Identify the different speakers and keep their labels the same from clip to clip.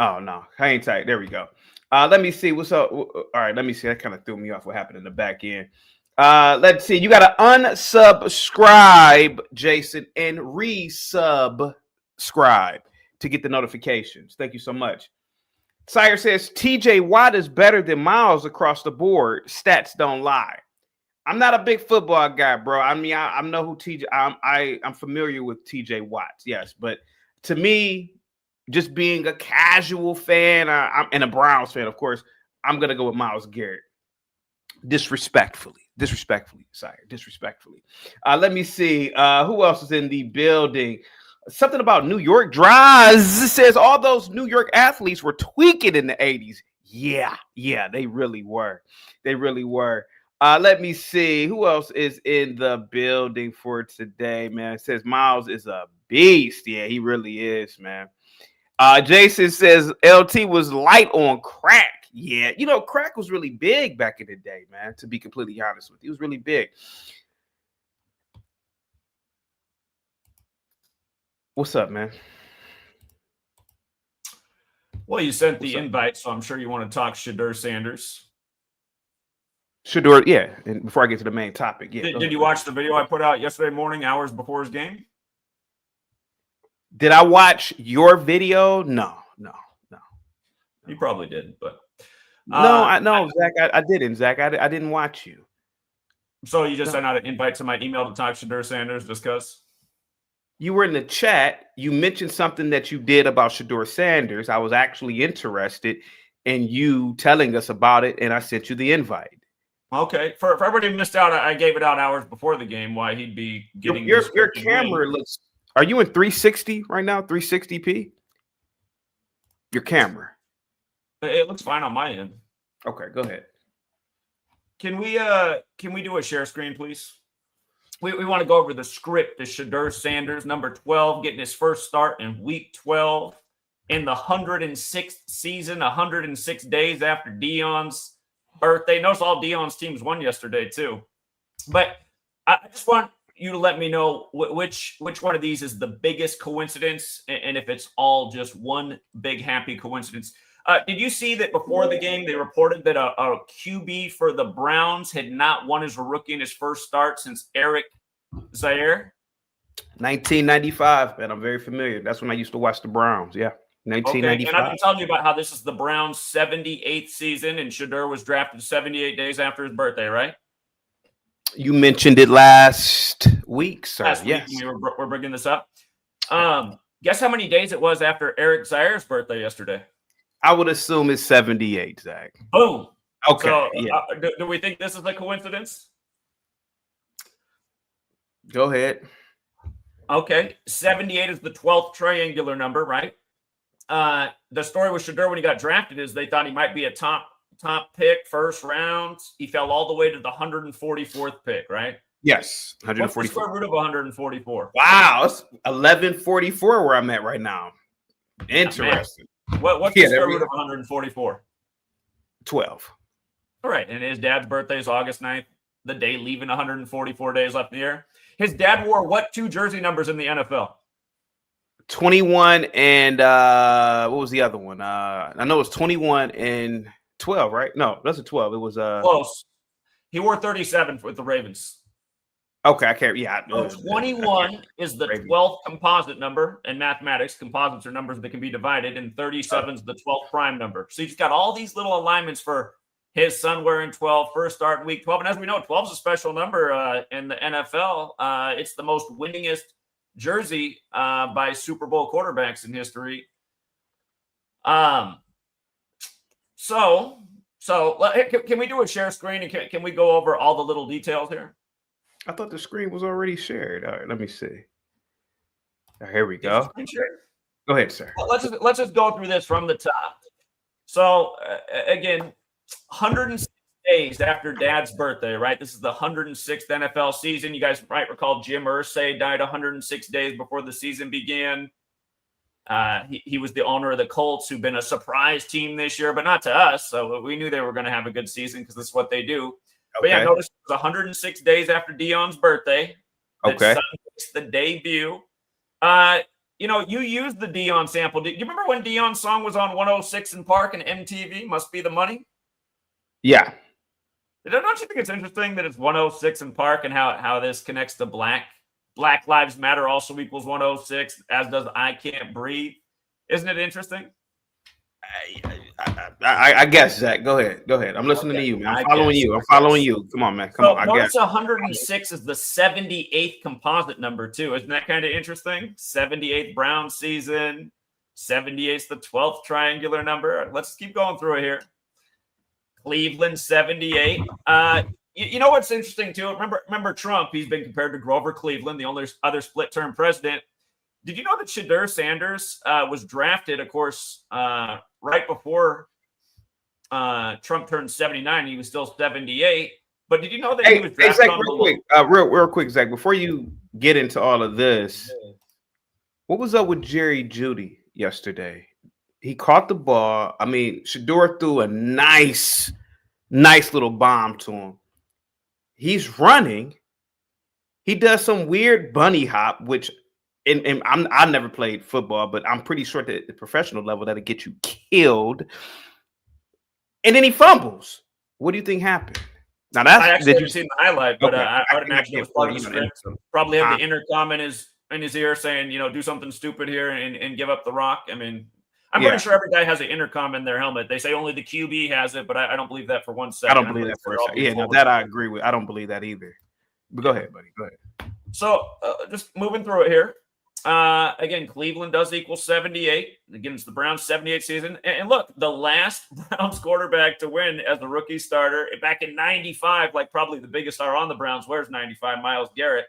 Speaker 1: Oh, no. Hang tight. There we go. Let me see. What's up? All right. Let me see. That kind of threw me off what happened in the back end. Let's see. You got to unsubscribe, Jason, and resubscribe to get the notifications. Thank you so much. Sire says TJ Watt is better than Miles across the board. Stats don't lie. I'm not a big football guy, bro. I mean, I know who TJ. I'm familiar with TJ Watts, yes, but to me, just being a casual fan, and a Browns fan, of course, I'm gonna go with Myles Garrett. Disrespectfully, sire, disrespectfully. Let me see. Who else is in the building? Something about New York. Draz says all those New York athletes were tweaking in the 80s. Yeah, they really were. Let me see. Who else is in the building for today, man? It says Miles is a beast. Yeah, he really is, man. Jason says LT was light on crack. Yeah, crack was really big back in the day, man, to be completely honest with you. It was really big. What's up, man?
Speaker 2: Well, you sent the invite, so I'm sure you want to talk Shedeur Sanders.
Speaker 1: Shedeur, yeah. And before I get to the main topic, yeah.
Speaker 2: Did you watch the video I put out yesterday morning, hours before his game?
Speaker 1: Did I watch your video? No.
Speaker 2: You probably did, but
Speaker 1: no, Zach, I didn't. Zach, I didn't watch you.
Speaker 2: So you just sent out an invite to my email to talk Shedeur Sanders, discuss?
Speaker 1: You were in the chat. You mentioned something that you did about Shedeur Sanders. I was actually interested in you telling us about it, and I sent you the invite.
Speaker 2: Okay. For everybody who missed out, I gave it out hours before the game. Why he'd be getting
Speaker 1: your camera looks. Are you in 360 right now? 360p? Your camera.
Speaker 2: It looks fine on my end.
Speaker 1: Okay, go ahead.
Speaker 2: Can we do a share screen, please? We want to go over the script of Shedeur Sanders, number 12, getting his first start in week 12 in the 106th season, 106 days after Deion's birthday. Notice all Deion's teams won yesterday too. But I just want you to let me know which one of these is the biggest coincidence, and if it's all just one big happy coincidence. Did you see that before the game they reported that a QB for the Browns had not won as a rookie in his first start since Eric Zaire?
Speaker 1: 1995, man. I'm very familiar. That's when I used to watch the Browns. Yeah, 1995.
Speaker 2: Okay, and I've been telling you about how this is the Browns' 78th season, and Shedeur was drafted 78 days after his birthday, right?
Speaker 1: You mentioned it last week, sir.
Speaker 2: Last week, we were bringing this up. Guess how many days it was after Eric Zaire's birthday yesterday?
Speaker 1: I would assume it's 78, Zach.
Speaker 2: Boom.
Speaker 1: Okay.
Speaker 2: So,
Speaker 1: yeah.
Speaker 2: Do we think this is a coincidence?
Speaker 1: Go ahead.
Speaker 2: Okay. 78 is the 12th triangular number, right? The story with Shedeur when he got drafted is they thought he might be a top pick, first round. He fell all the way to the 144th pick, right?
Speaker 1: Yes. 144.
Speaker 2: What's the square root of 144?
Speaker 1: Wow. It's 1144 where I'm at right now. Interesting.
Speaker 2: What's the square root of 144?
Speaker 1: 12.
Speaker 2: All right. And his dad's birthday is August 9th, the day leaving 144 days left in the year. His dad wore what two jersey numbers in the NFL?
Speaker 1: 21 and what was the other one? I know it was 21 and 12, right? No, that's a 12. It was
Speaker 2: close. He wore 37 with the Ravens.
Speaker 1: Okay, I can't. Yeah,
Speaker 2: so 21 is the 12th composite number in mathematics. Composites are numbers that can be divided, and 37 is the 12th prime number. So you just got all these little alignments for his son wearing 12, first start in week 12. And as we know, 12 is a special number in the NFL. It's the most winningest jersey by Super Bowl quarterbacks in history. So can we do a share screen, and can we go over all the little details here?
Speaker 1: I thought the screen was already shared. All right, let me see. Here we go. Go ahead, sir.
Speaker 2: Well, let's just go through this from the top. So again, 106 days after Dad's birthday, right? This is the 106th NFL season. You guys might recall Jim Irsay died 106 days before the season began. He was the owner of the Colts, who've been a surprise team this year, but not to us. So we knew they were going to have a good season because this is what they do. Okay. But yeah, notice it was 106 days after Deion's birthday.
Speaker 1: Okay.
Speaker 2: The debut. you used the Dion sample. Do you remember when Dion's song was on 106 in Park and MTV? Must Be the Money.
Speaker 1: Yeah.
Speaker 2: Don't you think it's interesting that it's 106 in Park and how this connects to Black Lives Matter also equals 106, as does I Can't Breathe? Isn't it interesting?
Speaker 1: I guess, Zach. Go ahead. I'm listening to you, man. I'm following you. Come on, man. Come on.
Speaker 2: Notice 106 is the 78th composite number, too. Isn't that kind of interesting? 78th Brown season. 78 is the 12th triangular number. Let's keep going through it here. Cleveland, 78. You know what's interesting, too? Remember Trump? He's been compared to Grover Cleveland, the only other split-term president. Did you know that Shedeur Sanders was drafted, of course, right before Trump turned 79? He was still 78. But did you know that he was drafted
Speaker 1: Zach, real quick, Zach, before you get into all of this, what was up with Jerry Jeudy yesterday? He caught the ball. I mean, Shedeur threw a nice little bomb to him. He's running. He does some weird bunny hop, which I never played football, but I'm pretty sure that at the professional level that'll get you killed. And then he fumbles. What do you think happened? Now
Speaker 2: I actually haven't seen the highlight, but
Speaker 1: okay.
Speaker 2: I would imagine it was part of the script. Probably have the intercom in his ear saying, do something stupid here and give up the rock. I mean, I'm pretty sure every guy has an intercom in their helmet. They say only the QB has it, but I don't believe that for 1 second.
Speaker 1: I don't believe that for a second. Yeah, that I agree with. I don't believe that either. But go ahead, buddy. Go ahead.
Speaker 2: So just moving through it here. Again, Cleveland does equal 78 against the Browns 78 season. And look, the last Browns quarterback to win as a rookie starter back in 95, like probably the biggest star on the Browns, wears 95, Myles Garrett.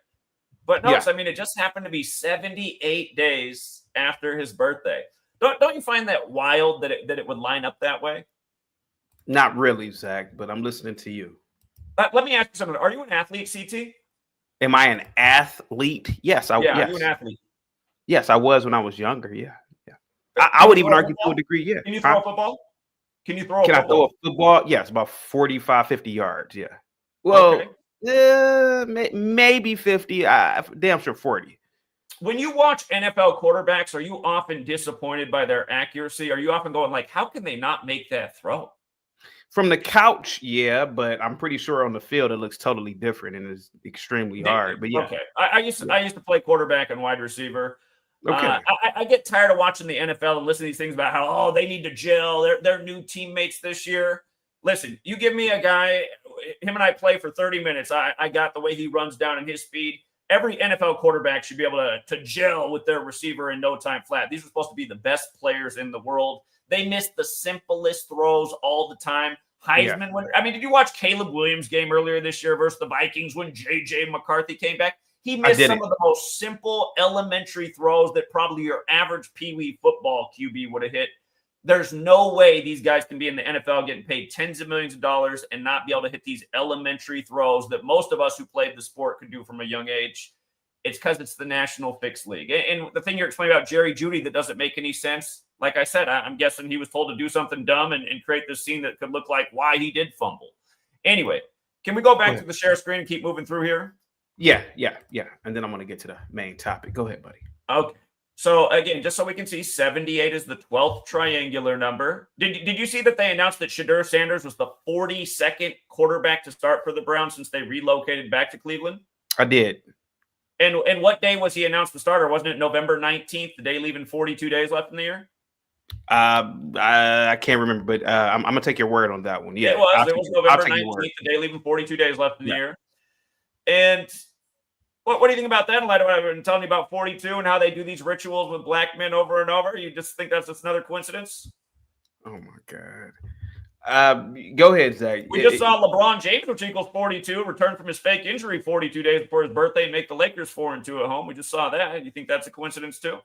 Speaker 2: But notice, I mean, it just happened to be 78 days after his birthday. Don't you find that wild that it would line up that way?
Speaker 1: Not really, Zach, but I'm listening to you.
Speaker 2: Let me ask you something. Are you an athlete, CT?
Speaker 1: Am I an athlete? Yes,
Speaker 2: are you an athlete?
Speaker 1: Yes, I was when I was younger. Yeah. I would even argue to a degree. Yeah.
Speaker 2: Can you throw a football? Can you throw?
Speaker 1: Can I throw a football? Yes, about 45, 50 yards. Yeah. Well, maybe 50. Damn sure 40.
Speaker 2: When you watch NFL quarterbacks, are you often disappointed by their accuracy? Are you often going like, how can they not make that throw?
Speaker 1: From the couch, yeah, but I'm pretty sure on the field it looks totally different and it's extremely hard. But yeah,
Speaker 2: okay. I used to play quarterback and wide receiver.
Speaker 1: Okay.
Speaker 2: I get tired of watching the NFL and listening to these things about how they need to gel. They're new teammates this year. Listen, you give me a guy, him and I play for 30 minutes. I got the way he runs down and his speed. Every NFL quarterback should be able to gel with their receiver in no time flat. These are supposed to be the best players in the world. They miss the simplest throws all the time. Heisman, did you watch Caleb Williams' game earlier this year versus the Vikings when J.J. McCarthy came back? He missed some of the most simple elementary throws that probably your average peewee football QB would have hit. There's no way these guys can be in the NFL getting paid tens of millions of dollars and not be able to hit these elementary throws that most of us who played the sport could do from a young age. It's because it's the National Fixed League. And the thing you're explaining about Jerry Jeudy that doesn't make any sense, like I said, I'm guessing he was told to do something dumb and create this scene that could look like why he did fumble. Anyway, can we go back to the share screen and keep moving through here?
Speaker 1: Yeah. And then I'm going to get to the main topic. Go ahead, buddy.
Speaker 2: Okay. So, again, just so we can see, 78 is the 12th triangular number. Did you see that they announced that Shedeur Sanders was the 42nd quarterback to start for the Browns since they relocated back to Cleveland?
Speaker 1: I did.
Speaker 2: And what day was he announced the starter? Wasn't it November 19th, the day leaving 42 days left in the year?
Speaker 1: I can't remember, but I'm going to take your word on that one. Yeah,
Speaker 2: it was November 19th, the day leaving 42 days left in the year. And what do you think about that in light of what I've been telling you about 42 and how they do these rituals with black men over and over? You just think that's just another coincidence?
Speaker 1: Oh, my God. Go ahead, Zach.
Speaker 2: We just saw LeBron James, which equals 42, return from his fake injury 42 days before his birthday and make the Lakers 4-2 at home. We just saw that. You think that's a coincidence too?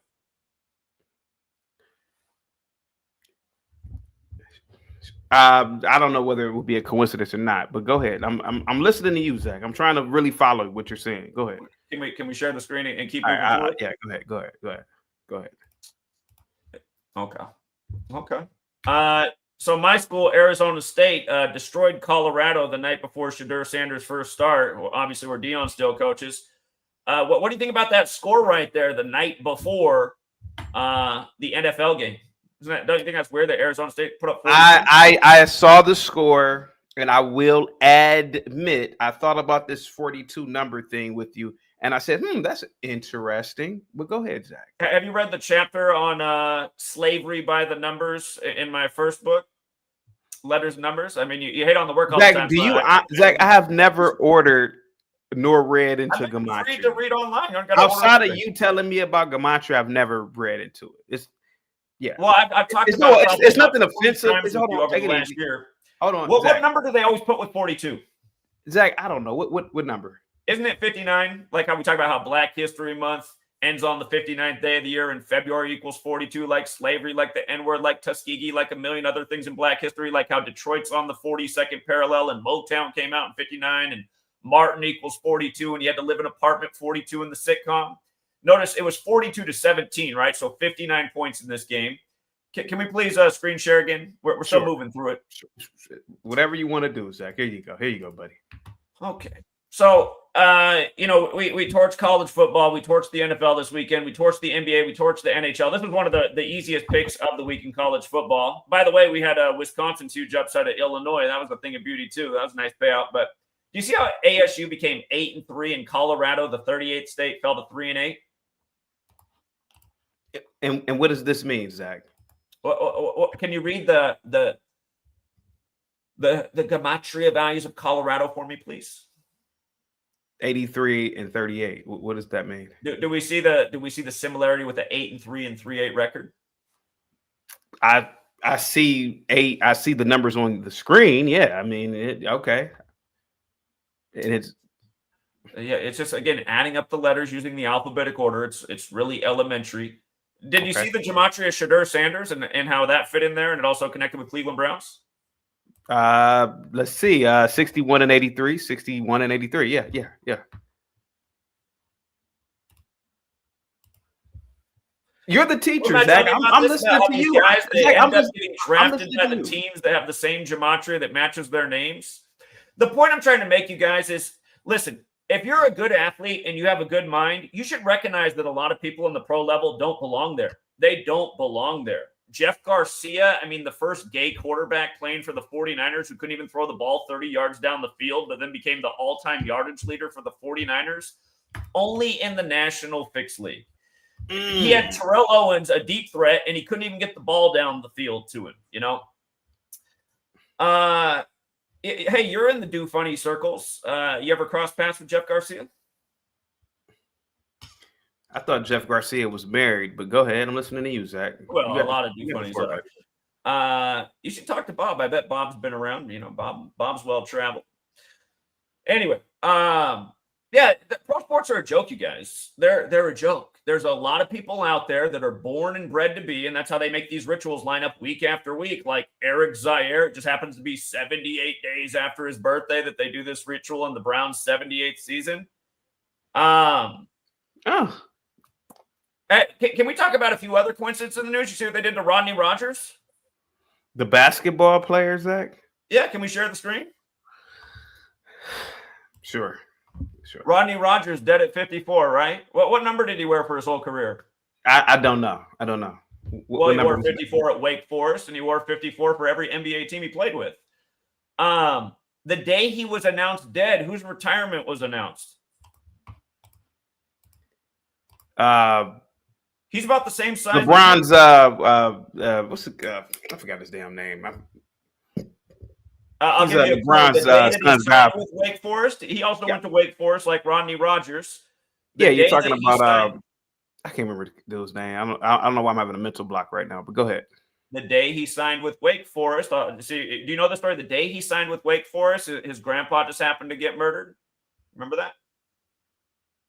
Speaker 1: I don't know whether it would be a coincidence or not, but go ahead. I'm listening to you, Zach. I'm trying to really follow what you're saying. Go ahead.
Speaker 2: Can we share the screen and keep moving forward?
Speaker 1: Yeah, go ahead.
Speaker 2: Okay. So my school, Arizona State, destroyed Colorado the night before Shedeur Sanders' first start. Well, obviously, where Deion still coaches. What do you think about that score right there the night before the NFL game. Don't you think that's weird that Arizona State put up 42?
Speaker 1: I saw the score, and I will admit I thought about this 42 number thing with you, and I said, that's interesting. But go ahead, Zach.
Speaker 2: Have you read the chapter on slavery by the numbers in my first book, Letters and Numbers? I mean, you hate on the work all
Speaker 1: Zach,
Speaker 2: the time.
Speaker 1: Zach, I have never ordered nor read into Gematria.
Speaker 2: Free to read online.
Speaker 1: Outside of you telling me about Gematria, I've never read into it.
Speaker 2: Well, I've talked about
Speaker 1: it's nothing offensive.
Speaker 2: Hold on, take it easy. Year.
Speaker 1: Hold on.
Speaker 2: What number do they always put with 42?
Speaker 1: Zach, I don't know. What number?
Speaker 2: Isn't it 59? Like how we talk about how Black History Month ends on the 59th day of the year and February equals 42, like slavery, like the N-word, like Tuskegee, like a million other things in Black history, like how Detroit's on the 42nd parallel and Motown came out in 59 and Martin equals 42 and you had to live in apartment 42 in the sitcom. Notice it was 42-17, right? So 59 points in this game. Can we please screen share again? We're still moving through it.
Speaker 1: Whatever you want to do, Zach. Here you go, buddy.
Speaker 2: Okay. So, we torched college football. We torched the NFL this weekend. We torched the NBA. We torched the NHL. This was one of the easiest picks of the week in college football. By the way, we had Wisconsin's huge upset at Illinois. That was a thing of beauty, too. That was a nice payout. But do you see how ASU became 8-3 and Colorado, the 38th state, fell to 3-8?
Speaker 1: And what does this mean, Zach?
Speaker 2: What can you read the gematria values of Colorado for me, please?
Speaker 1: 83 and 38. What does that mean?
Speaker 2: Do we see the similarity with the 8-3 and 3-8 record?
Speaker 1: I see 8. I see the numbers on the screen. Yeah, I mean, okay. And
Speaker 2: it's just again adding up the letters using the alphabetic order. It's really elementary. Did you see the gematria Shedeur Sanders and how that fit in there, and it also connected with Cleveland Browns?
Speaker 1: Let's see. 61 and 83. 61 and 83. Yeah. You're the teacher, Zach. I'm listening to you.
Speaker 2: Guys, they end up getting drafted by the teams that have the same gematria that matches their names. The point I'm trying to make, you guys, is listen. If you're a good athlete and you have a good mind, you should recognize that a lot of people in the pro level don't belong there. They don't belong there. Jeff Garcia, the first gay quarterback playing for the 49ers who couldn't even throw the ball 30 yards down the field, but then became the all-time yardage leader for the 49ers, only in the National Fixed League. He had Terrell Owens, a deep threat, and he couldn't even get the ball down the field to him, Hey, you're in the Do Funny circles. You ever cross paths with Jeff Garcia?
Speaker 1: I thought Jeff Garcia was married, but go ahead. I'm listening to you, Zach.
Speaker 2: Well, a lot of Do Funnies are. You should talk to Bob. I bet Bob's been around. Bob's well-traveled. Anyway, pro sports are a joke, you guys. They're a joke. There's a lot of people out there that are born and bred to be, and that's how they make these rituals line up week after week. Like Eric Zaire, it just happens to be 78 days after his birthday that they do this ritual in the Browns' 78th season. Can we talk about a few other coincidences in the news? You see what they did to Rodney Rogers?
Speaker 1: The basketball player, Zach?
Speaker 2: Yeah, can we share the screen?
Speaker 1: Sure.
Speaker 2: Rodney Rogers dead at 54, right? What number did he wear for his whole career?
Speaker 1: I don't know.
Speaker 2: He wore 54 at Wake Forest, and he wore 54 for every NBA team he played with. The day he was announced dead, whose retirement was announced? He's about the same size.
Speaker 1: LeBron's I forgot his damn name.
Speaker 2: I'll give you
Speaker 1: LeBron's son's guy
Speaker 2: with Wake Forest. He also went to Wake Forest like Rodney Rogers.
Speaker 1: You're talking about I can't remember the dude's name. I don't know why I'm having a mental block right now, but go ahead.
Speaker 2: The day he signed with Wake Forest. Do you know the story? The day he signed with Wake Forest, his grandpa just happened to get murdered. Remember that?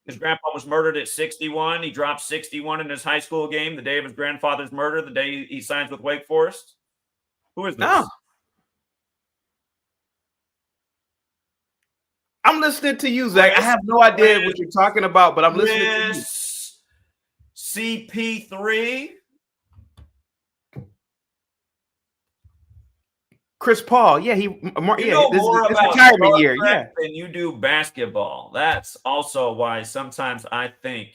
Speaker 2: His grandpa was murdered at 61. He dropped 61 in his high school game the day of his grandfather's murder, the day he signs with Wake Forest. Who is this?
Speaker 1: No. I'm listening to you, Zach. I have no idea what you're talking about, but I'm listening to you.
Speaker 2: CP3.
Speaker 1: Chris Paul. Yeah, this is retirement year. Yeah.
Speaker 2: Than you do basketball. That's also why sometimes I think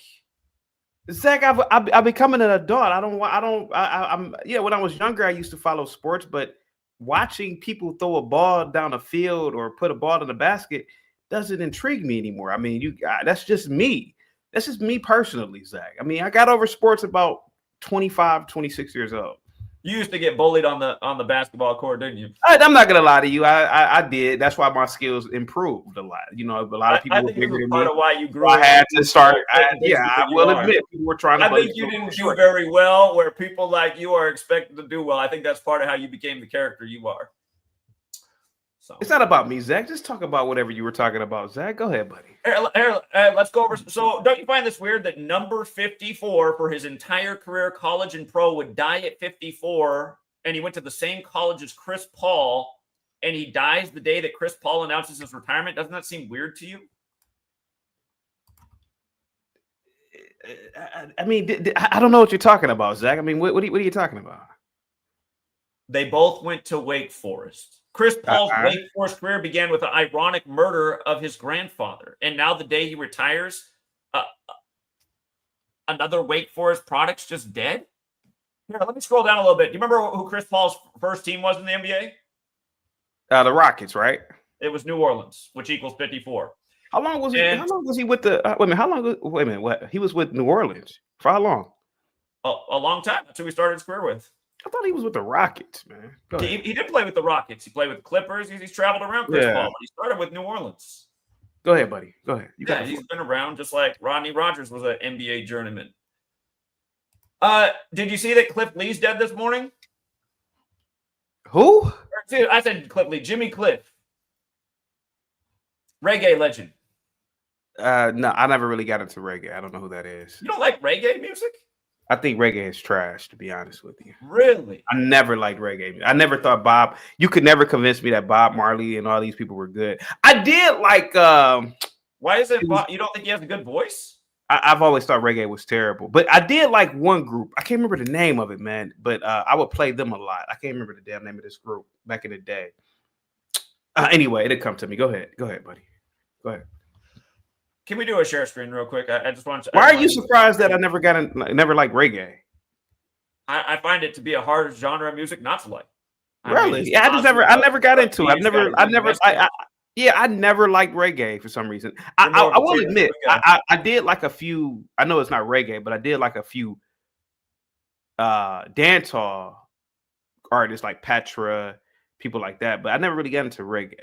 Speaker 1: Zach, I'm becoming an adult. I'm yeah. When I was younger, I used to follow sports, but watching people throw a ball down the field or put a ball in the basket doesn't intrigue me anymore. I mean, that's just me. That's just me personally, Zach. I mean, I got over sports about 25, 26 years old.
Speaker 2: You used to get bullied on the basketball court, didn't you?
Speaker 1: I'm not gonna lie to you. I did. That's why my skills improved a lot. You know, a lot of people were
Speaker 2: think
Speaker 1: bigger than
Speaker 2: part
Speaker 1: me.
Speaker 2: of why you grew.
Speaker 1: So I had to start. I will
Speaker 2: are.
Speaker 1: admit, people were trying to.
Speaker 2: I think you didn't do very well where people like you are expected to do well. I think that's part of how you became the character you are. So
Speaker 1: it's not about me, Zach. Just talk about whatever you were talking about, Zach. Go ahead, buddy.
Speaker 2: Let's go over. So don't you find this weird that number 54 for his entire career, college and pro, would die at 54, and he went to the same college as Chris Paul, and he dies the day that Chris Paul announces his retirement? Doesn't that seem weird to you?
Speaker 1: I mean, I don't know what you're talking about, Zach. I mean, what are you talking about?
Speaker 2: They both went to Wake Forest. Chris Paul's Wake Forest career began with the ironic murder of his grandfather. And now the day he retires, another Wake Forest product's just dead? Here, let me scroll down a little bit. Do you remember who Chris Paul's first team was in the NBA?
Speaker 1: The Rockets, right?
Speaker 2: It was New Orleans, which equals 54.
Speaker 1: How long was he? How long was he with the? Wait a minute. How long? Wait a minute. What? He was with New Orleans for how long?
Speaker 2: A long time. That's who he started his career with.
Speaker 1: I thought he was with the Rockets, man.
Speaker 2: He did play with the Rockets. He played with the Clippers. He's traveled around Chris Paul, but he started with New Orleans.
Speaker 1: Go ahead, buddy. Go ahead.
Speaker 2: He's been around just like Rodney Rogers was an NBA journeyman. Did you see that Cliff Lee's dead this morning?
Speaker 1: Who?
Speaker 2: I said Cliff Lee. Jimmy Cliff. Reggae legend.
Speaker 1: No, I never really got into reggae. I don't know who that is.
Speaker 2: You don't like reggae music?
Speaker 1: I think reggae is trash, to be honest with you.
Speaker 2: Really?
Speaker 1: I never liked reggae. I never thought you could never convince me that Bob Marley and all these people were good. I did like.
Speaker 2: Why is it? You don't think he has a good voice?
Speaker 1: I've always thought reggae was terrible, but I did like one group. I can't remember the name of it, man, but I would play them a lot. I can't remember the damn name of this group back in the day. Anyway, it'll come to me. Go ahead, buddy. Go ahead.
Speaker 2: Can we do a share screen real quick? I just want to.
Speaker 1: Why are you surprised that I never liked reggae?
Speaker 2: I find it to be a hard genre of music not to like.
Speaker 1: Really? I never got into it. I never liked reggae for some reason. I will admit, I did like a few. I know it's not reggae, but I did like a few dancehall artists like Patra, people like that. But I never really got into reggae.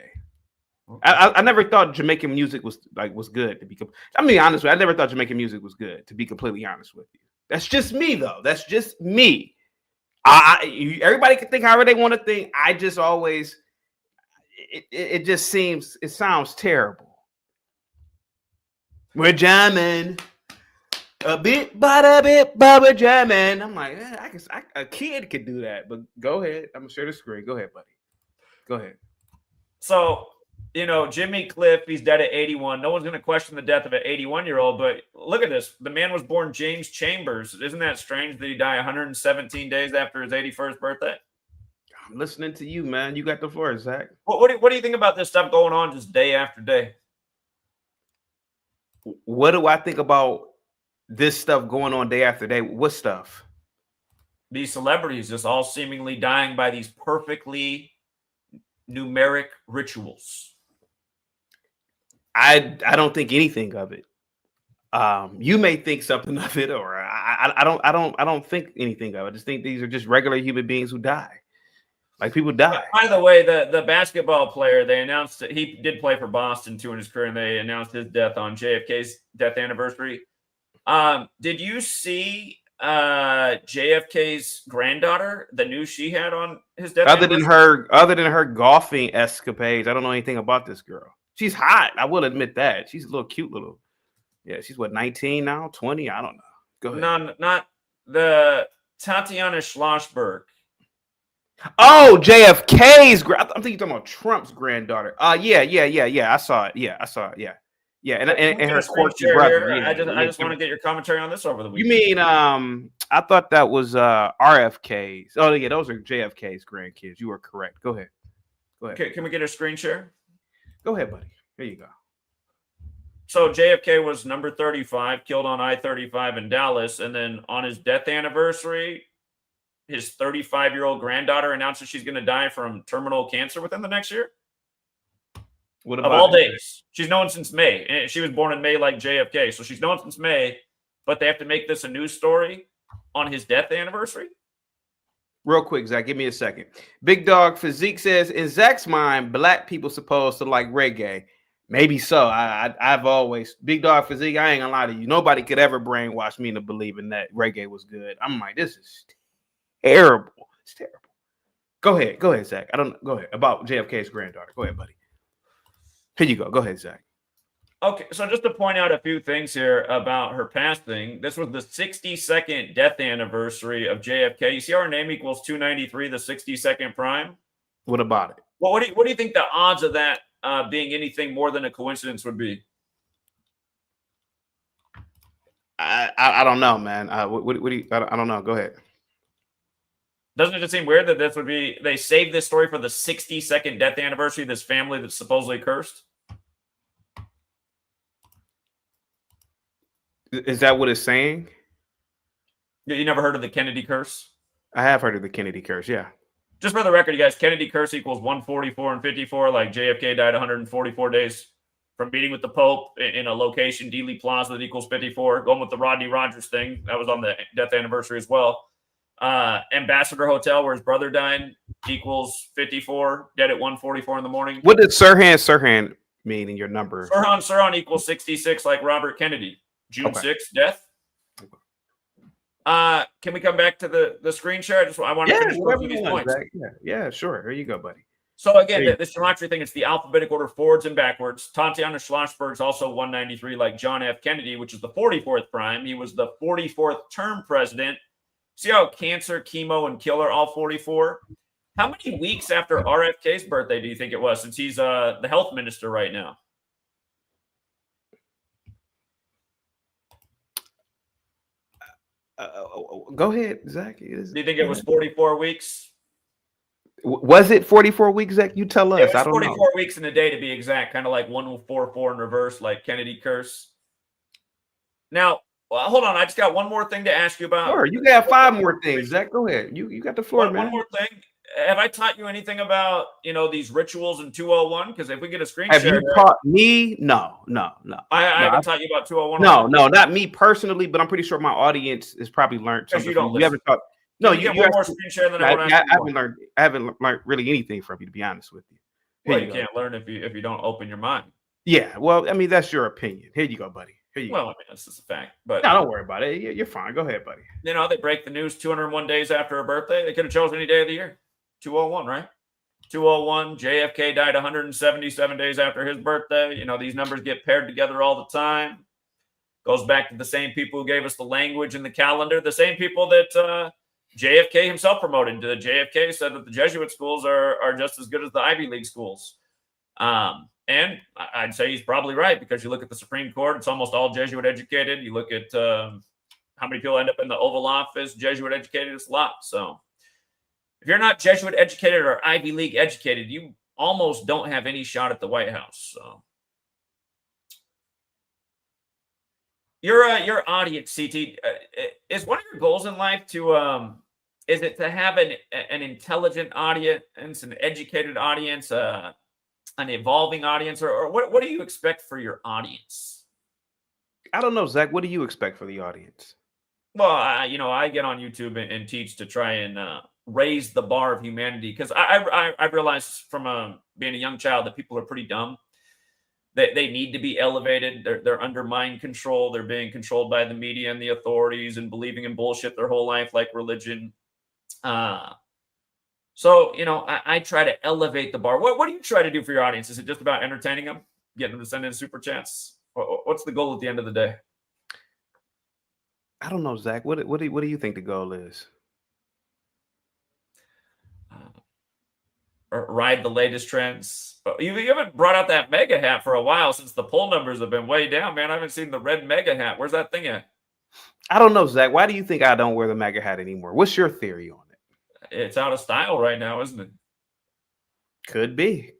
Speaker 1: I never thought Jamaican music was good. I mean, honestly, I never thought Jamaican music was good. To be completely honest with you, that's just me, though. That's just me. Everybody can think however they want to think. I just always, it sounds terrible. We're jamming a bit, but jamming. I'm like, a kid could do that. But go ahead. I'm gonna share the screen. Go ahead, buddy. Go ahead.
Speaker 2: So. Jimmy Cliff, he's dead at 81. No one's going to question the death of an 81-year-old, but look at this. The man was born James Chambers. Isn't that strange that he died 117 days after his 81st birthday?
Speaker 1: I'm listening to you, man. You got the floor, Zach.
Speaker 2: What do you think about this stuff going on just day after day?
Speaker 1: What do I think about this stuff going on day after day? What stuff?
Speaker 2: These celebrities just all seemingly dying by these perfectly numeric rituals.
Speaker 1: I don't think anything of it. You may think something of it, or I don't think anything of it. I just think these are just regular human beings who die. Like people die.
Speaker 2: By the way, the basketball player, they announced that he did play for Boston too in his career, and they announced his death on JFK's death anniversary. Did you see JFK's granddaughter, the news she had on his death?
Speaker 1: Other than her golfing escapades, I don't know anything about this girl. She's hot. I will admit that. She's a little cute little. Yeah, she's what, 19 now, 20? I don't know. Go ahead.
Speaker 2: No, not the Tatiana Schlossberg.
Speaker 1: Oh, JFK's. I'm thinking you're talking about Trump's granddaughter. Yeah. I saw it. Yeah. Yeah, and her quirky brother. Yeah.
Speaker 2: I just want to get your commentary on this over the weekend.
Speaker 1: You mean I thought that was RFK's. Oh yeah, those are JFK's grandkids. You are correct. Go ahead.
Speaker 2: Can we get a screen share?
Speaker 1: Go ahead, buddy. Here you go.
Speaker 2: So JFK was number 35, killed on I-35 in Dallas. And then on his death anniversary, his 35-year-old granddaughter announces she's going to die from terminal cancer within the next year.
Speaker 1: What
Speaker 2: Of
Speaker 1: about
Speaker 2: all days. She's known since May. And she was born in May like JFK. So she's known since May, but they have to make this a news story on his death anniversary.
Speaker 1: Real quick, Zach, give me a second. Big Dog Physique says, in Zach's mind, black people supposed to like reggae. Maybe so. I've always, Big Dog Physique, I ain't gonna lie to you. Nobody could ever brainwash me into believing that reggae was good. I'm like, this is terrible. It's terrible. Go ahead, Zach. Go ahead. About JFK's granddaughter. Go ahead, buddy. Here you go. Go ahead, Zach.
Speaker 2: Okay, so just to point out a few things here about her passing, this was the 62nd death anniversary of JFK. You see how her name equals 293, the 62nd prime?
Speaker 1: What about it?
Speaker 2: Well, what do you think the odds of that being anything more than a coincidence would be?
Speaker 1: I don't know, man. What do you, I don't know. Go ahead.
Speaker 2: Doesn't it just seem weird that this would be, they saved this story for the 62nd death anniversary of this family that's supposedly cursed?
Speaker 1: Is that what it's saying?
Speaker 2: You never heard of the Kennedy curse?
Speaker 1: I have heard of the Kennedy curse, yeah.
Speaker 2: Just for the record, you guys, Kennedy curse equals 144 and 54. Like JFK died 144 days from meeting with the Pope in a location, Dealey Plaza, that equals 54. Going with the Rodney Rogers thing, that was on the death anniversary as well. Ambassador Hotel, where his brother died, equals 54. Dead at 144 in the morning.
Speaker 1: What did Sirhan mean in your number?
Speaker 2: Sirhan equals 66, like Robert Kennedy. June 6th, death. Can we come back to the screen share? I want to finish working these points.
Speaker 1: Yeah, sure. Here you go, buddy.
Speaker 2: So again, this gematria thing, it's the alphabetic order forwards and backwards. Tatiana Schlossberg is also 193, like John F. Kennedy, which is the 44th prime. He was the 44th term president. See how cancer, chemo, and kill are all 44? How many weeks after RFK's birthday do you think it was, since he's the health minister right now?
Speaker 1: Go ahead, Zach. Do
Speaker 2: you think it was 44 weeks?
Speaker 1: Was it 44 weeks, Zach? You tell us.
Speaker 2: It was
Speaker 1: I don't
Speaker 2: 44
Speaker 1: know.
Speaker 2: weeks in a day, to be exact. Kind of like 144 in reverse, like Kennedy curse. Now, hold on. I just got one more thing to ask you about.
Speaker 1: Sure, you got 5 more things, Zach. Go ahead. You got the floor, man.
Speaker 2: One more thing. Have I taught you anything about, these rituals in 201? Because if we get a screen
Speaker 1: share.
Speaker 2: Have
Speaker 1: you taught me? No.
Speaker 2: I haven't taught you about 201.
Speaker 1: No, not me personally, but I'm pretty sure my audience has probably learned something.
Speaker 2: You haven't taught.
Speaker 1: No,
Speaker 2: you get one more screen share than
Speaker 1: I haven't learned really anything from you, to be honest with you.
Speaker 2: Well, you can't learn if you don't open your mind.
Speaker 1: Yeah, well, I mean, that's your opinion. Here you go, buddy. Here you go.
Speaker 2: Well, I mean, that's just a fact. But
Speaker 1: no, don't worry about it. You're fine. Go ahead, buddy.
Speaker 2: They break the news 201 days after her birthday. They could have chosen any day of the year. 201, right? 201. JFK died 177 days after his birthday. These numbers get paired together all the time. Goes back to the same people who gave us the language and the calendar, the same people that JFK himself promoted. JFK said that the Jesuit schools are just as good as the Ivy League schools. And I'd say he's probably right, because you look at the Supreme Court, it's almost all Jesuit educated. You look at how many people end up in the Oval Office, Jesuit educated, it's a lot. So if you're not Jesuit educated or Ivy League educated, you almost don't have any shot at the White House. So your audience, CT, is one of your goals in life to is it to have an intelligent audience, an educated audience, an evolving audience, or what do you expect for your audience?
Speaker 1: I don't know, Zach. What do you expect for the audience?
Speaker 2: Well, I get on YouTube and teach to try and raise the bar of humanity, because I realized from being a young child that people are pretty dumb. They need to be elevated. They're under mind control. They're being controlled by the media and the authorities and believing in bullshit their whole life, like religion. So, I try to elevate the bar. What do you try to do for your audience? Is it just about entertaining them, getting them to send in super chats? What's the goal at the end of the day?
Speaker 1: I don't know, Zach. What do you think the goal is?
Speaker 2: Ride the latest trends. You haven't brought out that mega hat for a while, since the poll numbers have been way down, man. I haven't seen the red mega hat. Where's that thing at?
Speaker 1: I don't know, Zach. Why do you think I don't wear the mega hat anymore? What's your theory on it?
Speaker 2: It's out of style right now, isn't it?
Speaker 1: Could be.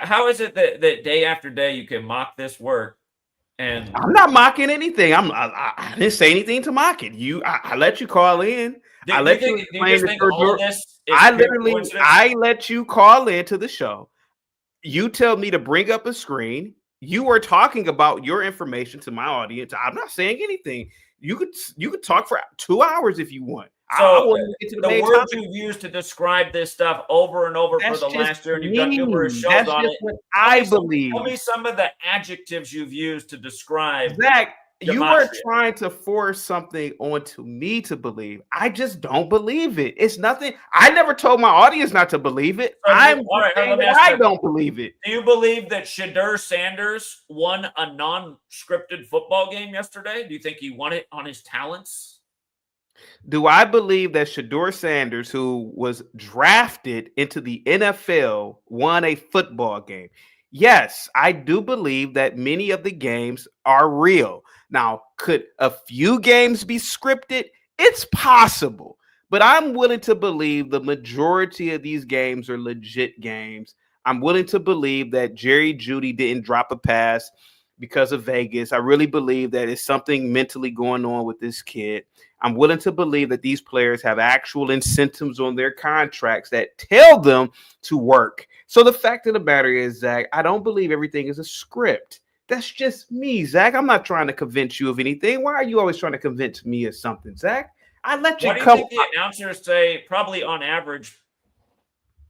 Speaker 2: how is it that day after day you can mock this work? And
Speaker 1: I'm not mocking anything. I didn't say anything to mock it. I let you call in. I let you explain the
Speaker 2: all of this is
Speaker 1: I let you call into the show. You tell me to bring up a screen. You are talking about your information to my audience. I'm not saying anything. You could talk for 2 hours if you want.
Speaker 2: So the words you've used to describe this stuff over and over for the last year, and you've done numerous shows on it.
Speaker 1: What I believe.
Speaker 2: Tell me some of the adjectives you've used to describe.
Speaker 1: Zach, you are trying to force something onto me to believe. I just don't believe it. It's nothing. I never told my audience not to believe it. I don't believe it.
Speaker 2: Do you believe that Shedeur Sanders won a non-scripted football game yesterday? Do you think he won it on his talents?
Speaker 1: Do I believe that Shedeur Sanders, who was drafted into the NFL, won a football game? Yes, I do believe that many of the games are real. Now, could a few games be scripted? It's possible, but I'm willing to believe the majority of these games are legit games. I'm willing to believe that Jerry Jeudy didn't drop a pass because of Vegas. I really believe that it's something mentally going on with this kid. I'm willing to believe that these players have actual incentives on their contracts that tell them to work. So the fact of the matter is, Zach, I don't believe everything is a script. That's just me, Zach. I'm not trying to convince you of anything. Why are you always trying to convince me of something, Zach? I let you come.
Speaker 2: What do you think the announcers say? Probably on average,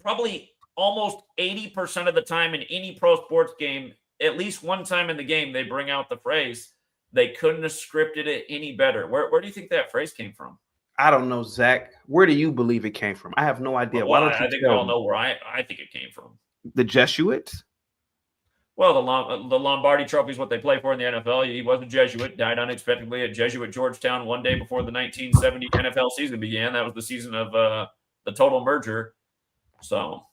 Speaker 2: probably almost 80% of the time in any pro sports game, at least one time in the game, they bring out the phrase, they couldn't have scripted it any better. Where do you think that phrase came from?
Speaker 1: I don't know, Zach. Where do you believe it came from? I have no idea.
Speaker 2: Well, I think we all know where I think it came from.
Speaker 1: The Jesuits?
Speaker 2: Well, the Lombardi Trophy is what they play for in the NFL. He was a Jesuit, died unexpectedly at Jesuit Georgetown one day before the 1970 NFL season began. That was the season of the total merger. So,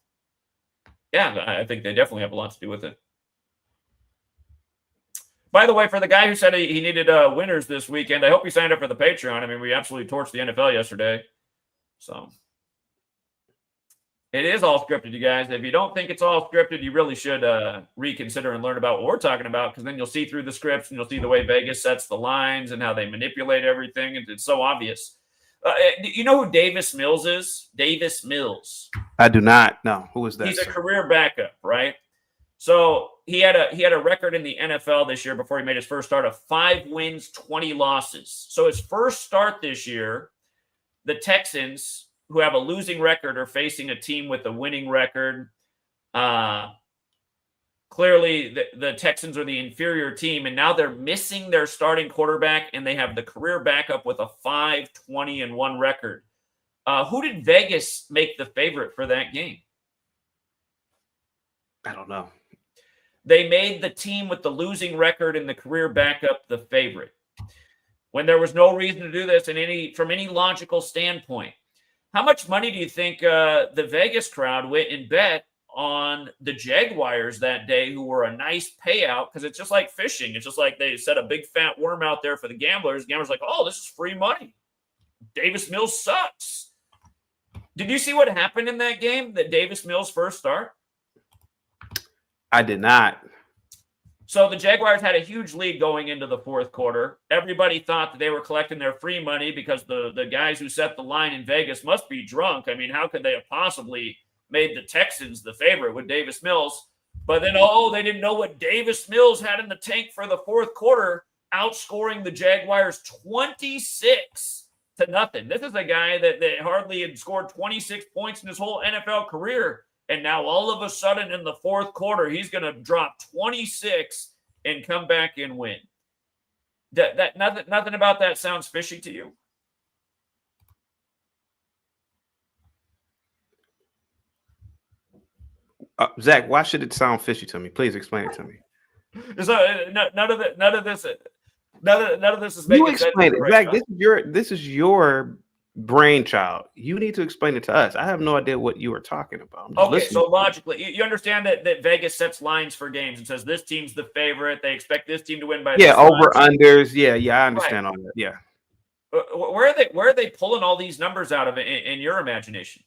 Speaker 2: yeah, I think they definitely have a lot to do with it. By the way, for the guy who said he needed winners this weekend, I hope he signed up for the Patreon. I mean, we absolutely torched the NFL yesterday. So it is all scripted, you guys. If you don't think it's all scripted, you really should reconsider and learn about what we're talking about, because then you'll see through the scripts and you'll see the way Vegas sets the lines and how they manipulate everything. It's so obvious. You know who Davis Mills is? Davis Mills.
Speaker 1: I do not know. Who is that?
Speaker 2: He's a career backup, right? So he had a record in the NFL this year before he made his first start of 5 wins, 20 losses. So his first start this year, the Texans, who have a losing record, are facing a team with a winning record. Clearly, the Texans are the inferior team, and now they're missing their starting quarterback, and they have the career backup with a 5-20-1 record. Who did Vegas make the favorite for that game?
Speaker 1: I don't know.
Speaker 2: They made the team with the losing record and the career backup the favorite, when there was no reason to do this from any logical standpoint. How much money do you think the Vegas crowd went and bet on the Jaguars that day, who were a nice payout? Because it's just like fishing. It's just like they set a big fat worm out there for the gamblers. Gamblers like, oh, this is free money. Davis Mills sucks. Did you see what happened in that game, that Davis Mills' first start?
Speaker 1: I did not.
Speaker 2: So the Jaguars had a huge lead going into the fourth quarter. Everybody thought that they were collecting their free money because the guys who set the line in Vegas must be drunk. I mean, how could they have possibly made the Texans the favorite with Davis Mills? But then, they didn't know what Davis Mills had in the tank for the fourth quarter, outscoring the Jaguars 26-0. This is a guy that hardly had scored 26 points in his whole NFL career. And now all of a sudden in the fourth quarter, he's going to drop 26 and come back and win. Nothing about that sounds fishy to you?
Speaker 1: Zach, why should it sound fishy to me? Please explain it to me.
Speaker 2: So none of this is making sense.
Speaker 1: You explain it, Zach. This is your brainchild. You need to explain it to us. I have no idea what you are talking about.
Speaker 2: Okay, so logically, you understand that Vegas sets lines for games and says this team's the favorite. They expect this team to win by
Speaker 1: over unders. Yeah, I understand all that. Yeah.
Speaker 2: Where are they pulling all these numbers out of in your imagination?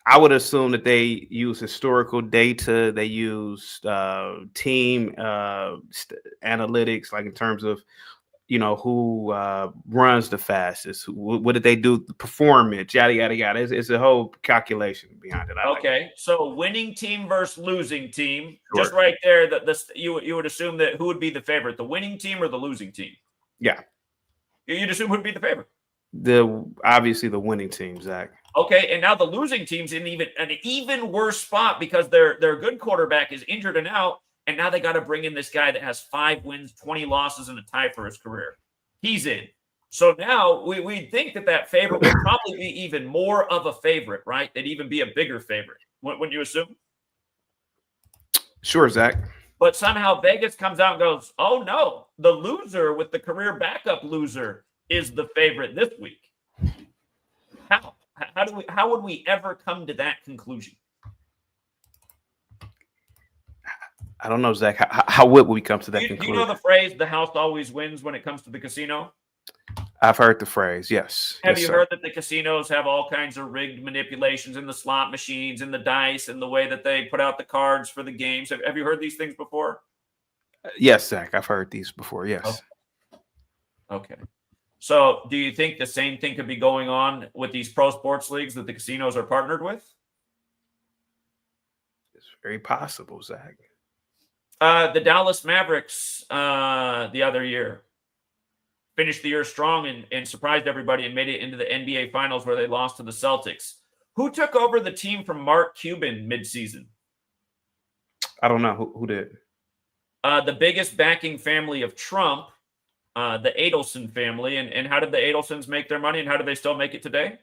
Speaker 1: I would assume that they use historical data. They use team analytics, like in terms of who runs the fastest. What did they do? Performance, yada yada yada. It's a whole calculation behind it.
Speaker 2: Okay, so winning team versus losing team.
Speaker 1: Sure.
Speaker 2: Just right there, you would assume that who would be the favorite, the winning team or the losing team?
Speaker 1: Yeah,
Speaker 2: you'd assume who'd be the favorite.
Speaker 1: Obviously the winning team, Zach.
Speaker 2: Okay, and now the losing team's in an even worse spot because their good quarterback is injured and out, and now they got to bring in this guy that has 5 wins, 20 losses, and a tie for his career. He's in. So now we think that favorite would probably be even more of a favorite, right? They'd even be a bigger favorite. Wouldn't you assume?
Speaker 1: Sure, Zach.
Speaker 2: But somehow Vegas comes out and goes, oh no, the loser with the career backup loser is the favorite this week. How would we ever come to that conclusion?
Speaker 1: I don't know, Zach. How would we come to that conclusion?
Speaker 2: Do you know the phrase, the house always wins when it comes to the casino?
Speaker 1: I've heard the phrase, yes.
Speaker 2: Have you heard that the casinos have all kinds of rigged manipulations in the slot machines, in the dice, and the way that they put out the cards for the games? Have you heard these things before?
Speaker 1: Yes, Zach. I've heard these before, yes.
Speaker 2: Okay. So do you think the same thing could be going on with these pro sports leagues that the casinos are partnered with?
Speaker 1: It's very possible, Zach.
Speaker 2: The Dallas Mavericks the other year finished the year strong and surprised everybody and made it into the NBA Finals where they lost to the Celtics. Who took over the team from Mark Cuban midseason?
Speaker 1: I don't know. Who did?
Speaker 2: The biggest backing family of Trump, the Adelson family. And how did the Adelsons make their money, and how do they still make it today?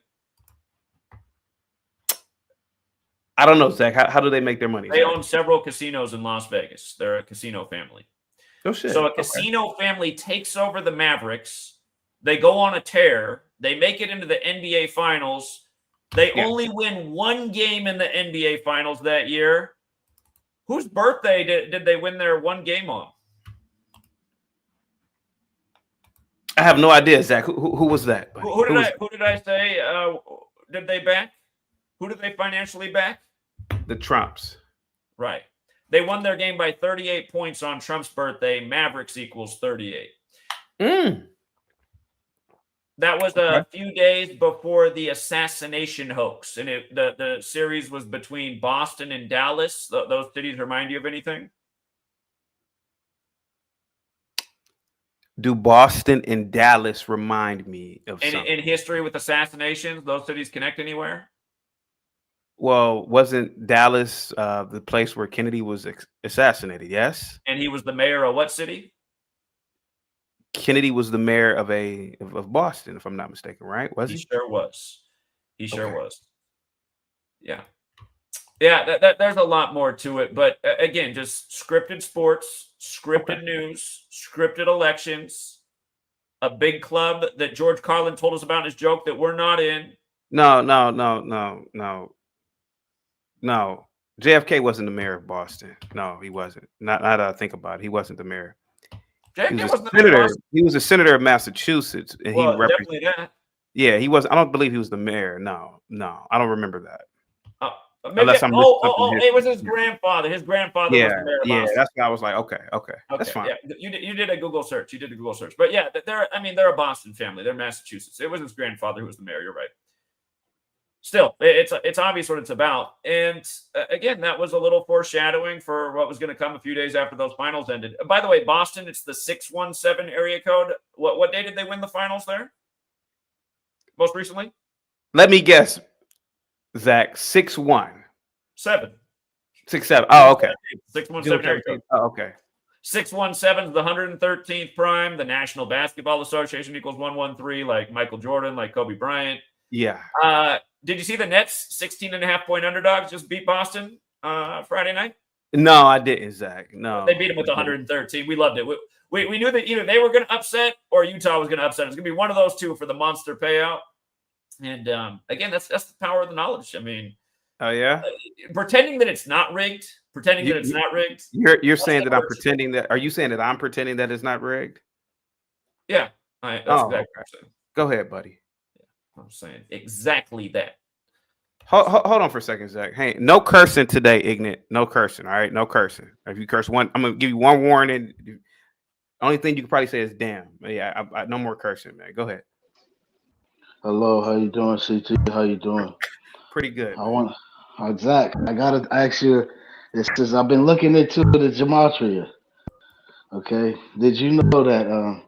Speaker 1: I don't know, Zach. How do they make their money?
Speaker 2: They own several casinos in Las Vegas. They're a casino family.
Speaker 1: Oh, shit.
Speaker 2: So a casino family takes over the Mavericks. They go on a tear. They make it into the NBA Finals. They only win 1 game in the NBA Finals that year. Whose birthday did they win their 1 game on?
Speaker 1: I have no idea, Zach. Who was that?
Speaker 2: Who did I say? Did they back? Who did they financially back?
Speaker 1: The Trumps.
Speaker 2: Right. They won their game by 38 points on Trump's birthday. Mavericks equals 38. That was a few days before the assassination hoax. And the series was between Boston and Dallas. Those cities remind you of anything?
Speaker 1: Do Boston and Dallas remind me of something?
Speaker 2: In history with assassinations, those cities connect anywhere?
Speaker 1: Well, wasn't Dallas the place where Kennedy was assassinated? Yes.
Speaker 2: And he was the mayor of what city?
Speaker 1: Kennedy was the mayor of Boston, if I'm not mistaken, right? Was he?
Speaker 2: He sure was. He sure was. Yeah. Yeah, there's a lot more to it. But again, just scripted sports, scripted news, scripted elections, a big club that George Carlin told us about in his joke that we're not in.
Speaker 1: No. JFK wasn't the mayor of Boston. No, he wasn't. Not that I think about it. He wasn't the mayor.
Speaker 2: JFK wasn't
Speaker 1: the mayor. He was a senator of Massachusetts. And
Speaker 2: well, definitely that.
Speaker 1: Yeah, he was. I don't believe he was the mayor. No, I don't remember that.
Speaker 2: Maybe, it was his grandfather. His grandfather was the mayor of Boston.
Speaker 1: That's why I was like, okay, that's fine.
Speaker 2: Yeah, you did a Google search. But yeah, they're a Boston family. They're Massachusetts. It was his grandfather who was the mayor. You're right. Still, it's obvious what it's about. And again, that was a little foreshadowing for what was going to come a few days after those finals ended. By the way, Boston, it's the 617 area code. What day did they win the finals there? Most recently?
Speaker 1: Let me guess, Zach. 6-1.
Speaker 2: 7.
Speaker 1: 6-7. Oh, okay.
Speaker 2: 617 area code.
Speaker 1: Oh, okay.
Speaker 2: 617 is the 113th prime. The National Basketball Association equals 113, like Michael Jordan, like Kobe Bryant.
Speaker 1: Yeah.
Speaker 2: Did you see the Nets 16.5-point underdogs just beat Boston Friday night?
Speaker 1: No, I didn't, Zach. No.
Speaker 2: They beat them with 113. We loved it. We knew that either they were going to upset or Utah was going to upset. It was going to be one of those two for the monster payout. And again, that's the power of the knowledge. I mean,
Speaker 1: oh yeah,
Speaker 2: pretending that it's not rigged.
Speaker 1: You're saying that I'm pretending that. Are you saying that I'm pretending that it's not rigged?
Speaker 2: Yeah, that's exactly what I'm saying.
Speaker 1: Go ahead, buddy.
Speaker 2: I'm saying exactly that.
Speaker 1: Hold on for a second, Zach. Hey, no cursing today, Ignat. No cursing. All right, no cursing. If you curse one, I'm gonna give you one warning. Only thing you can probably say is "damn." But yeah, no more cursing, man. Go ahead.
Speaker 3: Hello, how you doing, CT? How you doing?
Speaker 1: Pretty good,
Speaker 3: I
Speaker 1: man.
Speaker 3: want, Zach. I gotta ask you. This is I've been looking into the gematria. Okay, did you know that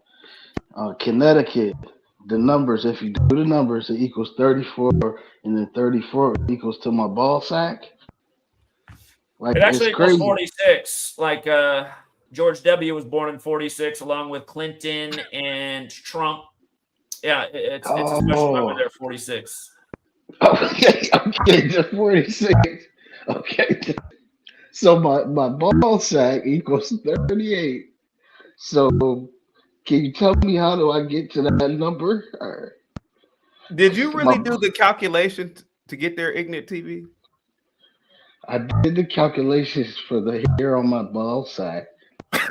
Speaker 3: Connecticut, the numbers, if you do the numbers, it equals 34, and then 34 equals to my ball sack. Like
Speaker 2: It
Speaker 3: it's
Speaker 2: actually equals
Speaker 3: crazy.
Speaker 2: 46. Like George W. was born in 46, along with Clinton and Trump. Yeah, it's a special number
Speaker 3: Oh,
Speaker 2: there, 46.
Speaker 3: okay, okay, the 46. Okay, so my ball sack equals 38. So can you tell me how do I get to that number?
Speaker 1: Did you really
Speaker 3: My,
Speaker 1: do the calculation to get there, Ignat TV?
Speaker 3: I did the calculations for the hair on my ball sack,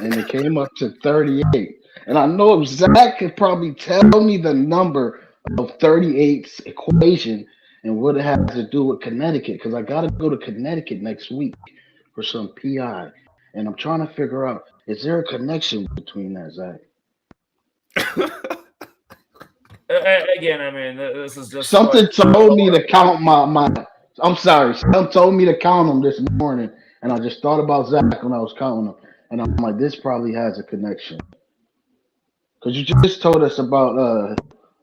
Speaker 3: and it came up to 38. And I know Zach could probably tell me the number of 38's equation and what it has to do with Connecticut, because I got to go to Connecticut next week for some PI. And I'm trying to figure out, is there a connection between that, Zach?
Speaker 2: Again, I mean, this is just
Speaker 3: Something told me to count my. I'm sorry. Something told me to count them this morning, and I just thought about Zach when I was counting them, and I'm like, this probably has a connection because you just told us about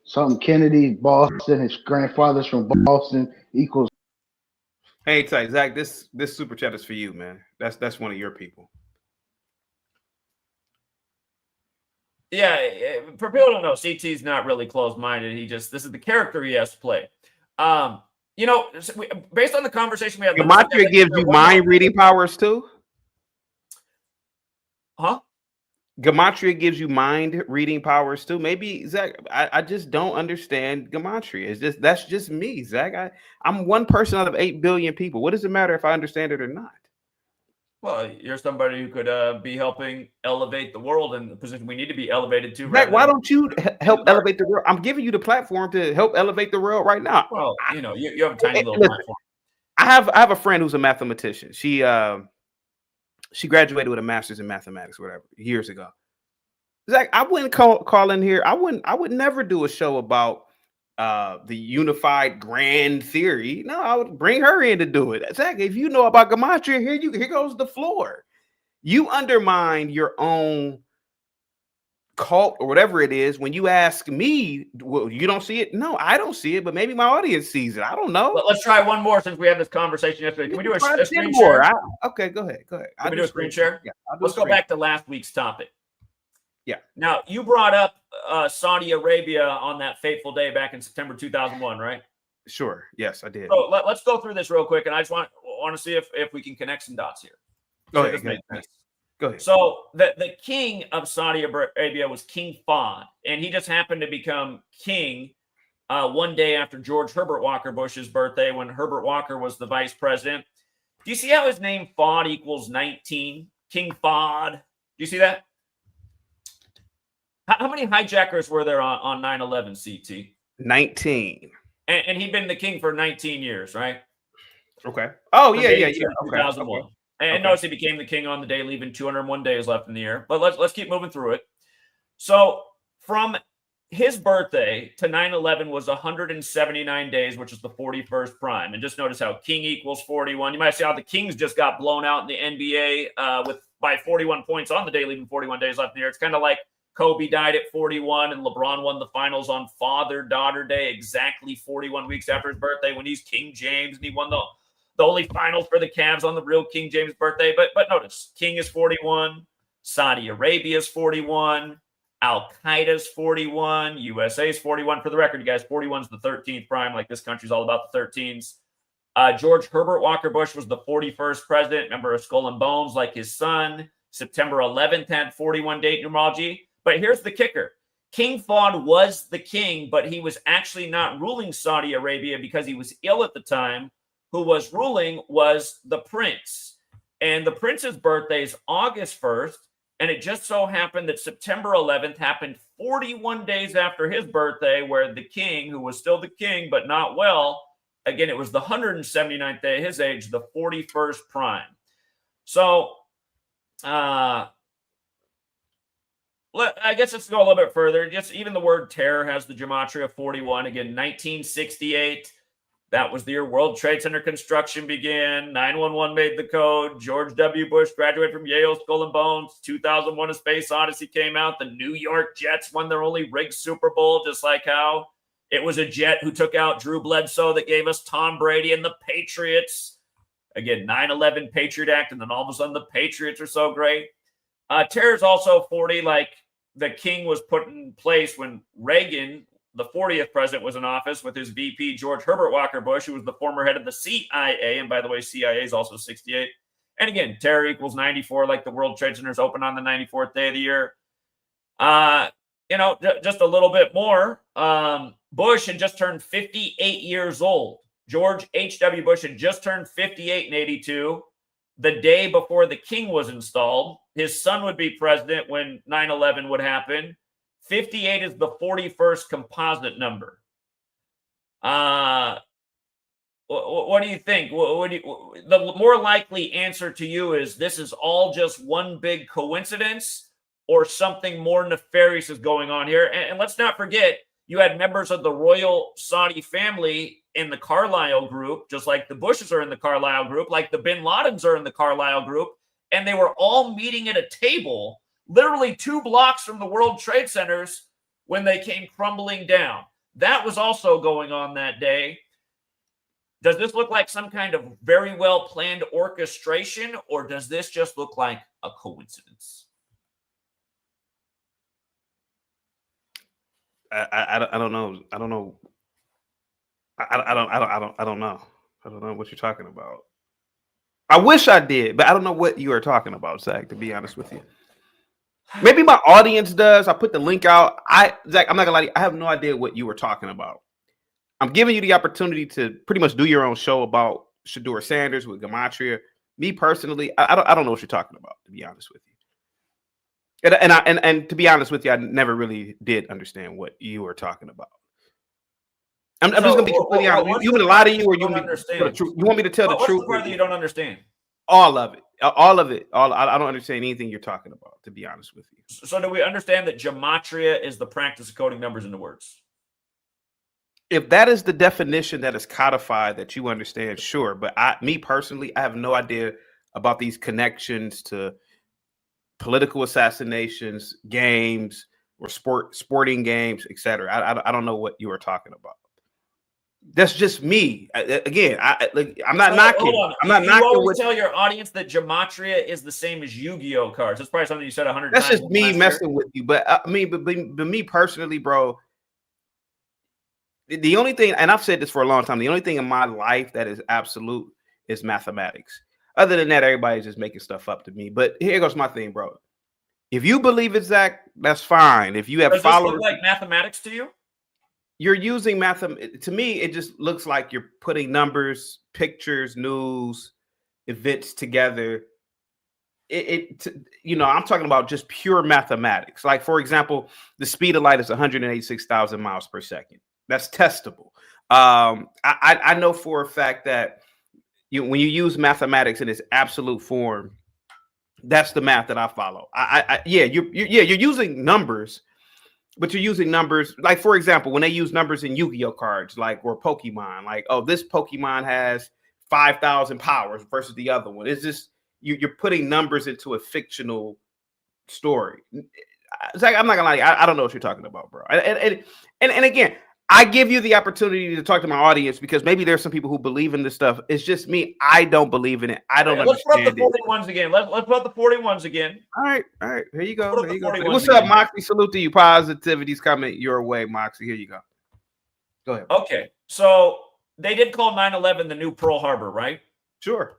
Speaker 3: something Kennedy, Boston. His grandfather's from Boston equals.
Speaker 1: Hey, tight Zach. This super chat is for you, man. That's one of your people.
Speaker 2: Yeah, for people who don't know, CT's not really closed-minded. This is the character he has to play. Based on the conversation we had,
Speaker 1: Gematria gives you mind reading powers too.
Speaker 2: Huh?
Speaker 1: Gematria gives you mind reading powers too. Maybe Zach, I just don't understand gematria. That's just me, Zach. I'm one person out of 8 billion people. What does it matter if I understand it or not?
Speaker 2: Well, you're somebody who could be helping elevate the world in the position we need to be elevated to.
Speaker 1: Zach, why don't you help elevate the world? I'm giving you the platform to help elevate the world right now.
Speaker 2: Well, you have a tiny little platform.
Speaker 1: I have a friend who's a mathematician. She graduated with a master's in mathematics, whatever, years ago. Zach, I wouldn't call in here. I would never do a show about the unified grand theory. No, I would bring her in to do it. Zach, if you know about gematria, here goes the floor. You undermine your own cult or whatever it is when you ask me, well, you don't see it. No, I don't see it, but maybe my audience sees it. I don't know.
Speaker 2: Let's try one more since we had this conversation yesterday. Can we do a screen share?
Speaker 1: Okay, go ahead. Can
Speaker 2: we do a screen share?
Speaker 1: Yeah.
Speaker 2: Let's go back to last week's topic.
Speaker 1: Yeah.
Speaker 2: Now, you brought up Saudi Arabia on that fateful day back in September 2001, right?
Speaker 1: Sure. Yes, I did.
Speaker 2: So let's go through this real quick, and I just want to see if we can connect some dots here.
Speaker 1: Go ahead. Go ahead.
Speaker 2: So the king of Saudi Arabia was King Fahd, and he just happened to become king one day after George Herbert Walker Bush's birthday, when Herbert Walker was the vice president. Do you see how his name Fahd equals 19? King Fahd. Do you see that? How many hijackers were there on 9/11, CT?
Speaker 1: 19.
Speaker 2: And he'd been the king for 19 years, right?
Speaker 1: Okay. Oh, yeah. Okay.
Speaker 2: 2001. Okay. And notice he became the king on the day, leaving 201 days left in the year. But let's keep moving through it. So from his birthday to 9/11 was 179 days, which is the 41st prime. And just notice how king equals 41. You might see how the Kings just got blown out in the NBA by 41 points on the day, leaving 41 days left in the year. It's kind of like Kobe died at 41 and LeBron won the finals on Father-Daughter Day, exactly 41 weeks after his birthday, when he's King James and he won the only finals for the Cavs on the real King James birthday. But notice, King is 41, Saudi Arabia is 41, Al-Qaeda's 41, USA is 41. For the record, you guys, 41 is the 13th prime, like this country's all about the 13s. George Herbert Walker Bush was the 41st president, member of Skull and Bones, like his son. September 11th had 41 date numerology. But here's the kicker. King Fahd was the king, but he was actually not ruling Saudi Arabia because he was ill at the time. Who was ruling was the prince. And the prince's birthday is August 1st. And it just so happened that September 11th happened 41 days after his birthday, where the king, who was still the king but not well, again, it was the 179th day of his age, the 41st prime. So, I guess let's go a little bit further. Just even the word terror has the gematria 41. Again, 1968. That was the year World Trade Center construction began. 911 made the code. George W. Bush graduated from Yale Skull and Bones. 2001: A Space Odyssey came out. The New York Jets won their only rigged Super Bowl, just like how it was a Jet who took out Drew Bledsoe that gave us Tom Brady and the Patriots. Again, 9/11 Patriot Act, and then all of a sudden the Patriots are so great. Terror is also 40, like the king was put in place when Reagan, the 40th president, was in office with his VP, George Herbert Walker Bush, who was the former head of the CIA. And by the way, CIA is also 68. And again, terror equals 94, like the World Trade Centers open on the 94th day of the year. Just a little bit more. Bush had just turned 58 years old. George H.W. Bush had just turned 58 in 82, the day before the king was installed. His son would be president when 9/11 would happen. 58 is the 41st composite number. What do you think? The more likely answer to you is this is all just one big coincidence, or something more nefarious is going on here. And let's not forget, you had members of the royal Saudi family in the Carlyle group, just like the Bushes are in the Carlyle group, like the Bin Ladens are in the Carlyle group, and they were all meeting at a table literally 2 blocks from the World Trade Centers when they came crumbling down. That was also going on that day. Does this look like some kind of very well-planned orchestration, or does this just look like a coincidence?
Speaker 1: I don't know. I don't know. I don't know. I don't know what you're talking about. I wish I did, but I don't know what you are talking about, Zach, to be honest with you. Maybe my audience does. I put the link out. Zach, I'm not gonna lie to you, I have no idea what you were talking about. I'm giving you the opportunity to pretty much do your own show about Shedeur Sanders with Gematria. Me personally, I don't know what you're talking about, to be honest with you. And to be honest with you, I never really did understand what you were talking about. I'm just gonna be completely honest. You want me to lie to you, or you want me to tell the truth? You want me to tell the truth?
Speaker 2: What's the part that you don't understand?
Speaker 1: All of it. All of it. I don't understand anything you're talking about, to be honest with you.
Speaker 2: So do we understand that gematria is the practice of coding numbers into words?
Speaker 1: If that is the definition that is codified that you understand, sure. But me personally, I have no idea about these connections to political assassinations, games, or sporting games, etc. I don't know what you are talking about. That's just me. Again, I'm not knocking.
Speaker 2: Hold on.
Speaker 1: I'm not
Speaker 2: you
Speaker 1: knocking.
Speaker 2: Always tell your audience that gematria is the same as Yu-Gi-Oh cards. That's probably something you said 100 times.
Speaker 1: That's just me messing with you. But me personally, bro. The only thing, and I've said this for a long time, the only thing in my life that is absolute is mathematics. Other than that, everybody's just making stuff up to me. But here goes my thing, bro. If you believe it, Zach, that's fine. If you have followers,
Speaker 2: does this look like mathematics to you?
Speaker 1: You're using math. To me, it just looks like you're putting numbers, pictures, news, events together. I'm talking about just pure mathematics. Like, for example, the speed of light is 186,000 miles per second. That's testable. I know for a fact that when you use mathematics in its absolute form, that's the math that I follow. You're using numbers. But you're using numbers, like, for example, when they use numbers in Yu-Gi-Oh cards, like, or Pokemon, like, oh, this Pokemon has 5,000 powers versus the other one. It's just you're putting numbers into a fictional story. It's like, I'm not gonna lie, I don't know what you're talking about, bro. And again, I give you the opportunity to talk to my audience because maybe there's some people who believe in this stuff. It's just me. I don't believe in it. I don't understand it.
Speaker 2: Let's put up the 41s again. Let's put up the 41s again.
Speaker 1: All right. Here you go.
Speaker 2: Here you go.
Speaker 1: What's up, Moxie? Salute to you. Positivity's coming your way, Moxie. Here you go. Go ahead.
Speaker 2: Okay. So they did call 9/11 the new Pearl Harbor, right?
Speaker 1: Sure.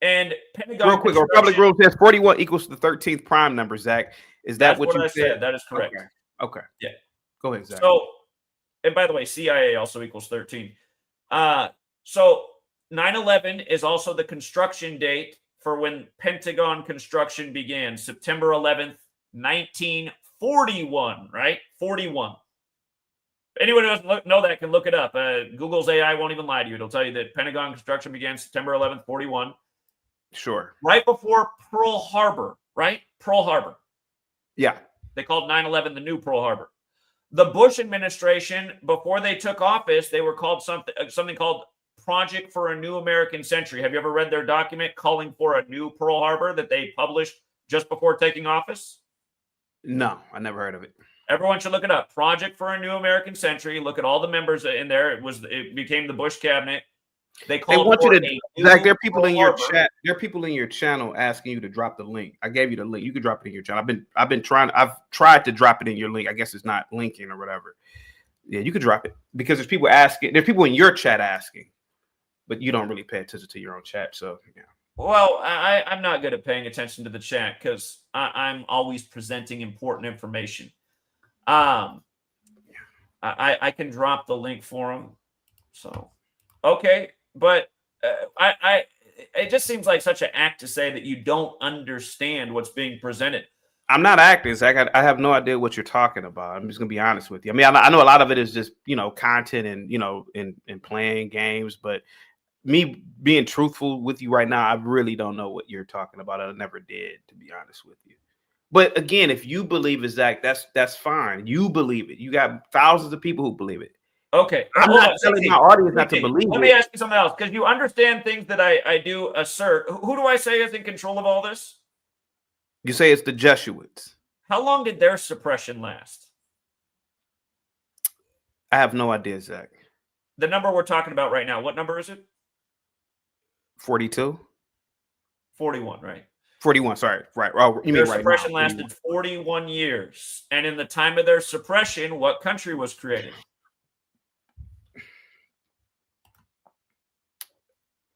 Speaker 2: And Pentagon.
Speaker 1: Real quick, Republic Rule says 41 equals the 13th prime number, Zach. Is that what you said?
Speaker 2: That is correct.
Speaker 1: Okay.
Speaker 2: Yeah.
Speaker 1: Go ahead, Zach.
Speaker 2: So, and by the way, CIA also equals 13. So 9/11 is also the construction date for when Pentagon construction began, September 11th, 1941, right? 41. Anyone who doesn't know that can look it up. Google's AI won't even lie to you. It'll tell you that Pentagon construction began September 11th, 41.
Speaker 1: Sure.
Speaker 2: Right before Pearl Harbor, right? Pearl Harbor.
Speaker 1: Yeah.
Speaker 2: They called 9/11 the new Pearl Harbor. The Bush administration, before they took office, they were called something called Project for a New American Century. Have you ever read their document calling for a new Pearl Harbor that they published just before taking office?
Speaker 1: No, I never heard of it.
Speaker 2: Everyone should look it up. Project for a New American Century. Look at all the members in there. It became the Bush cabinet. They
Speaker 1: want you to, Zach, there are people
Speaker 2: Pearl
Speaker 1: in your
Speaker 2: Harbor.
Speaker 1: chat. There are people in your channel asking you to drop the link. I gave you the link. You can drop it in your channel. I've tried to drop it in your link. I guess it's not linking or whatever. Yeah, you could drop it because there's people asking. There's people in your chat asking, but you don't really pay attention to your own chat. So yeah.
Speaker 2: Well, I'm not good at paying attention to the chat because I'm always presenting important information. I can drop the link for them. So, okay. But it just seems like such an act to say that you don't understand what's being presented.
Speaker 1: I'm not acting, Zach. I have no idea what you're talking about. I'm just gonna be honest with you. I mean, I know a lot of it is just content and and playing games, but me being truthful with you right now, I really don't know what you're talking about. I never did, to be honest with you. But again, if you believe it, Zach, that's fine. You believe it. You got thousands of people who believe it.
Speaker 2: Okay.
Speaker 1: I'm not telling my audience not to believe it.
Speaker 2: Let me ask you something else, because you understand things that I do assert. Who do I say is in control of all this?
Speaker 1: You say it's the Jesuits.
Speaker 2: How long did their suppression last?
Speaker 1: I have no idea, Zach.
Speaker 2: The number we're talking about right now, what number is it?
Speaker 1: 42?
Speaker 2: 41, right?
Speaker 1: 41, sorry. Right. Oh, you mean
Speaker 2: their
Speaker 1: right
Speaker 2: suppression
Speaker 1: now.
Speaker 2: lasted 41 years. And in the time of their suppression, what country was created?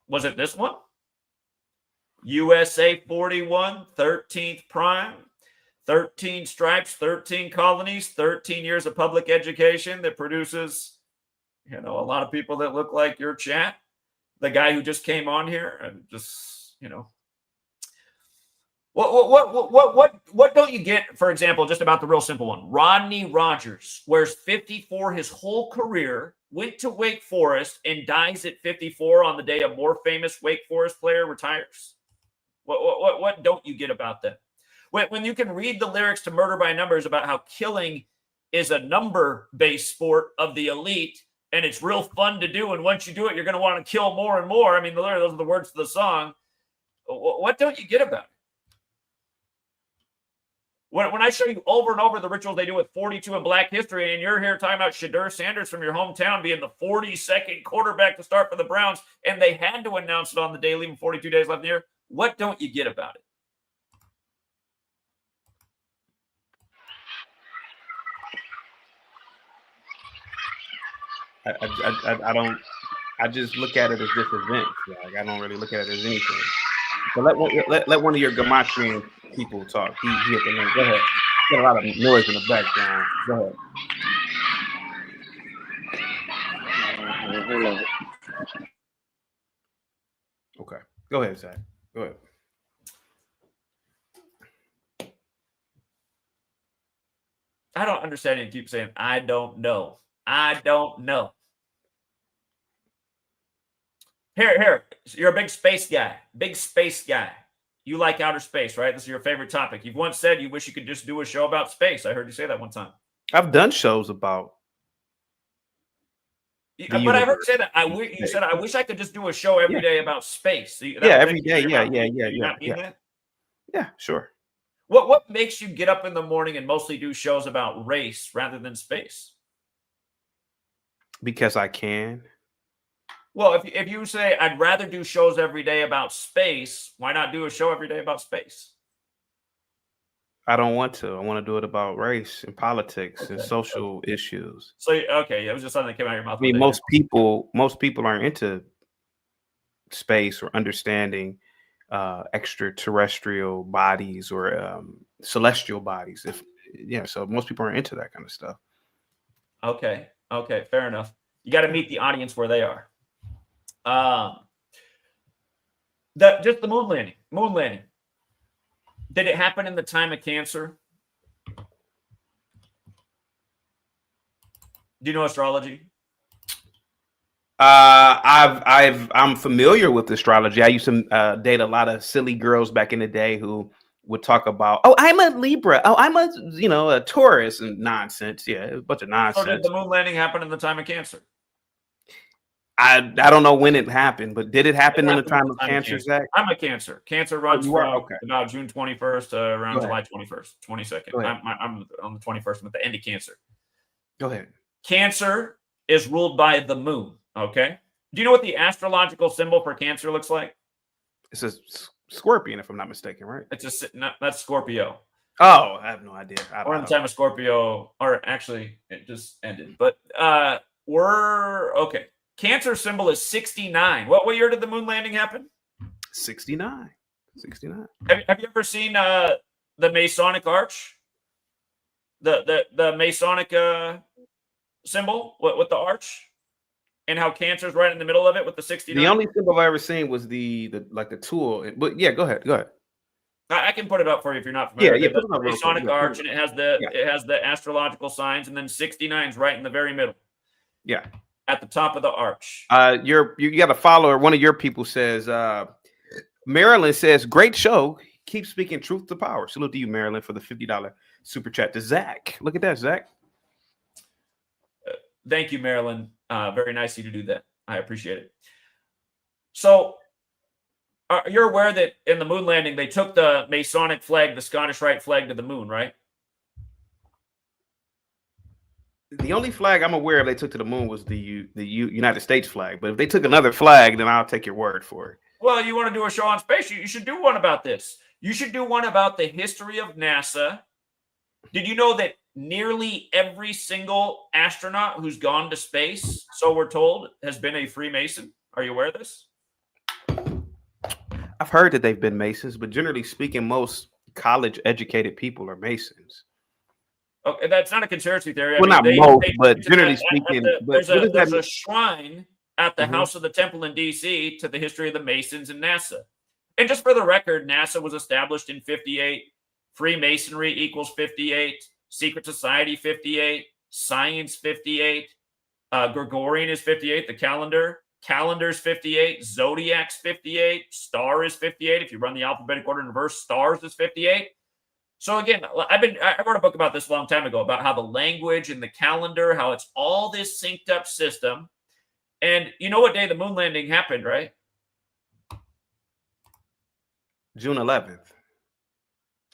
Speaker 2: Was it this one? USA 41, 13th prime, 13 stripes, 13 colonies, 13 years of public education that produces, a lot of people that look like your chat. The guy who just came on here and just, what don't you get, for example, just about the real simple one? Rodney Rogers wears 54 his whole career, went to Wake Forest, and dies at 54 on the day a more famous Wake Forest player retires. What don't you get about that? When you can read the lyrics to Murder by Numbers about how killing is a number-based sport of the elite, and it's real fun to do, and once you do it, you're going to want to kill more and more. I mean, literally, those are the words of the song. What don't you get about it? When I show you over and over the rituals they do with 42 in Black history, and you're here talking about Shedeur Sanders from your hometown being the 42nd quarterback to start for the Browns, and they had to announce it on the day, leaving 42 days left in the year, what don't you get about it?
Speaker 1: I don't. I just look at it as this event. Like I don't really look at it as anything. So let one of your Gematrian people talk. He hit the link. Go ahead. Got a lot of noise in the background. Go ahead. Okay. Go ahead, Zach. Go ahead.
Speaker 2: I don't understand. You keep saying, I don't know. I don't know. Here. You're a big space guy. Big space guy. You like outer space, right? This is your favorite topic. You've once said you wish you could just do a show about space. I heard you say that one time.
Speaker 1: I've done shows about.
Speaker 2: But I heard you say that. You said I wish I could just do a show every day about space.
Speaker 1: Every day. Yeah. Yeah, sure.
Speaker 2: What makes you get up in the morning and mostly do shows about race rather than space?
Speaker 1: Because I can.
Speaker 2: Well, if you say I'd rather do shows every day about space, why not do a show every day about space?
Speaker 1: I don't want to. I want to do it about race and politics and social issues.
Speaker 2: So it was just something that came out of your mouth.
Speaker 1: I mean, most people aren't into space or understanding extraterrestrial bodies or celestial bodies. So most people aren't into that kind of stuff. Okay,
Speaker 2: fair enough. You got to meet the audience where they are. Just the moon landing. Did it happen in the time of cancer? Do you know astrology?
Speaker 1: I'm familiar with astrology. I used to date a lot of silly girls back in the day who would talk about, oh, I'm a Libra. Oh, I'm a Taurus and nonsense. Yeah, a bunch of
Speaker 2: So
Speaker 1: nonsense.
Speaker 2: did the moon landing happen in the time of Cancer?
Speaker 1: I don't know when it happened, but did it happen in the time of Cancer, Zach?
Speaker 2: I'm a Cancer. Cancer runs
Speaker 1: you are?
Speaker 2: from
Speaker 1: Okay.
Speaker 2: about June 21st to around
Speaker 1: Go
Speaker 2: July 21st, 22nd.
Speaker 1: Go ahead.
Speaker 2: I'm on the 21st. I'm at the end of Cancer.
Speaker 1: Go ahead.
Speaker 2: Cancer is ruled by the moon. Okay. Do you know what the astrological symbol for Cancer looks like?
Speaker 1: It's a scorpion, if I'm not mistaken, right?
Speaker 2: That's Scorpio.
Speaker 1: Oh, I have no idea.
Speaker 2: We're in the time of Scorpio, or actually, it just ended. But we're okay. Cancer symbol is 69. What year did the moon landing happen?
Speaker 1: 69. 69.
Speaker 2: Have you ever seen the Masonic arch? The Masonic symbol with the arch? And how Cancer's right in the middle of it with the 69.
Speaker 1: The only symbol I've ever seen was the tool. But yeah, go ahead. Go ahead.
Speaker 2: I can put it up for you if you're not familiar.
Speaker 1: Yeah,
Speaker 2: Put it up Masonic arch, and it has the astrological signs, and then 69 is right in the very middle.
Speaker 1: Yeah.
Speaker 2: At the top of the arch.
Speaker 1: You got a follower. One of your people says, Marilyn says, great show. Keep speaking truth to power. Salute to you, Marilyn, for the $50 super chat to Zach. Look at that, Zach.
Speaker 2: Thank you, Marilyn. Very nice of you to do that. I appreciate it. So you're aware that in the moon landing, they took the Masonic flag, the Scottish Rite flag, to the moon, right?
Speaker 1: The only flag I'm aware of they took to the moon was the United States flag. But if they took another flag, then I'll take your word for it.
Speaker 2: Well, you want to do a show on space? You should do one about this. You should do one about the history of NASA. Did you know that nearly every single astronaut who's gone to space, so we're told, has been a Freemason? Are you aware of this?
Speaker 1: I've heard that they've been Masons, but generally speaking, most college-educated people are Masons.
Speaker 2: Okay, that's not a conspiracy theory.
Speaker 1: Well, not most, but generally speaking.
Speaker 2: There's a shrine at the House of the Temple in D.C. to the history of the Masons and NASA. And just for the record, NASA was established in 58. Freemasonry equals 58. Secret Society 58. Science 58. Gregorian is 58. The calendar's 58. Zodiac's 58. Star is 58. If you run the alphabetic order in reverse, stars is 58. So again, I wrote a book about this a long time ago about how the language and the calendar, how it's all this synced up system. And you know what day the moon landing happened, right?
Speaker 1: June 11th.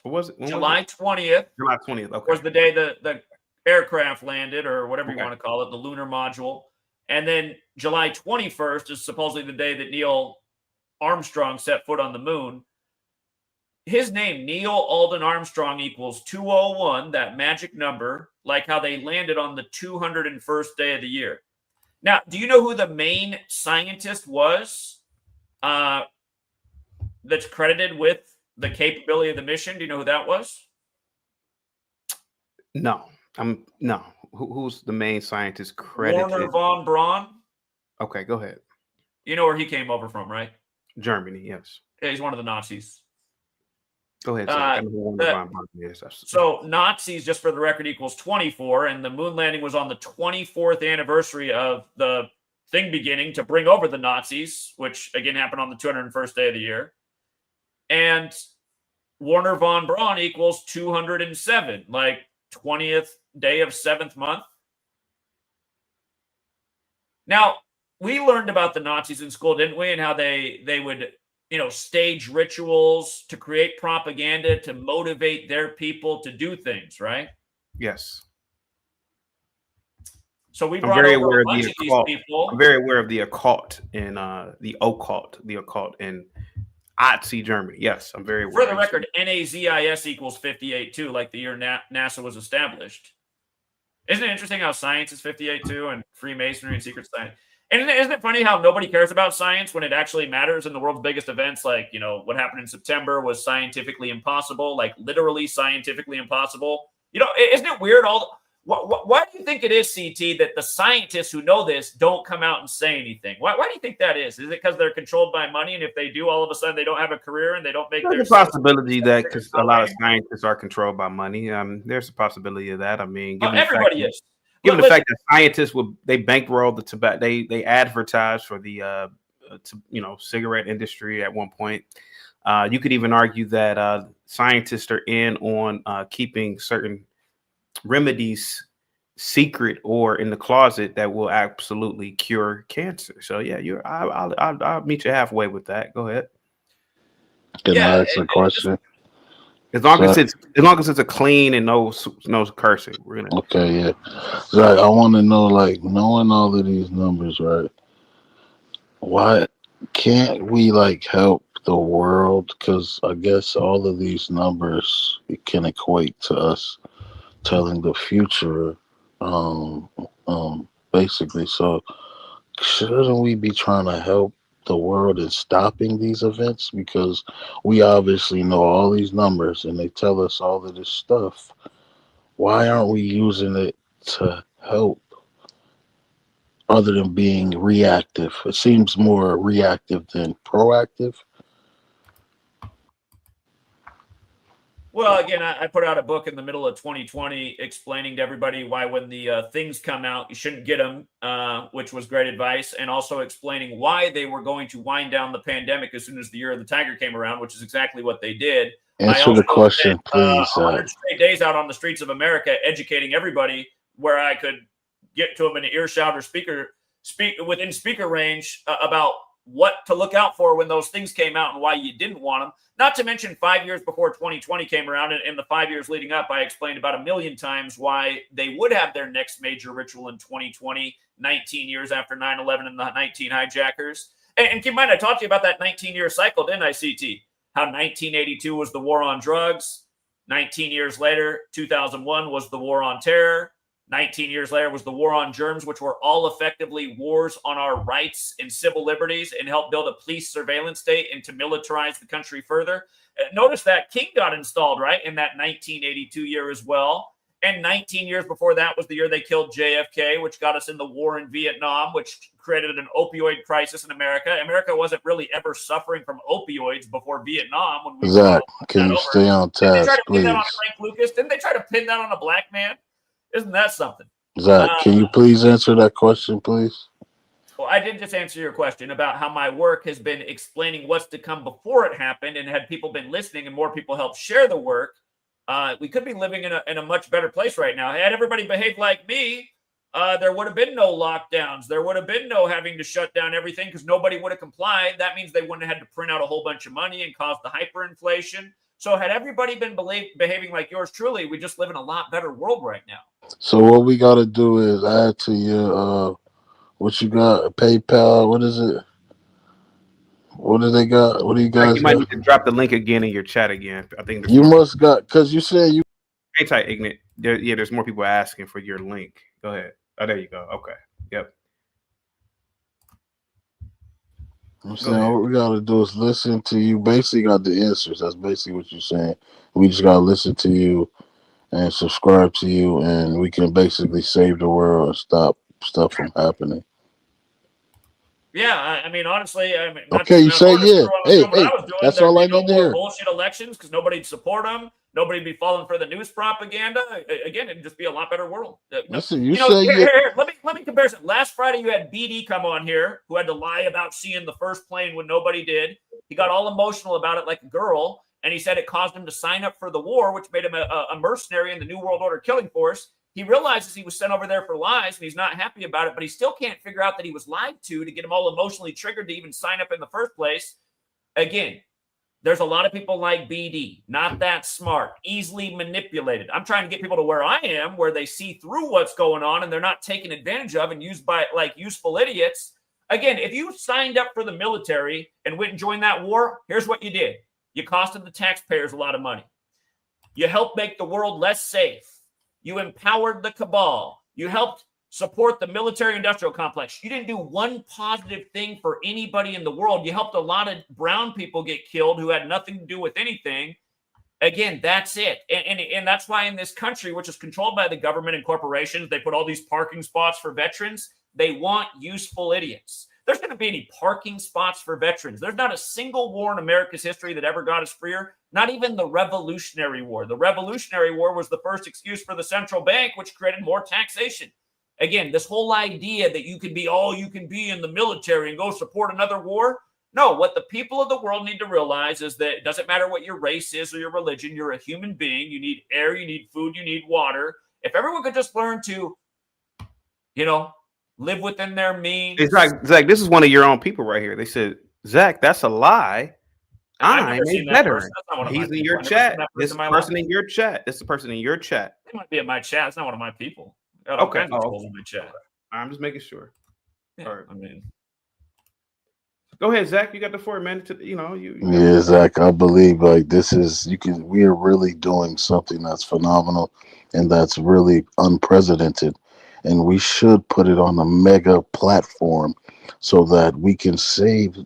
Speaker 1: What was it?
Speaker 2: July 20th.
Speaker 1: July 20th. Okay.
Speaker 2: Was the day the aircraft landed, or whatever you want to call it, the lunar module. And then July 21st is supposedly the day that Neil Armstrong set foot on the moon. His name, Neil Alden Armstrong, equals 201, that magic number, like how they landed on the 201st day of the year. Now, do you know who the main scientist was that's credited with the capability of the mission? Do you know who that was?
Speaker 1: No. No. Who's the main scientist credited?
Speaker 2: Wernher von Braun.
Speaker 1: Okay, go ahead.
Speaker 2: You know where he came over from, right?
Speaker 1: Germany, yes.
Speaker 2: Yeah, he's one of the Nazis.
Speaker 1: Go ahead.
Speaker 2: So Nazis, just for the record, equals 24, and the moon landing was on the 24th anniversary of the thing beginning to bring over the Nazis, which again happened on the 201st day of the year. And Wernher von Braun equals 207, like 20th day of 7th month. Now, we learned about the Nazis in school, didn't we? And how they would, stage rituals to create propaganda to motivate their people to do things, right?
Speaker 1: Yes.
Speaker 2: So we brought over a bunch of these people.
Speaker 1: I'm very aware of the occult and the occult in Nazi Germany. Yes, I'm very aware.
Speaker 2: For the record, NAZIS equals 58 too, like the year NASA was established. Isn't it interesting how science is 58 too, and Freemasonry and secret science? And isn't it funny how nobody cares about science when it actually matters in the world's biggest events? Like, what happened in September was scientifically impossible, like literally scientifically impossible. Isn't it weird? Why do you think it is, CT, that the scientists who know this don't come out and say anything? Why do you think that is? Is it because they're controlled by money, and if they do, all of a sudden they don't have a career and they don't make
Speaker 1: there's a possibility that because a lot of scientists are controlled by money. There's a possibility of that. I mean,
Speaker 2: everybody is.
Speaker 1: given the fact that scientists they bankroll the tobacco, they advertise for the cigarette industry at one point. You could even argue that scientists are in on keeping certain remedies secret or in the closet that will absolutely cure cancer. So yeah, I'll meet you halfway with that. Go ahead.
Speaker 4: Can I ask a question?
Speaker 1: As long as it's a clean and no cursing, we're gonna.
Speaker 4: Okay, yeah. Zach, I want to know, like, knowing all of these numbers, right? Why can't we like help the world? Because I guess all of these numbers can equate to us telling the future, basically. So shouldn't we be trying to help the world in stopping these events? Because we obviously know all these numbers and they tell us all of this stuff. Why aren't we using it to help other than being reactive? It seems more reactive than proactive.
Speaker 2: Well, again, I put out a book in the middle of 2020 explaining to everybody why when the things come out, you shouldn't get them, which was great advice, and also explaining why they were going to wind down the pandemic as soon as the year of the tiger came around, which is exactly what they did.
Speaker 4: Answer the question, please.
Speaker 2: 100 straight days out on the streets of America, educating everybody where I could get to them in an earshot or speak within speaker range about what to look out for when those things came out and why you didn't want them. Not to mention 5 years before 2020 came around, and in the 5 years leading up, I explained about 1,000,000 times why they would have their next major ritual in 2020, 19 years after 9/11 and the 19 hijackers. And keep in mind, I talked to you about that 19-year cycle, didn't I, CT? How 1982 was the war on drugs. 19 years later, 2001 was the war on terror. 19 years later was the war on germs, which were all effectively wars on our rights and civil liberties and helped build a police surveillance state and to militarize the country further. Notice that King got installed, right, in that 1982 year as well. And 19 years before that was the year they killed JFK, which got us in the war in Vietnam, which created an opioid crisis in America. America wasn't really ever suffering from opioids before Vietnam. When we
Speaker 4: Zach, can you stay on task, please?
Speaker 2: Didn't they try to pin that on Frank Lucas? Didn't they try to pin that on a black man? Isn't that something?
Speaker 4: Zach, can you please answer that question, please?
Speaker 2: Well, I did just answer your question about how my work has been explaining what's to come before it happened, and had people been listening and more people help share the work, we could be living in a much better place right now. Had everybody behaved like me, there would have been no lockdowns. There would have been no having to shut down everything because nobody would have complied. That means they wouldn't have had to print out a whole bunch of money and cause the hyperinflation. So had everybody been behaving like yours truly, we just live in a lot better world right now.
Speaker 4: So what we got to do is add to your what you got, PayPal. What is it? What do they got? What do you guys?
Speaker 1: You might need to drop the link again in your chat again. I think
Speaker 4: you must got, because you said you.
Speaker 1: Hey, tight ignorant. There's more people asking for your link. Go ahead. Oh, there you go. Okay. Yep.
Speaker 4: I'm saying what we gotta do is listen to you. Basically, got the answers. That's basically what you're saying. We just gotta listen to you and subscribe to you, and we can basically save the world and stop stuff from happening.
Speaker 2: Yeah, I mean, honestly,
Speaker 4: okay, you say yeah. Hey, that's all I need to hear.
Speaker 2: Bullshit elections because nobody'd support them. Nobody'd be falling for the news propaganda. Again, it'd just be a lot better world.
Speaker 4: Listen, you say
Speaker 2: here, let me compare it. Last Friday, you had BD come on here who had to lie about seeing the first plane when nobody did. He got all emotional about it like a girl, and he said it caused him to sign up for the war, which made him a mercenary in the New World Order killing force. He realizes he was sent over there for lies, and he's not happy about it, but he still can't figure out that he was lied to get him all emotionally triggered to even sign up in the first place. Again, there's a lot of people like BD, not that smart, easily manipulated. I'm trying to get people to where I am, where they see through what's going on and they're not taken advantage of and used by like useful idiots. Again, if you signed up for the military and went and joined that war, here's what you did. You costed the taxpayers a lot of money. You helped make the world less safe. You empowered the cabal. You helped support the military-industrial complex. You didn't do one positive thing for anybody in the world. You helped a lot of brown people get killed who had nothing to do with anything. Again, that's it. And that's why in this country, which is controlled by the government and corporations, they put all these parking spots for veterans. They want useful idiots. There's going to be any parking spots for veterans. There's not a single war in America's history that ever got us freer, not even the Revolutionary War. The Revolutionary War was the first excuse for the central bank, which created more taxation. Again, this whole idea that you can be all you can be in the military and go support another war. No, what the people of the world need to realize is that it doesn't matter what your race is or your religion. You're a human being. You need air, you need food, you need water. If everyone could just learn to, live within their means.
Speaker 1: It's like, Zach, this is one of your own people right here. They said, Zach, that's a lie. I'm a veteran. He's in your chat. This person in your chat. This is the person in your chat.
Speaker 2: It might be in my chat. It's not one of my people.
Speaker 1: Okay.
Speaker 2: In my chat.
Speaker 1: I'm just making sure.
Speaker 2: Yeah, all right.
Speaker 1: Go ahead, Zach. You got the 4 minutes.
Speaker 4: Yeah, Zach. I believe we are really doing something that's phenomenal and that's really unprecedented, and we should put it on a mega platform so that we can save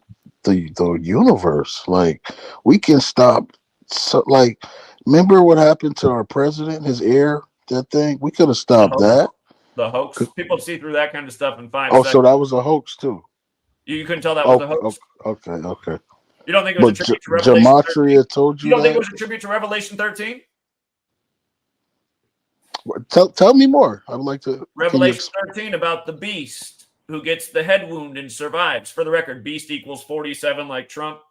Speaker 4: the universe. Like, we can stop. So, like, remember what happened to our president? His air, that thing. We could have stopped that.
Speaker 2: The hoax. People see through that kind of stuff in 5
Speaker 4: seconds.
Speaker 2: Oh,
Speaker 4: so that was a hoax too.
Speaker 2: You couldn't tell that was a hoax?
Speaker 4: Okay.
Speaker 2: You don't think it was a tribute to Revelation
Speaker 4: Gematria 13? Told you
Speaker 2: don't
Speaker 4: that?
Speaker 2: think it was a tribute to Revelation 13?
Speaker 4: Tell me more. I would like to.
Speaker 2: Revelation 13 about the beast who gets the head wound and survives. For the record, beast equals 47 like Trump.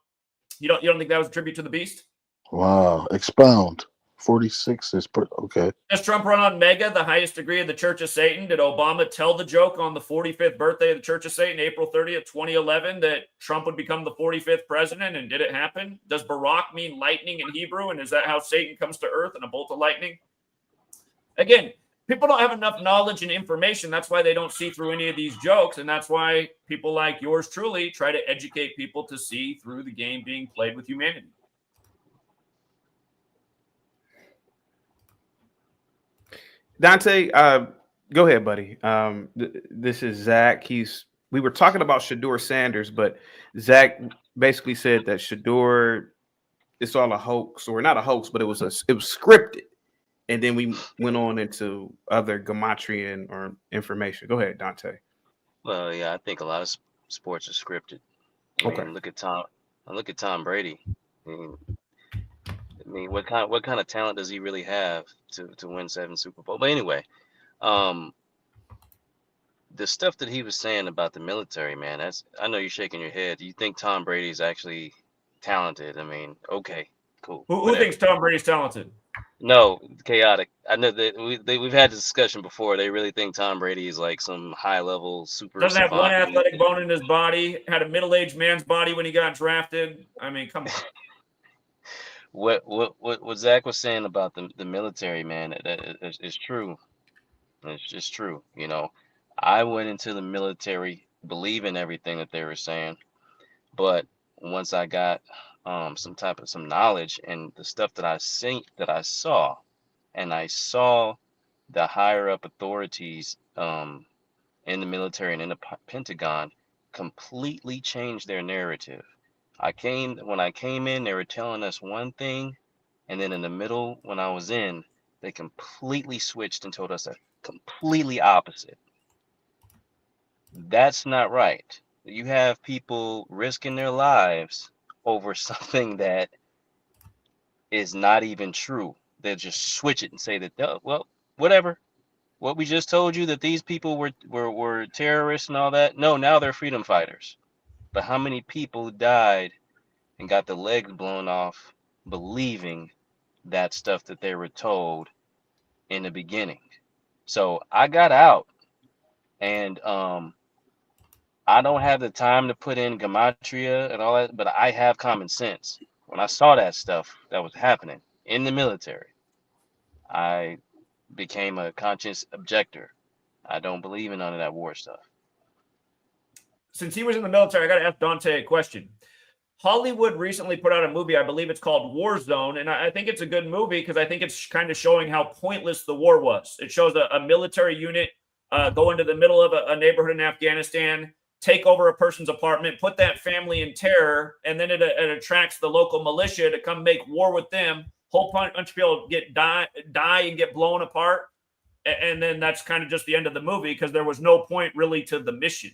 Speaker 2: You don't think that was a tribute to the beast?
Speaker 4: Wow. Expound. 46 is okay.
Speaker 2: Does Trump run on MAGA, the highest degree of the Church of Satan? Did Obama tell the joke on the 45th birthday of the Church of Satan, April 30th, 2011, that Trump would become the 45th president? And did it happen? Does Barak mean lightning in Hebrew? And is that how Satan comes to earth in a bolt of lightning? Again, people don't have enough knowledge and information. That's why they don't see through any of these jokes. And that's why people like yours truly try to educate people to see through the game being played with humanity.
Speaker 1: Dante, go ahead, buddy. This is Zach. We were talking about Shedeur Sanders, but Zach basically said that Shedeur, it's all a hoax, or not a hoax, but it was scripted. And then we went on into other Gematrian or information. Go ahead, Dante.
Speaker 5: Well, yeah, I think a lot of sports are scripted. I mean, look at Tom Brady. I mean, what kind of talent does he really have to win 7 Super Bowls? But anyway, the stuff that he was saying about the military, man, I know you're shaking your head. Do you think Tom Brady's actually talented? I mean, okay, cool.
Speaker 2: Who thinks Tom Brady's talented?
Speaker 5: No, chaotic. I know that we've had this discussion before. They really think Tom Brady is like some high-level super.
Speaker 2: Doesn't have one athletic bone in his body. Had a middle-aged man's body when he got drafted. I mean, come on.
Speaker 5: What Zach was saying about the military, man, is true. It's just true. I went into the military believing everything that they were saying, but once I got some knowledge and the stuff that I saw, and I saw the higher up authorities in the military and in the Pentagon completely change their narrative. When I came in, they were telling us one thing, and then in the middle, when I was in, they completely switched and told us a completely opposite. That's not right. You have people risking their lives over something that is not even true. They'll just switch it and say that, oh, well, whatever. What we just told you, that these people were terrorists and all that. No, now they're freedom fighters. But how many people died and got the legs blown off believing that stuff that they were told in the beginning? So I got out, and I don't have the time to put in gematria and all that, but I have common sense. When I saw that stuff that was happening in the military, I became a conscious objector. I don't believe in none of that war stuff.
Speaker 2: Since he was in the military, I got to ask Dante a question. Hollywood recently put out a movie, I believe it's called War Zone, and I think it's a good movie because I think it's kind of showing how pointless the war was. It shows a military unit go into the middle of a neighborhood in Afghanistan, take over a person's apartment, put that family in terror, and then it attracts the local militia to come make war with them. Whole bunch of people die and get blown apart, and then that's kind of just the end of the movie because there was no point really to the mission.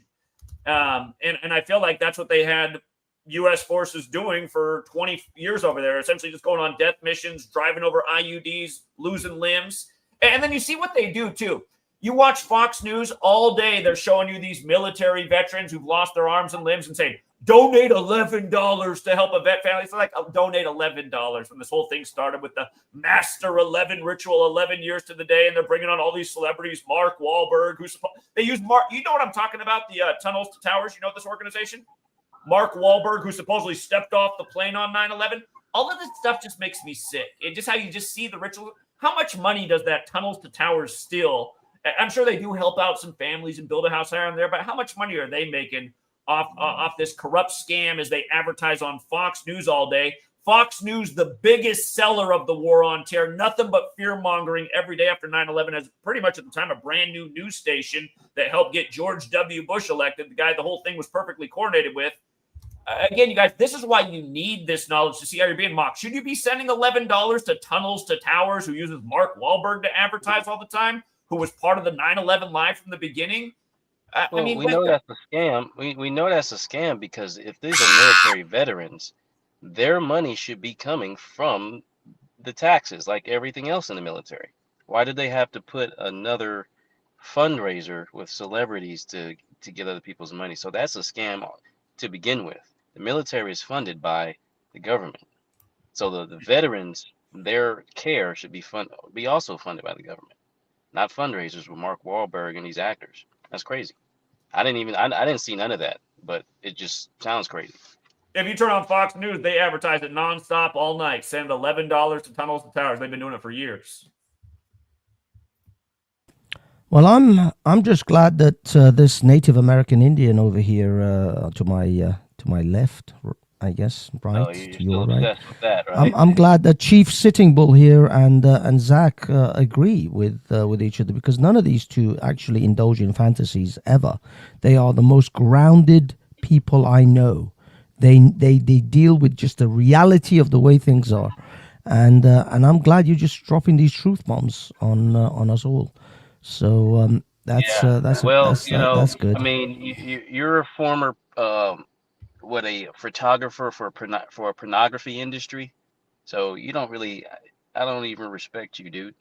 Speaker 2: And I feel like that's what they had U.S. forces doing for 20 years over there, essentially just going on death missions, driving over IUDs, losing limbs. And then you see what they do, too. You watch Fox News all day. They're showing you these military veterans who've lost their arms and limbs and saying, donate $11 to help a vet family. It's like, donate $11 when this whole thing started with the Master 11 ritual, 11 years to the day. And they're bringing on all these celebrities, Mark Wahlberg, they use Mark. You know what I'm talking about? The Tunnels to Towers. You know this organization? Mark Wahlberg, who supposedly stepped off the plane on 9/11. All of this stuff just makes me sick. It just how you just see the ritual. How much money does that Tunnels to Towers steal? I'm sure they do help out some families and build a house here and there, but how much money are they making off this corrupt scam as they advertise on Fox News all day? Fox News, the biggest seller of the war on terror, nothing but fear-mongering every day after 9/11, as pretty much at the time a brand new news station that helped get George W. Bush elected, the guy the whole thing was perfectly coordinated with. Again, you guys, this is why you need this knowledge to see how you're being mocked. Should you be sending $11 to Tunnels to Towers, who uses Mark Wahlberg to advertise all the time, who was part of the 9/11 live from the beginning?
Speaker 5: Well,
Speaker 2: I mean,
Speaker 5: we know that's a scam. We know that's a scam because if these are military veterans, their money should be coming from the taxes, like everything else in the military. Why did they have to put another fundraiser with celebrities to get other people's money? So that's a scam to begin with. The military is funded by the government, so the veterans, their care should be also funded by the government, not fundraisers with Mark Wahlberg and these actors. That's crazy. I didn't see none of that, but it just sounds crazy.
Speaker 2: If you turn on Fox News, they advertise it nonstop all night. Send $11 to Tunnels to Towers. They've been doing it for years.
Speaker 6: Well, I'm just glad that this Native American Indian over here to my left, I guess, right, to your right.
Speaker 5: With that, right?
Speaker 6: I'm glad that Chief Sitting Bull here and Zach agree with each other, because none of these two actually indulge in fantasies ever. They are the most grounded people I know. They deal with just the reality of the way things are, and I'm glad you're just dropping these truth bombs on us all. So that's good.
Speaker 5: I mean, you're a former a photographer for a pornography industry, so you don't really. I don't even respect you, dude.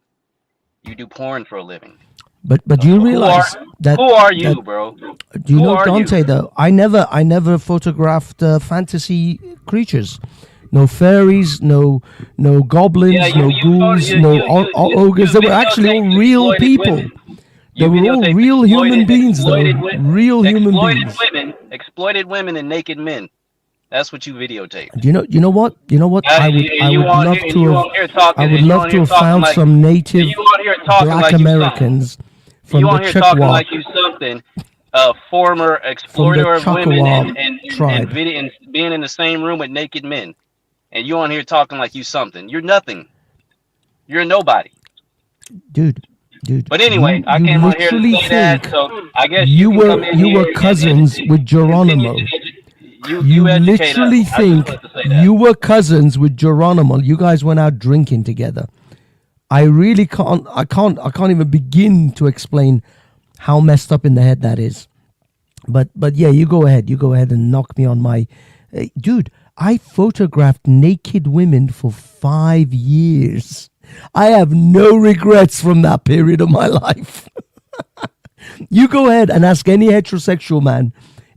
Speaker 5: You do porn for a living.
Speaker 6: But do you realize
Speaker 5: who are you, bro?
Speaker 6: Do you know, Dante, though? I never photographed fantasy creatures. No fairies, no goblins, no ghouls, ogres. They were actually all real people. They were all real human beings, though. Real human beings.
Speaker 5: Exploited women and naked men. That's what you videotaped.
Speaker 6: You know what? I would love to have found some native Black Americans from the Chippewa
Speaker 5: like you something. A former exploiter of women and being in the same room with naked men, and you on here talking like you something. You're nothing. You're a nobody,
Speaker 6: dude.
Speaker 5: But anyway, I came on here to say that, so I guess you
Speaker 6: were cousins with Geronimo. You literally think you were cousins with Geronimo. You guys went out drinking together. I really can't even begin to explain how messed up in the head that is. But yeah, you go ahead and knock me on my dude. I photographed naked women for 5 years. I have no regrets from that period of my life. You go ahead and ask any heterosexual man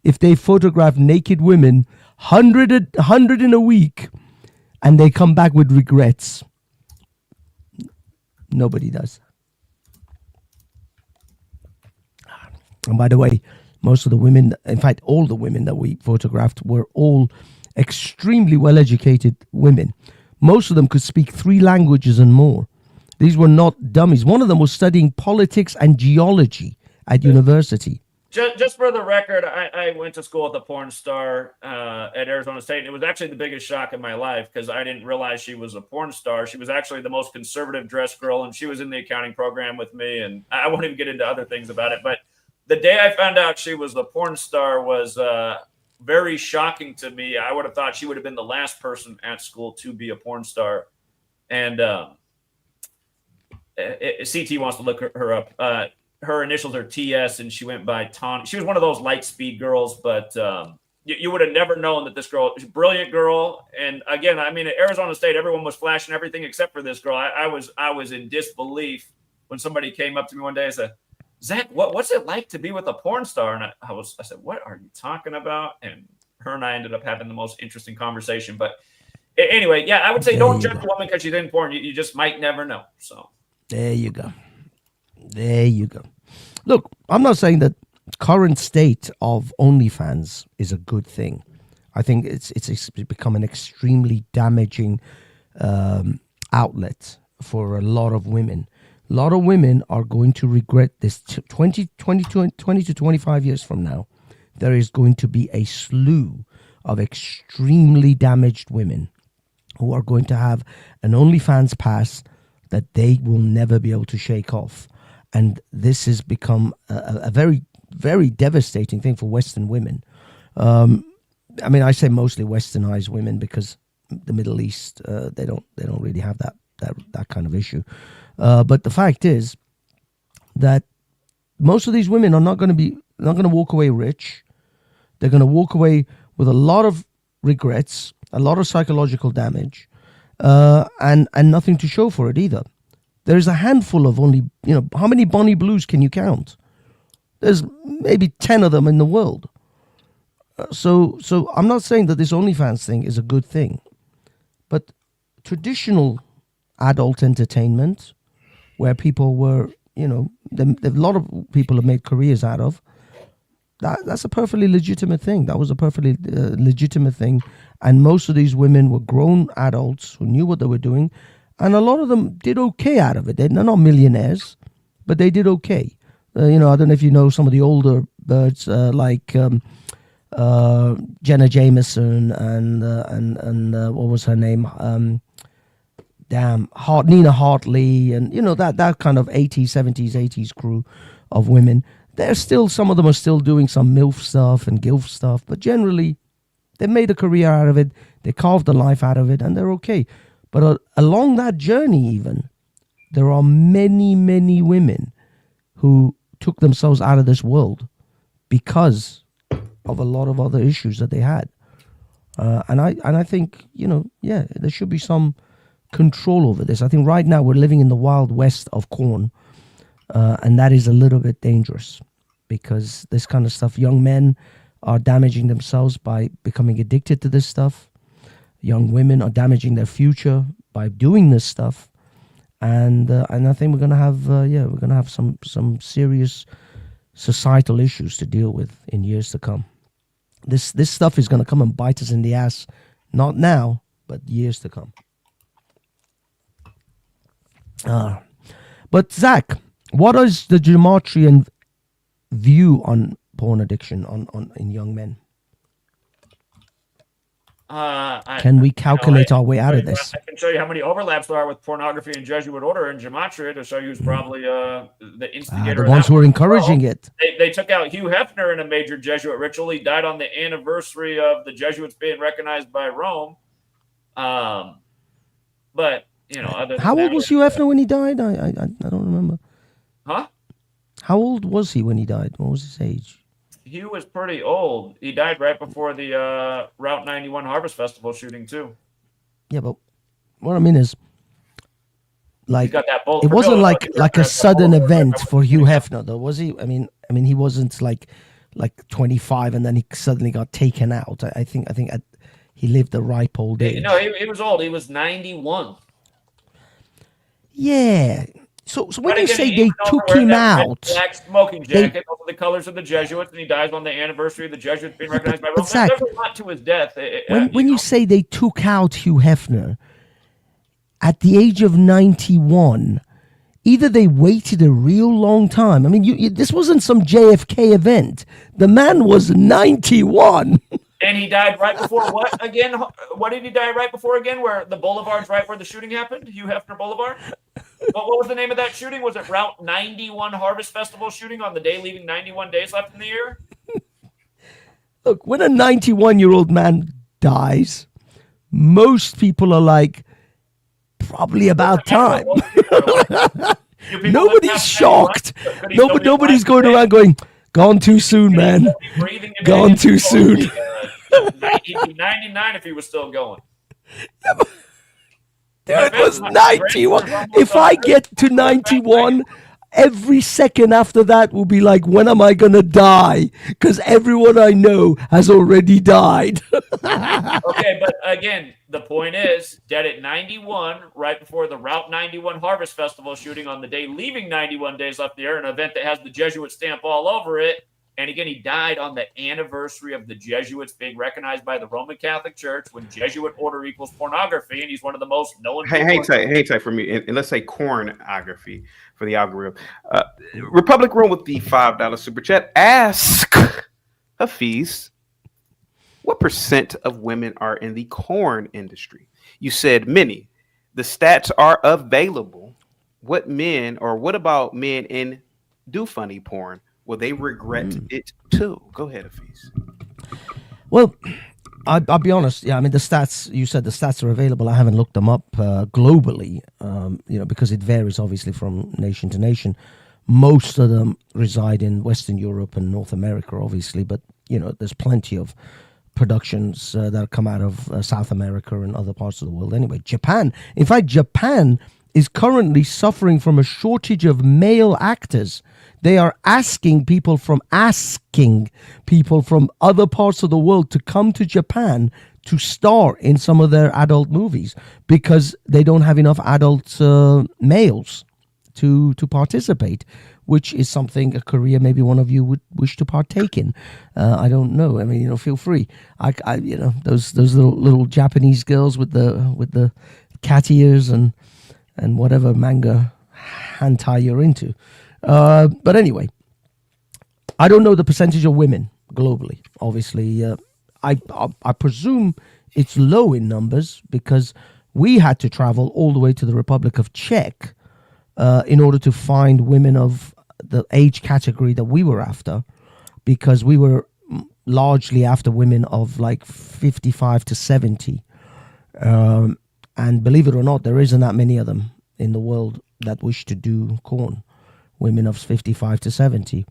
Speaker 6: if they photograph naked women, 100 in a week, and they come back with regrets. Nobody does. And by the way, most of the women, in fact, all the women that we photographed were all extremely well-educated women. Most of them could speak 3 languages and more. These were not dummies. One of them was studying politics and geology at university.
Speaker 2: Just for the record, I went to school with a porn star at Arizona State, and it was actually the biggest shock in my life because I didn't realize she was a porn star. She was actually the most conservative dressed girl, and she was in the accounting program with me, and I won't even get into other things about it. But the day I found out she was the porn star was very shocking to me. I would have thought she would have been the last person at school to be a porn star. And CT wants to look her up. Her initials are TS, and she went by Tawny. She was one of those light speed girls, but you would have never known that this girl, she's a brilliant girl. And again, I mean, at Arizona State, everyone was flashing everything except for this girl. I was in disbelief when somebody came up to me one day and said, Zach, what's it like to be with a porn star? And I said, what are you talking about? And her and I ended up having the most interesting conversation. But anyway, yeah, I would say don't judge a woman because she's in porn. You just might never know. So
Speaker 6: there you go. There you go. Look, I'm not saying that current state of OnlyFans is a good thing. I think it's become an extremely damaging outlet for a lot of women. A lot of women are going to regret this 20 to 25 years from now. There is going to be a slew of extremely damaged women who are going to have an OnlyFans pass that they will never be able to shake off. And this has become a very, very devastating thing for Western women. I mean, I say mostly Westernized women because the Middle East, they don't really have that kind of issue. But the fact is that most of these women are not going to walk away rich. They're going to walk away with a lot of regrets, a lot of psychological damage, and nothing to show for it either. There's a handful of only, how many Bonnie Blues can you count? There's maybe 10 of them in the world. So I'm not saying that this OnlyFans thing is a good thing, but traditional adult entertainment, where people were, a lot of people have made careers out of, that's a perfectly legitimate thing. That was a perfectly legitimate thing. And most of these women were grown adults who knew what they were doing. And a lot of them did okay out of it. They're not millionaires, but they did okay. I don't know if you know some of the older birds like Jenna Jameson and what was her name? Nina Hartley, and that kind of 80s, 70s, 80s crew of women. Some of them are still doing some MILF stuff and GILF stuff, but generally they made a career out of it, they carved a life out of it, and they're okay. But along that journey even, there are many, many women who took themselves out of this world because of a lot of other issues that they had. And I think, there should be some control over this. I think right now we're living in the wild west of corn, and that is a little bit dangerous because this kind of stuff, young men are damaging themselves by becoming addicted to this stuff. Young women are damaging their future by doing this stuff, and I think we're gonna have some serious societal issues to deal with in years to come. This stuff is gonna come and bite us in the ass, not now, but years to come. But Zach, what is the Gematrian view on porn addiction in young men? Can we calculate our way out of this?
Speaker 2: I can show you how many overlaps there are with pornography and Jesuit order and Gematria to show you who's probably the instigator.
Speaker 6: The ones who are encouraging it.
Speaker 2: They took out Hugh Hefner in a major Jesuit ritual. He died on the anniversary of the Jesuits being recognized by Rome. But
Speaker 6: how old was Hugh Hefner when he died? I don't remember.
Speaker 2: Huh?
Speaker 6: How old was he when he died? What was his age?
Speaker 2: He was pretty old. He died right before the Route 91 Harvest Festival shooting too.
Speaker 6: Yeah, but what I mean is, like,
Speaker 2: it
Speaker 6: wasn't like a sudden event for Hugh Hefner, though, was he? I mean, he wasn't like 25 and then he suddenly got taken out. I think he lived a ripe old age.
Speaker 2: No, he was old. He was 91.
Speaker 6: Yeah. So when you say they took him out,
Speaker 2: black smoking jacket, those are the colors of the Jesuits, and he dies on the anniversary of the Jesuits being recognized by Rome.
Speaker 6: Zach,
Speaker 2: there's a lot to his death.
Speaker 6: When you say they took out Hugh Hefner at the age of 91, either they waited a real long time. I mean, this wasn't some JFK event. The man was 91.
Speaker 2: And he died right before what again? What did he die right before again? Where the boulevard's right where the shooting happened? Hugh Hefner Boulevard? What was the name of that shooting? Was it Route 91 Harvest Festival shooting on the day leaving 91 days left in the year?
Speaker 6: Look, when a 91-year-old man dies, most people are like, probably about time. Nobody's shocked. Nobody's going around going, gone too soon, man. Gone too soon.
Speaker 2: He'd be 99 if he was still going.
Speaker 6: Dude, it was 91. If I get to 91, every second after that will be like, when am I gonna die? Because everyone I know has already died.
Speaker 2: Okay, but again, the point is, dead at 91, right before the Route 91 Harvest Festival shooting on the day, leaving 91 days left the air, an event that has the Jesuit stamp all over it. And again, he died on the anniversary of the Jesuits being recognized by the Roman Catholic Church when Jesuit order equals pornography, and he's one of the most known.
Speaker 1: Hang tight for me, and let's say cornography for the algorithm. Republic Room with the $5 super chat. Ask Hafiz, what percent of women are in the corn industry? You said many. The stats are available. What about men in do funny porn? Will they regret it too? Go ahead, Hafiz.
Speaker 6: Well, I'll be honest. Yeah, I mean, the stats, you said the stats are available. I haven't looked them up globally, because it varies obviously from nation to nation. Most of them reside in Western Europe and North America, obviously, but, there's plenty of productions that come out of South America and other parts of the world. Anyway, Japan is currently suffering from a shortage of male actors. They are asking people from other parts of the world to come to Japan to star in some of their adult movies because they don't have enough adult males to participate, which is something a career maybe one of you would wish to partake in. I don't know. I mean, feel free. Those little Japanese girls with the cat ears and whatever manga hentai you're into. But anyway, I don't know the percentage of women globally. Obviously, I presume it's low in numbers because we had to travel all the way to the Republic of Czech in order to find women of the age category that we were after, because we were largely after women of like 55 to 70. And believe it or not, there isn't that many of them in the world that wish to do corn. Women of 55 to 70.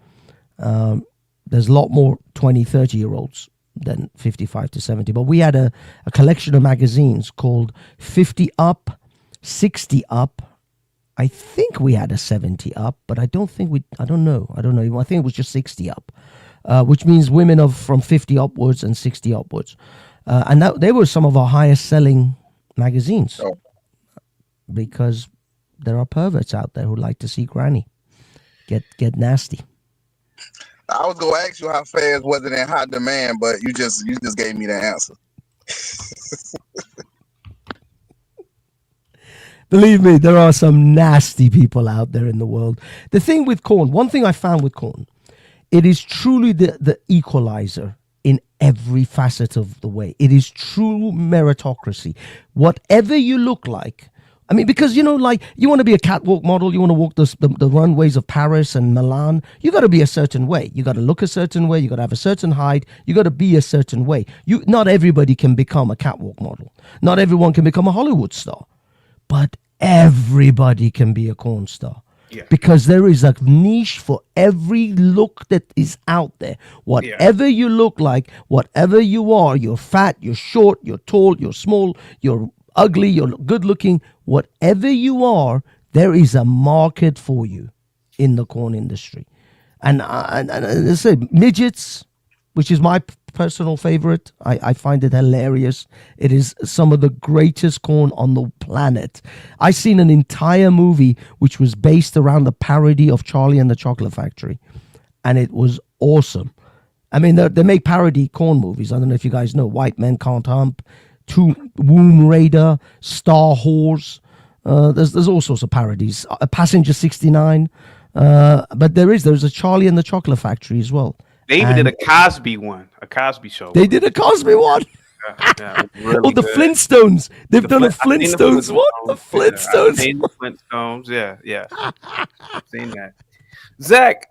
Speaker 6: There's a lot more 20, 30-year-olds than 55 to 70. But we had a collection of magazines called 50 Up, 60 Up. I think we had a 70 Up, but I don't know. I think it was just 60 Up, which means women from 50 upwards and 60 upwards. And they were some of our highest selling magazines because there are perverts out there who like to see granny get nasty.
Speaker 7: I was gonna ask you how fast was it in hot demand, but you just gave me the answer.
Speaker 6: Believe me, there are some nasty people out there in the world. The thing with corn, one thing I found with corn, it is truly the equalizer in every facet of the way. It is true meritocracy. Whatever you look like, I mean, because, you want to be a catwalk model, you want to walk the runways of Paris and Milan, you got to be a certain way. You got to look a certain way. You got to have a certain height. You got to be a certain way. Not everybody can become a catwalk model. Not everyone can become a Hollywood star. But everybody can be a corn star. Yeah. Because there is a niche for every look that is out there. Whatever you look like, whatever you are, you're fat, you're short, you're tall, you're small, you're ugly, you're good looking, whatever you are, there is a market for you in the corn industry. And I say midgets, which is my personal favorite. I find it hilarious. It is some of the greatest corn on the planet. I seen an entire movie which was based around the parody of Charlie and the Chocolate Factory, and it was awesome. I mean, they make parody corn movies. I don't know if you guys know. White Men Can't Hump, Womb Raider, Star Wars. There's all sorts of parodies. Passenger 69. But there's a Charlie and the Chocolate Factory as well.
Speaker 1: They even did a Cosby one, a Cosby show.
Speaker 6: They did a Cosby one.
Speaker 1: Really
Speaker 6: the
Speaker 1: good.
Speaker 6: Flintstones. They've done a Flintstones one. The Flintstones.
Speaker 1: Yeah, the Flintstones. Yeah. I've seen that. Zach,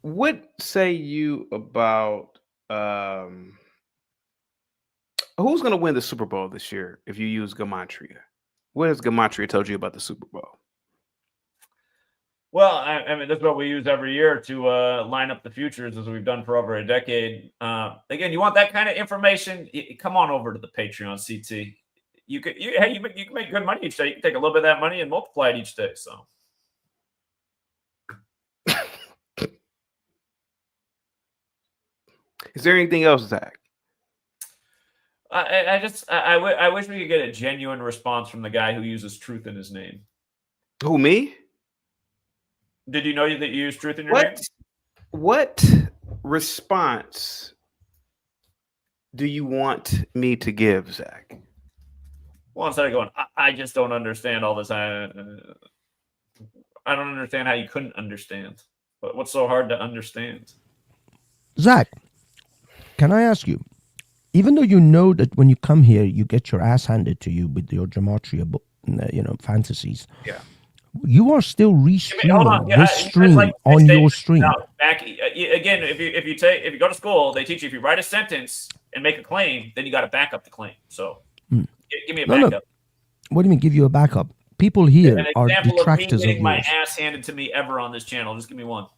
Speaker 1: what say you about who's going to win the Super Bowl this year if you use Gematria? What has Gematria told you about the Super Bowl?
Speaker 2: Well, I mean, that's what we use every year to line up the futures, as we've done for over a decade. Again, you want that kind of information? Come on over to the Patreon, CT. you can make good money each day. You can take a little bit of that money and multiply it each day. So.
Speaker 1: Is there anything else, Zach?
Speaker 2: I wish we could get a genuine response from the guy who uses truth in his name.
Speaker 1: Who, me?
Speaker 2: Did you know that you use truth in your name?
Speaker 1: What response do you want me to give, Zach?
Speaker 2: Well, instead of going, I just don't understand all this. I don't understand how you couldn't understand. But what's so hard to understand?
Speaker 6: Zach, can I ask you, even though you know that when you come here, you get your ass handed to you with your gematria, fantasies.
Speaker 1: Yeah.
Speaker 6: You are still restreaming this stream on your stream.
Speaker 2: Now, back again, if you go to school, they teach you if you write a sentence and make a claim, then you got to back up the claim. So give me a backup.
Speaker 6: No. What do you mean? Give you a backup? People here are detractors
Speaker 2: of me
Speaker 6: getting
Speaker 2: my ass handed to me ever on this channel. Just give me one.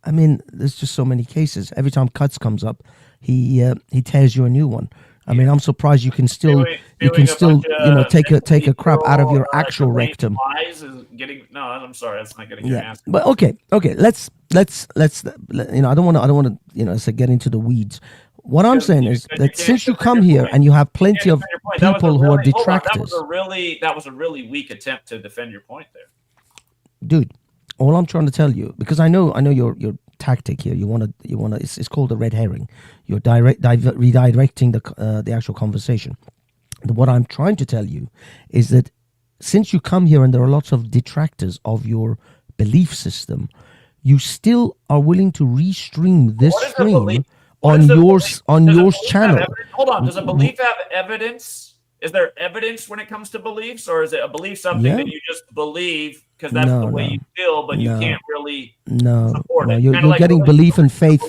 Speaker 6: I mean, there's just so many cases. Every time Cuts comes up, he tears you a new one. I mean, I'm surprised you can still take a crap out of your actual rectum.
Speaker 2: I'm sorry, that's not getting your ass.
Speaker 6: But okay. Let's I don't want to say get into the weeds. What I'm saying is that since you come here and you have plenty of people who are detractors,
Speaker 2: that was a really weak attempt to defend your point there,
Speaker 6: dude. All I'm trying to tell you, because I know your tactic here. You want to. It's called a red herring. You're redirecting the actual conversation. What I'm trying to tell you is that since you come here and there are lots of detractors of your belief system, you still are willing to restream this stream on your channel.
Speaker 2: Hold on. Does a belief have evidence? Is there evidence when it comes to beliefs, or is it a belief something that you just believe because that's the way you feel, but you can't really support it?
Speaker 6: You're getting belief and faith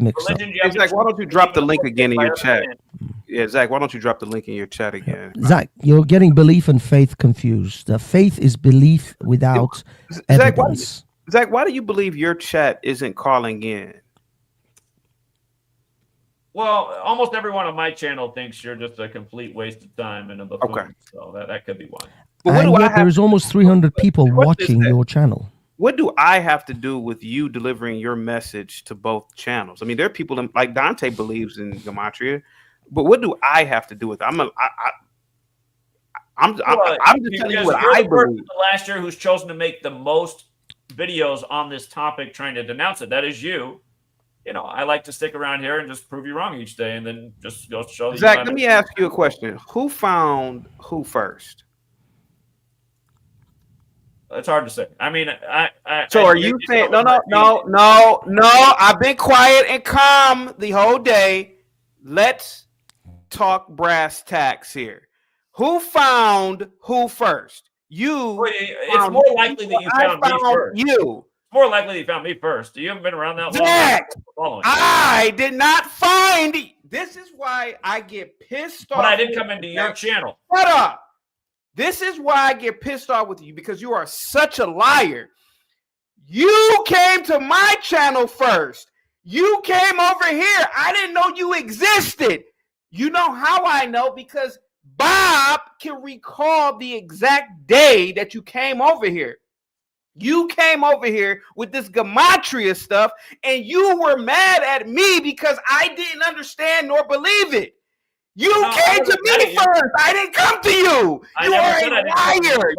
Speaker 6: mixed up.
Speaker 1: Zach, why don't you drop the link again in your chat? Yeah, Zach, why don't you drop the link in your chat again?
Speaker 6: Zach, you're getting belief and faith confused. The faith is belief without evidence.
Speaker 1: Zach, why do you believe your chat isn't calling in?
Speaker 2: Well, almost everyone on my channel thinks you're just a complete waste of time and a buffoon. Okay. So that could be why.
Speaker 6: And yet there's almost 300 people watching your channel.
Speaker 1: What do I have to do with you delivering your message to both channels? I mean, there are people like Dante believes in Gematria, but what do I have to do with it? I'm just telling you what I believe.
Speaker 2: Last year, who's chosen to make the most videos on this topic, trying to denounce it, that is you. I like to stick around here and just prove you wrong each day, and then just go show you.
Speaker 1: Zach, let me ask you a question: who found who first?
Speaker 2: It's hard to say. I mean,
Speaker 1: are you saying no? I've been quiet and calm the whole day. Let's talk brass tacks here. Who found who first? You.
Speaker 2: It's more likely that you found me first.
Speaker 1: You.
Speaker 2: More likely you found me first. You haven't been around that long.
Speaker 1: Zach, I did not find. This is why I get pissed off.
Speaker 2: But I didn't come into your channel.
Speaker 1: Shut up. This is why I get pissed off with you, because you are such a liar. You came to my channel first. You came over here. I didn't know you existed. You know how I know? Because Bob can recall the exact day that you came over here. You came over here with this gematria stuff, and you were mad at me because I didn't understand nor believe it. You came to me first. I didn't come to you. You are a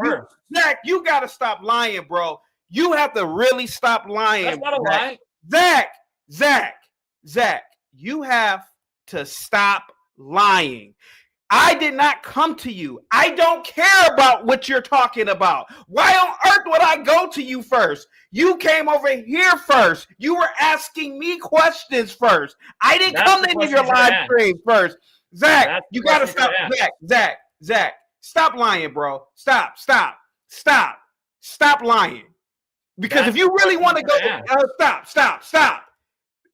Speaker 1: liar. Zach, you got to stop lying, bro. You have to really stop lying.
Speaker 2: That's not a lie.
Speaker 1: Zach, you have to stop lying. I did not come to you. I don't care about what you're talking about. Why on earth would I go to you first? You came over here first. You were asking me questions first. I didn't come into your live stream first. Zach, you got to stop. Zach, stop lying, bro. Stop lying. Because if you really want to go, stop.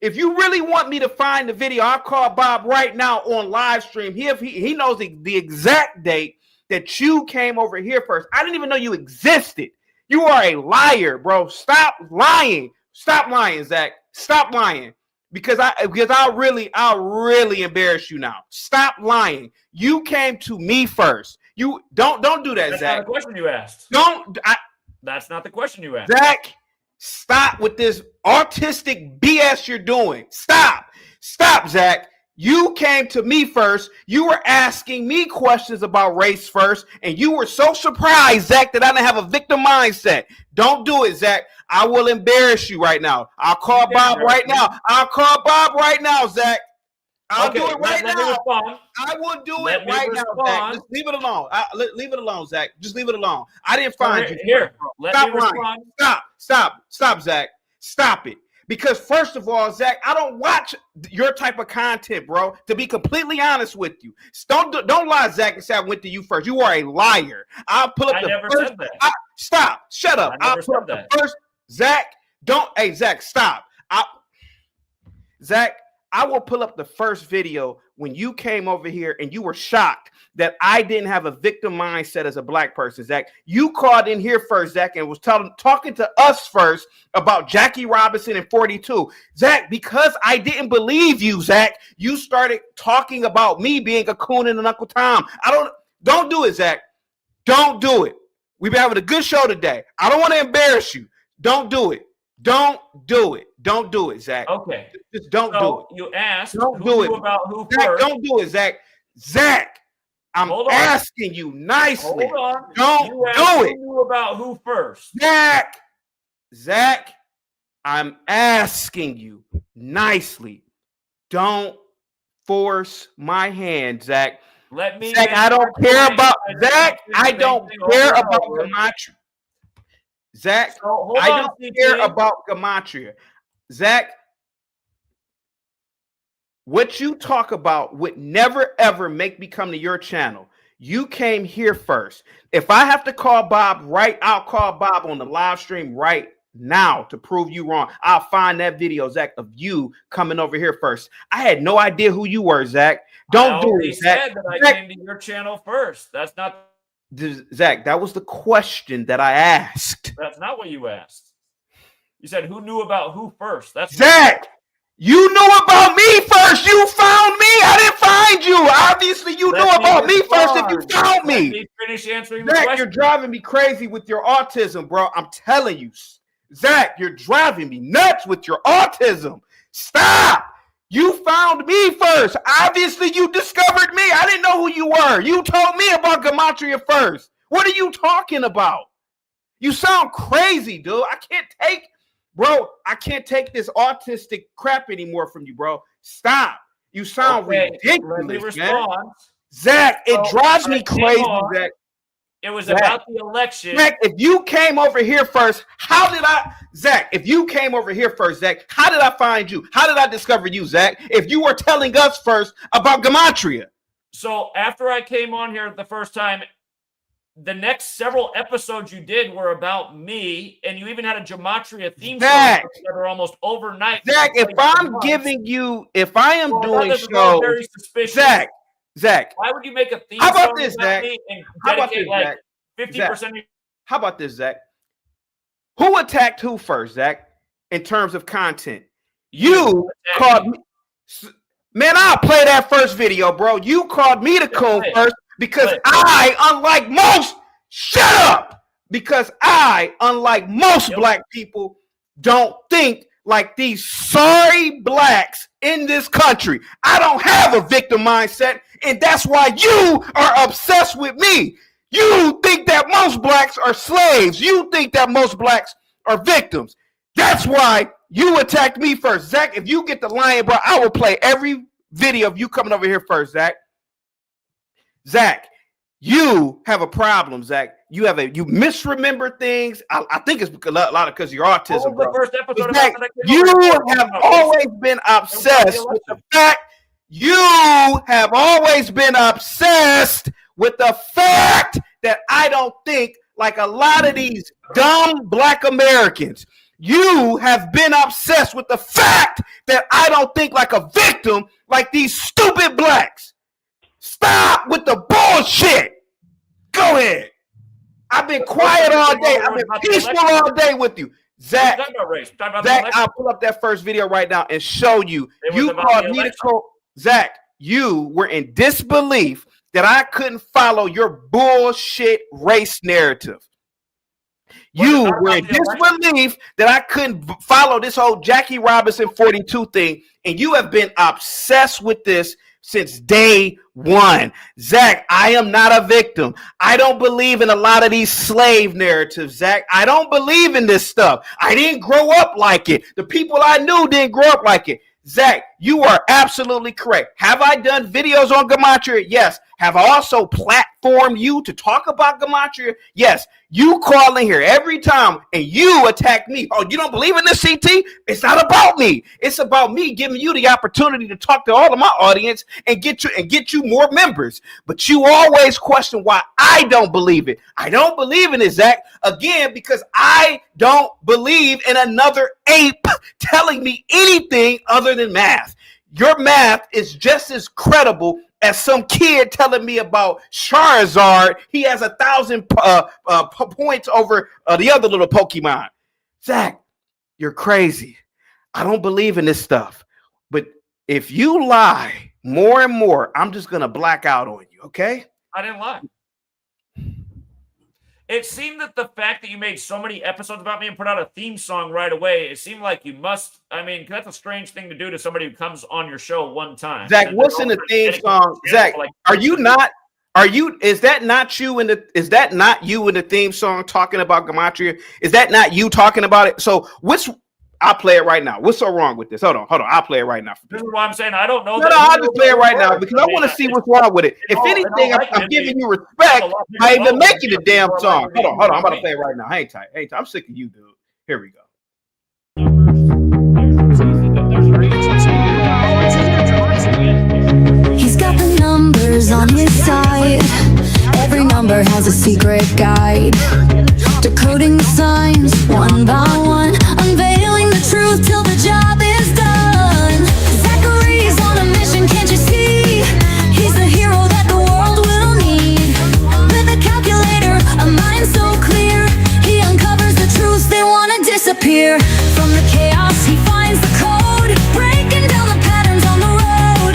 Speaker 1: If you really want me to find the video, I'll call Bob right now on live stream. He knows the exact date that you came over here first. I didn't even know you existed. You are a liar, bro. Stop lying. Stop lying, Zach. Stop lying. Because I'll really embarrass you now. Stop lying. You came to me first. You don't do that,
Speaker 2: That's
Speaker 1: Zach.
Speaker 2: not the question you asked.
Speaker 1: That's
Speaker 2: not the question you asked.
Speaker 1: Zach, stop with this autistic BS you're doing. Stop, Zach. You came to me first. You were asking me questions about race first, and you were so surprised, Zach, that I didn't have a victim mindset. Don't do it, Zach. I will embarrass you right now. I'll call Bob right now. Zach. I'll do it right now. I will do it right now, Zach. Just leave it alone. Leave it alone, Zach. Just leave it alone. I didn't find you.
Speaker 2: Here, let me respond.
Speaker 1: Stop, Zach. Stop it. Because first of all, Zach, I don't watch your type of content, bro. To be completely honest with you, don't lie, Zach, and say I went to you first. You are a liar. I'll pull up
Speaker 2: I
Speaker 1: the
Speaker 2: never
Speaker 1: first.
Speaker 2: said that.
Speaker 1: Stop. Shut up.
Speaker 2: I
Speaker 1: I'll
Speaker 2: never
Speaker 1: pull
Speaker 2: said
Speaker 1: up the
Speaker 2: that.
Speaker 1: first. Zach, don't. Hey, Zach, stop. Zach, I will pull up the first video when you came over here and you were shocked that I didn't have a victim mindset as a black person, Zach. You called in here first, Zach, and was talking to us first about Jackie Robinson and 42. Zach, because I didn't believe you, Zach, you started talking about me being a coon and an Uncle Tom. Don't do it, Zach. Don't do it. We've been having a good show today. I don't want to embarrass you. Don't do it. Don't do it. Don't do it, Zach.
Speaker 2: Okay.
Speaker 1: Just don't do it.
Speaker 2: You asked
Speaker 1: Don't do it.
Speaker 2: About who
Speaker 1: Zach,
Speaker 2: first.
Speaker 1: don't do it, Zach. Zach, I'm asking you nicely.
Speaker 2: Hold on.
Speaker 1: Don't do it.
Speaker 2: Who knew about who first?
Speaker 1: Zach, I'm asking you nicely. Don't force my hand, Zach. Zach, I don't care about Zach. I don't care about gematria. Zach, I don't care about gematria. Zach, what you talk about would never ever make me come to your channel. You came here first. If I have to call Bob I'll call Bob on the live stream right now to prove you wrong. I'll find that video, Zach, of you coming over here first. I had no idea who you were, Zach. Don't do it, Zach.
Speaker 2: Said that I came to your channel first. That's not.
Speaker 1: Zach, that was the question that I asked.
Speaker 2: That's not what you asked. You said who knew about who first. That's
Speaker 1: Zach. You knew about me first. You found me. I didn't find you. Obviously, you knew about me first if you found me.
Speaker 2: Let me finish answering the
Speaker 1: Zach,
Speaker 2: question.
Speaker 1: you're driving me crazy with your autism, bro. I'm telling you. Zach, you're driving me nuts with your autism. Stop. You found me first. Obviously, you discovered me. I didn't know who you were. You told me about gematria first. What are you talking about? You sound crazy, dude. I can't take this autistic crap anymore from you, bro. Stop. You sound ridiculous, man. Zach, it drives me crazy, Zach.
Speaker 2: It was about the election.
Speaker 1: Zach, if you came over here first, how did I find you? How did I discover you, Zach? If you were telling us first about gematria.
Speaker 2: So after I came on here the first time, the next several episodes you did were about me, and you even had a gematria theme song that are almost overnight.
Speaker 1: Zach, if I am doing shows, Zach,
Speaker 2: why would you make a theme
Speaker 1: song
Speaker 2: about
Speaker 1: this,
Speaker 2: Zach?
Speaker 1: Me
Speaker 2: and dedicate like 50%?
Speaker 1: How about this, Zach? Who attacked who first, Zach? In terms of content, you called me. Man, I'll play that first video, bro. You called me the coon first because unlike most black people, don't think like these sorry blacks in this country. I don't have a victim mindset, and that's why you are obsessed with me. You think that most blacks are slaves. You think that most blacks are victims. That's why you attacked me first. Zach, if you get the lion, bro, I will play every video of you coming over here first, Zach. Zach, you have a problem, Zach. You misremember things. I think it's a lot of because of your autism, bro.
Speaker 2: The first episode
Speaker 1: Zach, you have always been obsessed with the fact. You have always been obsessed with the fact that I don't think like a lot of these dumb black Americans. You have been obsessed with the fact that I don't think like a victim like these stupid blacks. Stop with the bullshit. Go ahead. I've been quiet all day. I've been peaceful all day with you. Zach,
Speaker 2: talking about race. Talking about
Speaker 1: Zach, I'll pull up that first video right now and show you. You called me to call. Zach, you were in disbelief that I couldn't follow your bullshit race narrative. You were in disbelief that I couldn't follow this whole Jackie Robinson 42 thing, and you have been obsessed with this since day one. Zach, I am not a victim. I don't believe in a lot of these slave narratives, Zach. I don't believe in this stuff. I didn't grow up like it. The people I knew didn't grow up like it. Zach, you are absolutely correct. Have I done videos on Gematria? Yes. Have I also platformed you to talk about Gematria? Yes. You call in here every time and you attack me. Oh, you don't believe in this, CT? It's not about me. It's about me giving you the opportunity to talk to all of my audience and get you more members. But you always question why I don't believe it. I don't believe in it, Zach. Again, because I don't believe in another ape telling me anything other than math. Your math is just as credible as some kid telling me about Charizard. He has 1,000 points over the other little Pokemon. Zach, you're crazy. I don't believe in this stuff. But if you lie more and more, I'm just going to black out on you, okay?
Speaker 2: I didn't lie. It seemed that the fact that you made so many episodes about me and put out a theme song right away, it seemed like you must. I mean, that's a strange thing to do to somebody who comes on your show one time.
Speaker 1: Zach, what's in the theme song? Zach, are you not? Are you? Is that not you in the? Is that not you in the theme song talking about Gematria? Is that not you talking about it? So what's? I'll play it right now. What's so wrong with this? Hold on. I'll play it right now.
Speaker 2: This is why I'm saying I don't know.
Speaker 1: No, I'll just play it right now because I want to see what's wrong with it. If anything, I'm giving you respect by even making the damn song. Hold on. I'm about to play it right now. Hang tight. I'm sick of you, dude. Here we go.
Speaker 8: He's got the numbers on his side. Every number has a secret guide. Decoding the signs one by one, unveiling the truth till the job is done. Zachary's on a mission, can't you see? He's the hero that the world will need. With a calculator, a mind so clear, he uncovers the truths they want to disappear. From the chaos, he finds the code, breaking down the patterns on the road.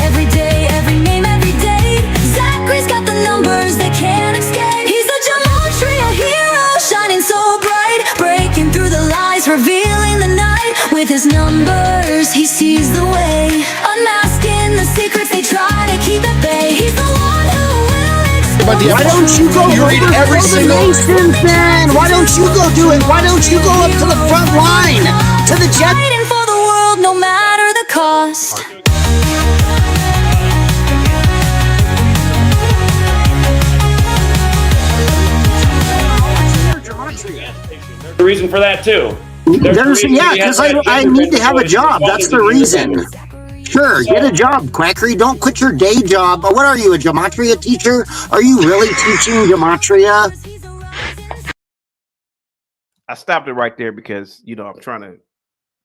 Speaker 8: Every day, every name, every day, Zachary's got the numbers they can't escape. He's a Gematria hero, shining so bright, breaking through the lies, revealing the night. With his numbers, he sees the way, unmasking the secrets they try to keep at bay. He's the one who will expose.
Speaker 9: Why don't you go read every single Masons, man? Why don't you go do it? Why don't you go up to the front line, to the jet?
Speaker 8: Fighting for the world, no matter the cost.
Speaker 2: The reason for that too.
Speaker 9: Yeah, because I need to have a job. That's the reason. Sure, get a job, Quackery. Don't quit your day job. What are you, a Gematria teacher? Are you really teaching Gematria?
Speaker 1: I stopped it right there because, I'm trying to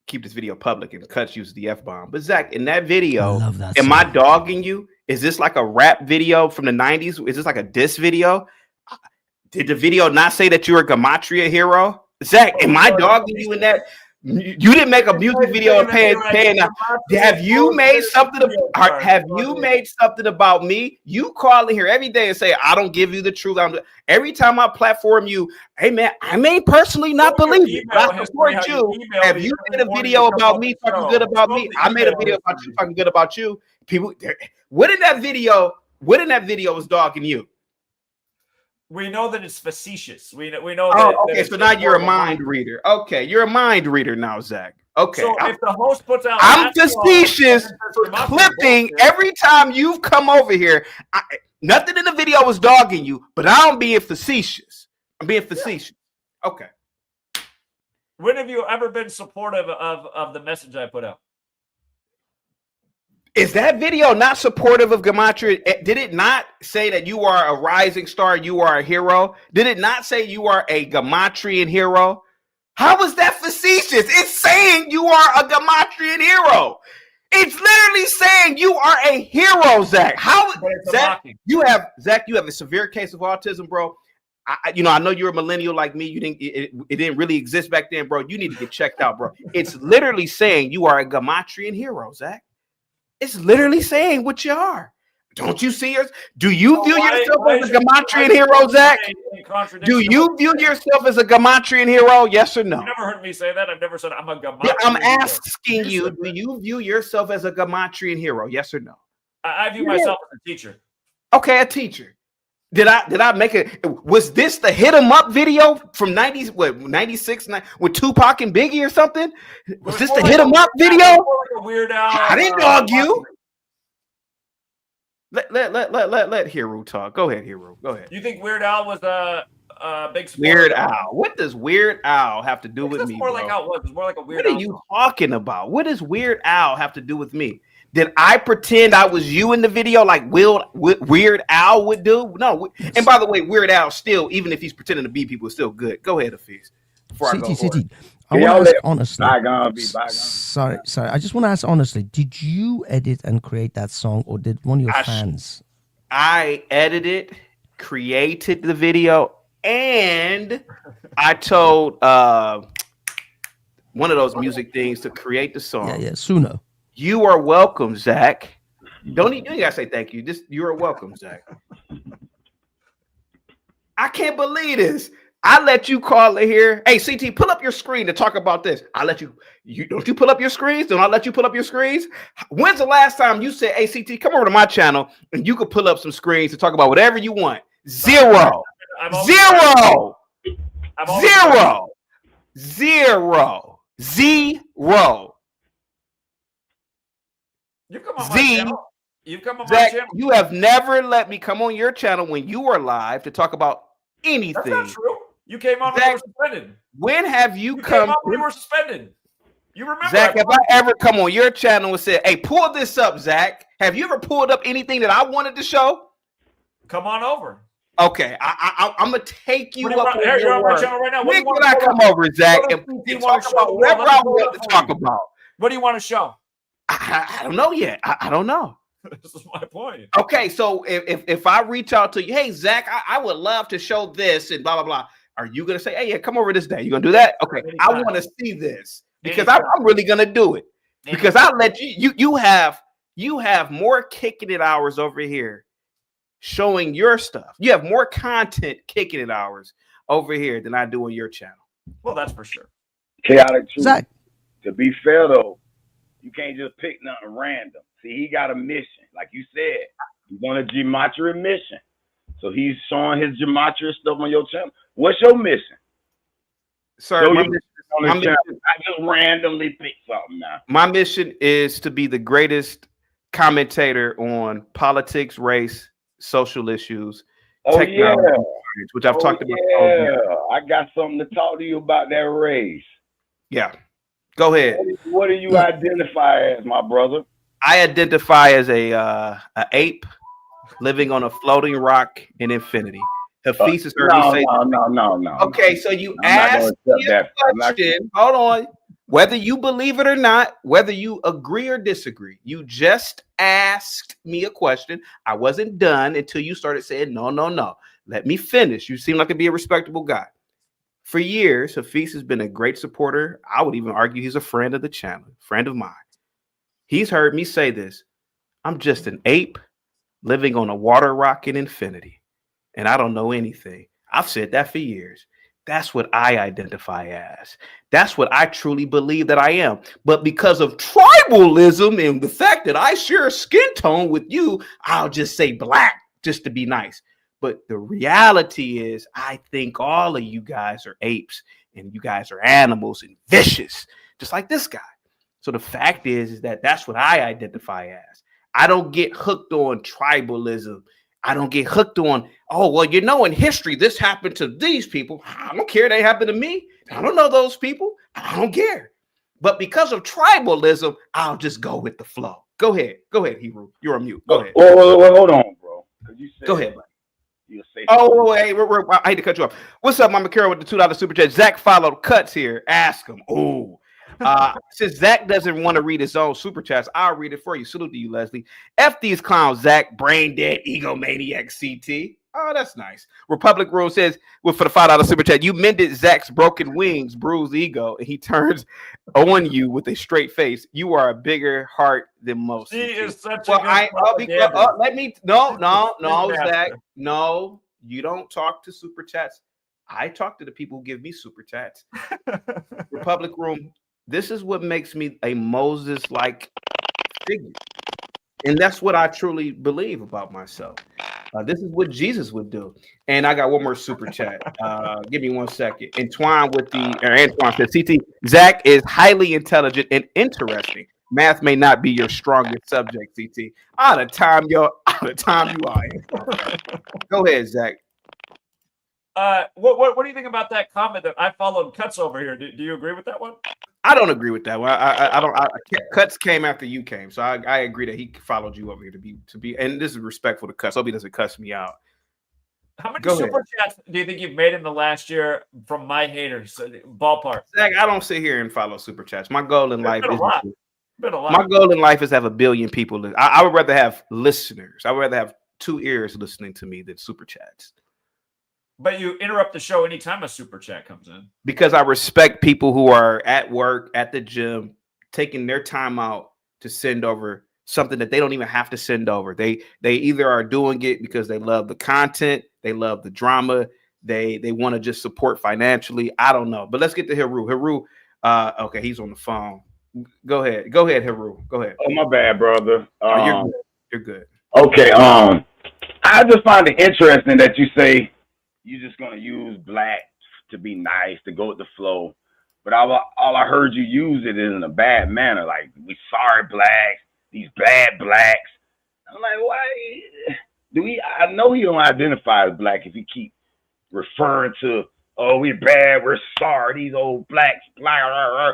Speaker 1: keep this video public and Cuts use the F-bomb. But Zach, in that video, am I dogging you? Is this like a rap video from the 90s? Is this like a diss video? Did the video not say that you're a Gematria hero? Zach, am I dogging you in that? You didn't make a music video and paying. Have you made something? Have you made something about me? You call in here every day and say, I don't give you the truth. Every time I platform you, hey man, I may personally not believe it, but I support you. Have you made a video about me talking good about me? I made a video about you talking good about you. People, what in that video was dogging you?
Speaker 2: We know that it's facetious. We know that.
Speaker 1: Oh, okay. So now you're a mind reader. Okay, you're a mind reader now, Zach. Okay.
Speaker 2: So if the host puts out,
Speaker 1: I'm facetious for clipping every time you've come over here. Nothing in the video was dogging you, but I'm being facetious. I'm being facetious. Yeah. Okay.
Speaker 2: When have you ever been supportive of the message I put out?
Speaker 1: Is that video not supportive of Gematria? Did it not say that you are a rising star, you are a hero? Did it not say you are a Gematrian hero? How is that facetious? It's saying you are a Gematrian hero. It's literally saying you are a hero, Zach. How, Zach? You have a severe case of autism, bro. I know you're a millennial like me. It didn't really exist back then, bro. You need to get checked out, bro. It's literally saying you are a Gematrian hero, Zach. It's literally saying what you are. Don't you see yours? Do you view yourself as a Gematrian hero, Zach? Do you view yourself as a Gematrian hero? Yes or no?
Speaker 2: You never heard me say that. I've never said I'm a Gematrian
Speaker 1: I'm asking you, do you view yourself as a Gematrian hero? Yes or no?
Speaker 2: I view myself as a teacher.
Speaker 1: Okay, a teacher. Did I make it? Was this the hit 'em up video from 96 with Tupac and Biggie or something? Was this the hit 'em up video? I didn't dog you. Let Hero talk. Go ahead, Hero. Go ahead.
Speaker 2: You think Weird Al was a big supporter?
Speaker 1: Weird Al. What does Weird Al have to do with me?
Speaker 2: More like how it was. It's more like a Weird
Speaker 1: Al. What are you talking about? What does Weird Al have to do with me? Did I pretend I was you in the video like Weird Al would do? No. And by the way, Weird Al still, even if he's pretending to be people, is still good. Go ahead, Hafiz.
Speaker 6: City. I want to ask honestly. Sorry. I just want to ask honestly. Did you edit and create that song, or did one of your fans?
Speaker 1: I edited, created the video, and I told one of those music things to create the song.
Speaker 6: Yeah, Suno.
Speaker 1: You are welcome, Zach. You ain't gotta say thank you. Just you are welcome, Zach. I can't believe this. I let you call it here. Hey, CT, pull up your screen to talk about this. I let you. Don't you pull up your screens? Don't I let you pull up your screens? When's the last time you said, "Hey, CT, come over to my channel and you could pull up some screens to talk about whatever you want"? Zero.
Speaker 2: You come on my channel.
Speaker 1: Zach, you have never let me come on your channel when you were live to talk about anything.
Speaker 2: That's not true. You came on when you were suspended.
Speaker 1: When have you
Speaker 2: came
Speaker 1: come
Speaker 2: on when you were suspended? You remember?
Speaker 1: Zach, have I ever come on your channel and said, "Hey, pull this up, Zach"? Have you ever pulled up anything that I wanted to show?
Speaker 2: Come on over.
Speaker 1: Okay, I'm gonna take you up on
Speaker 2: you're on my channel right now.
Speaker 1: When can I come over, Zach, and talk about whatever I want to talk about?
Speaker 2: What do you want to show?
Speaker 1: I don't know yet. I don't know.
Speaker 2: This is my point.
Speaker 1: Okay, so if I reach out to you, hey Zach, I would love to show this and blah blah blah. Are you gonna say, hey, yeah, come over this day? You gonna do that? Okay, anytime. I want to see this because I'm really gonna do it because I let you have more kicking it hours over here, showing your stuff. You have more content kicking it hours over here than I do on your channel.
Speaker 2: Well, that's for sure.
Speaker 10: Chaotic truth.
Speaker 6: Zach.
Speaker 10: To be fair though, you can't just pick nothing random. See, he got a mission. Like you said, he's on a Gematria mission. So he's showing his Gematria stuff on your channel. What's your mission?
Speaker 1: Sir,
Speaker 10: I just randomly pick something now.
Speaker 1: My mission is to be the greatest commentator on politics, race, social issues, technology, which I've talked about.
Speaker 10: Yeah, I got something to talk to you about that race.
Speaker 1: Yeah. Go ahead.
Speaker 10: What do you identify as, my brother?
Speaker 1: I identify as a ape living on a floating rock in infinity. Hafiz has heard me say
Speaker 10: no.
Speaker 1: Okay, so you asked me a question. Hold on. Whether you believe it or not, whether you agree or disagree, you just asked me a question. I wasn't done until you started saying, no. Let me finish. You seem like to be a respectable guy. For years, Hafiz has been a great supporter. I would even argue he's a friend of the channel, friend of mine. He's heard me say this. I'm just an ape living on a water rock in infinity, and I don't know anything. I've said that for years. That's what I identify as. That's what I truly believe that I am. But because of tribalism and the fact that I share a skin tone with you, I'll just say black just to be nice. But the reality is, I think all of you guys are apes and you guys are animals and vicious, just like this guy. So the fact is that that's what I identify as. I don't get hooked on tribalism. I don't get hooked on, in history, this happened to these people. I don't care. They happened to me. I don't know those people. I don't care. But because of tribalism, I'll just go with the flow. Go ahead, Hebrew. You're on mute. Go ahead.
Speaker 10: Well, hold on, bro.
Speaker 1: Go ahead. I hate to cut you off. What's up, Mama Carol with the $2 super chat? Zach followed cuts here. Ask him. Since Zach doesn't want to read his own super chats, I'll read it for you. Salute to you, Leslie. F these clowns, Zach, brain dead, egomaniac, CT. Oh, that's nice. Republic Rule says, well, for the $5 super chat, you mended Zach's broken wings, bruised ego, and he turns on you with a straight face. You are a bigger heart than most.
Speaker 2: He is such
Speaker 1: well,
Speaker 2: a good
Speaker 1: let me no, Zach. No, you don't talk to super chats. I talk to the people who give me super chats. Republic Room, this is what makes me a Moses-like figure. And that's what I truly believe about myself. This is what Jesus would do. And I got one more super chat. Give me 1 second. Antoine says, CT, Zach is highly intelligent and interesting. Math may not be your strongest subject, CT. Out of time you are. Go ahead, Zach.
Speaker 2: What do you think about that comment that I followed Cuts over here? Do you agree with that one?
Speaker 1: I don't agree with that one. I don't. Cuts came after you came, so I agree that he followed you over here to be. And this is respectful to Cuts. Hope he doesn't cuss me out.
Speaker 2: How many super chats do you think you've made in the last year from my haters? Ballpark.
Speaker 1: Zach, I don't sit here and follow super chats. My goal in life is
Speaker 2: been a lot.
Speaker 1: My goal in life is to have 1 billion people. I would rather have listeners. I would rather have 2 ears listening to me than super chats.
Speaker 2: But you interrupt the show anytime a super chat comes in.
Speaker 1: Because I respect people who are at work, at the gym, taking their time out to send over something that they don't even have to send over. They either are doing it because they love the content, they love the drama, they want to just support financially. I don't know. But let's get to Heru. Heru, okay, he's on the phone. Go ahead, Heru. Go ahead.
Speaker 10: Oh, my bad, brother.
Speaker 1: You're good.
Speaker 10: Okay. I just find it interesting that you say you're just gonna use black to be nice, to go with the flow. But all I heard you use it in a bad manner, like we sorry blacks, these bad blacks. I'm like, why I know he don't identify as black if he keep referring to, oh, we're bad, we're sorry, these old blacks, blah, blah, blah.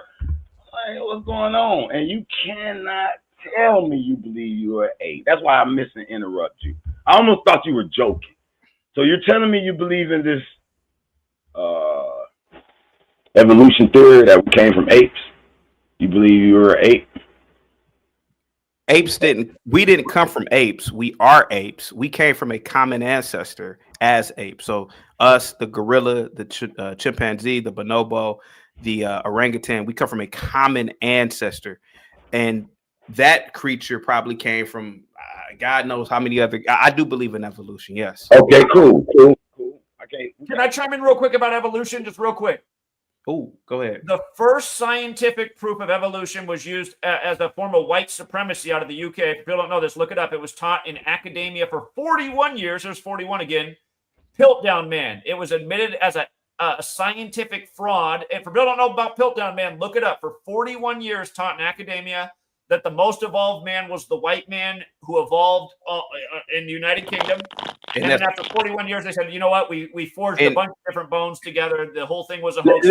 Speaker 10: Like, what's going on? And you cannot tell me you believe you are 8. That's why I'm missing interrupt you. I almost thought you were joking. So you're telling me you believe in this evolution theory that we came from apes? You believe you were an ape?
Speaker 1: We didn't come from apes. We are apes. We came from a common ancestor as apes. So us, the gorilla, the chimpanzee, the bonobo, the orangutan, we come from a common ancestor. And that creature probably came from God knows how many other. I do believe in evolution. Yes.
Speaker 10: Okay. Cool. Okay.
Speaker 2: Can I chime in real quick about evolution? Just real quick.
Speaker 1: Oh, go ahead.
Speaker 2: The first scientific proof of evolution was used as a form of white supremacy out of the UK. If people don't know this, look it up. It was taught in academia for 41 years. There's 41 again. Piltdown Man. It was admitted as a scientific fraud. If people don't know about Piltdown Man, look it up. For 41 years taught in academia that the most evolved man was the white man who evolved in the United Kingdom. And then after 41 years, they said, you know what? We forged a bunch of different bones together. The whole thing was a hoax.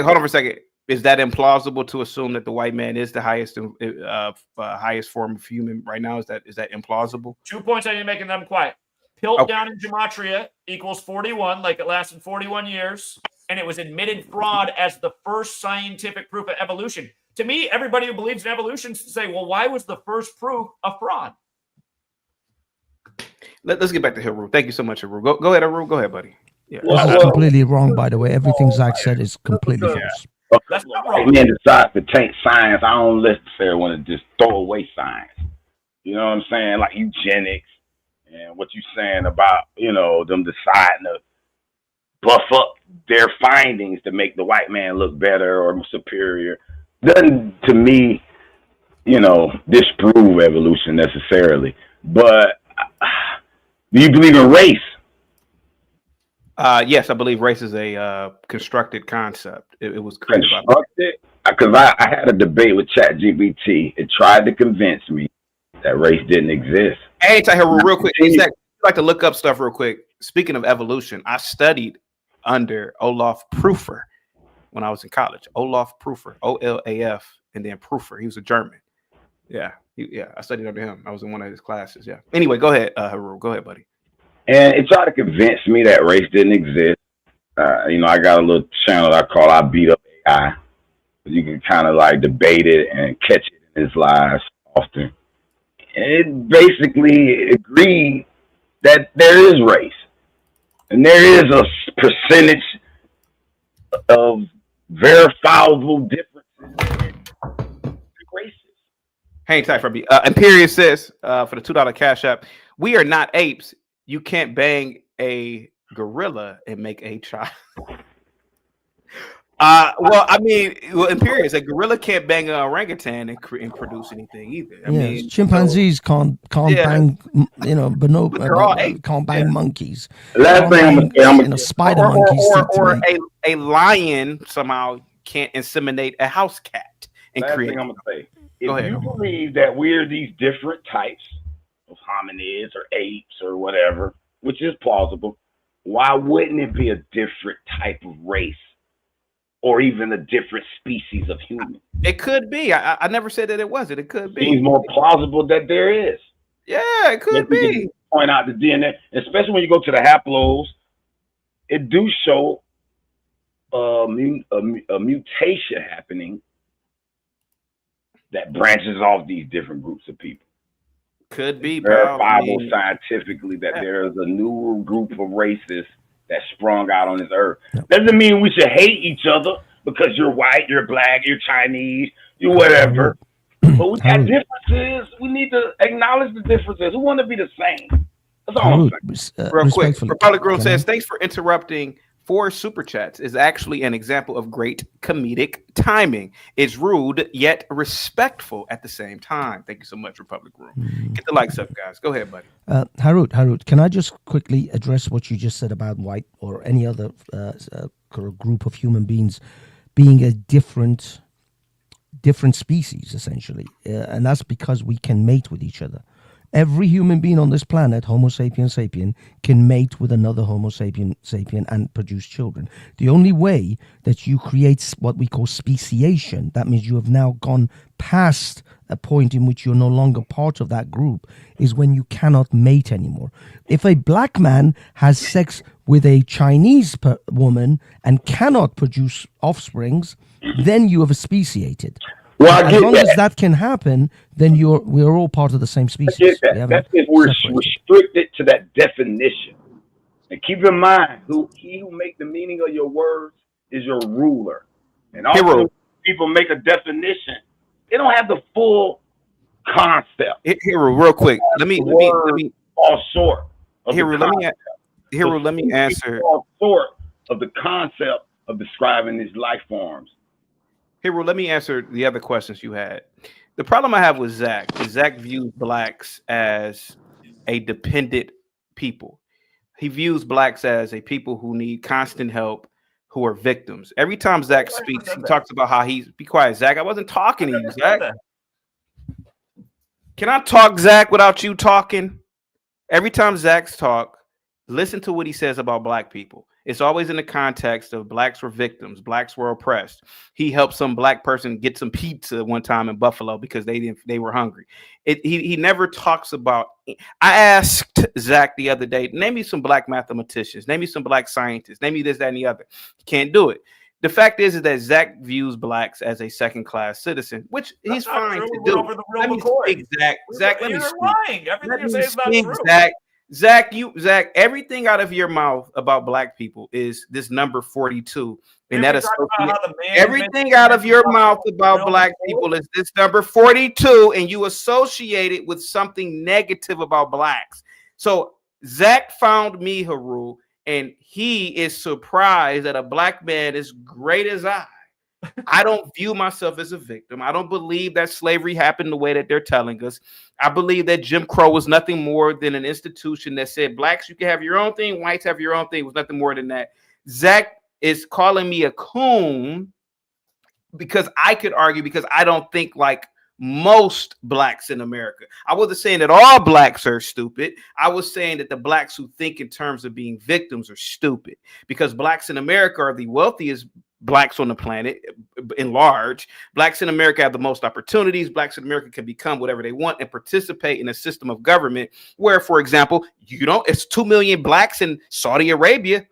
Speaker 1: Hold on for a second. Is that implausible to assume that the white man is the highest form of human right now? Is that implausible?
Speaker 2: 2 points I need to make, and I'm quiet. Piltdown in gematria equals 41, like it lasted 41 years. And it was admitted fraud as the first scientific proof of evolution. To me, everybody who believes in evolution say, well, why was the first proof a fraud?
Speaker 1: Let's get back to Heru. Thank you so much, Heru. Go ahead, Heru. Go ahead, buddy. Yeah.
Speaker 6: This is completely wrong, by the way. Everything Zach said is completely false.
Speaker 2: That's not wrong.
Speaker 10: Man decides to take science. I don't necessarily want to just throw away science. You know what I'm saying? Like eugenics and what you're saying about, them deciding to buff up their findings to make the white man look better or superior. Doesn't, to me, disprove evolution necessarily. But do you believe in race?
Speaker 1: Yes, I believe race is a constructed concept. It was created
Speaker 10: because I had a debate with ChatGPT. It tried to convince me that race didn't exist.
Speaker 1: Hey, Heru, real quick. I'd like to look up stuff real quick. Speaking of evolution, I studied under Olaf Prüfer when I was in college. Olaf Prüfer, OLAF, and then Prüfer. He was a German. Yeah, I studied under him. I was in one of his classes. Yeah. Anyway, go ahead, Heru. Go ahead, buddy.
Speaker 10: And it tried to convince me that race didn't exist. I got a little channel I call I Beat Up AI. You can kind of like debate it and catch it in his lives often. And it basically agreed that there is race, and there is a percentage of verifiable differences in races.
Speaker 1: Hang tight for me. Imperius says for the $2 Cash App, we are not apes. You can't bang a gorilla and make a child. Well, I mean, Imperius, a gorilla can't bang an orangutan and produce anything either. I mean,
Speaker 6: chimpanzees can't bang, but no, can't bang monkeys.
Speaker 10: Last thing I'm gonna
Speaker 6: spider monkeys.
Speaker 1: Or a lion somehow can't inseminate a house cat and
Speaker 10: last
Speaker 1: create.
Speaker 10: thing I'm gonna say. If you believe that we're these different types of hominids or apes or whatever, which is plausible, why wouldn't it be a different type of race or even a different species of human?
Speaker 1: It could be. I never said that it wasn't. It could be.
Speaker 10: Seems more plausible that there is.
Speaker 1: Yeah, it could be.
Speaker 10: Point out the DNA, especially when you go to the haplos, it do show a mutation happening that branches off these different groups of people.
Speaker 1: Could be
Speaker 10: verifiable scientifically that there is a new group of races that sprung out on this earth. Doesn't mean we should hate each other because you're white, you're black, you're Chinese, you're whatever. But we got differences. We need to acknowledge the differences. We want to be the same. That's all I'm saying.
Speaker 1: Real quick, Republic Girl says, thanks for interrupting. 4 super chats is actually an example of great comedic timing. It's rude yet respectful at the same time. Thank you so much, Republic Room. Get the likes up, guys. Go ahead, buddy.
Speaker 6: Harut, can I just quickly address what you just said about white or any other group of human beings being a different species, essentially? And that's because we can mate with each other. Every human being on this planet, Homo sapien sapien, can mate with another Homo sapien sapien and produce children. The only way that you create what we call speciation, that means you have now gone past a point in which you're no longer part of that group, is when you cannot mate anymore. If a black man has sex with a Chinese as cannot produce offsprings, then you have speciated.
Speaker 10: Well,
Speaker 6: as long as that can happen, then we're all part of the same species.
Speaker 10: I get that. That's if we're restricted to that definition. And keep in mind, he who make the meaning of your words is your ruler. And often people make a definition, they don't have the full concept.
Speaker 1: Hero, real quick, let me
Speaker 10: fall short.
Speaker 1: Hero, let me answer.
Speaker 10: Fall short of the concept of describing these life forms.
Speaker 1: Hero, let me answer the other questions you had. The problem I have with Zach is Zach views blacks as a dependent people. He views blacks as a people who need constant help, who are victims. Every time Zach speaks, he talks about how be quiet, Zach. I wasn't talking to you, Zach. Can I talk, Zach, without you talking? Every time Zach's talk, listen to what he says about black people. It's always in the context of blacks were victims, blacks were oppressed. He helped some black person get some pizza one time in Buffalo because they were hungry. He never talks about. I asked Zach the other day, name me some black mathematicians, name me some black scientists, name me this, that, and the other. He can't do it. The fact is that Zach views blacks as a second-class citizen, which he's fine to do. Let me speak, Zach. Zach, let me speak.
Speaker 2: Lying. Everything you say is not true.
Speaker 1: Zach, everything out of your mouth about black people is this number 42. And that is everything out of your mouth about black people is this number 42, and you associate it with something negative about blacks. So Zach found me, Haru, and he is surprised that a black man as great as I don't view myself as a victim. I don't believe that slavery happened the way that they're telling us. I believe that Jim Crow was nothing more than an institution that said blacks, you can have your own thing, whites have your own thing. It was nothing more than that. Zach is calling me a coon because I could argue because I don't think like most blacks in America. I wasn't saying that all blacks are stupid. I was saying that the blacks who think in terms of being victims are stupid because blacks in America are the wealthiest blacks on the planet in large. Blacks in America have the most opportunities. Blacks in America can become whatever they want and participate in a system of government where, for example, it's 2 million blacks in Saudi Arabia.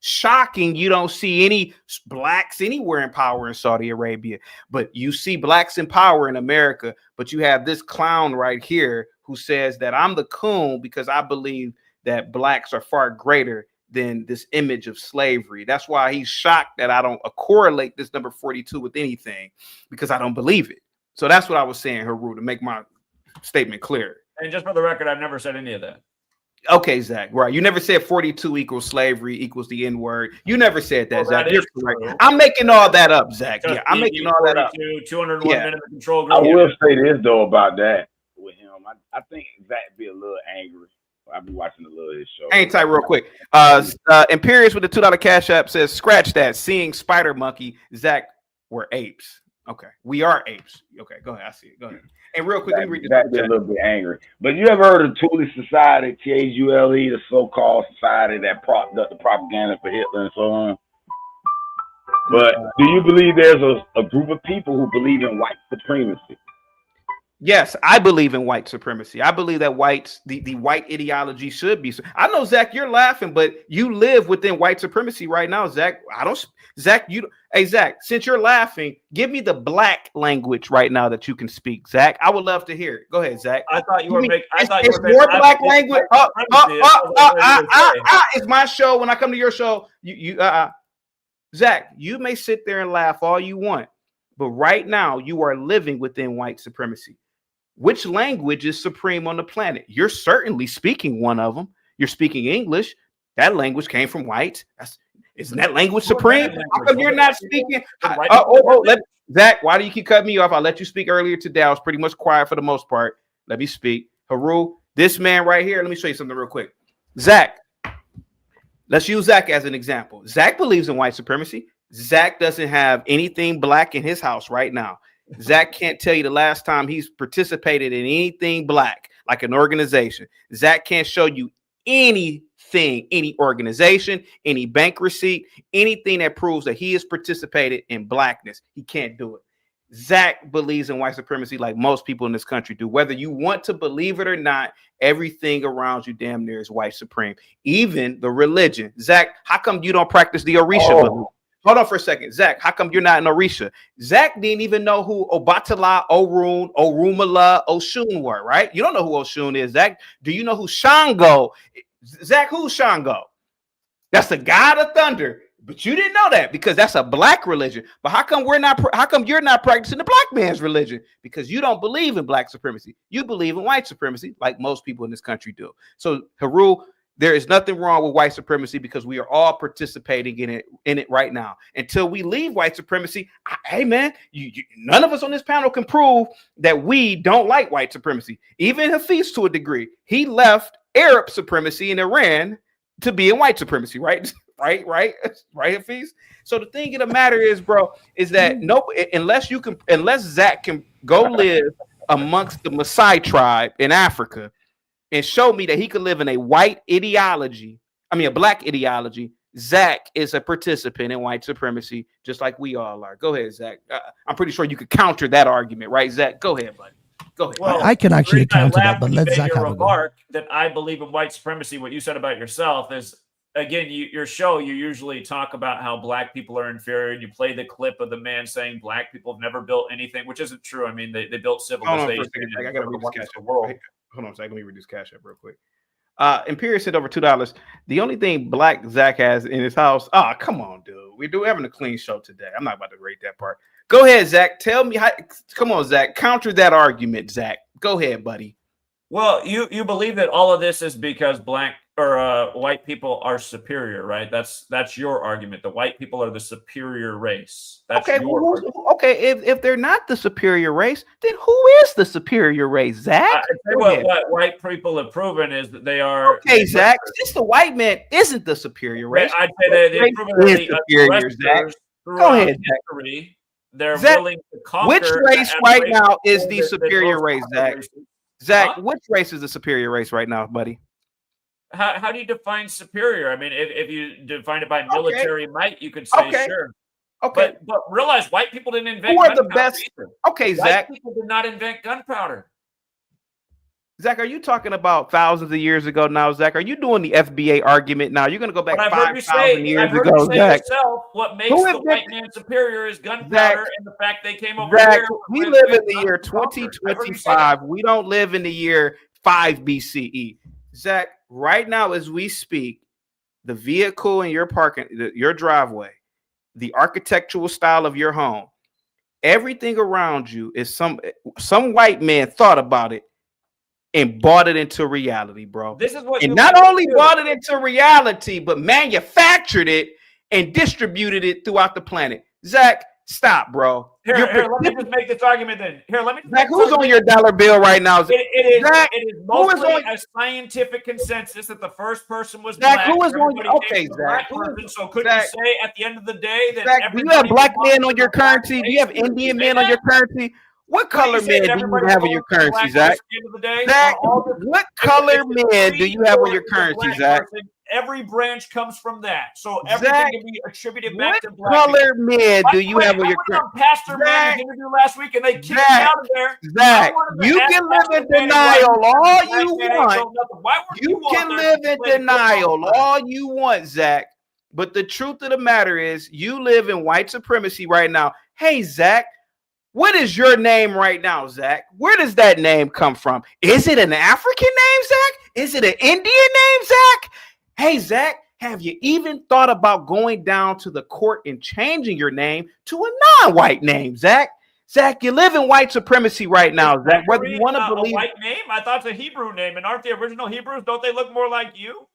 Speaker 1: Shocking, you don't see any blacks anywhere in power in Saudi Arabia, but you see blacks in power in America. But you have this clown right here who says that I'm the coon because I believe that blacks are far greater than this image of slavery. That's why he's shocked that I don't correlate this number 42 with anything, because I don't believe it. So that's what I was saying, Haru, to make my statement clear.
Speaker 2: And just for the record, I've never said any of that.
Speaker 1: Okay, Zach, right. You never said 42 equals slavery equals the N-word. You never said that, Zach. You're correct. I'm making all that up, Zach. Yeah, I'm making all that up.
Speaker 2: 201 minute control
Speaker 10: I
Speaker 2: group.
Speaker 10: will say this, though, about that with him. I think Zach be a little angry. I'll be watching a little of his show.
Speaker 1: Hang tight real quick. Imperious with the $2 Cash App says, scratch that. Seeing Spider Monkey, Zach, we're apes. Okay, we are apes. Okay, go ahead. I see it. Go ahead. And real quick, let me read
Speaker 10: Zach be a little bit angry. But you ever heard of Thule Society, Thule, the so-called society that propped up the propaganda for Hitler and so on? But do you believe there's a group of people who believe in white supremacy?
Speaker 1: Yes, I believe in white supremacy. I believe that the white ideology should be. I know, Zach, you're laughing, but you live within white supremacy right now, Zach. Hey, Zach, since you're laughing, give me the black language right now that you can speak, Zach. I would love to hear it. Go ahead, Zach.
Speaker 2: I thought you were making.
Speaker 1: It's more black language. It's my show. When I come to your show, Zach, you may sit there and laugh all you want, but right now you are living within white supremacy. Which language is supreme on the planet? You're certainly speaking one of them. You're speaking English. That language came from whites. Isn't that language supreme? How come you're not speaking? Zach, why do you keep cutting me off? I let you speak earlier today. I was pretty much quiet for the most part. Let me speak. Haru, this man right here, let me show you something real quick. Zach, let's use Zach as an example. Zach believes in white supremacy. Zach doesn't have anything black in his house right now. Zach can't tell you the last time he's participated in anything black, like an organization. Zach can't show you anything, any organization, any bank receipt, anything that proves that he has participated in blackness. He can't do it. Zach believes in white supremacy like most people in this country do. Whether you want to believe it or not, everything around you damn near is white supreme. Even the religion. Zach, how come you don't practice the Orisha? Hold on for a second. Zach, how come you're not in Orisha? Zach didn't even know who Obatala, Orun, Orumala, Oshun were, right? You don't know who Oshun is, Zach. Do you know who Shango? Zach, who's Shango? That's the god of thunder. But you didn't know that because that's a black religion. But how come you're not practicing the black man's religion? Because you don't believe in black supremacy. You believe in white supremacy, like most people in this country do. So, Haru, there is nothing wrong with white supremacy because we are all participating in it right now. Until we leave white supremacy, hey man, none of us on this panel can prove that we don't like white supremacy. Even Hafiz, to a degree, he left Arab supremacy in Iran to be in white supremacy, right? Right, Hafiz. So the thing of the matter is, bro, is that unless Zach can go live amongst the Maasai tribe in Africa and show me that he could live in a black ideology, Zach is a participant in white supremacy, just like we all are. Go ahead, Zach. I'm pretty sure you could counter that argument, right, Zach? Go ahead, buddy. Go ahead.
Speaker 6: Well, I can actually counter that, but let Zach have a
Speaker 2: remark that I believe in white supremacy. What you said about yourself is, again, your show, you usually talk about how black people are inferior, and you play the clip of the man saying black people have never built anything, which isn't true. I mean, they built civilization.
Speaker 1: I got to read this Cash App. Hold on a second. Let me read this Cash App real quick. Imperius said over $2. The only thing black Zach has in his house. Oh, come on, dude. We're having a clean show today. I'm not about to rate that part. Go ahead, Zach. Tell me how. Come on, Zach. Counter that argument, Zach. Go ahead, buddy.
Speaker 2: Well, you believe that all of this is because black or white people are superior, right? That's your argument. The white people are the superior race. That's
Speaker 1: okay. If they're not the superior race, then who is the superior race, Zach?
Speaker 2: What white people have proven is that they are.
Speaker 1: Okay, Zach. Since the white man isn't the superior race,
Speaker 2: I'd say they've proven that
Speaker 1: superior, Zach. Go ahead,
Speaker 2: history, they're
Speaker 1: Zach,
Speaker 2: willing to conquer.
Speaker 1: Which race right now is the superior race, Zach? Zach, which race is the superior race right now, buddy?
Speaker 2: How do you define superior? I mean, if you define it by military might, you could say sure. Okay, but realize white people didn't invent.
Speaker 1: Who are the best? Okay, Zach.
Speaker 2: White people did not invent gunpowder.
Speaker 1: Zach, are you talking about thousands of years ago now, Zach? Are you doing the FBA argument now? You're going to go back 5,000 years ago, Zach.
Speaker 2: What makes the white man superior is gunpowder and the fact they came over
Speaker 1: Zach,
Speaker 2: here.
Speaker 1: We live in the year 2025. We don't live in the year 5 BCE. Zach, right now as we speak, the vehicle in your parking, your driveway, the architectural style of your home, everything around you is some white man thought about it and bought it into reality, bro.
Speaker 2: This is what
Speaker 1: and not only bought it into reality, but manufactured it and distributed it throughout the planet. Zach, stop, bro.
Speaker 2: Here, let me just make this argument then. Here, let me.
Speaker 1: Zach, who's on your dollar bill right now?
Speaker 2: It is mostly a scientific consensus that the first person was
Speaker 1: Zach,
Speaker 2: black.
Speaker 1: who is on your? Okay,
Speaker 2: Zach. So couldn't you say at the end of the day that
Speaker 1: Zach, do you have black men on your currency? Do you have Indian men on your currency? What color men do you have on your currency, Zach? Zach, what color men do you have on your currency, Zach?
Speaker 2: Every branch comes from that. So everything
Speaker 1: Zach,
Speaker 2: can be attributed back to black
Speaker 1: what color
Speaker 2: people.
Speaker 1: men do you have on your currency?
Speaker 2: Pastor man interview last week and they kicked me out of there.
Speaker 1: Zach, you can live in denial all you want. You can live in denial all you want, Zach. But the truth of the matter is you live in white supremacy right now. Hey, Zach, what is your name right now, Zach? Where does that name come from? Is it an African name, Zach? Is it an Indian name, Zach? Hey, Zach, have you even thought about going down to the court and changing your name to a non-white name, Zach? Zach, you live in white supremacy right now, Zach. Whether you want to believe
Speaker 2: a white name, I thought it's a Hebrew name, and aren't the original Hebrews? Don't they look more like you?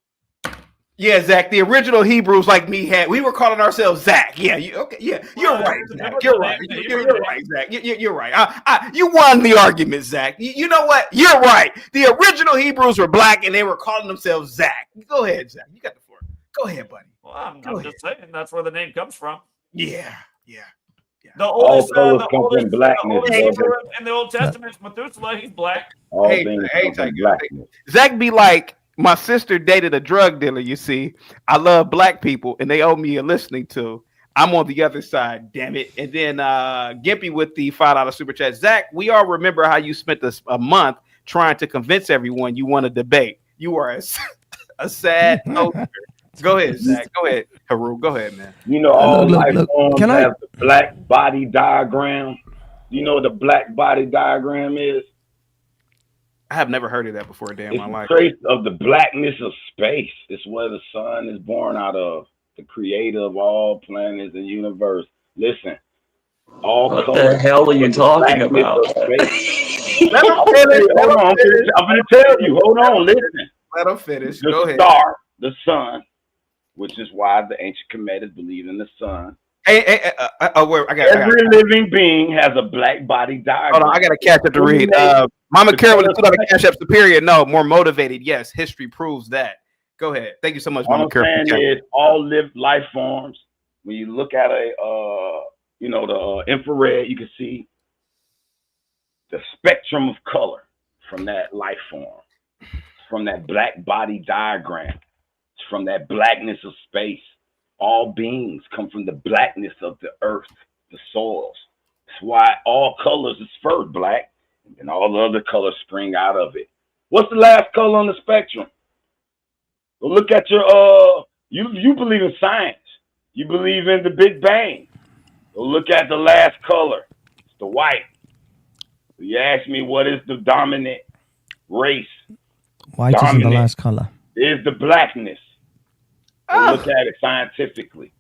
Speaker 1: Yeah, Zach. The original Hebrews, like me, we were calling ourselves Zach. Yeah, okay. Yeah, you're right, Zach. You're right. You're right, Zach. You're right. You won the argument, Zach. You know what? You're right. The original Hebrews were black, and they were calling themselves Zach. Go ahead, Zach. You got the floor. Go ahead, buddy.
Speaker 2: Well, I'm just saying that's where the name comes from.
Speaker 1: Yeah.
Speaker 2: The oldest,
Speaker 10: colors come from blackness.
Speaker 2: In the Old Testament, Methuselah, he's black.
Speaker 10: All things come from blackness.
Speaker 1: Zach be like, my sister dated a drug dealer, you see. I love black people, and they owe me a listening to. I'm on the other side, damn it. And then Gimpy with the $5 super chat. Zach, we all remember how you spent a month trying to convince everyone you want to debate. You are a sad poster. Go ahead, Zach. Go ahead, Haru. Go ahead, man.
Speaker 10: You know, all life forms have the black body diagram. You know what the black body diagram is?
Speaker 1: I have never heard of that before a day in my life.
Speaker 10: It's a trace of the blackness of space. It's where the sun is born out of, the creator of all planets and universe. Listen, all
Speaker 11: what the hell are you talking about?
Speaker 10: Let him finish. Hold on. I'm going to tell you. Hold on. Listen.
Speaker 1: Let him finish.
Speaker 10: The
Speaker 1: Go ahead.
Speaker 10: Star, the sun, which is why the ancient Kemetans believe in the sun. Every living being has a black body diagram.
Speaker 1: Hold on, I got a catch up to read. Mama Carol was about a cash up superior. No, more motivated. Yes, history proves that. Go ahead. Thank you so much, Mama Carol.
Speaker 10: What I'm saying is all lived life forms. When you look at the infrared, you can see the spectrum of color from that life form, from that black body diagram, from that blackness of space. All beings come from the blackness of the earth, the soils. That's why all colors is first black, and all the other colors spring out of it. What's the last color on the spectrum? Go look at your you believe in science. You believe in the Big Bang. Go look at the last color. It's the white. You ask me what is the dominant race?
Speaker 6: White isn't the last color.
Speaker 10: Is the blackness. Look at it scientifically.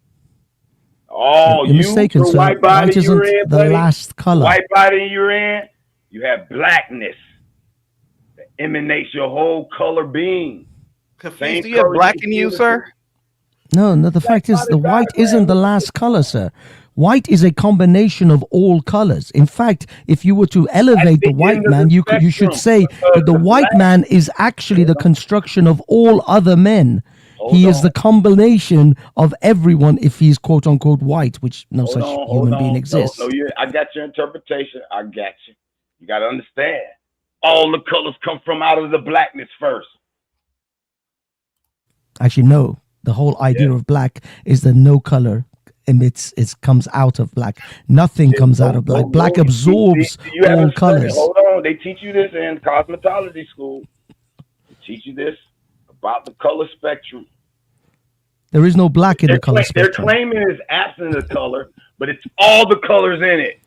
Speaker 6: You're mistaken, sir.
Speaker 10: White body
Speaker 6: white isn't
Speaker 10: you're in,
Speaker 6: the
Speaker 10: buddy,
Speaker 6: last color.
Speaker 10: White body you're in, you have blackness that emanates your whole color being.
Speaker 1: Do you have black in you, sir?
Speaker 6: No. The fact is, the white isn't the last color, sir. White is a combination of all colors. In fact, if you were to elevate the white man, you should say that the white man is actually the construction of all other men. He is the combination of everyone if he's quote unquote white, which no such human being exists.
Speaker 10: No, I got your interpretation. I got you. You got to understand. All the colors come from out of the blackness first.
Speaker 6: Actually, no. The whole idea of black is that no color comes out of black. Nothing comes out of black. Black absorbs all colors.
Speaker 10: Hold on. They teach you this in cosmetology school. They teach you this about the color spectrum.
Speaker 6: There is no black in the color spectrum.
Speaker 10: They're claiming it's absent of color, but it's all the colors in it.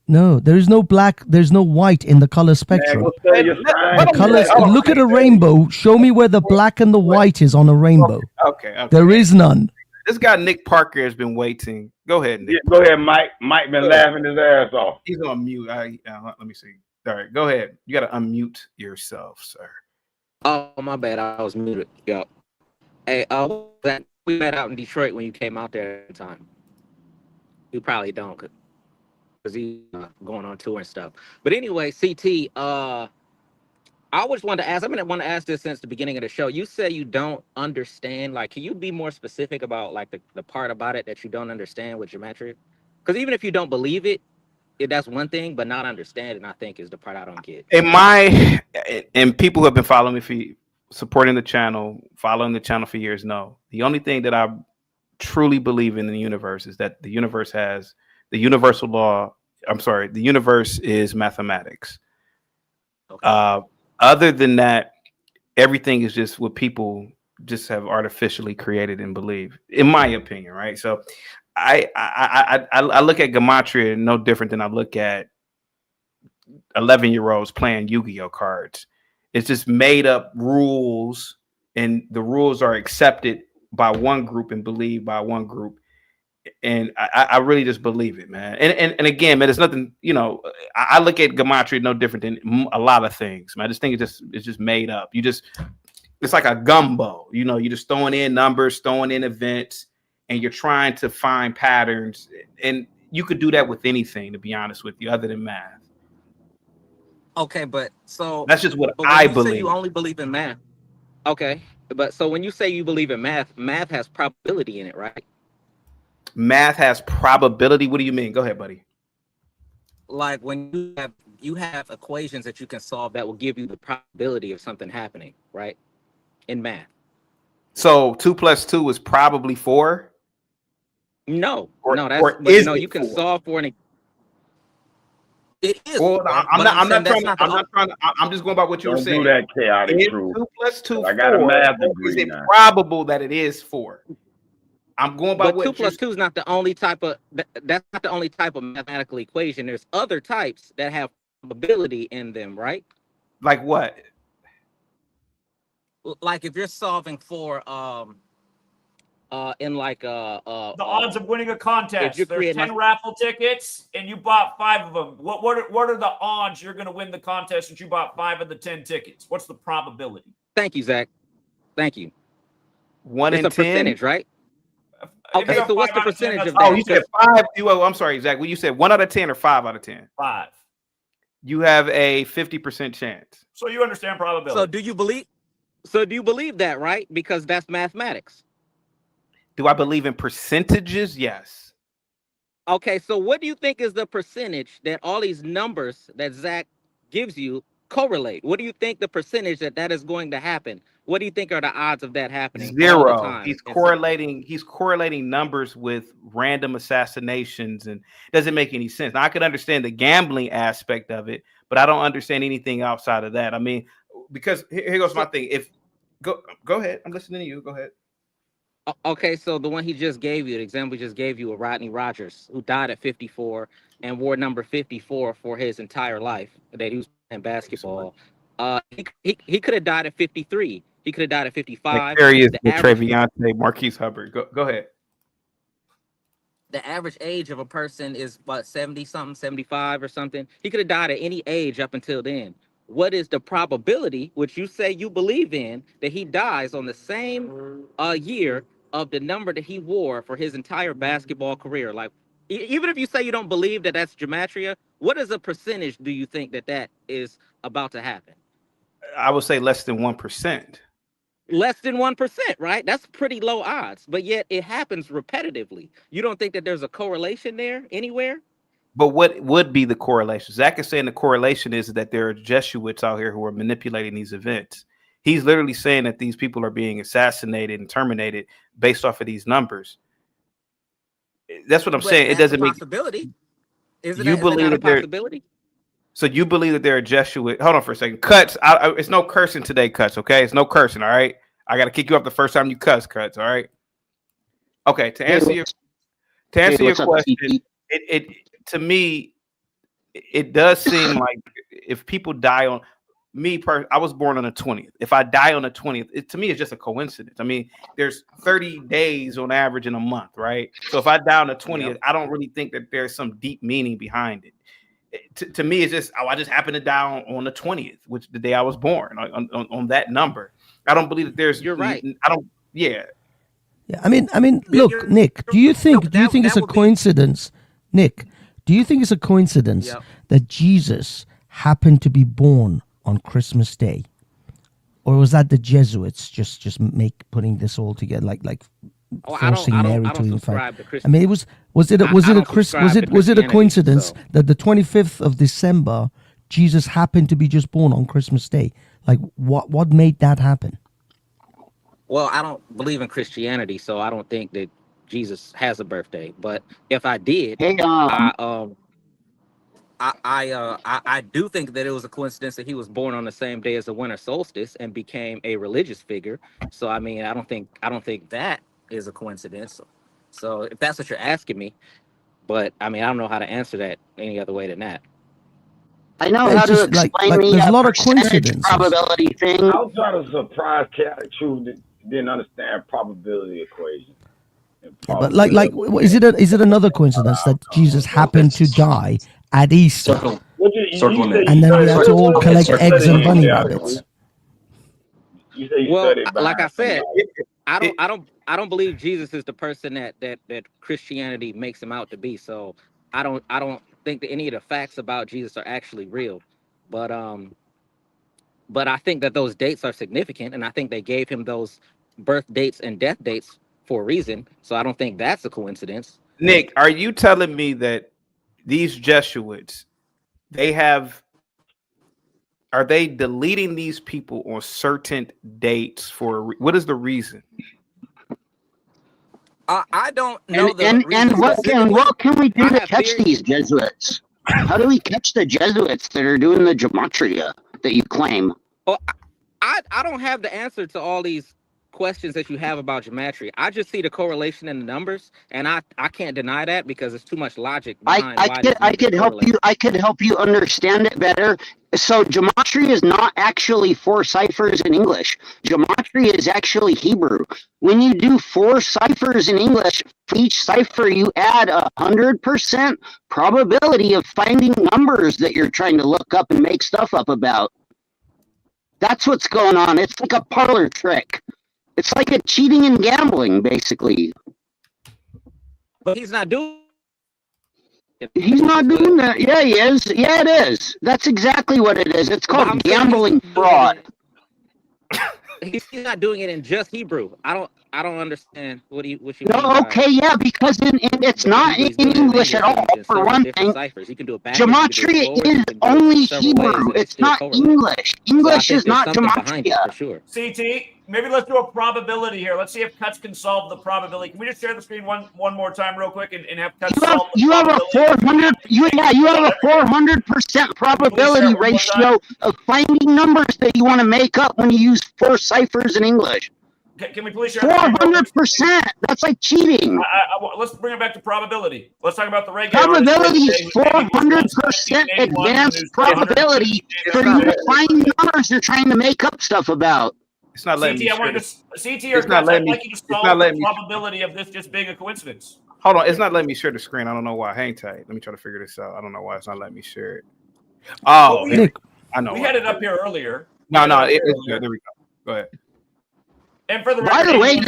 Speaker 6: No, there is no black. There's no white in the color spectrum.
Speaker 10: Man, go study your sign.
Speaker 6: The colors. Look at a rainbow. Show me where the black and the white is on a rainbow.
Speaker 1: Okay.
Speaker 6: There is none.
Speaker 1: This guy Nick Parker has been waiting. Go ahead, Nick.
Speaker 10: Yeah, go ahead, Mike. Mike been laughing his ass off.
Speaker 1: He's on mute. Let me see. All right, go ahead. You got to unmute yourself, sir.
Speaker 12: Oh, my bad. I was muted. Yo. Hey, we met out in Detroit when you came out there at the time. You probably don't, because he's going on tour and stuff. But anyway, CT, I always wanted to ask, I've been wanting to ask this since the beginning of the show. You say you don't understand, like, can you be more specific about, like, the part about it that you don't understand with gematria? Because even if you don't believe it, that's one thing, but not understanding, I think, is the part I don't get.
Speaker 1: And people who have been following me for supporting the channel, following the channel for years know the only thing that I truly believe in the universe is that the universe has the universal law. I'm sorry, the universe is mathematics. Okay. Other than that, everything is just what people just have artificially created and believe, in my opinion, right? So I look at gematria no different than I look at 11-year-olds playing Yu-Gi-Oh cards. It's just made up rules, and the rules are accepted by one group and believed by one group. And I really just believe it, man. And again, man, there's nothing, I look at gematria no different than a lot of things, man. I just think it's just made up. It's like a gumbo, you're just throwing in numbers, throwing in events, and you're trying to find patterns. And you could do that with anything, to be honest with you, other than math.
Speaker 12: Okay, but so
Speaker 1: that's just what I believe.
Speaker 12: You only believe in math. Okay, but so when you say you believe in math, math has probability in it, right?
Speaker 1: Math has probability. What do you mean? Go ahead, buddy.
Speaker 12: Like when you have equations that you can solve that will give you the probability of something happening, right? In math.
Speaker 1: So 2 + 2 is probably 4.
Speaker 12: No, you can solve for an. It is.
Speaker 1: Well, I'm just going by what you were saying.
Speaker 10: Do that chaotic truth.
Speaker 1: 2 + 2
Speaker 10: I got a math degree.
Speaker 1: Is it probable that it is 4? I'm going by what
Speaker 12: 2 + 2 is not the only type of. That's not the only type of mathematical equation. There's other types that have probability in them, right?
Speaker 1: Like what?
Speaker 12: Like if you're solving for in like
Speaker 2: the odds of winning a contest. There's 10 raffle tickets and you bought 5 of them. What are the odds you're going to win the contest if you bought 5 of the 10 tickets? What's the probability?
Speaker 12: Thank you, Zach. Thank you.
Speaker 1: 1 in 10?
Speaker 12: It's a percentage, right? Okay, so what's the percentage of that?
Speaker 1: Oh, you said 5. I'm sorry, Zach. Well, you said 1 out of 10 or 5 out of 10?
Speaker 2: 5.
Speaker 1: You have a 50% chance.
Speaker 2: So you understand probability.
Speaker 12: So do you believe that, right? Because that's mathematics.
Speaker 1: Do I believe in percentages? Yes.
Speaker 12: Okay, so what do you think is the percentage that all these numbers that Zach gives you correlate? What do you think the percentage that is going to happen? What do you think are the odds of that happening?
Speaker 1: 0. He's correlating numbers with random assassinations, and it doesn't make any sense. Now, I could understand the gambling aspect of it, but I don't understand anything outside of that. I mean, because here goes my thing. Go ahead. I'm listening to you. Go ahead.
Speaker 12: Okay, so the one he just gave you, the example he just gave you of Rodney Rogers, who died at 54 and wore number 54 for his entire life that he was playing basketball. He could have died at 53. He could have died at 55.
Speaker 1: Treviante, Marquise Hubbard. Go ahead.
Speaker 12: The average age of a person is about 70-something, 75 or something. He could have died at any age up until then. What is the probability, which you say you believe in, that he dies on the same year of the number that he wore for his entire basketball career? Like, even if you say you don't believe that that's gematria, what is a percentage do you think that is about to happen?
Speaker 1: I would say less than 1%.
Speaker 12: Less than 1%, right? That's pretty low odds, but yet it happens repetitively. You don't think that there's a correlation there anywhere?
Speaker 1: But what would be the correlation? Zach is saying the correlation is that there are Jesuits out here who are manipulating these events. He's literally saying that these people are being assassinated and terminated based off of these numbers. That's what I'm saying. It doesn't make
Speaker 12: possibility.
Speaker 1: Is it a possibility? So you believe that there are Jesuit? Hold on for a second. Cuts. It's no cursing today, Cuts. Okay, it's no cursing. All right. I got to kick you up the first time you cuss, Cuts. All right. Okay. To answer your question, it to me, it does seem like if people die on I was born on the 20th. If I die on the 20th, to me, it's just a coincidence. I mean, there's 30 days on average in a month, right? So if I die on the 20th, I don't really think that there's some deep meaning behind it. To me, it's just, I just happened to die on the 20th, which the day I was born on that number. I don't believe that there's.
Speaker 12: You're right.
Speaker 1: I don't. Yeah.
Speaker 6: Yeah. I mean, look, Nick. Do you think it's a coincidence, Nick? Do you think it's a coincidence that Jesus happened to be born on Christmas Day, or was that the Jesuits just putting this all together, like forcing Mary to invite? I mean, was it a coincidence that the 25th of December Jesus happened to be just born on Christmas Day? Like, what made that happen?
Speaker 12: Well, I don't believe in Christianity, so I don't think that Jesus has a birthday. But if I did, I do think that it was a coincidence that he was born on the same day as the winter solstice and became a religious figure. So I mean, I don't think that is a coincidence. So if that's what you're asking me, but I mean, I don't know how to answer that any other way than that.
Speaker 9: I know how to explain
Speaker 6: there's a lot of
Speaker 9: percentage
Speaker 6: coincidences.
Speaker 9: probability thing.
Speaker 10: I was trying to surprise Cat True didn't understand probability equation.
Speaker 6: But is it another coincidence that Jesus happened to die at Easter, and then we had to all collect eggs and bunny rabbits?
Speaker 12: Well, like I said, I don't believe Jesus is the person that Christianity makes him out to be. So I don't think that any of the facts about Jesus are actually real. But I think that those dates are significant, and I think they gave him those birth dates and death dates for a reason. So I don't think that's a coincidence.
Speaker 1: Nick, are you telling me that these Jesuits, are they deleting these people on certain dates what is the reason?
Speaker 12: I don't know.
Speaker 9: And what can we do to catch these Jesuits? How do we catch the Jesuits that are doing the gematria that you claim?
Speaker 12: Well, I don't have the answer to all these questions that you have about gematria. I just see the correlation in the numbers, and I can't deny that because it's too much logic behind
Speaker 9: I could help you understand it better. So gematria is not actually 4 ciphers in English. Gematria is actually Hebrew. When you do 4 ciphers in English, for each cipher you add 100% probability of finding numbers that you're trying to look up and make stuff up about. That's what's going on. It's like a parlor trick. It's like a cheating and gambling, basically.
Speaker 12: But he's not doing.
Speaker 9: He's not doing that. Yeah, he is. Yeah, it is. That's exactly what it is. It's called gambling fraud.
Speaker 12: He's not doing it in just Hebrew. I don't understand what you mean.
Speaker 9: No, okay, yeah, because it's not in English at all. For one thing, gematria is only Hebrew. It's not English. English is not gematria.
Speaker 12: Sure.
Speaker 2: CT, maybe let's do a probability here. Let's see if Cuts can solve the probability. Can we just share the screen one more time real quick and have Cuts solve the
Speaker 9: you have a 400% probability ratio of finding numbers that you want to make up when you use 4 ciphers in English.
Speaker 2: Can we please share
Speaker 9: 400%? That's like cheating.
Speaker 2: Let's bring it back to probability. Let's talk about the regular.
Speaker 9: Probability is 400% advanced probability for you to find numbers you're trying to make up stuff about.
Speaker 1: It's not letting
Speaker 2: CT,
Speaker 1: me.
Speaker 2: I'd like you to solve the probability of this just being a coincidence.
Speaker 1: Hold on, it's not letting me share the screen. I don't know why. Hang tight. Let me try to figure this out. I don't know why it's not letting me share it. Oh, I know.
Speaker 2: We had it up here earlier.
Speaker 1: No, it's good. There we go. Go ahead.
Speaker 2: And for the
Speaker 9: by the way,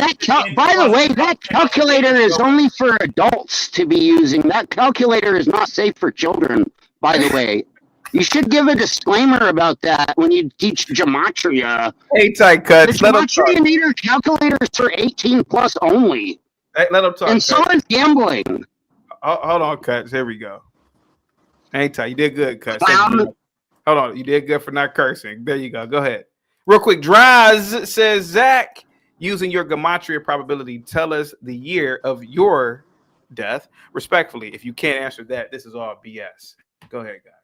Speaker 9: that calculator is only for adults to be using. That calculator is not safe for children, by the way. You should give a disclaimer about that when you teach gematria.
Speaker 1: Hey, tight Cuts.
Speaker 9: The gematria meter calculator is for 18 plus only.
Speaker 1: Hey, let him talk.
Speaker 9: And so is gambling.
Speaker 1: Hold on, Cuts. Here we go. Hey, tight. You did good, Cuts. Hold on. You did good for not cursing. There you go. Go ahead. Real quick. Draz says, Zach, using your gematria probability, tell us the year of your death. Respectfully, if you can't answer that, this is all BS. Go ahead, guys.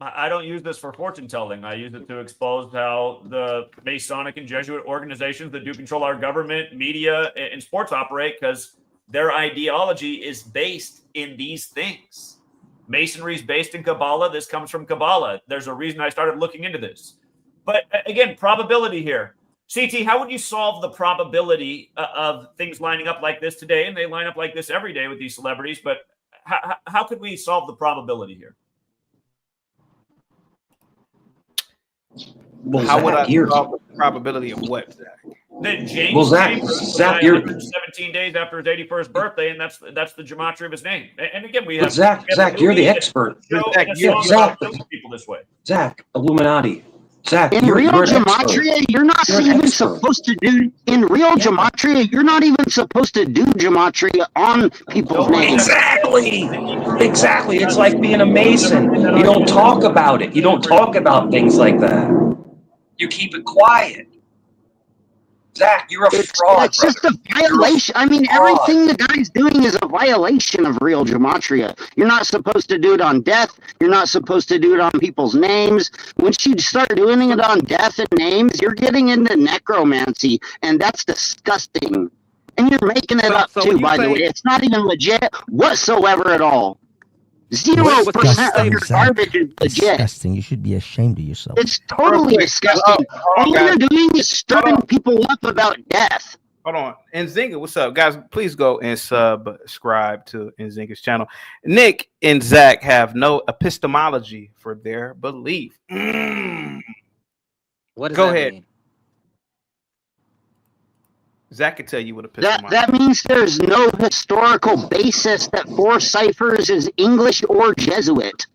Speaker 2: I don't use this for fortune telling. I use it to expose how the Masonic and Jesuit organizations that do control our government, media, and sports operate, because their ideology is based in these things. Masonry is based in Kabbalah. This comes from Kabbalah. There's a reason I started looking into this. But again, probability here. CT, how would you solve the probability of things lining up like this today? And they line up like this every day with these celebrities. But how could we solve the probability here?
Speaker 11: Well,
Speaker 1: How
Speaker 11: Zach,
Speaker 1: would I
Speaker 11: you're-
Speaker 1: solve the probability of what, Zach?
Speaker 2: That James
Speaker 11: Well, Zach,
Speaker 2: Chambers
Speaker 11: Zach,
Speaker 2: died
Speaker 11: you're-
Speaker 2: 117 days after his 81st birthday, and that's the gematria of his name. And again, we
Speaker 11: But
Speaker 2: have
Speaker 11: Zach, you're the expert.
Speaker 2: Zach,
Speaker 11: Zach,
Speaker 2: people this way.
Speaker 11: Zach, Illuminati. Zach,
Speaker 9: In
Speaker 11: you're
Speaker 9: real
Speaker 11: an expert.
Speaker 9: gematria, you're not
Speaker 11: You're an
Speaker 9: even
Speaker 11: expert.
Speaker 9: supposed to do. In real gematria, you're not even supposed to do gematria on people's names.
Speaker 11: Exactly. It's like being a Mason. You don't talk about it. You don't talk about things like that. You keep it quiet. Zach, you're a fraud.
Speaker 9: It's just a violation. I mean, everything the guy's doing is a violation of real gematria. You're not supposed to do it on death. You're not supposed to do it on people's names. Once you start doing it on death and names, you're getting into necromancy, and that's disgusting. And you're making it up too, by the way. It's not even legit whatsoever at all. 0% of your garbage is legit.
Speaker 6: Disgusting. You should be ashamed of yourself.
Speaker 9: It's totally disgusting. All you're doing is stirring people up about death.
Speaker 1: Hold on. Nzinga, what's up? Guys, please go and subscribe to Nzinga's channel. Nick and Zach have no epistemology for their belief.
Speaker 12: What does
Speaker 1: Go
Speaker 12: that
Speaker 1: ahead.
Speaker 12: mean?
Speaker 1: Zach can tell you what epistemology
Speaker 9: That means there's no historical basis that four ciphers is English or Jesuit.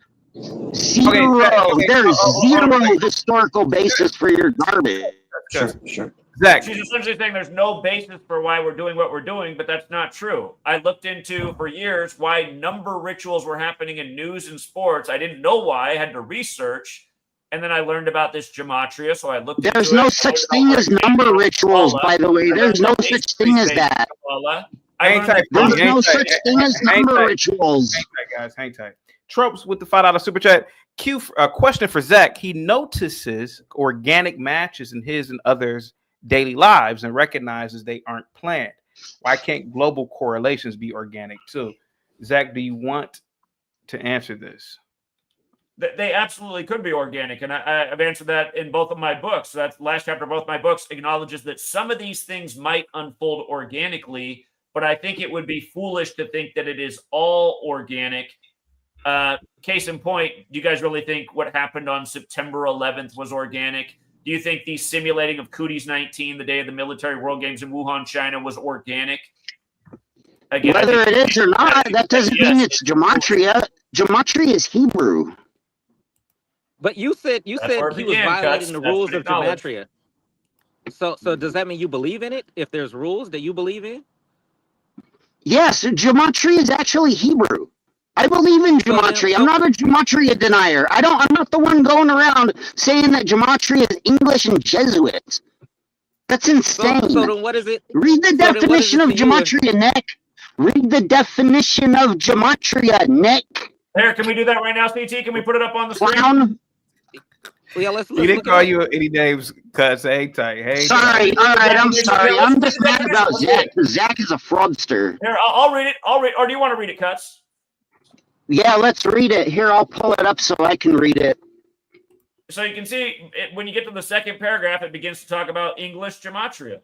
Speaker 9: Zero. There's zero historical basis for your garbage.
Speaker 11: Sure.
Speaker 1: Zach.
Speaker 2: She's essentially saying there's no basis for why we're doing what we're doing, but that's not true. I looked into for years why number rituals were happening in news and sports. I didn't know why. I had to research. And then I learned about this gematria, so I looked
Speaker 9: There's
Speaker 2: into
Speaker 9: no
Speaker 2: it.
Speaker 9: such thing as number rituals, by the way. There's no such thing as that. There's no such thing as number rituals.
Speaker 1: Hang tight, guys. Hang tight. Tropes with the $5 super chat. Question for Zach. He notices organic matches in his and others' daily lives and recognizes they aren't planned. Why can't global correlations be organic too? Zach, do you want to answer this?
Speaker 2: They absolutely could be organic, and I've answered that in both of my books. That's the last chapter of both my books acknowledges that some of these things might unfold organically, but I think it would be foolish to think that it is all organic. Case in point, do you guys really think what happened on September 11th was organic? Do you think the simulating of Cooties 19, the day of the military world games in Wuhan, China, was organic? Again,
Speaker 9: Whether it is or not, that doesn't mean it's gematria. Gematria is Hebrew.
Speaker 12: But you said he was violating the rules of gematria. So does that mean you believe in it? If there's rules that you believe in?
Speaker 9: Yes, gematria is actually Hebrew. I believe in gematria. I'm not a gematria denier. I'm not the one going around saying that gematria is English and Jesuit. That's insane.
Speaker 12: So then what is it?
Speaker 9: Read the definition of gematria, Nick. Read the definition of gematria, Nick.
Speaker 2: Here, can we do that right now, CT? Can we put it up on the screen?
Speaker 9: Clown.
Speaker 12: Yeah, let's
Speaker 1: He didn't call you any names, cuz. Hang tight. Hey,
Speaker 9: sorry. All right, I'm sorry. I'm just mad about Zach, because Zach is a fraudster.
Speaker 2: Here, I'll read it. Or do you want to read it, Cuts?
Speaker 9: Yeah, let's read it. Here, I'll pull it up so I can read it.
Speaker 2: So you can see when you get to the second paragraph, it begins to talk about English gematria.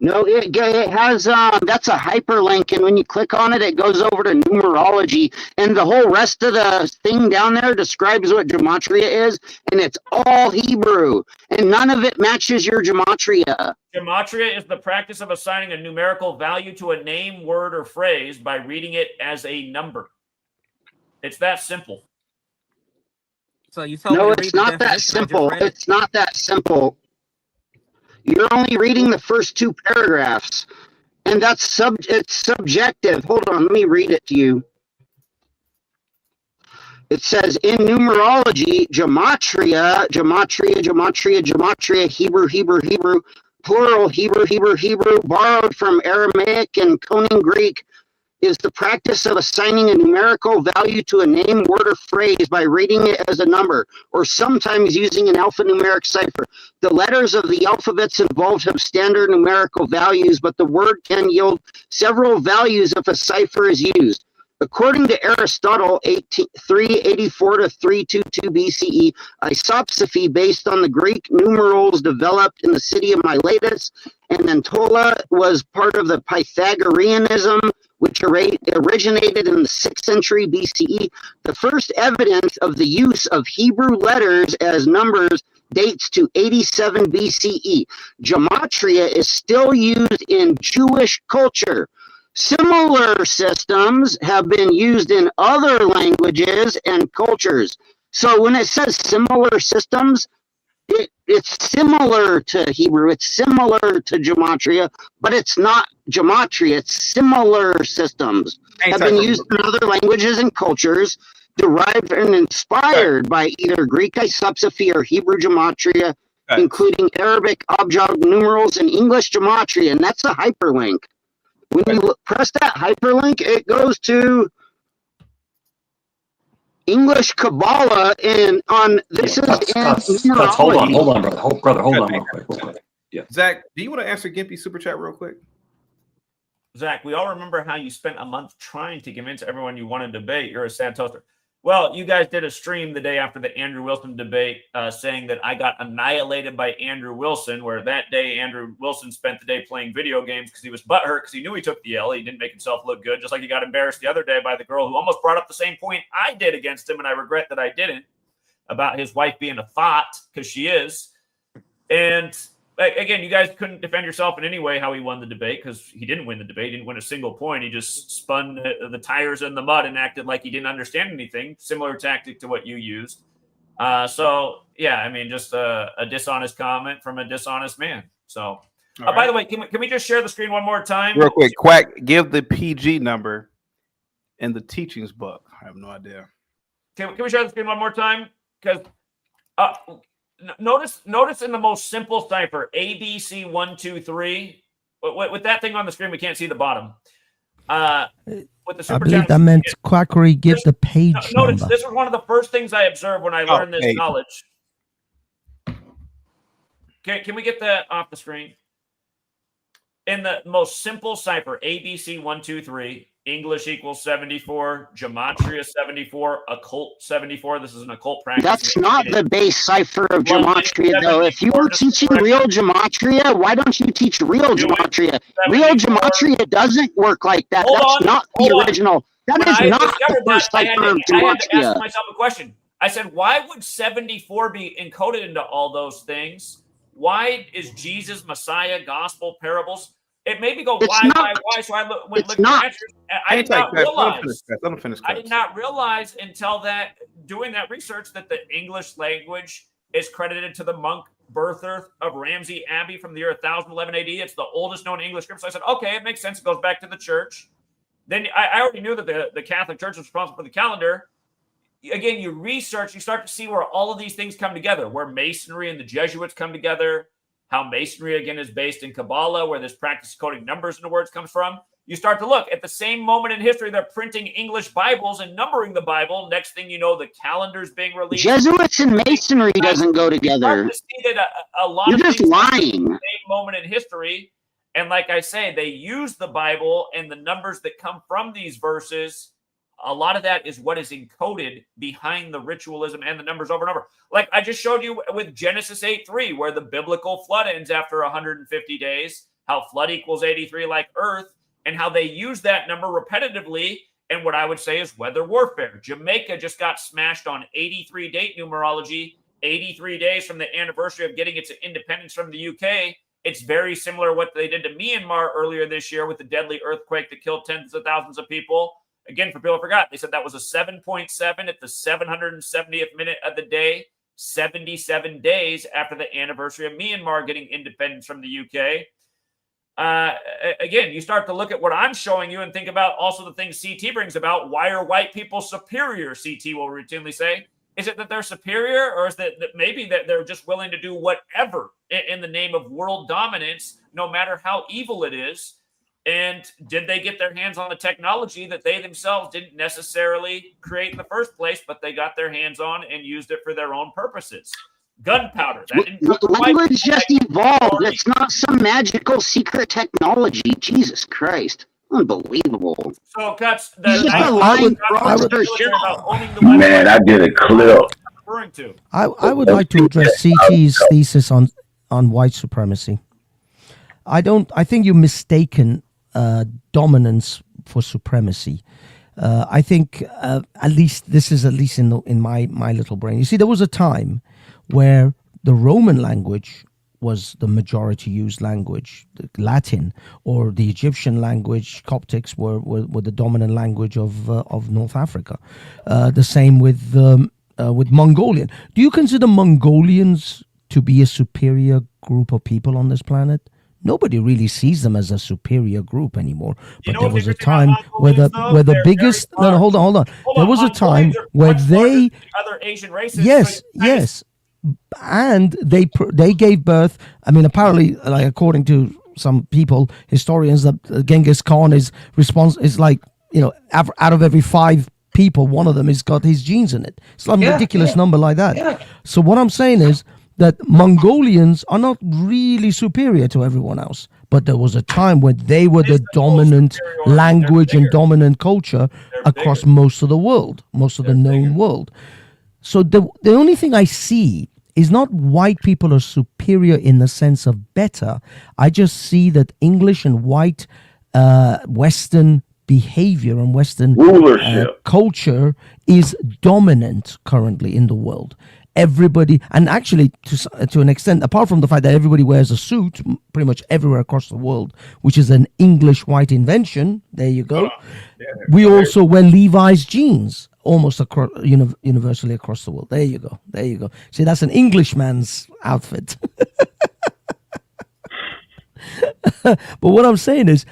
Speaker 9: No, it has, that's a hyperlink, and when you click on it, it goes over to numerology, and the whole rest of the thing down there describes what gematria is, and it's all Hebrew, and none of it matches your gematria.
Speaker 2: Gematria is the practice of assigning a numerical value to a name, word, or phrase by reading it as a number. It's that simple.
Speaker 12: So you told
Speaker 9: No,
Speaker 12: me to
Speaker 9: it's
Speaker 12: read
Speaker 9: not
Speaker 12: the
Speaker 9: that
Speaker 12: definition.
Speaker 9: simple. It's not that simple. You're only reading the first two paragraphs, and that's it's subjective. Hold on, let me read it to you. It says, in numerology, gematria, Hebrew, plural, Hebrew, borrowed from Aramaic and Koine Greek, is the practice of assigning a numerical value to a name, word, or phrase by reading it as a number, or sometimes using an alphanumeric cipher. The letters of the alphabets involved have standard numerical values, but the word can yield several values if a cipher is used. According to Aristotle, 384 to 322 BCE, isopsephy based on the Greek numerals developed in the city of Miletus, and Anatolia was part of the Pythagoreanism, which originated in the 6th century BCE. The first evidence of the use of Hebrew letters as numbers dates to 87 BCE. Gematria is still used in Jewish culture. Similar systems have been used in other languages and cultures. So when it says similar systems, it's similar to Hebrew, it's similar to Gematria, but it's not Gematria, it's similar systems have been used in other languages and cultures, derived and inspired by either Greek isopsephy or Hebrew Gematria, including Arabic Abjad numerals and English Gematria, and that's a hyperlink. When you press that hyperlink, it goes to English Kabbalah, and on this is
Speaker 11: Cuts. Hold on, brother. Hold on, real quick. Yeah.
Speaker 1: Zach, do you want to answer Gimpy's super chat real quick?
Speaker 2: Zach, we all remember how you spent a month trying to convince everyone you wanted to debate. You're a sad toaster. Well, you guys did a stream the day after the Andrew Wilson debate saying that I got annihilated by Andrew Wilson, where that day Andrew Wilson spent the day playing video games because he was butthurt because he knew he took the L. He didn't make himself look good, just like he got embarrassed the other day by the girl who almost brought up the same point I did against him, and I regret that I didn't, about his wife being a thought, because she is. And again, you guys couldn't defend yourself in any way how he won the debate, because he didn't win the debate. He didn't win a single point. He just spun the tires in the mud and acted like he didn't understand anything. Similar tactic to what you used. So, yeah, I mean, just a dishonest comment from a dishonest man. So, by the way, can we just share the screen one more time?
Speaker 1: Real quick, Quack, give the PG number in the teachings book. I have no idea.
Speaker 2: Can we share the screen one more time? Because Notice in the most simple cipher, ABC 1, 2, 3. With that thing on the screen, we can't see the bottom. With the super
Speaker 6: I believe that meant Quackery give the page
Speaker 2: notice,
Speaker 6: number.
Speaker 2: this was one of the first things I observed when I learned this knowledge. Can we get that off the screen? In the most simple cipher, ABC 1, 2, 3, English equals 74, Gematria 74, occult 74. This is an occult practice.
Speaker 9: That's not the base cipher of Gematria, though. If you were teaching real Gematria, why don't you teach real Gematria? Real Gematria doesn't work like that. That's not the original. That is not the first cipher of
Speaker 2: Gematria. I had to ask
Speaker 9: Gematria.
Speaker 2: myself a question. I said, why would 74 be encoded into all those things? Why is Jesus, Messiah, gospel, parables? It made me go, why? So I looked at the answers. I did not realize until that doing that research that the English language is credited to the monk Berthar of Ramsey Abbey from the year 1011 AD. It's the oldest known English script. So I said, okay, it makes sense. It goes back to the church. Then I already knew that the Catholic Church was responsible for the calendar. Again, you research, you start to see where all of these things come together, where Masonry and the Jesuits come together, how Masonry, again, is based in Kabbalah, where this practice of coding numbers into words comes from. You start to look at the same moment in history, they're printing English Bibles and numbering the Bible. Next thing you know, the calendar's being released.
Speaker 9: Jesuits and Masonry doesn't go together. You're just lying.
Speaker 2: Same moment in history. And like I say, they use the Bible and the numbers that come from these verses. A lot of that is what is encoded behind the ritualism and the numbers over and over. Like I just showed you with Genesis 8:3, where the biblical flood ends after 150 days, how flood equals 83 like earth, and how they use that number repetitively. And what I would say is weather warfare. Jamaica just got smashed on 83 date numerology, 83 days from the anniversary of getting its independence from the UK. It's very similar to what they did to Myanmar earlier this year with the deadly earthquake that killed tens of thousands of people. Again, for people who forgot, they said that was a 7.7 at the 770th minute of the day, 77 days after the anniversary of Myanmar getting independence from the UK. Again, you start to look at what I'm showing you and think about also the things CT brings about. Why are white people superior, CT will routinely say. Is it that they're superior, or is that maybe that they're just willing to do whatever in the name of world dominance, no matter how evil it is? And did they get their hands on the technology that they themselves didn't necessarily create in the first place, but they got their hands on and used it for their own purposes? Gunpowder.
Speaker 9: Language just evolved. It's not some magical secret technology. Jesus Christ. Unbelievable.
Speaker 2: So Cuts,
Speaker 9: He's just a lying fraudster.
Speaker 10: Man, I did a clip.
Speaker 2: Referring to.
Speaker 6: I would like to address CT's thesis on white supremacy. I think you're mistaken dominance for supremacy. I think at least in my little brain. You see, there was a time where the Roman language was the majority used language. The Latin or the Egyptian language, Coptics were the dominant language of North Africa. The same with Mongolian. Do you consider Mongolians to be a superior group of people on this planet? Nobody really sees them as a superior group anymore. But there was a time where the biggest hold on. There was a time where they
Speaker 2: other Asian races.
Speaker 6: Yes. And they gave birth. I mean, apparently, like according to some people, historians, that Genghis Khan is like, out of every 5 people, one of them has got his genes in it. It's like a ridiculous number like that. Yeah. So what I'm saying is that Mongolians are not really superior to everyone else, but there was a time when they were the dominant language and dominant culture across most of the world, most of the known world. So the only thing I see is not white people are superior in the sense of better. I just see that English and white Western behavior and Western culture is dominant currently in the world. Everybody, and actually to an extent, apart from the fact that everybody wears a suit pretty much everywhere across the world, which is an English white invention. There you go. We also wear Levi's jeans almost across, universally across the world. There you go. See, that's an Englishman's outfit. But what I'm saying is,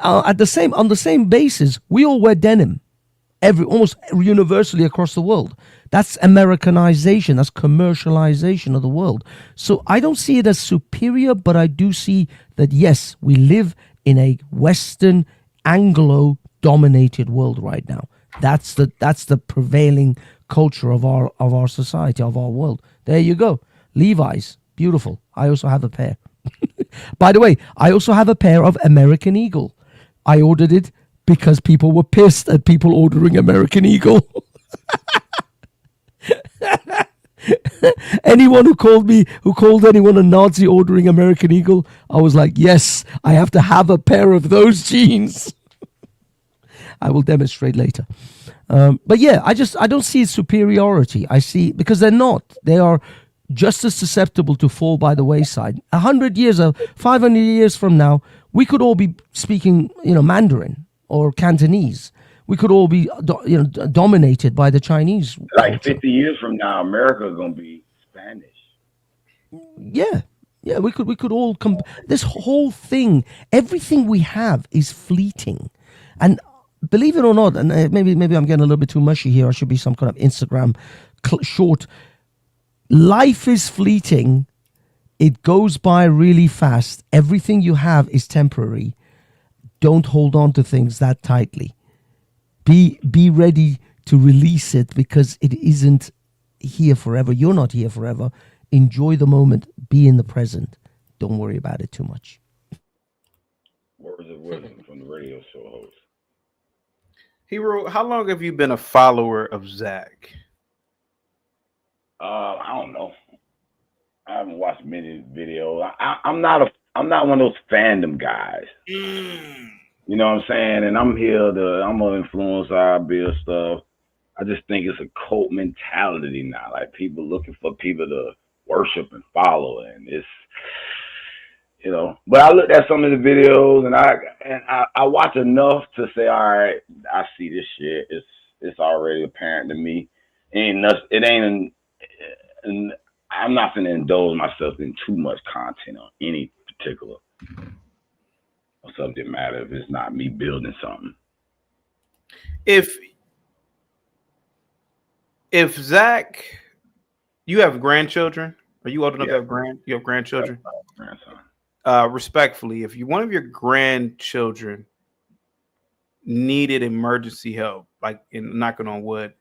Speaker 6: on the same basis, we all wear denim, almost universally across the world. That's Americanization. That's commercialization of the world. So I don't see it as superior, but I do see that, yes, we live in a Western Anglo-dominated world right now. That's the prevailing culture of our society, of our world. There you go. Levi's, beautiful. I also have a pair. By the way, I also have a pair of American Eagle. I ordered it because people were pissed at people ordering American Eagle. Anyone who called anyone a Nazi ordering American Eagle, I was like, yes, I have to have a pair of those jeans. I will demonstrate later. But yeah, I don't see superiority. I see, because they're not. They are just as susceptible to fall by the wayside. 100 years or 500 years from now, we could all be speaking, Mandarin or Cantonese. We could all be, dominated by the Chinese.
Speaker 10: Like 50 years from now, America is going to be Spanish.
Speaker 6: Yeah, we could all come. This whole thing, everything we have is fleeting, and believe it or not, and maybe I'm getting a little bit too mushy here. I should be some kind of Instagram short. Life is fleeting. It goes by really fast. Everything you have is temporary. Don't hold on to things that tightly. Be ready to release it, because it isn't here forever. You're not here forever. Enjoy the moment. Be in the present. Don't worry about it too much.
Speaker 10: Words of wisdom from the radio show host.
Speaker 1: Hero, how long have you been a follower of Zach?
Speaker 10: I don't know. I haven't watched many videos. I'm not one of those fandom guys. You know what I'm saying? And I'm gonna influence our build stuff. I just think it's a cult mentality now. Like, people looking for people to worship and follow, and it's, But I looked at some of the videos, and I watch enough to say, all right, I see this shit. It's already apparent to me. And I'm not gonna indulge myself in too much content on any particular subject matter if it's not me building something.
Speaker 1: If Zach, you have grandchildren, are you old enough to have grandchildren?
Speaker 10: Grandson.
Speaker 1: Respectfully, if one of your grandchildren needed emergency help, like knocking on wood,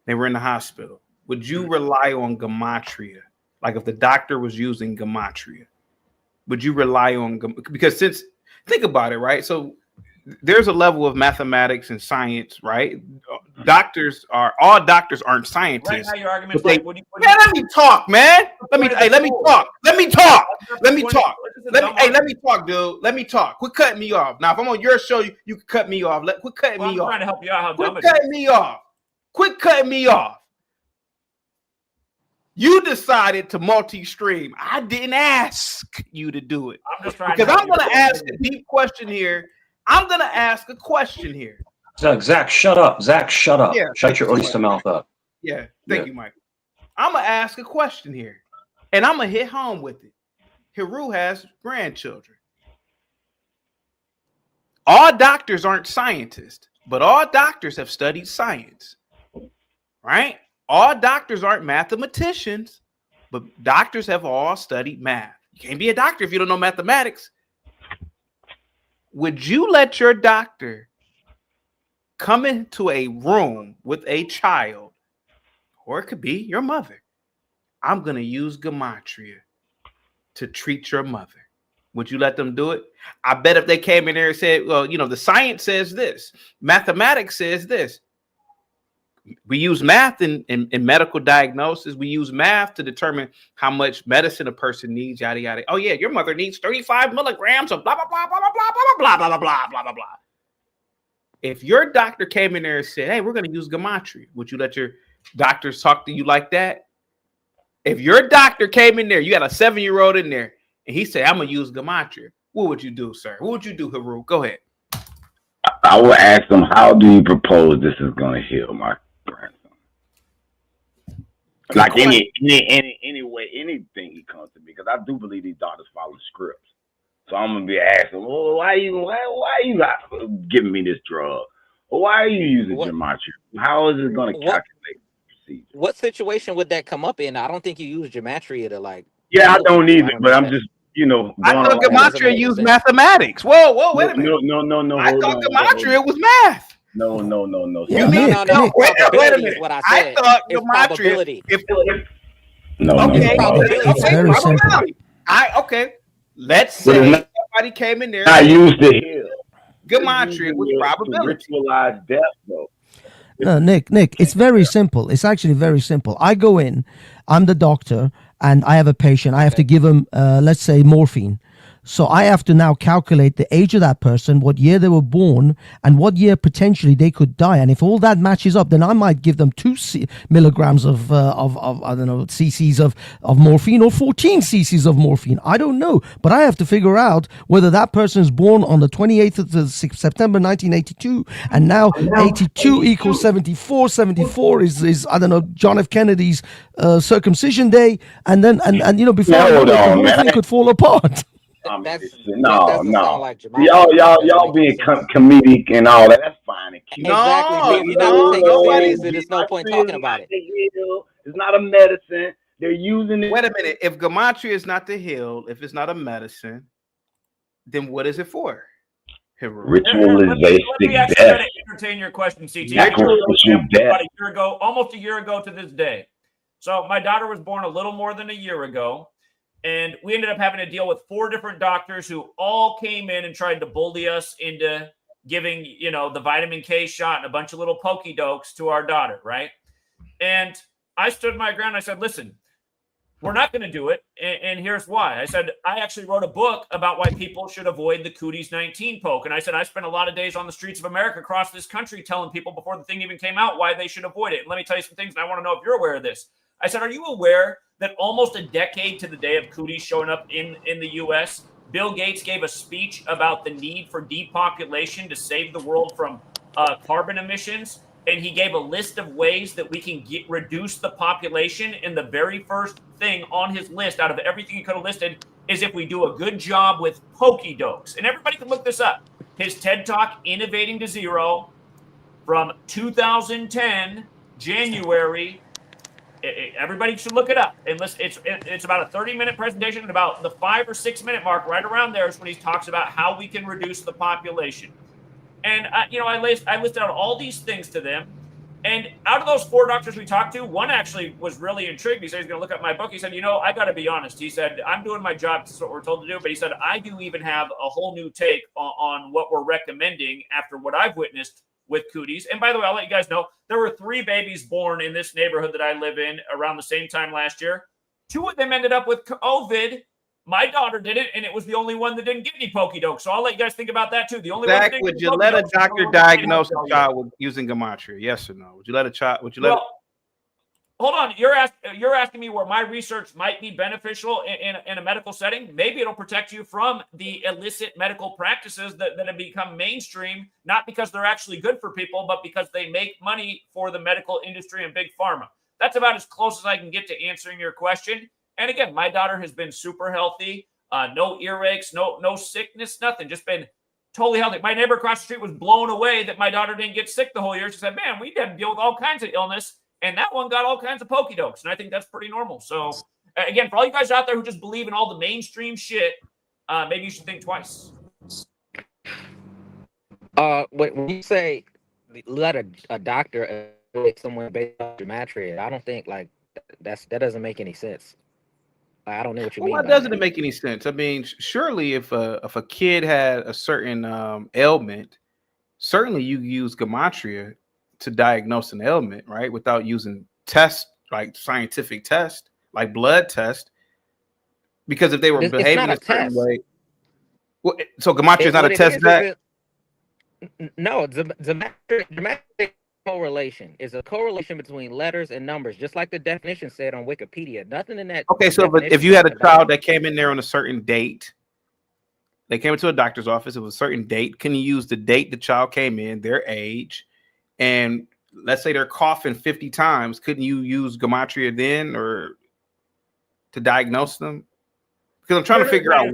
Speaker 1: they were in the hospital, would you rely on Gematria? Like, if the doctor was using Gematria, would you rely on, because think about it, right? So there's a level of mathematics and science, right? All doctors aren't scientists.
Speaker 2: Right now, your argument's
Speaker 1: But
Speaker 2: like,
Speaker 1: let me talk, man. Let me talk, dude. Let me talk. Quit cutting me off. Now, if I'm on your show, you can cut me off. Quit cutting me off.
Speaker 2: I'm trying to help you out.
Speaker 1: Quit cutting me off. You decided to multi-stream. I didn't ask you to do it.
Speaker 2: I'm just trying
Speaker 1: because I'm going to ask a deep question here. I'm going to ask a question here.
Speaker 11: Zach, shut up. Zach, shut up.
Speaker 1: Yeah,
Speaker 11: Shut your oyster mouth up.
Speaker 1: Yeah, thank you, Mike. I'm going to ask a question here, and I'm going to hit home with it. Heru has grandchildren. All doctors aren't scientists, but all doctors have studied science, right? All doctors aren't mathematicians, but doctors have all studied math. You can't be a doctor if you don't know mathematics. Would you let your doctor come into a room with a child, or it could be your mother? I'm going to use gematria to treat your mother. Would you let them do it? I bet if they came in there and said, well, the science says this, mathematics says this. We use math in medical diagnosis. We use math to determine how much medicine a person needs, yada, yada. Oh, yeah, your mother needs 35 milligrams of blah, blah, blah, blah, blah, blah, blah, blah, blah, blah, blah, blah, blah. If your doctor came in there and said, hey, we're going to use gematria, would you let your doctors talk to you like that? If your doctor came in there, you got a 7-year-old in there, and he said, I'm going to use gematria, what would you do, sir? What would you do, Heru? Go ahead.
Speaker 10: I would ask them, how do you propose this is going to heal my grandson? Like any way, anything he comes to me, because I do believe these doctors follow scripts. So I'm gonna be asking, well, why you giving me this drug? Or why are you using gematria? How is it going to calculate the procedure?
Speaker 12: What situation would that come up in? I don't think you use gematria to like.
Speaker 10: Yeah, I don't either, but I'm just,
Speaker 1: I thought gematria used mathematics. Whoa, wait a minute.
Speaker 10: No.
Speaker 1: I thought gematria was math.
Speaker 10: No.
Speaker 1: You mean wait a minute?
Speaker 12: What I
Speaker 1: I thought gematria.
Speaker 6: It's very simple.
Speaker 1: Okay. Let's say somebody came in there.
Speaker 10: I used to heal.
Speaker 1: Gematria was probability.
Speaker 10: Ritualized death, though.
Speaker 6: No, Nick, it's very simple. It's actually very simple. I go in, I'm the doctor, and I have a patient. I have to give him, let's say, morphine. So I have to now calculate the age of that person, what year they were born, and what year potentially they could die. And if all that matches up, then I might give them 2 milligrams of I don't know, cc's of morphine, or 14 cc's of morphine. I don't know, but I have to figure out whether that person is born on the 28th of September 1982, and now 82 equals 74. 74 is I don't know, John F. Kennedy's circumcision day, and before the whole thing could fall apart.
Speaker 10: No. Y'all being comedic and all that. That's fine.
Speaker 12: Exactly. There's no point talking about it.
Speaker 10: It's not a medicine. They're using it.
Speaker 1: Wait a minute. If gematria is not to heal, if it's not a medicine, then what is it for?
Speaker 10: Ritualization.
Speaker 2: Let me actually try to entertain your question, CT. Almost a year ago to this day. So my daughter was born a little more than a year ago. And we ended up having to deal with 4 different doctors who all came in and tried to bully us into giving, the vitamin K shot and a bunch of little pokey dokes to our daughter, right? And I stood my ground. I said, listen, we're not going to do it. And here's why. I said, I actually wrote a book about why people should avoid the Cooties 19 poke. And I said, I spent a lot of days on the streets of America across this country telling people before the thing even came out why they should avoid it. And let me tell you some things, and I want to know if you're aware of this. I said, are you aware that almost a decade to the day of cooties showing up in the U.S., Bill Gates gave a speech about the need for depopulation to save the world from carbon emissions? And he gave a list of ways that we can reduce the population. And the very first thing on his list, out of everything he could have listed, is if we do a good job with pokey dokes. And everybody can look this up. His TED Talk, Innovating to Zero, from 2010, January. Everybody should look it up. And it's about a 30-minute presentation, and about the 5 or 6 minute mark, right around there, is when he talks about how we can reduce the population. And I listed out all these things to them, And out of those 4 doctors we talked to, one actually was really intrigued. He said he's going to look at my book. He said, I got to be honest. He said, I'm doing my job. This is what we're told to do. But he said, I do even have a whole new take on what we're recommending after what I've witnessed with cooties. And by the way, I'll let you guys know, there were 3 babies born in this neighborhood that I live in around the same time last year. 2 of them ended up with COVID. My daughter did it, and it was the only one that didn't get any pokey-dokes. So I'll let you guys think about that, too. The only
Speaker 1: Zach,
Speaker 2: one that didn't
Speaker 1: would
Speaker 2: get
Speaker 1: you let a
Speaker 2: pokey-dokes
Speaker 1: doctor diagnose a child with using gematria? Yes or no? Would you let a child? Would you let?
Speaker 2: Hold on. You're asking me where my research might be beneficial in a medical setting. Maybe it'll protect you from the illicit medical practices that have become mainstream, not because they're actually good for people, but because they make money for the medical industry and big pharma. That's about as close as I can get to answering your question. And again, my daughter has been super healthy, no earaches, no sickness, nothing, just been totally healthy. My neighbor across the street was blown away that my daughter didn't get sick the whole year. She said, man, we had to deal with all kinds of illness, and that one got all kinds of pokey-dokes, and I think that's pretty normal. So, again, for all you guys out there who just believe in all the mainstream shit, maybe you should think twice.
Speaker 12: When you say let a doctor evaluate someone based on gematria, I don't think that doesn't make any sense. I don't know what you mean.
Speaker 1: Why doesn't it make any sense? I mean, surely if a kid had a certain ailment, certainly you use gematria to diagnose an ailment, right? Without using tests like scientific tests, like blood test, because if they were behaving a certain way, well, so gematria is not a test, Zach?
Speaker 12: No, gematria correlation is a correlation between letters and numbers, just like the definition said on Wikipedia. Nothing in that.
Speaker 1: Okay, so if you had a child that came in there on a certain date, they came into a doctor's office, it was a certain date. Can you use the date the child came in, their age, and let's say they're coughing 50 times? Couldn't you use gematria then or to diagnose them? Because I'm trying to figure out.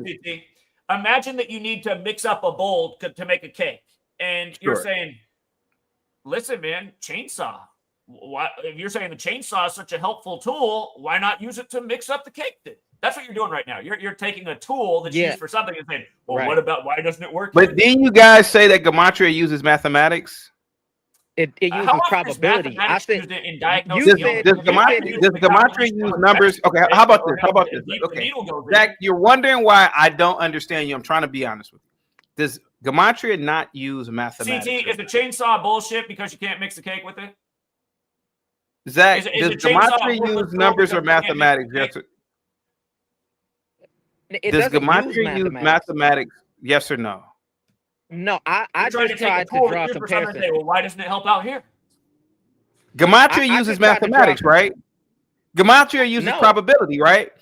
Speaker 2: Imagine that you need to mix up a bowl to make a cake, and you're saying, listen, man, chainsaw. Why, if you're saying the chainsaw is such a helpful tool, why not use it to mix up the cake? That's what you're doing right now. You're taking a tool that's used for something and saying, well, what about, why doesn't it work?
Speaker 1: But didn't you guys say that gematria uses mathematics?
Speaker 12: It uses probability. I said
Speaker 2: in diagnosing.
Speaker 1: Does gematria use numbers? Okay, how about this? Okay, Zach, you're wondering why I don't understand you. I'm trying to be honest with you. Does gematria not use mathematics?
Speaker 2: CT, is the chainsaw bullshit because you can't mix the cake with it?
Speaker 1: Zach, does gematria use numbers or mathematics? Yes. Does gematria use mathematics? Yes or no?
Speaker 12: No, I just tried to draw a comparison.
Speaker 2: Well, why doesn't it help out here?
Speaker 1: Gematria uses mathematics, right? Gematria uses probability, right?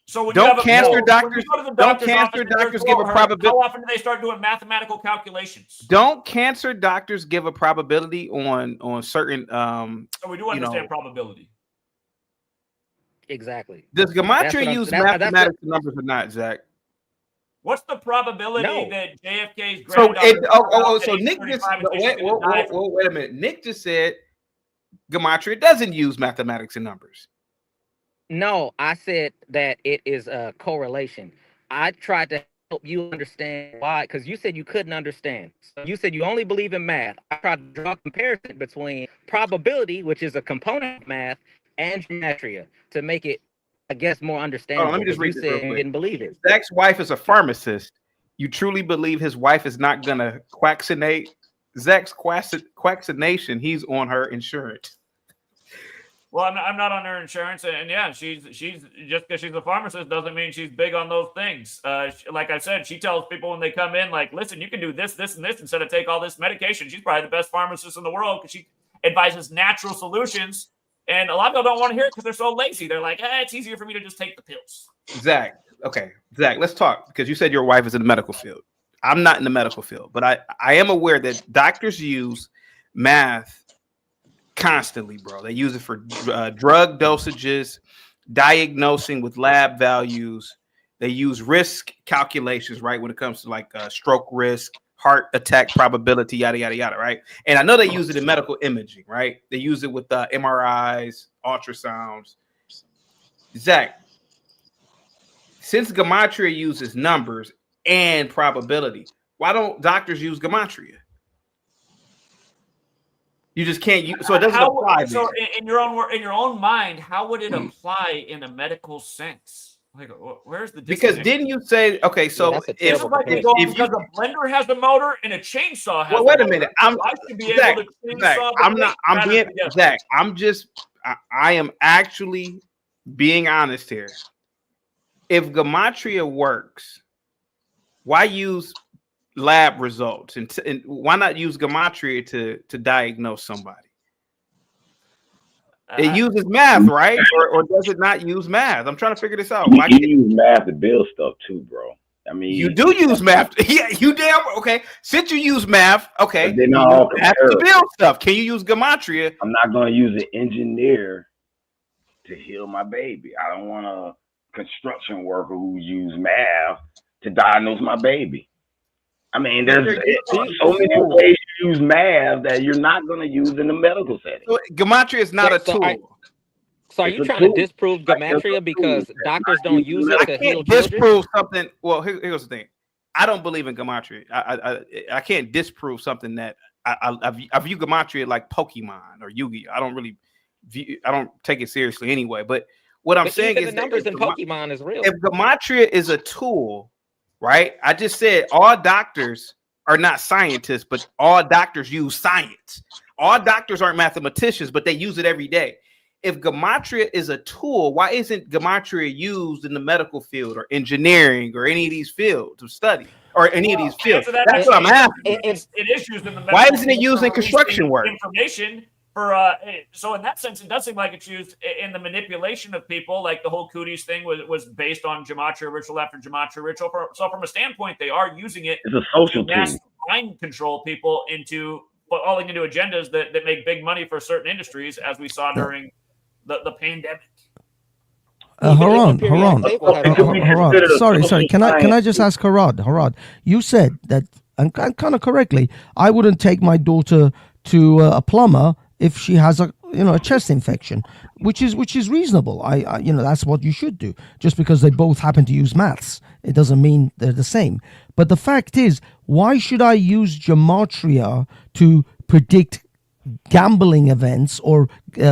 Speaker 2: So when
Speaker 1: don't cancer doctors give a probability?
Speaker 2: How often do they start doing mathematical calculations?
Speaker 1: Don't cancer doctors give a probability on certain?
Speaker 2: So we do understand probability.
Speaker 12: Exactly.
Speaker 1: Does gematria use mathematics numbers or not, Zach?
Speaker 2: What's the probability that JFK's granddaughter?
Speaker 1: So Nick just wait a minute. Nick just said gematria doesn't use mathematics and numbers.
Speaker 12: No, I said that it is a correlation. I tried to help you understand why, because you said you couldn't understand. So you said you only believe in math. I tried to draw a comparison between probability, which is a component of math, and gematria to make it, I guess, more understandable.
Speaker 1: Let me just read this real quick.
Speaker 12: You didn't believe it.
Speaker 1: Zach's wife is a pharmacist. You truly believe his wife is not gonna quaccinate? Zach's quaccination, he's on her insurance.
Speaker 2: Well, I'm not on her insurance, and yeah, she's just because she's a pharmacist doesn't mean she's big on those things. Like I said, she tells people when they come in, like, listen, you can do this, this, and this instead of take all this medication. She's probably the best pharmacist in the world because she advises natural solutions, and a lot of people don't want to hear it because they're so lazy. They're like, it's easier for me to just take the pills.
Speaker 1: Zach, let's talk, because you said your wife is in the medical field. I'm not in the medical field, but I am aware that doctors use math constantly, bro. They use it for drug dosages, diagnosing with lab values. They use risk calculations, right, when it comes to like stroke risk, heart attack probability, yada yada yada, right? And I know they use it in medical imaging, right? They use it with MRIs, ultrasounds. Zach, since gematria uses numbers and probability, why don't doctors use gematria? You just can't use, so it doesn't apply.
Speaker 2: So in your own mind, how would it apply in a medical sense? Like, where's the
Speaker 1: because didn't you say okay? So
Speaker 2: if a blender has a motor and a chainsaw has,
Speaker 1: wait a minute, I should be
Speaker 2: Zach,
Speaker 1: able to chainsaw. I'm not. I'm being Zach. I am actually being honest here. If Gematria works, why use lab results and why not use Gematria to diagnose somebody? It uses math, right? Or does it not use math? I'm trying to figure this out.
Speaker 10: Why you use math to build stuff too, bro? I mean,
Speaker 1: you do use math. Yeah, you damn okay. Since you use math, okay,
Speaker 10: they're not all
Speaker 1: have to build stuff. Can you use Gematria?
Speaker 10: I'm not going to use an engineer to heal my baby. I don't want a construction worker who use math to diagnose my baby. I mean, there's so many ways to use math that you're not going to use in the medical setting.
Speaker 1: So Gematria is not a tool.
Speaker 12: So are you trying to disprove Gematria because doctors don't use it to heal children?
Speaker 1: Disprove something. Well, here's the thing. I don't believe in Gematria. I can't disprove something that I view Gematria like Pokemon or Yu-Gi-Oh. I don't take it seriously anyway. But what I'm saying is
Speaker 12: the numbers in Pokemon is real.
Speaker 1: If Gematria is a tool, right? I just said all doctors are not scientists, but all doctors use science. All doctors aren't mathematicians, but they use it every day. If Gematria is a tool, why isn't Gematria used in the medical field or engineering or any of these fields of study or any of these fields? That's what I'm asking.
Speaker 2: It is used in the medical
Speaker 1: why isn't it used in construction work?
Speaker 2: Information for so in that sense, it does seem like it's used in the manipulation of people. Like the whole cooties thing was based on Gematria ritual after Gematria ritual. So from a standpoint, they are using it.
Speaker 10: It's a social tool.
Speaker 2: Mind control people into falling into agendas that make big money for certain industries, as we saw during the pandemic.
Speaker 6: Harad. Sorry. Can I just ask Harad? You said that, and kind of correctly, I wouldn't take my daughter to a plumber if she has a chest infection, which is reasonable. I that's what you should do. Just because they both happen to use maths, it doesn't mean they're the same. But the fact is, why should I use Gematria to predict gambling events or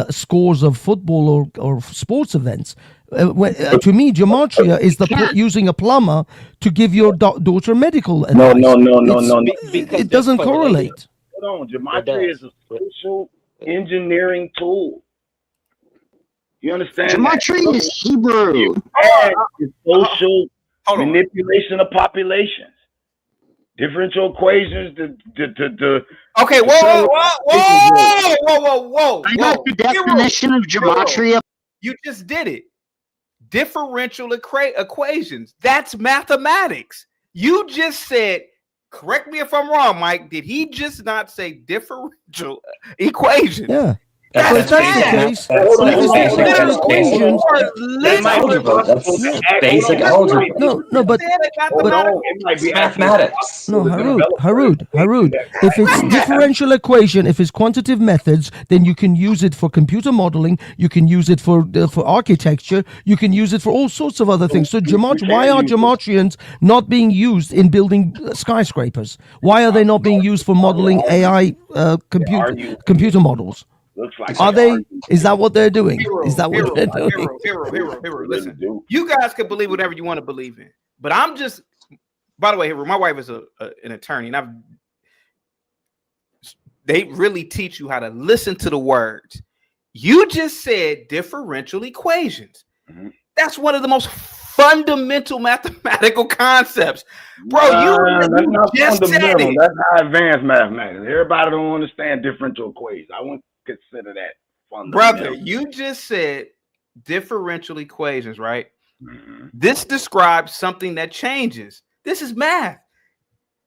Speaker 6: scores of football or sports events? To me, Gematria is using a plumber to give your daughter medical advice.
Speaker 10: No.
Speaker 6: It doesn't correlate.
Speaker 10: Hold on, Gematria is a social engineering tool. You understand?
Speaker 9: Gematria is Hebrew.
Speaker 10: It's social manipulation of populations. Differential equations to
Speaker 1: okay, whoa.
Speaker 9: I got the definition of Gematria.
Speaker 1: You just did it. Differential equations. That's mathematics. You just said, correct me if I'm wrong, Mike. Did he just not say differential equations?
Speaker 6: Yeah. That's the case.
Speaker 11: That's basic algebra.
Speaker 6: No, but
Speaker 11: it's mathematics.
Speaker 6: No, Harud. If it's differential equation, if it's quantitative methods, then you can use it for computer modeling. You can use it for architecture. You can use it for all sorts of other things. So why are Gematrians not being used in building skyscrapers? Why are they not being used for modeling AI computer models? Are they? Is that what they're doing? Is that what they're doing?
Speaker 1: Hero. Listen, you guys can believe whatever you want to believe in, but I'm just. By the way, Hero, my wife is an attorney, and they really teach you how to listen to the words. You just said differential equations. Mm-hmm. That's one of the most fundamental mathematical concepts, bro.
Speaker 10: That's not fundamental. That's not advanced mathematics. Everybody don't understand differential equations. I wouldn't consider that fundamental.
Speaker 1: Brother, you just said differential equations, right? Mm-hmm. This describes something that changes. This is math.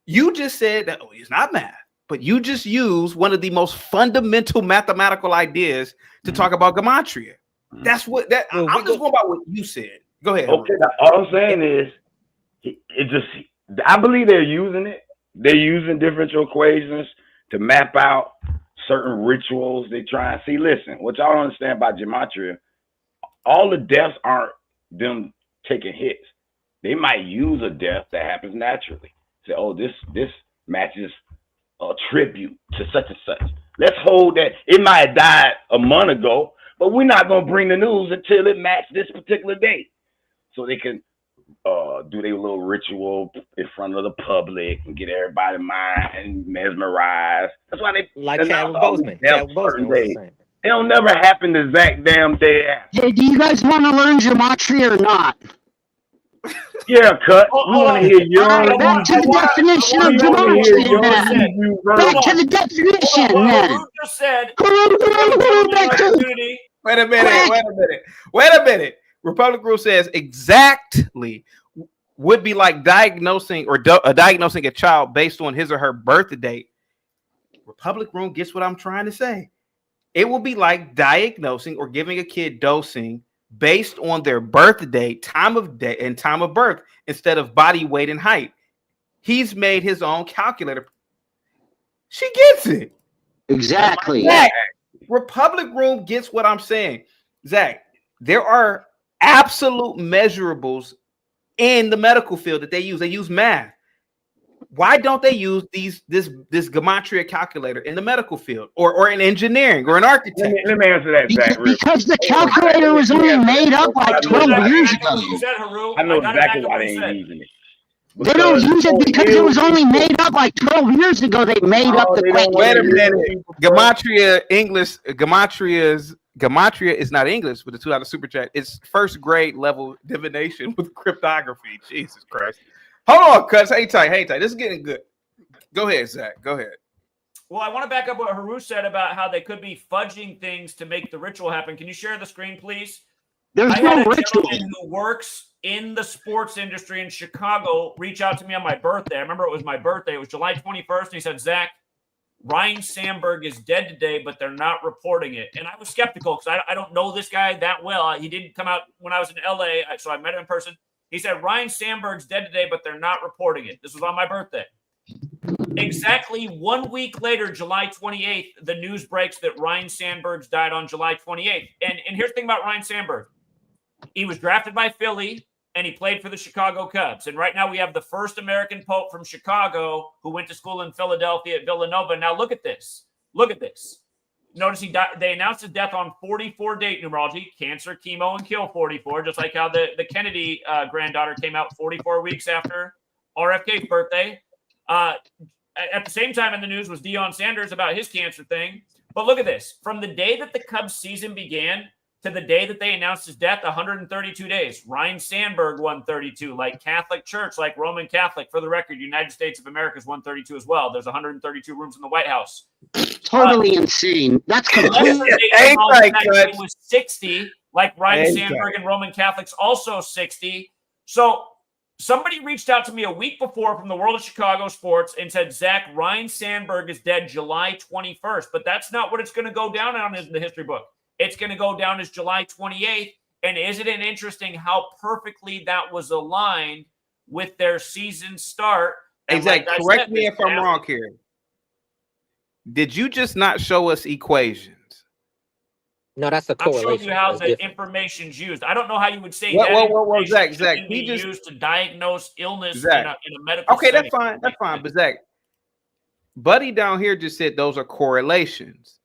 Speaker 1: You just said that it's not math, but you just used one of the most fundamental mathematical ideas to talk about Gematria. Mm-hmm. That's what I'm just going by what you said. Go ahead.
Speaker 10: Okay, all I'm saying is I believe they're using it. They're using differential equations to map out certain rituals they try and see. Listen, what y'all don't understand about Gematria, all the deaths aren't them taking hits. They might use a death that happens naturally. Say, oh, this matches a tribute to such and such. Let's hold that. It might have died a month ago, but we're not going to bring the news until it matches this particular date. So they can do their little ritual in front of the public and get everybody mind and mesmerized. That's why they
Speaker 12: like Chadwick Boseman. Chadwick Boseman was the same.
Speaker 10: It don't never happen the exact damn day after.
Speaker 9: Hey, do you guys want to learn gematria or not?
Speaker 10: Yeah, cut. We want to hear your
Speaker 9: back to the definition of gematria then. Back to the definition then.
Speaker 2: Just said.
Speaker 1: Wait a minute. Republic Rule says exactly would be like diagnosing or diagnosing a child based on his or her birth date. Republic Room gets what I'm trying to say. It will be like diagnosing or giving a kid dosing based on their birth date, time of day, and time of birth instead of body weight and height. He's made his own calculator. She gets it.
Speaker 9: Exactly.
Speaker 1: Zach, Republic Room gets what I'm saying. Zach, there are absolute measurables in the medical field that they use. They use math. Why don't they use this gematria calculator in the medical field or in engineering or in architecture?
Speaker 10: Let me answer that, Zach.
Speaker 9: Because the calculator was only made up like 12 years ago.
Speaker 10: I know exactly why they ain't using it.
Speaker 9: They don't use it because it was only made up like 12 years ago. They made up the calculator.
Speaker 1: Wait a minute. Gematria is not English with the $2 super chat. It's first grade level divination with cryptography. Jesus Christ. Hold on, cuz. Hang tight. This is getting good. Go ahead, Zach. Go ahead.
Speaker 2: Well, I want to back up what Haru said about how they could be fudging things to make the ritual happen. Can you share the screen, please?
Speaker 9: There's no ritual.
Speaker 2: Who works in the sports industry in Chicago reach out to me on my birthday. I remember it was my birthday. It was July 21st. And he said, Zach, Ryan Sandberg is dead today, but they're not reporting it. And I was skeptical because I don't know this guy that well. He didn't come out when I was in LA, so I met him in person. He said, Ryan Sandberg's dead today, but they're not reporting it. This was on my birthday. Exactly 1 week later, July 28th, the news breaks that Ryan Sandberg's died on July 28th. And here's the thing about Ryan Sandberg. He was drafted by Philly, and he played for the Chicago Cubs. And right now we have the first American Pope from Chicago who went to school in Philadelphia at Villanova. Now look at this. Look at this. Notice he died. They announced his death on 44 date numerology, cancer, chemo, and kill 44, just like how the Kennedy granddaughter came out 44 weeks after RFK's birthday. At the same time in the news was Deion Sanders about his cancer thing. But look at this. From the day that the Cubs season began to the day that they announced his death, 132 days. Ryan Sandberg 132, like Catholic Church, like Roman Catholic. For the record, United States of America is 132 as well. There's 132 rooms in the White House.
Speaker 9: Totally insane. That's completely.
Speaker 2: It was 60, like Ryan Sandberg and Roman Catholics also 60. So somebody reached out to me a week before from the world of Chicago sports and said, Zach, Ryan Sandberg is dead July 21st. But that's not what it's going to go down on in the history book. It's going to go down as July 28th. And isn't it interesting how perfectly that was aligned with their season start?
Speaker 1: Exactly. Like correct me if I'm wrong here. Did you just not show us equations?
Speaker 12: No, that's a correlation.
Speaker 2: I'm showing you how the information's used. I don't know how you would say
Speaker 1: well, Zach,
Speaker 2: he just used to diagnose illness in a medical
Speaker 1: setting.
Speaker 2: Okay,
Speaker 1: that's fine. But Zach, Buddy down here just said those are correlations.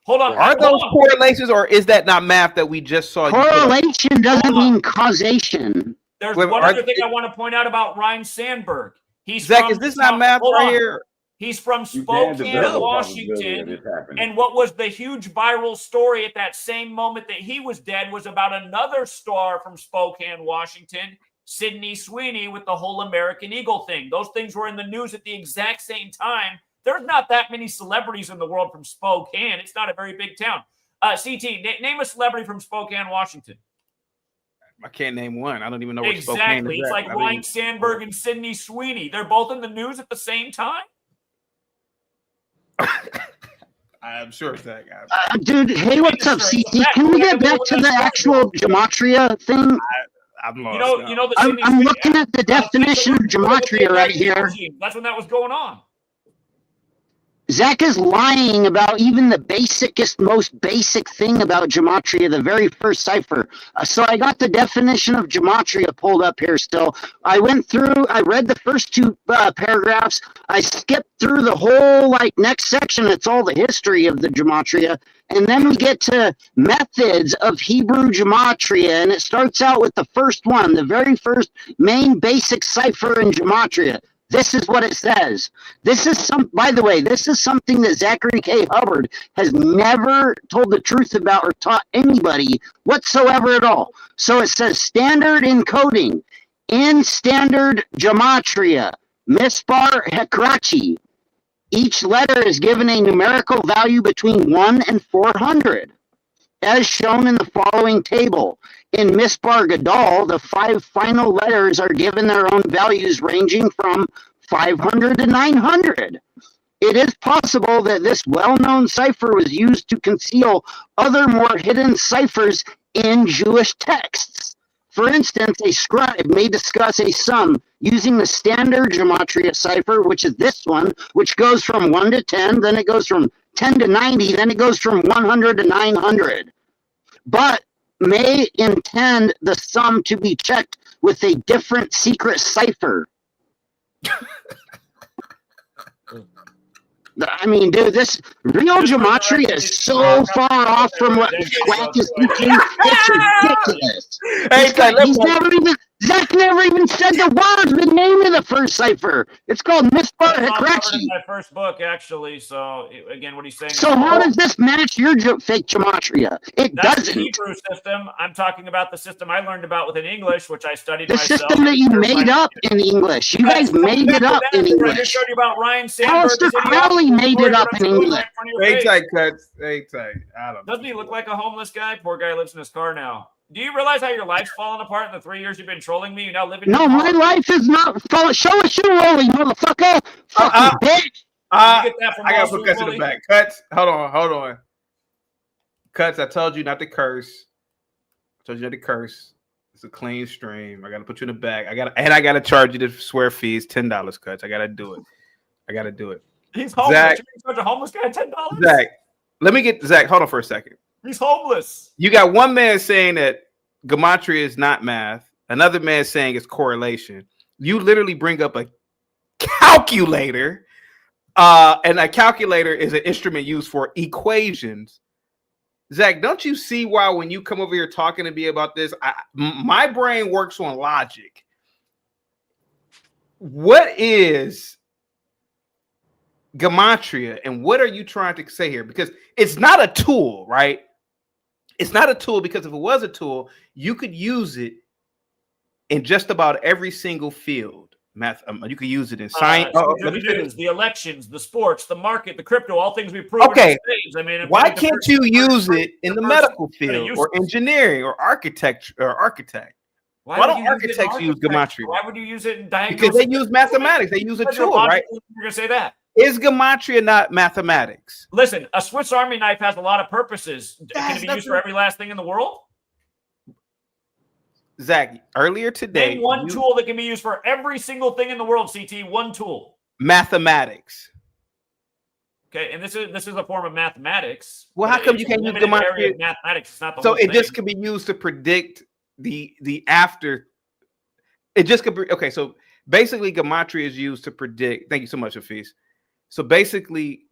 Speaker 2: Hold on.
Speaker 1: Are those correlations, or is that not math that we just saw?
Speaker 9: Correlation doesn't mean causation.
Speaker 2: There's one other thing I want to point out about Ryan Sandberg.
Speaker 1: Zach, is this not math right here?
Speaker 2: He's from Spokane, Washington. And what was the huge viral story at that same moment that he was dead was about another star from Spokane, Washington, Sydney Sweeney, with the whole American Eagle thing. Those things were in the news at the exact same time. There's not that many celebrities in the world from Spokane. It's not a very big town. CT, name a celebrity from Spokane, Washington.
Speaker 1: I can't name one. I don't even know where Spokane is.
Speaker 2: Exactly. It's like Ryan Sandberg and Sydney Sweeney. They're both in the news at the same time.
Speaker 1: I'm sure Zach.
Speaker 9: Dude, hey, what's up, CT? Can we get back to the actual gematria thing?
Speaker 1: I'm lost.
Speaker 2: You know
Speaker 9: I'm looking at the definition of gematria right here.
Speaker 2: That's when that was going on.
Speaker 9: Zach is lying about even the basicest, most basic thing about gematria, the very first cipher. So I got the definition of gematria pulled up here still. I went through, I read the first two paragraphs. I skipped through the whole next section. It's all the history of the gematria. And then we get to methods of Hebrew gematria. And it starts out with the first one, the very first main basic cipher in gematria. This is what it says. This is by the way, this is something that Zachary K. Hubbard has never told the truth about or taught anybody whatsoever at all. So it says standard encoding in standard gematria, Mispar Hekrachi. Each letter is given a numerical value between 1 and 400, as shown in the following table. In Mispar Gadol, the 5 final letters are given their own values ranging from 500 to 900. It is possible that this well-known cipher was used to conceal other more hidden ciphers in Jewish texts. For instance, a scribe may discuss a sum using the standard gematria cipher, which is this one, which goes from 1 to 10, then it goes from 10 to 90, then it goes from 100 to 900. But may intend the sum to be checked with a different secret cipher. I mean, dude, this real gematria is so far off from what Quack is teaching. It's ridiculous. Zach never even said the word, the name of the first cipher. It's called Mispar Hekrachi.
Speaker 2: My first book, actually. So again, what he's saying.
Speaker 9: So how does this match your fake gematria? It
Speaker 2: That's
Speaker 9: doesn't.
Speaker 2: The Hebrew system. I'm talking about the system I learned about within English, which I studied
Speaker 9: the
Speaker 2: myself.
Speaker 9: system that you made up in English. You guys made it up in English.
Speaker 2: I just showed you about Ryan Sandberg.
Speaker 9: Alistair Crowley made it up in English.
Speaker 1: Hang tight, Cuts. Hang tight. I don't know.
Speaker 2: Doesn't he look like a homeless guy? Poor guy lives in his car now. Do you realize how your life's fallen apart in the 3 years you've been trolling me? You now live in
Speaker 9: No, my life is not falling. Show us your rolling, motherfucker. Fucking bitch.
Speaker 2: I gotta
Speaker 1: put Cuts in the back. Cuts. Hold on. Cuts, I told you not to curse. It's a clean stream. I gotta put you in the back. I gotta charge you the swear fees, $10, Cuts. I gotta do it.
Speaker 2: He's homeless.
Speaker 1: Zach,
Speaker 2: You're such a homeless guy, $10.
Speaker 1: Zach, let me get Zach. Hold on for a second.
Speaker 2: He's homeless.
Speaker 1: You got one man saying that gematria is not math. Another man saying it's correlation. You literally bring up a calculator, and a calculator is an instrument used for equations. Zach, don't you see why when you come over here talking to me about this, my brain works on logic. What is gematria, and what are you trying to say here? Because it's not a tool, right? It's not a tool, because if it was a tool, you could use it in just about every single field. You could use it in science,
Speaker 2: the elections, the sports, the market, the crypto, all things we prove.
Speaker 1: Okay,
Speaker 2: I mean,
Speaker 1: why can't you use it in the medical field or engineering or architecture or architect? Why don't architects use gematria?
Speaker 2: Why would you use it in diagnosis?
Speaker 1: Because they use mathematics. They use a tool, right?
Speaker 2: You're gonna say that.
Speaker 1: Is gematria not mathematics?
Speaker 2: Listen, a Swiss Army knife has a lot of purposes. Can it be used for every last thing in the world?
Speaker 1: Zach, earlier today,
Speaker 2: name one tool that can be used for every single thing in the world. CT, one tool.
Speaker 1: Mathematics.
Speaker 2: Okay, and this is a form of mathematics.
Speaker 1: Well, how come you can't use gematria?
Speaker 2: Mathematics, it's not the
Speaker 1: so
Speaker 2: whole
Speaker 1: it
Speaker 2: thing.
Speaker 1: Just can be used to predict the after. It just could be okay. So basically, gematria is used to predict. Thank you so much, Hafiz. So basically,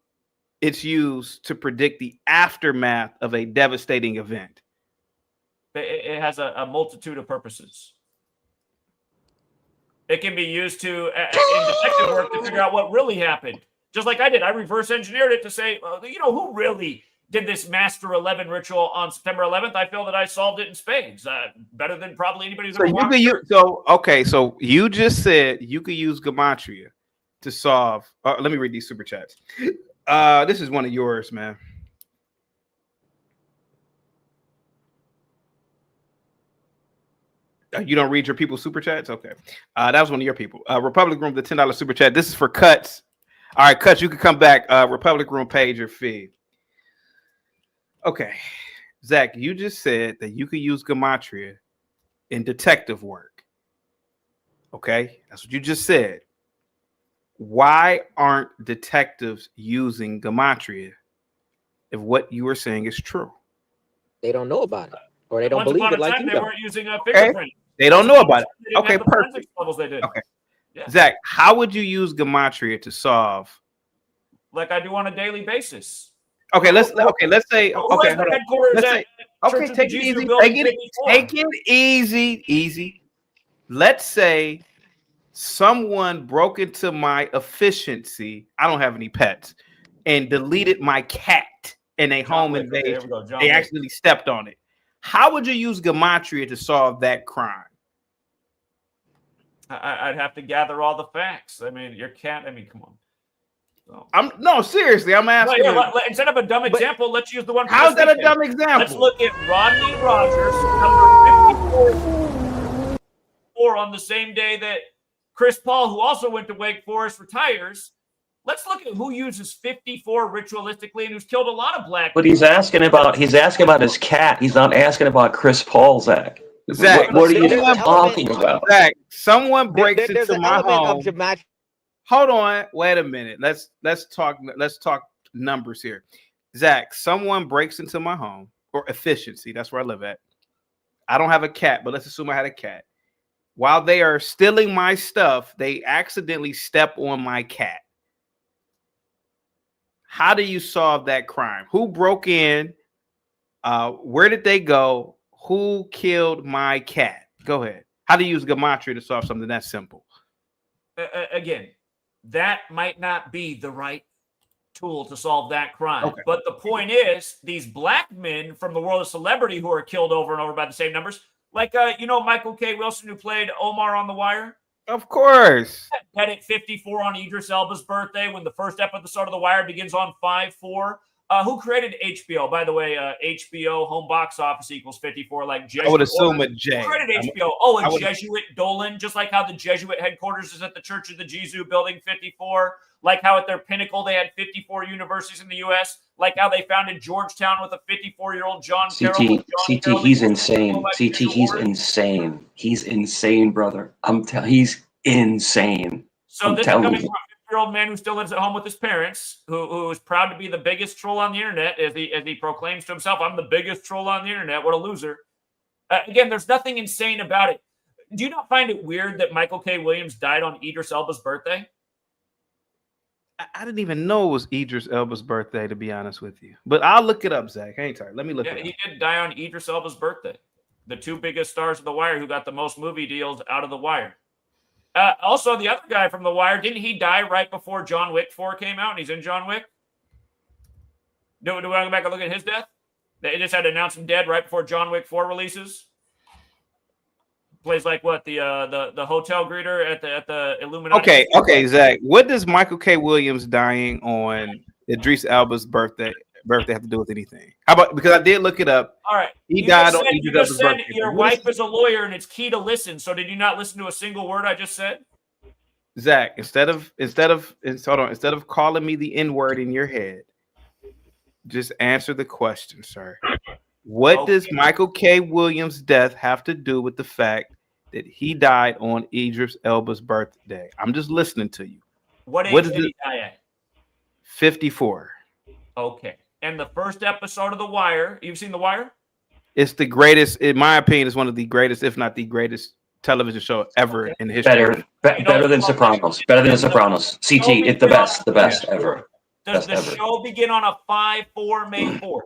Speaker 1: it's used to predict the aftermath of a devastating event.
Speaker 2: It has a multitude of purposes. It can be used to in detective work to figure out what really happened. Just like I did, I reverse engineered it to say, who really did this Master 11 ritual on September 11th? I feel that I solved it in spades, better than probably anybody who's ever watched.
Speaker 1: So you just said you could use gematria to solve. Let me read these super chats. This is one of yours, man. You don't read your people's super chats? Okay. That was one of your people. Republic Room, the $10 super chat. This is for Cuts. All right, Cuts, you can come back. Republic Room page or feed. Okay. Zach, you just said that you could use gematria in detective work. Okay? That's what you just said. why aren't detectives using Gematria if what you were saying is true?
Speaker 12: They don't know about it, or they don't
Speaker 2: Once
Speaker 12: believe
Speaker 2: upon
Speaker 12: it
Speaker 2: a
Speaker 12: like
Speaker 2: time,
Speaker 12: you
Speaker 2: they
Speaker 12: don't.
Speaker 2: weren't using a
Speaker 1: Okay.
Speaker 2: fingerprint.
Speaker 1: They don't know about it.
Speaker 2: They didn't
Speaker 1: Okay,
Speaker 2: have the
Speaker 1: perfect.
Speaker 2: forensics levels they did.
Speaker 1: Okay.
Speaker 2: Yeah.
Speaker 1: Zach, how would you use Gematria to solve?
Speaker 2: Like I do on a daily basis.
Speaker 1: Okay, let's say
Speaker 2: Who
Speaker 1: okay,
Speaker 2: has
Speaker 1: hold
Speaker 2: the
Speaker 1: on.
Speaker 2: headquarters
Speaker 1: Let's
Speaker 2: at
Speaker 1: say okay,
Speaker 2: Church of
Speaker 1: take
Speaker 2: the
Speaker 1: it
Speaker 2: Jesus
Speaker 1: easy.
Speaker 2: Building
Speaker 1: Take it
Speaker 2: 54?
Speaker 1: take it easy. Let's say someone broke into my efficiency. I don't have any pets, and deleted my cat in a home
Speaker 2: Wick. Okay, here
Speaker 1: invasion.
Speaker 2: we go. John
Speaker 1: They
Speaker 2: Wick.
Speaker 1: accidentally stepped on it. How would you use Gematria to solve that crime?
Speaker 2: I'd have to gather all the facts. I mean, your cat. I mean, come on. So.
Speaker 1: No, seriously, I'm asking.
Speaker 2: Instead of a dumb example, let's use the one.
Speaker 1: How's that a dumb example?
Speaker 2: Let's look at Rodney Rogers, number 54 on the same day that Chris Paul, who also went to Wake Forest, retires. Let's look at who uses 54 ritualistically and who's killed a lot of black.
Speaker 11: But he's asking about his cat. He's not asking about Chris Paul, Zach.
Speaker 1: Zach,
Speaker 11: what are you talking about?
Speaker 1: Zach, someone breaks
Speaker 12: There's
Speaker 1: into
Speaker 12: an
Speaker 1: my
Speaker 12: element
Speaker 1: home.
Speaker 12: of gematria.
Speaker 1: Hold on, wait a minute. Let's talk numbers here. Zach, someone breaks into my home, or efficiency. That's where I live at. I don't have a cat, but let's assume I had a cat. While they are stealing my stuff, they accidentally step on my cat. How do you solve that crime? Who broke in? Where did they go? Who killed my cat? Go ahead. How do you use Gematria to solve something that simple?
Speaker 2: Again, that might not be the right tool to solve that crime.
Speaker 1: Okay.
Speaker 2: But the point is, these black men from the world of celebrity who are killed over and over by the same numbers, like Michael K. Wilson, who played Omar on The Wire.
Speaker 1: Of course.
Speaker 2: Had it 54 on Idris Elba's birthday when the first episode of The Wire begins on 5/4. Who created HBO? By the way, HBO home box office equals 54. Like Jesuit.
Speaker 1: I would assume a J.
Speaker 2: Who created HBO? A Jesuit Dolan, just like how the Jesuit headquarters is at the Church of the Jesus Building 54. Like how at their pinnacle they had 54 universities in the U.S. Like how they founded Georgetown with a 54-year-old John Carroll.
Speaker 11: CT, he's insane. CT, he's insane. He's insane, brother. He's insane.
Speaker 2: So this is coming from a 50-year-old man who still lives at home with his parents, who is proud to be the biggest troll on the internet, as he proclaims to himself, "I'm the biggest troll on the internet." What a loser! Again, there's nothing insane about it. Do you not find it weird that Michael K. Williams died on Idris Elba's birthday?
Speaker 1: I didn't even know it was Idris Elba's birthday, to be honest with you. But I'll look it up, Zach. Hang tight. Let me look it up.
Speaker 2: He did die on Idris Elba's birthday. The two biggest stars of The Wire who got the most movie deals out of The Wire. Also, the other guy from The Wire, didn't he die right before John Wick 4 came out and he's in John Wick? Do we want to go back and look at his death? They just had to announce him dead right before John Wick 4 releases. Plays like what, the hotel greeter at the Illuminati.
Speaker 1: Okay, Zach. What does Michael K. Williams dying on Idris Elba's birthday have to do with anything? How about, because I did look it up.
Speaker 2: All right.
Speaker 1: He died on
Speaker 2: Idris Elba's birthday. Your wife is a lawyer and it's key to listen. So did you not listen to a single word I just said?
Speaker 1: Zach, instead of calling me the N-word in your head, just answer the question, sir. What does Michael K. Williams' death have to do with the fact that he died on Idris Elba's birthday? I'm just listening to you.
Speaker 2: What age did he die at?
Speaker 1: 54.
Speaker 2: Okay. And the first episode of The Wire, you've seen The Wire?
Speaker 1: It's the greatest, in my opinion, it's one of the greatest, if not the greatest television show ever in history.
Speaker 11: Better than Sopranos. Better than Sopranos. CT, it's the best ever.
Speaker 2: Does the show begin on a 5/4 May 4th?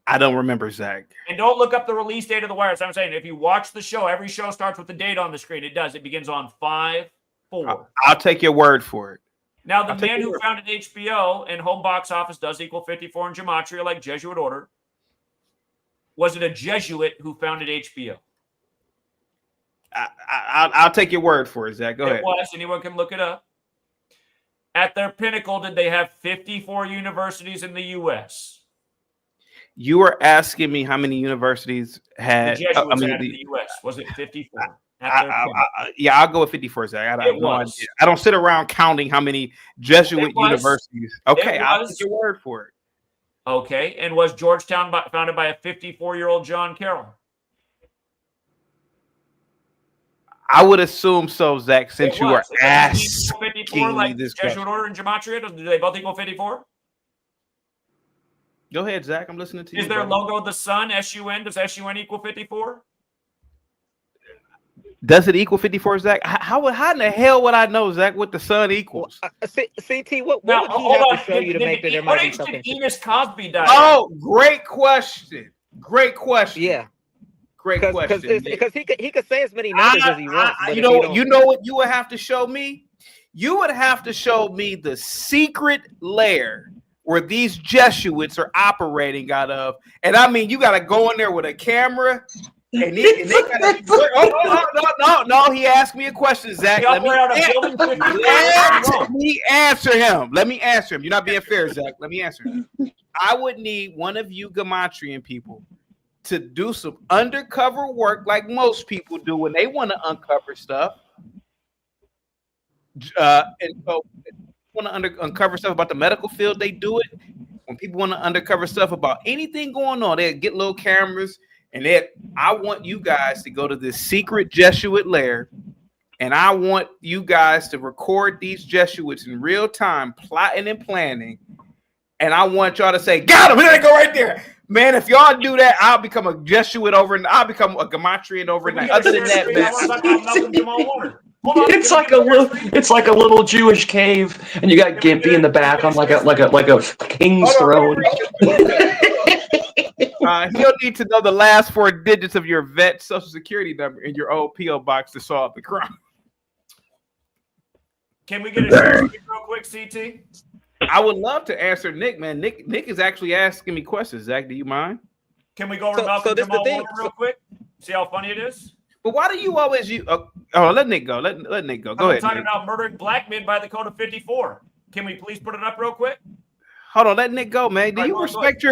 Speaker 1: I don't remember, Zach.
Speaker 2: And don't look up the release date of The Wire. So I'm saying, if you watch the show, every show starts with the date on the screen. It does. It begins on 5/4.
Speaker 1: I'll take your word for it.
Speaker 2: Now, the man who founded HBO and home box office does equal 54 in Gematria, like Jesuit order. Was it a Jesuit who founded HBO?
Speaker 1: I'll take your word for it, Zach. Go ahead.
Speaker 2: It was. Anyone can look it up. At their pinnacle, did they have 54 universities in the U.S.?
Speaker 1: You were asking me how many universities had.
Speaker 2: The Jesuits had in the U.S. Was it 54?
Speaker 1: Yeah, I'll go with 54, Zach. I don't sit around counting how many Jesuit universities. Okay, I'll take your word for it.
Speaker 2: Okay, and was Georgetown founded by a 54-year-old John Carroll?
Speaker 1: I would assume so, Zach, since you are asking
Speaker 2: 54,
Speaker 1: me
Speaker 2: like
Speaker 1: this
Speaker 2: Jesuit
Speaker 1: question.
Speaker 2: order and gematria, do they both equal 54?
Speaker 1: Go ahead, Zach. I'm listening to you.
Speaker 2: Is their
Speaker 1: brother.
Speaker 2: logo the sun, SUN? Does SUN equal 54?
Speaker 1: Does it equal 54, Zach? How in the hell would I know, Zach, what the sun equals?
Speaker 12: CT, what
Speaker 2: Now,
Speaker 12: would he
Speaker 2: hold
Speaker 12: have
Speaker 2: on.
Speaker 12: to show you to make that there
Speaker 2: What
Speaker 12: might be
Speaker 2: age
Speaker 12: something?
Speaker 2: did Enos Cosby die?
Speaker 1: Oh, great question. Great question.
Speaker 12: Yeah.
Speaker 1: Great question.
Speaker 12: Because he could say as many numbers as he wants. But
Speaker 1: You know what you would have to show me? You would have to show me the secret lair where these Jesuits are operating out of. And I mean, you got to go in there with a camera. And they gotta, no, he asked me a question, Zach. Let me answer him. Let me answer him. You're not being fair, Zach. Let me answer him. I would need one of you Gematrian people to do some undercover work like most people do when they want to uncover stuff. And so want to uncover stuff about the medical field, they do it. When people want to uncover stuff about anything going on, they get little cameras. And I want you guys to go to this secret Jesuit lair, and I want you guys to record these Jesuits in real time, plotting and planning. And I want y'all to say, "Got him! There they go, right there, man." If y'all do that, I'll become a Jesuit overnight. I'll become a Gematrian overnight. Other than that,
Speaker 11: It's like a little Jewish cave, and you got Gimpy in the back on like a king's throne.
Speaker 1: He'll need to know the last 4 digits of your vet social security number in your old P.O. box to solve the crime.
Speaker 2: Can we get a share screen real quick, CT?
Speaker 1: I would love to answer Nick, man. Nick is actually asking me questions. Zach, do you mind?
Speaker 2: Can we go over Malcolm Jamal Warner real quick? See how funny it is?
Speaker 1: But why do you always use? Oh, let Nick go. Let Nick go. Go ahead.
Speaker 2: Talking
Speaker 1: Nick.
Speaker 2: about murdering black men by the code of 54. Can we please put it up real quick?
Speaker 1: Hold on, let Nick go, man. Do you respect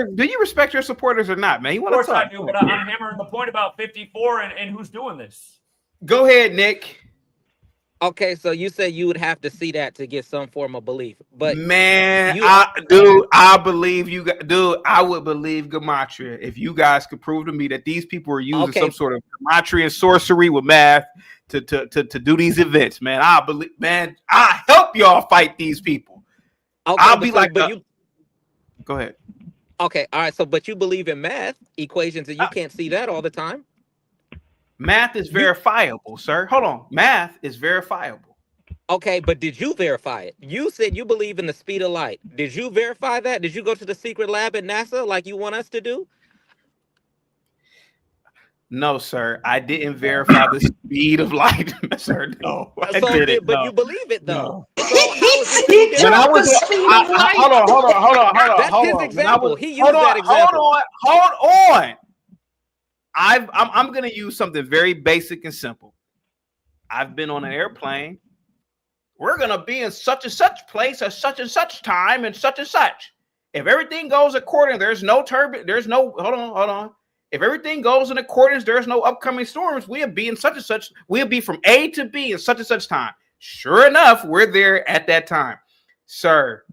Speaker 1: your supporters or not, man? You want to talk?
Speaker 2: Of course I do, but I'm hammering the point about 54 and who's doing this.
Speaker 1: Go ahead, Nick.
Speaker 12: Okay, so you said you would have to see that to get some form of belief, but
Speaker 1: man, I believe you. Dude, I would believe Gematria if you guys could prove to me that these people are using some sort of Gematrian sorcery with math to do these events. Man, I believe. Man, I help y'all fight these people.
Speaker 12: Okay,
Speaker 1: I'll be like, go ahead.
Speaker 12: Okay, all right. So, but you believe in math equations, and you can't see that all the time.
Speaker 1: Math is verifiable, sir. Hold on. Math is verifiable.
Speaker 12: Okay, but did you verify it? You said you believe in the speed of light. Did you verify that? Did you go to the secret lab at NASA like you want us to do?
Speaker 1: No, sir. I didn't verify the speed of light, sir. No, I didn't.
Speaker 12: But you believe it, though.
Speaker 1: No.
Speaker 12: So how is it
Speaker 1: When I was hold on.
Speaker 12: That's his example. He used that example.
Speaker 1: Hold on. I'm gonna use something very basic and simple. I've been on an airplane. We're gonna be in such and such place at such and such time and such and such. If everything goes according, there's no hold on. If everything goes in accordance, there's no upcoming storms. We'll be in such and such. We'll be from A to B in such and such time. Sure enough, we're there at that time. Sir,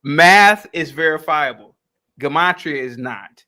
Speaker 1: math is verifiable. Gematria is not.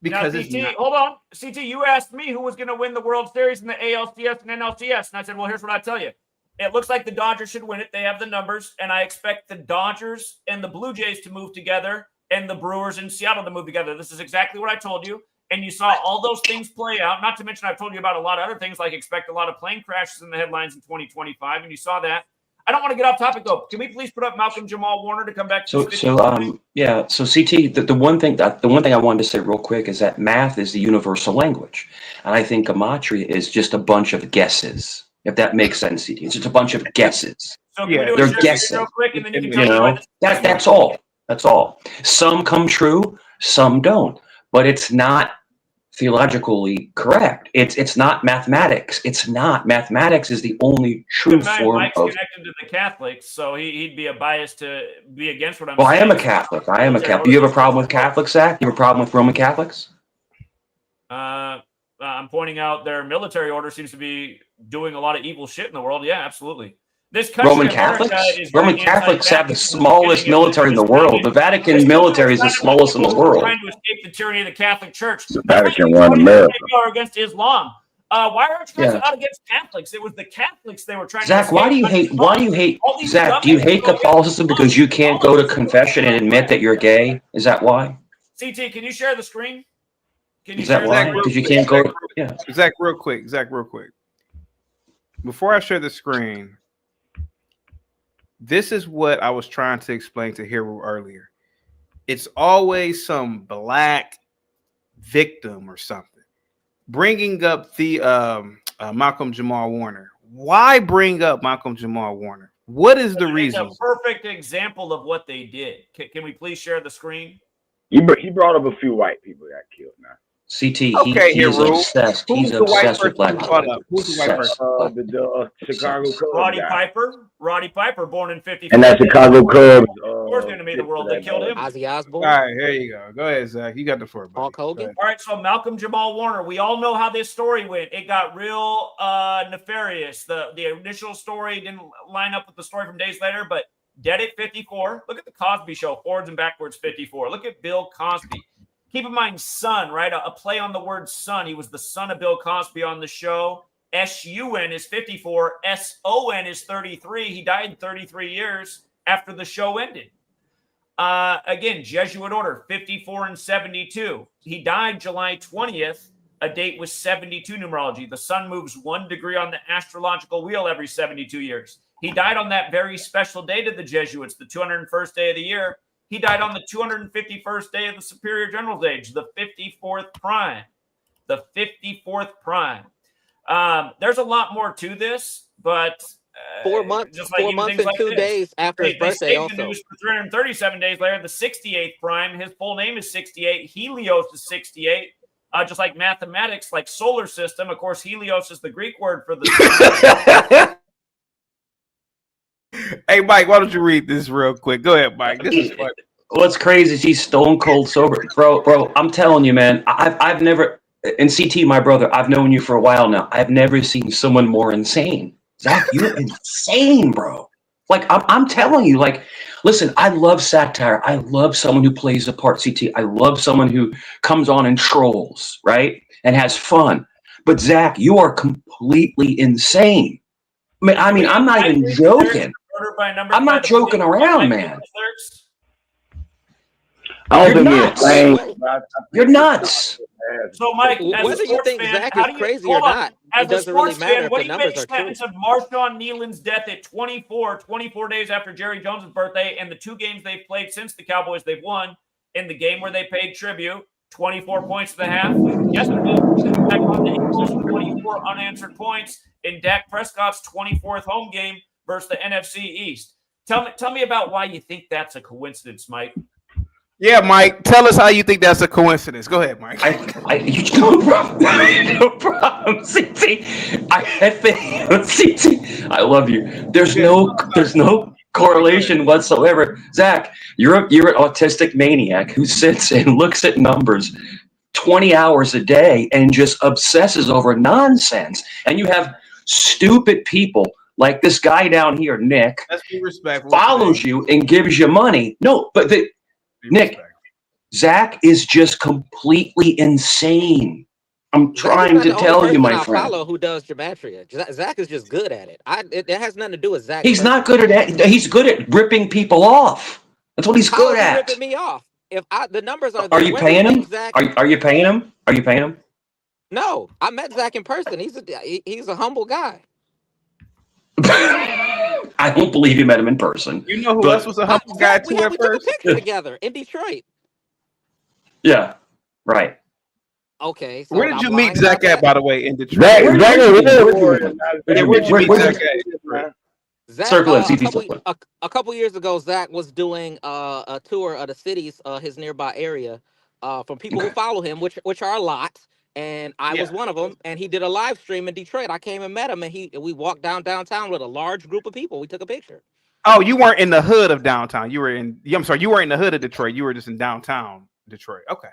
Speaker 1: Because
Speaker 2: now, CT, hold on. CT, you asked me who was going to win the World Series in the ALCS and NLCS. And I said, well, here's what I tell you. It looks like the Dodgers should win it. They have the numbers. And I expect the Dodgers and the Blue Jays to move together and the Brewers and Seattle to move together. This is exactly what I told you. And you saw all those things play out. Not to mention I've told you about a lot of other things, like expect a lot of plane crashes in the headlines in 2025. And you saw that. I don't want to get off topic, though. Can we please put up Malcolm Jamal Warner to come back to
Speaker 11: So CT, the one thing I wanted to say real quick is that math is the universal language. And I think Gematria is just a bunch of guesses. If that makes sense, CT. It's just a bunch of guesses.
Speaker 2: So can
Speaker 11: they're guessing. Real quick, and then you can that's all. That's all. Some come true, some don't. But it's not theologically correct. It's not mathematics. It's not. Mathematics is the only true form
Speaker 2: Mike's
Speaker 11: of.
Speaker 2: connected to the Catholics, so he'd be a bias to be against what I'm
Speaker 11: Well,
Speaker 2: saying.
Speaker 11: I am a Catholic. Do you have a problem with Catholics, Zach? You have a problem with Roman Catholics?
Speaker 2: I'm pointing out their military order seems to be doing a lot of evil shit in the world. Yeah, absolutely. This country,
Speaker 11: Roman Catholics have the smallest military in the world. The Vatican military is the smallest in the world.
Speaker 2: Trying to escape the tyranny of the Catholic Church.
Speaker 7: The Vatican run America.
Speaker 2: They are against Islam. Why aren't you guys
Speaker 11: Yeah.
Speaker 2: out against Catholics? It was the Catholics they were trying
Speaker 11: Zach,
Speaker 2: to.
Speaker 11: why do you hate? Zach? Do you hate Catholicism because you can't go to confession and admit that you're gay? Is that why?
Speaker 2: CT, can you share the screen? Can you
Speaker 11: Is that
Speaker 2: share
Speaker 11: why?
Speaker 2: that?
Speaker 11: Because you can't go. Yeah.
Speaker 1: Zach, real quick. Before I share the screen, this is what I was trying to explain to Hero earlier. It's always some black victim or something bringing up the Malcolm Jamal Warner. Why bring up Malcolm Jamal Warner? What is the reason?
Speaker 2: It's a perfect example of what they did. Can we please share the screen?
Speaker 10: He brought up a few white people that got killed now.
Speaker 11: CT,
Speaker 1: Okay,
Speaker 11: he's obsessed. He's obsessed with black people.
Speaker 1: Who's the white person?
Speaker 10: The Chicago Cubs
Speaker 2: Roddy
Speaker 10: guy.
Speaker 2: Piper, born in 54.
Speaker 10: And that Chicago Cubs.
Speaker 2: Of course, enemy of the world. They killed him.
Speaker 12: Ozzy Osbourne.
Speaker 1: All right, here you go. Go ahead, Zach. You got the floor.
Speaker 12: Hulk Hogan.
Speaker 2: All right, so Malcolm Jamal Warner. We all know how this story went. It got real nefarious. The initial story didn't line up with the story from days later, but dead at 54. Look at the Cosby Show, forwards and backwards 54. Look at Bill Cosby. Keep in mind, son, right? A play on the word son. He was the son of Bill Cosby on the show. S-U-N is 54. S-O-N is 33. He died 33 years after the show ended. Again, Jesuit order, 54 and 72. He died July 20th, a date with 72 numerology. The sun moves 1 degree on the astrological wheel every 72 years. He died on that very special day to the Jesuits, the 201st day of the year. He died on the 251st day of the Superior General's Age, the 54th prime. The 54th prime. There's a lot more to this, but
Speaker 12: 4 months,
Speaker 2: just like
Speaker 12: 4 months and
Speaker 2: like
Speaker 12: 2
Speaker 2: this.
Speaker 12: days after his
Speaker 2: They
Speaker 12: birthday.
Speaker 2: saved
Speaker 12: Also,
Speaker 2: the news for 337 days later. The 68th prime. His full name is 68. Helios is 68. Just like mathematics, like solar system. Of course, Helios is the Greek word for the.
Speaker 1: Hey, Mike, why don't you read this real quick? Go ahead, Mike. This is fun.
Speaker 11: What's crazy is he's stone cold sober, bro. I'm telling you, man. I've never, and CT, my brother, I've known you for a while now. I've never seen someone more insane. Zach, you're insane, bro. Like I'm telling you, like, listen, I love satire. I love someone who plays the part. CT, I love someone who comes on and trolls, right, and has fun. But Zach, you are completely insane. I mean, I'm not even joking. I'm not joking around, man. You're nuts. You're nuts.
Speaker 2: So, Mike, as
Speaker 12: whether
Speaker 2: a
Speaker 12: you
Speaker 2: sports
Speaker 12: think
Speaker 2: fan,
Speaker 12: Zach
Speaker 2: how
Speaker 12: is
Speaker 2: do you,
Speaker 12: crazy
Speaker 2: hold
Speaker 12: or
Speaker 2: on.
Speaker 12: not,
Speaker 2: As
Speaker 12: it
Speaker 2: a
Speaker 12: doesn't really
Speaker 2: sports
Speaker 12: matter
Speaker 2: fan,
Speaker 12: if
Speaker 2: what
Speaker 12: the
Speaker 2: do you
Speaker 12: numbers
Speaker 2: make
Speaker 12: are true.
Speaker 2: sense of Marshawn Nealon's death at 24 days after Jerry Jones' birthday, and the 2 games they've played since the Cowboys they've won? In the game where they paid tribute, 24 points to the half. Yesterday, back on the Eagles, 24 unanswered points in Dak Prescott's 24th home game versus the NFC East. Tell me about why you think that's a coincidence, Mike.
Speaker 1: Yeah, Mike, tell us how you think that's a coincidence. Go ahead, Mike.
Speaker 11: No problem. CT, CT, I love you. There's no correlation whatsoever. Zach, you're an autistic maniac who sits and looks at numbers 20 hours a day and just obsesses over nonsense. And you have stupid people like this guy down here, Nick,
Speaker 1: Let's be respectful.
Speaker 11: follows you and gives you money. No, but Nick, Zach is just completely insane. I'm trying to tell you, my friend.
Speaker 12: Follow who does gematria. Zach is just good at it. It has nothing to do with Zach.
Speaker 11: He's not good at that. He's good at ripping people off. That's what he's good at.
Speaker 12: Ripping me off. If the numbers are.
Speaker 11: Are you paying him? Are you paying him? Are you paying him?
Speaker 12: No, I met Zach in person. He's a humble guy.
Speaker 11: I don't believe you met him in person.
Speaker 1: You know who else was a humble guy too at
Speaker 12: We
Speaker 1: first?
Speaker 12: took a picture together in Detroit.
Speaker 11: Yeah, right.
Speaker 12: Okay. So
Speaker 1: Where did you meet Zach at, by the way, in Detroit?
Speaker 11: Where'd
Speaker 1: you meet Zach at?
Speaker 12: Zach,
Speaker 11: Circle it,
Speaker 12: a couple years ago, Zach was doing a tour of the cities, his nearby area, from people who follow him, which are a lot. And I was one of them, and he did a live stream in Detroit. I came and met him, and we walked downtown with a large group of people. We took a picture.
Speaker 1: Oh, you weren't in the hood of downtown. You weren't in the hood of Detroit. You were just in downtown Detroit. Okay.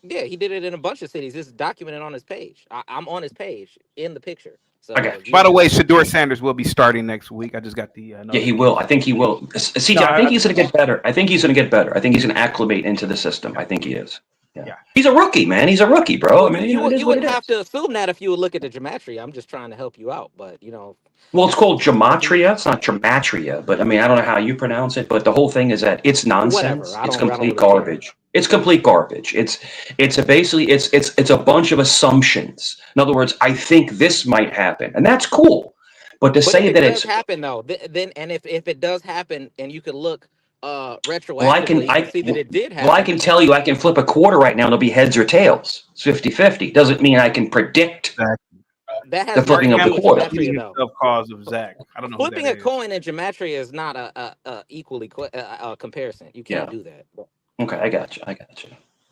Speaker 12: Yeah, he did it in a bunch of cities. It's documented on his page. I'm on his page in the picture. So,
Speaker 1: By the way, Shedeur Sanders will be starting next week. I just got the.
Speaker 11: Yeah, he will. I think he will. CJ, I think he's going to get better. I think he's going to acclimate into the system. I think he is.
Speaker 1: Yeah.
Speaker 11: He's a rookie, man. He's a rookie, bro. I mean,
Speaker 12: you
Speaker 11: it is what
Speaker 12: wouldn't
Speaker 11: it
Speaker 12: have
Speaker 11: is.
Speaker 12: to assume that if you would look at the gematria. I'm just trying to help you out, but
Speaker 11: Well, it's called gematria. It's not gematria, but I mean, I don't know how you pronounce it, but the whole thing is that it's nonsense.
Speaker 12: whatever.
Speaker 11: It's
Speaker 12: I don't
Speaker 11: complete
Speaker 12: really care.
Speaker 11: garbage. It's complete garbage. It's a bunch of assumptions. In other words, I think this might happen, and that's cool. But to
Speaker 12: But
Speaker 11: say
Speaker 12: if
Speaker 11: that
Speaker 12: it
Speaker 11: it's
Speaker 12: does happen, though, then and if it does happen, and you could look
Speaker 11: well,
Speaker 12: retroactively and see that it did
Speaker 11: well, I
Speaker 12: happen.
Speaker 11: can tell you, I can flip a quarter right now, and it'll be heads or tails. It's 50-50. Doesn't mean I can predict
Speaker 12: That
Speaker 11: the
Speaker 12: has
Speaker 11: flipping
Speaker 12: nothing
Speaker 11: of
Speaker 12: to
Speaker 11: the
Speaker 12: do with
Speaker 11: quarter.
Speaker 12: gematria, though.
Speaker 1: Cause of Zach. I don't know
Speaker 12: Flipping
Speaker 1: who
Speaker 12: a
Speaker 1: that is.
Speaker 12: coin in gematria is not a equally comparison. You can't do that.
Speaker 11: Okay, I got you.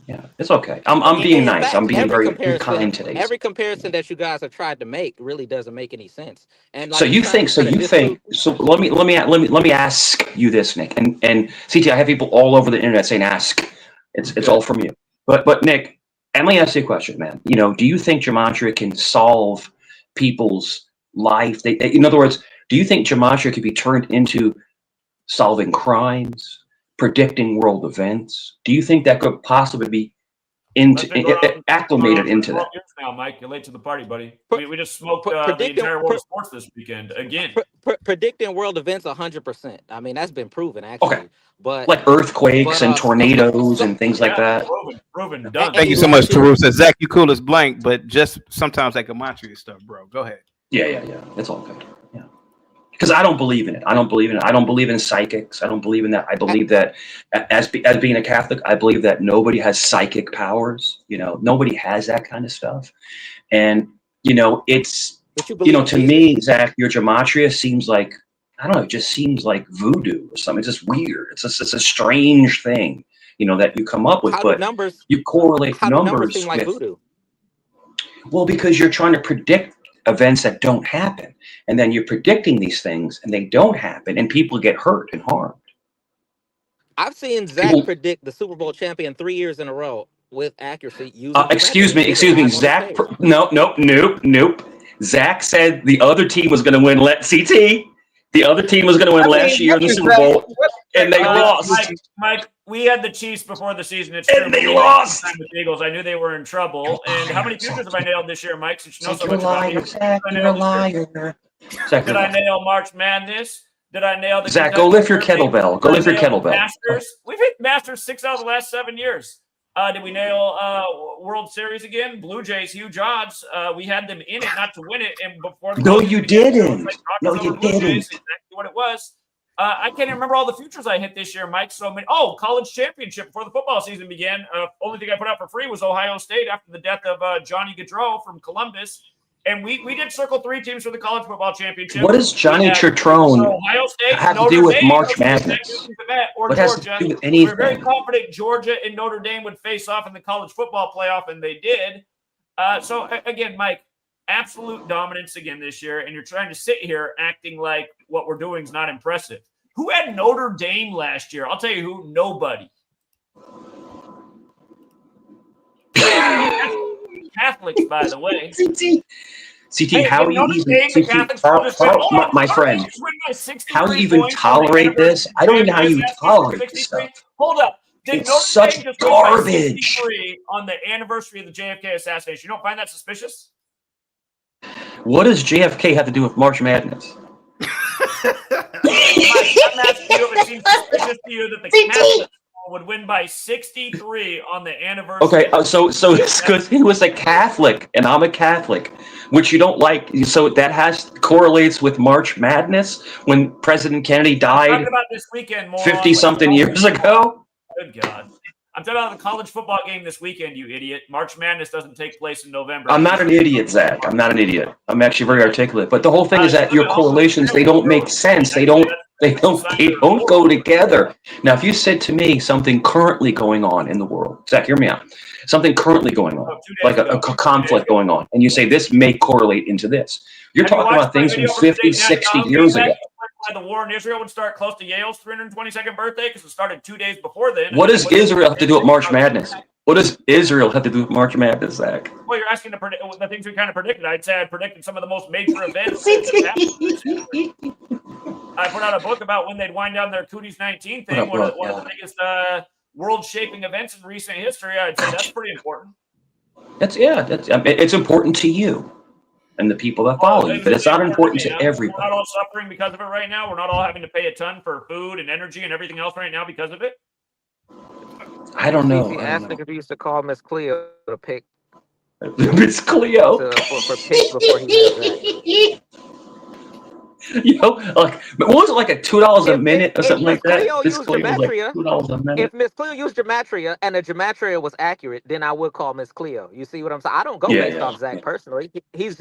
Speaker 11: Yeah, it's okay. I'm being
Speaker 12: In
Speaker 11: nice.
Speaker 12: fact,
Speaker 11: I'm being
Speaker 12: every
Speaker 11: very
Speaker 12: comparison,
Speaker 11: kind today.
Speaker 12: every comparison that you guys have tried to make really doesn't make any sense. And
Speaker 11: So you think? So let me ask you this, Nick, and CT. I have people all over the internet saying ask. It's all from you. But Nick, and let me ask you a question, man. Do you think gematria can solve people's life? In other words, do you think gematria could be turned into solving crimes, predicting world events? Do you think that could possibly be acclimated into that?
Speaker 2: Years now, Mike, you're late to the party, buddy. We just smoked the entire world of sports this weekend again.
Speaker 12: Predicting world events 100%. I mean, that's been proven actually.
Speaker 11: Okay.
Speaker 12: But
Speaker 11: like earthquakes and tornadoes and things like that.
Speaker 2: Proven done.
Speaker 1: Thank you so much, Tarusa. Zach, you cool as blank, but just sometimes that gematria stuff, bro. Go ahead.
Speaker 11: Yeah. It's all good. Yeah. Because I don't believe in it. I don't believe in psychics. I don't believe in that. I believe that as being a Catholic, I believe that nobody has psychic powers. Nobody has that kind of stuff. And it's to me, Zach, your gematria seems like, I don't know, it just seems like voodoo or something. It's just weird. It's a strange thing, that you come up with. But you correlate numbers
Speaker 12: seem like
Speaker 11: with
Speaker 12: voodoo?
Speaker 11: Well, because you're trying to predict events that don't happen, and then you're predicting these things and they don't happen, and people get hurt and harmed.
Speaker 12: I've seen Zach predict the Super Bowl champion 3 years in a row with accuracy.
Speaker 11: Excuse me, Zach. Nope. Zach said the other team was going to win. CT. The other team was going to win last year in the Super Bowl, and they lost.
Speaker 2: Mike, we had the Chiefs before the season. It's
Speaker 11: and they lost.
Speaker 2: With the Eagles. I knew they were in trouble. And how many futures have I nailed this year, Mike? Since you know so much about me.
Speaker 11: Zach, you're a liar.
Speaker 2: Did I nail March Madness? Did I nail the
Speaker 11: Zach? Go lift your kettlebell. Go lift your kettlebell.
Speaker 2: Masters. We've hit Masters 6 out of the last 7 years. Did we nail World Series again? Blue Jays, huge odds. We had them in it, not to win it. And before
Speaker 11: no, you didn't. No, you didn't.
Speaker 2: Exactly what it was. I can't even remember all the futures I hit this year, Mike. So college championship before the football season began. Only thing I put out for free was Ohio State after the death of Johnny Gaudreau from Columbus. And we did circle 3 teams for the college football championship.
Speaker 11: What does Johnny Gaudreau
Speaker 2: Ohio State,
Speaker 11: have
Speaker 2: Notre
Speaker 11: to do with
Speaker 2: Dame,
Speaker 11: March Madness?
Speaker 2: Or
Speaker 11: what
Speaker 2: Georgia.
Speaker 11: Has to do with anything?
Speaker 2: We're very confident Georgia and Notre Dame would face off in the college football playoff, and they did. So again, Mike, absolute dominance again this year, and you're trying to sit here acting like what we're doing is not impressive. Who had Notre Dame last year? I'll tell you who. Nobody. Catholics, by the way.
Speaker 11: CT, how you even, my friend, how you even tolerate this? I don't even know how you tolerate this stuff.
Speaker 2: Hold up.
Speaker 11: It's such garbage.
Speaker 2: On the anniversary of the JFK assassination. You don't find that suspicious?
Speaker 11: What does JFK have to do with March Madness?
Speaker 2: Mike, I'm asking you if it seems suspicious to you that the Catholics would win by 63 on the anniversary.
Speaker 11: Okay, so it's because he was a Catholic and I'm a Catholic, which you don't like. So that correlates with March Madness when President Kennedy died.
Speaker 2: I'm talking about this weekend,
Speaker 11: 50-something years ago.
Speaker 2: Good God. I'm talking about the college football game this weekend, you idiot. March Madness doesn't take place in November.
Speaker 11: I'm not an idiot, Zach. I'm not an idiot. I'm actually very articulate. But the whole thing is that your correlations, they don't make sense. They don't go together. Now, if you said to me something currently going on in the world, Zach, hear me out. Something currently going on, like a conflict going on, and you say this may correlate into this. You're talking about things from 50, 60 years ago.
Speaker 2: The war in Israel would start close to Yale's 322nd birthday because it started 2 days before then.
Speaker 11: What does Israel have to do with March Madness? What does Israel have to do with March Madness, Zach?
Speaker 2: Well, you're asking to predict the things we kind of predicted. I'd say I predicted some of the most major events. I put out a book about when they'd wind down their Cooties 19 thing. One of the biggest world-shaping events in recent history, I'd say that's pretty important.
Speaker 11: It's important to you and the people that follow you, but it's not important to everybody.
Speaker 2: We're not all suffering because of it right now. We're not all having to pay a ton for food and energy and everything else right now because of it.
Speaker 11: I don't know.
Speaker 12: He asked if he used to call Miss Cleo to pick
Speaker 11: Miss Cleo
Speaker 12: for picks before he met Zach.
Speaker 11: Like, what was it, like a $2 a minute or something like that?
Speaker 12: Miss Cleo used Gematria, if Miss Cleo used Gematria and the Gematria was accurate, then I would call Miss Cleo. You see what I'm saying? I don't go based off Zach personally. His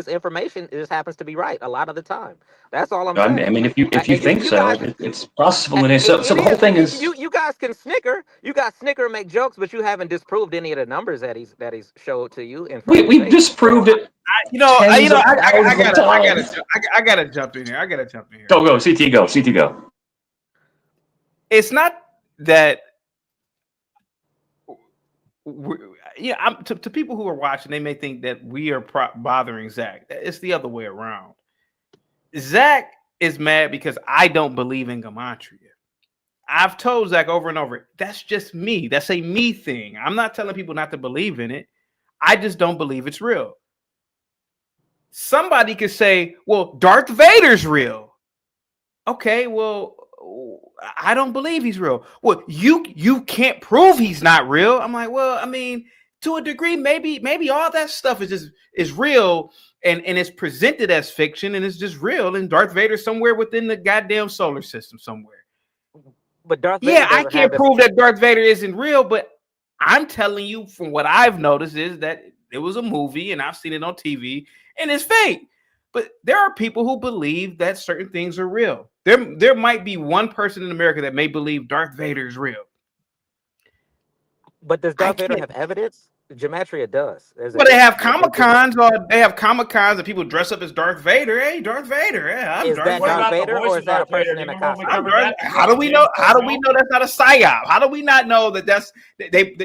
Speaker 12: information just happens to be right a lot of the time. That's all I'm saying.
Speaker 11: I mean, if you think so, guys, it's possible. So the whole thing is,
Speaker 12: you guys can snicker. You guys snicker and make jokes, but you haven't disproved any of the numbers that he's showed to you.
Speaker 11: We disproved it.
Speaker 1: I gotta jump in here.
Speaker 11: Go, CT go.
Speaker 1: It's not that. To people who are watching, they may think that we are bothering Zach. It's the other way around. Zach is mad because I don't believe in gematria. I've told Zach over and over, that's just me. That's a me thing. I'm not telling people not to believe in it. I just don't believe it's real. Somebody could say, well, Darth Vader's real. Okay, well, I don't believe he's real. Well, you can't prove he's not real. I'm like, well, I mean, to a degree, maybe all that stuff is real and it's presented as fiction and it's just real. And Darth Vader's somewhere within the goddamn solar system somewhere.
Speaker 12: But Darth Vader
Speaker 1: I can't prove that Darth Vader isn't real, but I'm telling you from what I've noticed is that it was a movie and I've seen it on TV and it's fake. But there are people who believe that certain things are real. There might be one person in America that may believe Darth Vader is real.
Speaker 12: But does Darth Vader have evidence? Gematria does.
Speaker 1: But they have Comic-Cons, and people dress up as Darth Vader. Hey, Darth Vader. Yeah, I'm
Speaker 12: is that Darth Vader or is that a person in a costume?
Speaker 1: How do we know? How do we know that's not a psyop? How do we not know that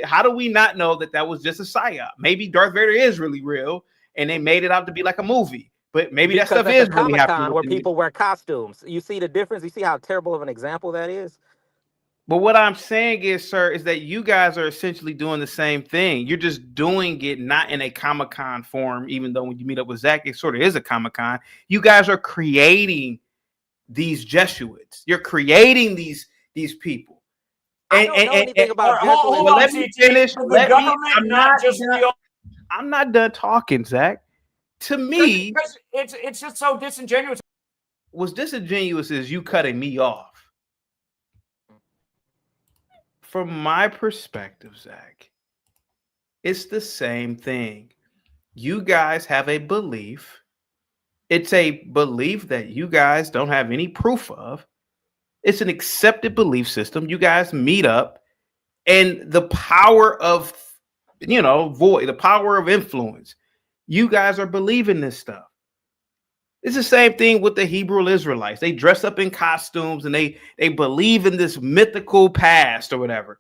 Speaker 1: how do we not know that that was just a psyop? Maybe Darth Vader is really real, and they made it out to be like a movie. But maybe that stuff is really happening.
Speaker 12: Where people wear costumes. You see the difference? You see how terrible of an example that is?
Speaker 1: But what I'm saying is, sir, is that you guys are essentially doing the same thing. You're just doing it not in a Comic-Con form, even though when you meet up with Zach, it sort of is a Comic-Con. You guys are creating these Jesuits. You're creating these people.
Speaker 12: I don't know anything about
Speaker 1: Jesuits. Well, let me finish. I'm not done talking, Zach. To me,
Speaker 2: it's just so disingenuous.
Speaker 1: What's disingenuous is you cutting me off. From my perspective, Zach, it's the same thing. You guys have a belief. It's a belief that you guys don't have any proof of. It's an accepted belief system. You guys meet up, and the power of, the power of influence. You guys are believing this stuff. It's the same thing with the Hebrew Israelites. They dress up in costumes and they believe in this mythical past or whatever.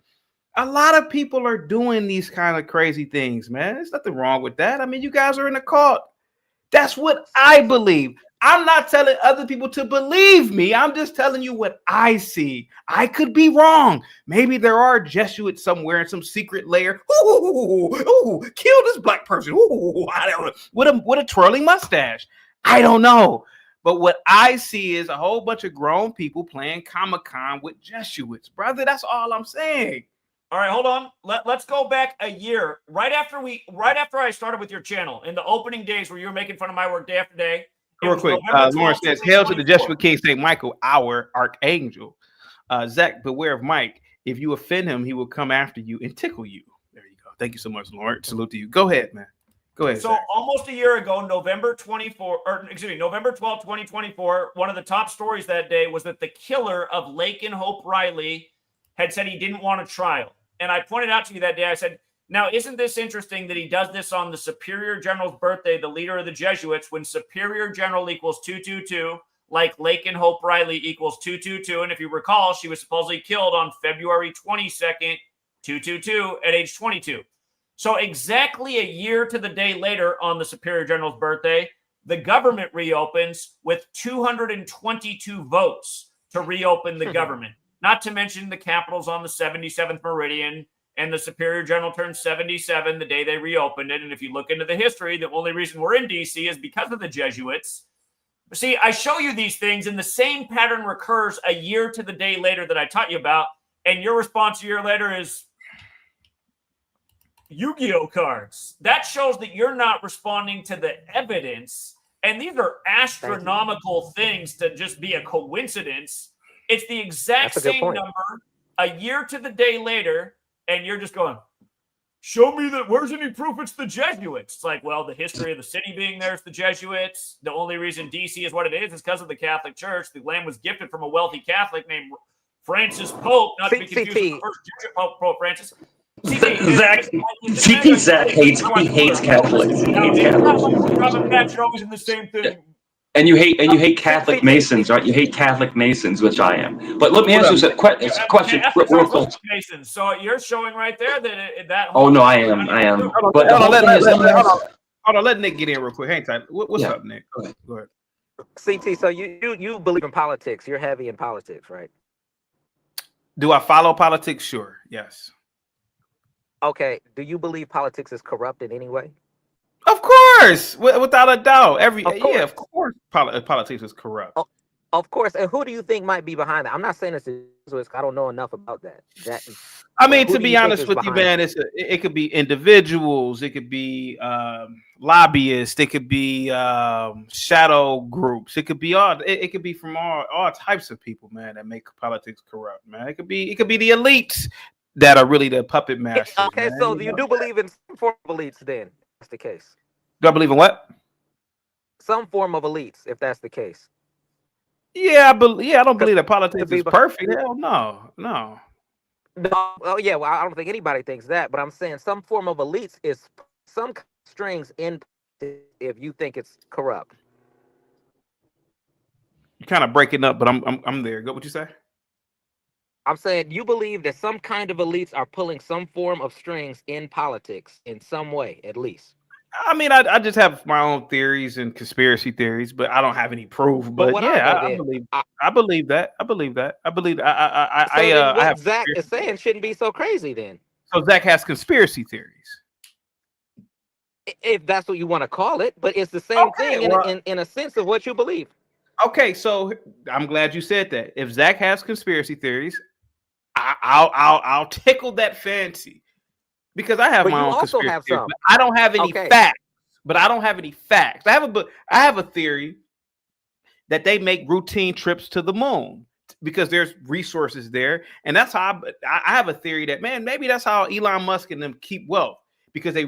Speaker 1: A lot of people are doing these kind of crazy things, man. There's nothing wrong with that. I mean, you guys are in a cult. That's what I believe. I'm not telling other people to believe me. I'm just telling you what I see. I could be wrong. Maybe there are Jesuits somewhere in some secret lair. Ooh, kill this black person. Ooh, with a twirling mustache. I don't know. But what I see is a whole bunch of grown people playing Comic-Con with Jesuits. Brother, that's all I'm saying.
Speaker 2: All right, hold on. Let's go back a year. Right after I started with your channel, in the opening days where you were making fun of my work day after day.
Speaker 1: Real quick, Lauren says, hail to the Jesuit King St. Michael, our archangel. Zach, beware of Mike. If you offend him, he will come after you and tickle you. There you go. Thank you so much, Lauren. Salute to you. Go ahead, man. Go ahead.
Speaker 2: So
Speaker 1: Zach.
Speaker 2: Almost a year ago, November 12, 2024, one of the top stories that day was that the killer of Laken Hope Riley had said he didn't want a trial. And I pointed out to you that day, I said, now, isn't this interesting that he does this on the Superior General's birthday, the leader of the Jesuits, when Superior General equals 222, like Laken Hope Riley equals 222. And if you recall, she was supposedly killed on February 22nd, 222 at age 22. So exactly a year to the day later on the Superior General's birthday, the government reopens with 222 votes to reopen the government. Not to mention the Capitol's on the 77th meridian, and the Superior General turned 77 the day they reopened it. And if you look into the history, the only reason we're in D.C. is because of the Jesuits. See, I show you these things, and the same pattern recurs a year to the day later that I taught you about, and your response a year later is Yu-Gi-Oh cards. That shows that you're not responding to the evidence, and these are astronomical things to just be a coincidence. It's the exact same number a year to the day later, and you're just going, show me that. Where's any proof it's the Jesuits? It's like, well, the history of the city being there is the Jesuits. The only reason D.C. is what it is because of the Catholic Church. The land was gifted from a wealthy Catholic named Francis Pope, not to be confused with the first Jesuit Pope, Pope Francis.
Speaker 11: Zach hates Catholics. He hates Catholics.
Speaker 2: You're always in the same thing.
Speaker 11: And you hate Catholic Masons, right? You hate Catholic Masons, which I am. But let me ask you a question real quick.
Speaker 2: Masons. So you're showing right there that.
Speaker 11: Oh no, I am. But
Speaker 1: hold on, let Nick get in real quick. Hang tight. What's up, Nick? Go ahead.
Speaker 12: CT, so you believe in politics. You're heavy in politics, right?
Speaker 1: Do I follow politics? Sure. Yes.
Speaker 12: Okay. Do you believe politics is corrupt in any way?
Speaker 1: Of course, without a doubt. Of course, politics is corrupt.
Speaker 12: Of course. And who do you think might be behind that? I'm not saying it's I don't know enough about that.
Speaker 1: I mean, to be honest with you, man, it could be individuals, it could be lobbyists, it could be shadow groups, it could be it could be from all types of people, man, that make politics corrupt, man. It could be the elites that are really the puppet masters.
Speaker 12: Okay,
Speaker 1: man.
Speaker 12: so you do believe in some form of elites then? That's the case.
Speaker 1: Do I believe in what?
Speaker 12: Some form of elites, if that's the case.
Speaker 1: Yeah, I don't believe that politics is perfect. Hell no.
Speaker 12: Oh yeah, well, I don't think anybody thinks that, but I'm saying some form of elites is some strings in if you think it's corrupt.
Speaker 1: You're kind of breaking up, but I'm there. Go. What you say?
Speaker 12: I'm saying you believe that some kind of elites are pulling some form of strings in politics in some way, at least.
Speaker 1: I mean, I just have my own theories and conspiracy theories, but I don't have any proof. But yeah, I believe that. I have
Speaker 12: Zach is saying shouldn't be so crazy then.
Speaker 1: So Zach has conspiracy theories.
Speaker 12: If that's what you want to call it, but it's the same thing in a sense of what you believe.
Speaker 1: Okay, so I'm glad you said that. If Zach has conspiracy theories, I'll tickle that fancy because I have my own conspiracy theories. I don't have any facts. But I don't have any facts. I have a theory that they make routine trips to the moon because there's resources there, and that's how I have a theory that, man, maybe that's how Elon Musk and them keep wealth, because they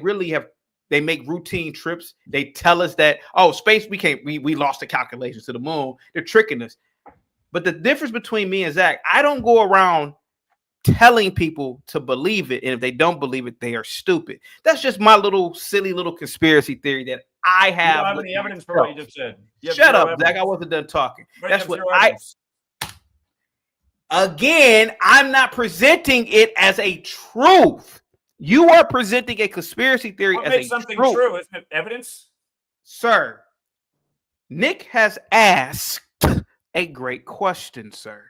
Speaker 1: make routine trips. They tell us that, space, we lost the calculations to the moon. They're tricking us. But the difference between me and Zach, I don't go around telling people to believe it, and if they don't believe it, they are stupid. That's just my silly little conspiracy theory that I have.
Speaker 2: You don't have any evidence for what you just said.
Speaker 1: Shut up, Zach. I wasn't done talking. That's what I'm not presenting it as a truth. You are presenting a conspiracy theory as a
Speaker 2: something
Speaker 1: truth.
Speaker 2: True, isn't it? Evidence,
Speaker 1: sir. Nick has asked a great question, sir.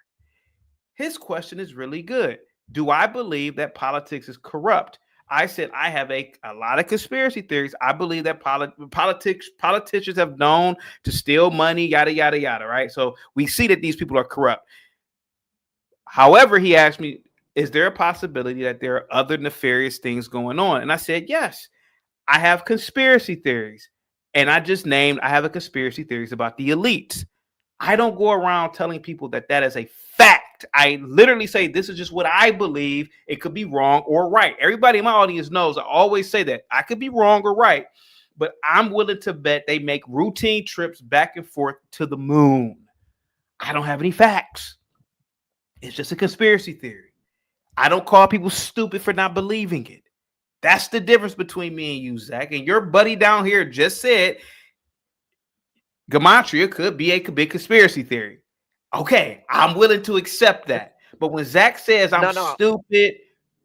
Speaker 1: His question is really good. Do I believe that politics is corrupt? I said I have a lot of conspiracy theories. I believe that politicians have known to steal money, yada, yada, yada, right? So we see that these people are corrupt. However, he asked me, is there a possibility that there are other nefarious things going on? And I said, yes, I have conspiracy theories. And I have a conspiracy theories about the elites. I don't go around telling people that is a fact. I literally say this is just what I believe. It could be wrong or right. Everybody in my audience knows I always say that. I could be wrong or right, but I'm willing to bet they make routine trips back and forth to the moon. I don't have any facts. It's just a conspiracy theory. I don't call people stupid for not believing it. That's the difference between me and you, Zach. And your buddy down here just said Gematria could be a big conspiracy theory. Okay, I'm willing to accept that. But when Zach says I'm stupid,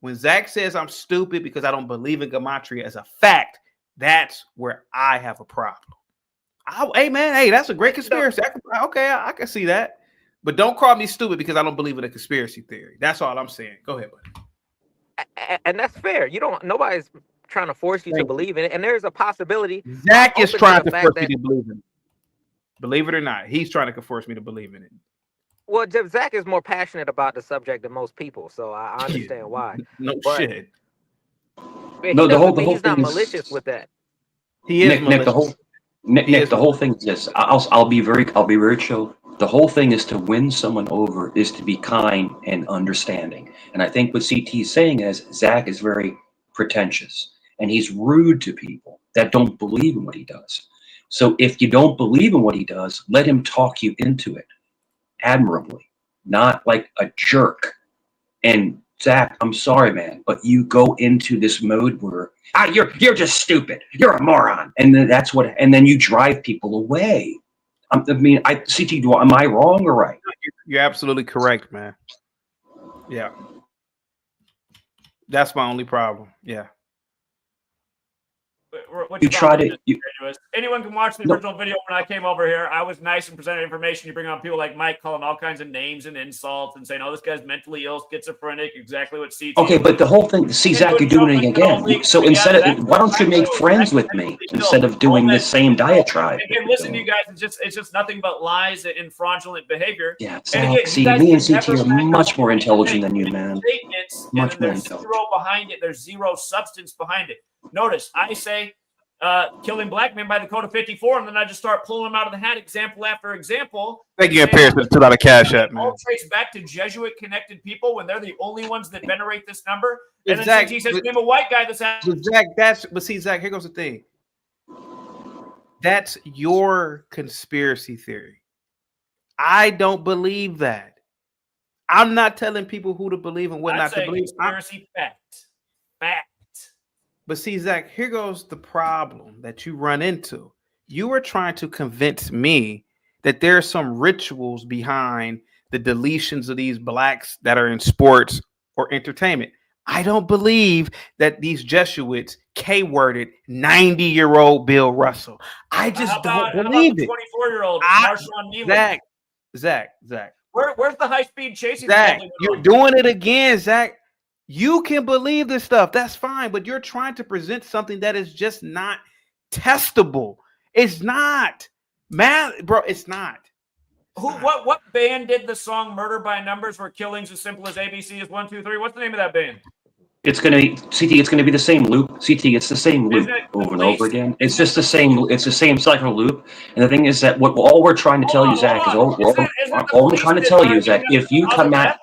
Speaker 1: because I don't believe in Gematria as a fact, that's where I have a problem. Hey, man, that's a great conspiracy. I can see that. But don't call me stupid because I don't believe in a conspiracy theory. That's all I'm saying. Go ahead, buddy.
Speaker 12: And that's fair. Nobody's trying to force you to believe in it. And there's a possibility.
Speaker 1: Zach is trying to force me to believe in it. Believe it or not, he's trying to force me to believe in it.
Speaker 12: Well, Zach is more passionate about the subject than most people, so I understand why.
Speaker 1: Shit.
Speaker 12: No, the whole he's not malicious with that.
Speaker 1: He is
Speaker 11: Nick, the whole thing is this. I'll be very chill. The whole thing is to win someone over is to be kind and understanding. And I think what CT is saying is Zach is very pretentious and he's rude to people that don't believe in what he does. So if you don't believe in what he does, let him talk you into it admirably, not like a jerk. And Zach, I'm sorry, man, but you go into this mode where you're just stupid, you're a moron, and then and then you drive people away. CT, am I wrong or right?
Speaker 1: You're absolutely correct, man. Yeah, that's my only problem. Yeah.
Speaker 2: Anyone can watch the original video when I came over here. I was nice and presented information. You bring on people like Mike calling all kinds of names and insults and saying, "Oh, this guy's mentally ill, schizophrenic." Exactly what CT.
Speaker 11: Okay, but the whole thing. See, Zach, you're doing it again. So why don't you make friends with me instead of doing the same diatribe?
Speaker 2: Again, listen to you guys. It's just nothing but lies and fraudulent behavior.
Speaker 11: Yeah, Zach. See, me and CT are much more intelligent than you, man. Much more intelligent.
Speaker 2: There's zero behind it. There's zero substance behind it. Notice, I say killing black men by the code of 54, and then I just start pulling them out of the hat, example after example.
Speaker 1: Thank you, Pierce, for the CashApp, man.
Speaker 2: All trace back to Jesuit-connected people when they're the only ones that venerate this number. And
Speaker 1: Exactly.
Speaker 2: then CT says, name a white guy that's
Speaker 1: Zach, here goes the thing. That's your conspiracy theory. I don't believe that. I'm not telling people who to believe and what not to believe.
Speaker 2: Conspiracy fact.
Speaker 1: But see, Zach, here goes the problem that you run into. You are trying to convince me that there are some rituals behind the deletions of these blacks that are in sports or entertainment. I don't believe that these Jesuits K-worded 90-year-old Bill Russell. I just don't believe it.
Speaker 2: 24-year-old Marshawn Nealon.
Speaker 1: Zach.
Speaker 2: Where's the high-speed chasing?
Speaker 1: Zach, you're doing it again, Zach. You can believe this stuff. That's fine. But you're trying to present something that is just not testable. It's not. Man, bro, it's not.
Speaker 2: What band did the song Murder by Numbers where killing's as simple as ABC is 1, 2, 3? What's the name of that band?
Speaker 11: It's gonna be CT. It's gonna be the same loop. CT. It's the same loop over and over again. It's just the same. It's the same cycle loop. And the thing is that all we're trying to tell you, Zach, is all we're trying to tell you is that if you come out,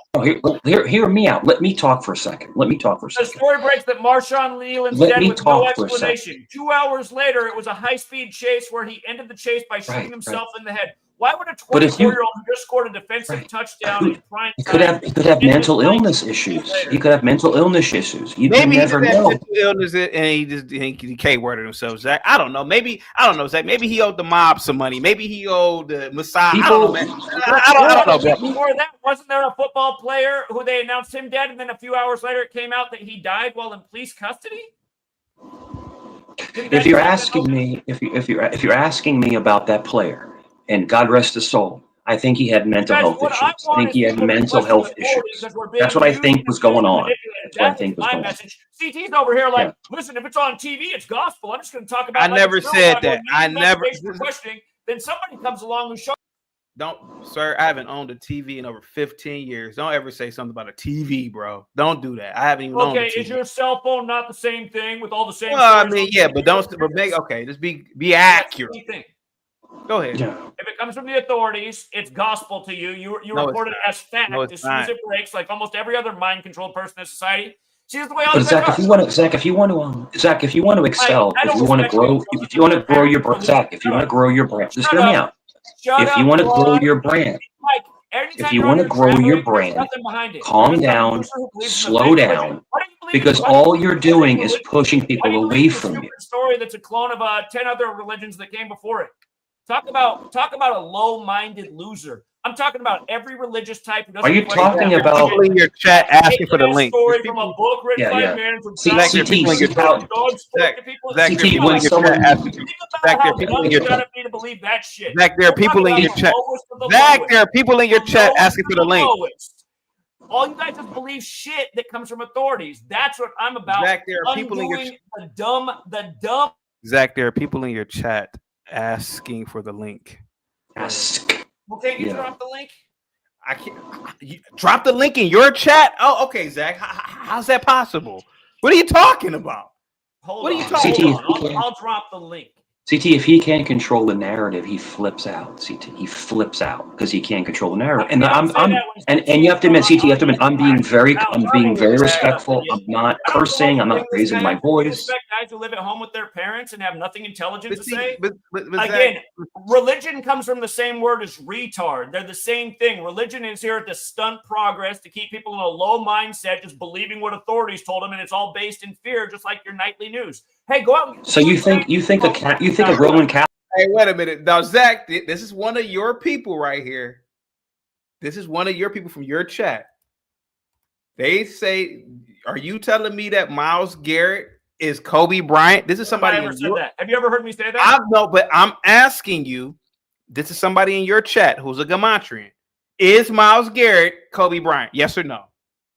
Speaker 11: hear me out. Let me talk for a second.
Speaker 2: The story breaks that Marshawn Nealon's dead with no explanation. 2 hours later, it was a high-speed chase where he ended the chase by shooting himself in the head. Why would a 24-year-old who just scored a defensive touchdown in prime time?
Speaker 11: He could have mental illness issues. He could have mental illness issues. You never know.
Speaker 1: Mental illness and he K-worded himself, Zach. I don't know. Zach. Maybe he owed the mob some money. Maybe he owed the Messiah. I don't know, man. I don't know.
Speaker 2: Before that, wasn't there a football player who they announced him dead, and then a few hours later it came out that he died while in police custody?
Speaker 11: If you're asking me about that player, and God rest his soul, I think he had mental health issues. I think he had mental health issues. That's what I think was going on. That's what I think was going on.
Speaker 2: CT's over here like, listen, if it's on TV, it's gospel. I'm just going to talk about.
Speaker 1: I never said that. I never.
Speaker 2: Questioning. Then somebody comes along who shows.
Speaker 1: Sir, I haven't owned a TV in over 15 years. Don't ever say something about a TV, bro. Don't do that. I haven't even owned a TV.
Speaker 2: Okay, is your cell phone not the same thing with all the same?
Speaker 1: Well, I mean, yeah, but just be accurate. Go ahead.
Speaker 2: Yeah. If it comes from the authorities, it's gospel to you. You report it as fact as soon as it breaks, like almost every other mind-controlled person in society. See, that's the way I was.
Speaker 11: Zach, if you want to excel, if you want to grow, if you want to grow your brand, Zach, if you want to grow your brand, just hear me out. If you want to grow your brand, calm down, slow down, because all you're doing is pushing people away from you.
Speaker 2: Story that's a clone of 10 other religions that came before it. Talk about a low-minded loser. I'm talking about every religious type. Who
Speaker 11: Are you talking about
Speaker 1: people in your chat asking for the link?
Speaker 2: Story from a book written by a man from
Speaker 1: Zach, there are people in your chat. Zach, there are people in your chat asking. Zach, there are people in your chat.
Speaker 2: To believe that shit.
Speaker 1: Zach, there are people in your chat. Zach, there are people in your chat asking for the link.
Speaker 2: All you guys just believe shit that comes from authorities. That's what I'm about.
Speaker 1: Zach, there are people in your
Speaker 2: the dumb.
Speaker 1: Zach, there are people in your chat asking for the link.
Speaker 2: Well, can't you drop the link?
Speaker 1: I can't. Drop the link in your chat. Oh, okay, Zach. How's that possible? What are you talking about?
Speaker 2: What are you talking about? I'll drop the link.
Speaker 11: CT, if he can't control the narrative, he flips out. CT, he flips out because he can't control the narrative. And and you have to admit, CT, you have to admit, I'm being very respectful. I'm not cursing. I'm not raising my voice.
Speaker 2: Respect guys who live at home with their parents and have nothing intelligent to say.
Speaker 1: But
Speaker 2: again, religion comes from the same word as retard. They're the same thing. Religion is here to stunt progress, to keep people in a low mindset, just believing what authorities told them, and it's all based in fear, just like your nightly news. Hey, go out.
Speaker 11: So you think a Roman Catholic?
Speaker 1: Hey, wait a minute. Now, Zach, this is one of your people right here. This is one of your people from your chat. They say, "Are you telling me that Myles Garrett is Kobe Bryant?" This is somebody.
Speaker 2: Have you ever heard me say that?
Speaker 1: I know, but I'm asking you. This is somebody in your chat who's a Gematrian. Is Myles Garrett Kobe Bryant? Yes or no?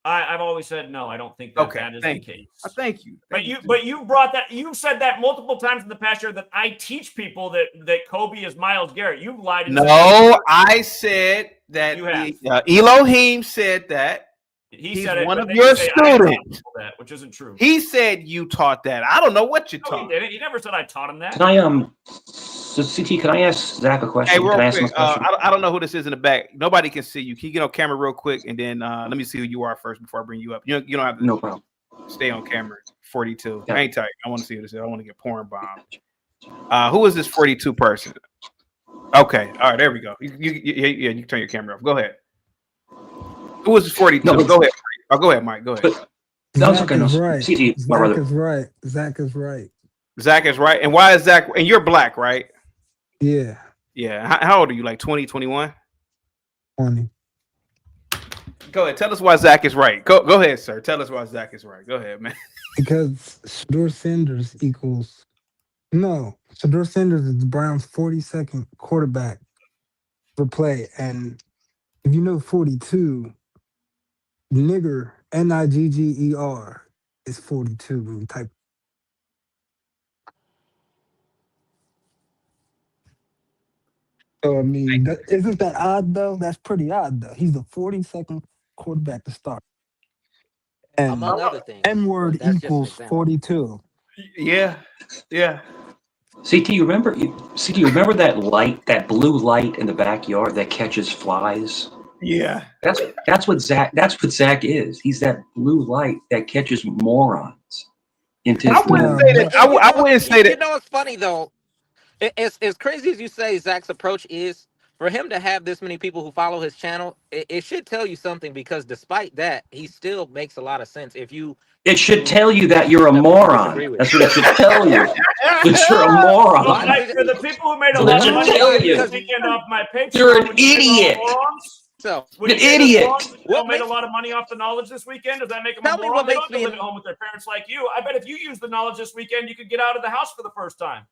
Speaker 2: I've always said no. I don't think that is the case.
Speaker 1: Thank you.
Speaker 2: But you brought that. You said that multiple times in the past year that I teach people that Kobe is Myles Garrett. You've lied.
Speaker 1: No, I said that Elohim said that. He's
Speaker 2: said
Speaker 1: one of your students.
Speaker 2: That, which isn't true.
Speaker 1: He said you taught that. I don't know what you taught.
Speaker 2: He didn't. He never said I taught him that.
Speaker 11: Can I So CT, can I ask Zach a question?
Speaker 1: Hey, real
Speaker 11: can I ask
Speaker 1: quick,
Speaker 11: him a question?
Speaker 1: I don't know who this is in the back. Nobody can see you. Can you get on camera real quick, and then let me see who you are first before I bring you up. You don't have to.
Speaker 11: No problem.
Speaker 1: Stay on camera. 42.
Speaker 11: Yeah.
Speaker 1: Hang tight. I want to see who this is. I want to get porn bombed. Who is this 42 person? Okay. All right. There we go. You can turn your camera off. Go ahead. Who is this 42?
Speaker 11: No,
Speaker 1: go ahead. Go ahead, Mike. Go ahead.
Speaker 13: Zach is right.
Speaker 11: CT, my brother.
Speaker 13: Zach is right.
Speaker 1: Zach is right. And why is Zach? And you're black, right?
Speaker 13: Yeah.
Speaker 1: Yeah. How old are you? Like 20, 21?
Speaker 13: 20.
Speaker 1: Go ahead. Tell us why Zach is right. Go ahead, sir. Tell us why Zach is right. Go ahead, man.
Speaker 13: Because Shedeur Sanders Shedeur Sanders is the Browns' 42nd quarterback per play. And if you know 42, nigger, Nigger, is 42 type. So, I mean, isn't that odd, though? That's pretty odd, though. He's the 42nd quarterback to start. And
Speaker 12: among other things.
Speaker 13: N-word equals 42.
Speaker 1: Yeah.
Speaker 11: CT, you remember that light, that blue light in the backyard that catches flies?
Speaker 1: Yeah.
Speaker 11: That's what Zach is. He's that blue light that catches morons.
Speaker 1: I wouldn't say that. I wouldn't say that.
Speaker 12: You know, it's funny though. As crazy as you say Zach's approach is, for him to have this many people who follow his channel, it should tell you something, because despite that, he still makes a lot of sense.
Speaker 11: It should tell you that you're a moron. That's what it should tell you. That you're a moron.
Speaker 2: Like, for the people who made a lot of money this weekend off my Patreon,
Speaker 11: you're an idiot.
Speaker 12: So,
Speaker 11: an idiot.
Speaker 2: Who made a lot of money off the knowledge this weekend? Does that make them a moron? They don't have to live at home with their parents like you. I bet if you use the knowledge this weekend, you could get out of the house for the first time.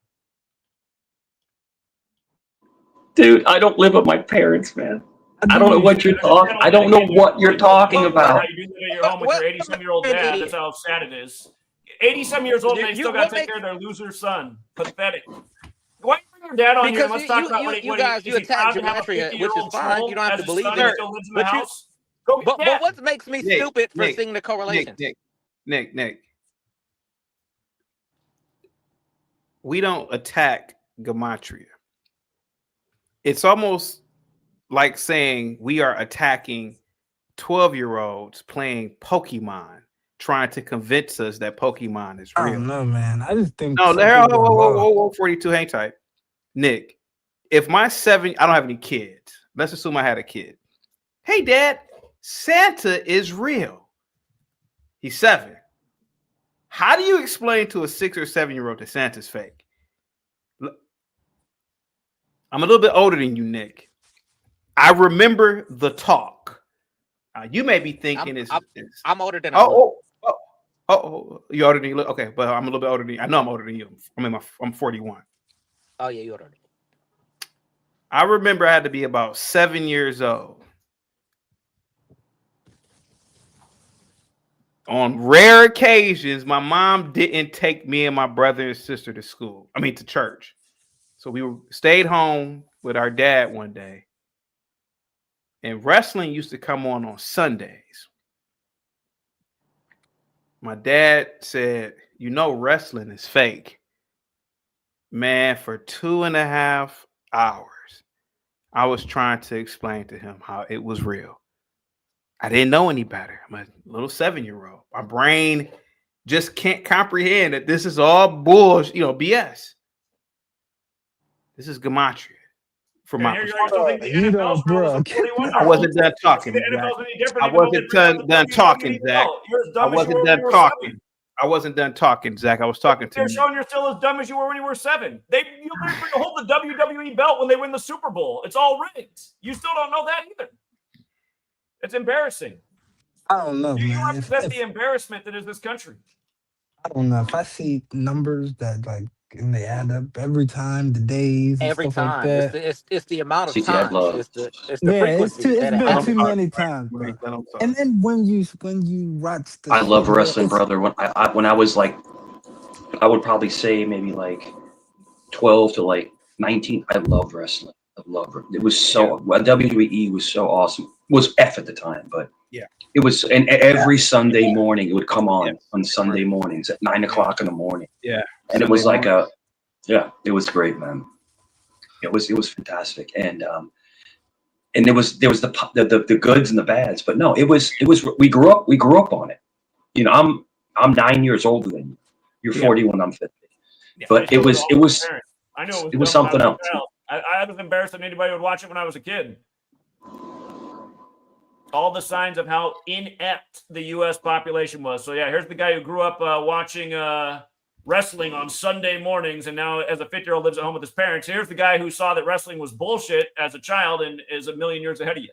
Speaker 11: Dude, I don't live with my parents, man. I don't know what you're talking. I don't know what you're talking about.
Speaker 2: You do that at your home with your 80-some-year-old dad. That's how sad it is. 80-some years old, and they still got to take care of their loser son. Pathetic. Why do you bring your dad on here? Let's talk about what
Speaker 12: you guys attack Gematria, which is fine. You don't have to believe it. But what makes me stupid for seeing the correlation?
Speaker 1: Nick. We don't attack Gematria. It's almost like saying we are attacking 12-year-olds playing Pokemon, trying to convince us that Pokemon is real.
Speaker 13: I don't know, man. I just think
Speaker 1: whoa, 42, hang tight. Nick, if I don't have any kids. Let's assume I had a kid. Hey, Dad, Santa is real. He's 7. How do you explain to a 6 or 7-year-old that Santa's fake? I'm a little bit older than you, Nick. I remember the talk. You may be thinking
Speaker 12: I'm older than I look.
Speaker 1: You older than you look? Okay, but I'm a little bit older than you. I know I'm older than you. I'm 41.
Speaker 12: Oh yeah, you older than me.
Speaker 1: I remember I had to be about 7 years old. On rare occasions, my mom didn't take me and my brother and sister to church. So we stayed home with our dad one day. And wrestling used to come on Sundays. My dad said, wrestling is fake. Man, for 2.5 hours, I was trying to explain to him how it was real. I didn't know any better. I'm a little 7-year-old. My brain just can't comprehend that this is all bullshit, BS. This is gematria. From my perspective. I wasn't done talking. I wasn't done talking, Zach. I wasn't done talking. I wasn't done talking, Zach. I was talking to
Speaker 2: They're
Speaker 1: you.
Speaker 2: showing you're still as dumb as you were when you were 7. You literally hold the WWE belt when they win the Super Bowl. It's all rigged. You still don't know that either. It's embarrassing.
Speaker 13: I don't know,
Speaker 2: You
Speaker 13: man.
Speaker 2: represent the embarrassment that is this country.
Speaker 13: I don't know. If I see numbers that and they add up every time, the days and
Speaker 12: Every
Speaker 13: stuff like
Speaker 12: time.
Speaker 13: that.
Speaker 12: It's the amount of
Speaker 5: CT,
Speaker 12: times.
Speaker 5: I'd love.
Speaker 12: It's the
Speaker 13: Yeah,
Speaker 12: frequency.
Speaker 13: it's
Speaker 12: that it
Speaker 13: been
Speaker 12: happens.
Speaker 13: too many times, bro. And then when you watch the
Speaker 11: I love
Speaker 13: shit, bro,
Speaker 11: wrestling, brother. When I was like, I would probably say maybe like 12 to like 19. I love wrestling. I love it. It was so WWE was so awesome. It was F at the time, but it was. And every Sunday morning it would come on Sunday mornings at 9 o'clock in the morning.
Speaker 1: Yeah,
Speaker 11: and it was like it was great, man. It was fantastic, and there was the goods and the bads, but no, it was we grew up on it. I'm 9 years older than you. You're 41. I'm 50. But it was
Speaker 2: I know
Speaker 11: it was something else.
Speaker 2: I was embarrassed that anybody would watch it when I was a kid. All the signs of how inept the U.S. population was. So yeah, here's the guy who grew up watching wrestling on Sunday mornings, and now as a 50-year-old lives at home with his parents. Here's the guy who saw that wrestling was bullshit as a child and is a million years ahead of you.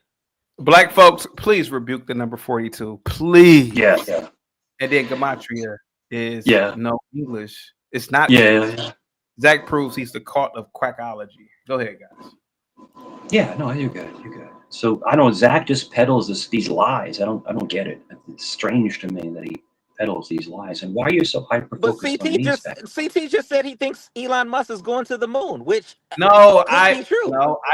Speaker 1: Black folks, please rebuke the number 42, please.
Speaker 11: Yeah.
Speaker 1: And then gematria is no English. It's not.
Speaker 11: Yeah.
Speaker 1: Zach proves he's the cult of quackology. Go ahead, guys.
Speaker 11: Yeah, no, you're good. You're good. So I don't know. Zach just peddles these lies. I don't get it. It's strange to me that he peddles these lies. And why are you so hyper focused on these facts?
Speaker 12: CT just said he thinks Elon Musk is going to the moon, which
Speaker 1: I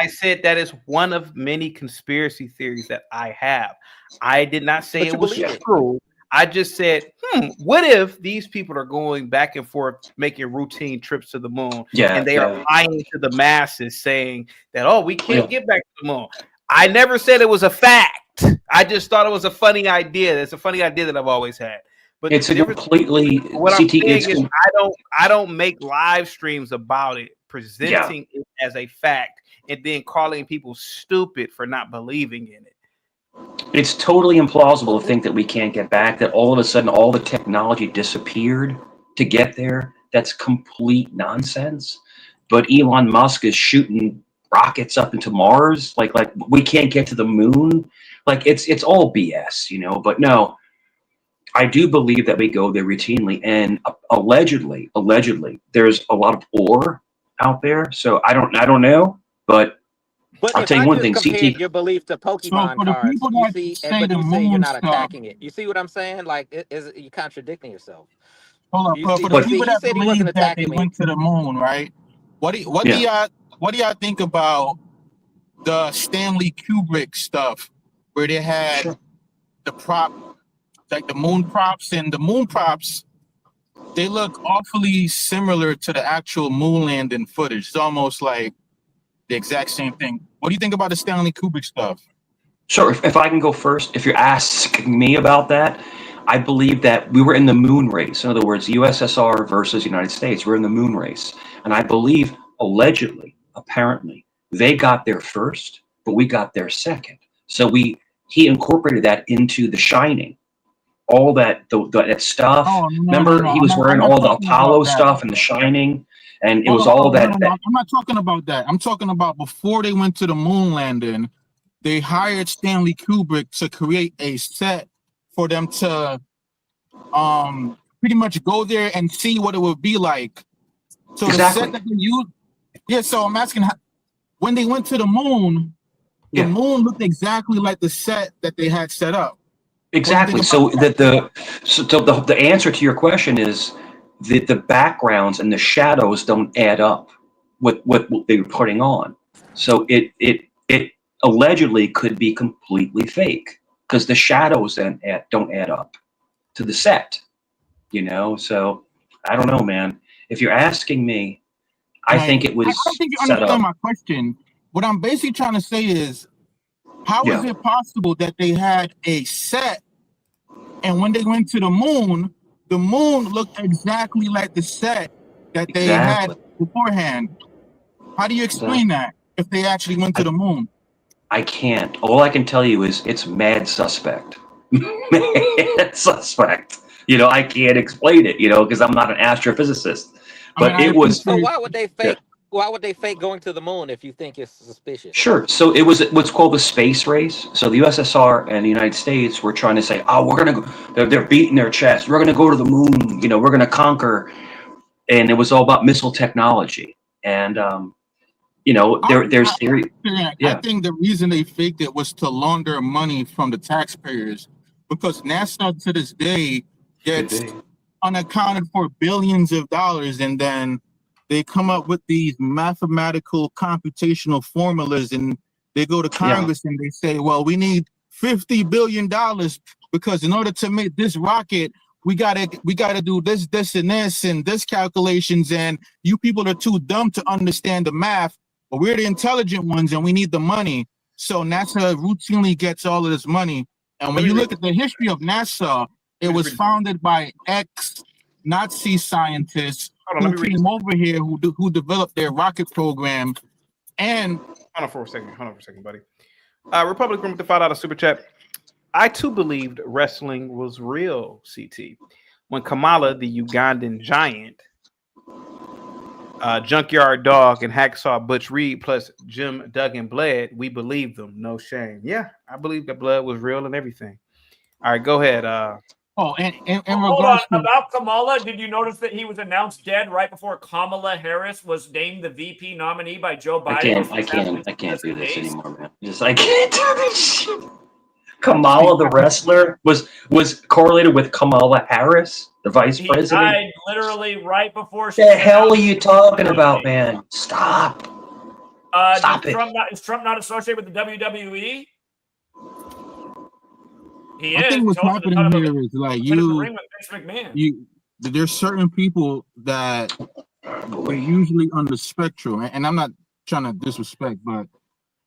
Speaker 1: said that is one of many conspiracy theories that I have. I did not say it was true. I just said, what if these people are going back and forth, making routine trips to the moon, and they are lying to the masses, saying that, we can't get back to the moon. I never said it was a fact. I just thought it was a funny idea. It's a funny idea that I've always had. But
Speaker 11: it's a completely
Speaker 1: what I'm saying is I don't make live streams about it, presenting it as a fact, and then calling people stupid for not believing in it.
Speaker 11: It's totally implausible to think that we can't get back, that all of a sudden all the technology disappeared to get there. That's complete nonsense. But Elon Musk is shooting rockets up into Mars. Like we can't get to the moon. Like it's all BS, but no, I do believe that we go there routinely, and allegedly there's a lot of ore out there. So I don't know, but I'll tell you one thing, CT.
Speaker 12: Your belief to Pokemon cards, you see, but you say you're not attacking it. You see what I'm saying? Like, you're contradicting yourself.
Speaker 14: Hold up, for the people that believe that they went to the moon, right? What do y'all think about the Stanley Kubrick stuff, where they had the prop, like the moon props, and the moon props, they look awfully similar to the actual moon landing footage. It's almost like the exact same thing. What do you think about the Stanley Kubrick stuff?
Speaker 11: Sure. If I can go first, if you're asking me about that, I believe that we were in the moon race. In other words, USSR versus United States. We're in the moon race. And I believe, allegedly, apparently, they got there first, but we got there second. So he incorporated that into The Shining. All that stuff. Remember, he was wearing all the Apollo stuff in The Shining. And it was all that.
Speaker 14: I'm not talking about that. I'm talking about before they went to the moon landing, they hired Stanley Kubrick to create a set for them to pretty much go there and see what it would be like. So
Speaker 11: Exactly.
Speaker 14: the set that they used, yeah. So I'm asking, when they went to the moon, the moon looked exactly like the set that they had set up.
Speaker 11: Exactly. So the answer to your question is that the backgrounds and the shadows don't add up with what they were putting on. So it allegedly could be completely fake because the shadows then don't add up to the set. You know, so I don't know, man. If you're asking me, I think it was
Speaker 14: I don't think you
Speaker 11: set
Speaker 14: understand
Speaker 11: up.
Speaker 14: my question. What I'm basically trying to say is, how is it possible that they had a set, and when they went to the moon looked exactly like the set that they had beforehand? How do you explain that if they actually went to the moon?
Speaker 11: I can't. All I can tell you is it's mad suspect. Mad suspect. You know, I can't explain it, you know, because I'm not an astrophysicist. But it was.
Speaker 12: So why would they fake? Why would they fake going to the moon if you think it's suspicious?
Speaker 11: Sure. So it was what's called the space race. So the USSR and the United States were trying to say, oh, we're going to go. They're beating their chest. We're going to go to the moon. You know, we're going to conquer. And it was all about missile technology. And, you know, there's theory.
Speaker 14: I think the reason they faked it was to launder money from the taxpayers, because NASA to this day gets unaccounted for billions of dollars, and then they come up with these mathematical computational formulas, and they go to Congress and they say, well, we need $50 billion because in order to make this rocket, we gotta do this, and this calculations, and you people are too dumb to understand the math, but we're the intelligent ones and we need the money. So NASA routinely gets all of this money. And when you look at the history of NASA, it was founded by ex-Nazi scientists who came over here, who developed their rocket program. And
Speaker 1: hold on for a second, buddy. Republic Room with the $5 super chat. I too believed wrestling was real, CT. When Kamala, the Ugandan giant, Junkyard Dog, and Hacksaw Butch Reed plus Jim Duggan bled, we believed them. No shame. Yeah, I believe that blood was real and everything. All right, go ahead.
Speaker 2: Hold on. About Kamala, did you notice that he was announced dead right before Kamala Harris was named the VP nominee by Joe Biden?
Speaker 11: I can't do this anymore, man. I can't do this shit. Kamala, the wrestler, was correlated with Kamala Harris, the vice president.
Speaker 2: He died literally right before.
Speaker 11: The hell are you talking about, man? Stop. Stop it.
Speaker 2: Is Trump not associated with the WWE? He
Speaker 14: I
Speaker 2: is.
Speaker 14: think what's happening here is like there's certain people that are usually on the spectrum, and I'm not trying to disrespect, but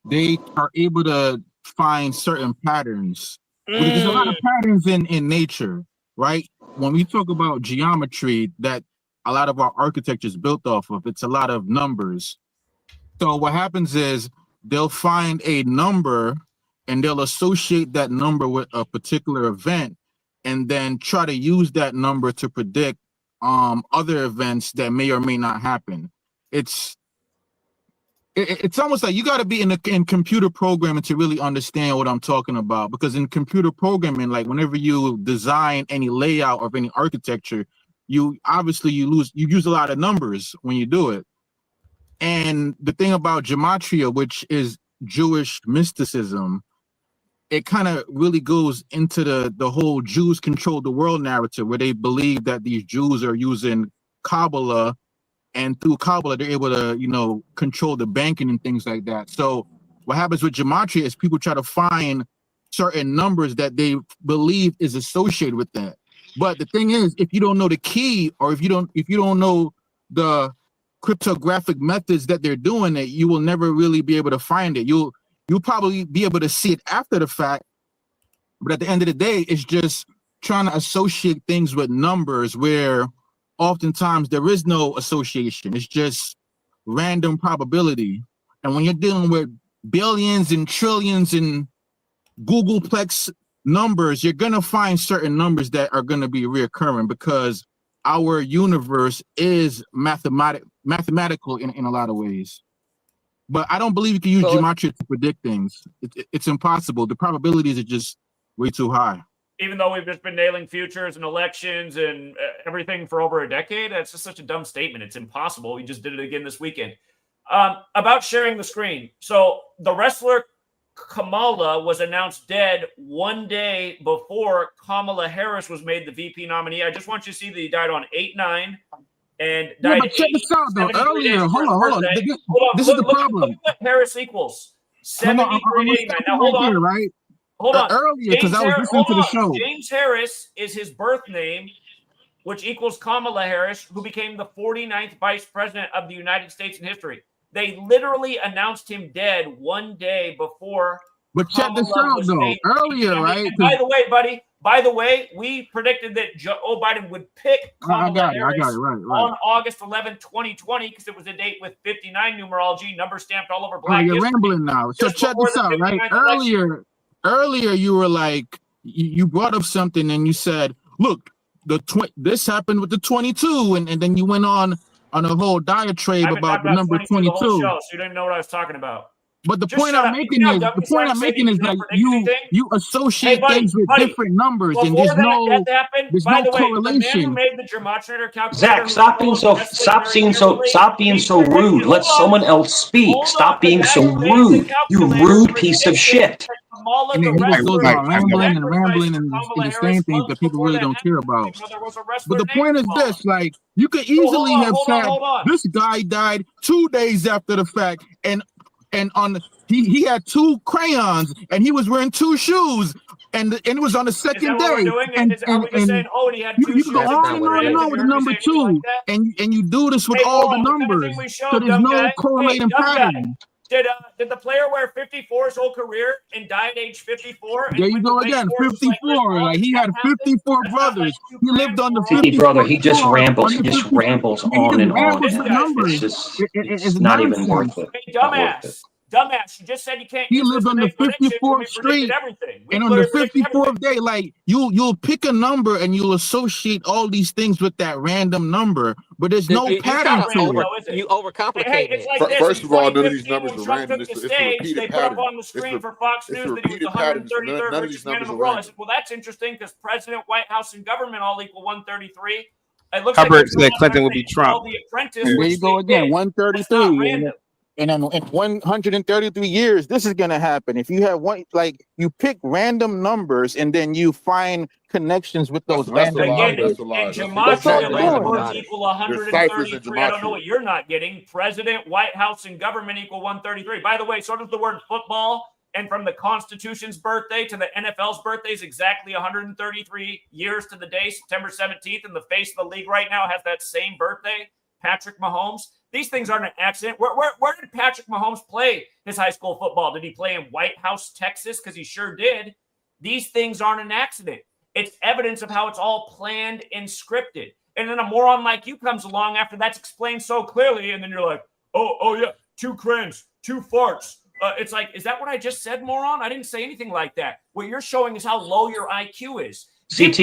Speaker 14: they are able to find certain patterns. There's a lot of patterns in nature, right? When we talk about geometry, that a lot of our architecture is built off of, it's a lot of numbers. So what happens is they'll find a number and they'll associate that number with a particular event and then try to use that number to predict other events that may or may not happen. It's almost like you got to be in computer programming to really understand what I'm talking about, because in computer programming, like whenever you design any layout of any architecture, you use a lot of numbers when you do it. And the thing about gematria, which is Jewish mysticism, it kind of really goes into the whole Jews control the world narrative, where they believe that these Jews are using Kabbalah, and through Kabbalah, they're able to, control the banking and things like that. So what happens with gematria is people try to find certain numbers that they believe is associated with that. But the thing is, if you don't know the key, or if you don't know the cryptographic methods that they're doing, it, you will never really be able to find it. You'll probably be able to see it after the fact, but at the end of the day, it's just trying to associate things with numbers where oftentimes there is no association. It's just random probability. And when you're dealing with billions and trillions and Googleplex numbers, you're going to find certain numbers that are going to be reoccurring, because our universe is mathematically mathematical in a lot of ways. But I don't believe you can use gematria to predict things. It's impossible. The probabilities are just way too high.
Speaker 2: Even though we've just been nailing futures and elections and everything for over a decade, that's just such a dumb statement. It's impossible. We just did it again this weekend. About sharing the screen. So the wrestler Kamala was announced dead one day before Kamala Harris was made the VP nominee. I just want you to see that he died on 8/9 and died.
Speaker 14: Yeah, but check this out though. Earlier, hold on. This is the problem.
Speaker 2: Look what Harris equals 73. Now hold on.
Speaker 14: Right?
Speaker 2: Hold on.
Speaker 14: Earlier, because I was listening to the show.
Speaker 2: James Harris is his birth name, which equals Kamala Harris, who became the 49th vice president of the United States in history. They literally announced him dead one day before.
Speaker 14: But check this out, though. Earlier, right?
Speaker 2: By the way, buddy. By the way, we predicted that Joe Biden would pick Kamala Harris on August 11, 2020, because it was a date with 59 numerology, number stamped all over black.
Speaker 14: You're rambling now. So check this out, right? Earlier, you were like, you brought up something and you said, look, this happened with the 22, and then you went on a whole diatribe about the number 22.
Speaker 2: So you didn't know what I was talking about.
Speaker 14: But the point I'm making is that you associate things with different numbers, and there's no correlation.
Speaker 2: The man who made the gematria calculator.
Speaker 11: Zach, stop being so rude. Let someone else speak. Stop being so rude. You rude piece of shit.
Speaker 14: And then he just goes on rambling and the same things that people really don't care about. But the point is this: like, you could easily have said this guy died 2 days after the fact, and on he had 2 crayons and he was wearing 2 shoes, and it was on the second day. And you go on and on with the number 2, and you do this with all the numbers, so there's no correlating pattern.
Speaker 2: Did the player wear 54 his whole career and die at age 54?
Speaker 14: There you go again, 54. Like he had 54 brothers. He lived on the
Speaker 11: 50 brother. He just rambles. He just rambles on and on. It's not even worth it.
Speaker 2: Hey, dumbass! You just said you can't.
Speaker 14: He lived on the 54th Street, and on the 54th day, like you'll pick a number and you'll associate all these things with that random number, but there's no pattern to it.
Speaker 12: You overcomplicate it.
Speaker 15: First of all, none of these numbers are random. It's a repeated
Speaker 2: they
Speaker 15: pattern.
Speaker 2: put up on the screen for Fox News that he was the 133rd richest man in the world. I said, well, that's interesting because President, White House, and government all equal 133. It looks
Speaker 1: Hubbard said Clinton would be Trump.
Speaker 14: There you go again, 133. And in 133 years, this is gonna happen. If you have you pick random numbers and then you find connections with those random numbers.
Speaker 2: Gematria equal 133. I don't know what you're not getting. President, White House, and government equal 133. By the way, so does the word football. And from the Constitution's birthday to the NFL's birthday is exactly 133 years to the day, September 17th. And the face of the league right now has that same birthday, Patrick Mahomes. These things aren't an accident. Where did Patrick Mahomes play his high school football? Did he play in White House, Texas? Because he sure did. These things aren't an accident. It's evidence of how it's all planned and scripted. And then a moron like you comes along after that's explained so clearly, and then you're like, oh yeah, 2 crayons, 2 farts. It's like, is that what I just said, moron? I didn't say anything like that. What you're showing is how low your IQ is.
Speaker 11: CT,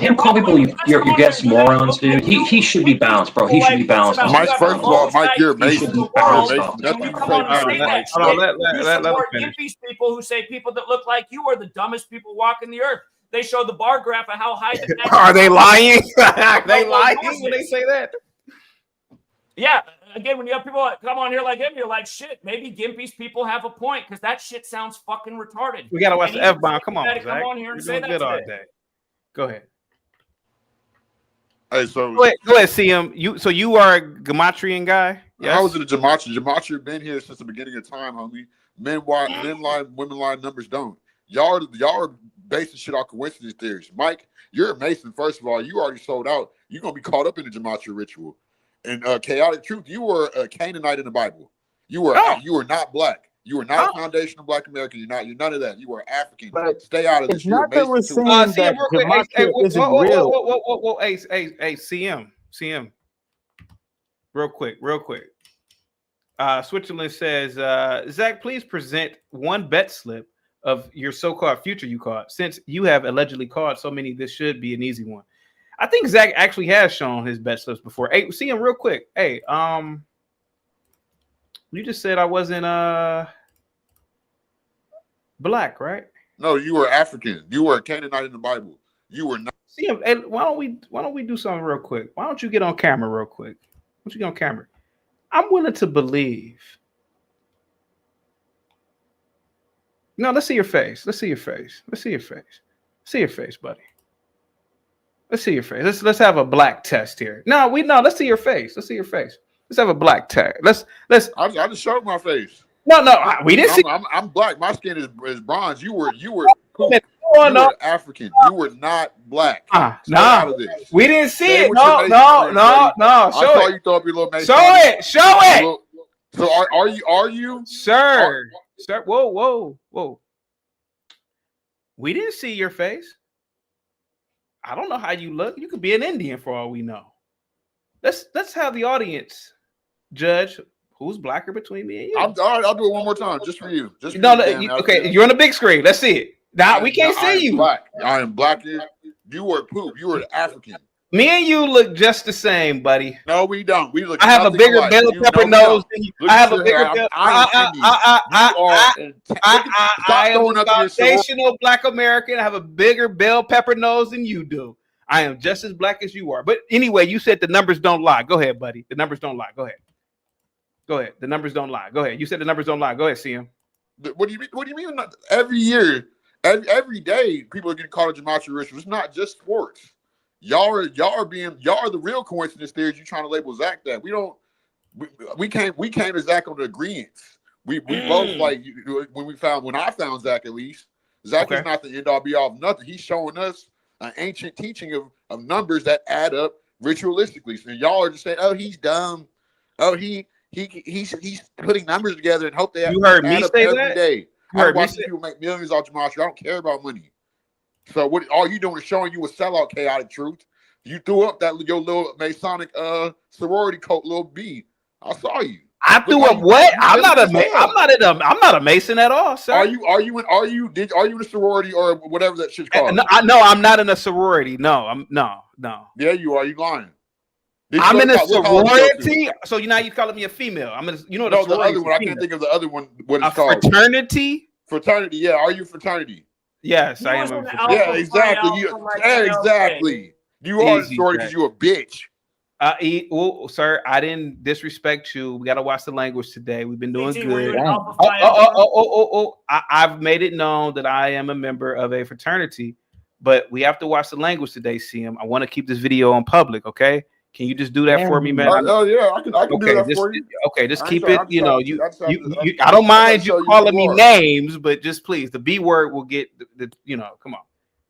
Speaker 11: him calling people your guests morons, dude. He should be bounced, bro. He should be bounced.
Speaker 15: Mike, first of all, Mike, you're amazing.
Speaker 2: People who say people that look like you are the dumbest people walking the earth. They show the bar graph of how high.
Speaker 1: Are they lying? Are they lying when they say that?
Speaker 2: Yeah. Again, when you have people come on here like him, you're like, shit, maybe Gimpy's people have a point because that shit sounds fucking retarded.
Speaker 1: We got to watch the F-bomb. Come on, Zach.
Speaker 2: Come on here and say that
Speaker 1: all day. Go ahead.
Speaker 15: Hey, so
Speaker 1: go ahead, CM. You are a Gematrian guy?
Speaker 15: Yes? I was in the Gematria. Gematria been here since the beginning of time, homie. Men lie, women lie, numbers don't. Y'all are basing shit off coincidence theories. Mike, you're a Mason, first of all. You already sold out. You're going to be caught up in the Gematria ritual. And chaotic truth, you were a Canaanite in the Bible. You were not black. You were not a foundational black American. You're none of that. You were African. But stay out of this.
Speaker 14: It's not that we're saying that Gematria isn't real.
Speaker 1: Whoa, hey, CM. Real quick. Switzerland says, Zach, please present one bet slip of your so-called future you caught. Since you have allegedly caught so many, this should be an easy one. I think Zach actually has shown his bet slips before. Hey, see him real quick. Hey, you just said I wasn't black, right?
Speaker 15: No, you were African. You were a Canaanite in the Bible. You were not.
Speaker 1: See him. Hey, why don't we do something real quick? Why don't you get on camera real quick? Why don't you get on camera? I'm willing to believe. No, let's see your face. Let's see your face. Let's see your face. See your face, buddy. Let's see your face. Let's have a black test here. No, let's see your face. Let's see your face. Let's have a black test. Let's.
Speaker 15: I just showed my face.
Speaker 1: No, we didn't see.
Speaker 15: I'm black. My skin is bronze. You were African. You were not black.
Speaker 1: No, we didn't see it. No.
Speaker 15: I saw you throw up your little.
Speaker 1: Show it.
Speaker 15: So are you,
Speaker 1: sir? Sir, whoa. We didn't see your face. I don't know how you look. You could be an Indian for all we know. Let's have the audience judge who's blacker between me and you.
Speaker 15: All right, I'll do it one more time, just for you.
Speaker 1: Okay, you're on the big screen. Let's see it. Now we can't see you.
Speaker 15: Black. I am black. You were poop. You were African.
Speaker 1: Me and you look just the same, buddy.
Speaker 15: No, we don't. We look.
Speaker 1: I have a bigger bell pepper nose than you. I have a bigger bell. I am a foundational black American. I have a bigger bell pepper nose than you do. I am just as black as you are. But anyway, you said the numbers don't lie. Go ahead, buddy. The numbers don't lie. Go ahead. The numbers don't lie. Go ahead. You said the numbers don't lie. Go ahead, CM.
Speaker 15: What do you mean? What do you mean? Every year, every day, people are getting caught in gematria. It's not just sports. Y'all are the real coincidence theories. You're trying to label Zach that. We came to Zach on the agreements. We both like when I found Zach, at least Zach is not the end all be all of nothing. He's showing us an ancient teaching of numbers that add up ritualistically. So y'all are just saying, oh, he's dumb. Oh, he's putting numbers together and hope they
Speaker 1: you heard me say
Speaker 15: every
Speaker 1: that
Speaker 15: day.
Speaker 1: You
Speaker 15: I watch people make millions off gematria. I don't care about money. So what all you doing is showing you a sellout chaotic truth. You threw up your little Masonic sorority coat, little B. I saw you.
Speaker 1: I threw up what? I'm not a Mason at all, sir.
Speaker 15: Are you in a sorority or whatever that shit's called?
Speaker 1: No, I'm not in a sorority. No.
Speaker 15: Yeah, you are. You lying?
Speaker 1: I'm in a sorority. So you calling me a female? I'm in. The
Speaker 15: other one. I can't think of the other one. What it's called?
Speaker 1: Fraternity.
Speaker 15: Fraternity. Yeah. Are you fraternity?
Speaker 1: Yes, I am.
Speaker 15: Yeah, exactly. Exactly. You are a sorority because you a bitch.
Speaker 1: Sir, I didn't disrespect you. We got to watch the language today. We've been doing good. I've made it known that I am a member of a fraternity, but we have to watch the language today, CM. I want to keep this video on public, okay? Can you just do that for me, man?
Speaker 15: Yeah, I can do that for you.
Speaker 1: Okay, just keep it. I don't mind you calling me names, but just please, the B word will get the. Come on.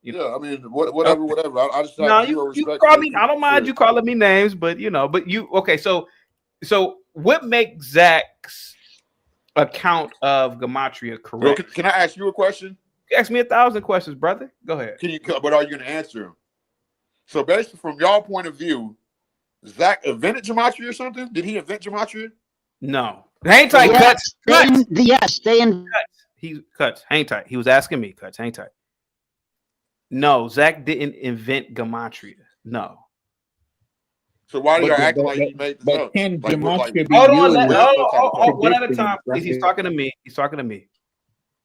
Speaker 15: I mean, whatever. I just have
Speaker 1: you call me. I don't mind you calling me names, but okay. So what makes Zach's account of gematria correct?
Speaker 15: Well, can I ask you a question?
Speaker 1: Ask me 1,000 questions, brother. Go ahead.
Speaker 15: But are you going to answer them? So, basically, from y'all point of view, Zach invented gematria or something? Did he invent gematria?
Speaker 1: No. Hang tight, Cuts.
Speaker 9: Stay in.
Speaker 1: He Cuts. Hang tight. He was asking me, Cuts. Hang tight. No, Zach didn't invent gematria. No.
Speaker 15: So why do you act like he made this up?
Speaker 16: Can gematria be
Speaker 1: hold on, one at a time. Please. He's talking to me.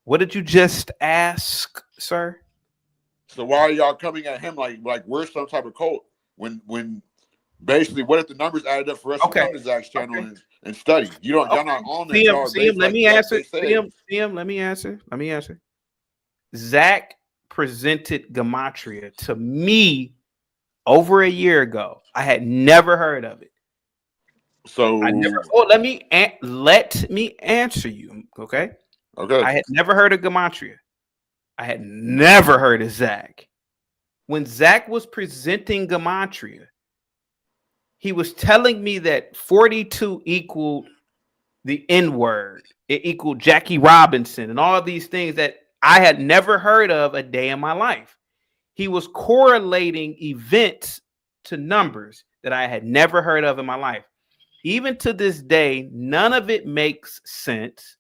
Speaker 1: What did you just ask, sir?
Speaker 15: So why are y'all coming at him like we're some type of cult when basically what if the numbers added up for us to come to Zach's channel and study? Y'all not on that.
Speaker 1: CM, let me answer. CM, let me answer. Zach presented gematria to me over a year ago. I had never heard of it.
Speaker 15: So
Speaker 1: let me answer you. Okay. I had never heard of gematria. I had never heard of Zach. When Zach was presenting gematria, he was telling me that 42 equaled the N-word. It equaled Jackie Robinson and all these things that I had never heard of a day in my life. He was correlating events to numbers that I had never heard of in my life. Even to this day, none of it makes sense.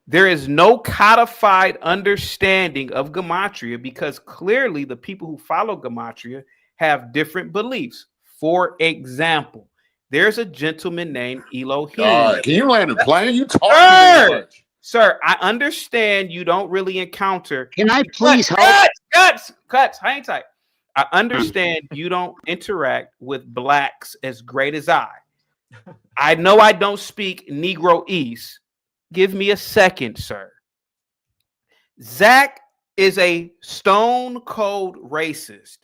Speaker 1: There is no codified understanding of gematria because clearly the people who follow gematria have different beliefs. For example, there's a gentleman named Elohim.
Speaker 15: All right, can you land a plane? You talk too much.
Speaker 1: Sir, I understand you don't really encounter.
Speaker 9: Can I please help?
Speaker 1: Cuts. Hang tight. I understand you don't interact with blacks as great as I. I know I don't speak Negroese. Give me a second, sir. Zach is a stone cold racist.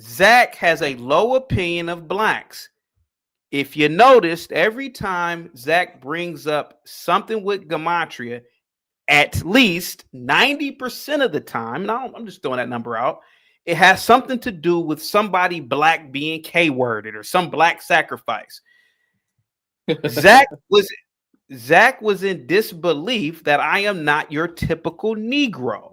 Speaker 1: Zach has a low opinion of blacks. If you noticed, every time Zach brings up something with gematria, at least 90% of the time, now I'm just throwing that number out, it has something to do with somebody black being K-worded or some black sacrifice. Zach was in disbelief that I am not your typical Negro.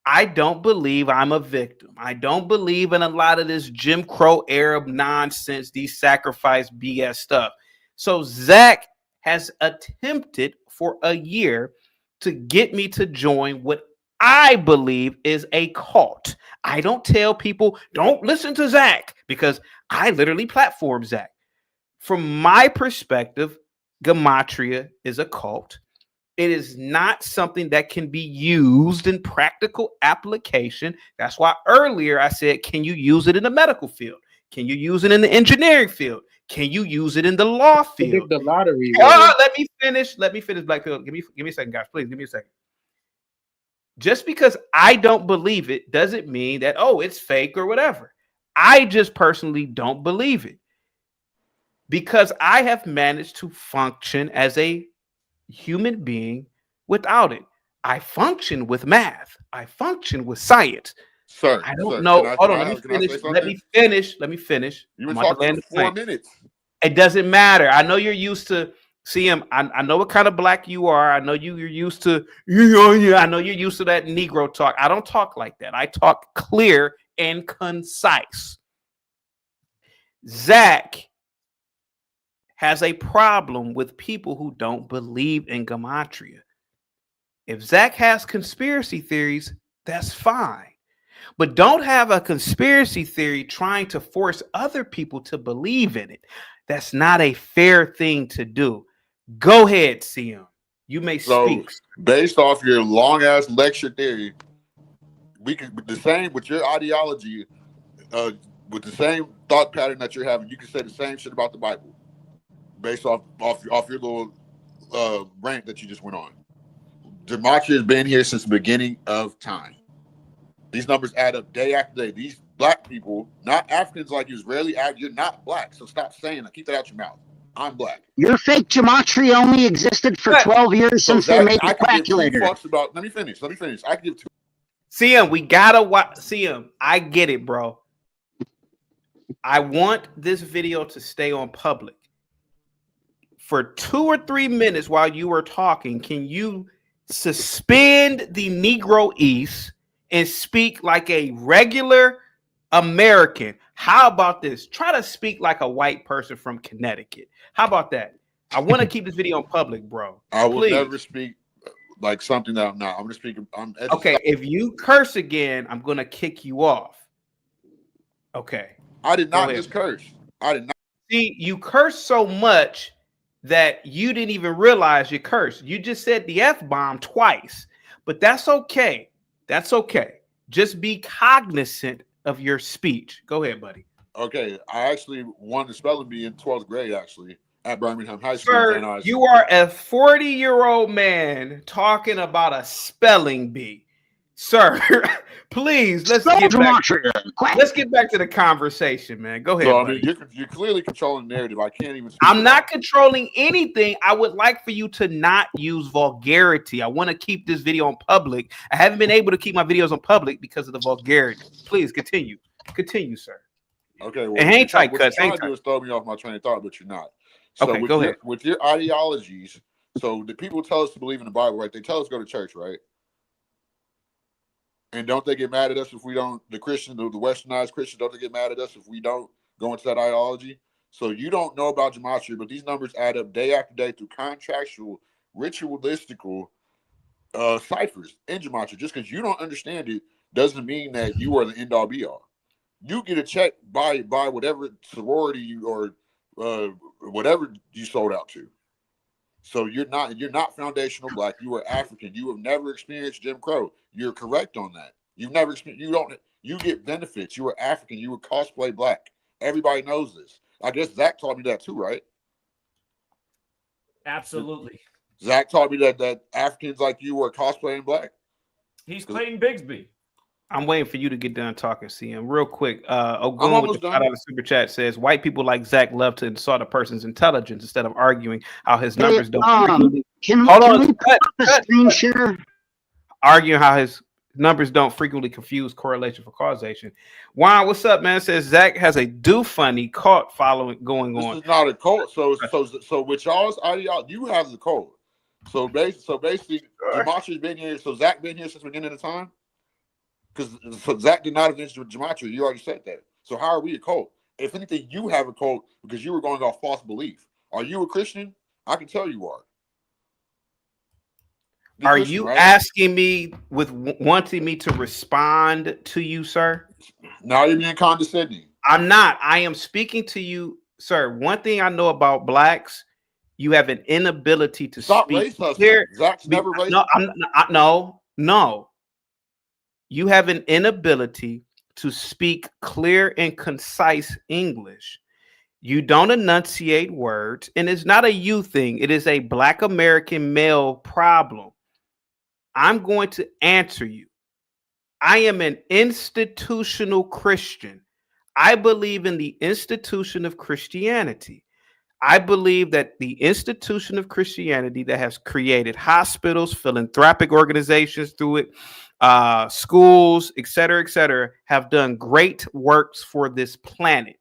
Speaker 1: I don't believe I'm a victim. I don't believe in a lot of this Jim Crow Arab nonsense, these sacrifice BS stuff. So Zach has attempted for a year to get me to join what I believe is a cult. I don't tell people, don't listen to Zach, because I literally platform Zach. From my perspective, gematria is a cult. It is not something that can be used in practical application. That's why earlier I said, can you use it in the medical field? Can you use it in the engineering field? Can you use it in the law field?
Speaker 16: The lottery.
Speaker 1: Let me finish, Black Pill. Give me a second, guys. Please give me a second. Just because I don't believe it doesn't mean that, oh, it's fake or whatever. I just personally don't believe it because I have managed to function as a human being without it. I function with math. I function with science.
Speaker 15: Sir,
Speaker 1: I don't know. Hold on. Let me finish.
Speaker 15: You were talking for 4 minutes.
Speaker 1: It doesn't matter. I know you're used to see him. I know what kind of black you are. I know you're used to, I know you're used to that Negro talk. I don't talk like that. I talk clear and concise. Zach has a problem with people who don't believe in gematria. If Zach has conspiracy theories, that's fine. But don't have a conspiracy theory trying to force other people to believe in it. That's not a fair thing to do. Go ahead, CM. You may speak.
Speaker 15: Based off your long ass lecture theory, we can the same with your ideology, with the same thought pattern that you're having. You can say the same shit about the Bible, based off your little rant that you just went on. Gematria has been here since the beginning of time. These numbers add up day after day. These black people, not Africans like you, Israeli, you're not black. So stop saying that. Keep that out your mouth. I'm black.
Speaker 9: Your fake gematria only existed for 12 years since they made the calculator.
Speaker 15: Let me finish. I can give two.
Speaker 1: CM, we gotta watch. CM, I get it, bro. I want this video to stay on public. For 2 or 3 minutes while you were talking, can you suspend the Negroese and speak like a regular American? How about this? Try to speak like a white person from Connecticut. How about that? I want to keep this video in public, bro.
Speaker 15: I will never speak like something that I'm not. I'm going to speak.
Speaker 1: Okay, if you curse again, I'm going to kick you off. Okay.
Speaker 15: I did not just curse. I did not.
Speaker 1: See, you curse so much that you didn't even realize you cursed. You just said the F-bomb twice, but that's okay. That's okay. Just be cognizant of your speech. Go ahead, buddy.
Speaker 15: Okay, I actually won the spelling bee in 12th grade, actually, at Birmingham High School.
Speaker 1: Sir, you are a 40-year-old man talking about a spelling bee. Sir, please, let's get back to the conversation, man. Go ahead.
Speaker 15: So, I mean, you're clearly controlling the narrative. I can't even speak.
Speaker 1: I'm not controlling anything. I would like for you to not use vulgarity. I want to keep this video on public. I haven't been able to keep my videos on public because of the vulgarity. Please continue. Continue, sir.
Speaker 15: Okay. Well,
Speaker 1: and hang tight,
Speaker 15: what
Speaker 1: cuts.
Speaker 15: you're trying to do is throw me off my train of thought, but you're not. So
Speaker 1: okay, go ahead.
Speaker 15: With your ideologies, so the people tell us to believe in the Bible, right? They tell us to go to church, right? And don't they get mad at us if we don't, the Christians, the westernized Christians, don't they get mad at us if we don't go into that ideology? So you don't know about gematria, but these numbers add up day after day through contractual, ritualistical ciphers in gematria. Just because you don't understand it doesn't mean that you are the end all be all. You get a check by whatever sorority you or whatever you sold out to. So you're not foundational black. You are African. You have never experienced Jim Crow. You're correct on that. You've never experienced. You get benefits. You are African. You were cosplay black. Everybody knows this. I guess Zach taught me that too, right?
Speaker 2: Absolutely.
Speaker 15: Zach taught me that Africans like you were cosplaying black.
Speaker 2: He's Clayton Bigsby.
Speaker 1: I'm waiting for you to get done talking, CM. Real quick. Ogun with the $5 super chat says, white people like Zach love to insult a person's intelligence instead of arguing how his numbers don't.
Speaker 9: Screen share?
Speaker 1: Arguing how his numbers don't frequently confuse correlation for causation. Juan, what's up, man? Says Zach has a do funny cult following going on.
Speaker 15: This is not a cult. So with y'all's ideology, you have the cult. So basically, Gematria's been here. So Zach been here since the beginning of the time. Because Zach did not invent Gematria. You already said that. So how are we a cult? If anything, you have a cult because you were going off false belief. Are you a Christian? I can tell you are.
Speaker 1: Are Christian, you right? Asking me with wanting me to respond to you, sir?
Speaker 15: Now you're being condescending.
Speaker 1: I'm not. I am speaking to you, sir. One thing I know about blacks, you have an inability to
Speaker 15: stop
Speaker 1: speak.
Speaker 15: Race hustling. Zach's never racist.
Speaker 1: No. You have an inability to speak clear and concise English. You don't enunciate words, and it's not a you thing. It is a Black American male problem. I'm going to answer you. I am an institutional Christian. I believe in the institution of Christianity. I believe that the institution of Christianity that has created hospitals, philanthropic organizations through it, schools, et cetera, have done great works for this planet.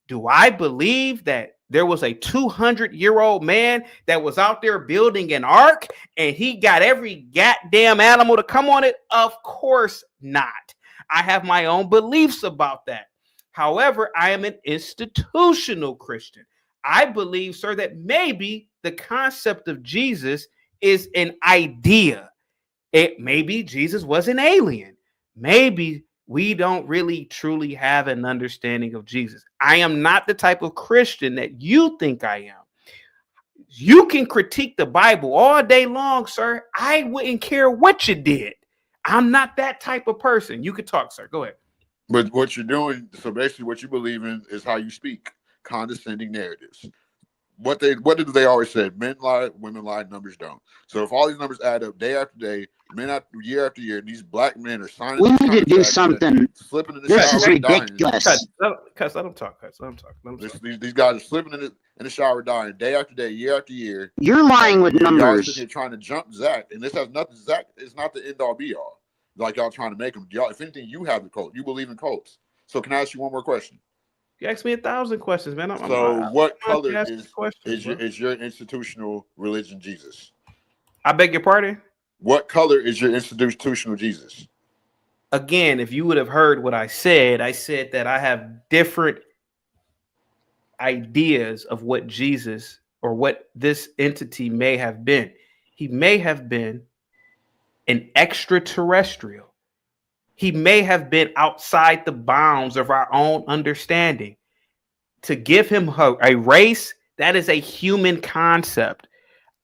Speaker 1: Do I believe that there was a 200-year-old man that was out there building an ark and he got every goddamn animal to come on it? Of course not. I have my own beliefs about that. However, I am an institutional Christian. I believe, sir, that maybe the concept of Jesus is an idea. Maybe Jesus was an alien. Maybe we don't really truly have an understanding of Jesus. I am not the type of Christian that you think I am. You can critique the Bible all day long, sir. I wouldn't care what you did. I'm not that type of person. You could talk, sir. Go ahead.
Speaker 15: But what you're doing, so basically what you believe in is how you speak, condescending narratives. What did they always say? Men lie, women lie, numbers don't. So if all these numbers add up day after day, year after year, and these black men are signing.
Speaker 9: We need to do something.
Speaker 15: Slipping in the
Speaker 9: this
Speaker 15: shower,
Speaker 9: is ridiculous.
Speaker 1: Let them talk.
Speaker 15: These guys are slipping in the shower, dying day after day, year after year.
Speaker 9: You're lying with numbers.
Speaker 15: Y'all sitting here trying to jump Zach, and this has nothing. Zach is not the end all be all. Like y'all trying to make him. Y'all, if anything, you have the cult. You believe in cults. So can I ask you one more question?
Speaker 1: You asked me 1,000 questions, man.
Speaker 15: What color is your institutional religion, Jesus?
Speaker 1: I beg your pardon?
Speaker 15: What color is your institutional Jesus?
Speaker 1: Again, if you would have heard what I said that I have different ideas of what Jesus or what this entity may have been. He may have been an extraterrestrial. He may have been outside the bounds of our own understanding. To give him a race, that is a human concept.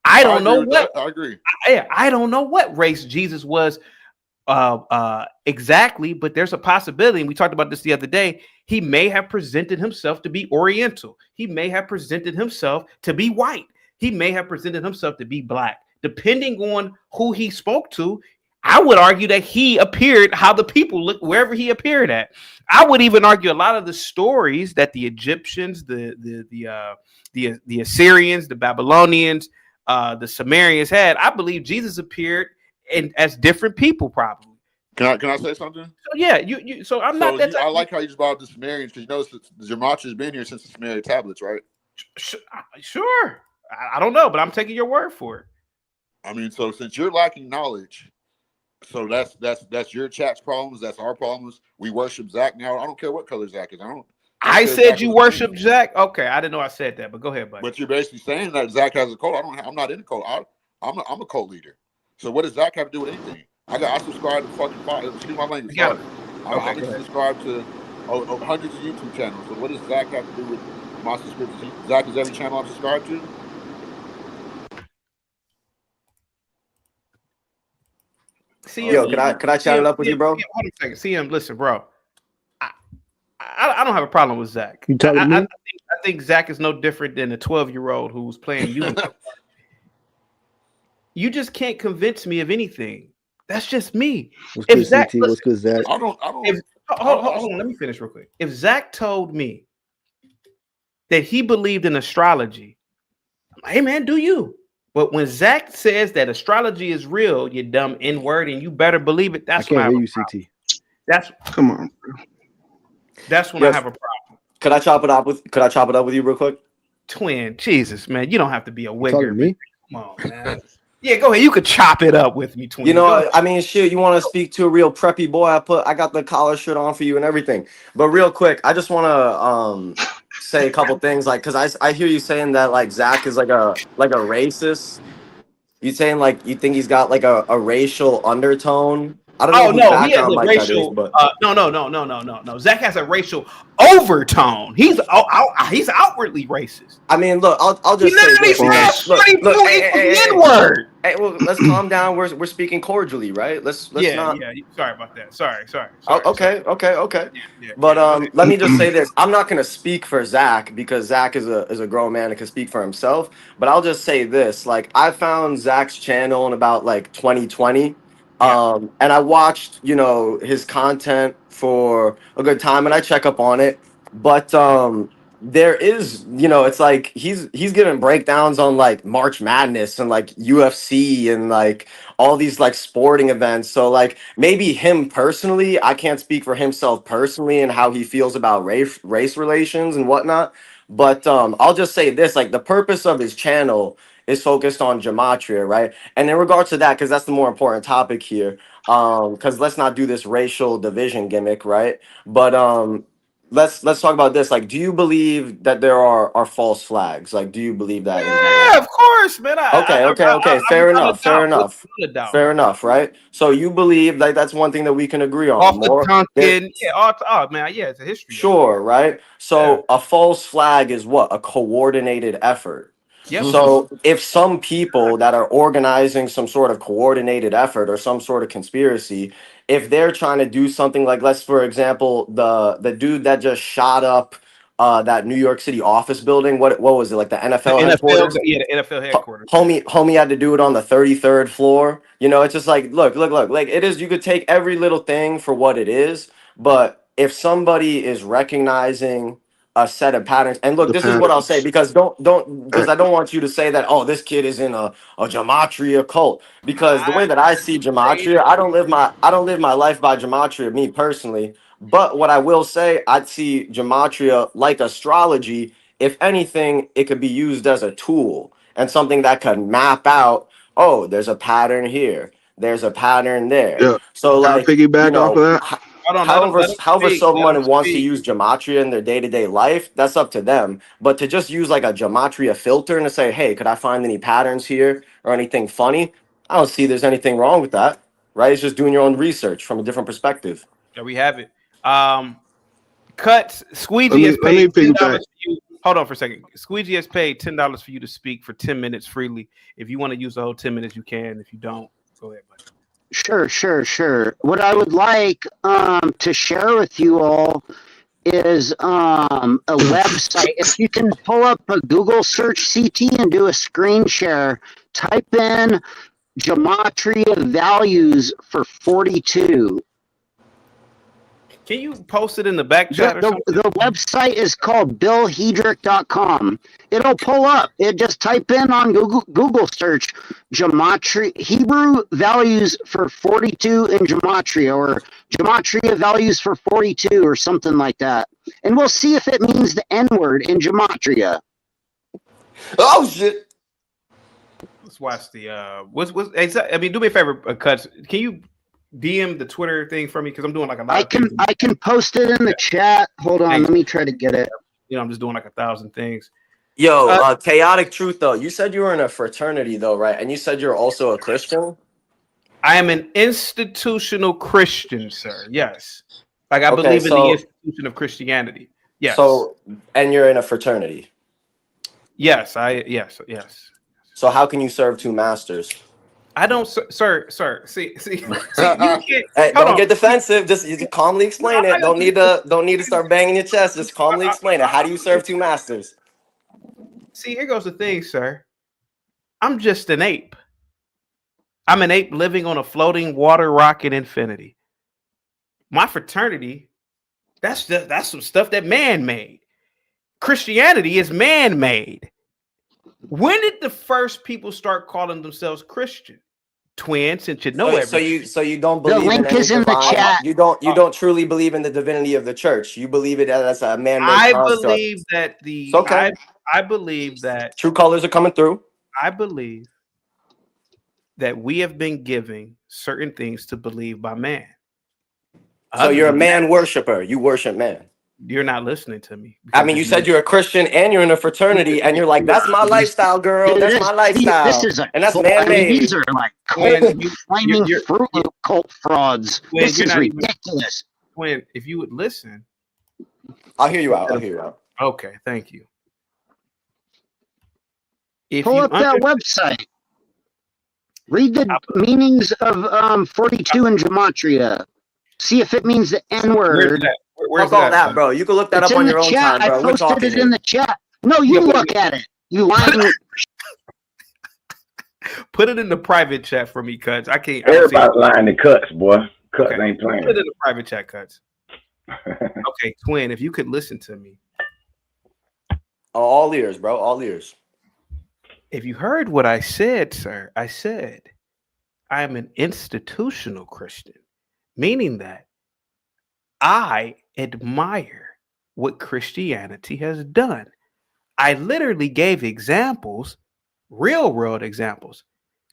Speaker 1: I don't know what.
Speaker 15: I agree.
Speaker 1: I don't know what race Jesus was exactly, but there's a possibility. And we talked about this the other day. He may have presented himself to be Oriental. He may have presented himself to be white. He may have presented himself to be black. Depending on who he spoke to, I would argue that he appeared how the people look wherever he appeared at. I would even argue a lot of the stories that the Egyptians, the Assyrians, the Babylonians, the Sumerians had. I believe Jesus appeared as different people, probably.
Speaker 15: Can I say something?
Speaker 1: So yeah, So I'm not that.
Speaker 15: I like how you just brought up the Sumerians because you know the Gematria's been here since the Sumerian tablets, right?
Speaker 1: Sure. I don't know, but I'm taking your word for it.
Speaker 15: I mean, so since you're lacking knowledge, so that's your chat's problems. That's our problems. We worship Zach now. I don't care what color Zach is.
Speaker 1: I said you worship Zach. Okay, I didn't know I said that, but go ahead, buddy.
Speaker 15: But you're basically saying that Zach has a cult. I'm not in a cult. I'm a cult leader. So what does Zach have to do with anything? I subscribe to fucking. Excuse my language.
Speaker 1: Okay,
Speaker 15: I subscribe to hundreds of YouTube channels. So what does Zach have to do with my subscriptions? Zach is every channel I'm subscribed to.
Speaker 16: Yo, can I chat it up with you, bro?
Speaker 1: Hold on a second. CM, listen, bro. I don't have a problem with Zach.
Speaker 4: You telling me?
Speaker 1: I think Zach is no different than a 12-year-old who's playing you. You just can't convince me of anything. That's just me.
Speaker 17: What's good, Zach, CT? What's good, Zach?
Speaker 15: I don't.
Speaker 1: Hold on. Let me finish real quick. If Zach told me that he believed in astrology, I'm like, hey man, do you? But when Zach says that astrology is real, you dumb N-word, and you better believe it. That's when I have a problem.
Speaker 17: Come on, bro.
Speaker 1: That's when I have a problem.
Speaker 16: Could I chop it up with you real quick?
Speaker 1: Twin, Jesus, man, you don't have to be a wigger.
Speaker 17: Me?
Speaker 1: Come on, man. Yeah, go ahead. You could chop it up with me, Twin.
Speaker 16: You know, I mean, shit. You want to speak to a real preppy boy? I got the collar shirt on for you and everything. But real quick, I just want to say a couple things, like, because I hear you saying that like Zach is like a racist. You saying like you think he's got like a racial undertone? I don't know.
Speaker 1: No, he has a racial. No. Zach has a racial overtone. He's outwardly racist.
Speaker 16: I mean, look, I'll just
Speaker 1: say this. Look, N-word.
Speaker 16: Hey, well, let's calm down. We're speaking cordially, right? Let's not.
Speaker 1: Yeah. Sorry about that. Sorry.
Speaker 16: Okay.
Speaker 1: Yeah,
Speaker 16: but let me just say this. I'm not gonna speak for Zach because Zach is a grown man and can speak for himself. But I'll just say this: like, I found Zach's channel in about like 2020. And I watched, his content for a good time, and I check up on it. But there is, it's like he's giving breakdowns on like March Madness and like UFC and like all these like sporting events. So like maybe him personally, I can't speak for himself personally and how he feels about race relations and whatnot. But I'll just say this: like, the purpose of his channel is focused on gematria, right? And in regards to that, because that's the more important topic here, because let's not do this racial division gimmick, right? But let's talk about this. Like, do you believe that there are false flags? Like, do you believe that?
Speaker 1: Yeah, of course, man.
Speaker 16: Okay. Fair enough, right? So you believe that that's one thing that we can agree on.
Speaker 1: Off the Tonkin, it's a history.
Speaker 16: Sure, right? So a false flag is what? A coordinated effort.
Speaker 1: Yep.
Speaker 16: So if some people that are organizing some sort of coordinated effort or some sort of conspiracy, if they're trying to do something like, let's, for example, the dude that just shot up that New York City office building, what was it, like the NFL headquarters?
Speaker 1: Yeah, the NFL headquarters.
Speaker 16: Homie had to do it on the 33rd floor. It's just like, look, like it is, you could take every little thing for what it is, but if somebody is recognizing a set of patterns, and look, this is what I'll say, because because I don't want you to say that, oh, this kid is in a gematria cult, because the way that I see gematria, I don't live my life by gematria, me personally. But what I will say, I see gematria like astrology. If anything, it could be used as a tool and something that can map out, oh, there's a pattern here, there's a pattern there.
Speaker 17: Yeah.
Speaker 16: So like,
Speaker 17: piggyback off of that.
Speaker 16: However someone wants to use gematria in their day-to-day life, that's up to them. But to just use like a gematria filter and to say, hey, could I find any patterns here or anything funny? I don't see there's anything wrong with that, right? It's just doing your own research from a different perspective.
Speaker 1: There we have it. Cuts. Squeegee has paid $10 for you. Hold on for a second. Squeegee has paid $10 for you to speak for 10 minutes freely. If you want to use the whole 10 minutes, you can. If you don't, go ahead, buddy.
Speaker 18: Sure. What I would like to share with you all is a website. If you can pull up a Google search, CT, and do a screen share, type in gematria values for 42.
Speaker 1: Can you post it in the back chat or something?
Speaker 18: The website is called billhedrick.com. It'll pull up. Just type in on Google search gematria, Hebrew values for 42 in gematria, or gematria values for 42, or something like that. And we'll see if it means the N-word in gematria.
Speaker 16: Oh shit.
Speaker 1: Let's watch the do me a favor, Cuts. Can you DM the Twitter thing for me, because I'm doing like a lot.
Speaker 18: I can post it in the chat. Hold on, let me try to get it.
Speaker 1: I'm just doing like 1,000 things.
Speaker 16: Yo, chaotic truth though. You said you were in a fraternity though, right? And you said you're also a Christian.
Speaker 1: I am an institutional Christian, sir. Yes. Like I
Speaker 16: Okay,
Speaker 1: believe in the
Speaker 16: so
Speaker 1: institution of Christianity. Yes.
Speaker 16: so and you're in a fraternity.
Speaker 1: Yes. Yes.
Speaker 16: So how can you serve two masters?
Speaker 1: I don't, sir. See. You can't.
Speaker 16: Hey,
Speaker 1: Hold
Speaker 16: don't
Speaker 1: on.
Speaker 16: get defensive. Just you calmly explain it. Don't need to start banging your chest. Just calmly explain it. How do you serve two masters?
Speaker 1: See, here goes the thing, sir. I'm just an ape. I'm an ape living on a floating water rock in infinity. My fraternity, that's some stuff that man made. Christianity is man made. When did the first people start calling themselves Christian? Twin, since you know everything.
Speaker 16: So you don't believe
Speaker 18: link
Speaker 16: in any
Speaker 18: is in the
Speaker 16: divine.
Speaker 18: chat.
Speaker 16: You don't truly believe in the divinity of the church. You believe it as a man-made
Speaker 1: I
Speaker 16: construct.
Speaker 1: believe that
Speaker 16: It's okay.
Speaker 1: I believe that
Speaker 16: True colors are coming through.
Speaker 1: I believe that we have been giving certain things to believe by man.
Speaker 16: So you're a man worshiper. You worship man.
Speaker 1: You're not listening to me.
Speaker 16: I mean, you said you're a Christian and you're in a fraternity, and you're like, "That's my lifestyle, girl. That's my lifestyle."
Speaker 18: This is
Speaker 16: and that's
Speaker 18: I mean,
Speaker 16: man-made.
Speaker 18: these are like flaming Fruit Loop cult frauds. This is ridiculous.
Speaker 1: When if you would listen,
Speaker 16: I'll hear you out.
Speaker 1: Okay, thank you. If
Speaker 18: Pull
Speaker 1: you
Speaker 18: up that website. Read the meanings of 42 in Gematria. See if it means the N word.
Speaker 16: Fuck all that, bro. You can look that
Speaker 18: It's
Speaker 16: up
Speaker 18: in
Speaker 16: on
Speaker 18: the
Speaker 16: your own
Speaker 18: chat.
Speaker 16: time, bro.
Speaker 18: I
Speaker 16: We're
Speaker 18: posted
Speaker 16: talking
Speaker 18: it
Speaker 16: here.
Speaker 18: in the chat. No, you look at it. You lying.
Speaker 1: Put it in the private chat for me, Cuts. I can't.
Speaker 10: Everybody's lying to Cuts, boy. Cuts
Speaker 1: Okay.
Speaker 10: ain't playing.
Speaker 1: Put it in the private chat, Cuts. Okay, Twin, if you could listen to me.
Speaker 16: Oh, all ears, bro. All ears.
Speaker 1: If you heard what I said, sir, I said I am an institutional Christian, meaning that I admire what Christianity has done. I literally gave examples, real world examples.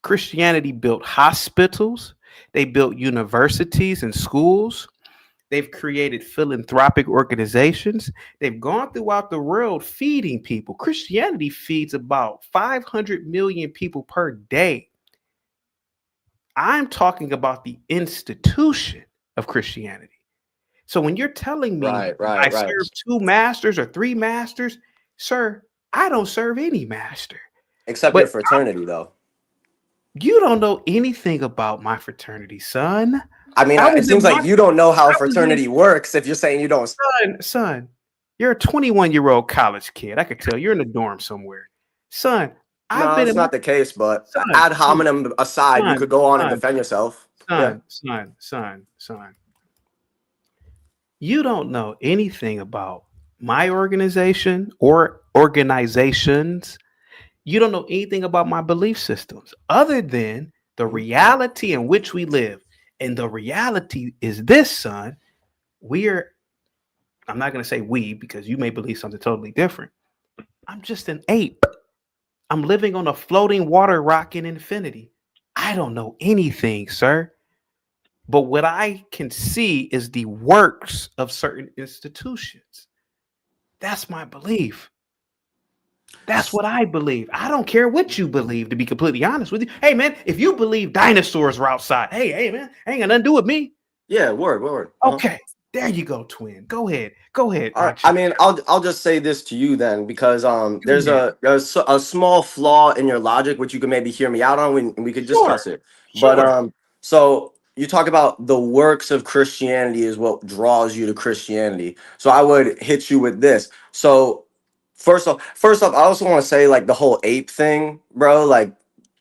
Speaker 1: Christianity built hospitals, they built universities and schools. They've created philanthropic organizations. They've gone throughout the world feeding people. Christianity feeds about 500 million people per day. I'm talking about the institution of Christianity. So when you're telling me I serve two masters or three masters, sir, I don't serve any master.
Speaker 16: Except your fraternity, though.
Speaker 1: You don't know anything about my fraternity, son.
Speaker 16: I mean, it seems like you don't know how a fraternity works if you're saying you don't.
Speaker 1: Son, you're a 21-year-old college kid. I could tell you're in a dorm somewhere. Son,
Speaker 16: No, it's not the case, but ad hominem aside, you could go on and defend yourself.
Speaker 1: Son. You don't know anything about my organization or organizations. You don't know anything about my belief systems other than the reality in which we live. And the reality is this, son. I'm not going to say we because you may believe something totally different. I'm just an ape. I'm living on a floating water rock in infinity. I don't know anything, sir. But what I can see is the works of certain institutions. That's my belief. That's what I believe. I don't care what you believe, to be completely honest with you. Hey, man, if you believe dinosaurs were outside, hey, man, ain't got nothing to do with me.
Speaker 16: Yeah, word.
Speaker 1: Okay, there you go, Twin. Go ahead.
Speaker 16: All right. I mean, I'll just say this to you then, because there's a small flaw in your logic, which you can maybe hear me out on, and we could discuss it. But so you talk about the works of Christianity is what draws you to Christianity. So I would hit you with this. So First off, I also want to say, like, the whole ape thing, bro, like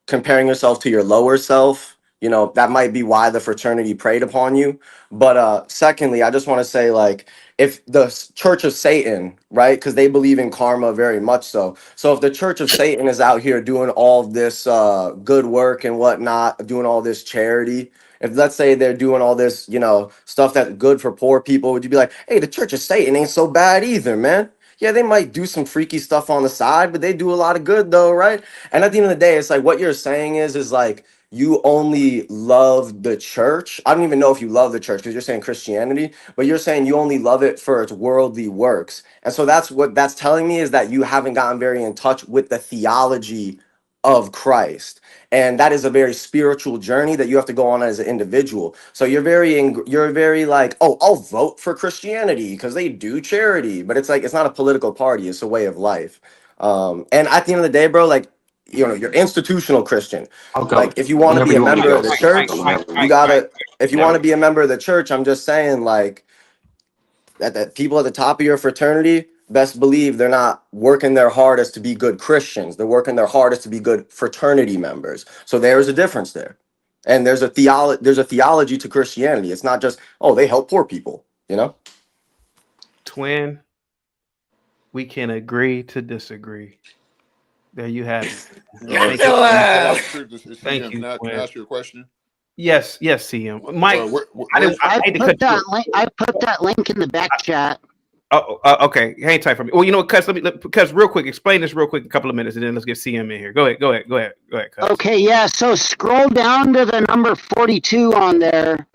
Speaker 16: comparing yourself to your lower self, you know, that might be why the fraternity preyed upon you. But secondly, I just want to say, like, if the Church of Satan, right, because they believe in karma very much so. So if the Church of Satan is out here doing all this good work and whatnot, doing all this charity, if let's say they're doing all this, you know, stuff that's good for poor people, would you be like, hey, the Church of Satan ain't so bad either, man? Yeah, they might do some freaky stuff on the side, but they do a lot of good though, right? And at the end of the day, it's like what you're saying is like you only love the church. I don't even know if you love the church because you're saying Christianity, but you're saying you only love it for its worldly works. And so that's what that's telling me is that you haven't gotten very in touch with the theology of Christ. And that is a very spiritual journey that you have to go on as an individual. So you're very like, oh, I'll vote for Christianity because they do charity, but it's like, it's not a political party, it's a way of life. And at the end of the day, bro, like, you know, you're institutional Christian. Like, if you want to be a member of the church, you gotta, if you want to be a member of the church, I'm just saying, like, that people at the top of your fraternity, best believe they're not working their hardest to be good Christians. They're working their hardest to be good fraternity members. So there's a difference there. And there's a theology to Christianity. It's not just, oh, they help poor people, you know?
Speaker 1: Twin, we can agree to disagree. There you have it. Thank you. Thank you.
Speaker 15: Can I ask you a question?
Speaker 1: Yes, CM. Mike,
Speaker 18: I put that link in the back chat.
Speaker 1: Oh, okay. Hang tight for me. Well, you know what, Cuz, because real quick, explain this real quick, a couple of minutes, and then let's get CM in here. Go ahead, Cuz.
Speaker 18: Okay, yeah. So scroll down to the number 42 on there.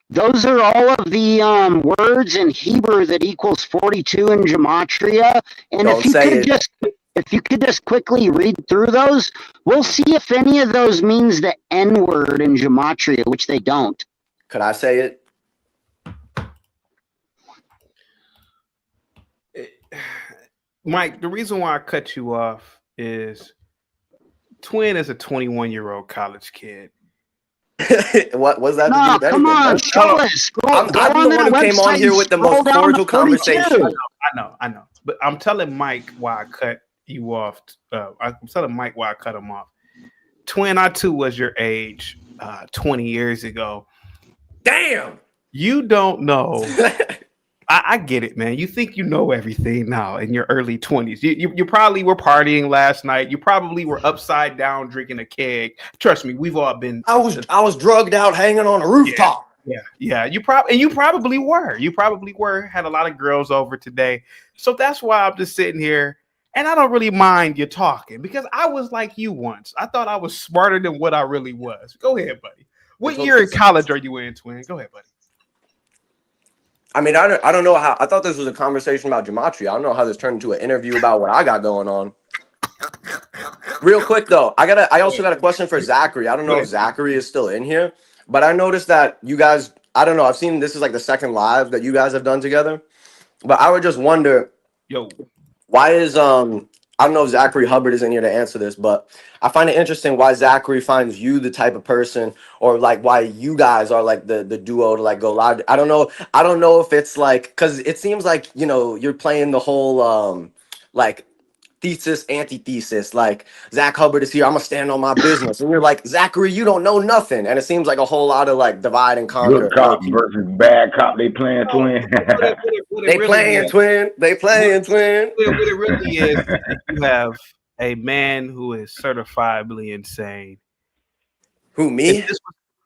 Speaker 18: Those are all of the words in Hebrew that equals 42 in Gematria. And if you could just quickly read through those, we'll see if any of those means the N word in Gematria, which they don't.
Speaker 16: Could I say it?
Speaker 1: Mike, the reason why I cut you off is Twin is a 21-year-old college kid.
Speaker 16: What was that?
Speaker 18: No, come on, show us.
Speaker 16: I'm the one who came on here with the most cordial conversation.
Speaker 1: I know. But I'm telling Mike why I cut you off. I'm telling Mike why I cut him off. Twin, I too was your age 20 years ago.
Speaker 16: Damn.
Speaker 1: You don't know. I get it, man. You think you know everything now in your early 20s. You probably were partying last night. You probably were upside down drinking a keg. Trust me, we've all been.
Speaker 16: I was drugged out hanging on a rooftop.
Speaker 1: Yeah. You probably were. You probably were. Had a lot of girls over today. So that's why I'm just sitting here. And I don't really mind you talking because I was like you once. I thought I was smarter than what I really was. Go ahead, buddy. What year in college are you in, Twin? Go ahead, buddy.
Speaker 16: I mean, I don't know how. I thought this was a conversation about gematria. I don't know how this turned into an interview about what I got going on. Real quick though, I also got a question for Zachary. I don't know if Zachary is still in here, but I noticed that you guys. I don't know. I've seen this is like the second live that you guys have done together, but I would just wonder, why is I don't know if Zachary Hubbard is in here to answer this, but I find it interesting why Zachary finds you the type of person, or like why you guys are like the duo to like go live. I don't know if it's like, because it seems like, you know, you're playing the whole like thesis, antithesis. Like Zach Hubbard is here, I'm gonna stand on my business, and you're like, Zachary, you don't know nothing, and it seems like a whole lot of like divide and conquer.
Speaker 10: Good cop versus bad cop. They playing Twin.
Speaker 16: They playing Twin. What
Speaker 1: it really is, you have a man who is certifiably insane.
Speaker 16: Who, me?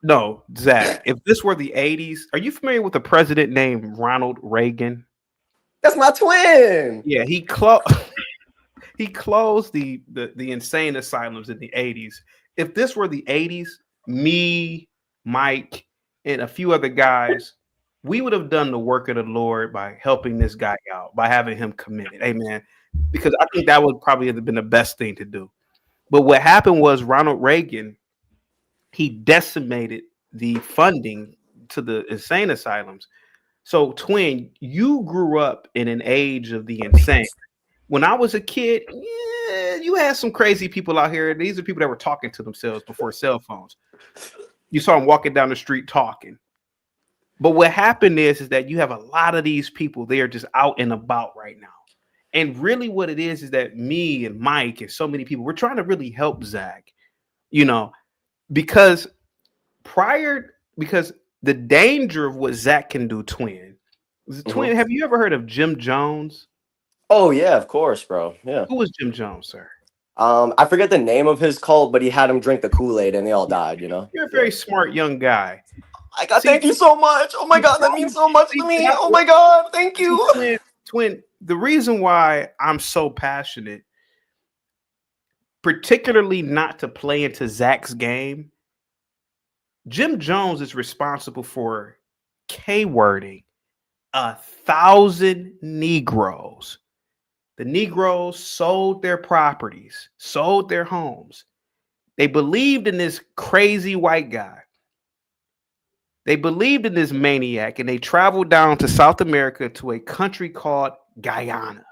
Speaker 1: No, Zach. If this were the 80s, are you familiar with a president named Ronald Reagan?
Speaker 16: That's my twin.
Speaker 1: Yeah, he closed the insane asylums in the 80s. If this were the 80s, me, Mike, and a few other guys, we would have done the work of the Lord by helping this guy out, by having him committed. Amen. Because I think that would probably have been the best thing to do. But what happened was Ronald Reagan, he decimated the funding to the insane asylums. So, Twin, you grew up in an age of the insane. When I was a kid, you had some crazy people out here. These are people that were talking to themselves before cell phones. You saw them walking down the street talking. But what happened is that you have a lot of these people, they are just out and about right now. And really what it is that me and Mike and so many people, we're trying to really help Zach, you know, because the danger of what Zach can do, Twin. Twin, have you ever heard of Jim Jones?
Speaker 16: Oh yeah, of course, bro. Yeah.
Speaker 1: Who was Jim Jones, sir?
Speaker 16: I forget the name of his cult, but he had him drink the Kool-Aid and they all died, you know.
Speaker 1: You're a very smart young guy.
Speaker 16: Thank you so much. Oh my God, that means so much to me. Oh my God, thank you.
Speaker 1: Twin, the reason why I'm so passionate, particularly not to play into Zach's game, Jim Jones is responsible for K-wording 1,000 Negroes The Negroes sold their properties, sold their homes. They believed in this crazy white guy. They believed in this maniac, and they traveled down to South America to a country called Guyana.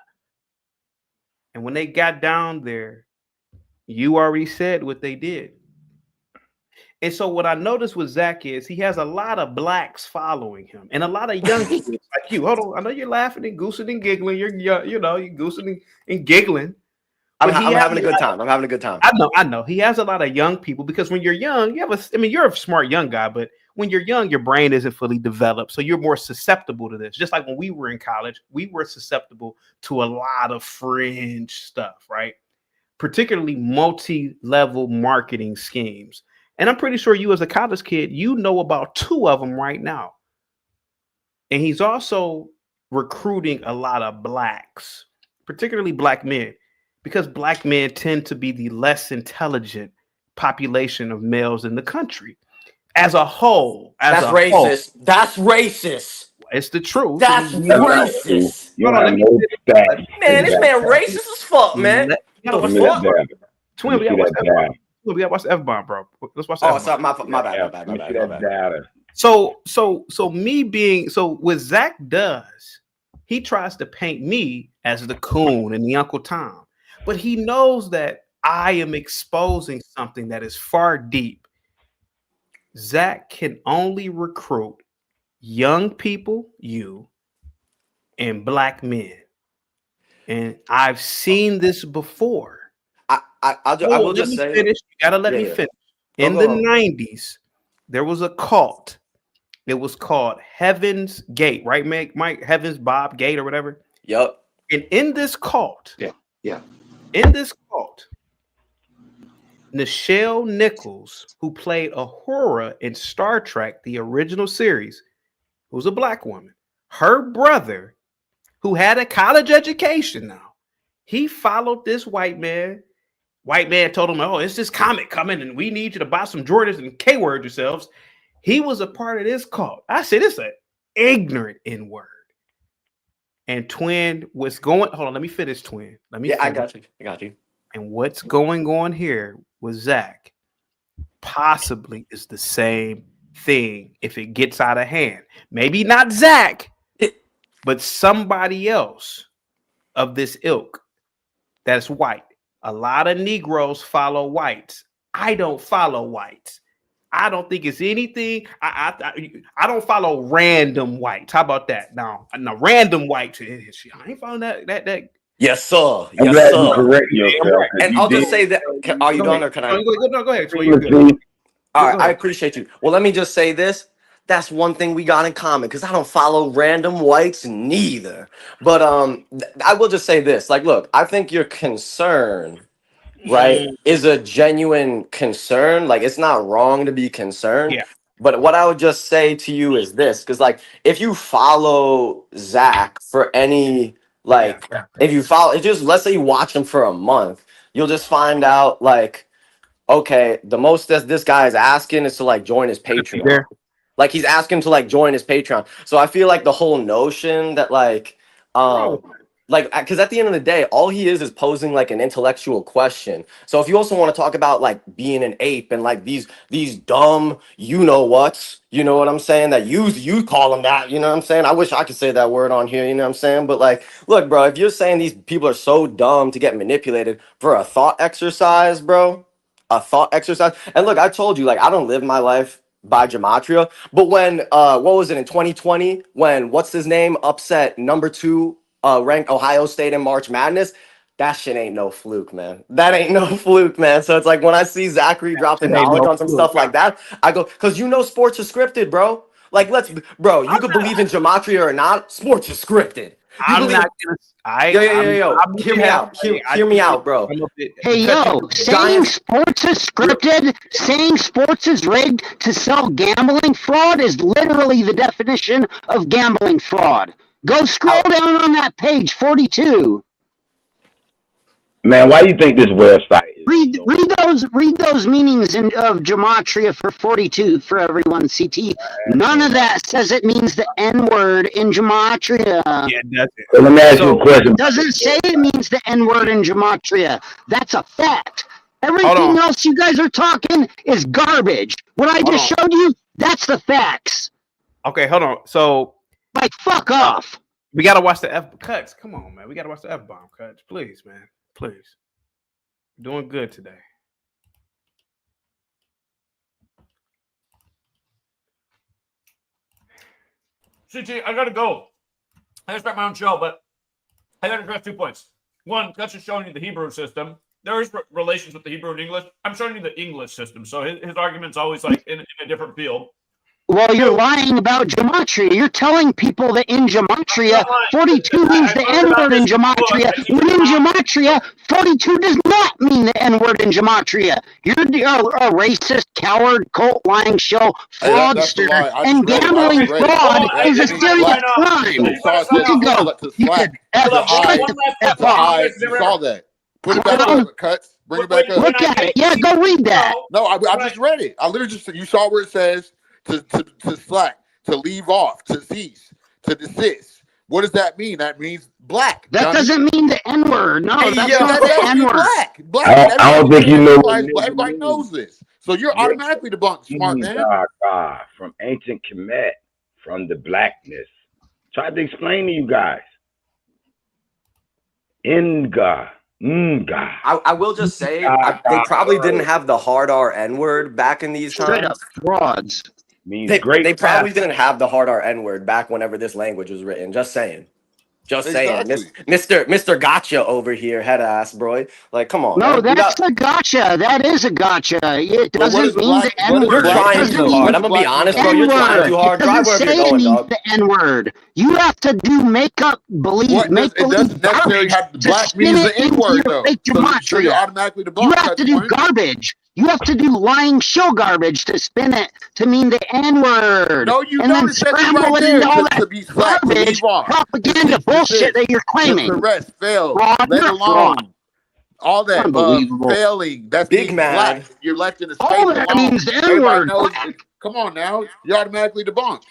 Speaker 1: And when they got down there, you already said what they did. And so what I noticed with Zach is he has a lot of blacks following him and a lot of young kids like you. Hold on. I know you're laughing and goosing and giggling. You're goosing and giggling.
Speaker 16: I'm having a good time. I'm having a good time.
Speaker 1: I know. He has a lot of young people because when you're young, you're a smart young guy, but when you're young, your brain isn't fully developed. So you're more susceptible to this. Just like when we were in college, we were susceptible to a lot of fringe stuff, right? Particularly multi-level marketing schemes. And I'm pretty sure you as a college kid, you know about 2 of them right now. And he's also recruiting a lot of blacks, particularly black men, because black men tend to be the less intelligent population of males in the country as a whole.
Speaker 16: That's racist. That's racist.
Speaker 1: It's the truth.
Speaker 16: That's racist.
Speaker 1: Man,
Speaker 16: this man racist as fuck, man.
Speaker 1: Twin, we gotta watch the F-bomb, bro. Let's watch the F-bomb.
Speaker 16: Sorry, my bad.
Speaker 1: So what Zach does, he tries to paint me as the coon and the Uncle Tom, but he knows that I am exposing something that is far deep. Zach can only recruit young people, and black men. And I've seen this before.
Speaker 16: I will just say,
Speaker 1: finish. You gotta let me finish. In the 90s, there was a cult. It was called Heaven's Gate, right, Mike? Heaven's Bob Gate or whatever.
Speaker 16: Yep.
Speaker 1: And in this cult, Nichelle Nichols, who played Uhura in Star Trek, the original series, who's a black woman, her brother, who had a college education now, he followed this white man. White man told him, oh, it's this comic coming and we need you to buy some Jordans and K-word yourselves. He was a part of this cult. I said, it's an ignorant N-word. And Twin, what's going, hold on, let me finish, Twin.
Speaker 16: I got you.
Speaker 1: And what's going on here with Zach possibly is the same thing if it gets out of hand. Maybe not Zach, but somebody else of this ilk that's white. A lot of Negroes follow whites. I don't follow whites. I don't think it's anything. I don't follow random whites. How about that? Now random whites. I ain't following that.
Speaker 16: Yes, sir.
Speaker 1: I'm
Speaker 16: Yes,
Speaker 1: glad you
Speaker 16: sir.
Speaker 1: correct yourself,
Speaker 16: And I'll just say that. Are you done or can I?
Speaker 1: No, go ahead.
Speaker 16: All right, I appreciate you. Well, let me just say this. That's one thing we got in common because I don't follow random whites neither. But I will just say this. Like, look, I think your concern, right, is a genuine concern. Like, it's not wrong to be concerned.
Speaker 1: Yeah.
Speaker 16: But what I would just say to you is this, because like if you follow Zach for any if you follow, just let's say you watch him for a month, you'll just find out like, okay, the most that this guy is asking is to like join his Patreon. Like he's asking to like join his Patreon. So I feel like the whole notion that because at the end of the day, all he is posing like an intellectual question. So if you also want to talk about like being an ape and like these dumb, you know what I'm saying, that you call them that, you know what I'm saying? I wish I could say that word on here, you know what I'm saying? But like, look, bro, if you're saying these people are so dumb to get manipulated for a thought exercise, bro, and look, I told you, like, I don't live my life by Gematria, but when what was it in 2020 when what's his name upset number 2 ranked Ohio State in March Madness, that shit ain't no fluke, man. That ain't no fluke, man. So it's like when I see Zachary dropping knowledge on some stuff like that, I go, because sports is scripted, bro. Like, you could believe in Gematria or not, sports is scripted. Hear me out. Hear me out, bro.
Speaker 18: Hey, saying sports is scripted, saying sports is rigged to sell gambling fraud is literally the definition of gambling fraud. Go scroll down on that page 42.
Speaker 10: Man, why do you think this website is?
Speaker 18: Read those meanings of gematria for 42 for everyone. CT. None of that says it means the N word in gematria.
Speaker 1: Yeah, that's it.
Speaker 10: So let me ask you a question.
Speaker 18: It doesn't say it means the N word in gematria. That's a fact. Everything else you guys are talking is garbage. What I just showed you, that's the facts.
Speaker 1: Okay, hold on. So,
Speaker 18: like, fuck off.
Speaker 1: We gotta watch the F cuts. Come on, man. We gotta watch the F-bomb cuts, please, man. Please. Doing good today.
Speaker 2: CT, I gotta go. I gotta start my own show, but I gotta address 2 points. One, that's just showing you the Hebrew system. There is relations with the Hebrew and English. I'm showing you the English system, so his argument's always like in a different field.
Speaker 18: Well, you're lying about gematria. You're telling people that in gematria, 42 means the N-word in gematria. When in gematria, 42 does not mean the N-word in gematria. You're a racist, coward, cult lying show, fraudster, and gambling fraud is a serious crime. You could go. You could F off.
Speaker 15: You saw that. Put it back up, Cuts. Bring it back up.
Speaker 18: Look at it. Yeah, go read that.
Speaker 15: No, I just read it. I literally just, you saw where it says to slack, to leave off, to cease, to desist. What does that mean? That means black.
Speaker 18: That doesn't mean the N-word. No, that's not the N-word.
Speaker 15: Black.
Speaker 10: I don't think you know.
Speaker 15: Everybody knows this. So you're automatically debunked, smart man.
Speaker 10: God, from ancient Kemet, from the blackness. Tried to explain to you guys.
Speaker 16: I will just say they probably didn't have the hard R N word back in these times.
Speaker 18: Straight up frauds.
Speaker 16: They probably didn't have the hard R N word back whenever this language was written. Just saying. Just saying. Mr. Gotcha over here, head ass, bro. Like, come on.
Speaker 18: No,
Speaker 16: man.
Speaker 18: that's a gotcha. That is a gotcha. It doesn't mean the N-word.
Speaker 16: You're trying too hard. I'm gonna be honest, bro. You're trying too hard. Drive wherever you're going, dog.
Speaker 18: The N-word. You have to do make-up believe.
Speaker 15: It doesn't necessarily have the black means the N-word, though. So you're automatically the black.
Speaker 18: You have to do garbage. You have to do lying show garbage to spin it to mean the N-word.
Speaker 15: No, you
Speaker 18: and
Speaker 15: don't.
Speaker 18: then scramble it into all that garbage propaganda bullshit that you're claiming.
Speaker 15: Correct, fail,
Speaker 18: Fraud,
Speaker 15: let
Speaker 18: you're
Speaker 15: alone.
Speaker 18: fraud.
Speaker 15: All that failing. That's
Speaker 16: big man.
Speaker 15: Black. You're left in the space
Speaker 18: All that means the N-word.
Speaker 15: Come on now, you're automatically debunked.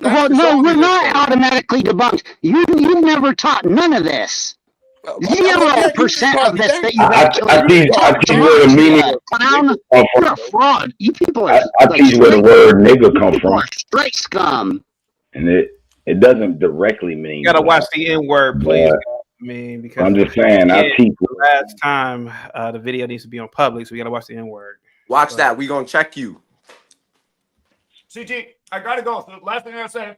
Speaker 18: Well, no, we're not automatically debunked. You've never taught none of this. 0% of this that you've actually
Speaker 10: I teach where the meaning
Speaker 18: clown. You're a fraud. You people are.
Speaker 10: I teach where the word nigga come from.
Speaker 18: Straight scum.
Speaker 10: And it doesn't directly mean.
Speaker 1: You gotta watch the N-word, please. I mean, because
Speaker 10: I'm just saying, I teach.
Speaker 1: The last time the video needs to be on public, so we gotta watch the N-word.
Speaker 16: Watch that. We gonna check you.
Speaker 2: CT, I gotta go. So the last thing I gotta say,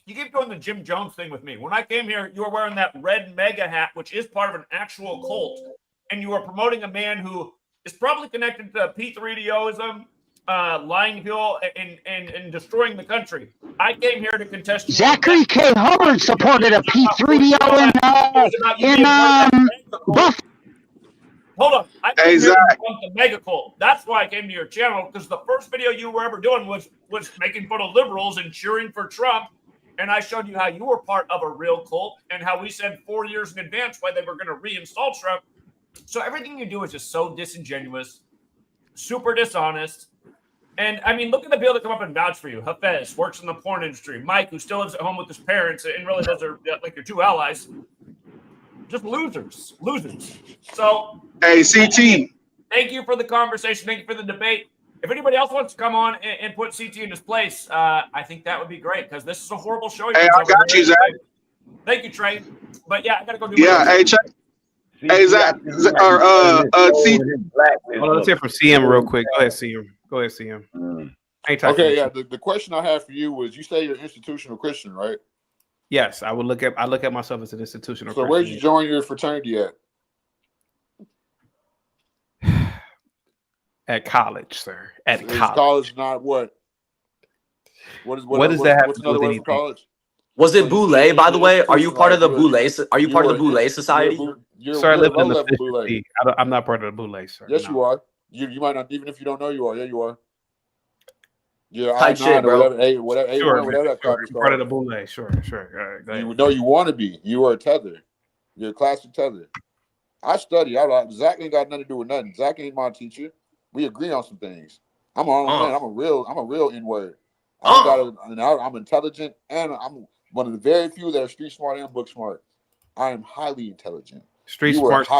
Speaker 2: you keep doing the Jim Jones thing with me. When I came here, you were wearing that red mega hat, which is part of an actual cult, and you were promoting a man who is probably connected to P3DOism, lying Hill, and destroying the country. I came here to contest.
Speaker 18: Zachary K. Hubbard supported a P3DO in Buff.
Speaker 2: Hold on. I came here to debunk the mega cult. That's why I came to your channel, because the first video you were ever doing was making fun of liberals and cheering for Trump. And I showed you how you were part of a real cult and how we said 4 years in advance why they were going to reinstall Trump. So everything you do is just so disingenuous, super dishonest. And I mean, look at the people that come up and vouch for you. Hafez works in the porn industry. Mike, who still lives at home with his parents, and really those are like your two allies. Just losers. So,
Speaker 19: hey, CT.
Speaker 2: Thank you for the conversation. Thank you for the debate. If anybody else wants to come on and put CT in his place, I think that would be great, because this is a horrible show.
Speaker 19: Hey, I got you, Zach.
Speaker 2: Thank you, Trey. But yeah, I gotta go do.
Speaker 19: Hey, Trey. Hey, Zach.
Speaker 1: CT. Let's hear from CM real quick. Go ahead, CM.
Speaker 15: Okay, yeah. The question I have for you was: you say you're institutional Christian, right?
Speaker 1: Yes, I look at myself as an institutional.
Speaker 15: So where'd you join your fraternity at?
Speaker 1: At college, sir. At college.
Speaker 15: College, not what? What does
Speaker 1: that have
Speaker 15: what's
Speaker 1: to do with
Speaker 15: another word
Speaker 1: anything?
Speaker 15: for college?
Speaker 16: Was it Boule, by the way? Are you part of the Boule? Are you part of the Boule Society?
Speaker 1: Sir, I live in the Boule. I'm not part of the Boule, sir.
Speaker 15: Yes, you are. You might not, even if you don't know you are. Yeah, you are. Yeah,
Speaker 16: Type shit, bro.
Speaker 15: Whatever that crap is
Speaker 1: part of the Boule. Sure.
Speaker 15: You know you want to be. You are a tether. You're a classic tether. I study. Zach ain't got nothing to do with nothing. Zach ain't my teacher. We agree on some things. I'm my own man. I'm a real N-word. I'm intelligent, and I'm one of the very few that are street smart and book smart. I am highly intelligent.
Speaker 1: Street smarts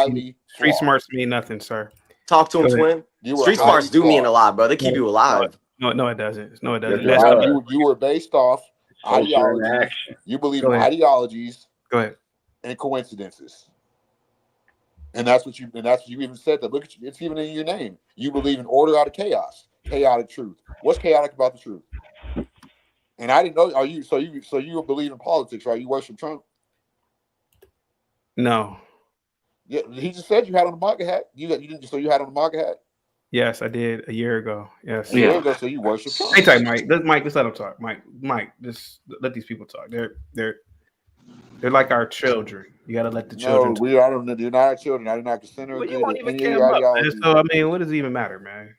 Speaker 1: mean nothing, sir.
Speaker 16: Talk to him, twin. Street smarts do mean a lot, bro. They keep you alive.
Speaker 1: No, it doesn't. No, it doesn't.
Speaker 15: You were based off ideologies. You believe in ideologies.
Speaker 1: Go ahead.
Speaker 15: And coincidences. And that's what you even said. That look at you, it's even in your name. You believe in order out of chaos, chaotic truth. What's chaotic about the truth? And I didn't know. Are you so you believe in politics, right? You worship Trump?
Speaker 1: No.
Speaker 15: Yeah, he just said you had on the MAGA hat. You didn't. So you had on the MAGA hat.
Speaker 1: Yes, I did a year ago. Yes.
Speaker 15: A year ago, so you worship Trump.
Speaker 1: Hey, talk, Mike. Just let them talk. Mike. Just let these people talk. They're like our children. You gotta let the children.
Speaker 15: No, you're not our children. I do not consider
Speaker 1: you won't even care about this. So I mean, what does it even matter, man?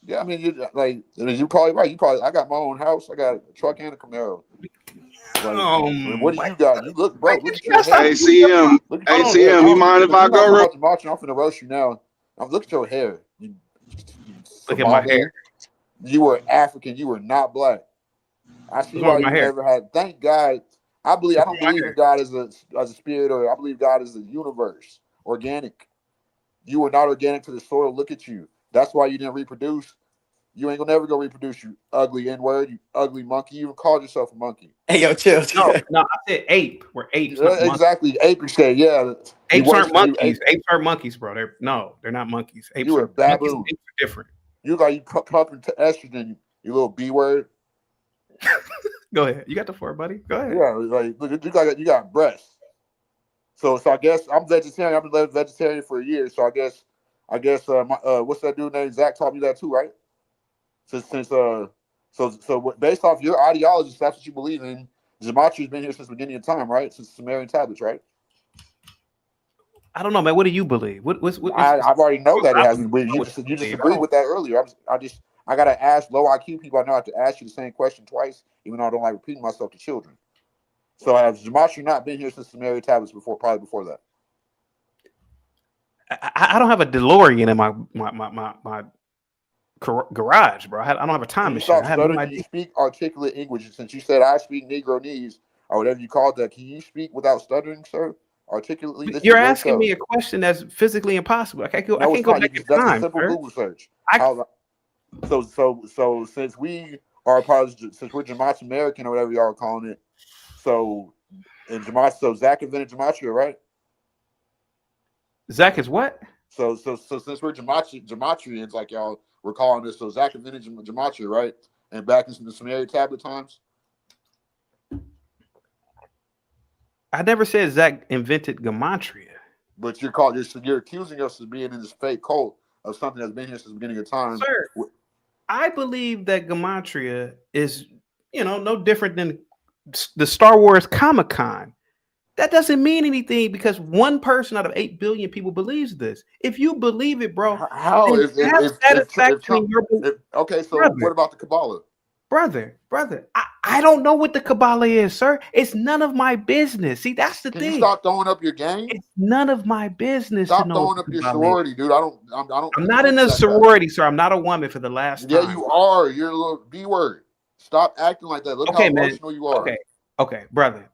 Speaker 15: Yeah, I mean, you're probably right. I got my own house. I got a truck and a Camaro. What do you got? You look, bro. Look at your hair.
Speaker 19: Hey, CM. Hey, CM. You mind if I go?
Speaker 15: I'm finna roast you now. Look at your hair.
Speaker 1: Look at my hair.
Speaker 15: You were African. You were not black. I see why you never had. Thank God. I don't believe in God as a spirit, or I believe God is a universe, organic. You were not organic to the soil. Look at you. That's why you didn't reproduce. You ain't gonna never go reproduce, you ugly N-word, you ugly monkey. You even called yourself a monkey.
Speaker 16: Hey, yo, chill.
Speaker 1: No, I said ape. We're apes.
Speaker 15: Exactly, ape shit. Yeah,
Speaker 1: apes aren't monkeys. Apes aren't monkeys, bro. They're not monkeys. Apes
Speaker 15: you were baboon.
Speaker 1: Apes are different.
Speaker 15: You pumping estrogen. You little B word.
Speaker 1: Go ahead. You got the floor, buddy. Go ahead.
Speaker 15: Yeah, like look, you got breasts. So I guess I'm vegetarian. I've been vegetarian for a year. So I guess what's that dude named Zach taught me that too, right? So based off your ideology, that's what you believe in. Gematria's been here since the beginning of time, right? Since the Sumerian tablets, right?
Speaker 1: I don't know, man. What do you believe?
Speaker 15: I've already know that it hasn't. You just agreed with that earlier. I gotta ask low IQ people. I know I have to ask you the same question twice, even though I don't like repeating myself to children. So has Gematria not been here since the Sumerian tablets probably before that?
Speaker 1: I don't have a DeLorean in my garage, bro. I don't have a time machine.
Speaker 15: You speak articulate English. Since you said I speak Negronese or whatever you called that, can you speak without stuttering, sir? Articulately.
Speaker 1: You're asking me a question that's physically impossible. I can't go back in time.
Speaker 15: That's a simple Google search. So since we are since we're Gematria American or whatever y'all are calling it, so Zach invented Gematria, right?
Speaker 1: Zach is what?
Speaker 15: So since we're Gematrians, like y'all were calling this, so Zach invented Gematria, right? And back in the Sumerian tablet times.
Speaker 1: I never said Zach invented Gematria.
Speaker 15: But you're accusing us of being in this fake cult of something that's been here since the beginning of time.
Speaker 1: Sir, I believe that Gematria is, no different than the Star Wars Comic-Con. That doesn't mean anything because one person out of 8 billion people believes this. If you believe it, bro,
Speaker 15: how is satisfaction in your belief? Okay, so brother, what about the Kabbalah?
Speaker 1: Brother, I don't know what the Kabbalah is, sir. It's none of my business. See, that's the thing.
Speaker 15: You stop throwing up your game.
Speaker 1: It's none of my business.
Speaker 15: Stop throwing up your sorority, dude. I'm
Speaker 1: not in a sorority, sir. I'm not a woman for the last time.
Speaker 15: Yeah, you are. You're a little B word. Stop acting like that. Look how emotional you are.
Speaker 1: Okay, brother.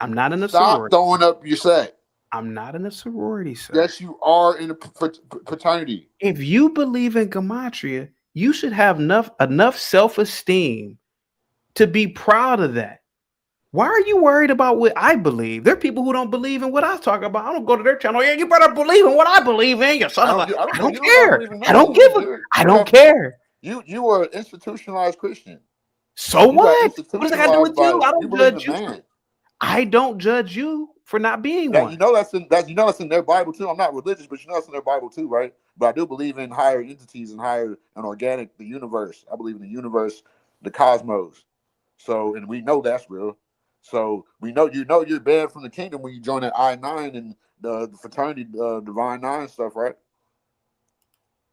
Speaker 1: I'm not in a
Speaker 15: sorority.
Speaker 1: Stop
Speaker 15: throwing up your set.
Speaker 1: I'm not in a sorority, sir.
Speaker 15: Yes, you are in a fraternity.
Speaker 1: If you believe in Gematria, you should have enough self-esteem to be proud of that. Why are you worried about what I believe? There are people who don't believe in what I talk about. I don't go to their channel. Yeah, you better believe in what I believe in. You son of a. I don't care. I don't give a. I don't care.
Speaker 15: You are an institutionalized Christian.
Speaker 1: So what? What does that got to do with you? I don't judge you. I don't judge you for not being one.
Speaker 15: You know that's in their Bible too. I'm not religious, but you know that's in their Bible too, right? But I do believe in higher entities and higher and organic, the universe. I believe in the universe, the cosmos. So, and we know that's real. So we know you're banned from the kingdom when you join that I-9 and the fraternity, Divine Nine stuff, right?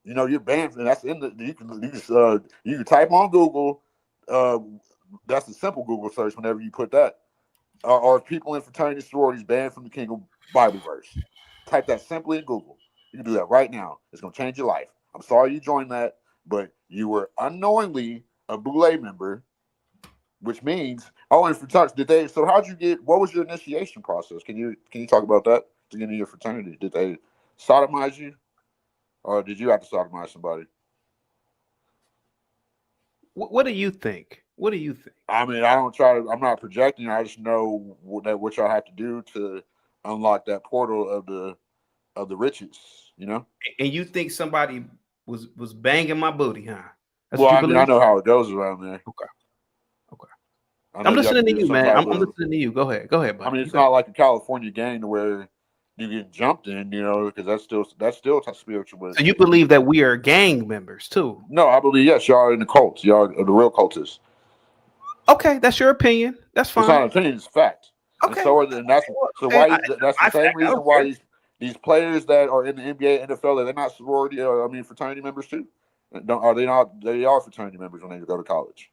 Speaker 15: You know you're banned, and that's in the. You can type on Google. That's a simple Google search. Whenever you put that. Are people in fraternity sororities banned from the kingdom Bible verse. Type that simply in Google. You can do that right now. It's going to change your life. I'm sorry you joined that, but you were unknowingly a Boule member, which means, and for touch, so how'd you get, what was your initiation process? Can you talk about that to get into your fraternity? Did they sodomize you, or did you have to sodomize somebody?
Speaker 1: What do you think? What do you think?
Speaker 15: I mean, I'm not projecting. I just know what y'all have to do to unlock that portal of the riches, you know?
Speaker 1: And you think somebody was banging my booty, huh? That's
Speaker 15: Well,
Speaker 1: what you
Speaker 15: I mean,
Speaker 1: believe?
Speaker 15: I know how it goes around there.
Speaker 1: Okay.
Speaker 15: I'm
Speaker 1: listening to you, man. I'm listening to you. Go ahead, buddy.
Speaker 15: I mean, it's not like a California gang where you get jumped in, you know, because that's still spiritual.
Speaker 1: So you believe that we are gang members too?
Speaker 15: No, I believe yes, y'all are in the cults. Y'all are the real cultists.
Speaker 1: Okay, that's your opinion. That's fine.
Speaker 15: It's not an opinion; it's fact.
Speaker 1: Okay.
Speaker 15: And that's the same reason why these players that are in the NBA, NFL, they're not sorority or fraternity members too. Are they not? They are fraternity members when they go to college.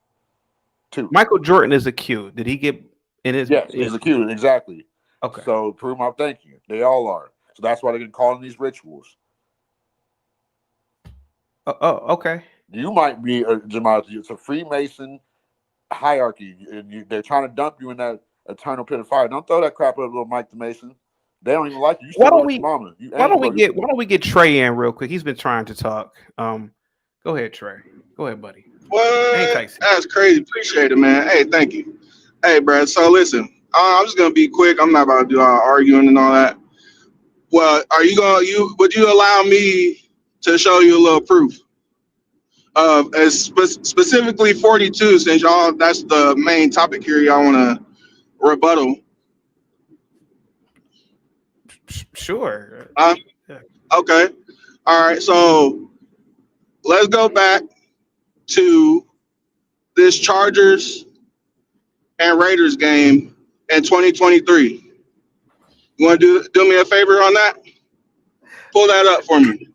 Speaker 15: Too.
Speaker 1: Michael Jordan is a Q. Did he get in his?
Speaker 15: Yes, he's a Q. Exactly.
Speaker 1: Okay.
Speaker 15: So prove my thank you. They all are. So that's why they get called in these rituals.
Speaker 1: Okay.
Speaker 15: You might be it's a Freemason hierarchy, and they're trying to dump you in that eternal pit of fire. Don't throw that crap at little Mike the Mason. They don't even like you.
Speaker 1: Why don't we get Trey in real quick? He's been trying to talk. Go ahead, Trey. Go ahead, buddy.
Speaker 19: What? That's crazy. Appreciate it, man. Hey, thank you. Hey, bro. So listen, I'm just gonna be quick. I'm not about to do all arguing and all that. Well, would you allow me to show you a little proof of specifically 42, since y'all that's the main topic here, y'all want to rebuttal?
Speaker 1: Sure.
Speaker 19: Okay. All right. So let's go back to this Chargers and Raiders game in 2023. You want to do me a favor on that? Pull that up for me.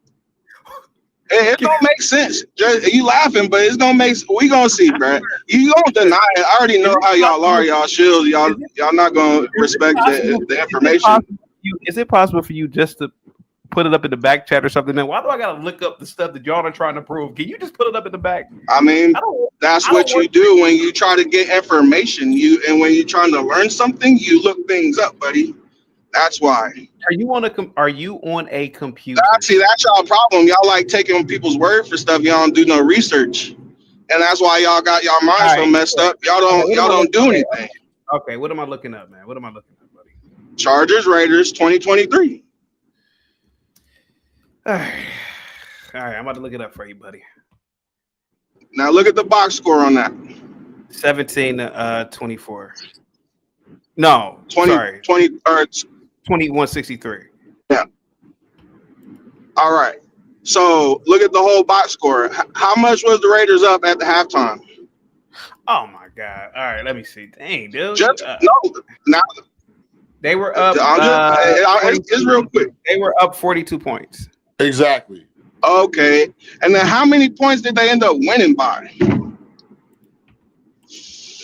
Speaker 19: It don't make sense. You laughing, but it's gonna make. We gonna see, bro. You don't deny it. I already know how y'all are. Y'all shield. Y'all not gonna respect the information.
Speaker 1: Is it possible for you just to put it up in the back chat or something? Then why do I gotta look up the stuff that y'all are trying to prove? Can you just put it up in the back?
Speaker 19: I mean, that's what you do when you try to get information. And when you're trying to learn something, you look things up, buddy. That's why.
Speaker 1: Are you on a computer?
Speaker 19: See, that's y'all problem. Y'all like taking people's word for stuff. Y'all don't do no research, and that's why y'all got y'all minds so messed up. Y'all don't do anything.
Speaker 1: Okay, what am I looking up, man? What am I looking up, buddy?
Speaker 19: Chargers Raiders 2023.
Speaker 1: All right, I'm about to look it up for you, buddy.
Speaker 19: Now look at the box score on that.
Speaker 1: 17-24. No, 21-63.
Speaker 19: Yeah. All right. So look at the whole box score. How much was the Raiders up at the halftime?
Speaker 1: Oh my God! All right, let me see. Dang, dude. They were up.
Speaker 19: It's real quick.
Speaker 1: They were up 42 points.
Speaker 15: Exactly.
Speaker 19: Okay. And then how many points did they end up winning by?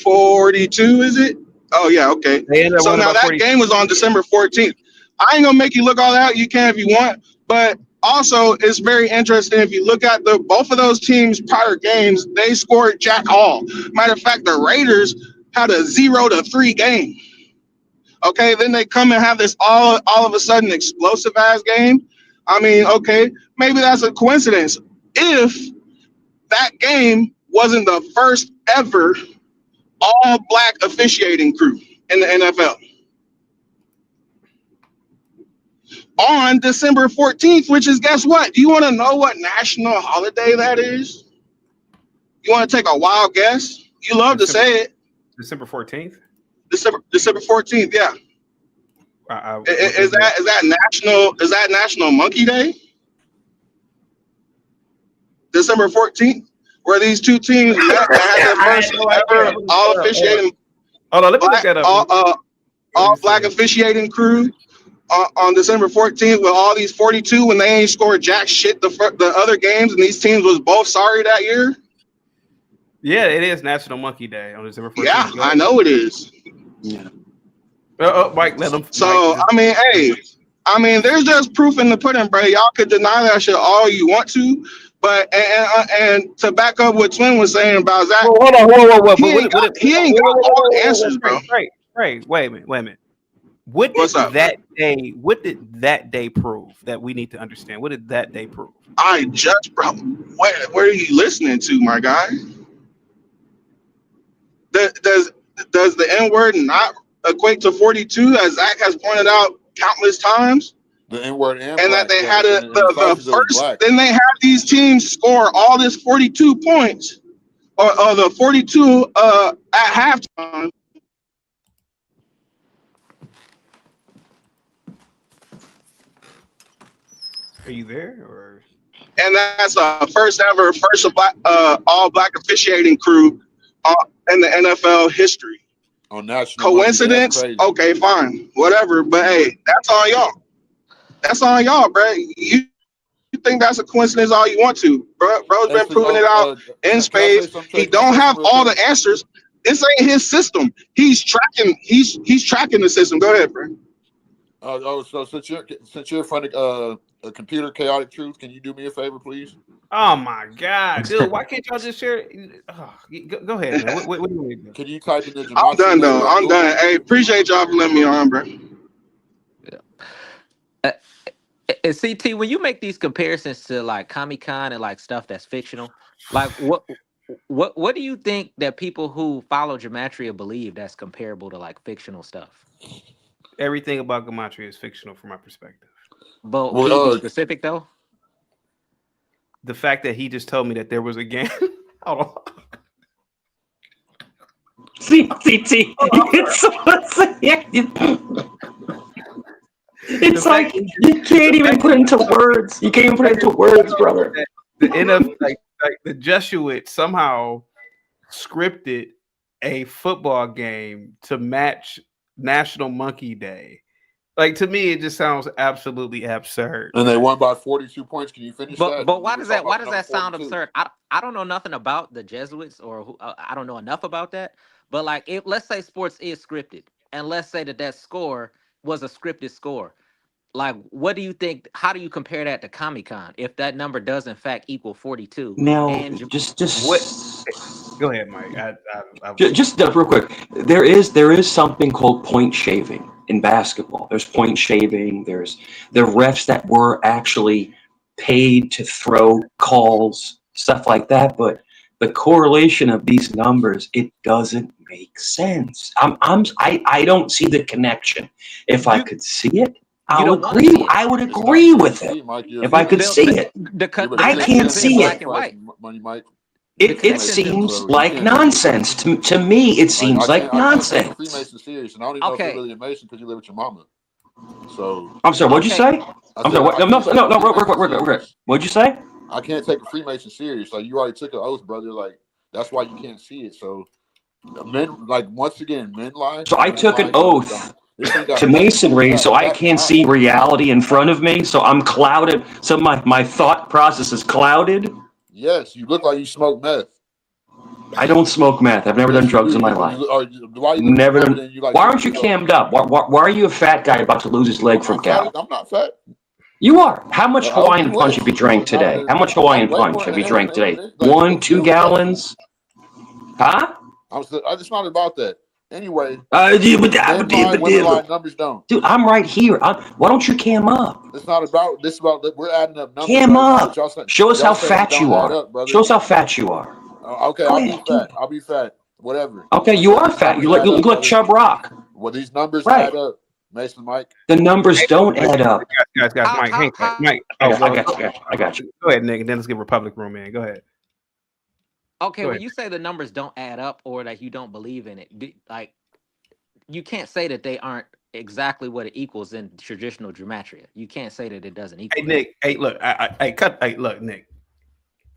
Speaker 19: 42, is it? Oh, yeah, okay. So now that game was on December 14th. I ain't going to make you look all that. You can if you want. But also, it's very interesting. If you look at both of those teams' prior games, they scored jack all. Matter of fact, the Raiders had a 0-3 game. Okay, then they come and have this all of a sudden explosive-ass game. I mean, okay, maybe that's a coincidence. If that game wasn't the first ever all-black officiating crew in the NFL. On December 14th, which is, guess what? Do you want to know what national holiday that is? You want to take a wild guess? You love to say it.
Speaker 1: December 14th?
Speaker 19: December 14th, yeah. Is that National Monkey Day? December 14th? Where these two teams met and had their first ever all officiating.
Speaker 1: Hold on, let me look that up.
Speaker 19: All black officiating crew on December 14th with all these 42 when they ain't scored jack shit the other games, and these teams was both sorry that year.
Speaker 1: Yeah, it is National Monkey Day on December 14th.
Speaker 19: Yeah, I know it is.
Speaker 1: Yeah. Mike, let him.
Speaker 19: So I mean, there's just proof in the pudding, bro. Y'all could deny that shit all you want to, but and to back up what Twin was saying about Zach,
Speaker 1: Whoa.
Speaker 19: he ain't got all the answers, bro.
Speaker 1: Right. Wait a minute. What did that day prove that we need to understand? What did that day prove?
Speaker 19: Bro, where are you listening to, my guy? Does the N-word not equate to 42, as Zach has pointed out countless times?
Speaker 15: The N-word
Speaker 19: and that they had the first, then they had these teams score all this 42 points, or the 42 at halftime.
Speaker 1: Are you there? Or
Speaker 19: and that's a first all black officiating crew in the NFL history.
Speaker 15: On national
Speaker 19: Coincidence? Okay, fine, whatever. But hey, that's on y'all. That's on y'all, bro. You think that's a coincidence all you want to, bro? Bro's been proving it out in spades. He don't have all the answers. This ain't his system. He's tracking. He's tracking the system. Go ahead, bro.
Speaker 15: So since you're from a computer chaotic truth, can you do me a favor, please?
Speaker 1: Oh my God, dude! Why can't y'all just share? Go ahead, man. What do you want to do?
Speaker 15: Can you type in the?
Speaker 19: I'm done though. I'm done. Hey, appreciate y'all for letting me on, bro.
Speaker 12: And CT, when you make these comparisons to like Comic-Con and like stuff that's fictional, like what do you think that people who follow Gematria believe that's comparable to like fictional stuff?
Speaker 1: Everything about Gematria is fictional from my perspective.
Speaker 12: But can you be specific though?
Speaker 1: The fact that he just told me that there was a game. Hold on.
Speaker 11: CT. It's like you can't even put into words. You can't even put it into words, brother.
Speaker 1: The NFL, like the Jesuits somehow scripted a football game to match National Monkey Day. Like, to me, it just sounds absolutely absurd.
Speaker 15: And they won by 42 points. Can you finish that?
Speaker 12: But why does that sound absurd? I don't know nothing about the Jesuits, or I don't know enough about that. But like, if let's say sports is scripted, and let's say that score was a scripted score, like, what do you think? How do you compare that to Comic-Con if that number does in fact equal 42?
Speaker 11: Now, just
Speaker 1: Go ahead, Mike.
Speaker 11: Just real quick, there is something called point shaving in basketball. There's point shaving. There's the refs that were actually paid to throw calls, stuff like that. But the correlation of these numbers, it doesn't make sense. I don't see the connection. If I could see it, I would agree. I would agree with it if I could see it. I can't see it.
Speaker 15: Money, Mike.
Speaker 11: It seems like nonsense to me. It seems like nonsense.
Speaker 15: Freemason serious, and I don't even know if you're really a Mason because you live with your mama. So
Speaker 11: I'm sorry. What'd you say? I'm sorry. No. What'd you say?
Speaker 15: I can't take a Freemason serious. Like, you already took an oath, brother. Like, that's why you can't see it. So men, like, once again, men lie.
Speaker 11: So I took an oath to Masonry, so I can't see reality in front of me. So I'm clouded. So my thought process is clouded.
Speaker 15: Yes, you look like you smoke meth.
Speaker 11: I don't smoke meth. I've never done drugs in my life. Never done. Why aren't you cammed up? Why are you a fat guy about to lose his leg from cow?
Speaker 15: I'm not fat.
Speaker 11: You are. How much Hawaiian Punch have you drank today? How much Hawaiian Punch have you drank today? 1, 2 gallons? Huh?
Speaker 15: It's not about that. Anyway,
Speaker 11: numbers don't. Dude, I'm right here. Why don't you cam up?
Speaker 15: It's not about this. About we're adding up numbers.
Speaker 11: Cam up. Show us how fat you are. Show us how fat you are.
Speaker 15: Okay, I'll be fat. Whatever.
Speaker 11: Okay, you are fat. You look like Chub Rock.
Speaker 15: Well, these numbers add up. Mason, Mike.
Speaker 11: The numbers don't add up.
Speaker 1: Guys, Mike.
Speaker 11: I got you.
Speaker 1: Go ahead, Nick, and then let's give Republic room in. Go ahead.
Speaker 12: Okay, when you say the numbers don't add up or that you don't believe in it, like, you can't say that they aren't exactly what it equals in traditional gematria. You can't say that it doesn't equal.
Speaker 1: Hey, Nick. Hey, look. Look, Nick.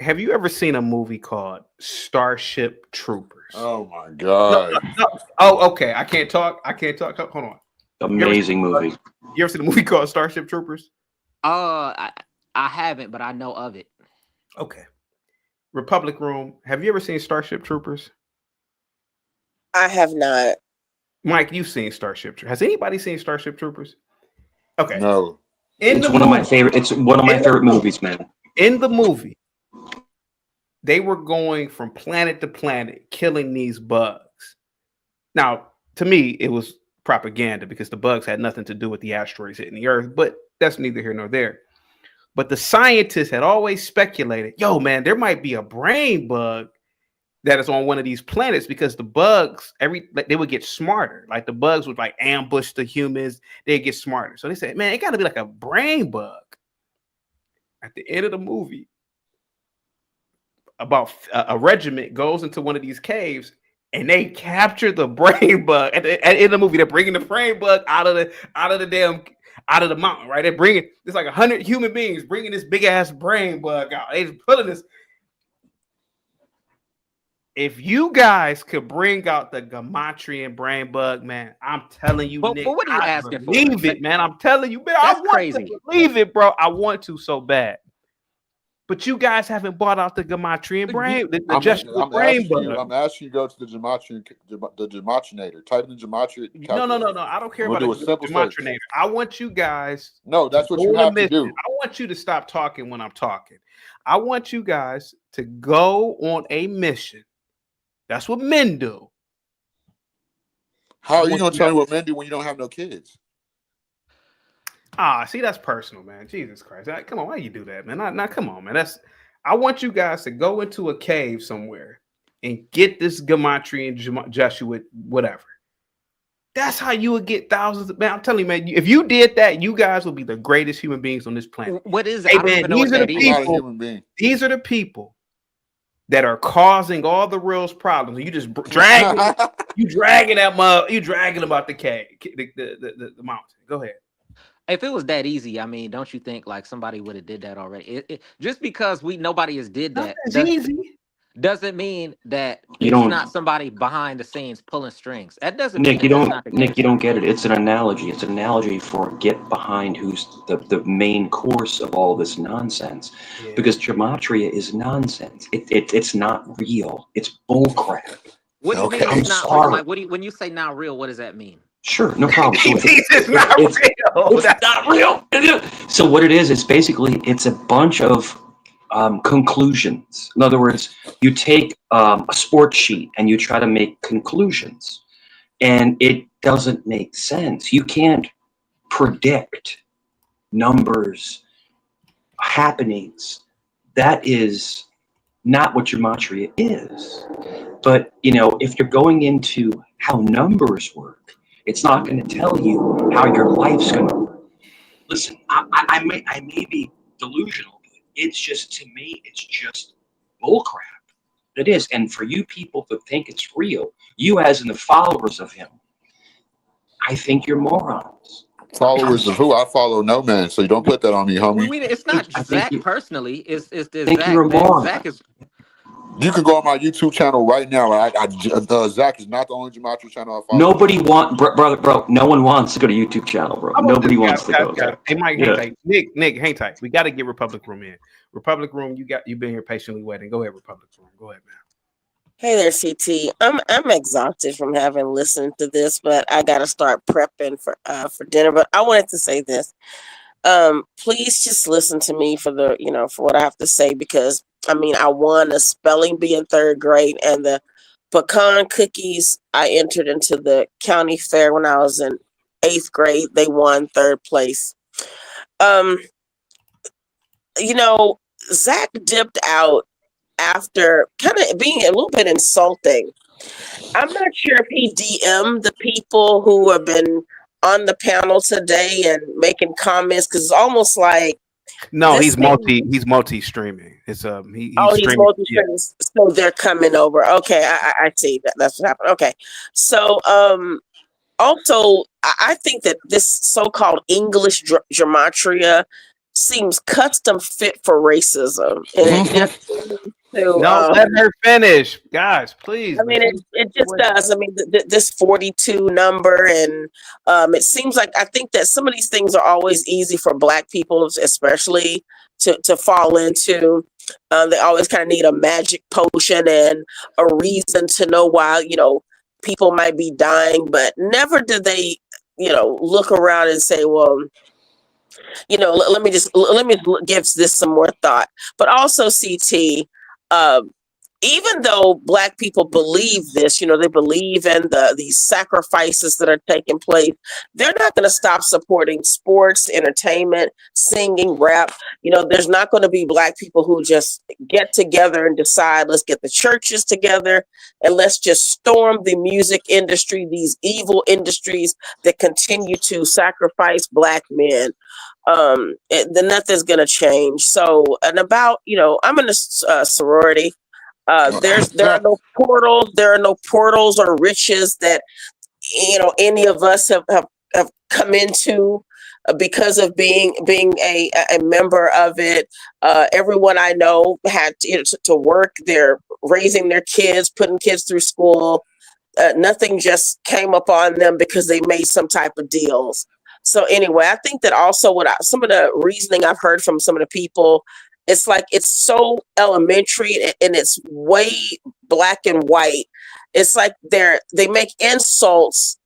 Speaker 1: Have you ever seen a movie called Starship Troopers?
Speaker 15: Oh my God.
Speaker 1: No. Oh, okay. I can't talk. Hold on.
Speaker 11: Amazing movie.
Speaker 1: You ever seen a movie called Starship Troopers?
Speaker 12: I haven't, but I know of it.
Speaker 1: Okay. Republic room. Have you ever seen Starship Troopers?
Speaker 20: I have not.
Speaker 1: Mike, you've seen Starship Troopers. Has anybody seen Starship Troopers? Okay.
Speaker 15: No.
Speaker 11: It's one of my favorite. It's one of my favorite movies, man.
Speaker 1: In the movie, they were going from planet to planet, killing these bugs. Now, to me, it was propaganda because the bugs had nothing to do with the asteroids hitting the Earth, but that's neither here nor there. But the scientists had always speculated, yo, man, there might be a brain bug that is on one of these planets because the bugs, they would get smarter. Like the bugs would like ambush the humans, they'd get smarter. So they said, man, it got to be like a brain bug. At the end of the movie, about a regiment goes into one of these caves and they capture the brain bug. At the end of the movie, they're bringing the brain bug out of the mountain, right? They're bringing, it's like 100 human beings bringing this big ass brain bug out. They just pulling this. If you guys could bring out the Gematrian brain bug, man, I'm telling you, Nick,
Speaker 12: but what are you asking for?
Speaker 1: believe it, man. I'm telling you, man.
Speaker 12: That's
Speaker 1: I want
Speaker 12: crazy.
Speaker 1: to believe it, bro. I want to so bad. But you guys haven't bought out the Gematrian brain, the Jesuit brain bug.
Speaker 15: I'm asking you to go to the Gematrinator. Type in Gematria.
Speaker 1: No. I don't care about the Gematrinator. I want you guys.
Speaker 15: No, that's what you have to do.
Speaker 1: I want you to stop talking when I'm talking. I want you guys to go on a mission. That's what men do.
Speaker 15: How are you going to tell me what men do when you don't have no kids?
Speaker 1: See, that's personal, man. Jesus Christ. Come on, why you do that, man? Now, come on, man. I want you guys to go into a cave somewhere and get this Gematrian Jesuit, whatever. That's how you would get thousands of, man. I'm telling you, man, if you did that, you guys would be the greatest human beings on this planet.
Speaker 12: What is it?
Speaker 1: Hey,
Speaker 12: I don't
Speaker 1: man,
Speaker 12: even know what that is.
Speaker 1: These are the people that are causing all the real problems. You just dragging them out the cave, the mountain. Go ahead.
Speaker 12: If it was that easy, I mean, don't you think like somebody would have did that already? Just because nobody has did that doesn't mean that
Speaker 11: You
Speaker 12: it's
Speaker 11: don't-
Speaker 12: not somebody behind the scenes pulling strings. That doesn't
Speaker 11: Nick,
Speaker 12: mean
Speaker 11: you
Speaker 12: that's not the
Speaker 11: don't
Speaker 12: case.
Speaker 11: you don't get it. It's an analogy. It's an analogy for get behind who's the main course of all this nonsense. Because gematria is nonsense. It's not real. It's bullcrap.
Speaker 12: What do you mean
Speaker 11: I'm
Speaker 12: it's not
Speaker 11: sorry.
Speaker 12: like when you say not real, what does that mean?
Speaker 11: Sure, no problem. So
Speaker 1: it's not real.
Speaker 11: It's not real. So what it is, it's a bunch of conclusions. In other words, you take a sports sheet and you try to make conclusions, and it doesn't make sense. You can't predict numbers, happenings. That is not what gematria is. But if you're going into how numbers work, it's not going to tell you how your life's going to work. Listen, I may be delusional, but it's just, to me, it's just bullcrap. It is. And for you people to think it's real, you as in the followers of him, I think you're morons.
Speaker 15: Followers of who? I follow no man, so you don't put that on me, homie.
Speaker 12: It's not Zach personally. It's the
Speaker 15: think
Speaker 12: Zach.
Speaker 15: you're a
Speaker 12: Man.
Speaker 15: moron.
Speaker 12: Zach is.
Speaker 15: You can go on my YouTube channel right now. Zach is not the only gematria channel I follow.
Speaker 11: Nobody bro. No one wants to go to YouTube channel, bro. Nobody wants to go.
Speaker 1: Hey, Mike,
Speaker 11: Yeah.
Speaker 1: hang tight. Nick, hang tight. We got to get Republic Room in. Republic Room, you've been here patiently waiting. Go ahead, Republic Room. Go ahead, man.
Speaker 20: Hey there, CT. I'm exhausted from having listened to this, but I got to start prepping for dinner. But I wanted to say this. Please just listen to me for for what I have to say, because I won a spelling bee in 3rd grade, and the pecan cookies I entered into the county fair when I was in 8th grade. They won 3rd place. Zach dipped out after kind of being a little bit insulting. I'm not sure if he DM'd the people who have been on the panel today and making comments, because it's almost like
Speaker 1: He's multi-streaming. It's he's streaming.
Speaker 20: multi-streaming, so they're coming over. Okay, I see that's what happened. Okay, so also I think that this so-called English gematria seems custom fit for racism.
Speaker 1: Let her finish, guys, please.
Speaker 20: It just does. This 42 number, and it seems like, I think that some of these things are always easy for Black people, especially to fall into. They always kind of need a magic potion and a reason to know why, people might be dying, but never did they, look around and say, well, let me give this some more thought. But also, CT, even though Black people believe this, they believe in these sacrifices that are taking place, they're not going to stop supporting sports, entertainment, singing, rap. There's not going to be Black people who just get together and decide, let's get the churches together and let's just storm the music industry, these evil industries that continue to sacrifice Black men. Then nothing's going to change. So, and about, I'm in a sorority. There are no portals. There are no portals or riches that any of us have come into because of being a member of it. Everyone I know had to work. They're raising their kids, putting kids through school. Nothing just came upon them because they made some type of deals. So anyway, I think that also some of the reasoning I've heard from some of the people. It's like it's so elementary and it's way black and white. It's like they make insults.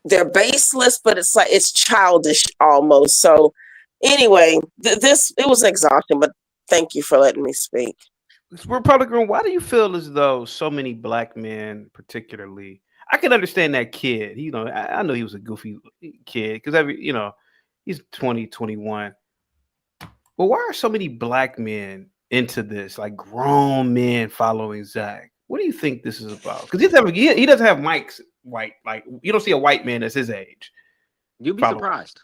Speaker 20: They're baseless, but it's like it's childish almost. So anyway, it was exhausting, but thank you for letting me speak.
Speaker 1: Republican, why do you feel as though so many Black men, particularly, I can understand that kid. I know he was a goofy kid because he's 20, 21. But why are so many Black men into this? Like grown men following Zach. What do you think this is about? Because he doesn't have Mike's white. Like you don't see a white man that's his age.
Speaker 12: You'd be surprised.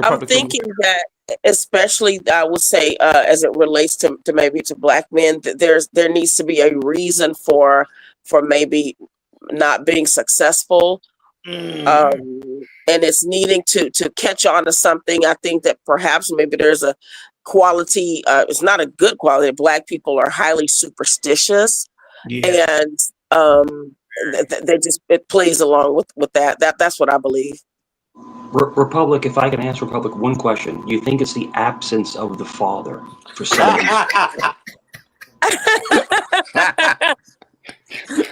Speaker 20: I'm thinking that, especially I would say, as it relates to maybe to Black men, that there needs to be a reason for maybe not being successful. And it's needing to catch on to something. I think that perhaps maybe there's a quality, it's not a good quality. Black people are highly superstitious, and it plays along with that. That's what I believe.
Speaker 11: Republic, if I can ask Republic one question, you think it's the absence of the father for some reason?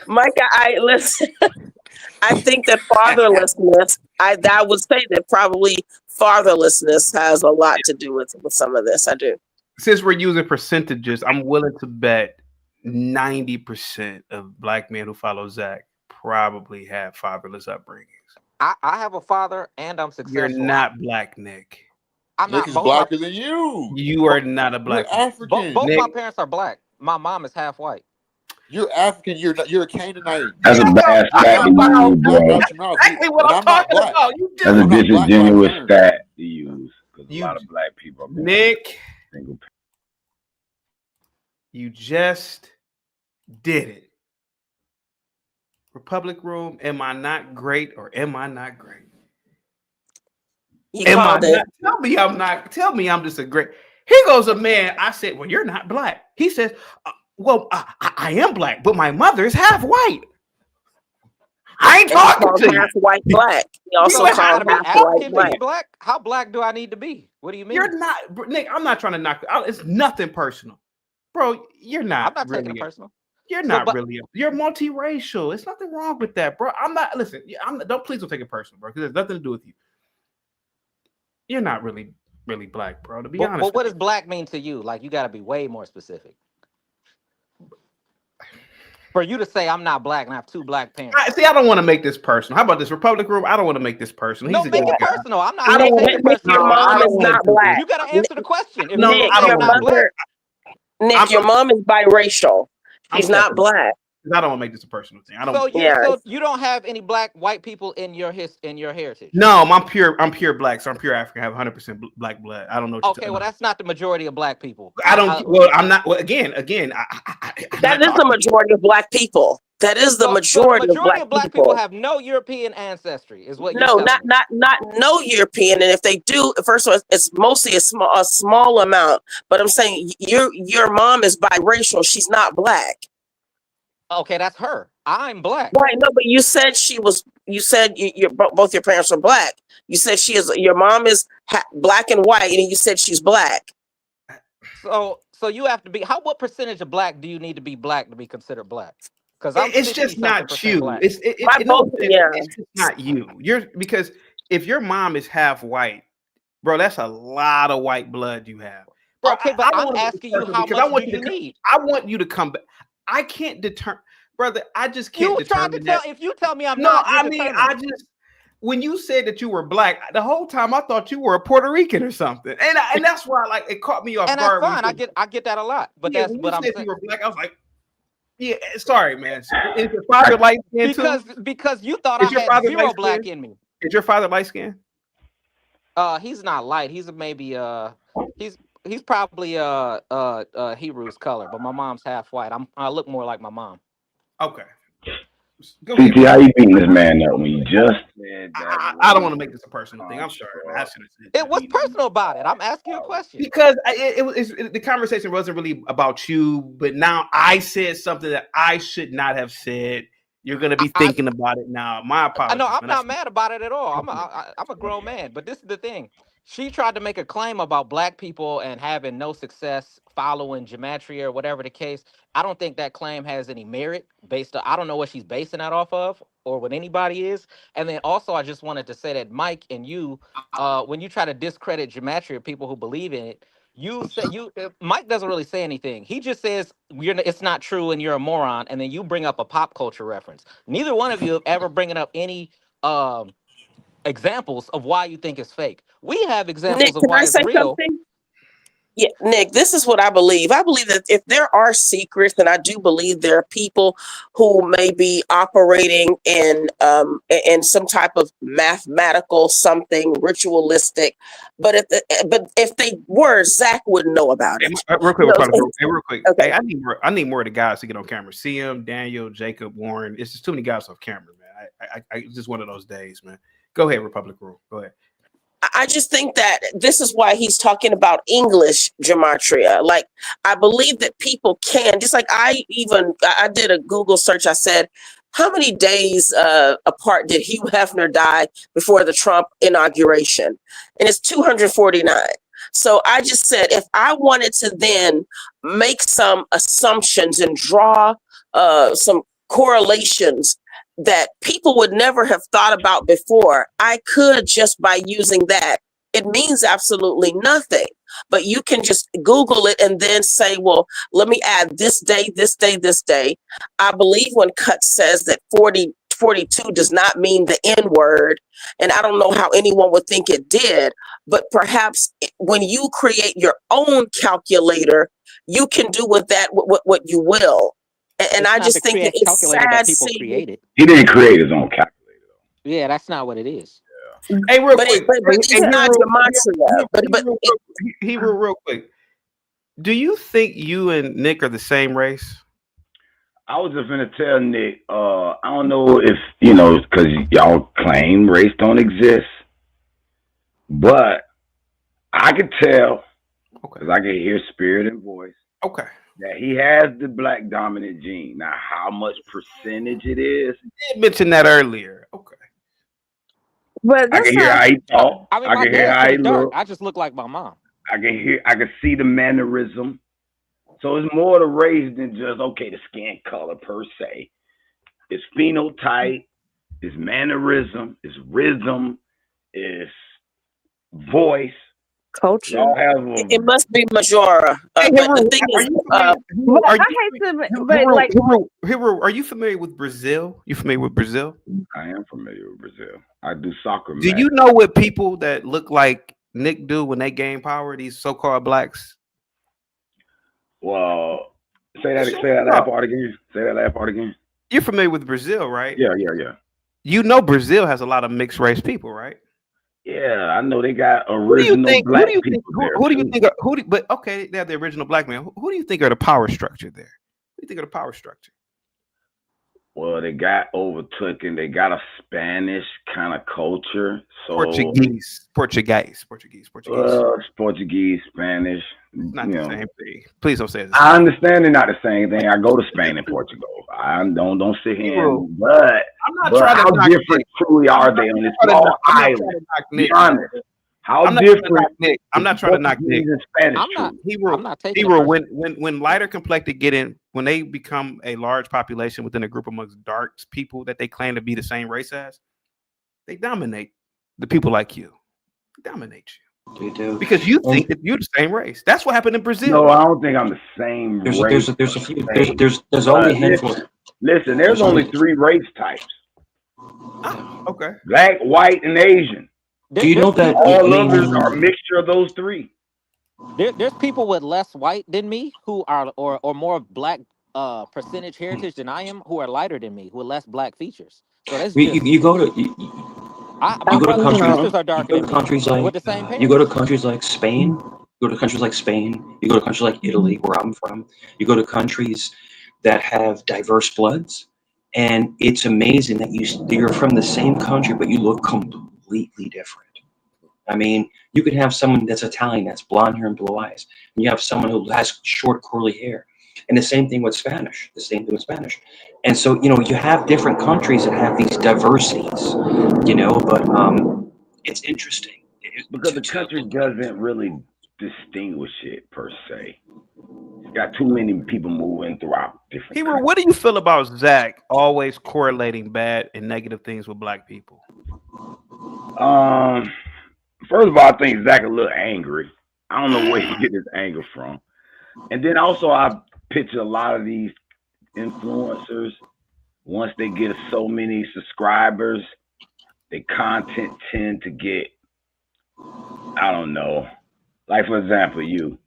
Speaker 20: Mike, listen. I think that fatherlessness, I would say that probably fatherlessness has a lot to do with some of this. I do.
Speaker 1: Since we're using percentages, I'm willing to bet 90% of Black men who follow Zach probably have fatherless upbringings.
Speaker 12: I have a father and I'm successful.
Speaker 1: You're not Black, Nick.
Speaker 15: Nick is blacker than you.
Speaker 1: You are not a Black.
Speaker 15: You're African.
Speaker 12: Both my parents are Black. My mom is half white.
Speaker 15: You're African. You're a Canaanite.
Speaker 21: That's a bad stat to use, bro.
Speaker 1: Exactly what I'm talking about.
Speaker 21: That's a disingenuous stat to use.
Speaker 10: Because a lot of Black people are
Speaker 1: Nick,
Speaker 10: single.
Speaker 1: you just did it. Republic Room, am I not great or am I not great?
Speaker 20: You called it.
Speaker 1: Tell me I'm not. Tell me I'm just a great. Here goes a man. I said, well, you're not Black. He says, well, I am Black, but my mother's half white. I ain't talking to you.
Speaker 20: Half white Black. He also called half white
Speaker 12: Black. How Black do I need to be? What do you mean?
Speaker 1: You're not, Nick. I'm not trying to knock. It's nothing personal, bro. You're not.
Speaker 12: I'm not
Speaker 1: really
Speaker 12: taking it personal.
Speaker 1: You're not really. You're multiracial. There's nothing wrong with that, bro. I'm not. Listen. Please don't take it personal, bro, because there's nothing to do with you. You're not really Black, bro. To be honest.
Speaker 12: But what does Black mean to you? Like you got to be way more specific. For you to say I'm not Black and I have two Black parents.
Speaker 1: I don't want to make this personal. How about this Republic Room? I don't want to make this personal.
Speaker 12: No, make it personal. I'm not.
Speaker 20: I don't think your mom is not Black.
Speaker 12: You got to answer the question.
Speaker 20: Nick, your mom is biracial. She's not Black.
Speaker 1: I don't want to make this a personal thing. I don't.
Speaker 12: So you don't have any Black white people in your heritage.
Speaker 1: No, I'm pure Black. So I'm pure African. I have 100% Black blood. I don't know.
Speaker 12: Okay, well that's not the majority of Black people.
Speaker 1: I don't. Well, I'm not. Well, again.
Speaker 20: That is the majority of Black people. That is the majority of Black people.
Speaker 12: Have no European ancestry, is what you're
Speaker 20: telling me. Not no European. And if they do, first of all, it's mostly a small amount. But I'm saying your mom is biracial. She's not Black.
Speaker 12: Okay, that's her. I'm Black.
Speaker 20: Right, no, but you said you said both your parents are Black. You said your mom is Black and white, and you said she's Black.
Speaker 12: So you have to be, what percentage of Black do you need to be Black to be considered Black? Because
Speaker 1: it's just not you.
Speaker 12: Black.
Speaker 1: It's just not you. Because if your mom is half white, bro, that's a lot of white blood you have. Bro,
Speaker 12: okay, but I'm asking you how much do you need?
Speaker 1: I want you to come back. I can't determine, brother. I just can't determine that.
Speaker 12: If you tell me I'm
Speaker 1: no,
Speaker 12: not,
Speaker 1: I mean, I just when you said that you were black, the whole time I thought you were a Puerto Rican or something, and that's why like it caught me off
Speaker 12: and
Speaker 1: guard.
Speaker 12: that's fine. I get that a lot, but
Speaker 1: yeah,
Speaker 12: that's
Speaker 1: when
Speaker 12: what I'm
Speaker 1: saying.
Speaker 12: saying.
Speaker 1: You were black, I was like, yeah, sorry, man. Is your father light skinned too?
Speaker 12: Because you thought I had zero black in me.
Speaker 1: Is your father light skinned?
Speaker 12: He's not light. He's maybe he's probably Hebrew's color, but my mom's half white. I look more like my mom.
Speaker 1: Okay.
Speaker 21: CT, how you beating this man up when you just said
Speaker 1: that? I don't want to make this a personal thing. I'm sorry.
Speaker 12: It was personal about it. I'm asking you a question.
Speaker 1: Because the conversation wasn't really about you, but now I said something that I should not have said. You're going to be thinking about it now. My apologies.
Speaker 12: No, I'm not mad about it at all. I'm a grown man. But this is the thing. She tried to make a claim about black people and having no success following Gematria or whatever the case. I don't think that claim has any merit based on, I don't know what she's basing that off of or what anybody is. And then also I just wanted to say that Mike and you, when you try to discredit Gematria, people who believe in it, Mike doesn't really say anything. He just says it's not true and you're a moron, and then you bring up a pop culture reference. Neither one of you have ever bringing up any examples of why you think it's fake. We have examples
Speaker 20: Nick,
Speaker 12: of why it's real.
Speaker 20: Something? Yeah, Nick, this is what I believe. I believe that if there are secrets, and I do believe there are people who may be operating in some type of mathematical something ritualistic, but if they were, Zach wouldn't know about it.
Speaker 1: Real quick. Okay. Hey, I need more of the guys to get on camera. See him, Daniel, Jacob, Warren. It's just too many guys off camera, man. I it's just one of those days, man. Go ahead, Republic Rule. Go ahead.
Speaker 20: I just think that this is why he's talking about English gematria. Like, I believe that people can, just like I did a Google search. I said, how many days apart did Hugh Hefner die before the Trump inauguration? And it's 249. So I just said, if I wanted to then make some assumptions and draw some correlations that people would never have thought about before, I could just by using that. It means absolutely nothing, but you can just Google it and then say, well, let me add this day, this day, this day. I believe when Cut says that 42 does not mean the N word, and I don't know how anyone would think it did, but perhaps when you create your own calculator, you can do with that what you will. And I just think that it's sad seeing.
Speaker 21: He didn't create his own calculator.
Speaker 12: Yeah, that's not what it is.
Speaker 1: Yeah. Hey, real quick.
Speaker 20: But it's not gematria.
Speaker 1: Hebrew, real quick. Do you think you and Nick are the same race?
Speaker 21: I was just gonna tell Nick. I don't know if because y'all claim race don't exist, but I could tell because I can hear spirit and voice.
Speaker 1: Okay.
Speaker 21: That he has the black dominant gene. Now, how much percentage it is?
Speaker 1: You did mention that earlier. Okay.
Speaker 20: But
Speaker 21: I can hear how he talk. I can hear how he look.
Speaker 12: I just look like my mom.
Speaker 21: I can see the mannerism. So it's more the race than just the skin color per se. It's phenotype, it's mannerism, it's rhythm, it's voice.
Speaker 20: Culture. It must be Majora. But the thing is,
Speaker 1: are you familiar with Brazil? You familiar with Brazil?
Speaker 21: I am familiar with Brazil. I do soccer.
Speaker 1: Do you know what people that look like Nick do when they gain power? These so-called blacks.
Speaker 21: Well, say that last part again. Say that last part again.
Speaker 1: You're familiar with Brazil, right?
Speaker 21: Yeah.
Speaker 1: You know Brazil has a lot of mixed race people, right?
Speaker 21: Yeah, I know they got original black people there.
Speaker 1: But okay, they have the original black man. Who do you think are the power structure there? Who do you think are the power structure?
Speaker 21: Well, they got overtaken. They got a Spanish kind of culture. So
Speaker 1: Portuguese.
Speaker 21: Portuguese, Spanish.
Speaker 1: Not the same thing. Please don't say it.
Speaker 21: I understand they're not the same thing. I go to Spain and Portugal. I don't sit here. But
Speaker 1: I'm not trying to
Speaker 21: how different truly are they on this small island? Be honest. How
Speaker 1: I'm not
Speaker 21: different?
Speaker 1: trying to knock Nick. I'm not trying to knock Nick.
Speaker 21: Spanish
Speaker 12: I'm not.
Speaker 1: Hero,
Speaker 12: I'm not taking it
Speaker 1: Hero.
Speaker 12: personally.
Speaker 1: When lighter complected get in, when they become a large population within a group amongst dark people that they claim to be the same race as, they dominate the people like you. They dominate you.
Speaker 11: They do.
Speaker 1: Because you think that you're the same race. That's what happened in Brazil.
Speaker 21: No, I don't think I'm the same race.
Speaker 11: There's a few. There's only a handful.
Speaker 21: Listen, there's only 3 race types.
Speaker 1: Okay.
Speaker 21: Black, white, and Asian.
Speaker 11: Do you know that
Speaker 21: all others are a mixture of those 3?
Speaker 12: There's people with less white than me who are or more black percentage heritage than I am who are lighter than me with less black features. So that's
Speaker 11: you go to
Speaker 12: my brother's sisters are darker than me.
Speaker 11: countries like
Speaker 12: with the same parents.
Speaker 11: you go to countries like Spain. You go to countries like Spain. You go to countries like Italy, where I'm from. You go to countries that have diverse bloods, and it's amazing that you're from the same country, but you look completely different. I mean, you could have someone that's Italian, that's blonde hair and blue eyes, and you have someone who has short curly hair. And the same thing with Spanish. And so, you have different countries that have these diversities, but it's interesting.
Speaker 21: Because the country doesn't really distinguish it per se. It's got too many people moving throughout different
Speaker 1: Hero, what do you feel about Zach always correlating bad and negative things with black people?
Speaker 21: First of all, I think Zach a little angry. I don't know where he get his anger from. And then also I picture a lot of these influencers, once they get so many subscribers, their content tend to get, I don't know. Like, for example, you.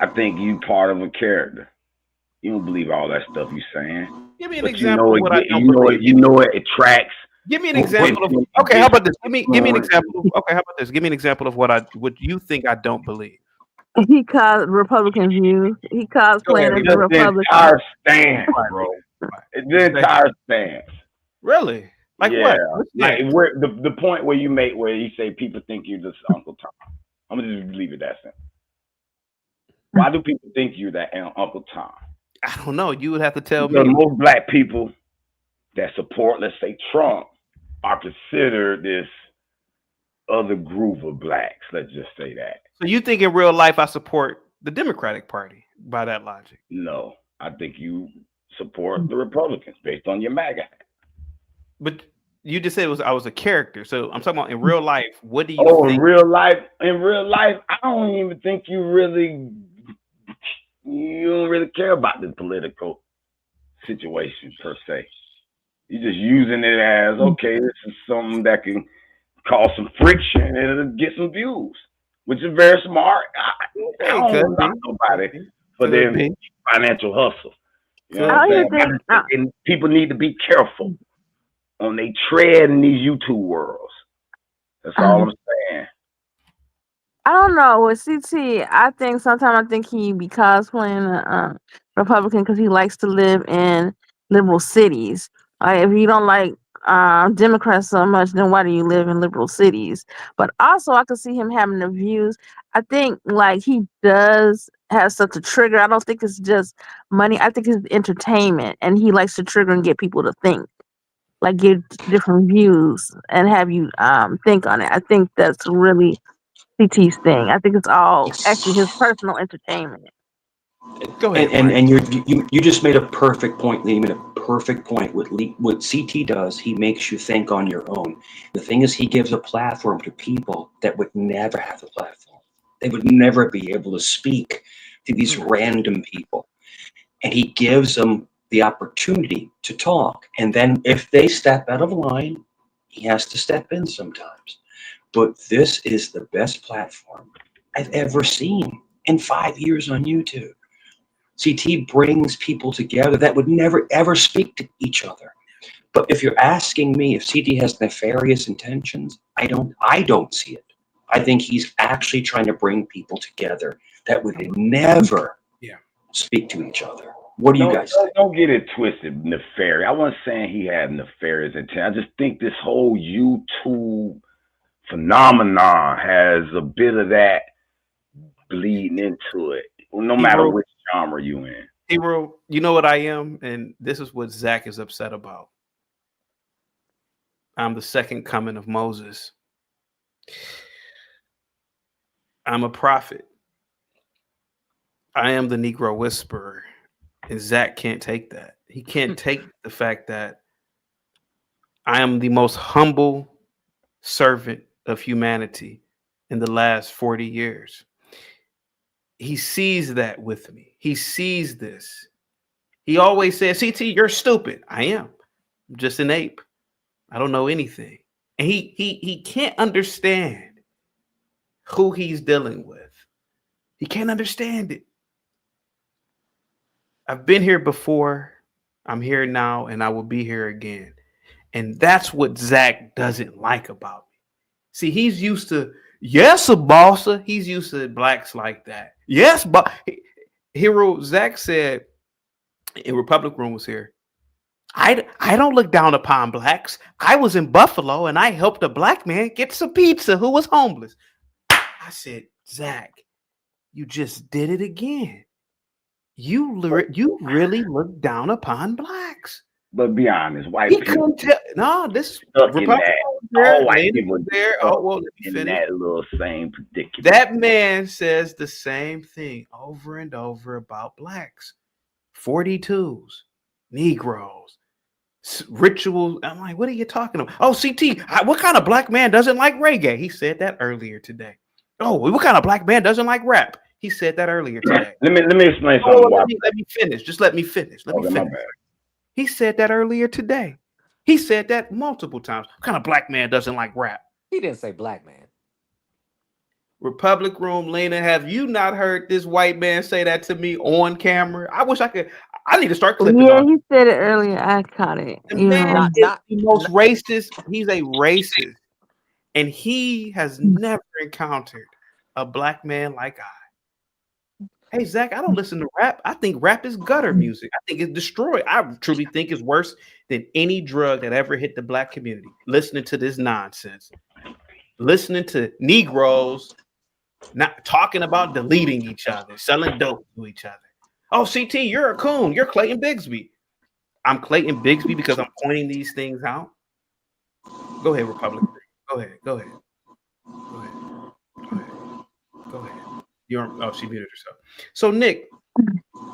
Speaker 21: I think you part of a character. You don't believe all that stuff you saying.
Speaker 1: Give me an example of what I don't believe.
Speaker 21: You know it attracts.
Speaker 1: Give me an example of. Okay, how about this? Give me an example. Okay, how about this? Give me an example of what you think I don't believe.
Speaker 3: He calls Republican views. He calls playing as a Republican.
Speaker 21: The entire stance, bro. It's the entire stance.
Speaker 1: Really? Like
Speaker 21: yeah.
Speaker 1: what?
Speaker 21: Like where the point where you make where you say people think you're just Uncle Tom. I'm gonna just leave it that simple. Why do people think you're that Uncle Tom?
Speaker 1: I don't know. You would have to tell
Speaker 21: because
Speaker 1: me.
Speaker 21: Most black people that support, let's say, Trump, are considered this other group of blacks. Let's just say that.
Speaker 1: So you think in real life I support the Democratic Party by that logic?
Speaker 21: No, I think you support the Republicans based on your MAGA.
Speaker 1: But you just said I was a character. So I'm talking about in real life. What do you think?
Speaker 21: In real life, I don't even think you don't really care about the political situation per se. You're just using it as, okay, this is something that can cause some friction and it'll get some views, which is very smart. I don't knock nobody for their financial hustle. You know what I'm saying? And people need to be careful on they tread in these YouTube worlds. That's all I'm saying.
Speaker 3: I don't know. With CT, sometimes I think he be cosplaying a Republican because he likes to live in liberal cities. If you don't like Democrats so much, then why do you live in liberal cities? But also, I could see him having the views. I think like he does have such a trigger. I don't think it's just money. I think it's entertainment, and he likes to trigger and get people to think, like give different views and have you think on it. I think that's really CT's thing. I think it's all actually his personal entertainment.
Speaker 11: Go ahead. And you just made a perfect point. You made a perfect point. What CT does, he makes you think on your own. The thing is, he gives a platform to people that would never have the platform. They would never be able to speak to these random people. And he gives them the opportunity to talk. And then if they step out of line, he has to step in sometimes. But this is the best platform I've ever seen in 5 years on YouTube. CT brings people together that would never, ever speak to each other. But if you're asking me if CT has nefarious intentions, I don't see it. I think he's actually trying to bring people together that would never speak to each other. What do you guys think?
Speaker 21: Don't get it twisted, nefarious. I wasn't saying he had nefarious intent. I just think this whole YouTube phenomenon has a bit of that bleeding into it, no matter which genre you in.
Speaker 1: Hero, you know what I am, and this is what Zach is upset about. I'm the second coming of Moses. I'm a prophet. I am the Negro whisperer. And Zach can't take that. He can't take the fact that I am the most humble servant of humanity in the last 40 years. He sees that with me. He sees this. He always says, CT, you're stupid. I am. I'm just an ape. I don't know anything. And he can't understand who he's dealing with. He can't understand it. I've been here before. I'm here now, and I will be here again. And that's what Zach doesn't like about me. See, he's used to, yes, a bossa. He's used to blacks like that. Yes, but Hero Zach said in Republic Room was here. I don't look down upon blacks. I was in Buffalo and I helped a black man get some pizza who was homeless. I said, Zach, you just did it again. You really look down upon blacks.
Speaker 21: But be honest, white
Speaker 1: He
Speaker 21: people.
Speaker 1: couldn't tell. No, this
Speaker 21: Stuck in
Speaker 1: Republican
Speaker 21: that.
Speaker 1: was there,
Speaker 21: All white
Speaker 1: Landon
Speaker 21: people
Speaker 1: was there.
Speaker 21: stuck
Speaker 1: Oh, well, let me
Speaker 21: in
Speaker 1: finish.
Speaker 21: that little same predicament.
Speaker 1: That man says the same thing over and over about blacks, 42s, Negroes, rituals. I'm like, what are you talking about? Oh, CT, what kind of black man doesn't like reggae? He said that earlier today. Oh, what kind of black man doesn't like rap? He said that earlier today.
Speaker 21: Let me explain
Speaker 1: Oh,
Speaker 21: something.
Speaker 1: let me finish. Just let me finish. Let me
Speaker 21: Okay, my
Speaker 1: finish.
Speaker 21: bad.
Speaker 1: He said that earlier today. He said that multiple times. What kind of black man doesn't like rap?
Speaker 12: He didn't say black man.
Speaker 1: Republic Room, Lena, have you not heard this white man say that to me on camera? I wish I could. I need to start clipping
Speaker 3: Yeah,
Speaker 1: on.
Speaker 3: he said it earlier. I caught it.
Speaker 1: The
Speaker 3: You
Speaker 1: man
Speaker 3: know.
Speaker 1: is the most racist. He's a racist. And he has never encountered a black man like I. Hey, Zach, I don't listen to rap. I think rap is gutter music. I think it's destroyed. I truly think it's worse than any drug that ever hit the black community. Listening to this nonsense. Listening to Negroes not talking about deleting each other, selling dope to each other. Oh, CT, you're a coon. You're Clayton Bigsby. I'm Clayton Bigsby because I'm pointing these things out. Go ahead, Republic. Go ahead. Go ahead. Go ahead. Go ahead. Go ahead. She muted herself. So, Nick,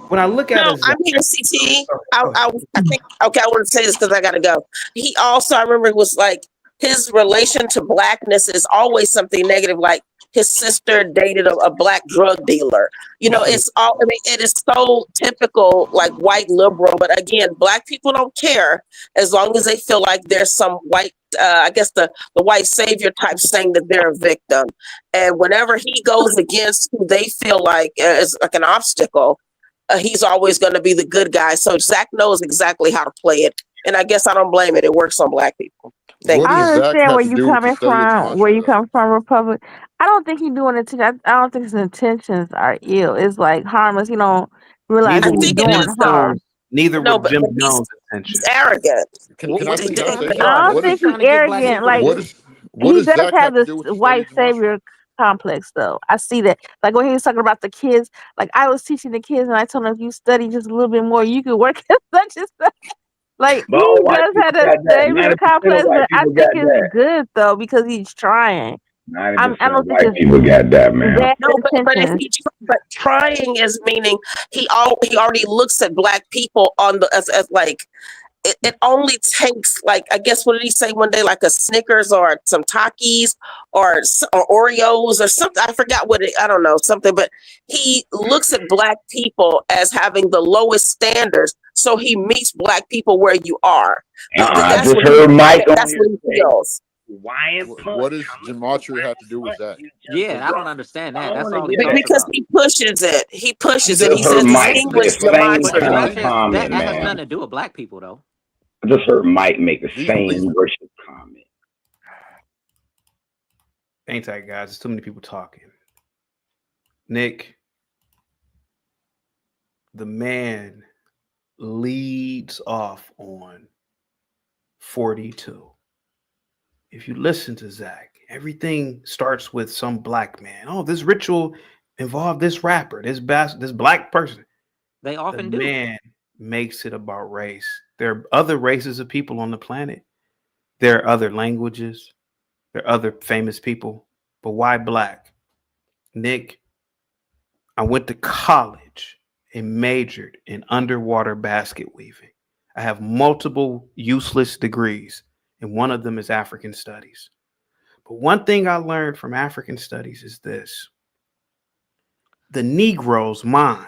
Speaker 1: when I look at
Speaker 20: I'm here, CT. I think, okay, I want to say this because I got to go. He also, I remember, was like, his relation to blackness is always something negative, like his sister dated a black drug dealer. You know, it's all, I mean, it is so typical, like white liberal, but again, black people don't care as long as they feel like there's some white, I guess the white savior type saying that they're a victim. And whenever he goes against who they feel like is like an obstacle, he's always going to be the good guy. So Zach knows exactly how to play it. And I guess I don't blame it. It works on black people. Thank you.
Speaker 3: I understand where you coming from. Where you come from, Republic. I don't think he's doing it. I don't think his intentions are ill. It's like harmless. You don't realize he's doing harm.
Speaker 1: Neither
Speaker 20: No,
Speaker 1: were Jim
Speaker 20: but
Speaker 1: Jones' intentions.
Speaker 20: he's arrant.
Speaker 15: Can I say something?
Speaker 3: I don't think he's arrogant. Like
Speaker 15: what
Speaker 3: he
Speaker 15: does
Speaker 3: does
Speaker 15: Zach
Speaker 3: have
Speaker 15: have to
Speaker 3: this
Speaker 15: do with the
Speaker 3: white savior complex, though. I see that. Like when he was talking about the kids. Like I was teaching the kids, and I told them, if you study just a little bit more, you could work at such and such. Like
Speaker 21: But
Speaker 3: he
Speaker 21: all white
Speaker 3: does
Speaker 21: people
Speaker 3: have
Speaker 21: got
Speaker 3: a
Speaker 21: that.
Speaker 3: savior
Speaker 21: 90% of
Speaker 3: complex,
Speaker 21: white
Speaker 3: but I
Speaker 21: people
Speaker 3: think
Speaker 21: got
Speaker 3: it's
Speaker 21: that.
Speaker 3: good though because he's trying.
Speaker 21: 90%
Speaker 3: I don't
Speaker 21: of
Speaker 3: think
Speaker 21: white
Speaker 3: it's
Speaker 21: people got that, man.
Speaker 20: No, but if he, but trying is meaning he already looks at black people on the as like it only takes like, I guess, what did he say one day, like a Snickers or some Takis or Oreos or something. I forgot I don't know, something, but he looks at black people as having the lowest standards. So he meets black people where you are.
Speaker 21: I just heard Mike on
Speaker 20: That's
Speaker 21: here
Speaker 20: what he
Speaker 21: say,
Speaker 20: feels.
Speaker 15: What does Gematria have to do with that?
Speaker 12: Yeah, I don't understand that. That's all he
Speaker 20: Because
Speaker 12: talks about.
Speaker 20: he pushes it. He pushes
Speaker 21: I
Speaker 20: it.
Speaker 21: just
Speaker 20: He says
Speaker 21: heard Mike
Speaker 20: distinguish
Speaker 21: make the same
Speaker 20: Gematria.
Speaker 21: kind of
Speaker 12: That
Speaker 21: comment,
Speaker 12: has nothing
Speaker 21: man.
Speaker 12: to do with black people, though.
Speaker 21: I just heard Mike make the same worship comment.
Speaker 1: Ain't tight, guys. There's too many people talking. Nick, the man leads off on 42. If you listen to Zach, everything starts with some black man. Oh, this ritual involved this rapper, this black person.
Speaker 12: They often
Speaker 1: the
Speaker 12: do.
Speaker 1: man makes it about race. There are other races of people on the planet. There are other languages. There are other famous people. But why black? Nick, I went to college and majored in underwater basket weaving. I have multiple useless degrees, and one of them is African studies. But one thing I learned from African studies is this: the Negro's mind,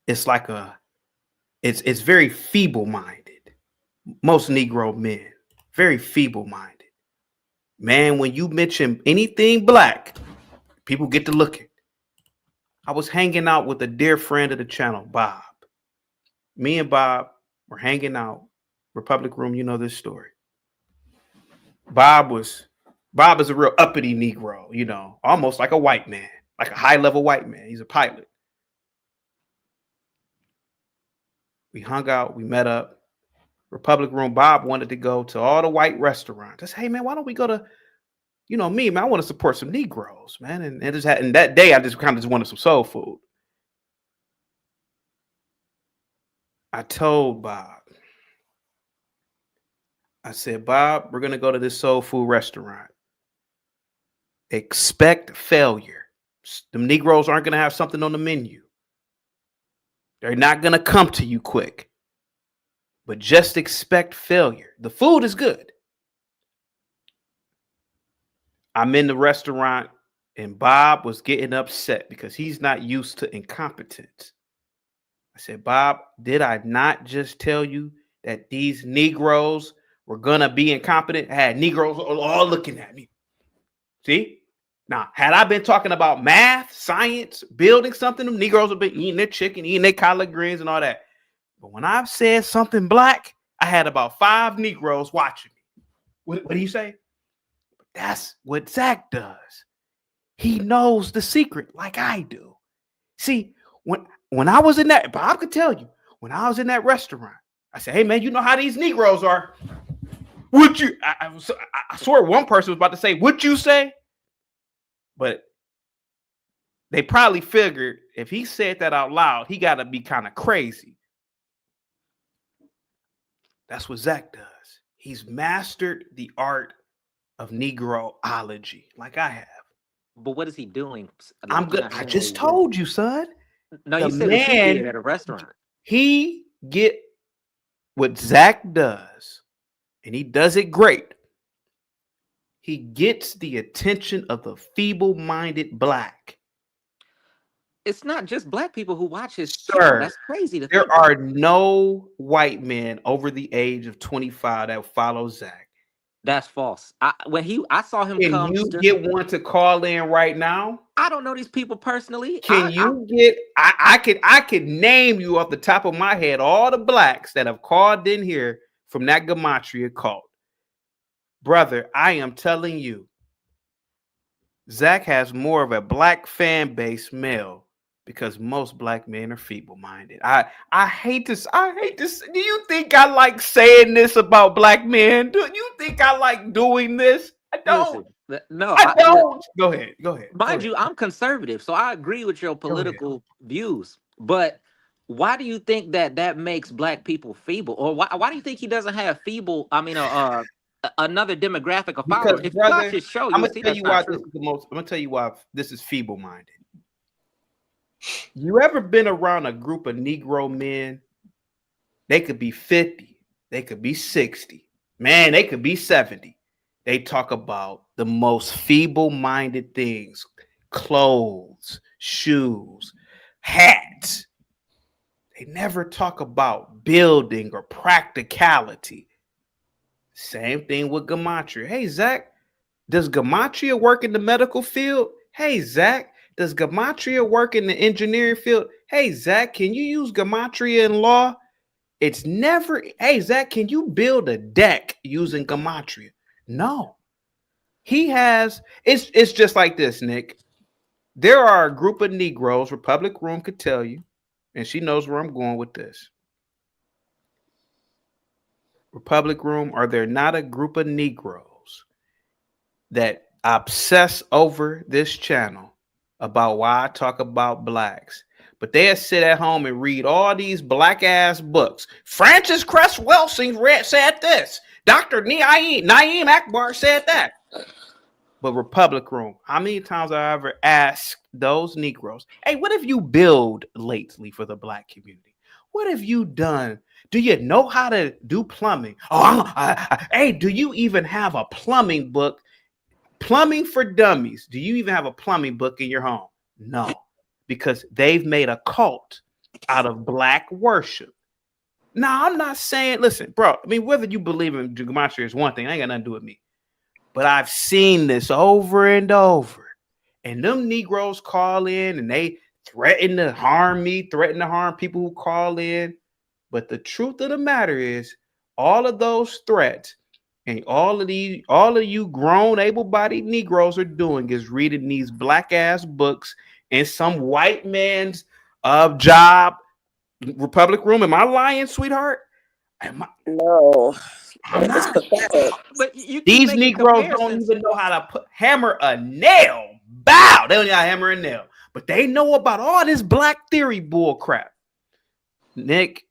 Speaker 1: it's like it's very feeble-minded. Most Negro men, very feeble-minded. Man, when you mention anything black, people get to looking. I was hanging out with a dear friend of the channel, Bob. Me and Bob were hanging out, Republic Room, you know this story. Bob is a real uppity Negro, you know, almost like a white man, like a high-level white man. He's a pilot. We hung out, we met up. Republic Room, Bob wanted to go to all the white restaurants. I said, hey, man, why don't we go to, you know, me, man, I want to support some Negroes, man. And that day, I just kind of wanted some soul food. I told Bob, I said, Bob, we're going to go to this soul food restaurant. Expect failure. The Negroes aren't going to have something on the menu. They're not going to come to you quick. But just expect failure. The food is good. I'm in the restaurant and Bob was getting upset because he's not used to incompetence. I said, Bob, did I not just tell you that these Negroes were going to be incompetent? I had Negroes all looking at me. See? Now, had I been talking about math, science, building something, them Negroes would be eating their chicken, eating their collard greens and all that. But when I've said something black, I had about 5 Negroes watching me. What do you say? That's what Zach does. He knows the secret like I do. See, when I was in that, Bob could tell you, when I was in that restaurant, I said, hey, man, you know how these Negroes are. Would you? I swear one person was about to say, would you say? But they probably figured if he said that out loud, he got to be kind of crazy. That's what Zach does. He's mastered the art of Negroology, like I have.
Speaker 12: But what is he doing?
Speaker 1: I'm good. I just told you, son.
Speaker 12: No, you said he did it at a restaurant.
Speaker 1: He get what Zach does, and he does it great. He gets the attention of the feeble-minded black.
Speaker 12: It's not just black people who watch his
Speaker 1: show.
Speaker 12: That's crazy.
Speaker 1: There are no white men over the age of 25 that follow Zach.
Speaker 12: That's false. I saw him come.
Speaker 1: Can you get one to call in right now?
Speaker 12: I don't know these people personally.
Speaker 1: Can you get? I could name you off the top of my head all the blacks that have called in here from that Gematria cult. Brother, I am telling you, Zach has more of a black fan base male because most black men are feeble-minded. I hate this. Do you think I like saying this about black men? Do you think I like doing this? I don't.
Speaker 12: Listen, no,
Speaker 1: I don't. Go ahead.
Speaker 12: Mind you, I'm conservative, so I agree with your political views. But why do you think that makes black people feeble? Or why do you think he doesn't have feeble? I mean, another demographic of followers. If you watch his show,
Speaker 1: I'm gonna tell you why this is the most. I'm gonna tell you why this is feeble-minded. You ever been around a group of Negro men? They could be 50, they could be 60, man, they could be 70. They talk about the most feeble-minded things: clothes, shoes, hats. They never talk about building or practicality. Same thing with Gematria. Hey, Zach, does Gematria work in the medical field? Hey, Zach, does Gematria work in the engineering field? Hey, Zach, can you use Gematria in law? It's never, hey, Zach, can you build a deck using Gematria? No. He has, it's just like this, Nick. There are a group of Negroes, Republic Room could tell you, and she knows where I'm going with this. Republic Room, are there not a group of Negroes that obsess over this channel about why I talk about blacks? But they'll sit at home and read all these black ass books. Francis Cress Welsing said this. Dr. Naeem Akbar said that. But Republic Room, how many times have I ever asked those Negroes, hey, what have you built lately for the black community? What have you done? Do you know how to do plumbing? Hey, do you even have a plumbing book? Plumbing for Dummies. Do you even have a plumbing book in your home? No, because they've made a cult out of black worship. Now, I'm not saying, listen, bro, I mean, whether you believe in gematria is one thing. I ain't got nothing to do with me. But I've seen this over and over. And them Negroes call in and they threaten to harm me, threaten to harm people who call in. But the truth of the matter is, all of those threats and all of you grown, able-bodied Negroes are doing is reading these black-ass books in some white man's job, Republic Room. Am I lying, sweetheart?
Speaker 20: No.
Speaker 1: I'm not.
Speaker 12: But you
Speaker 1: These Negroes don't even know how to hammer a nail. Bow. They don't know how to hammer a nail. But they know about all this black theory bull crap. Nick,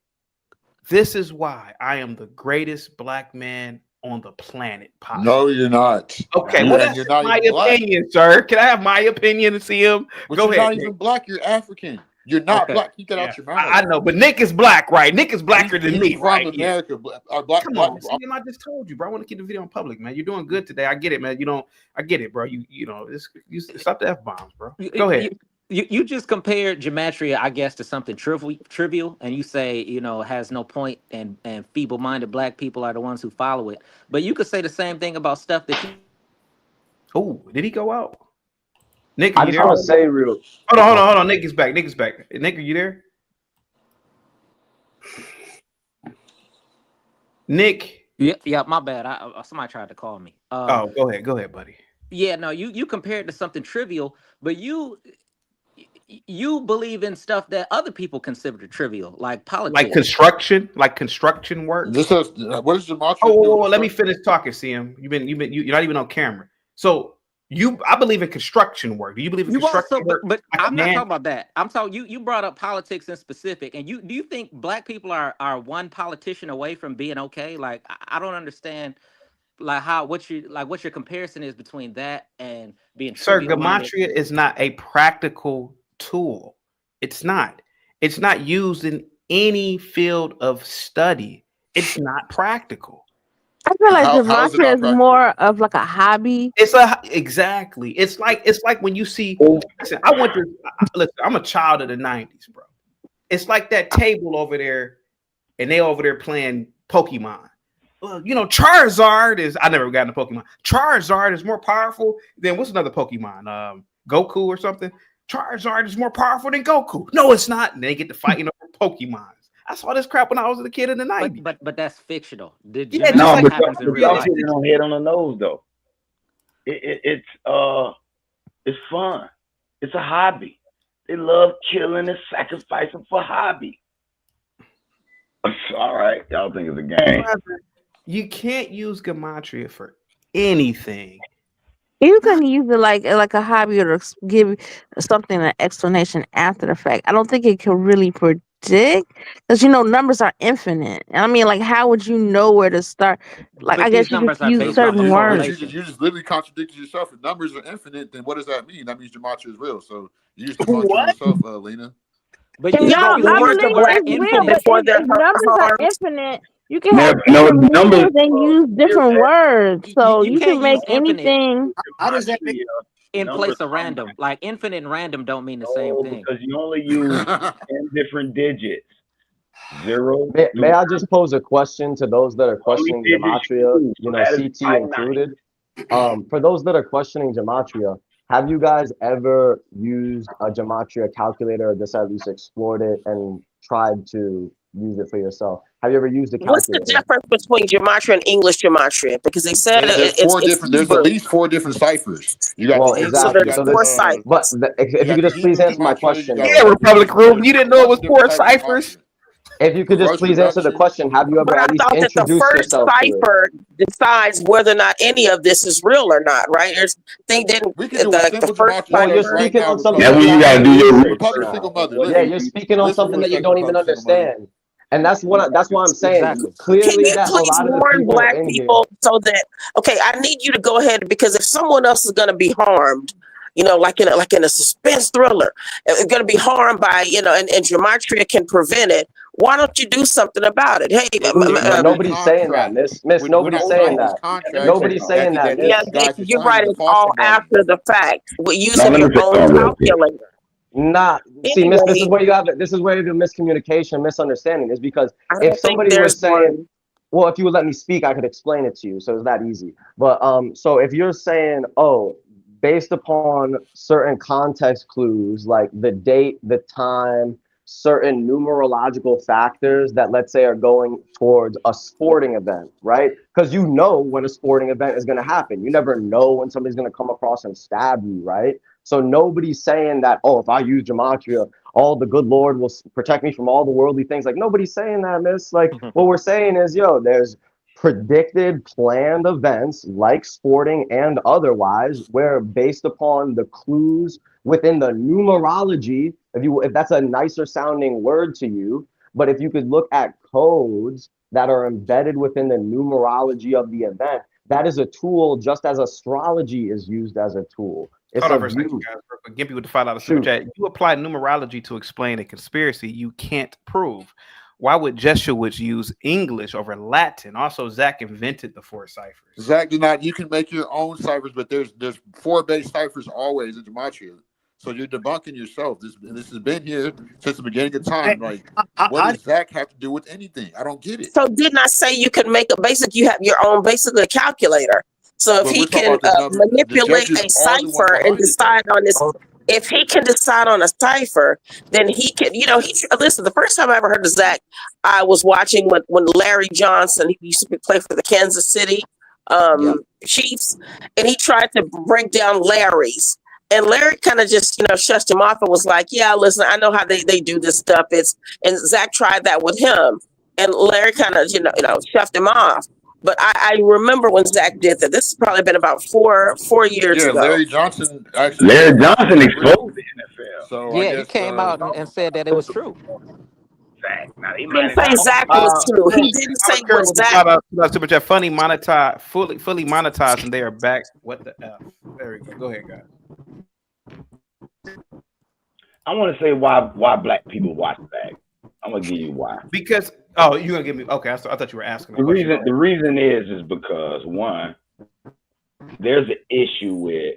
Speaker 1: this is why I am the greatest black man on the planet. Possibly.
Speaker 15: No, you're not.
Speaker 1: Okay, well, that's my opinion, sir. Can I have my opinion and see him?
Speaker 15: But
Speaker 1: Go
Speaker 15: you're
Speaker 1: ahead.
Speaker 15: not even black. You're African. You're not black. Keep that out your mouth.
Speaker 1: I know, but Nick is black, right? Nick is blacker than me,
Speaker 15: from
Speaker 1: right?
Speaker 15: America.
Speaker 1: Come on, Sam, I just told you, bro. I want to keep the video in public, man. You're doing good today. I get it, man. I get it, bro. You know, you stop the F-bombs, bro. Go ahead.
Speaker 12: You just compared gematria, I guess, to something trivial, and you say, has no point, and feeble-minded black people are the ones who follow it. But you could say the same thing about stuff that you...
Speaker 1: Oh, did he go out? Nick,
Speaker 8: I just want to say real.
Speaker 1: Hold on. Nick is back. Nick, are you there? Nick.
Speaker 12: Yeah, my bad. Somebody tried to call me.
Speaker 1: Go ahead, buddy.
Speaker 12: Yeah, no, you compared to something trivial, but you believe in stuff that other people consider trivial, like politics,
Speaker 1: like construction work.
Speaker 15: This is what is gematria?
Speaker 1: Let me finish talking. CM, you're not even on camera. So I believe in construction work. Do you believe in construction work?
Speaker 12: But I'm not talking about that. I'm talking. You brought up politics in specific, and do you think black people are one politician away from being okay? Like I don't understand. Like what your comparison is between that and being.
Speaker 1: Sir, gematria is not a practical tool. It's not used in any field of study. It's not practical.
Speaker 3: I feel like gematria is more of like a hobby.
Speaker 1: Exactly. It's like when you see. Listen, I'm a child of the 90s, bro. It's like that table over there, and they over there playing Pokemon. Charizard is. I never got into Pokemon. Charizard is more powerful than what's another Pokemon? Goku or something. Charizard is more powerful than Goku. No, it's not. And they get to fighting over Pokemon. I saw this crap when I was a kid in the 90s.
Speaker 12: But that's fictional.
Speaker 10: But y'all hitting on head on the nose though. It's fun. It's a hobby. They love killing and sacrificing for hobby. All right, y'all think it's a game.
Speaker 1: You can't use gematria for anything.
Speaker 3: You can use it like a hobby or to give something an explanation after the fact. I don't think it can really predict because numbers are infinite. I mean, like, how would you know where to start? Like, I guess you could use certain words.
Speaker 15: You just literally contradicted yourself. If numbers are infinite, then what does that mean? That means gematria is real. So you use gematria yourself, Lena.
Speaker 3: But I believe it's real. But if numbers are infinite, you can have numbers and use different words. So you can make anything.
Speaker 12: How does that make in place of random? Like infinite and random don't mean the same thing.
Speaker 10: Because you only use 10 different digits. 0.
Speaker 8: May I just pose a question to those that are questioning gematria? CT included. For those that are questioning gematria, have you guys ever used a gematria calculator or just at least explored it and tried to use it for yourself? Have you ever used a calculator?
Speaker 20: What's the difference between gematria and English gematria? Because they said
Speaker 15: there's at least 4 different ciphers. You got
Speaker 8: exactly.
Speaker 20: So there's 4 ciphers.
Speaker 8: But if you could just please answer my question.
Speaker 1: Yeah, Republic Room. You didn't know it was 4 ciphers.
Speaker 8: If you could just please answer the question, have you ever at least introduced yourself to it?
Speaker 20: The first cipher decides whether or not any of this is real or not, right? The first cipher.
Speaker 8: You're speaking on something.
Speaker 15: That's when you gotta do your
Speaker 8: Yeah, you're speaking on something that you don't even understand. And that's why I'm saying
Speaker 12: Exactly.
Speaker 8: clearly
Speaker 20: Can you
Speaker 8: that a
Speaker 20: please
Speaker 8: lot of the
Speaker 20: warn
Speaker 8: people
Speaker 20: black
Speaker 8: in here.
Speaker 20: people so that I need you to go ahead, because if someone else is going to be harmed, like in a suspense thriller, it's going to be harmed by and Gematria can prevent it. Why don't you do something about it? Hey,
Speaker 8: Nobody's saying that, Miss. Nobody's saying that. Nobody's saying that, Miss.
Speaker 20: You're right. It's all after the fact. We're
Speaker 21: Now,
Speaker 20: using
Speaker 21: let me
Speaker 20: your
Speaker 21: say
Speaker 20: own
Speaker 21: something real quick.
Speaker 20: calculator.
Speaker 8: See, Miss, this is
Speaker 20: Anyway,
Speaker 8: where you have it. This is where the miscommunication, misunderstanding is, because
Speaker 20: I
Speaker 8: if
Speaker 20: don't think
Speaker 8: somebody was
Speaker 20: there's
Speaker 8: saying,
Speaker 20: one.
Speaker 8: well, if you would let me speak, I could explain it to you. So it's that easy. But so if you're saying, oh, based upon certain context clues like the date, the time, certain numerological factors that, let's say, are going towards a sporting event, right? Because you know when a sporting event is going to happen. You never know when somebody's going to come across and stab you, right? So nobody's saying that, oh, if I use gematria, all the good Lord will protect me from all the worldly things. Like, nobody's saying that, Miss. Like, what we're saying is, yo, there's predicted planned events like sporting and otherwise, where based upon the clues within the numerology, if that's a nicer sounding word to you, but if you could look at codes that are embedded within the numerology of the event, that is a tool, just as astrology is used as a tool. It's
Speaker 1: Hold on
Speaker 8: a
Speaker 1: for a second,
Speaker 8: view.
Speaker 1: guys. Give people to find out the super chat. You apply numerology to explain a conspiracy you can't prove. Why would Jesuits use English over Latin? Also, Zach invented the 4 ciphers.
Speaker 15: Zach did not. You can make your own ciphers, but there's 4 base ciphers always in gematria. So you're debunking yourself. This has been here since the beginning of time. Like, what does Zach have to do with anything? I don't get it.
Speaker 20: So didn't I say you can make a basic? You have your own basically calculator. So if
Speaker 15: But
Speaker 20: he
Speaker 15: we're talking
Speaker 20: can
Speaker 15: about the number. The
Speaker 20: manipulate
Speaker 15: judges
Speaker 20: a
Speaker 15: are the one
Speaker 20: cipher and
Speaker 15: behind it, though.
Speaker 20: decide on this, if he can decide on a cipher, then he can. Listen. The first time I ever heard of Zach, I was watching when Larry Johnson, he used to play for the Kansas City Chiefs, and he tried to break down Larry's. And Larry kind of just, shushed him off and was like, yeah, listen, I know how they do this stuff. And Zach tried that with him. And Larry kind of, shoved him off. But I remember when Zach did that. This has probably been about four years
Speaker 15: Yeah,
Speaker 20: ago.
Speaker 15: Larry Johnson actually.
Speaker 21: Larry Johnson exposed the NFL.
Speaker 15: So
Speaker 12: Yeah,
Speaker 15: I guess
Speaker 12: he came out and said that it was true.
Speaker 21: Zach. Now, he
Speaker 20: He
Speaker 21: might
Speaker 20: didn't say
Speaker 21: have
Speaker 20: Zach was true. He didn't say it was Zach.
Speaker 1: Super chat. Funny monetized, fully monetized, and they are back. What the F? There we go. Go ahead, guys.
Speaker 21: I want to say why black people watch Zach. I'm gonna give you why.
Speaker 1: Because you're gonna give me okay. I thought you were asking
Speaker 21: the reason is because one, there's an issue with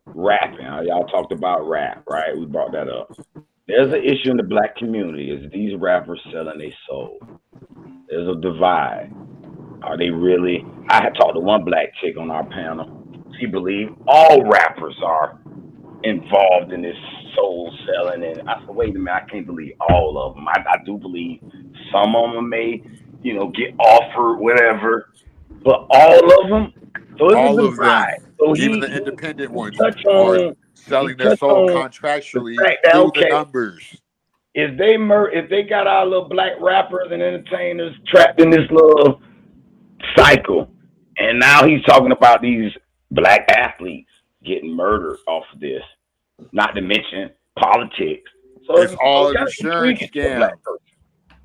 Speaker 21: rapping. Y'all talked about rap, right? We brought that up. There's an issue in the black community is these rappers selling their soul. There's a divide. Are they really? I had talked to one black chick on our panel. She believed all rappers are involved in this soul selling, and I said, wait a minute, I can't believe all of them. I do believe some of them may, get offered whatever, but all of them. So it's
Speaker 15: all
Speaker 21: a
Speaker 15: of them,
Speaker 21: divide. So
Speaker 15: even the independent ones, are selling
Speaker 21: he
Speaker 15: their soul
Speaker 21: touched on
Speaker 15: contractually
Speaker 21: the fact that,
Speaker 15: through
Speaker 21: okay,
Speaker 15: the numbers.
Speaker 21: If they got our little black rappers and entertainers trapped in this little cycle, and now he's talking about these black athletes getting murdered off of this, not to mention politics. So
Speaker 15: It's all an insurance scam.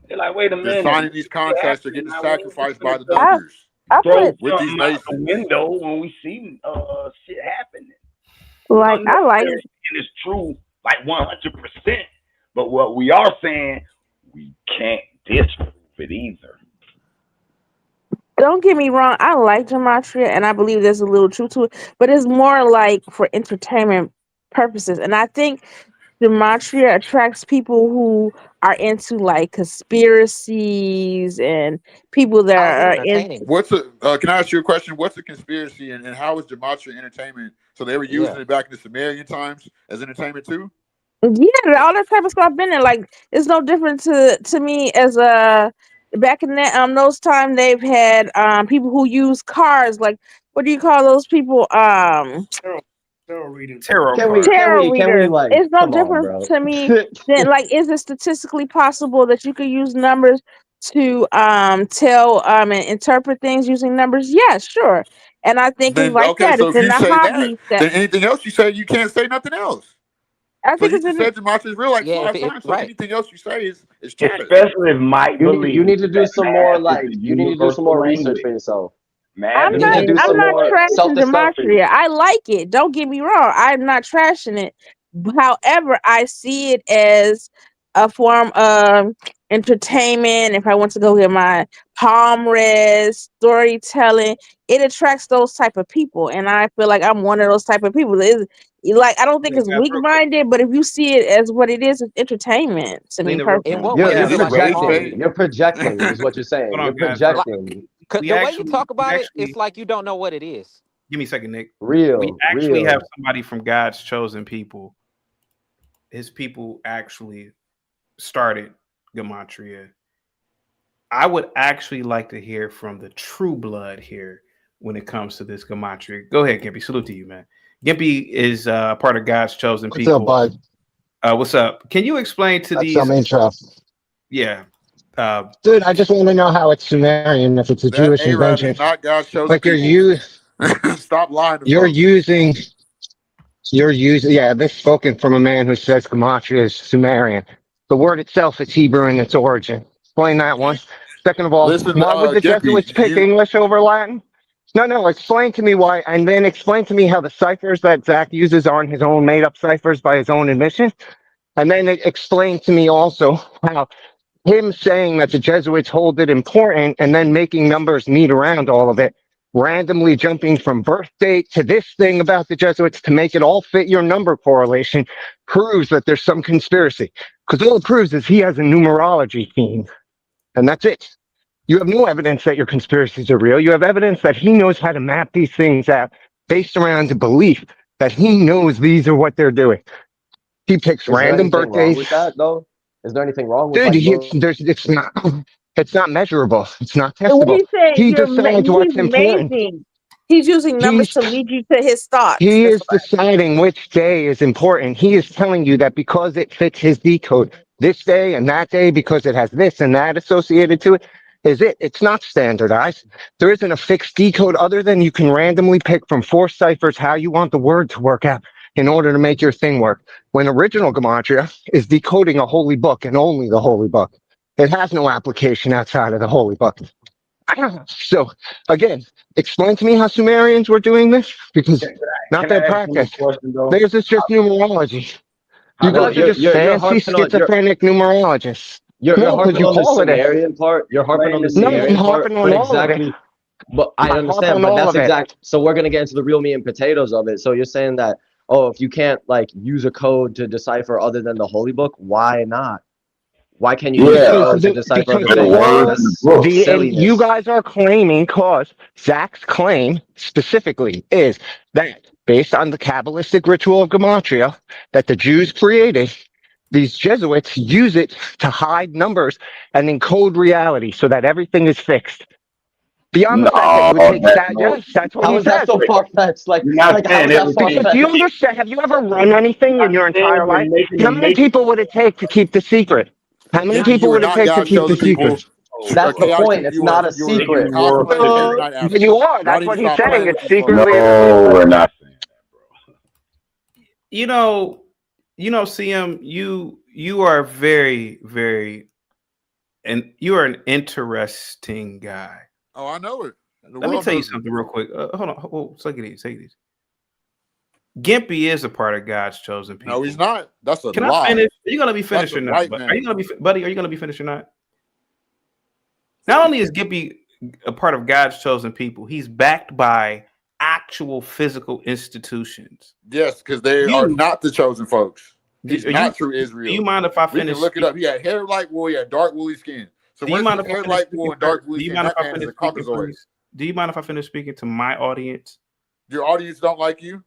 Speaker 21: They're like, wait a minute.
Speaker 15: They're signing these contracts. They're getting sacrificed by the
Speaker 21: I
Speaker 15: numbers.
Speaker 21: Throw
Speaker 15: with these
Speaker 21: something out
Speaker 15: masons.
Speaker 21: the window when we see shit happening.
Speaker 3: Like I like
Speaker 21: And it's true, like 100%. But what we are saying, we can't disprove it either.
Speaker 3: don't get me wrong, I like gematria and I believe there's a little truth to it, but it's more like for entertainment purposes. And I think gematria attracts people who are into like conspiracies and people that are into
Speaker 15: Can I ask you a question? What's a conspiracy and how is gematria entertainment? So they were using it back in the Sumerian times as entertainment too?
Speaker 3: Yeah, all that type of stuff been there. Like it's no different to me as back in that those time they've had people who use cars. Like what do you call those people?
Speaker 1: Tarot reading.
Speaker 8: Can we
Speaker 3: Readers.
Speaker 8: like?
Speaker 3: It's no
Speaker 8: Come on,
Speaker 3: different
Speaker 8: bro.
Speaker 3: to me than like is it statistically possible that you could use numbers to tell and interpret things using numbers? Yeah, sure. And I think it's
Speaker 15: Then
Speaker 3: like
Speaker 15: okay,
Speaker 3: that.
Speaker 15: so
Speaker 3: It's
Speaker 15: if
Speaker 3: in
Speaker 15: you
Speaker 3: the
Speaker 15: say that,
Speaker 3: hobby that
Speaker 15: then anything else you say, you can't say nothing else.
Speaker 3: I think
Speaker 15: you
Speaker 3: it's
Speaker 15: just said gematria is real like
Speaker 12: Yeah,
Speaker 15: 5 times. So anything else you say is chatter.
Speaker 10: Especially if Mike believes
Speaker 8: You need to do
Speaker 10: that
Speaker 8: some more
Speaker 10: math is
Speaker 8: like
Speaker 10: the
Speaker 8: you need to do some more
Speaker 10: universal
Speaker 8: research for
Speaker 10: language.
Speaker 8: yourself.
Speaker 10: Math
Speaker 8: You
Speaker 10: is
Speaker 8: need to do
Speaker 3: I'm
Speaker 8: some
Speaker 3: not
Speaker 8: more
Speaker 3: trashing
Speaker 8: self-discovery.
Speaker 3: gematria. I like it. Don't get me wrong. I'm not trashing it. However, I see it as a form of entertainment. If I want to go get my palm read, storytelling, it attracts those type of people, and I feel like I'm one of those type of people. Like I don't think it's weak minded, but if you see it as what it is, it's entertainment to me personally.
Speaker 8: You're projecting. You're projecting is what you're saying.
Speaker 1: Hold
Speaker 8: You're
Speaker 1: on, guys.
Speaker 8: projecting.
Speaker 12: Cause
Speaker 1: We
Speaker 12: the way you
Speaker 1: actually,
Speaker 12: talk
Speaker 1: we
Speaker 12: about it,
Speaker 1: actually,
Speaker 12: it's like you don't know what it is.
Speaker 1: give me a second, Nick.
Speaker 8: Real,
Speaker 1: We actually
Speaker 8: real.
Speaker 1: have somebody from God's chosen people. His people actually started gematria. I would actually like to hear from the true blood here when it comes to this gematria. Go ahead, Gimpy. Salute to you, man. Gimpy is part of God's chosen
Speaker 9: What's up,
Speaker 1: people.
Speaker 9: bud?
Speaker 1: What's up? Can you explain to
Speaker 9: That's
Speaker 1: these?
Speaker 9: some intro.
Speaker 1: Yeah.
Speaker 9: Dude, I just want to know how it's Sumerian, if it's a
Speaker 15: That
Speaker 9: Jewish
Speaker 15: Arab
Speaker 9: invention.
Speaker 15: is not God's chosen
Speaker 9: Like
Speaker 15: people. Stop lying to
Speaker 9: you're
Speaker 15: folks.
Speaker 9: using, yeah, this is spoken from a man who says gematria is Sumerian. The word itself is Hebrew in its origin. Explain that one. Second of all,
Speaker 15: Listen,
Speaker 9: why would the
Speaker 15: Gimpy,
Speaker 9: Jesuits pick English over Latin? No, explain to me why, and then explain to me how the ciphers that Zach uses aren't his own made-up ciphers by his own admission. And then explain to me also how him saying that the Jesuits hold it important and then making numbers meet around all of it, randomly jumping from birth date to this thing about the Jesuits to make it all fit your number correlation, proves that there's some conspiracy. Because all it proves is he has a numerology team, and that's it. You have no evidence that your conspiracies are real. You have evidence that he knows how to map these things out based around the belief that he knows these are what they're doing. He picks
Speaker 8: Is there
Speaker 9: random
Speaker 8: anything wrong
Speaker 9: birthdays.
Speaker 8: with that though? Is there anything wrong with
Speaker 9: Dude,
Speaker 8: like those?
Speaker 9: it's not measurable. It's not
Speaker 3: And when
Speaker 9: testable.
Speaker 3: he said
Speaker 9: He decides
Speaker 3: he's
Speaker 9: what's important.
Speaker 3: amazing. He's using numbers to lead you to his thoughts.
Speaker 9: He
Speaker 3: That's
Speaker 9: is deciding which day is important. He is telling you that because it fits his decode, this day and that day, because it has this and that associated to it, is it. It's not standardized. There isn't a fixed decode other than you can randomly pick from 4 ciphers how you want the word to work out in order to make your thing work. When original gematria is decoding a holy book and only the holy book. It has no application outside of the holy book. So, again, explain to me how Sumerians were doing this, because not
Speaker 10: Can
Speaker 9: their
Speaker 10: I ask him a
Speaker 9: practice.
Speaker 10: question though?
Speaker 9: Theirs is just numerology. You
Speaker 8: No,
Speaker 9: guys are just
Speaker 8: you're
Speaker 9: fancy
Speaker 8: harping on
Speaker 9: schizophrenic numerologists.
Speaker 8: you're
Speaker 9: No, because
Speaker 8: harping
Speaker 9: you
Speaker 8: on the
Speaker 9: call it it.
Speaker 8: Sumerian part. You're harping on the
Speaker 9: No, I'm
Speaker 8: Sumerian part,
Speaker 9: harping on
Speaker 8: but
Speaker 9: all of it.
Speaker 8: exactly. But I
Speaker 9: I harp
Speaker 8: understand,
Speaker 9: on
Speaker 8: but
Speaker 9: all
Speaker 8: that's
Speaker 9: of it.
Speaker 8: exact. So we're gonna get into the real meat and potatoes of it. So you're saying that, oh, if you can't like use a code to decipher other than the holy book, why not? Why can't you use a code to decipher other
Speaker 9: Because
Speaker 8: things? That's
Speaker 9: and you
Speaker 8: silliness.
Speaker 9: guys are claiming, cause Zach's claim specifically is that based on the Kabbalistic ritual of Gematria that the Jews created, these Jesuits use it to hide numbers and encode reality so that everything is fixed. Beyond the fact that you would take yes, that's what
Speaker 8: How
Speaker 9: he
Speaker 8: is that
Speaker 9: says.
Speaker 8: so far fetched? Like,
Speaker 10: You're not
Speaker 8: how
Speaker 10: saying
Speaker 8: is that far
Speaker 10: everything.
Speaker 9: Because do you
Speaker 8: fetched?
Speaker 9: understand? Have you ever run anything in your
Speaker 10: Saying
Speaker 9: entire
Speaker 10: you're
Speaker 9: life?
Speaker 10: making
Speaker 9: How
Speaker 10: the
Speaker 9: many
Speaker 10: make.
Speaker 9: people would it take to keep the secret? How many
Speaker 15: Gimpy, you
Speaker 9: people
Speaker 15: are
Speaker 9: would it
Speaker 15: not
Speaker 9: take to
Speaker 15: God's
Speaker 9: keep the
Speaker 15: chosen people.
Speaker 9: secret?
Speaker 8: That's the
Speaker 15: Chaotic,
Speaker 8: point. It's not a
Speaker 15: you are
Speaker 8: secret.
Speaker 15: cosplaying every night
Speaker 9: But
Speaker 15: after.
Speaker 9: you are.
Speaker 15: Y'all
Speaker 9: That's
Speaker 15: need
Speaker 9: what
Speaker 15: to
Speaker 9: he's
Speaker 15: stop
Speaker 9: saying.
Speaker 15: playing with
Speaker 9: It's
Speaker 15: these folks.
Speaker 9: secretly a secret.
Speaker 10: No, we're not saying
Speaker 1: CM, you are very, very, and you are an interesting guy.
Speaker 15: Oh, I know it. The
Speaker 1: Let me
Speaker 15: world
Speaker 1: tell you
Speaker 15: knows it.
Speaker 1: something real quick. Hold on. Oh, take it easy. Gimpy is a part of God's chosen people.
Speaker 15: No, he's not. That's a
Speaker 1: Can
Speaker 15: lie.
Speaker 1: I finish? Are you gonna be finished
Speaker 15: That's
Speaker 1: or
Speaker 15: a
Speaker 1: not?
Speaker 15: white
Speaker 1: But
Speaker 15: man.
Speaker 1: are you gonna be, buddy? Are you gonna be finished or not? Not only is Gimpy a part of God's chosen people, he's backed by actual physical institutions.
Speaker 15: Yes, because they are not the chosen folks. He's not true
Speaker 1: Do
Speaker 15: Israel.
Speaker 1: you mind if I
Speaker 15: We can
Speaker 1: finish?
Speaker 15: look it up. He had hair like wool. He had dark woolly skin. So
Speaker 1: Do you
Speaker 15: where's
Speaker 1: mind
Speaker 15: his
Speaker 1: if I
Speaker 15: hair
Speaker 1: finish
Speaker 15: like
Speaker 1: speaking?
Speaker 15: wool and dark
Speaker 1: Do
Speaker 15: woolly
Speaker 1: you
Speaker 15: skin?
Speaker 1: mind if
Speaker 15: That
Speaker 1: I
Speaker 15: man is
Speaker 1: finish
Speaker 15: a
Speaker 1: speaking,
Speaker 15: Caucasoid.
Speaker 1: please? Do you mind if I finish speaking to my audience?
Speaker 15: Your audience don't like you.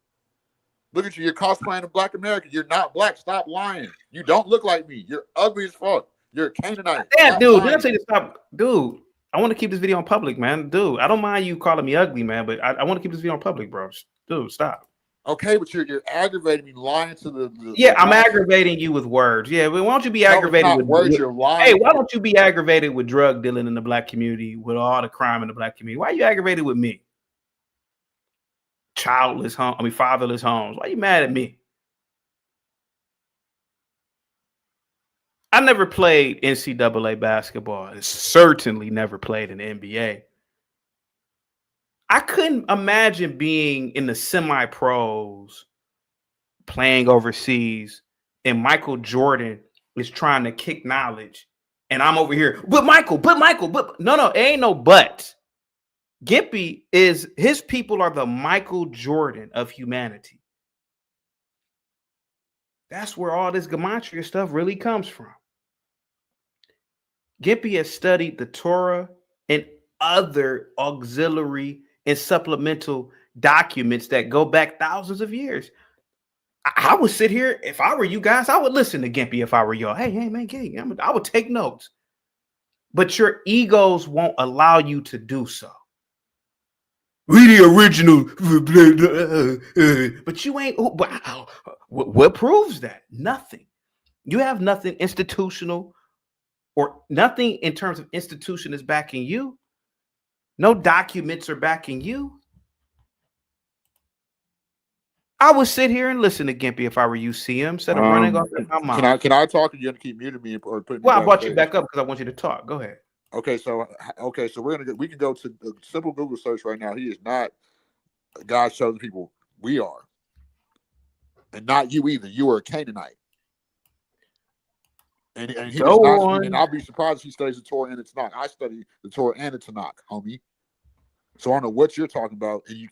Speaker 15: Look at you. You're cosplaying a black American. You're not black. Stop lying. You don't look like me. You're ugly as fuck. You're a Canaanite.
Speaker 1: Yeah,
Speaker 15: Stop
Speaker 1: dude.
Speaker 15: lying.
Speaker 1: Did I say to stop, dude? I want to keep this video on public, man. Dude, I don't mind you calling me ugly, man, but I want to keep this video on public, bro. Dude, stop.
Speaker 15: Okay, but you're aggravating me, lying to the
Speaker 1: Yeah, I'm
Speaker 15: masses.
Speaker 1: aggravating you with words. Yeah, but why don't you be
Speaker 15: No, it's
Speaker 1: aggravated
Speaker 15: not
Speaker 1: with
Speaker 15: words. You're lying.
Speaker 1: Hey, why don't you be aggravated with drug dealing in the black community, with all the crime in the black community? Why are you aggravated with me? Fatherless homes. Why are you mad at me? I never played NCAA basketball. And certainly never played in the NBA. I couldn't imagine being in the semi-pros, playing overseas, and Michael Jordan is trying to kick knowledge, and I'm over here, but no, it ain't no but. Gimpy is, his people are the Michael Jordan of humanity. That's where all this gematria stuff really comes from. Gimpy has studied the Torah and other auxiliary and supplemental documents that go back thousands of years. I would sit here, if I were you guys, I would listen to Gimpy if I were y'all. Hey, man, I would take notes. But your egos won't allow you to do so. We the original, but you ain't. Wow. What proves that? Nothing. You have nothing institutional, or nothing in terms of institution is backing you. No documents are backing you. I would sit here and listen to Gimpy if I were you, CM, instead of running off in my mouth.
Speaker 15: Can I talk? You have to keep muting me or put me.
Speaker 1: Well, I brought you back up because I want you to talk. Go ahead.
Speaker 15: Okay, so we can go to a simple Google search right now. He is not God's chosen people. We are, and not you either. You are a Canaanite, and he does not. And I'll be surprised if he studies the Torah and the Tanakh. I study the Torah and the Tanakh, homie. So I don't know what you're talking about, and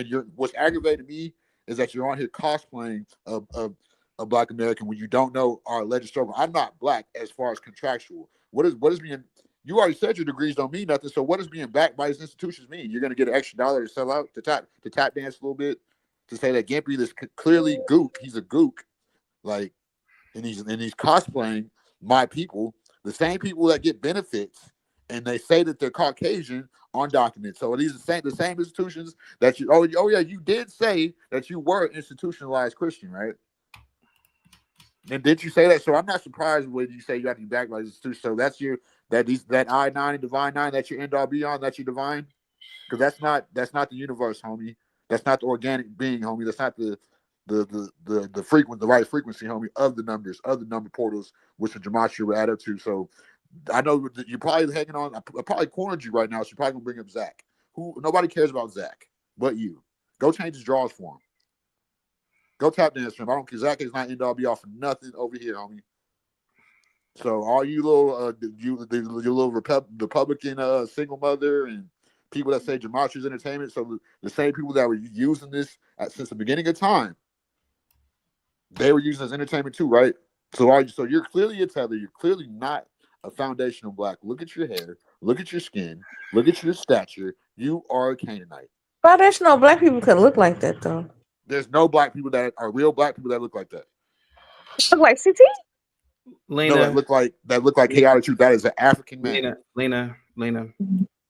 Speaker 15: you're what's aggravating me is that you're on here cosplaying a Black American when you don't know our alleged struggle. I'm not Black as far as contractual. What is being? You already said your degrees don't mean nothing. So what does being backed by these institutions mean? You're going to get an extra $1 to sell out, to tap dance a little bit, to say that Gimpy is clearly gook. He's a gook, like, and he's cosplaying my people, the same people that get benefits, and they say that they're Caucasian on documents. So these are the same institutions that you. Oh yeah, you did say that you were an institutionalized Christian, right? And did you say that? So I'm not surprised when you say you have to be backed by this institution. So that's your that I-9 and Divine 9, that's your end all be on, that's your divine? Because that's not the universe, homie. That's not the organic being, homie. That's not the right frequency, homie, of the numbers, of the number portals, which the gematria will add up to. So I know that you're probably hanging on. I probably cornered you right now, so you're probably gonna bring up Zach. Who nobody cares about Zach but you. Go change his draws for him. Go tap dance for him. I don't care. Zach is not end all be all for nothing over here, homie. So all you little your little Republican single mother and people that say gematria is entertainment. So the same people that were using this since the beginning of time, they were using it as entertainment too, right? So you're clearly a tether. You're clearly not a foundational Black. Look at your hair. Look at your skin. Look at your stature. You are a Canaanite.
Speaker 3: Foundational Black people could look like that though.
Speaker 15: There's no Black people that are real Black people that look like that.
Speaker 3: Look like CT?
Speaker 1: Lena,
Speaker 15: no, that look like chaotic truth. That is an African man.
Speaker 1: Lena.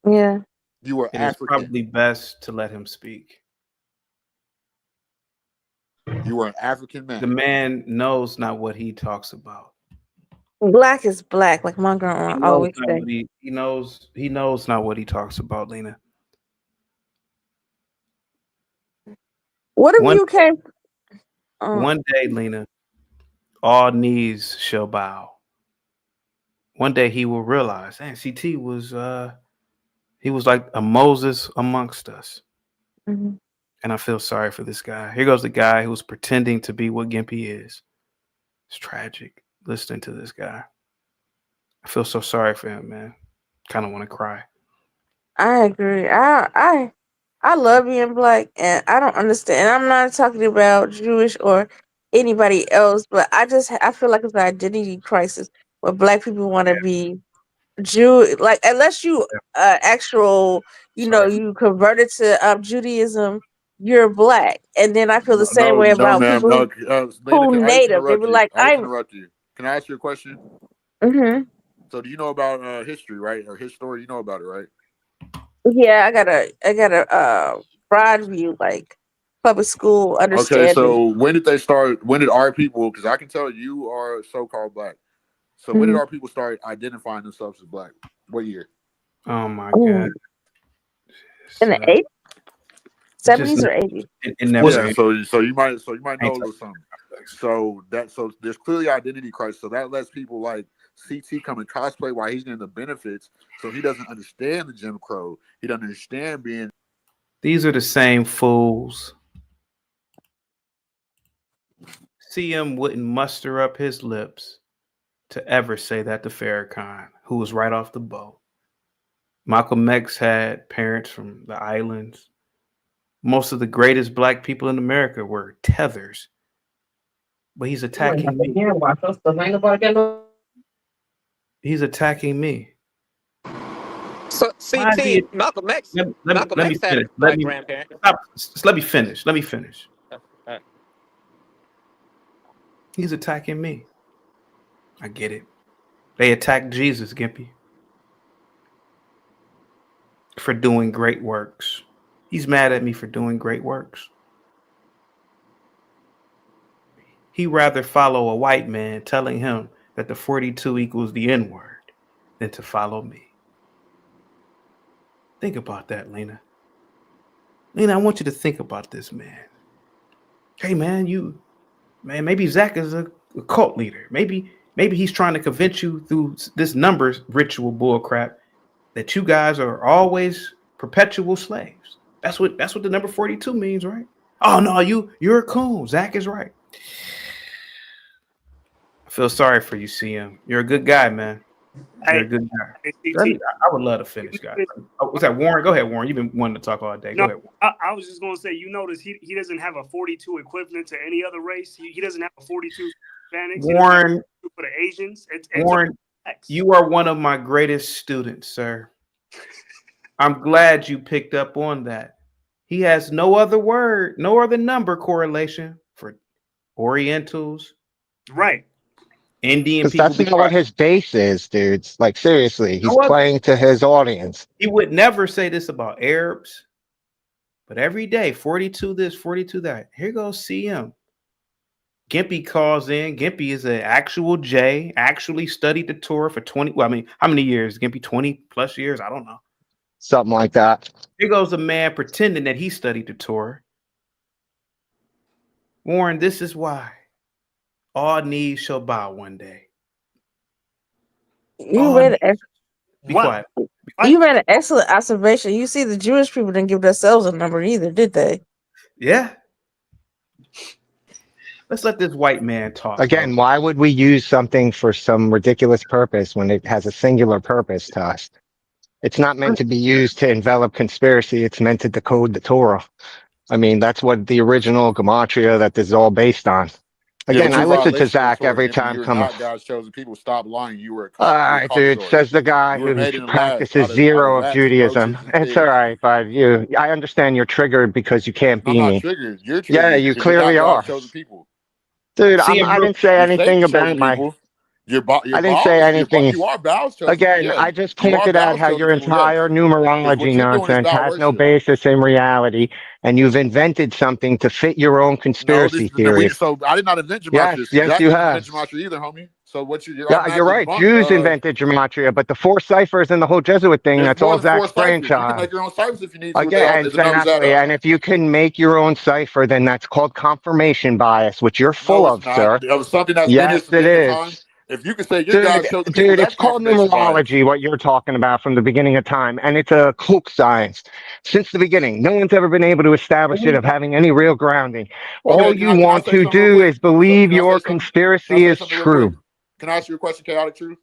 Speaker 3: Yeah.
Speaker 15: You were African.
Speaker 1: It's probably best to let him speak.
Speaker 15: You were an African man.
Speaker 1: The man knows not what he talks about.
Speaker 3: Black is black, like my grandma always say.
Speaker 1: He knows not what he talks about, Lena.
Speaker 3: What if you came?
Speaker 1: One day, Lena, all knees shall bow. One day he will realize, and CT was he was like a Moses amongst us.
Speaker 3: Mm-hmm.
Speaker 1: And I feel sorry for this guy. Here goes the guy who was pretending to be what Gimpy is. It's tragic listening to this guy. I feel so sorry for him, man. Kind of want to cry.
Speaker 3: I agree. I love being Black, and I don't understand. I'm not talking about Jewish or anybody else, but I feel like it's an identity crisis where Black people want to be Jew, like unless you actual, you converted to Judaism, you're Black, and then I feel the same way about people who Native. They were like,
Speaker 15: I interrupt you. Can I ask you a question?
Speaker 3: Mm-hmm.
Speaker 15: So do you know about history, right? Or his story? You know about it, right?
Speaker 3: Yeah, I got a broad view, like public school understanding.
Speaker 15: Okay, so when did they start? When did our people? Because I can tell you are so-called Black. So when did our people start identifying themselves as Black? What year?
Speaker 1: Oh my God!
Speaker 3: In the 80s, 70s or 80s?
Speaker 15: So you might know a little something. So there's clearly identity crisis. So that lets people like CT come and cosplay while he's getting the benefits. So he doesn't understand the Jim Crow. He doesn't understand being.
Speaker 1: These are the same fools. CM wouldn't muster up his lips to ever say that to Farrakhan, who was right off the boat. Malcolm X had parents from the islands. Most of the greatest black people in America were tethers. But he's attacking me. He's attacking me.
Speaker 12: So CT, Malcolm X. Malcolm X had a black grandparent.
Speaker 1: Let me finish. He's attacking me. I get it. They attacked Jesus, Gimpy, for doing great works. He's mad at me for doing great works. He'd rather follow a white man telling him that the 42 equals the N-word than to follow me. Think about that, Lena. Lena, I want you to think about this, man. Hey, man, maybe Zach is a cult leader. Maybe he's trying to convince you through this numbers ritual bullcrap that you guys are always perpetual slaves. That's what the number 42 means, right? Oh no, you're a coon. Zach is right. I feel sorry for you, CM. You're a good guy, man. You're a good guy. I would love to finish, guys. What's that, Warren? Go ahead, Warren. You've been wanting to talk all day. Go ahead, Warren.
Speaker 6: I was just going to say, you notice he doesn't have a 42 equivalent to any other race. He doesn't have a 42 Hispanics.
Speaker 1: Warren,
Speaker 6: for the Asians.
Speaker 1: Warren, you are one of my greatest students, sir. I'm glad you picked up on that. He has no other word, no other number correlation for Orientals.
Speaker 6: Right.
Speaker 1: Indian
Speaker 9: people. That's not what his base is, dudes. Like, seriously, he's playing to his audience.
Speaker 1: He would never say this about Arabs, but every day, 42 this, 42 that. Here goes CM. Gimpy calls in. Gimpy is an actual J, actually studied the Torah for 20. Well, I mean, how many years? Gimpy, 20 plus years? I don't know.
Speaker 9: Something like that.
Speaker 1: Here goes a man pretending that he studied the Torah. Warren, this is why. All knees shall bow one day.
Speaker 3: You made
Speaker 1: quiet.
Speaker 3: You made an excellent observation. You see, the Jewish people didn't give themselves a number either, did they?
Speaker 1: Yeah. Let's let this white man talk.
Speaker 9: Again, why would we use something for some ridiculous purpose when it has a singular purpose to us? It's not meant to be used to envelop conspiracy. It's meant to decode the Torah. I mean, that's what the original gematria that this is all based on. Again, I listen to Zach every time. Come on.
Speaker 15: God's chosen people. Stop lying. You were.
Speaker 9: All right, dude. Says the guy who practices zero of Judaism. It's all right, but I understand you're triggered because you can't be me.
Speaker 15: Triggered. You're triggered.
Speaker 9: Yeah, you clearly are. Dude, I didn't say anything about my. I didn't say anything.
Speaker 15: You are Baal's chosen.
Speaker 9: Again,
Speaker 15: Yeah.
Speaker 9: I just pointed out how your entire numerology nonsense has no basis in reality, and you've invented something to fit your own conspiracy theory.
Speaker 15: So I did not invent gematria.
Speaker 9: Yes, you have.
Speaker 15: Gematria either, homie. So what you're
Speaker 9: right. Jews invented gematria, but the 4 ciphers and the whole Jesuit thing, that's all Zach's brainchild.
Speaker 15: You can make your own ciphers if you need to.
Speaker 9: Again, exactly. And if you can make your own cipher, then that's called confirmation bias, which you're full of, sir.
Speaker 15: That was something that's
Speaker 9: yes, it is.
Speaker 15: If you can say your God shows the people,
Speaker 9: dude, it's called numerology, what you're talking about from the beginning of time, and it's a cloak science. Since the beginning, no one's ever been able to establish it of having any real grounding. All you want to do is believe your conspiracy is true.
Speaker 15: Can I ask you a question, Chaotic Truth?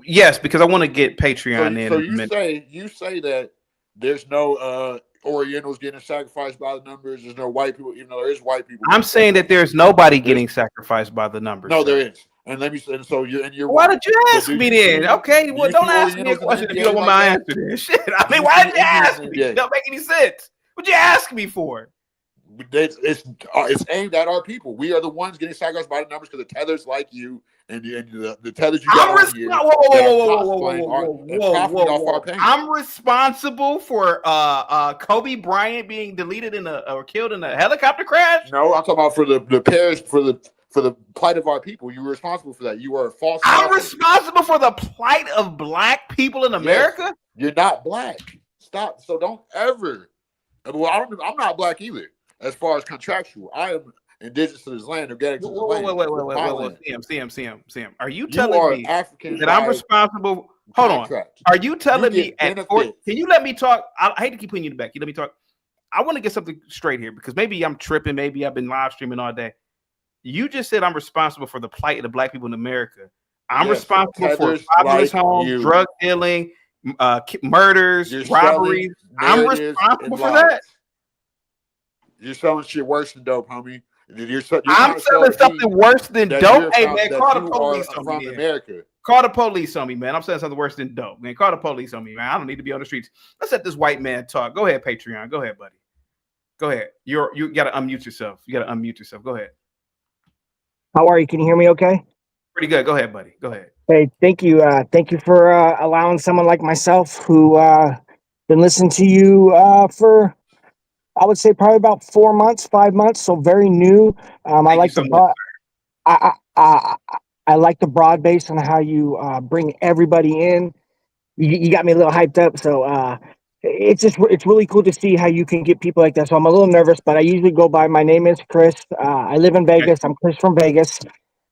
Speaker 1: Yes, because I want to get Patreon in.
Speaker 15: So you say that there's no Orientals getting sacrificed by the numbers. There's no white people, even though there is white people.
Speaker 1: I'm saying that there's nobody getting sacrificed by the numbers.
Speaker 15: No, there is. And let me say, so you're.
Speaker 1: Why did you ask me then? Okay, well, don't ask me a question if you don't want my answer. Then shit. I mean, why did you ask me? It don't make any sense. What'd you ask me for?
Speaker 15: It's aimed at our people. We are the ones getting sacrificed by the numbers because the tethers like you and the tethers you got on here.
Speaker 1: Whoa. I'm responsible for Kobe Bryant being deleted or killed in a helicopter crash.
Speaker 15: No, I'm talking about for the parish for the plight of our people. You were responsible for that. You are a false.
Speaker 1: I'm responsible for the plight of black people in America.
Speaker 15: Yes. You're not black. Stop. So don't ever. Well, I'm not black either. As far as contractual, I am indigenous to this land, organic to this
Speaker 1: Wait,
Speaker 15: land. My land.
Speaker 1: CM. Are you
Speaker 15: You
Speaker 1: telling
Speaker 15: are
Speaker 1: me
Speaker 15: African
Speaker 1: that I'm
Speaker 15: by
Speaker 1: responsible? Hold on.
Speaker 15: contract.
Speaker 1: Are you telling
Speaker 15: You
Speaker 1: me
Speaker 15: get
Speaker 1: at 40?
Speaker 15: benefits.
Speaker 1: Can you let me talk? I hate to keep putting you in the back. You let me talk. I want to get something straight here because maybe I'm tripping. Maybe I've been live streaming all day. You just said I'm responsible for the plight of the black people in America. I'm responsible for fatherless homes, drug dealing, murders, robberies. I'm responsible for that.
Speaker 15: You're selling shit worse than dope, homie.
Speaker 1: I'm selling something worse than dope. Hey, man, call the police on me.
Speaker 15: From America.
Speaker 1: Call the police on me, man. I'm saying something worse than dope, man. Call the police on me, man. I don't need to be on the streets. Let's let this white man talk. Go ahead, Patreon. Go ahead, buddy. Go ahead. You got to unmute yourself. Go ahead.
Speaker 7: How are you? Can you hear me okay?
Speaker 1: Pretty good. Go ahead, buddy. Go ahead.
Speaker 7: Hey, thank you. Thank you for allowing someone like myself who been listening to you for, I would say, probably about 4 months, 5 months. So very new. I like I like the broad base on how you bring everybody in. You got me a little hyped up. So it's really cool to see how you can get people like that. So I'm a little nervous, but I usually go by, my name is Chris. I live in Vegas. I'm Chris from Vegas.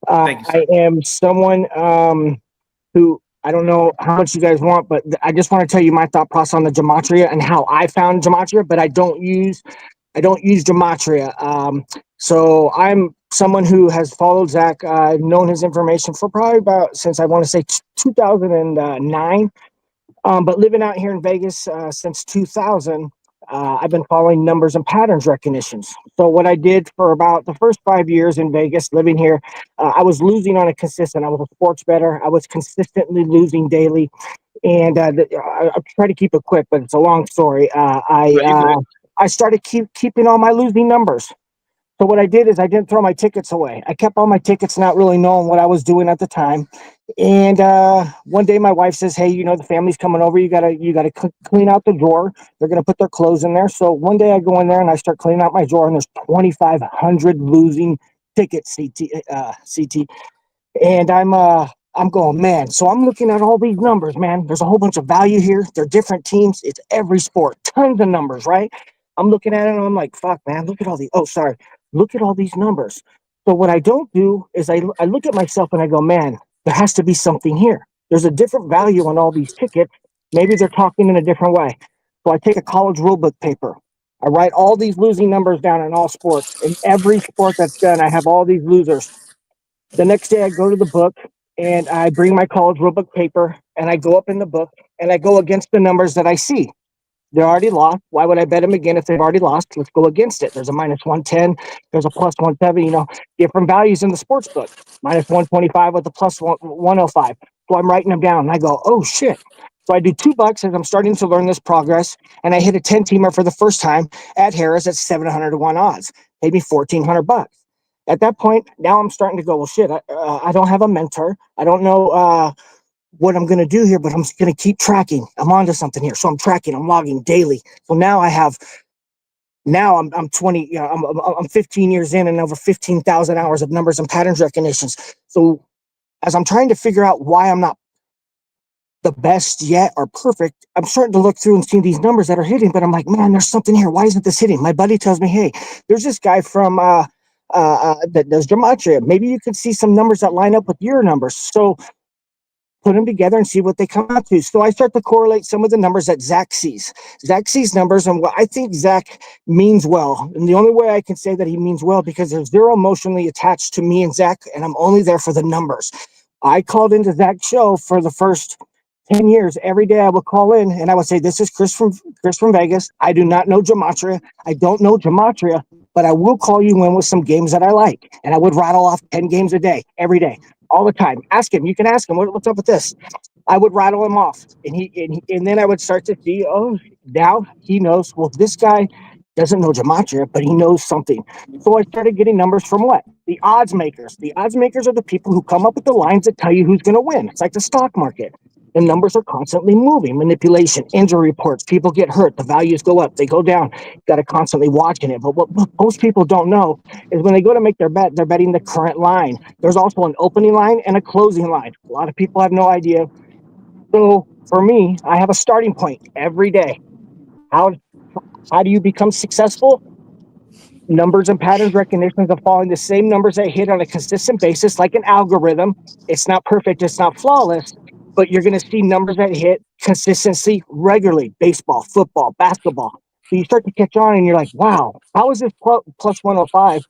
Speaker 7: I am someone who, I don't know how much you guys want, but I just want to tell you my thought process on the Gematria and how I found Gematria, but I don't use Gematria. So I'm someone who has followed Zach. I've known his information for probably about, since I want to say 2009. But living out here in Vegas since 2000, I've been following numbers and patterns recognitions. So what I did for about the first 5 years in Vegas, living here, I was losing on a consistent. I was a sports bettor. I was consistently losing daily, and I try to keep it quick, but it's a long story. I started keeping all my losing numbers. So what I did is I didn't throw my tickets away. I kept all my tickets, not really knowing what I was doing at the time. And one day my wife says, "Hey, the family's coming over. You gotta clean out the drawer. They're gonna put their clothes in there." So one day I go in there and I start cleaning out my drawer, and there's 2,500 losing tickets, CT. And I'm going, man. So I'm looking at all these numbers, man. There's a whole bunch of value here. They're different teams. It's every sport, tons of numbers, right? I'm looking at it and I'm like, fuck, man, look at all these. Oh, sorry. Look at all these numbers. So what I don't do is I look at myself and I go, man, there has to be something here. There's a different value on all these tickets. Maybe they're talking in a different way. So I take a college rulebook paper. I write all these losing numbers down in all sports. In every sport that's done, I have all these losers. The next day I go to the book and I bring my college rulebook paper and I go up in the book and I go against the numbers that I see. They're already lost. Why would I bet them again if they've already lost? Let's go against it. There's a minus 110. There's a plus 170. Different values in the sports book. Minus 125 with a plus 105. So I'm writing them down and I go, oh shit. So I do $2 as I'm starting to learn this progress, and I hit a 10-teamer for the first time at Harris at 700 to 1 odds. Paid me $1,400. At that point, now I'm starting to go, well, shit, I don't have a mentor. I don't know what I'm going to do here, but I'm going to keep tracking. I'm onto something here. So I'm tracking, I'm logging daily. So now I'm 20, I'm 15 years in and over 15,000 hours of numbers and patterns recognitions. So as I'm trying to figure out why I'm not the best yet or perfect, I'm starting to look through and see these numbers that are hitting, but I'm like, man, there's something here. Why isn't this hitting? My buddy tells me, hey, there's this guy from, that does Gematria. Maybe you could see some numbers that line up with your numbers. So put them together and see what they come out to. So I start to correlate some of the numbers that Zach sees. Zach sees numbers, and what I think Zach means well. And the only way I can say that he means well, because there's zero emotionally attached to me and Zach, and I'm only there for the numbers. I called into Zach's show for the first 10 years. Every day I would call in and I would say, this is Chris from Vegas. I do not know Gematria. I don't know Gematria, but I will call you in with some games that I like. And I would rattle off 10 games a day, every day, all the time. Ask him. You can ask him, what's up with this? I would rattle him off. And then I would start to see, oh, now he knows, well, this guy doesn't know Gematria, but he knows something. So I started getting numbers from what? The odds makers. The odds makers are the people who come up with the lines that tell you who's going to win. It's like the stock market. The numbers are constantly moving. Manipulation, injury reports, people get hurt, the values go up, they go down. You got to constantly watching it. But what most people don't know is when they go to make their bet, they're betting the current line. There's also an opening line and a closing line. A lot of people have no idea. So for me, I have a starting point every day. How do you become successful? numbers and patterns recognitions of following the same numbers that hit on a consistent basis, like an algorithm. It's not perfect, it's not flawless, but you're going to see numbers that hit consistency regularly. Baseball, football, basketball. So you start to catch on, and you're like, "Wow, how is this plus 105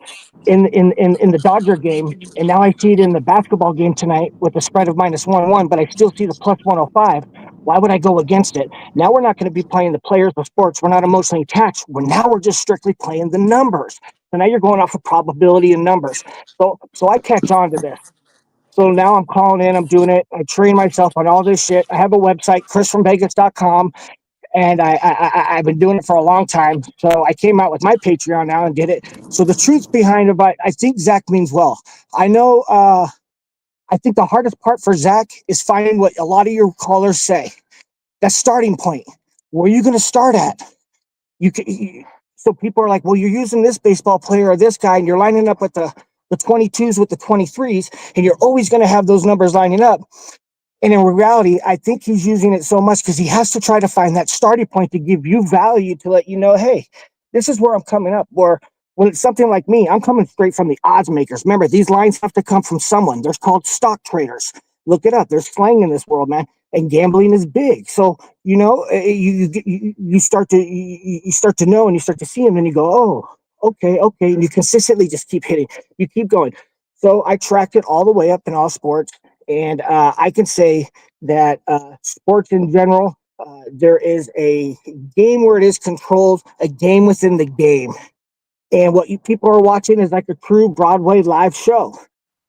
Speaker 7: in the Dodger game?" And now I see it in the basketball game tonight with the spread of -1-1, but I still see the plus 105. Why would I go against it? Now we're not going to be playing the players of sports. We're not emotionally attached. We're just strictly playing the numbers. So now you're going off of probability and numbers. So I catch on to this. So now I'm calling in, I'm doing it. I train myself on all this shit. I have a website, chrisfromvegas.com, and I've been doing it for a long time. So I came out with my Patreon now and did it. So the truth behind it, I think Zach means well. I know, I think the hardest part for Zach is finding what a lot of your callers say. That starting point. Where are you going to start at? So people are like, well, you're using this baseball player or this guy, and you're lining up with the 22s with the 23s, and you're always going to have those numbers lining up. And in reality, I think he's using it so much because he has to try to find that starting point to give you value to let you know, hey, this is where I'm coming up. Or when it's something like me, I'm coming straight from the odds makers. Remember, these lines have to come from someone. They're called stock traders. Look it up. There's slang in this world, man. And gambling is big. So, you start to know, and you start to see them, and you go, oh, okay. And you consistently just keep hitting. You keep going. So I tracked it all the way up in all sports. And I can say that sports in general, there is a game where it is controlled, a game within the game. And what people are watching is like a true Broadway live show.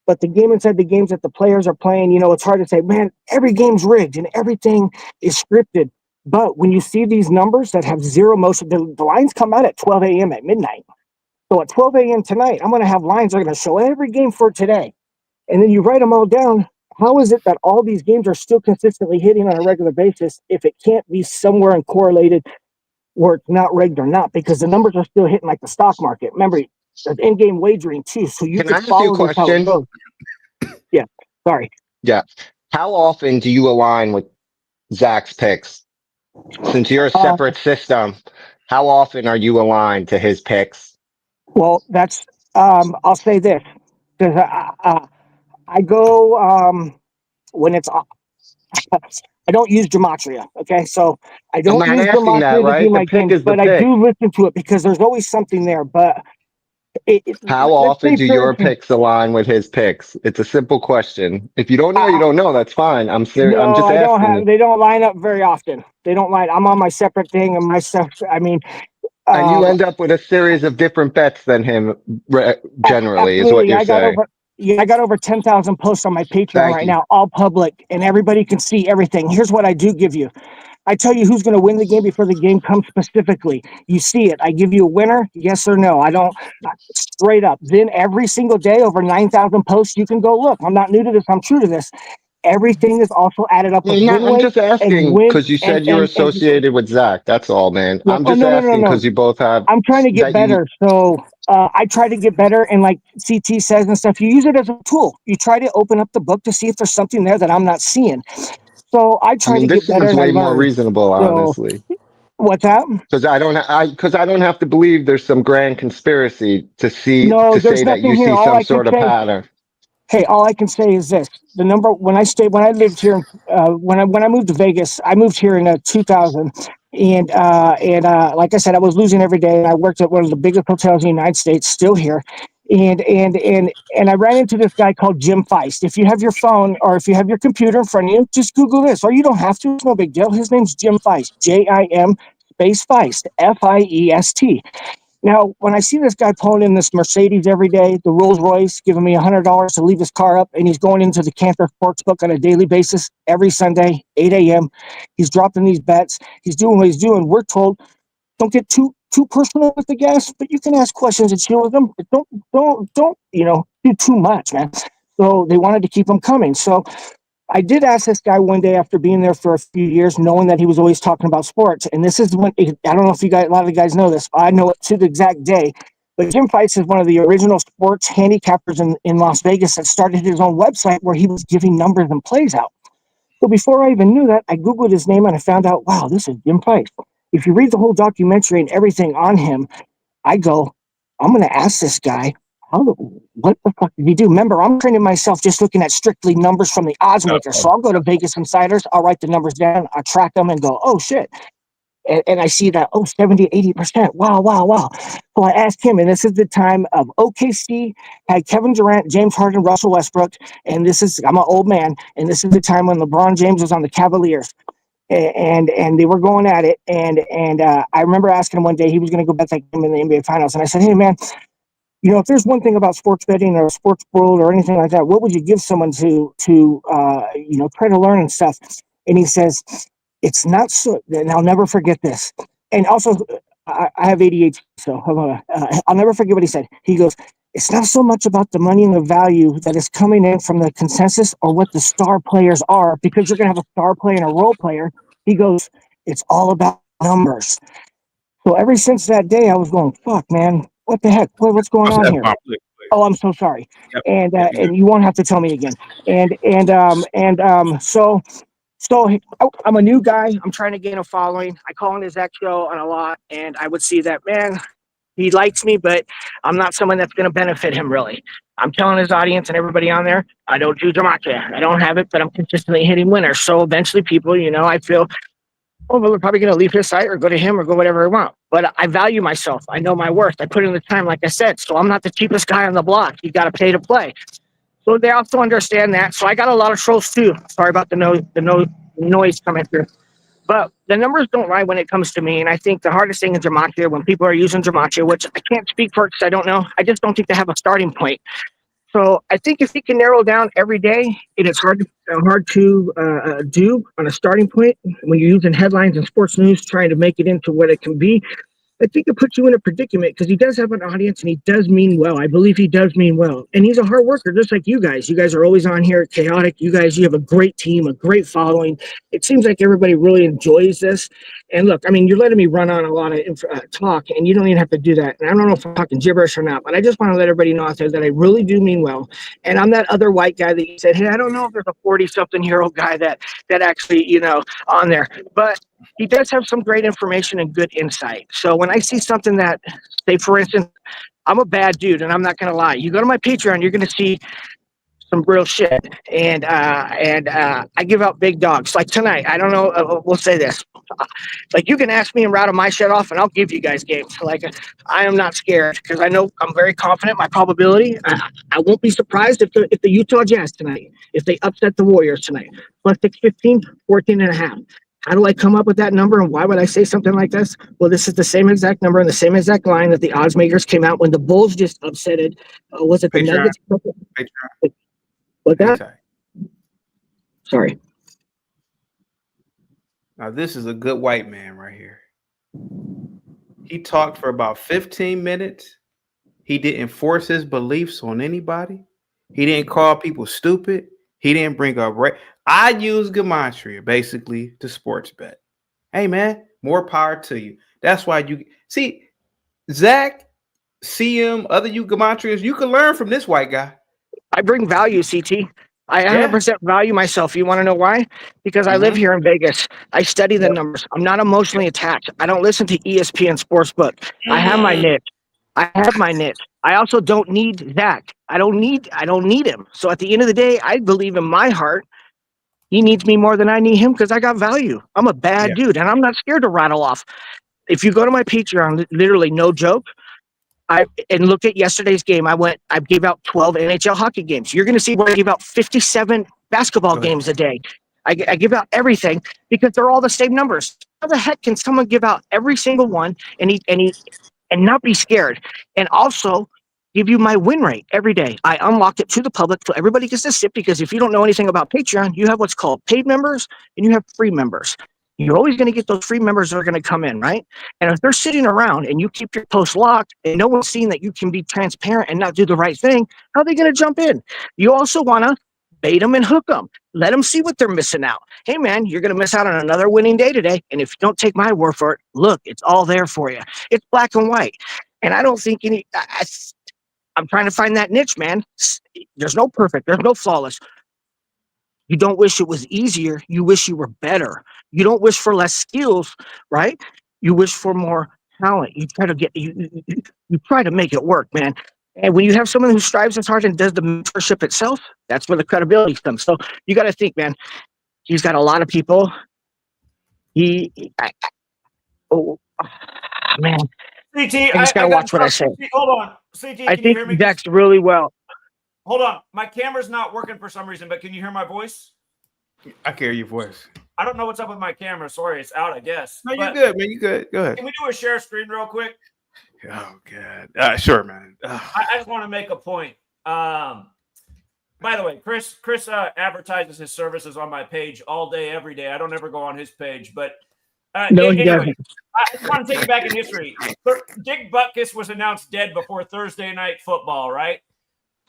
Speaker 7: But the game inside the games that the players are playing, it's hard to say, man, every game's rigged and everything is scripted. But when you see these numbers that have zero motion, the lines come out at 12 a.m. at midnight. So at 12 a.m. tonight, I'm going to have lines that are going to show every game for today. And then you write them all down. How is it that all these games are still consistently hitting on a regular basis if it can't be somewhere and correlated where it's not rigged or not? Because the numbers are still hitting like the stock market. Remember, there's in-game wagering too, so you can follow this how it goes. Yeah, sorry.
Speaker 5: Yeah. How often do you align with Zach's picks? Since you're a separate system, how often are you aligned to his picks?
Speaker 7: Well, that's I'll say this because I go when it's I don't use Gematria. Okay, so I don't use Gematria to do my games, but I do listen to it because there's always something there. But
Speaker 5: how often do your picks align with his picks? It's a simple question. If you don't know, you don't know. That's fine. I'm serious.
Speaker 7: No,
Speaker 5: I'm just asking.
Speaker 7: they don't line up very often. They don't line. I'm on my separate thing and my stuff. I mean,
Speaker 5: and you end up with a series of different bets than him. Generally, is what you're saying.
Speaker 7: I got over 10,000 posts on my Patreon right now, all public, and everybody can see everything. Here's what I do give you. I tell you who's going to win the game before the game comes specifically. You see it. I give you a winner, yes or no. I don't, straight up. Then every single day, over 9,000 posts, you can go look. I'm not new to this. I'm true to this. Everything is also added up with win
Speaker 5: I'm just asking because you said you're associated with Zach. That's all, man. I'm just asking because you both have.
Speaker 7: I'm trying to get better. So I try to get better. And like CT says and stuff, you use it as a tool. You try to open up the book to see if there's something there that I'm not seeing. So I try to get better.
Speaker 5: This is way more reasonable, honestly.
Speaker 7: What's that?
Speaker 5: Because I don't have to believe there's some grand conspiracy to see to say that you see some sort of pattern.
Speaker 7: Hey, all I can say is this: the number when I lived here, when I moved to Vegas, I moved here in 2000, and like I said, I was losing every day. And I worked at one of the biggest hotels in the United States, still here, and I ran into this guy called Jim Feist. If you have your phone or if you have your computer in front of you, just Google this, or you don't have to. It's no big deal. His name's Jim Feist, JIM space Feist, FIEST. Now, when I see this guy pulling in this Mercedes every day, the Rolls Royce, giving me $100 to leave his car up, and he's going into the Cantor Sportsbook on a daily basis every Sunday, 8 a.m. He's dropping these bets. He's doing what he's doing. We're told, don't get too personal with the guests, but you can ask questions and chill with them. But don't do too much, man. So they wanted to keep them coming. So I did ask this guy one day after being there for a few years, knowing that he was always talking about sports. And this is when, I don't know if you guys, a lot of the guys know this. I know it to the exact day. But Jim Feist is one of the original sports handicappers in Las Vegas that started his own website where he was giving numbers and plays out. So before I even knew that, I Googled his name and I found out, wow, this is Jim Feist. If you read the whole documentary and everything on him, I go, I'm going to ask this guy, what the fuck did he do? Remember, I'm training myself just looking at strictly numbers from the odds maker. So I'll go to Vegas Insiders, I'll write the numbers down, I track them and go, oh shit. And I see that, 70, 80%. Wow. So I asked him, and this is the time of OKC had Kevin Durant, James Harden, Russell Westbrook. And I'm an old man. And this is the time when LeBron James was on the Cavaliers. And they were going at it. And I remember asking him one day, he was going to go bet that game in the NBA Finals. And I said, hey, man, if there's one thing about sports betting or sports world or anything like that, what would you give someone to try to learn and stuff? And he says, it's not so, and I'll never forget this. And also, I have ADHD, so I'll never forget what he said. He goes, it's not so much about the money and the value that is coming in from the consensus or what the star players are, because you're going to have a star player and a role player. He goes, it's all about numbers. So ever since that day, I was going, fuck, man, what the heck? What's going on here? Oh, I'm so sorry. Yep. And you won't have to tell me again. So I'm a new guy. I'm trying to gain a following. I call in his Zach show on a lot, and I would see that, man, he likes me, but I'm not someone that's going to benefit him, really. I'm telling his audience and everybody on there, I don't do gematria. I don't have it, but I'm consistently hitting winners. So eventually people, I feel, well, we're probably going to leave his site or go to him or go whatever I want. But I value myself. I know my worth. I put in the time, like I said. So I'm not the cheapest guy on the block. You got to pay to play. So they also understand that. So I got a lot of trolls too. Sorry about the noise coming through. But the numbers don't lie when it comes to me. And I think the hardest thing in gematria, when people are using gematria, which I can't speak for because I don't know, I just don't think they have a starting point. So I think if you can narrow down every day, it is hard to do on a starting point when you're using headlines and sports news trying to make it into what it can be. I think it puts you in a predicament because he does have an audience and he does mean well. I believe he does mean well. And he's a hard worker, just like you guys. You guys are always on here, chaotic. You have a great team, a great following. It seems like everybody really enjoys this. And look, I mean, you're letting me run on a lot of talk, and you don't even have to do that. And I don't know if I'm talking gibberish or not, but I just want to let everybody know out there that I really do mean well. And I'm that other white guy that you said, hey, I don't know if there's a 40-something-year-old guy that actually, on there. But he does have some great information and good insight. So when I see something that, say, for instance, I'm a bad dude, and I'm not going to lie. You go to my Patreon, you're going to see some real shit. And I give out big dogs. Like tonight, I don't know, we'll say this. Like, you can ask me and rattle my shit off, and I'll give you guys games. Like, I am not scared because I know I'm very confident. My probability, I won't be surprised if the Utah Jazz tonight, if they upset the Warriors tonight. Plus 615, 14.5. How do I come up with that number, and why would I say something like this? Well, this is the same exact number and the same exact line that the odds makers came out when the Bulls just upsetted. Was it the Nuggets? What's that? Sorry.
Speaker 1: Now, this is a good white man right here. He talked for about 15 minutes. He didn't force his beliefs on anybody. He didn't call people stupid. He didn't bring up I use gematria basically to sports bet. Hey, man, more power to you. That's why you see Zach, CM, other you gematrians, you can learn from this white guy.
Speaker 7: I bring value, CT. I 100% value myself. You want to know why? Because I live here in Vegas. I study the numbers. I'm not emotionally attached. I don't listen to ESPN Sportsbook. I have my niche. I also don't need Zach. I don't need him. So at the end of the day, I believe in my heart he needs me more than I need him because I got value. I'm a bad dude, and I'm not scared to rattle off. If you go to my Patreon, literally no joke, and look at yesterday's game, I gave out 12 NHL hockey games. You're going to see where I give out 57 basketball games a day. I give out everything because they're all the same numbers. How the heck can someone give out every single one and not be scared? And also give you my win rate every day. I unlocked it to the public so everybody gets to sit, because if you don't know anything about Patreon, you have what's called paid members and you have free members. You're always going to get those free members that are going to come in, right? And if they're sitting around and you keep your post locked and no one's seeing that you can be transparent and not do the right thing, how are they going to jump in? You also want to bait them and hook them. Let them see what they're missing out. Hey, man, you're going to miss out on another winning day today. And if you don't take my word for it, look, it's all there for you. It's black and white. And I don't think I'm trying to find that niche, man. There's no perfect. There's no flawless. You don't wish it was easier. You wish you were better. You don't wish for less skills, right? You wish for more talent, you try to get you try to make it work, man. And when you have someone who strives as hard and does the mentorship itself, that's where the credibility comes. So you got to think, man. He's got a lot of people. Man.
Speaker 2: CT,
Speaker 7: I just gotta watch what I say.
Speaker 2: Hold on. CT,
Speaker 7: I
Speaker 2: can you hear
Speaker 7: think
Speaker 2: me?
Speaker 7: Zach's really well.
Speaker 2: Hold on. My camera's not working for some reason, but can you hear my voice?
Speaker 1: I can hear your voice.
Speaker 2: I don't know what's up with my camera. Sorry, it's out, I guess.
Speaker 1: No, you're good, man. You good. Go ahead.
Speaker 2: Can we do a share screen real quick?
Speaker 1: Oh, God. Sure, man.
Speaker 2: I just want to make a point. By the way, Chris advertises his services on my page all day, every day. I don't ever go on his page, but
Speaker 7: No, he
Speaker 2: anyway,
Speaker 7: doesn't.
Speaker 2: I just want to take you back in history. Dick Butkus was announced dead before Thursday night football, right?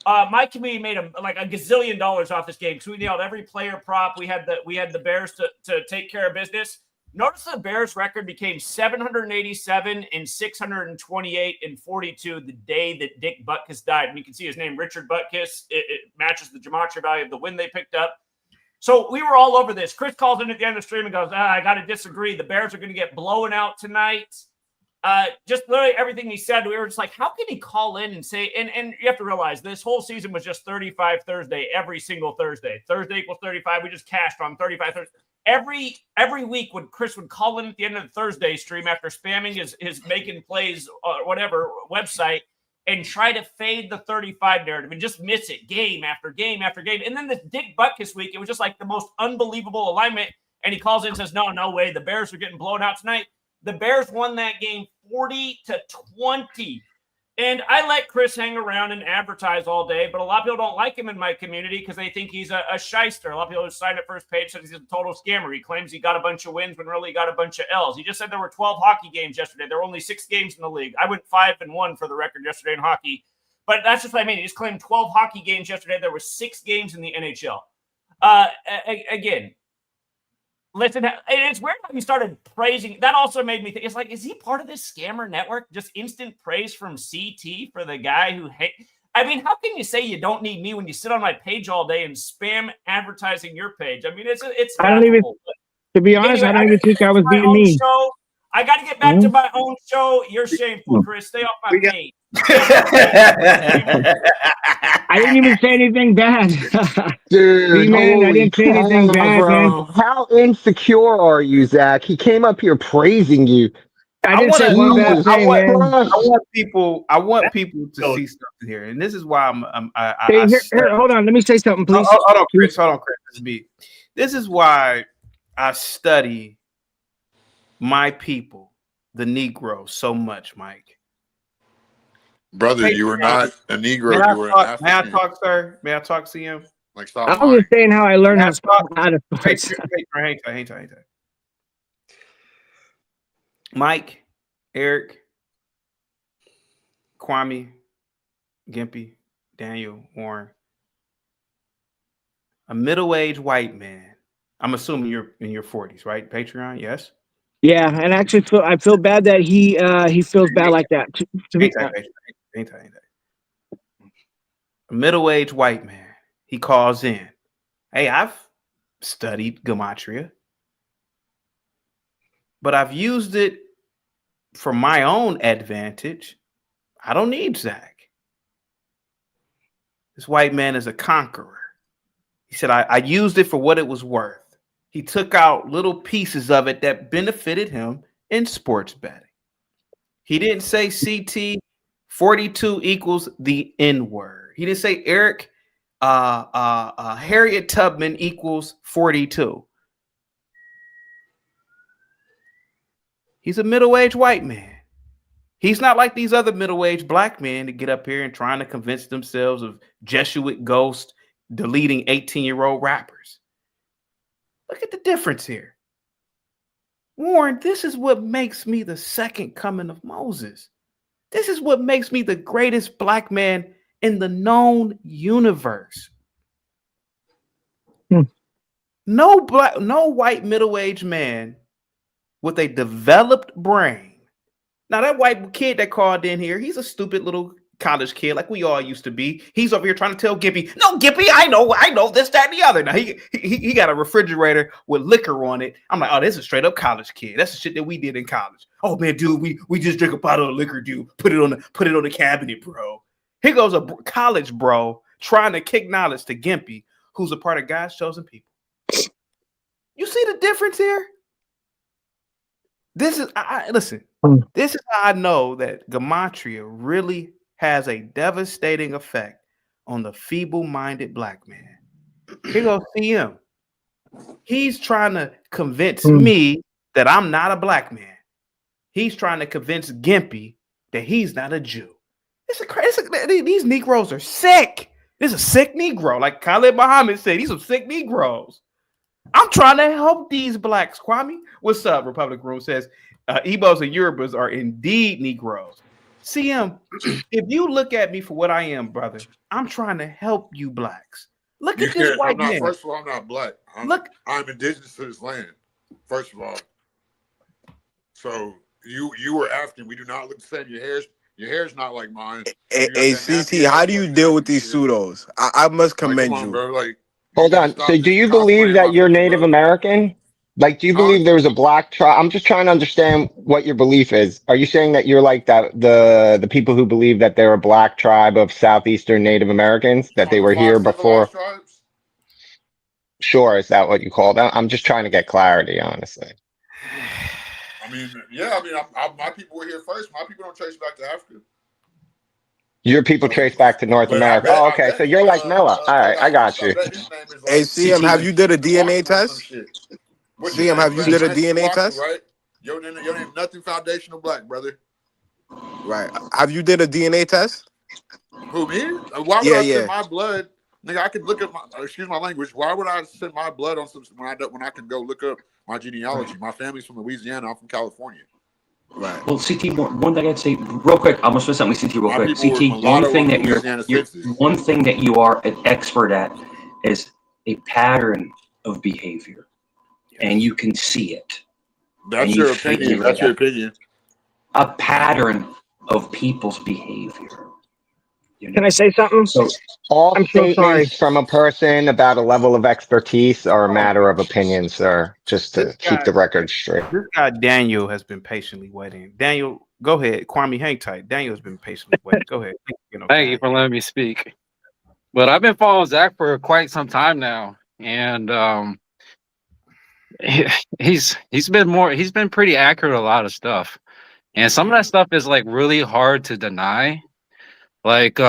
Speaker 2: My community made a gazillion dollars off this game because we nailed every player prop. We had the Bears to take care of business. Notice the Bears record became 787 and 628 and 42 the day that Dick Butkus died. And you can see his name, Richard Butkus. It matches the gematria value of the win they picked up. So we were all over this. Chris calls in at the end of the stream and goes, I got to disagree. The Bears are going to get blown out tonight. Just literally everything he said, we were just like, how can he call in and say, and you have to realize this whole season was just 35 Thursday, every single Thursday. Thursday equals 35. We just cashed on 35 Thursday. Every week when Chris would call in at the end of the Thursday stream after spamming his making plays or whatever website and try to fade the 35 narrative and just miss it game after game after game. And then this Dick Butkus week, it was just like the most unbelievable alignment. And he calls in and says, no way. The Bears are getting blown out tonight. The Bears won that game 40-20. And I let Chris hang around and advertise all day, but a lot of people don't like him in my community because they think he's a shyster. A lot of people who signed up for his page said he's a total scammer. He claims he got a bunch of wins when really he got a bunch of L's. He just said there were 12 hockey games yesterday. There were only 6 games in the league. I went 5-1 for the record yesterday in hockey. But that's just what I mean. He just claimed 12 hockey games yesterday. There were 6 games in the NHL. Again, listen, it's weird how he started praising. That also made me think, it's like, is he part of this scammer network? Just instant praise from CT for the guy who I mean, how can you say you don't need me when you sit on my page all day and spam advertising your page? I mean, it's
Speaker 7: I don't even, to be honest,
Speaker 2: anyway,
Speaker 7: I don't even think I was being mean.
Speaker 2: Show. I got to get back to my own show. You're shameful, Chris. Stay off my page.
Speaker 7: I didn't even say anything bad.
Speaker 5: Dude,
Speaker 7: man, I didn't say anything bad,
Speaker 5: bro.
Speaker 7: man.
Speaker 5: How insecure are you, Zach? He came up here praising you.
Speaker 7: I didn't say one bad thing, man.
Speaker 1: I want people to see something here, and this is why
Speaker 7: Here, hold on. Let me say something, please.
Speaker 1: Hold on, Chris. This is why I study my people, the Negro, so much, Mike.
Speaker 15: Brother, you were not a Negro. You were an African.
Speaker 1: May I talk, sir? May I talk, CM?
Speaker 15: Like, stop.
Speaker 7: I was just saying how I learned how to talk out of
Speaker 1: Hang tight. Mike, Eric, Kwame, Gimpy, Daniel, Warren. A middle-aged white man. I'm assuming you're in your 40s, right? Patreon, yes?
Speaker 7: Yeah, and actually, I feel bad that he feels bad like that.
Speaker 1: Ain't that. A middle-aged white man. He calls in. Hey, I've studied gematria, but I've used it for my own advantage. I don't need Zach. This white man is a conqueror. He said, I used it for what it was worth. He took out little pieces of it that benefited him in sports betting. He didn't say CT 42 equals the N-word. He didn't say Eric Harriet Tubman equals 42. He's a middle-aged white man. He's not like these other middle-aged black men that get up here and trying to convince themselves of Jesuit ghost deleting 18-year-old rappers. Look at the difference here. Warren, this is what makes me the second coming of Moses. This is what makes me the greatest black man in the known universe. No white middle-aged man with a developed brain. Now, that white kid that called in here, he's a stupid little college kid like we all used to be. He's over here trying to tell Gippy, no, Gippy, I know this, that, and the other. Now he got a refrigerator with liquor on it. I'm like, oh, this is a straight up college kid. That's the shit that we did in college. Oh man, dude, we just drink a bottle of liquor, dude. Put it on the cabinet, bro. Here goes a college bro trying to kick knowledge to Gimpy, who's a part of God's chosen people. You see the difference here? This is listen. This is how I know that Gematria really has a devastating effect on the feeble-minded black man. Here goes CM. He's trying to convince me that I'm not a black man. He's trying to convince Gimpy that he's not a Jew. These Negroes are sick. This is a sick Negro. Like Khalid Muhammad said, these are sick Negroes. I'm trying to help these blacks. Kwame, what's up? Republic Room says, Igbos and Yorubas are indeed Negroes. CM, if you look at me for what I am, brother, I'm trying to help you blacks. Look at this white man.
Speaker 15: First of all, I'm not black. I'm indigenous to this land, first of all. So you were African. We do not look the same. Your hair's not like mine.
Speaker 13: Hey, CT, how do you deal with these pseudos? I must commend you.
Speaker 15: Bro,
Speaker 5: Hold on. So do you believe that you're Native American? Like, do you believe there was a black tribe? I'm just trying to understand what your belief is. Are you saying that you're like that the people who believe that they're a black tribe of southeastern Native Americans, that they were here before? Sure, is that what you call that? I'm just trying to get clarity, honestly.
Speaker 15: I mean, yeah. I mean, my people were here first. My people don't trace back to Africa.
Speaker 5: Your people trace back to North America. Oh, okay. So you're like Noah. All right, I got you.
Speaker 13: Hey, CM, have you did a DNA test? CM, have you did a DNA test?
Speaker 15: Right. Your name nothing foundational black, brother.
Speaker 13: Right. Have you did a DNA test?
Speaker 15: Who, me? Why would I send my blood? Nigga, I could look at excuse my language. Why would I send my blood on some when I can go look up my genealogy? My family's from Louisiana. I'm from California.
Speaker 13: Right.
Speaker 11: Well, CT, one thing I'd say real quick. I'm gonna say something with CT real quick. CT, one thing that you are an expert at is a pattern of behavior, and you can see it.
Speaker 15: That's your opinion. That's your opinion.
Speaker 11: A pattern of people's behavior.
Speaker 7: Can I say something?
Speaker 5: So all
Speaker 7: I'm so sorry.
Speaker 5: statements from a person about a level of expertise are a matter of opinion, sir. Just to keep the record straight.
Speaker 1: This guy Daniel has been patiently waiting. Daniel, go ahead. Kwame, hang tight. Daniel has been patiently waiting. Go ahead.
Speaker 22: Thank you for letting me speak. But I've been following Zach for quite some time now, and he's been pretty accurate with a lot of stuff, and some of that stuff is like really hard to deny. Like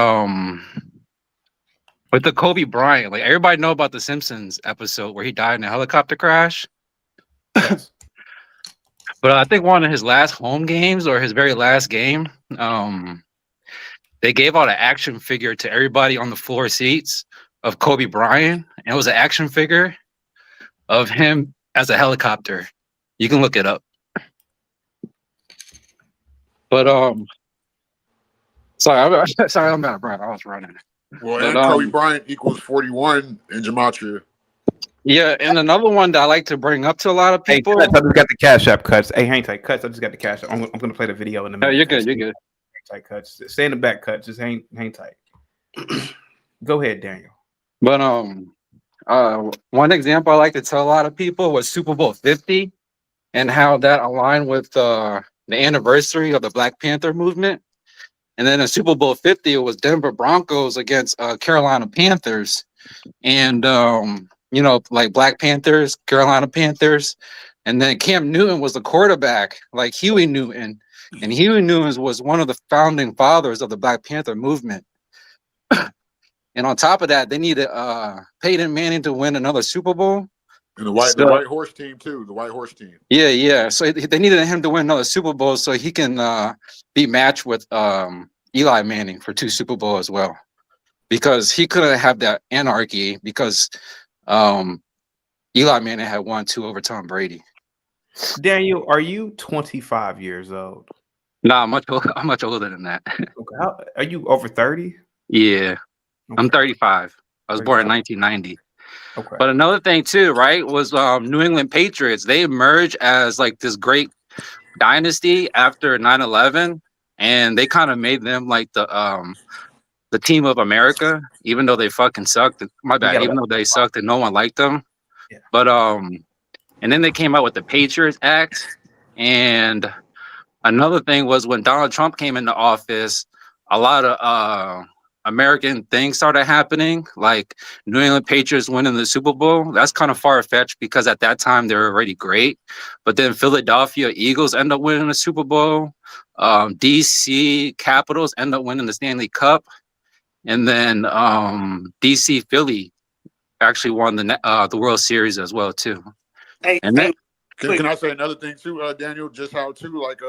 Speaker 22: with the Kobe Bryant, like everybody know about the Simpsons episode where he died in a helicopter crash.
Speaker 1: Yes.
Speaker 22: But I think one of his last home games or his very last game, they gave out an action figure to everybody on the floor seats of Kobe Bryant, and it was an action figure of him as a helicopter. You can look it up. But sorry, I'm out of breath. I was running.
Speaker 15: Well, and Kobe Bryant equals 41 in Gematria.
Speaker 22: Yeah, and another one that I like to bring up to a lot of people.
Speaker 1: Hey, Cuts, I just got the Cash App, Cuts. Hey, hang tight, Cuts. I just got the Cash App. I'm going to play the video in a minute.
Speaker 22: You're good. You're good.
Speaker 1: Hang tight, Cuts. Stay in the back, Cuts. Just hang tight. Go ahead, Daniel.
Speaker 22: But one example I like to tell a lot of people was Super Bowl 50 and how that aligned with the anniversary of the Black Panther movement. And then in Super Bowl 50, it was Denver Broncos against Carolina Panthers. And, like Black Panthers, Carolina Panthers. And then Cam Newton was the quarterback, like Huey Newton. And Huey Newton was one of the founding fathers of the Black Panther movement. And on top of that, they needed Peyton Manning to win another Super Bowl.
Speaker 15: And the white horse team, too. The white horse team.
Speaker 22: Yeah. So they needed him to win another Super Bowl so he can be matched with Eli Manning for 2 Super Bowls as well. Because he couldn't have that anarchy because Eli Manning had won 2 over Tom Brady.
Speaker 1: Daniel, are you 25 years old?
Speaker 22: No, I'm much older than that.
Speaker 1: Okay. Are you over 30?
Speaker 22: Yeah. Okay. I'm 35. I was born in 1990.
Speaker 1: Okay.
Speaker 22: But another thing too, right, was New England Patriots. They emerged as like this great dynasty after 9/11, and they kind of made them like the team of America, even though they fucking sucked. My bad. Even though they sucked and no one liked them.
Speaker 1: Yeah.
Speaker 22: But and then they came out with the Patriots Act, and another thing was when Donald Trump came into office, a lot of American things started happening, like New England Patriots winning the Super Bowl. That's kind of far-fetched because at that time they were already great. But then Philadelphia Eagles end up winning the Super Bowl. DC Capitals end up winning the Stanley Cup. And then DC Philly actually won the World Series as well too.
Speaker 6: Hey,
Speaker 22: and then,
Speaker 15: Can I say another thing too, Daniel? Just how too, like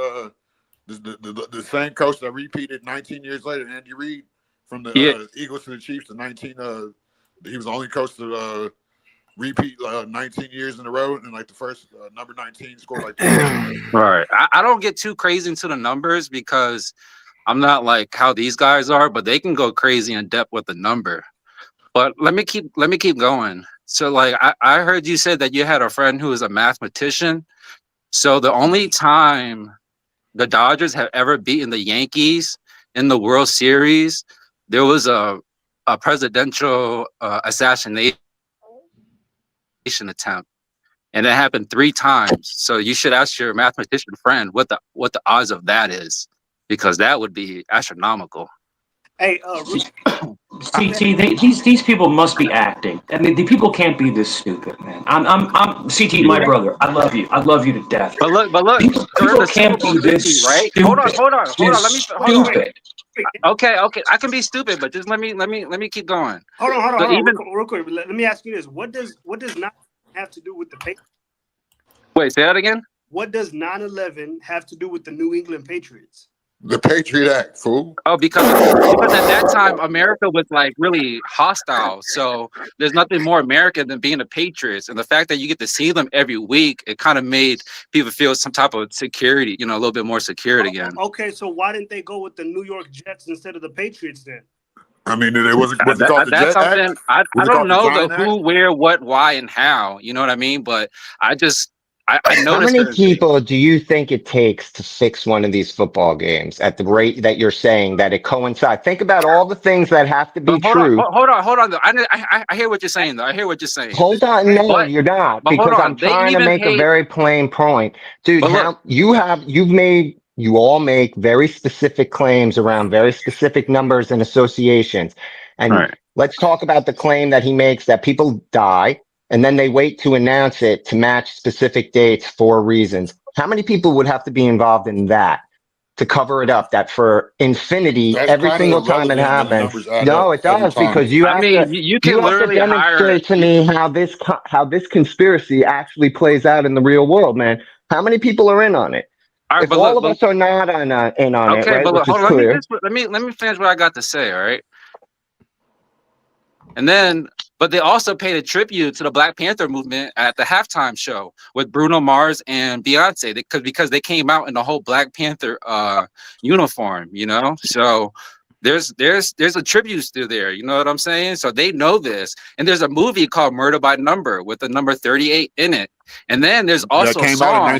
Speaker 15: the same coach that repeated 19 years later, Andy Reid, from the Eagles to the Chiefs to 19. He was the only coach to repeat 19 years in a row, and like the first number 19 scored like.
Speaker 22: Right. I don't get too crazy into the numbers because I'm not like how these guys are, but they can go crazy in depth with the number. But let me keep going. So like I heard you said that you had a friend who is a mathematician. So the only time the Dodgers have ever beaten the Yankees in the World Series, there was a presidential assassination attempt, and it happened 3 times. So you should ask your mathematician friend what the odds of that is, because that would be astronomical.
Speaker 6: Hey,
Speaker 11: CT, these people must be acting. I mean, the people can't be this stupid, man. I'm CT, my brother. I love you to death.
Speaker 22: But look,
Speaker 11: people can't be this
Speaker 22: right?
Speaker 11: stupid.
Speaker 22: Hold on. Let me
Speaker 11: stupid.
Speaker 22: Okay. I can be stupid, but just let me keep going.
Speaker 6: Hold on,
Speaker 22: So
Speaker 6: real quick. Let me ask you this: What does 9/11 have to do with the Patriots?
Speaker 22: Wait, say that again.
Speaker 6: What does 9/11 have to do with the New England Patriots?
Speaker 15: The Patriot Act, fool.
Speaker 22: Oh, because at that time America was like really hostile. So there's nothing more American than being a Patriots, and the fact that you get to see them every week, it kind of made people feel some type of security, a little bit more secured again.
Speaker 6: Okay, so why didn't they go with the New York Jets instead of the Patriots then?
Speaker 15: I mean, it was called the
Speaker 22: That's
Speaker 15: Jet Act?
Speaker 22: something I
Speaker 15: Was it
Speaker 22: don't
Speaker 15: called the
Speaker 22: know
Speaker 15: Zion
Speaker 22: the
Speaker 15: Act?
Speaker 22: who, where, what, why, and how. You know what I mean? But I
Speaker 5: How
Speaker 22: noticed
Speaker 5: many
Speaker 22: that.
Speaker 5: people do you think it takes to fix one of these football games at the rate that you're saying that it coincides? Think about all the things that have to be
Speaker 22: But
Speaker 5: true.
Speaker 22: hold on. Though. I hear what you're saying. Though I hear what you're saying.
Speaker 5: Hold on, no,
Speaker 22: But
Speaker 5: you're not,
Speaker 22: but hold
Speaker 5: because I'm
Speaker 22: on. They
Speaker 5: trying to
Speaker 22: even
Speaker 5: make a
Speaker 22: paid.
Speaker 5: very plain point, dude.
Speaker 22: But look,
Speaker 5: You all make very specific claims around very specific numbers and associations, and
Speaker 22: right.
Speaker 5: let's talk about the claim that he makes that people die and then they wait to announce it to match specific dates for reasons. How many people would have to be involved in that to cover it up? That for infinity,
Speaker 15: That's
Speaker 5: every
Speaker 15: kind
Speaker 5: single
Speaker 15: of
Speaker 5: time it
Speaker 15: irrelevant when the
Speaker 5: happens.
Speaker 15: numbers add
Speaker 5: No,
Speaker 15: up
Speaker 5: it
Speaker 15: every
Speaker 5: does,
Speaker 15: time.
Speaker 5: because you
Speaker 22: I
Speaker 5: have
Speaker 22: mean,
Speaker 5: to.
Speaker 22: you
Speaker 5: You
Speaker 22: can
Speaker 5: have to
Speaker 22: literally hire.
Speaker 5: demonstrate to me how this conspiracy actually plays out in the real world, man. How many people are in on it?
Speaker 22: All right,
Speaker 5: If
Speaker 22: but
Speaker 5: all
Speaker 22: look,
Speaker 5: of us are not in on it,
Speaker 22: okay,
Speaker 5: right,
Speaker 22: but look,
Speaker 5: which
Speaker 22: hold
Speaker 5: is
Speaker 22: on.
Speaker 5: clear.
Speaker 22: Let me finish what I got to say. All right. And then, but they also paid a tribute to the Black Panther movement at the halftime show with Bruno Mars and Beyonce, because they came out in the whole Black Panther uniform, So there's a tribute still there, you know what I'm saying? So they know this, and there's a movie called Murder by Number with the number 38 in it, and then there's also
Speaker 15: That came out in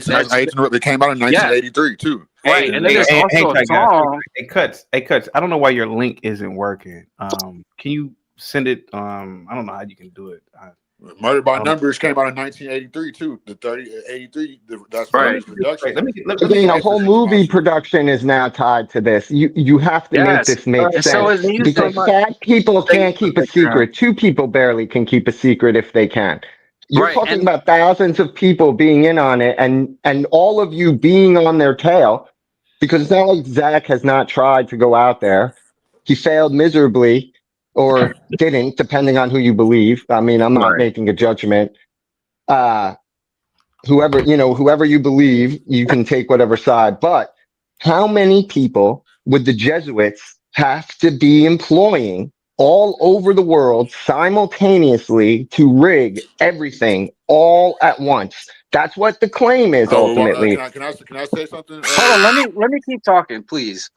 Speaker 15: 1983 too.
Speaker 22: Right, and then there's also a song.
Speaker 1: Hey, Cuts. I don't know why your link isn't working. Can you send it? I don't know how you can do it.
Speaker 15: Murder by Numbers came out in 1983 too. The 83. That's
Speaker 22: right.
Speaker 15: production.
Speaker 5: Again, a whole movie production is now tied to this. You have to make this make sense,
Speaker 22: So it means
Speaker 5: because
Speaker 22: so much.
Speaker 5: 5 people can't keep a secret. 2 people barely can keep a secret if they can. You're
Speaker 22: Right,
Speaker 5: talking
Speaker 22: and-
Speaker 5: about thousands of people being in on it, and all of you being on their tail, because it's not like Zach has not tried to go out there. He failed miserably, or didn't, depending on who you believe. I mean, I'm not
Speaker 22: Right.
Speaker 5: making a judgment. Whoever you believe, you can take whatever side. But how many people would the Jesuits have to be employing all over the world simultaneously to rig everything all at once? That's what the claim is ultimately.
Speaker 15: Can I say something?
Speaker 22: Hold on, let me keep talking, please.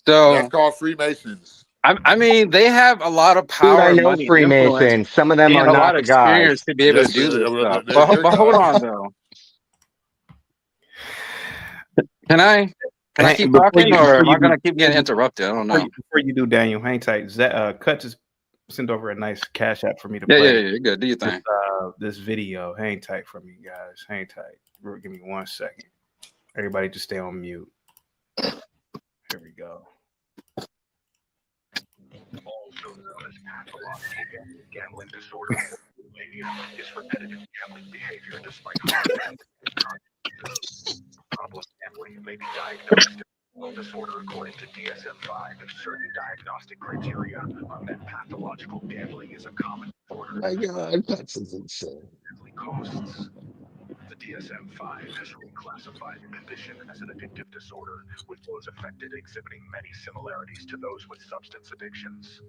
Speaker 22: So
Speaker 15: That's called Freemasons.
Speaker 22: I mean, they have a lot of
Speaker 5: Dude,
Speaker 22: power,
Speaker 5: I know
Speaker 22: money, and influence,
Speaker 5: Freemasons. Some of them
Speaker 22: and
Speaker 5: are
Speaker 22: a
Speaker 5: not
Speaker 22: lot
Speaker 5: the
Speaker 22: of
Speaker 5: guys.
Speaker 22: experience to be able to do this stuff. But hold on, though. Can I Can I keep talking, or am I gonna keep getting interrupted? I don't know.
Speaker 1: Before you do, Daniel, hang tight. Cut just sent over a nice cash app for me to
Speaker 22: Yeah,
Speaker 1: play.
Speaker 22: yeah, you're good. Do your thing.
Speaker 1: This video. Hang tight for me, guys. Hang tight. Give me 1 second. Everybody just stay on mute. Here we go. Also known as pathological gambling disorder, is repetitive gambling behavior despite problem gambling may be diagnosed as a disorder according to DSM-5 if certain diagnostic criteria are met. Pathological gambling is a common disorder.
Speaker 4: My God, that's insane.
Speaker 1: Costs. The DSM-5 has reclassified the condition as an addictive disorder, with those affected exhibiting many similarities to those with substance addictions.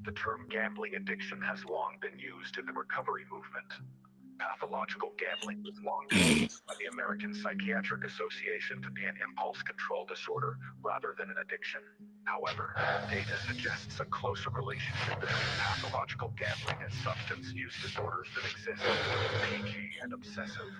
Speaker 1: The term gambling addiction has long been used in the recovery movement. Pathological gambling was long used by the American Psychiatric Association to be an impulse control disorder rather than an addiction. However, data suggests a closer relationship between pathological gambling and substance use disorders that exist, PG and obsessive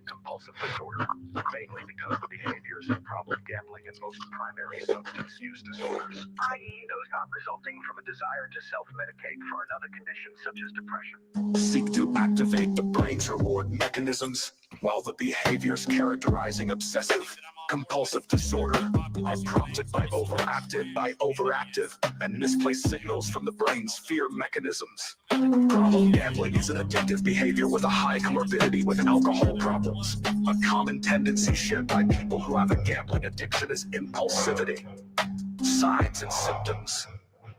Speaker 1: compulsive disorder, mainly because the behaviors of problem gambling and most primary substance use disorders, i.e. those not resulting from a desire to self-medicate for another condition such as depression,
Speaker 14: seek to activate the brain's reward mechanisms, while the behaviors characterizing obsessive compulsive disorder are prompted by overactive and misplaced signals from the brain's fear mechanisms. Problem gambling is an addictive behavior with a high comorbidity with alcohol problems. A common tendency shared by people who have a gambling addiction is impulsivity. Signs and symptoms.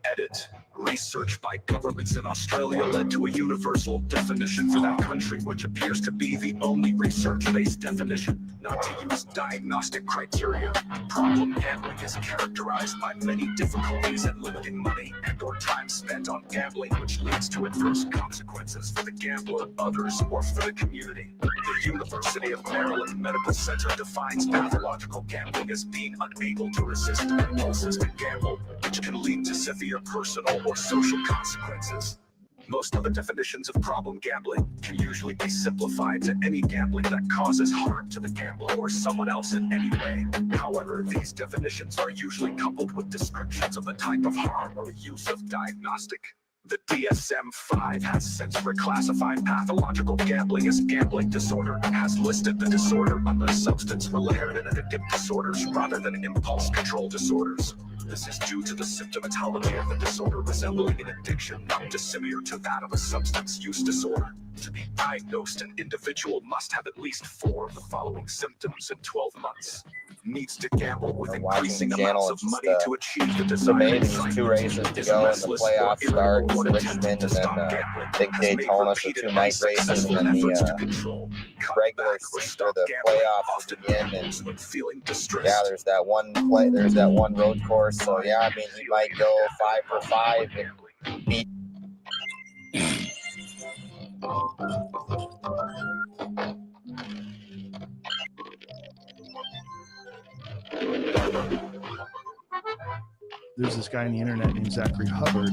Speaker 14: Edit. Research by governments in Australia led to a universal definition for that country, which appears to be the only research-based definition, not to use diagnostic criteria. Problem gambling is characterized by many difficulties in limiting money and or time spent on gambling, which leads to adverse consequences for the gambler, others, or for the community. The University of Maryland Medical Center defines pathological gambling as being unable to resist impulses to gamble, which can lead to severe personal or social consequences. Most of the definitions of problem gambling can usually be simplified to any gambling that causes harm to the gambler or someone else in any way. However, these definitions are usually coupled with descriptions of the type of harm or use of diagnostic. The DSM-5 has since reclassified pathological gambling as gambling disorder and has listed the disorder under substance-related and addictive disorders rather than impulse control disorders. This is due to the symptomatology of the disorder resembling an addiction not dissimilar to that of a substance use disorder. To be diagnosed, an individual must have at least 4 of the following symptoms in 12 months. Needs to gamble with increasing amounts of money to achieve the desired result.
Speaker 23: 2 races to go in the playoffs start, Richmond and then Big Daytona, so 2 night races, and then the regular or the playoffs will begin. And yeah, there's that one road course. So yeah, I mean, he might go 5 for 5 and beat.
Speaker 24: There's this guy on the internet named Hubbard.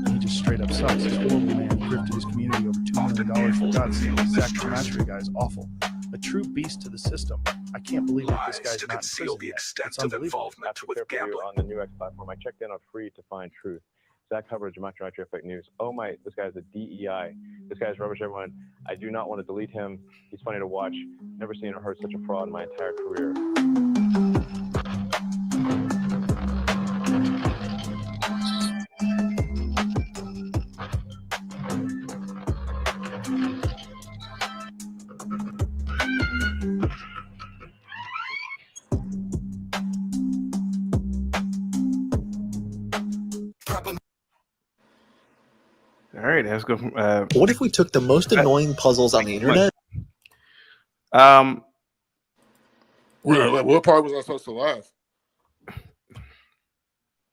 Speaker 24: He just straight up sucks. He's horrible, man. He grifted his community over $2 million for God's sake. Zach Gematria guy is awful. A true beast to the system. I can't believe that this guy's not in prison yet. It's unbelievable.
Speaker 25: After on the New X platform, I checked in on free to find truth. Zach Hubbard, GematriaEffectNews. Oh my, this guy's a DEI. This guy's rubbish, everyone. I do not want to delete him. He's funny to watch. Never seen or heard such a fraud in my entire career.
Speaker 1: All right, let's go.
Speaker 26: What if we took the most annoying puzzles on the internet?
Speaker 15: What part was I supposed to laugh?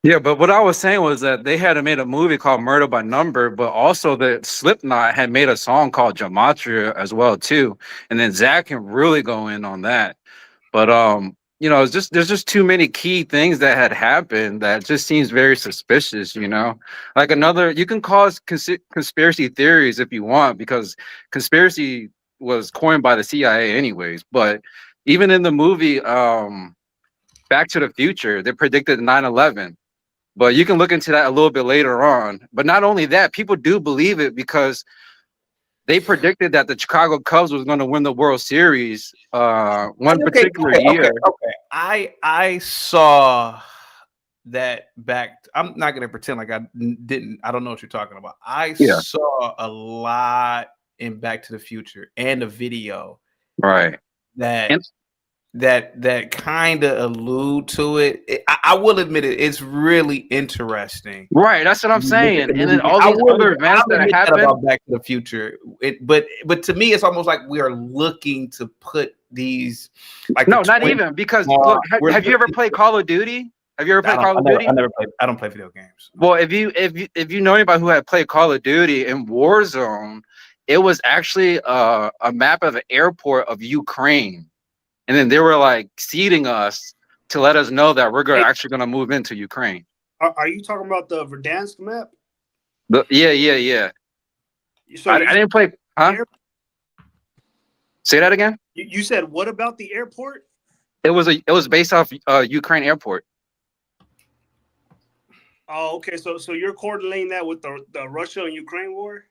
Speaker 22: Yeah, but what I was saying was that they had made a movie called Murder by Number, but also that Slipknot had made a song called Gematria as well too, and then Zach can really go in on that. But you know, there's just too many key things that had happened that just seems very suspicious. You know, like you can cause conspiracy theories if you want, because conspiracy was coined by the CIA anyways. But even in the movie, Back to the Future. They predicted 9/11. But you can look into that a little bit later on. But not only that, people do believe it because they predicted that the Chicago Cubs was going to win the World Series one particular year.
Speaker 1: Okay. I saw that back. I'm not gonna pretend like I didn't. I don't know what you're talking about. I saw a lot in Back to the Future and a video,
Speaker 22: right?
Speaker 1: That kind of allude to it. I will admit it. It's really interesting.
Speaker 22: Right, that's what I'm saying. And then all these other events that happen
Speaker 1: about Back to the Future. But to me, it's almost like we are looking to put these. Like
Speaker 22: no, not even because look. Have you ever played Call of Duty? Have you ever played Call of Duty?
Speaker 1: I never played. I don't play video games.
Speaker 22: Well, if you know anybody who had played Call of Duty in Warzone, it was actually a map of an airport of Ukraine. And then they were like seeding us to let us know that we're actually going to move into Ukraine.
Speaker 6: Are you talking about the Verdansk map?
Speaker 22: Yeah. So I didn't play. Huh? Say that again.
Speaker 6: You said what about the airport?
Speaker 22: It was based off Ukraine airport.
Speaker 6: Oh, okay. So you're coordinating that with the Russia and Ukraine war?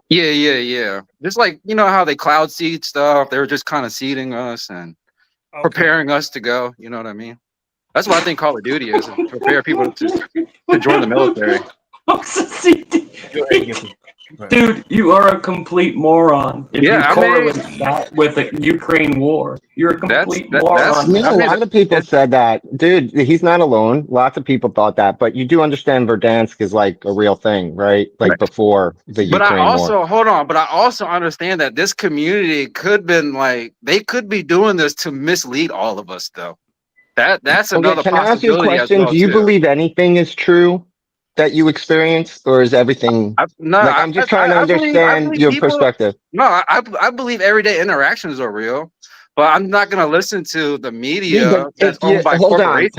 Speaker 22: Yeah. Just like you know how they cloud seed stuff. They were just kind of seeding us and preparing us to go. You know what I mean? That's what I think Call of Duty is. Prepare people to join the military.
Speaker 11: Dude, you are a complete moron. If you correlate that with the Ukraine war, you're a complete moron.
Speaker 5: A lot of people said that. Dude, he's not alone. Lots of people thought that. But you do understand Verdansk is like a real thing, right? Like before the Ukraine war.
Speaker 22: Hold on. But I also understand that this community they could be doing this to mislead all of us, though. That's another
Speaker 5: possibility. Can I ask you a question?
Speaker 22: Well,
Speaker 5: do you believe anything is true that you experience, or is everything? I'm just trying to understand your perspective.
Speaker 22: No, I believe everyday interactions are real, but I'm not going to listen to the media that's owned by corporations.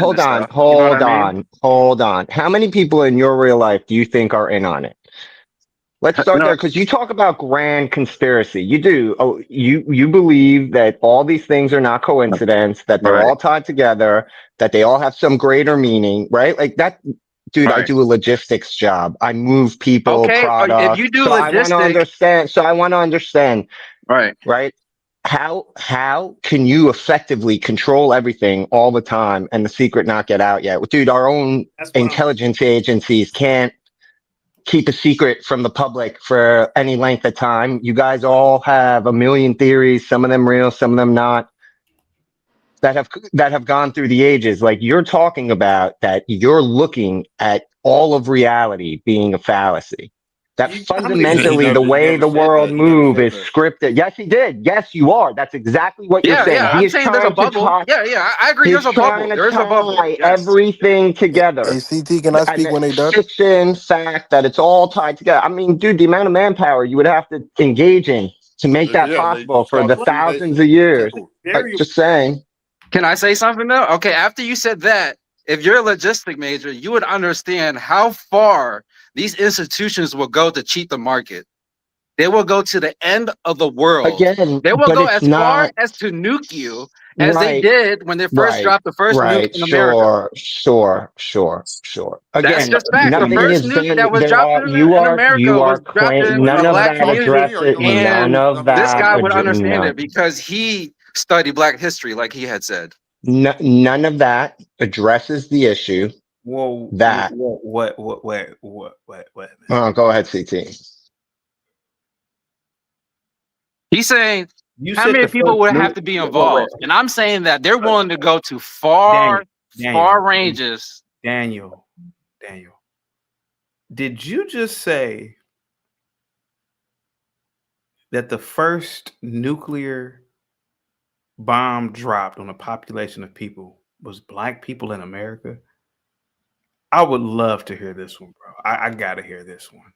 Speaker 5: Hold on. How many people in your real life do you think are in on it? Let's start there, because you talk about grand conspiracy. You do. Oh, you believe that all these things are not coincidence, that they're all tied together, that they all have some greater meaning, right? Like that. Dude, I do a logistics job. I move people, products.
Speaker 22: If you do
Speaker 5: logistics, I want to understand. Right. How can you effectively control everything all the time and the secret not get out yet? Dude, our own intelligence agencies can't keep a secret from the public for any length of time. You guys all have a million theories, some of them real, some of them not. That have gone through the ages. Like you're talking about that you're looking at all of reality being a fallacy. That fundamentally the way the world moves is scripted. Yes, he did. Yes, you are. That's exactly what you're saying.
Speaker 22: Yeah, I'm saying there's a bubble. I agree. There's a bubble. There's a bubble.
Speaker 5: Everything together.
Speaker 13: Hey, CT, can I speak when they done?
Speaker 5: Fiction, fact, that it's all tied together. I mean, dude, the amount of manpower you would have to engage in to make that possible for the thousands of years. Just saying.
Speaker 22: Can I say something though? Okay, after you said that, if you're a logistic major, you would understand how far these institutions will go to cheat the market. They will go to the end of the world.
Speaker 5: Again,
Speaker 22: they will go as far as to nuke you as they did when they first dropped the first nuke in America.
Speaker 5: Sure. Again,
Speaker 22: that's just fact. The first nuke that was dropped in America was dropped in the black community. And this guy would understand it because he studied Black history, like he had said.
Speaker 5: None of that addresses the issue.
Speaker 1: Whoa!
Speaker 5: That
Speaker 1: what?
Speaker 5: Oh, go ahead, CT.
Speaker 22: He's saying how many people would have to be involved, and I'm saying that they're willing to go to far ranges.
Speaker 1: Daniel, did you just say that the first nuclear bomb dropped on a population of people was Black people in America? I would love to hear this one, bro. I gotta hear this one.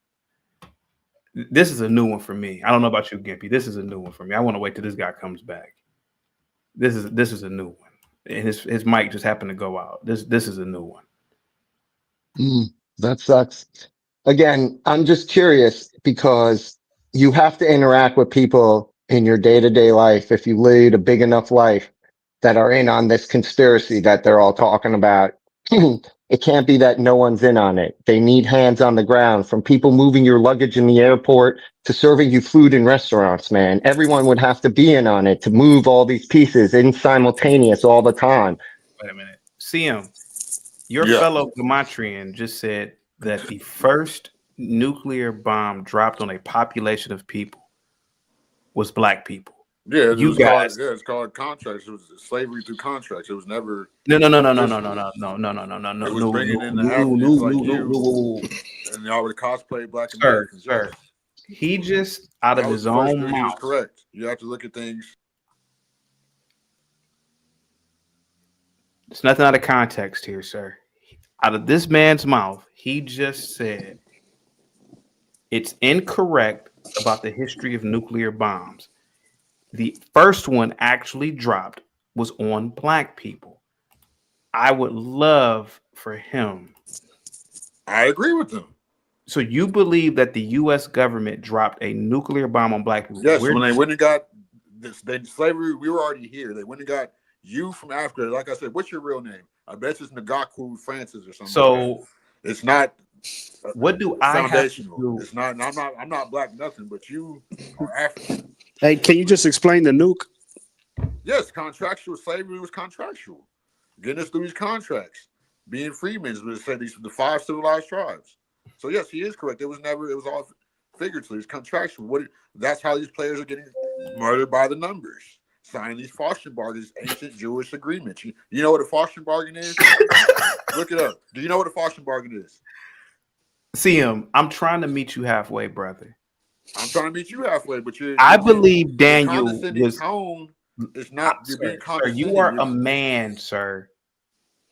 Speaker 1: This is a new one for me. I don't know about you, Gimpy. This is a new one for me. I want to wait till this guy comes back. This is a new one. And his mic just happened to go out. This is a new one.
Speaker 5: That sucks. Again, I'm just curious because you have to interact with people in your day-to-day life. If you lead a big enough life, that are in on this conspiracy that they're all talking about. It can't be that no one's in on it. They need hands on the ground, from people moving your luggage in the airport to serving you food in restaurants, man. Everyone would have to be in on it to move all these pieces in simultaneous all the time.
Speaker 1: Wait a minute. CM, your
Speaker 15: Yeah.
Speaker 1: fellow Gematrian just said that the first nuclear bomb dropped on a population of people was black people.
Speaker 15: Yeah,
Speaker 1: You guys.
Speaker 15: it's called contracts. It was slavery through contracts. It was never.
Speaker 1: No.
Speaker 15: It was bringing in the Africans like you, and y'all would cosplay black Americans.
Speaker 1: Sir, he just out of his own
Speaker 15: He was
Speaker 1: mouth.
Speaker 15: correct. You have to look at things.
Speaker 1: It's nothing out of context here, sir. Out of this man's mouth, he just said it's incorrect about the history of nuclear bombs. The first one actually dropped was on black people. I would love for him.
Speaker 15: I agree with them.
Speaker 1: So you believe that the U.S. government dropped a nuclear bomb on black people?
Speaker 15: Yes, when they went and got slavery, we were already here. They went and got you from Africa. Like I said, what's your real name? I bet it's Ngakwu Francis or something.
Speaker 1: So
Speaker 15: it's not.
Speaker 1: What do I have to
Speaker 15: foundational?
Speaker 1: do?
Speaker 15: It's not. I'm not black nothing, but you are African.
Speaker 6: Hey, can you just explain the nuke?
Speaker 15: Yes, contractual slavery was contractual. Getting us through these contracts, being freemen, was said these the 5 civilized tribes. So yes, he is correct. It was all figuratively. It's contractual. That's how these players are getting murdered by the numbers. Signing these Faustian bargains, ancient Jewish agreements. You know what a Faustian bargain is? Look it up. Do you know what a Faustian bargain is?
Speaker 1: CM, I'm trying to meet you halfway, brother.
Speaker 15: I'm trying to meet you halfway, but
Speaker 1: I believe Daniel was.
Speaker 15: Tone is not.
Speaker 1: Sir, you are a man, sir.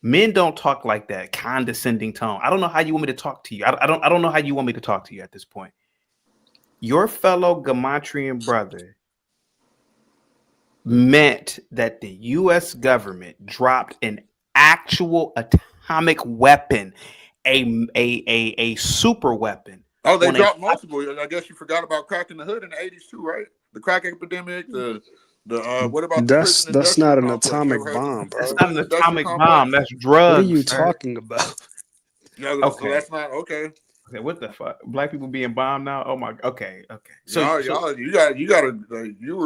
Speaker 1: Men don't talk like that, condescending tone. I don't know how you want me to talk to you. I don't know how you want me to talk to you at this point. Your fellow Gematrian brother meant that the U.S. government dropped an actual atomic weapon, a super weapon.
Speaker 15: Oh, they dropped multiple. I guess you forgot about crack in the hood in the 80s too, right? The crack epidemic, what about
Speaker 6: that's not an atomic bomb, bro.
Speaker 1: That's not an atomic bomb. That's drugs.
Speaker 6: What are you talking about?
Speaker 15: Yeah,
Speaker 1: okay.
Speaker 15: So that's not okay.
Speaker 1: Okay, what the fuck? Black people being bombed now? Oh my. Okay.
Speaker 15: So you were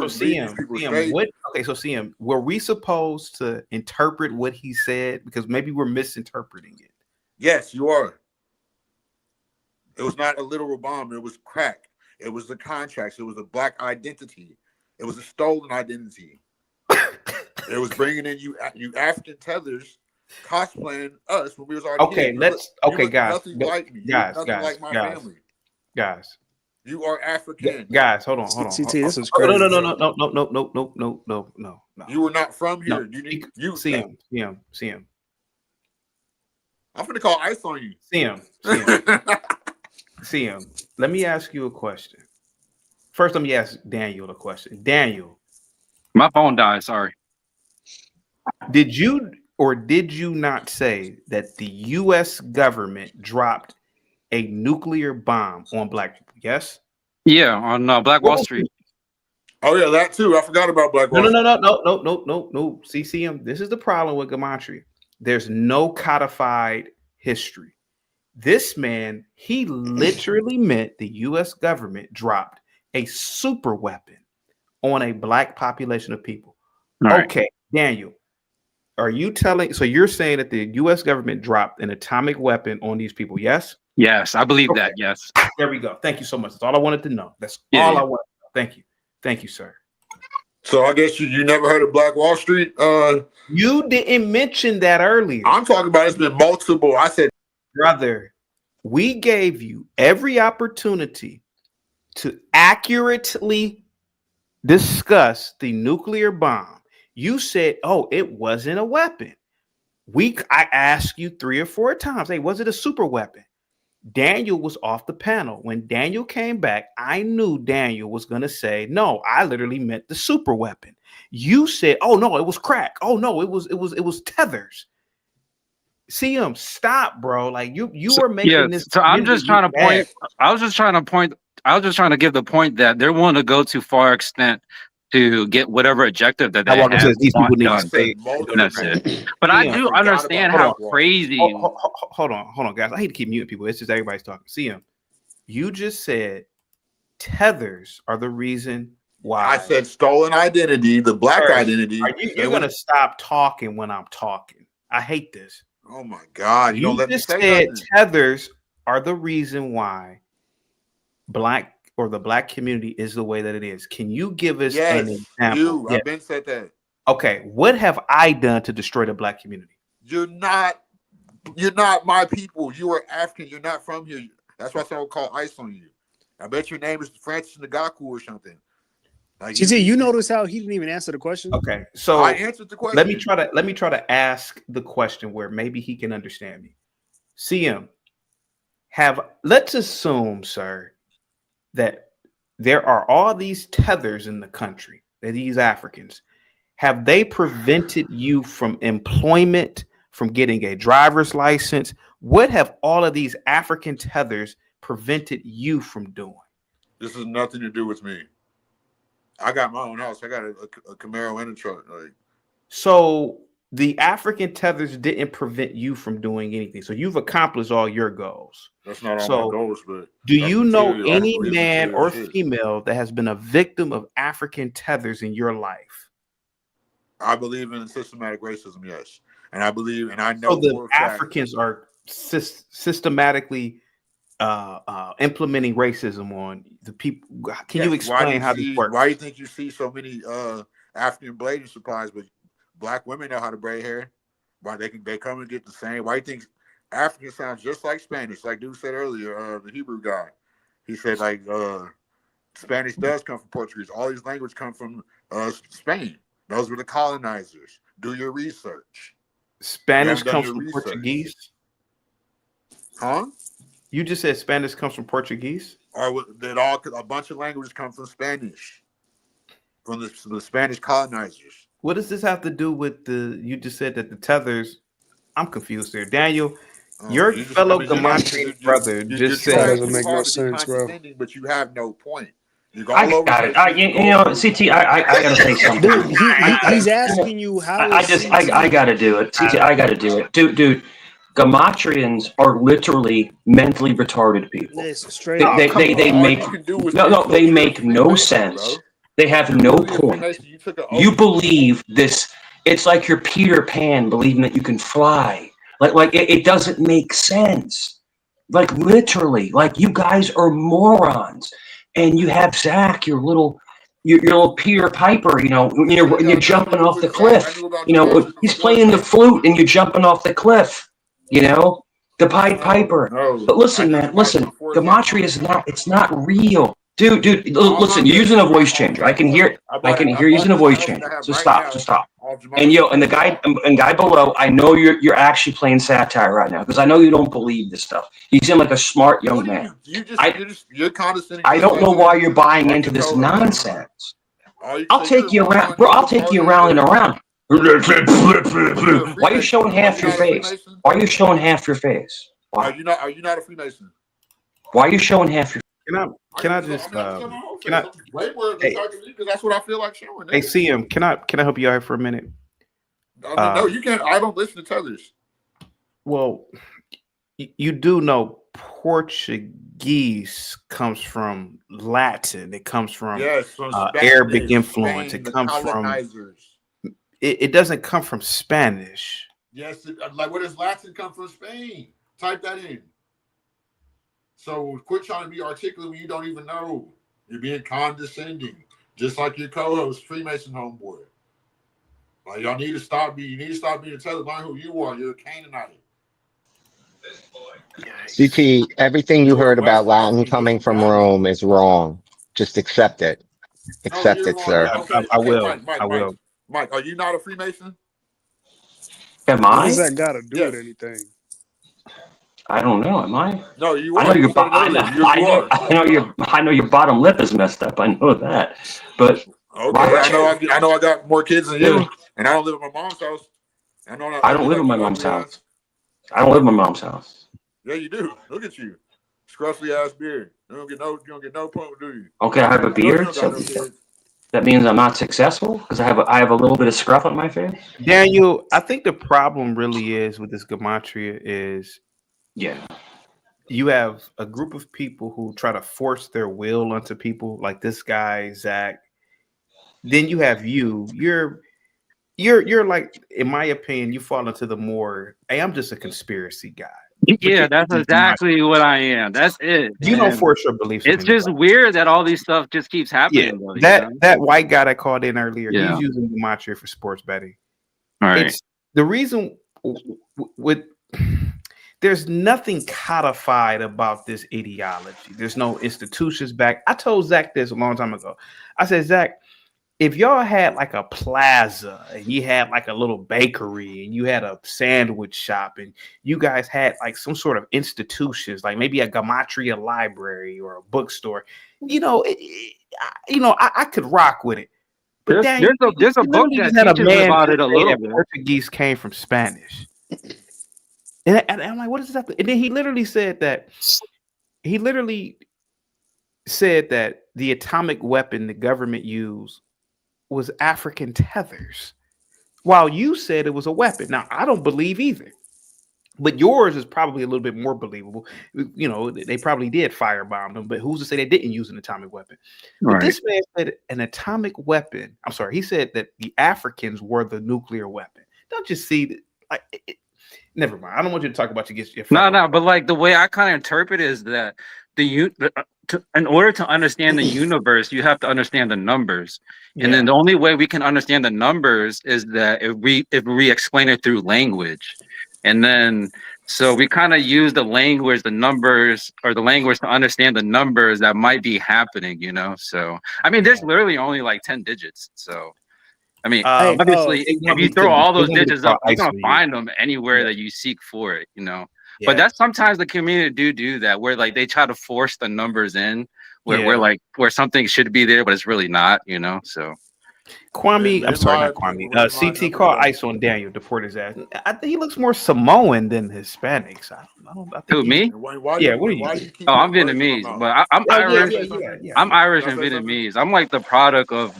Speaker 1: CM, what? Okay, so CM, were we supposed to interpret what he said because maybe we're misinterpreting it?
Speaker 15: Yes, you are. It was not a literal bomb. It was crack. It was the contracts. It was a black identity. It was a stolen identity. It was bringing in you African tethers cosplaying us when we was already here.
Speaker 1: Guys.
Speaker 15: Nothing like me.
Speaker 1: Guys,
Speaker 15: like my family.
Speaker 1: Guys.
Speaker 15: You are African.
Speaker 1: Guys, hold on.
Speaker 6: CT, this is crazy.
Speaker 1: No.
Speaker 15: You were not from here. You
Speaker 1: CM.
Speaker 15: I'm gonna call ice on you.
Speaker 1: CM, let me ask you a question. First, let me ask Daniel a question. Daniel.
Speaker 22: My phone died, sorry.
Speaker 1: Did you not say that the U.S. government dropped a nuclear bomb on black people? Yes?
Speaker 22: Yeah, on Black Wall Street.
Speaker 15: Oh, yeah, that too. I forgot about Black Wall Street.
Speaker 1: No. See, CM, this is the problem with Gematria. There's no codified history. This man, he literally meant the U.S. government dropped a super weapon on a black population of people. Okay, Daniel, are you telling? So you're saying that the U.S. government dropped an atomic weapon on these people? Yes.
Speaker 22: Yes, I believe that. Yes.
Speaker 1: There we go. Thank you so much. That's all I wanted to know. That's all I wanted to know. Thank you, sir.
Speaker 15: So I guess you never heard of Black Wall Street?
Speaker 1: You didn't mention that earlier.
Speaker 15: I'm talking about it's been multiple. I said,
Speaker 1: brother, we gave you every opportunity to accurately discuss the nuclear bomb. You said, "Oh, it wasn't a weapon." I asked you 3 or 4 times, "Hey, was it a super weapon?" Daniel was off the panel. When Daniel came back, I knew Daniel was going to say, "No, I literally meant the super weapon." You said, "Oh no, it was crack. Oh no, it was tethers." CM, stop, bro. Like you were making this.
Speaker 22: So I'm just trying to point. I was just trying to give the point that they're willing to go to far extent to get whatever objective that
Speaker 1: I
Speaker 22: they
Speaker 1: walk and
Speaker 22: have.
Speaker 1: says these people need to
Speaker 22: done.
Speaker 1: say.
Speaker 22: And that's it. But I do understand how crazy.
Speaker 1: Hold on, guys. I hate to keep muting people. It's just everybody's talking. CM, you just said tethers are the reason why.
Speaker 15: I said stolen identity, the black identity.
Speaker 1: You're gonna stop talking when I'm talking. I hate this.
Speaker 15: Oh my God! You don't let me
Speaker 1: just
Speaker 15: say
Speaker 1: said
Speaker 15: nothing.
Speaker 1: tethers are the reason why the black community is the way that it is. Can you give us an example?
Speaker 15: I've been said that.
Speaker 1: Okay, what have I done to destroy the black community?
Speaker 15: You're not my people. You are African. You're not from here. That's why someone called ICE on you. I bet your name is Francis Ngaku or something. Like
Speaker 6: GT, you notice how he didn't even answer the question?
Speaker 1: Okay, so
Speaker 15: I answered the question.
Speaker 1: Let me try to ask the question where maybe he can understand me. CM, let's assume, sir, that there are all these tethers in the country, these Africans. Have they prevented you from employment, from getting a driver's license? What have all of these African tethers prevented you from doing?
Speaker 15: This has nothing to do with me. I got my own house. I got a Camaro and a truck.
Speaker 1: So the African tethers didn't prevent you from doing anything. So you've accomplished all your goals.
Speaker 15: That's not all my goals, but
Speaker 1: do you know any man or female that has been a victim of African tethers in your life?
Speaker 15: I believe in systematic racism, yes. And I believe, and I know
Speaker 1: so the Africans are systematically implementing racism on the people. Can you explain how this works?
Speaker 15: Why do you think you see so many African braiding supplies, but black women know how to braid hair? Why they come and get the same? Why do you think African sounds just like Spanish? Like dude said earlier, the Hebrew guy, he said like Spanish does come from Portuguese. All these languages come from Spain. Those were the colonizers. Do your research.
Speaker 1: Spanish comes from Portuguese?
Speaker 15: Huh?
Speaker 1: You just said Spanish comes from Portuguese?
Speaker 15: Or that a bunch of languages come from Spanish, from the Spanish colonizers.
Speaker 1: What does this have to do with you just said that the tethers? I'm confused here. Daniel, your fellow Gematrian brother just said.
Speaker 15: That doesn't make no sense, bro. But you have no point.
Speaker 11: I got it. You know, CT, I gotta say something.
Speaker 6: Dude, he's asking you how.
Speaker 11: I gotta do it. CT, I gotta do it. Dude, Gematrians are literally mentally retarded people. They make no sense. They have no point. You believe this. It's like you're Peter Pan believing that you can fly. Like it doesn't make sense. Like literally, like you guys are morons. And you have Zach, your little Peter Piper, you're jumping off the cliff. He's playing the flute and you're jumping off the cliff. The Pied Piper. But listen, man, Gematria it's not real. Dude, listen, you're using a voice changer. I can hear you're using a voice changer. So stop. And the guy below, I know you're actually playing satire right now because I know you don't believe this stuff. You seem like a smart young man.
Speaker 15: You're condescending.
Speaker 11: I don't know why you're buying into this nonsense. I'll take you around, bro. I'll take you around and around. Why are you showing half your face? Why are you showing half your face?
Speaker 15: Why? Are you not a Freemason?
Speaker 11: Why are you showing half your?
Speaker 1: Can I just
Speaker 15: way more because that's what I feel like showing.
Speaker 1: Hey, CM, can I help you out for a minute?
Speaker 15: No, you can't. I don't listen to tethers.
Speaker 1: Well, you do know Portuguese comes from Latin. It comes from Arabic influence. It comes from. It doesn't come from Spanish.
Speaker 15: Yes, like where does Latin come from? Spain. Type that in. So quit trying to be articulate when you don't even know. You're being condescending, just like your co-host, Freemason homeboy. Like y'all need to stop being. You need to stop being a tether. Learn who you are. You're a Canaanite.
Speaker 5: CT, everything you heard about Latin coming from Rome is wrong. Just accept it. Accept it, sir.
Speaker 1: I will.
Speaker 15: Mike,
Speaker 1: I will.
Speaker 15: Mike, are you not a Freemason?
Speaker 11: Am I?
Speaker 6: What does that got to do with anything?
Speaker 11: I don't know. Am I?
Speaker 15: No, you are.
Speaker 11: I know your bottom lip is messed up. I know that. But
Speaker 15: okay, I know I got more kids than you, and I don't live at my mom's house.
Speaker 11: I don't live at my mom's house. I don't live at my mom's house.
Speaker 15: Yeah, you do. Look at you, scruffy ass beard. You don't get no point, do you?
Speaker 11: Okay, I have a beard. So That means I'm not successful because I have a little bit of scruff on my face.
Speaker 1: Daniel, I think the problem really is with this gematria is you have a group of people who try to force their will onto people like this guy, Zach. Then you have you're like, in my opinion, you fall into the more, hey, I'm just a conspiracy guy.
Speaker 22: Yeah, that's exactly what I am. That's it.
Speaker 1: You don't force your beliefs.
Speaker 22: It's just weird that all these stuff just keeps happening.
Speaker 1: Yeah,
Speaker 22: though,
Speaker 1: that white guy that called in earlier,
Speaker 22: Yeah.
Speaker 1: he's using gematria for sports betting.
Speaker 22: All right.
Speaker 1: It's the reason with there's nothing codified about this ideology. There's no institutions back. I told Zach this a long time ago. I said, Zach, if y'all had like a plaza and you had like a little bakery and you had a sandwich shop and you guys had like some sort of institutions, like maybe a gematria library or a bookstore, I could rock with it. But
Speaker 22: There's a book that teaches about it a little bit.
Speaker 1: Portuguese came from Spanish. And I'm like, what is that? And then he literally said that the atomic weapon the government used was African tethers, while you said it was a weapon. Now, I don't believe either, but yours is probably a little bit more believable. They probably did firebomb them, but who's to say they didn't use an atomic weapon? But this man said an atomic weapon. I'm sorry, he said that the Africans were the nuclear weapon. Don't you see? Never mind. I don't want you to talk about your
Speaker 22: No, but like the way I kind of interpret it is that in order to understand the universe, you have to understand the numbers, and then the only way we can understand the numbers is that if we explain it through language, and then so we kind of use the language, the numbers, or the language to understand the numbers that might be happening. So I mean, there's literally only like 10 digits. So I mean, obviously, if you throw all those digits up, you're gonna find them anywhere that you seek for it. But that's sometimes the community do that, where like they try to force the numbers in, where something should be there, but it's really not. So
Speaker 1: Kwame, I'm sorry, not Kwame. CT call ice on Daniel, deport his ass. I think he looks more Samoan than Hispanics. I think
Speaker 22: Who, me?
Speaker 1: What are you?
Speaker 22: Oh, I'm Vietnamese, but I'm Irish. I'm Irish and Vietnamese. I'm like the product of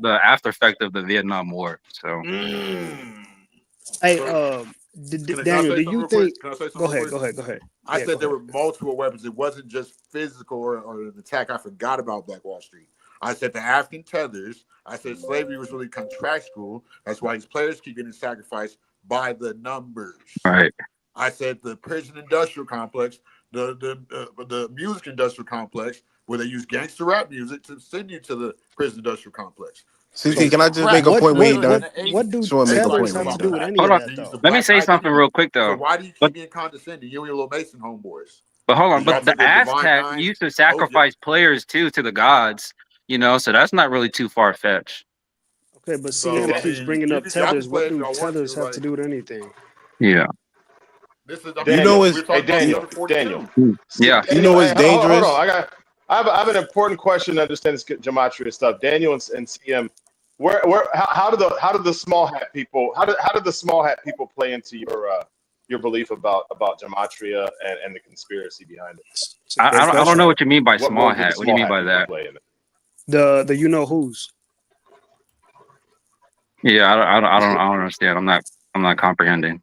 Speaker 22: the after effect of the Vietnam War. So,
Speaker 6: Hey, Daniel, do you think? Go ahead.
Speaker 15: I said there were multiple weapons. It wasn't just physical or an attack. I forgot about Black Wall Street. I said the African tethers. I said slavery was really contractual. That's why these players keep getting sacrificed by the numbers.
Speaker 22: Right.
Speaker 15: I said the prison industrial complex, the music industrial complex, where they use gangster rap music to send you to the prison industrial complex.
Speaker 13: CT, can I just make a point when you're done?
Speaker 6: What do
Speaker 15: tethers
Speaker 6: have to do with any
Speaker 22: hold
Speaker 6: of
Speaker 22: on.
Speaker 6: that, though?
Speaker 22: Let me say something real quick though.
Speaker 15: So why do you keep being condescending? You and your little Mason homeboys.
Speaker 22: But hold on, but the Aztec used to sacrifice players too to the gods. So that's not really too far fetched.
Speaker 6: Okay, but CM keeps bringing up tethers. What do tethers have to do with anything?
Speaker 22: Yeah.
Speaker 13: Daniel,
Speaker 15: it's
Speaker 13: Daniel.
Speaker 22: Yeah.
Speaker 13: You know what's dangerous?
Speaker 16: Hold on. I have an important question to understand this gematria stuff. Daniel and CM, how do the small hat people play into your belief about gematria and the conspiracy behind it?
Speaker 22: I don't know what you mean by small hat. What do you mean by that?
Speaker 6: The you know who's.
Speaker 22: Yeah, I don't understand. I'm not comprehending.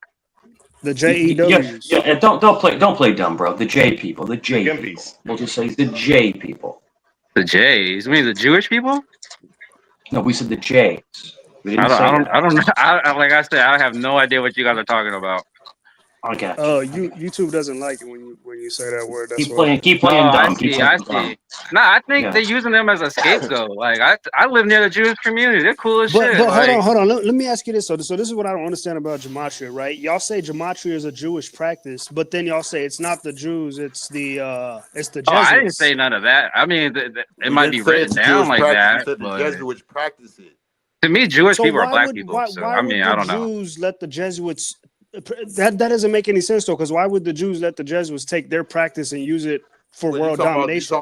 Speaker 6: The JEWs.
Speaker 11: Yeah, don't play dumb, bro. The J people. The J people. We'll just say the J people.
Speaker 22: The J's? You mean the Jewish people?
Speaker 11: No, we said the J's.
Speaker 22: I don't know. Like I said, I have no idea what you guys are talking about.
Speaker 11: Okay.
Speaker 6: YouTube doesn't like it when you say that word. That's
Speaker 11: keep playing dumb.
Speaker 22: I see. No, I think they're using them as a scapegoat. Like I live near the Jewish community. They're cool as shit.
Speaker 6: But hold on. Let me ask you this. So this is what I don't understand about gematria, right? Y'all say gematria is a Jewish practice, but then y'all say it's not the Jews, it's the Jesuits.
Speaker 22: Oh, I didn't say none of that. I mean, it might be written down like that.
Speaker 15: The Jesuits practice it.
Speaker 22: To me, Jewish people are black people. So I mean, I don't know.
Speaker 6: Jews let the Jesuits. That doesn't make any sense though, because why would the Jews let the Jesuits take their practice and use it for world domination?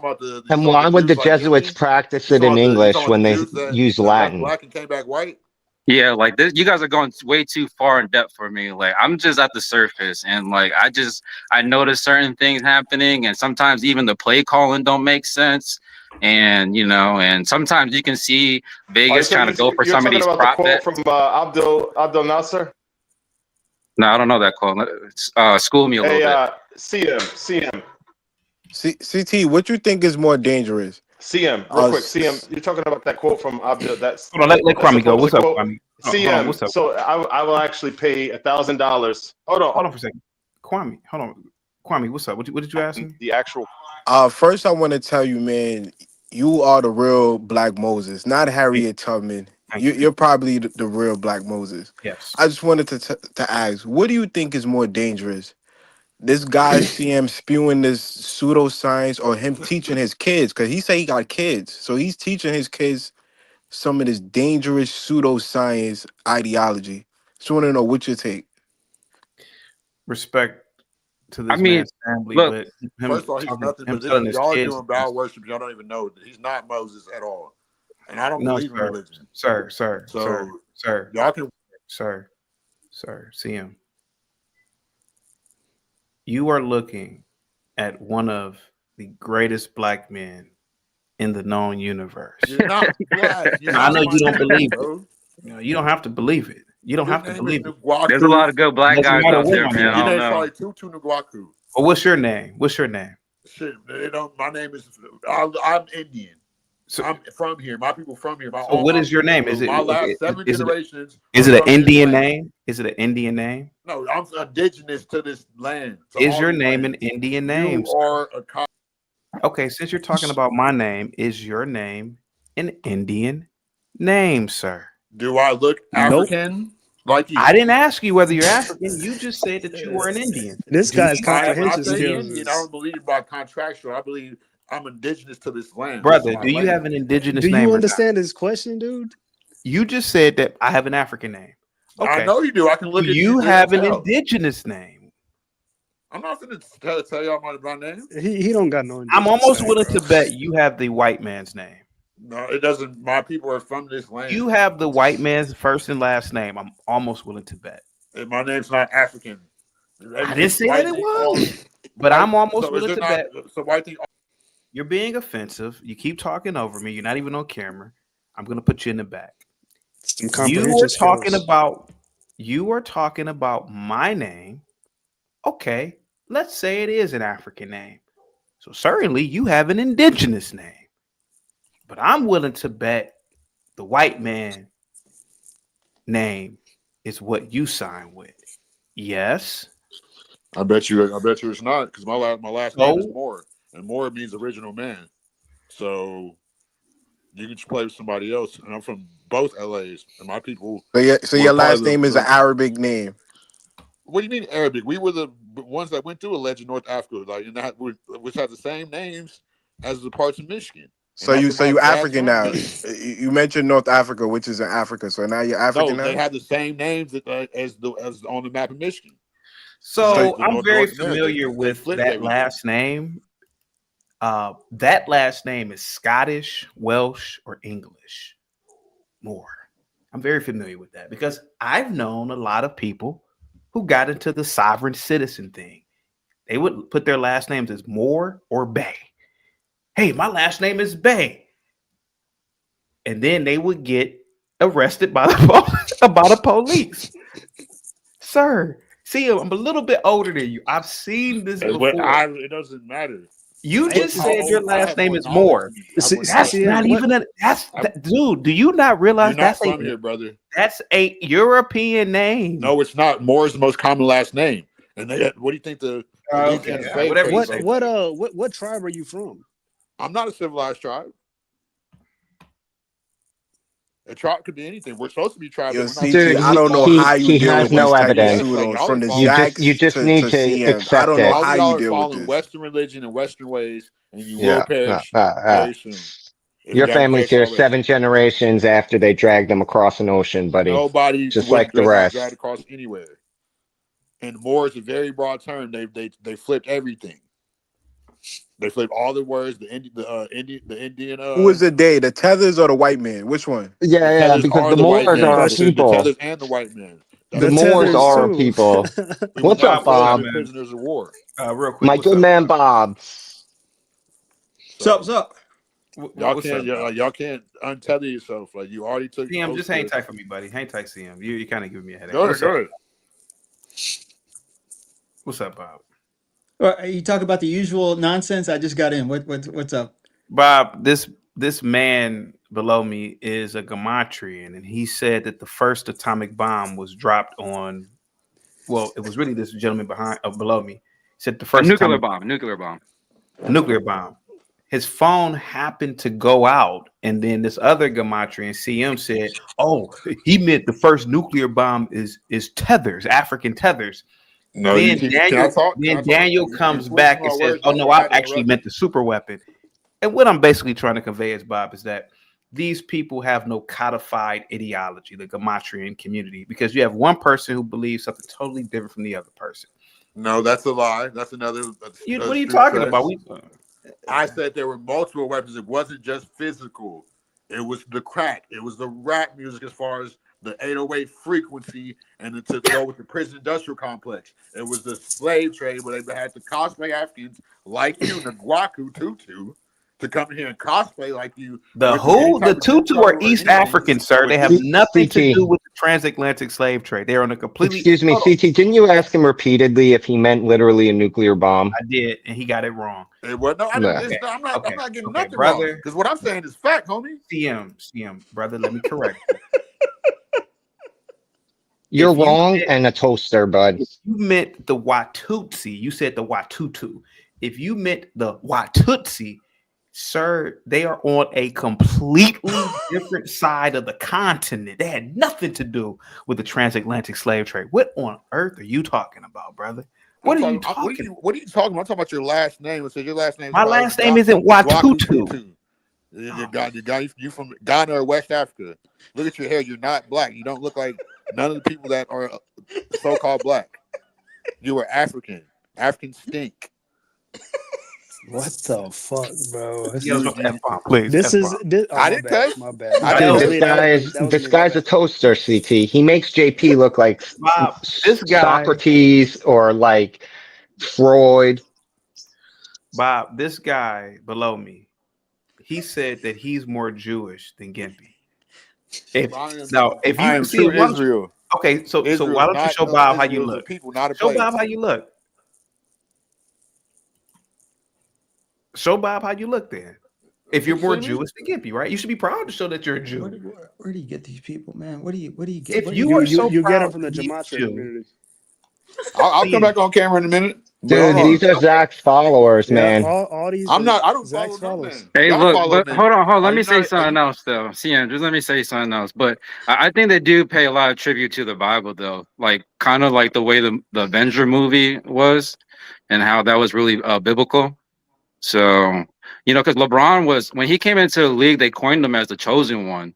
Speaker 5: And why would the Jesuits practice it in English when they use Latin?
Speaker 15: Black and came back white.
Speaker 22: Yeah, like this, you guys are going way too far in depth for me. Like I'm just at the surface, and like I notice certain things happening, and sometimes even the play calling don't make sense. And and sometimes you can see Vegas trying to go for
Speaker 16: You're
Speaker 22: some of
Speaker 16: talking these
Speaker 22: these
Speaker 16: about the
Speaker 22: prop
Speaker 16: quote
Speaker 22: bets.
Speaker 16: from Abdul Nasser?
Speaker 22: No, I don't know that quote. School me a little bit.
Speaker 16: CM.
Speaker 13: CT, what you think is more dangerous?
Speaker 16: CM, real quick. CM, you're talking about that quote from Abdul. That's
Speaker 1: Hold on, let Kwame go. What's up, Kwame?
Speaker 16: CM.
Speaker 1: Hold on, what's up?
Speaker 16: So I will actually pay $1,000. Hold on
Speaker 1: for a second. Kwame, hold on. Kwame, what's up? What did you ask me?
Speaker 16: The actual.
Speaker 13: First I want to tell you, man, you are the real Black Moses, not Harriet Tubman. You're probably the real Black Moses.
Speaker 1: Yes.
Speaker 13: I just wanted to ask, what do you think is more dangerous? This guy CM spewing this pseudoscience or him teaching his kids? Because he say he got kids. So he's teaching his kids some of this dangerous pseudoscience ideology. Just want to know what your take.
Speaker 1: Respect to this
Speaker 22: mean,
Speaker 1: man's family,
Speaker 22: look,
Speaker 1: but
Speaker 15: First of all, he's nothing but this. Y'all are doing bow worship. Y'all don't even know that he's not Moses at all, and I don't believe in religion.
Speaker 1: Sir,
Speaker 15: y'all can,
Speaker 1: sir, see him. You are looking at one of the greatest Black men in the known universe.
Speaker 15: You're not Black.
Speaker 1: I know you don't believe it. You don't have to believe it. You don't have to believe it.
Speaker 22: There's a lot of good Black guys out there, man. I don't know.
Speaker 15: Sorry, Tutu Nguaku.
Speaker 1: Well, what's your name?
Speaker 15: Shit, they don't. My name is. I'm Indian. So, I'm from here. My people from here.
Speaker 1: So what is your name? Is it
Speaker 15: my last 7 generations?
Speaker 1: Is it an Indian name? Is it an Indian name?
Speaker 15: No, I'm indigenous to this land.
Speaker 1: Is your name an Indian name?
Speaker 15: You are a cop.
Speaker 1: Okay, since you're talking about my name, is your name an Indian name, sir?
Speaker 15: Do I look African? Like you?
Speaker 1: I didn't ask you whether you're African. You just said that you were an Indian.
Speaker 6: This guy's
Speaker 15: comprehension
Speaker 6: skills.
Speaker 15: I don't believe by contractual. I believe I'm indigenous to this land.
Speaker 1: Brother, do you have an indigenous name?
Speaker 6: Do you understand his question, dude?
Speaker 1: You just said that I have an African name. Okay.
Speaker 15: I know you do. I can look at
Speaker 1: you. Have an indigenous name.
Speaker 15: I'm not going to tell y'all my name.
Speaker 6: He don't got no.
Speaker 1: I'm almost willing to bet you have the white man's name.
Speaker 15: No, it doesn't. My people are from this land.
Speaker 1: You have the white man's first and last name. I'm almost willing to bet.
Speaker 15: And my name's not African.
Speaker 1: I didn't say that it was, but I'm almost willing to bet.
Speaker 15: So white thing.
Speaker 1: You're being offensive. You keep talking over me. You're not even on camera. I'm going to put you in the back. You are talking about my name. Okay, let's say it is an African name. So certainly you have an indigenous name. But I'm willing to bet the white man name is what you sign with. Yes.
Speaker 15: I bet you it's not, because my last name is Moore, and Moore means original man. So you can just play with somebody else. And I'm from both LAs, and my people.
Speaker 13: So your last name is an Arabic name.
Speaker 15: What do you mean Arabic? We were the ones that went through alleged North Africa, which has the same names as the parts of Michigan.
Speaker 13: So you African now. You mentioned North Africa, which is in Africa. So now you're African now.
Speaker 15: They have the same names as on the map of Michigan.
Speaker 1: So I'm very familiar with that last name. That last name is Scottish, Welsh, or English. More. I'm very familiar with that because I've known a lot of people who got into the sovereign citizen thing. They would put their last names as Moore or Bay. Hey, my last name is Bay. And then they would get arrested by the police. Sir, see, I'm a little bit older than you. I've seen this before.
Speaker 15: It doesn't matter.
Speaker 1: You just said your last name is Moore. That's not even dude, do you not realize
Speaker 15: that's from here, brother?
Speaker 1: That's a European name.
Speaker 15: No, it's not. Moore is the most common last name. And what do you think
Speaker 6: what tribe are you from?
Speaker 15: I'm not a civilized tribe. A tribe could be anything. We're supposed to be tribal.
Speaker 5: Dude,
Speaker 13: I don't know how you deal with
Speaker 5: no evidence.
Speaker 13: From the
Speaker 5: you just need to accept
Speaker 13: I don't know
Speaker 5: it.
Speaker 13: how you deal with
Speaker 15: following
Speaker 13: this.
Speaker 15: Western religion and Western ways, and you will perish very soon.
Speaker 5: Your family's here 7 generations after they dragged them across an ocean, buddy.
Speaker 15: Nobody
Speaker 5: just like the rest.
Speaker 15: Dragged across anywhere. And more is a very broad term. They flipped everything. They flip all the words. The Indian.
Speaker 13: Who is the they? The tethers or the white man? Which one?
Speaker 5: Yeah, because the Moors are our
Speaker 15: The
Speaker 5: people.
Speaker 15: tethers and the white man.
Speaker 5: The Moors are our people.
Speaker 15: We
Speaker 5: What's
Speaker 15: were
Speaker 5: up,
Speaker 15: never
Speaker 5: Bob?
Speaker 15: prisoners of war.
Speaker 1: Real quick,
Speaker 5: My good man, Bob.
Speaker 8: What's up?
Speaker 15: Y'all can't untether yourself. Like you already took.
Speaker 1: CM, just hang tight for me, buddy. Hang tight, CM. You kind of giving me a headache.
Speaker 15: Go ahead.
Speaker 1: What's up, Bob?
Speaker 8: You talk about the usual nonsense. I just got in. What's up,
Speaker 1: Bob? This man below me is a Gematrian, and he said that the first atomic bomb was dropped on. Well, it was really this gentleman below me. He said the first
Speaker 22: nuclear bomb. His
Speaker 1: phone happened to go out, and then this other Gematrian CM said, "Oh, he meant the first nuclear bomb is tethers, African tethers."
Speaker 15: No,
Speaker 1: then Daniel comes back and says, "Oh no, I actually meant the super weapon." And what I'm basically trying to convey is, Bob, is that these people have no codified ideology, the Gematrian community, because you have one person who believes something totally different from the other person.
Speaker 15: No, that's a lie. That's another.
Speaker 1: What are you talking about?
Speaker 15: I said there were multiple weapons. It wasn't just physical. It was the crack. It was the rap music as far as the 808 frequency and to go with the prison industrial complex. It was the slave trade where they had to cosplay Africans like you, the Guaku Tutu, to come here and cosplay like you.
Speaker 1: The Tutu are East African, sir. They have nothing to do with the transatlantic slave trade. They're on a completely.
Speaker 5: Excuse me, CT. Didn't you ask him repeatedly if he meant literally a nuclear bomb?
Speaker 1: I did, and he got it wrong.
Speaker 15: I'm not getting nothing wrong. Because what I'm saying is fact, homie.
Speaker 1: CM, brother, let me correct you.
Speaker 5: You're wrong and a toaster, bud.
Speaker 1: If you meant the Watutsi, you said the Watutu. If you meant the Watutsi, sir, they are on a completely different side of the continent. They had nothing to do with the transatlantic slave trade. What on earth are you talking about, brother? What are you talking about?
Speaker 15: What are you talking about? I'm talking about your last name. It says your last name.
Speaker 1: My last name isn't Watutu.
Speaker 15: You from Ghana or West Africa. Look at your hair. You're not black. You don't look like none of the people that are so-called black. You were African. African stink.
Speaker 6: What the fuck, bro?
Speaker 1: Please.
Speaker 15: I didn't cuss.
Speaker 6: My bad.
Speaker 5: This guy's a toaster, CT. He makes JP look like
Speaker 1: this guy,
Speaker 5: Socrates or like Freud.
Speaker 1: Bob, this guy below me, he said that he's more Jewish than Gimpy. If you see
Speaker 15: Israel.
Speaker 1: Okay, so why don't you show Bob how you look? Show Bob how you look. Show Bob how you look then. If you're more Jewish than Gimpy, right? You should be proud to show that you're a Jew.
Speaker 8: Where do you get these people, man? What do you get?
Speaker 1: If you are so
Speaker 6: you
Speaker 1: proud
Speaker 6: get them from the
Speaker 1: to be
Speaker 6: Gematria
Speaker 1: Jew.
Speaker 6: community.
Speaker 15: I'll come back on camera in a minute.
Speaker 5: Dude, these are Zach's followers, man.
Speaker 6: All these.
Speaker 15: I don't
Speaker 6: Zach's
Speaker 15: follow
Speaker 6: followers.
Speaker 15: them.
Speaker 22: Hey,
Speaker 15: Y'all
Speaker 22: look,
Speaker 15: follow
Speaker 22: but
Speaker 15: me.
Speaker 22: hold on.
Speaker 15: Are
Speaker 22: Let
Speaker 15: you
Speaker 22: me say
Speaker 15: not-
Speaker 22: something else, though. CM, just let me say something else. But I think they do pay a lot of tribute to the Bible, though. Like, kind of like the way the Avenger movie was and how that was really biblical. So, because LeBron was, when he came into the league, they coined him as the chosen one.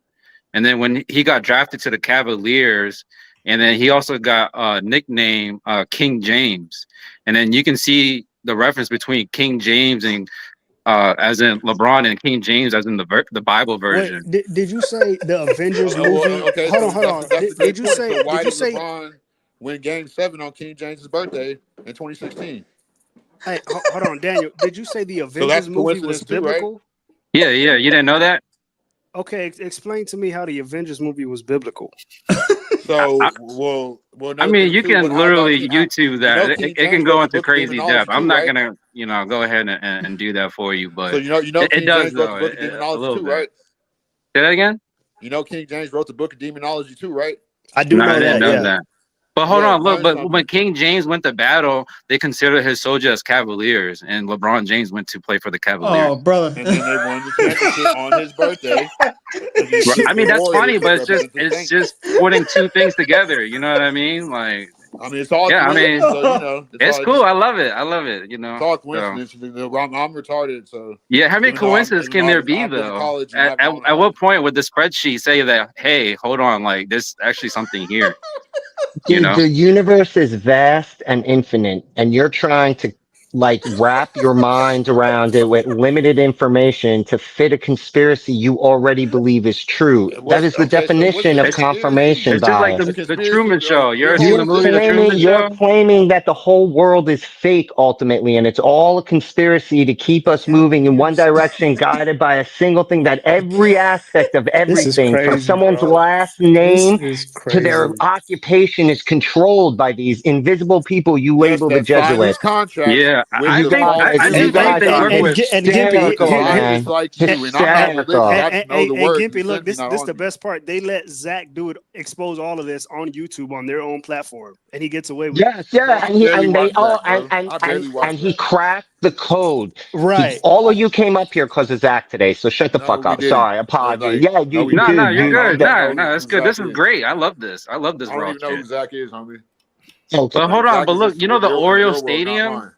Speaker 22: And then when he got drafted to the Cavaliers, and then he also got a nickname King James. And then you can see the reference between King James and as in LeBron and King James as in the Bible version.
Speaker 6: Wait, did you say the Avengers movie?
Speaker 15: Okay,
Speaker 6: hold on. Did you say?
Speaker 15: Why
Speaker 6: Did you
Speaker 15: did
Speaker 6: say?
Speaker 15: LeBron win Game 7 on King James' birthday in 2016?
Speaker 6: Hey, hold on, Daniel. Did you say the
Speaker 15: that's
Speaker 6: Avengers movie was
Speaker 15: coincidence too, right?
Speaker 6: biblical?
Speaker 22: Yeah. You didn't know that?
Speaker 6: Okay, explain to me how the Avengers movie was biblical.
Speaker 15: So, well.
Speaker 22: I mean, you can literally YouTube that.
Speaker 15: King
Speaker 22: It can
Speaker 15: James
Speaker 22: go
Speaker 15: wrote
Speaker 22: into
Speaker 15: the book of
Speaker 22: crazy
Speaker 15: Demonology
Speaker 22: depth. I'm
Speaker 15: too,
Speaker 22: not
Speaker 15: right?
Speaker 22: gonna, go ahead and do that for you, but
Speaker 15: So it
Speaker 22: it
Speaker 15: King
Speaker 22: does
Speaker 15: James wrote
Speaker 22: though.
Speaker 15: the book of
Speaker 22: A
Speaker 15: Demonology
Speaker 22: little
Speaker 15: too,
Speaker 22: bit.
Speaker 15: right?
Speaker 22: Say that again.
Speaker 15: King James wrote the book of Demonology too, right?
Speaker 6: I do
Speaker 22: No,
Speaker 6: know
Speaker 22: I didn't
Speaker 6: that.
Speaker 22: know
Speaker 6: Yeah.
Speaker 22: that. But hold on, look. But
Speaker 15: fine.
Speaker 22: when King James went to battle, they considered his soldiers as Cavaliers, and LeBron James went to play for the Cavaliers.
Speaker 8: Oh, brother.
Speaker 15: And then they won the championship on his birthday.
Speaker 22: I mean, that's funny, but it's
Speaker 15: represent the
Speaker 22: it's
Speaker 15: Saints.
Speaker 22: just putting two things together. You know what I mean? Like,
Speaker 15: I mean, it's all
Speaker 22: yeah. I
Speaker 15: coincidence,
Speaker 22: mean,
Speaker 15: so,
Speaker 22: it's
Speaker 15: all,
Speaker 22: cool. I love it. It's
Speaker 15: It's all coincidence. I'm retarded, so
Speaker 22: Yeah, how many
Speaker 15: even though I'm-
Speaker 22: coincidences
Speaker 15: even
Speaker 22: can
Speaker 15: though
Speaker 22: there
Speaker 15: I've
Speaker 22: be
Speaker 15: been to
Speaker 22: though?
Speaker 15: college and
Speaker 22: At what point would the spreadsheet say that, hey, hold on, like there's actually something here?
Speaker 5: Dude, the universe is vast and infinite, and you're trying to like wrap your mind around it with limited information to fit a conspiracy you already believe is true. That is the
Speaker 15: So what's
Speaker 5: definition
Speaker 15: the
Speaker 5: of
Speaker 15: conspiracy?
Speaker 5: confirmation
Speaker 22: It's just like
Speaker 5: bias.
Speaker 22: the Truman Show. You ever
Speaker 15: Hold
Speaker 22: seen
Speaker 15: on
Speaker 22: the
Speaker 15: a
Speaker 22: movie The
Speaker 15: second.
Speaker 22: Truman
Speaker 5: You're
Speaker 22: Show?
Speaker 5: claiming that the whole world is fake ultimately, and it's all a conspiracy to keep us moving in one direction, guided by a single thing, that every aspect of
Speaker 6: This is
Speaker 5: everything, from
Speaker 6: crazy,
Speaker 5: someone's
Speaker 6: bro.
Speaker 5: last
Speaker 6: This
Speaker 5: name
Speaker 6: is
Speaker 5: to their
Speaker 6: crazy.
Speaker 5: occupation, is controlled by these invisible people you
Speaker 15: Yes,
Speaker 5: label the
Speaker 15: that sign these
Speaker 5: Jesuits.
Speaker 15: contracts
Speaker 22: Yeah,
Speaker 15: with
Speaker 22: I
Speaker 5: You
Speaker 15: the
Speaker 22: think
Speaker 15: false
Speaker 5: guys,
Speaker 22: I
Speaker 5: you
Speaker 22: do
Speaker 15: business
Speaker 22: think
Speaker 5: guys
Speaker 22: they
Speaker 5: are
Speaker 22: work with.
Speaker 15: identities.
Speaker 6: And Gimpy,
Speaker 15: I'm
Speaker 5: hysterical,
Speaker 15: an
Speaker 6: here,
Speaker 15: idiot
Speaker 5: man.
Speaker 15: like you, and I'm not religious.
Speaker 5: Hysterical.
Speaker 15: I just know the word.
Speaker 6: Gimpy, look,
Speaker 15: Christianity not
Speaker 6: this
Speaker 15: on
Speaker 6: the
Speaker 15: you.
Speaker 6: best part. They let Zach do it, expose all of this on YouTube on their own platform, and he gets away with it.
Speaker 5: Yes, yeah,
Speaker 15: I
Speaker 5: and he
Speaker 15: barely
Speaker 5: and they
Speaker 15: watch
Speaker 5: all
Speaker 15: Zach, bro. I barely watch
Speaker 5: and he
Speaker 15: Zach.
Speaker 5: cracked the code. He,
Speaker 6: Right.
Speaker 5: all of you came up here because of Zach today, so shut the
Speaker 15: No,
Speaker 5: fuck
Speaker 15: we
Speaker 5: up.
Speaker 15: didn't.
Speaker 5: Sorry, apologies.
Speaker 15: Like,
Speaker 5: Yeah,
Speaker 15: no, we
Speaker 22: No,
Speaker 15: didn't.
Speaker 22: no,
Speaker 5: dude,
Speaker 22: you're
Speaker 15: I don't
Speaker 22: good.
Speaker 15: even
Speaker 22: No,
Speaker 15: know
Speaker 22: no, it's
Speaker 15: who
Speaker 22: good.
Speaker 15: Zach
Speaker 22: This is
Speaker 15: is.
Speaker 22: great. I love this. I love this
Speaker 15: I don't
Speaker 22: raw
Speaker 15: even know who
Speaker 22: shit.
Speaker 15: Zach is, homie.
Speaker 5: okay.
Speaker 22: But hold on,
Speaker 15: Zach
Speaker 22: but
Speaker 15: is
Speaker 22: look,
Speaker 15: just
Speaker 22: you know the
Speaker 15: in
Speaker 22: Oreo
Speaker 15: your world, not
Speaker 22: Stadium.
Speaker 15: mine.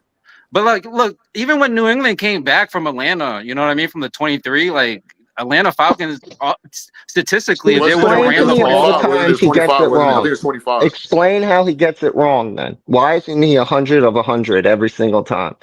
Speaker 22: But like, look, even when New England came back from Atlanta, you know what I mean, from the 23, like Atlanta Falcons, statistically, if they
Speaker 15: Was it
Speaker 22: would have
Speaker 5: Explain to
Speaker 22: ran the
Speaker 5: me all the
Speaker 15: 25?
Speaker 22: ball,
Speaker 15: Wasn't
Speaker 5: times
Speaker 15: it
Speaker 5: he gets
Speaker 15: 25?
Speaker 5: it
Speaker 15: Wasn't it? I think
Speaker 5: wrong.
Speaker 15: it's 25.
Speaker 5: Explain how he gets it wrong. Then why isn't he 100 of 100 every single time?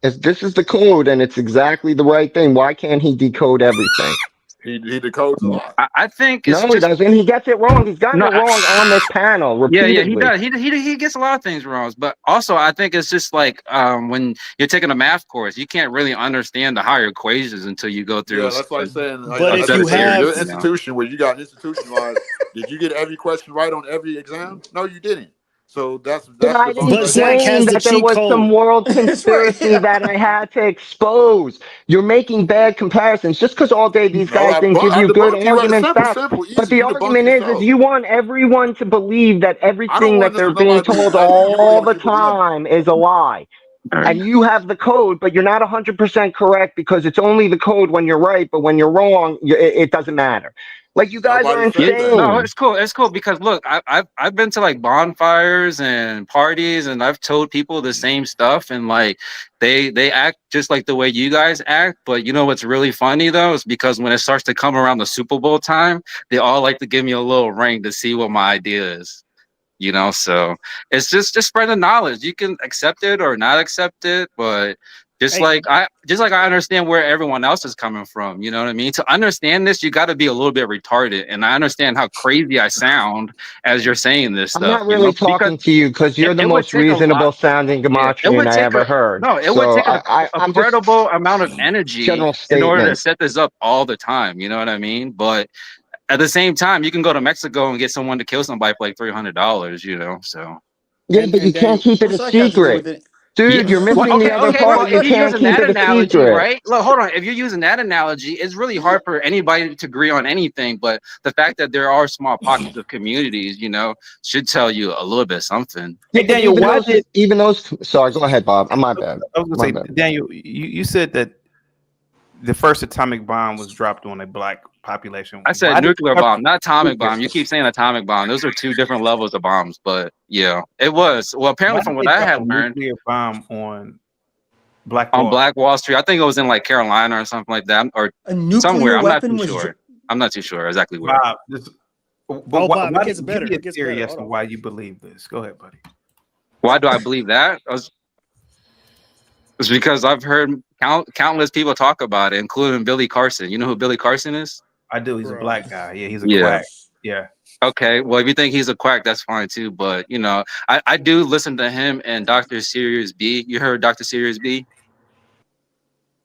Speaker 5: If this is the code and it's exactly the right thing, why can't he decode everything?
Speaker 15: He decodes a lot.
Speaker 22: I think it's
Speaker 5: No, he
Speaker 22: just
Speaker 5: doesn't. He gets it wrong. He's gotten
Speaker 22: no.
Speaker 5: it wrong on this panel
Speaker 22: Yeah, he
Speaker 5: repeatedly.
Speaker 22: does. He gets a lot of things wrong, but also I think it's just like when you're taking a math course, you can't really understand the higher equations until you go through
Speaker 15: Yeah, that's like saying
Speaker 6: But
Speaker 15: that's
Speaker 6: if
Speaker 15: like
Speaker 6: you
Speaker 15: saying
Speaker 6: have,
Speaker 15: your institution where you got institutionalized. Did you get every question right on every exam? No, you didn't. So that's
Speaker 5: But I
Speaker 15: the
Speaker 5: didn't
Speaker 15: bonus
Speaker 6: but
Speaker 15: right there.
Speaker 6: Zach
Speaker 5: claim
Speaker 6: has the
Speaker 5: that there
Speaker 6: cheat
Speaker 5: was some
Speaker 6: code.
Speaker 5: world
Speaker 8: That's right.
Speaker 5: conspiracy that I had to expose. You're making bad comparisons just because all day these
Speaker 15: No,
Speaker 5: guys didn't give
Speaker 15: I
Speaker 5: you good
Speaker 15: debunked you at a
Speaker 5: arguments back.
Speaker 15: simple,
Speaker 5: But
Speaker 15: easy.
Speaker 5: the
Speaker 15: You debunked
Speaker 5: argument is
Speaker 15: yourself.
Speaker 5: you want everyone to believe that
Speaker 15: I don't
Speaker 5: everything
Speaker 15: want
Speaker 5: that they're
Speaker 15: nobody
Speaker 5: being
Speaker 15: to believe
Speaker 5: told
Speaker 15: nothing. You believe
Speaker 5: all
Speaker 15: what
Speaker 5: the
Speaker 15: you believe.
Speaker 5: time is a lie. And you have the code, but you're not 100% correct because it's only the code when you're right, but when you're wrong, it doesn't matter. Like, you guys are
Speaker 15: Nobody said that.
Speaker 22: No,
Speaker 5: insane.
Speaker 22: it's cool. It's cool because look, I've been to like bonfires and parties, and I've told people the same stuff, and like they act just like the way you guys act. But you know what's really funny though is because when it starts to come around the Super Bowl time, they all like to give me a little ring to see what my idea is. You know, so it's just spread the knowledge. You can accept it or not accept it, but
Speaker 6: Hey,
Speaker 22: just like I understand where everyone else is coming from. You know what I mean? To understand this, you got to be a little bit retarded, and I understand how crazy I sound as you're saying this
Speaker 5: I'm
Speaker 22: stuff.
Speaker 5: not
Speaker 22: You
Speaker 5: really
Speaker 22: know, because
Speaker 5: talking to you because you're the
Speaker 22: it would
Speaker 5: most
Speaker 22: take a lot.
Speaker 5: reasonable sounding
Speaker 22: Yeah, it
Speaker 5: Gematrian
Speaker 22: would
Speaker 5: I
Speaker 22: take
Speaker 5: ever
Speaker 22: a
Speaker 5: heard.
Speaker 22: no. It would
Speaker 5: So
Speaker 22: take a
Speaker 5: I'm just
Speaker 22: credible amount of energy
Speaker 5: general
Speaker 22: in order to
Speaker 5: statements.
Speaker 22: set this up all the time. You know what I mean? But at the same time, you can go to Mexico and get someone to kill somebody for like $300. You know, so.
Speaker 5: Yeah, but you
Speaker 8: And
Speaker 5: can't
Speaker 8: Daniel,
Speaker 5: keep it a
Speaker 8: what's that got to do
Speaker 5: secret.
Speaker 8: with it?
Speaker 22: Yeah.
Speaker 5: Dude, you're
Speaker 22: Well,
Speaker 5: missing the other
Speaker 22: okay. Well,
Speaker 5: part. You
Speaker 22: if you're
Speaker 5: can't
Speaker 22: using
Speaker 5: keep
Speaker 22: that
Speaker 5: it a
Speaker 22: analogy,
Speaker 5: secret.
Speaker 22: right? Look, hold on. If you're using that analogy, it's really hard for anybody to agree on anything. But the fact that there are small pockets of communities, you know, should tell you a little bit something.
Speaker 5: Yeah,
Speaker 1: Hey,
Speaker 5: but
Speaker 1: Daniel, why did
Speaker 5: even those, sorry, go ahead, Bob. My bad.
Speaker 1: I was
Speaker 5: My
Speaker 1: gonna say,
Speaker 5: bad.
Speaker 1: Daniel, you said that the first atomic bomb was dropped on a black population.
Speaker 22: I said
Speaker 1: Why did
Speaker 22: nuclear bomb, not atomic bomb. You keep saying atomic bomb. Those are two different levels of bombs. But yeah, it was. Well,
Speaker 1: why
Speaker 22: apparently,
Speaker 1: did
Speaker 22: from what
Speaker 1: they
Speaker 22: I
Speaker 1: drop
Speaker 22: had
Speaker 1: a
Speaker 22: learned
Speaker 1: nuclear bomb on Black
Speaker 22: on
Speaker 1: Wall?
Speaker 22: Black Wall Street, I think it was in like Carolina or something like that, or
Speaker 8: A nuclear
Speaker 22: somewhere. I'm not
Speaker 8: weapon
Speaker 22: too
Speaker 8: was.
Speaker 22: sure. I'm not too sure exactly where.
Speaker 1: Bob, but
Speaker 6: oh,
Speaker 1: why,
Speaker 6: Bob, it gets
Speaker 1: give
Speaker 6: better.
Speaker 1: me a
Speaker 6: It gets
Speaker 1: theory
Speaker 6: better.
Speaker 1: as
Speaker 6: Hold
Speaker 1: to
Speaker 6: on.
Speaker 1: why you believe this. Go ahead, buddy.
Speaker 22: Why do I believe that? It's because I've heard countless people talk about it, including Billy Carson. You know who Billy Carson is?
Speaker 1: I do. He's a
Speaker 6: Bro.
Speaker 1: black guy. Yeah, he's a
Speaker 22: Yeah.
Speaker 1: quack. Yeah.
Speaker 22: Okay. Well, if you think he's a quack, that's fine too. But you know, I do listen to him and Dr. Sirius B. You heard Dr. Sirius B?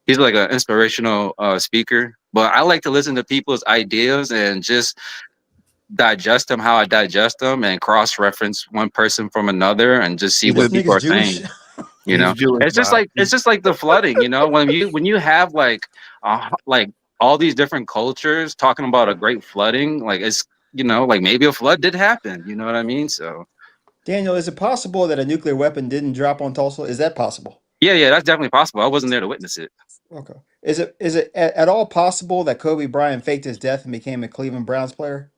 Speaker 22: He's like an inspirational speaker. But I like to listen to people's ideas and just digest them how I digest them and cross-reference one person from another and just see
Speaker 8: So
Speaker 22: what
Speaker 8: this
Speaker 22: people
Speaker 8: nigga's
Speaker 22: are
Speaker 8: Jewish.
Speaker 22: saying. You
Speaker 1: He's
Speaker 22: know,
Speaker 1: Jewish,
Speaker 22: it's just
Speaker 1: Bob.
Speaker 22: like the flooding. You know, when you have like all these different cultures talking about a great flooding, like it's you know like maybe a flood did happen. You know what I mean? So
Speaker 8: Daniel, is it possible that a nuclear weapon didn't drop on Tulsa? Is that possible?
Speaker 22: yeah, that's definitely possible. I wasn't there to witness it.
Speaker 8: Okay. Is it at all possible that Kobe Bryant faked his death and became a Cleveland Browns player?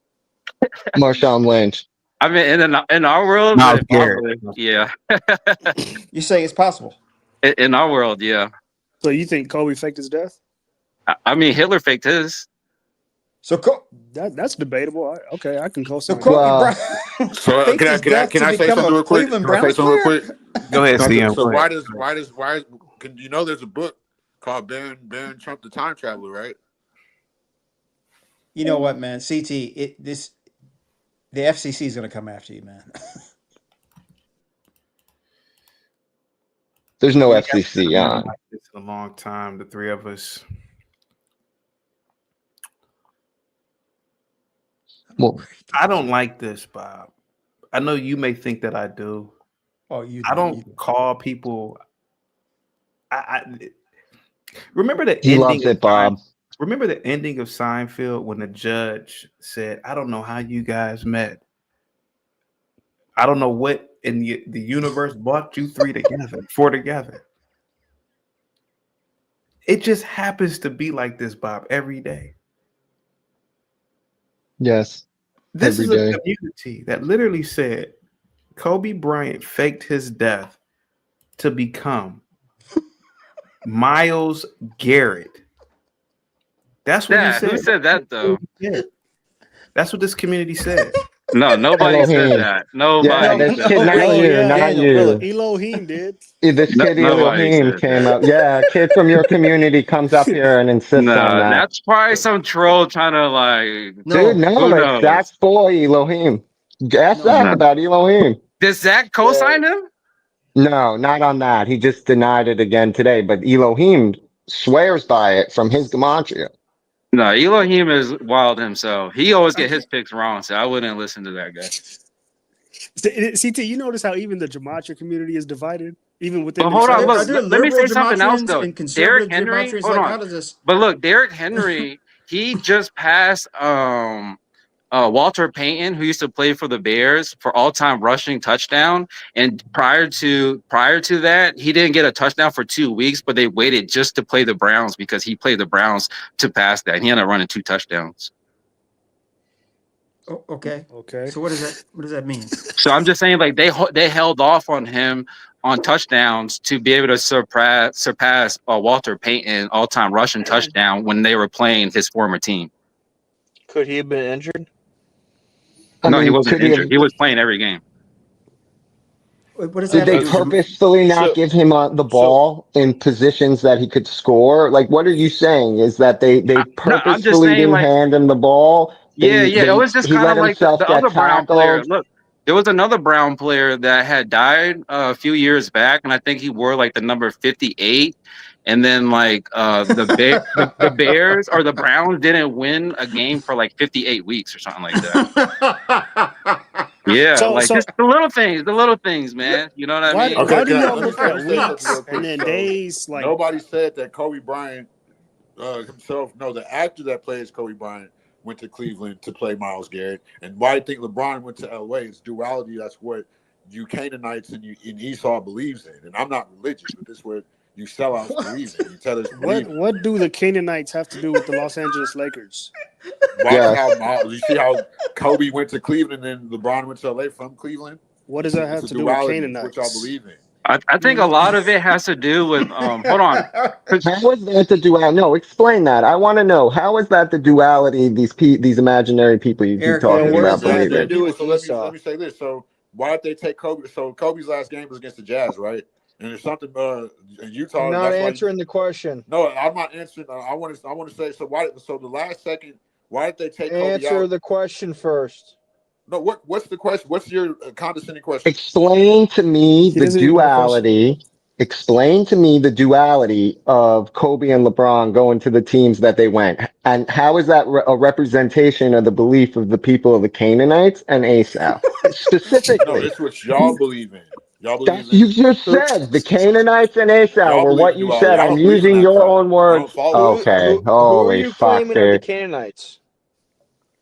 Speaker 5: Marshawn Lynch.
Speaker 22: I mean, in our world,
Speaker 1: Miles Garrett.
Speaker 22: yeah.
Speaker 8: You say it's possible.
Speaker 22: In our world, yeah.
Speaker 6: So you think Kobe faked his death?
Speaker 22: I mean, Hitler faked his.
Speaker 8: So
Speaker 6: that's debatable. Okay, I can co-sign.
Speaker 8: So Kobe Bryant.
Speaker 15: So can I say something real quick? Can I say something real quick?
Speaker 1: Go ahead, CM.
Speaker 15: So
Speaker 1: Go ahead.
Speaker 15: why is can you know there's a book called Ban Trump the Time Traveler, right?
Speaker 8: You know what, man? CT, the FCC is going to come after you, man.
Speaker 5: There's no
Speaker 1: We
Speaker 5: FCC
Speaker 1: haven't
Speaker 5: on.
Speaker 1: done this in a long time, the three of us.
Speaker 5: Well,
Speaker 1: I don't like this, Bob. I know you may think that I do.
Speaker 8: Oh, you
Speaker 1: I don't call people. I remember the
Speaker 5: he
Speaker 1: ending
Speaker 5: loves
Speaker 1: of
Speaker 5: it, Bob.
Speaker 1: Remember the ending of Seinfeld when the judge said, "I don't know how you guys met. I don't know what in the universe brought you four together." It just happens to be like this, Bob, every day.
Speaker 5: Yes.
Speaker 1: This
Speaker 5: every
Speaker 1: is a
Speaker 5: day.
Speaker 1: community that literally said Kobe Bryant faked his death to become Myles Garrett. That's what he said.
Speaker 22: Who said that though?
Speaker 1: That's what this community said.
Speaker 22: No, nobody said
Speaker 5: Elohim.
Speaker 22: that. Nobody
Speaker 5: this
Speaker 22: said
Speaker 5: kid,
Speaker 22: that.
Speaker 5: not you, not
Speaker 6: Daniel,
Speaker 5: you.
Speaker 6: Elohim did.
Speaker 5: This kid
Speaker 22: Nobody
Speaker 5: Elohim
Speaker 22: said
Speaker 5: came
Speaker 22: that.
Speaker 5: up. Yeah, a kid from your community comes up here and insists on
Speaker 22: No,
Speaker 5: that.
Speaker 22: that's probably some troll trying to like.
Speaker 5: Dude, no,
Speaker 22: who
Speaker 5: it's
Speaker 22: knows?
Speaker 5: Zach's boy Elohim. Ask Zach
Speaker 22: No.
Speaker 5: about Elohim.
Speaker 22: Did Zach co-sign him?
Speaker 5: No, not on that. He just denied it again today. But Elohim swears by it from his gematria.
Speaker 22: No, Elohim is wild himself. He always get his picks wrong, so I wouldn't listen to that guy.
Speaker 6: CT, you notice how even the gematria community is divided, even within
Speaker 22: But hold on,
Speaker 6: themselves?
Speaker 22: look. Let me say something else though.
Speaker 8: and
Speaker 22: Derrick
Speaker 8: conservative
Speaker 22: Henry,
Speaker 8: Gematrians?
Speaker 22: hold
Speaker 8: Like,
Speaker 22: on.
Speaker 8: how does this?
Speaker 22: But look, Derrick Henry, he just passed Walter Payton, who used to play for the Bears, for all-time rushing touchdown. And prior to that, he didn't get a touchdown for 2 weeks, but they waited just to play the Browns because he played the Browns to pass that. And he ended up running 2 touchdowns.
Speaker 8: Oh, okay. So what does that mean?
Speaker 22: So I'm just saying, like they held off on him on touchdowns to be able to surpass Walter Payton all-time rushing touchdown when they were playing his former team.
Speaker 10: Could he have been injured?
Speaker 22: No, he wasn't injured. He was playing every game.
Speaker 8: What does
Speaker 5: Did
Speaker 8: that
Speaker 5: they
Speaker 8: have to do with
Speaker 5: purposefully not give him the ball in positions that he could score? Like, what are you saying? Is that they
Speaker 22: I'm just
Speaker 5: purposefully
Speaker 22: saying,
Speaker 5: didn't
Speaker 22: like,
Speaker 5: hand him the ball?
Speaker 22: it was just
Speaker 5: He
Speaker 22: kind
Speaker 5: let
Speaker 22: of like
Speaker 5: himself
Speaker 22: the
Speaker 5: get
Speaker 22: other Brown player.
Speaker 5: tackled.
Speaker 22: Look, there was another Brown player that had died a few years back, and I think he wore like the number 58. And then like the Bears or the Browns didn't win a game for like 58 weeks or something like that. Yeah, just the little things, man. You know what I mean?
Speaker 6: Why do y'all
Speaker 15: Let
Speaker 6: look
Speaker 15: me
Speaker 6: at
Speaker 15: say something
Speaker 6: weeks
Speaker 15: real quick.
Speaker 6: and then
Speaker 15: So,
Speaker 6: days? Like,
Speaker 15: nobody said that Kobe Bryant himself. No, the actor that plays Kobe Bryant went to Cleveland to play Myles Garrett. And why I think LeBron went to LA is duality. That's what you Canaanites and Esau believes in. And I'm not religious, but this is what you sellouts believe in. You tell us believe in.
Speaker 6: what do the Canaanites have to do with the Los Angeles Lakers?
Speaker 15: You see how Kobe went to Cleveland and LeBron went to LA from Cleveland?
Speaker 6: What does that have to do with Canaanites?
Speaker 15: What y'all believe in.
Speaker 22: I think a lot of it has to do with hold on.
Speaker 5: How is that the duality? No, explain that. I want to know, how is that the duality these imaginary people you keep talking about believe in?
Speaker 15: Let me say this. So why did they take Kobe? So Kobe's last game was against the Jazz, right? And there's something in Utah.
Speaker 10: You're not answering the question.
Speaker 15: No, I'm not answering. I want to say, so why? So the last second, why did they take Kobe out?
Speaker 10: Answer the question first.
Speaker 15: No, what's the question? What's your condescending question?
Speaker 5: Explain to me the duality. Explain to me the duality of Kobe and LeBron going to the teams that they went, and how is that a representation of the belief of the people of the Canaanites and Esau specifically?
Speaker 15: No, that's what y'all believe in. Y'all believe
Speaker 5: You just said the Canaanites and Esau
Speaker 15: Y'all
Speaker 5: were
Speaker 15: believe
Speaker 5: what
Speaker 15: in
Speaker 5: you
Speaker 15: duality.
Speaker 5: said.
Speaker 15: I
Speaker 5: I'm
Speaker 15: don't believe in
Speaker 5: using
Speaker 15: that
Speaker 5: your
Speaker 15: crap.
Speaker 5: own words. Okay,
Speaker 10: Who
Speaker 5: holy
Speaker 10: are you
Speaker 5: fuck,
Speaker 10: claiming are the
Speaker 5: dude.
Speaker 10: Canaanites?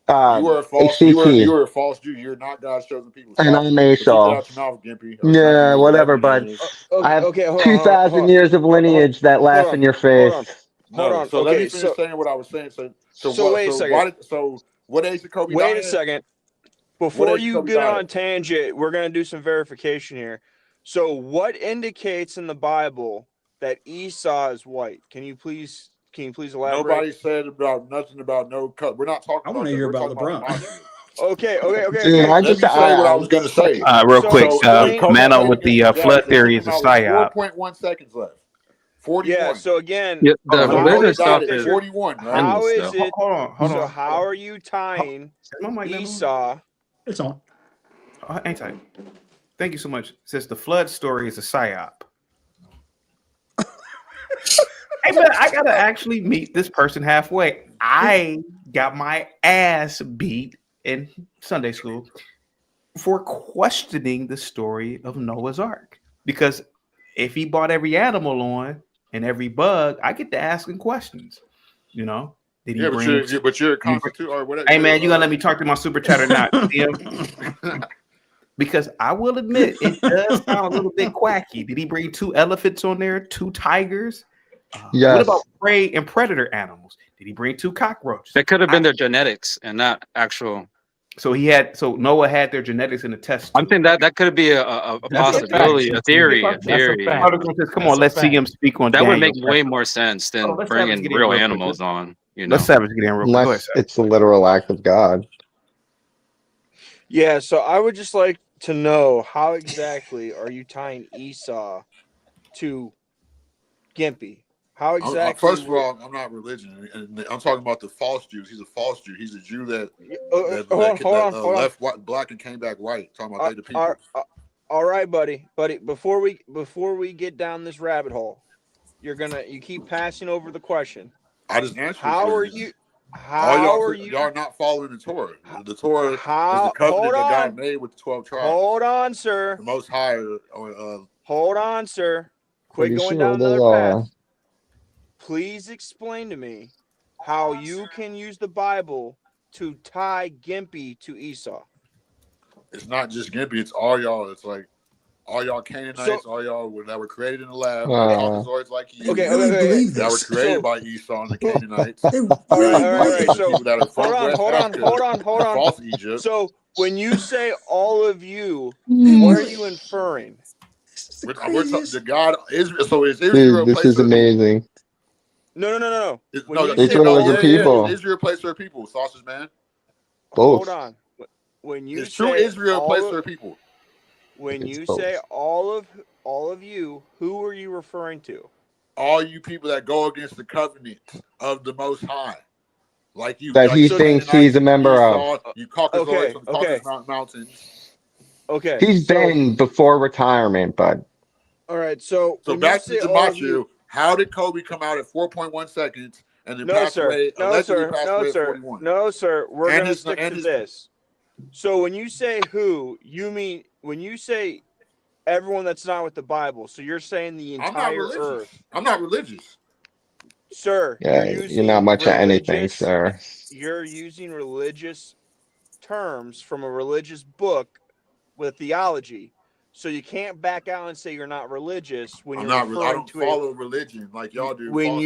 Speaker 15: You are a false.
Speaker 5: ACT.
Speaker 15: You are a false Jew. You're not God's chosen people.
Speaker 5: And
Speaker 15: Stop.
Speaker 5: I'm
Speaker 15: So keep that
Speaker 5: Esau.
Speaker 15: out your mouth, Gimpy.
Speaker 5: Yeah, whatever, bud. I have
Speaker 10: Okay, hold on,
Speaker 5: 2,000 years of lineage that laugh in your face.
Speaker 10: Hold on.
Speaker 15: So let me
Speaker 10: Okay,
Speaker 15: finish saying what I was saying.
Speaker 10: So wait a second.
Speaker 15: What age did Kobe die?
Speaker 10: Wait a second. Before
Speaker 15: age
Speaker 10: you
Speaker 15: Kobe
Speaker 10: get
Speaker 15: die
Speaker 10: on
Speaker 15: at?
Speaker 10: tangent, we're going to do some verification here. So what indicates in the Bible that Esau is white? Can you please Can you please elaborate?
Speaker 15: Nobody said about nothing about no cut. We're not talking
Speaker 12: I
Speaker 15: about
Speaker 12: want to
Speaker 15: that.
Speaker 12: hear
Speaker 15: We're
Speaker 12: about
Speaker 15: talking
Speaker 12: LeBron.
Speaker 10: Okay.
Speaker 5: Dude, I
Speaker 15: Let
Speaker 5: just
Speaker 15: me say what I was going to say.
Speaker 1: Real quick,
Speaker 15: So, Kobe
Speaker 1: Mano
Speaker 15: played
Speaker 1: with the
Speaker 15: against
Speaker 1: flood
Speaker 15: Jazz.
Speaker 1: theory
Speaker 15: They
Speaker 1: is a
Speaker 15: came out with
Speaker 1: psyop.
Speaker 15: 4.1 seconds left. 41.
Speaker 10: Yeah. So again,
Speaker 22: Yeah, the
Speaker 15: Hold on,
Speaker 22: religious
Speaker 15: Kobe got
Speaker 22: stuff
Speaker 15: it.
Speaker 22: is
Speaker 15: 41, right?
Speaker 10: how is
Speaker 22: endless, though.
Speaker 10: it?
Speaker 1: Hold
Speaker 10: So
Speaker 1: on.
Speaker 10: how are you tying Esau?
Speaker 12: It's on.
Speaker 1: Hang tight. Thank you so much. Since the flood story is a psyop. Hey, man, I gotta actually meet this person halfway. I got my ass beat in Sunday school for questioning the story of Noah's Ark. Because if he brought every animal on and every bug, I get to asking questions. You know, did he
Speaker 15: Yeah,
Speaker 1: bring?
Speaker 15: but you're a constitute or whatever.
Speaker 1: Hey man, you gonna let me talk to my super chat or not? Because I will admit it does sound a little bit quacky. Did he bring 2 elephants on there, 2 tigers?
Speaker 5: Yes.
Speaker 1: What about prey and predator animals? Did he bring 2 cockroaches?
Speaker 22: That could have been their genetics and not actual.
Speaker 1: So Noah had their genetics in the test.
Speaker 22: I'm saying that could be a possibility, a theory.
Speaker 1: Come on, let's see him speak on
Speaker 22: that
Speaker 1: Daniel.
Speaker 22: would make way more sense than
Speaker 1: let's
Speaker 22: bringing
Speaker 1: Savage get in
Speaker 22: real
Speaker 1: real quick.
Speaker 22: animals on. You know,
Speaker 1: Let's Savage get in real quick. Go ahead,
Speaker 5: Unless it's a literal act of God.
Speaker 10: Yeah. So I would just like to know how exactly are you tying Esau to Gimpy? How exactly?
Speaker 15: First of all, I'm not religion, and I'm talking about the false Jews. He's a false Jew. He's a Jew that left black and came back white. Talking about they the people.
Speaker 10: All right, buddy. Before we get down this rabbit hole, you keep passing over the question.
Speaker 15: I just answered.
Speaker 10: How are you?
Speaker 15: Y'all not following the Torah? The Torah is the covenant that God made with the 12 tribes.
Speaker 10: Hold on, sir.
Speaker 15: The Most High.
Speaker 10: Hold on, sir. Quit
Speaker 5: Pretty
Speaker 10: going
Speaker 5: sure
Speaker 10: down
Speaker 5: they
Speaker 10: another
Speaker 5: are.
Speaker 10: path. Please explain to me how you can use the Bible to tie Gimpy to Esau.
Speaker 15: It's not just Gimpy. It's all y'all. It's like all y'all Canaanites, all y'all that were created in the lab, Caucasoids like you. That were created by Esau and the Canaanites.
Speaker 10: All right. So
Speaker 15: people that are from
Speaker 10: hold on.
Speaker 15: False Egypt.
Speaker 10: So when you say all of you, what are you inferring?
Speaker 15: We're talking the God Israel. So is
Speaker 5: Dude,
Speaker 15: Israel a
Speaker 5: this
Speaker 15: place
Speaker 5: is
Speaker 15: for
Speaker 5: amazing.
Speaker 10: No.
Speaker 5: Israel is a people.
Speaker 15: Is Israel a place for people? Sausage man.
Speaker 5: Both.
Speaker 10: Hold on. When you
Speaker 15: is true Israel a place for people?
Speaker 10: When you say all of you, who are you referring to?
Speaker 15: All you people that go against the covenant of the Most High, like you.
Speaker 5: That he thinks he's a member of.
Speaker 15: You Caucasoids from the Caucasus Mountains.
Speaker 10: Okay.
Speaker 5: He's been before retirement, bud.
Speaker 10: All right. So
Speaker 15: back to Gematria. How did Kobe come out at 4.1 seconds and then pass away? Allegedly passed away at 41.
Speaker 10: No, sir. We're going to stick to this. So when you say who, you mean when you say everyone that's not with the Bible. So you're saying the entire earth.
Speaker 15: I'm not religious.
Speaker 10: Sir,
Speaker 5: Yeah, you're not much of anything, sir.
Speaker 10: You're using religious terms from a religious book with theology. So you can't back out and say you're not religious when you're referring
Speaker 15: I don't
Speaker 10: to
Speaker 15: follow religion like y'all do.
Speaker 10: When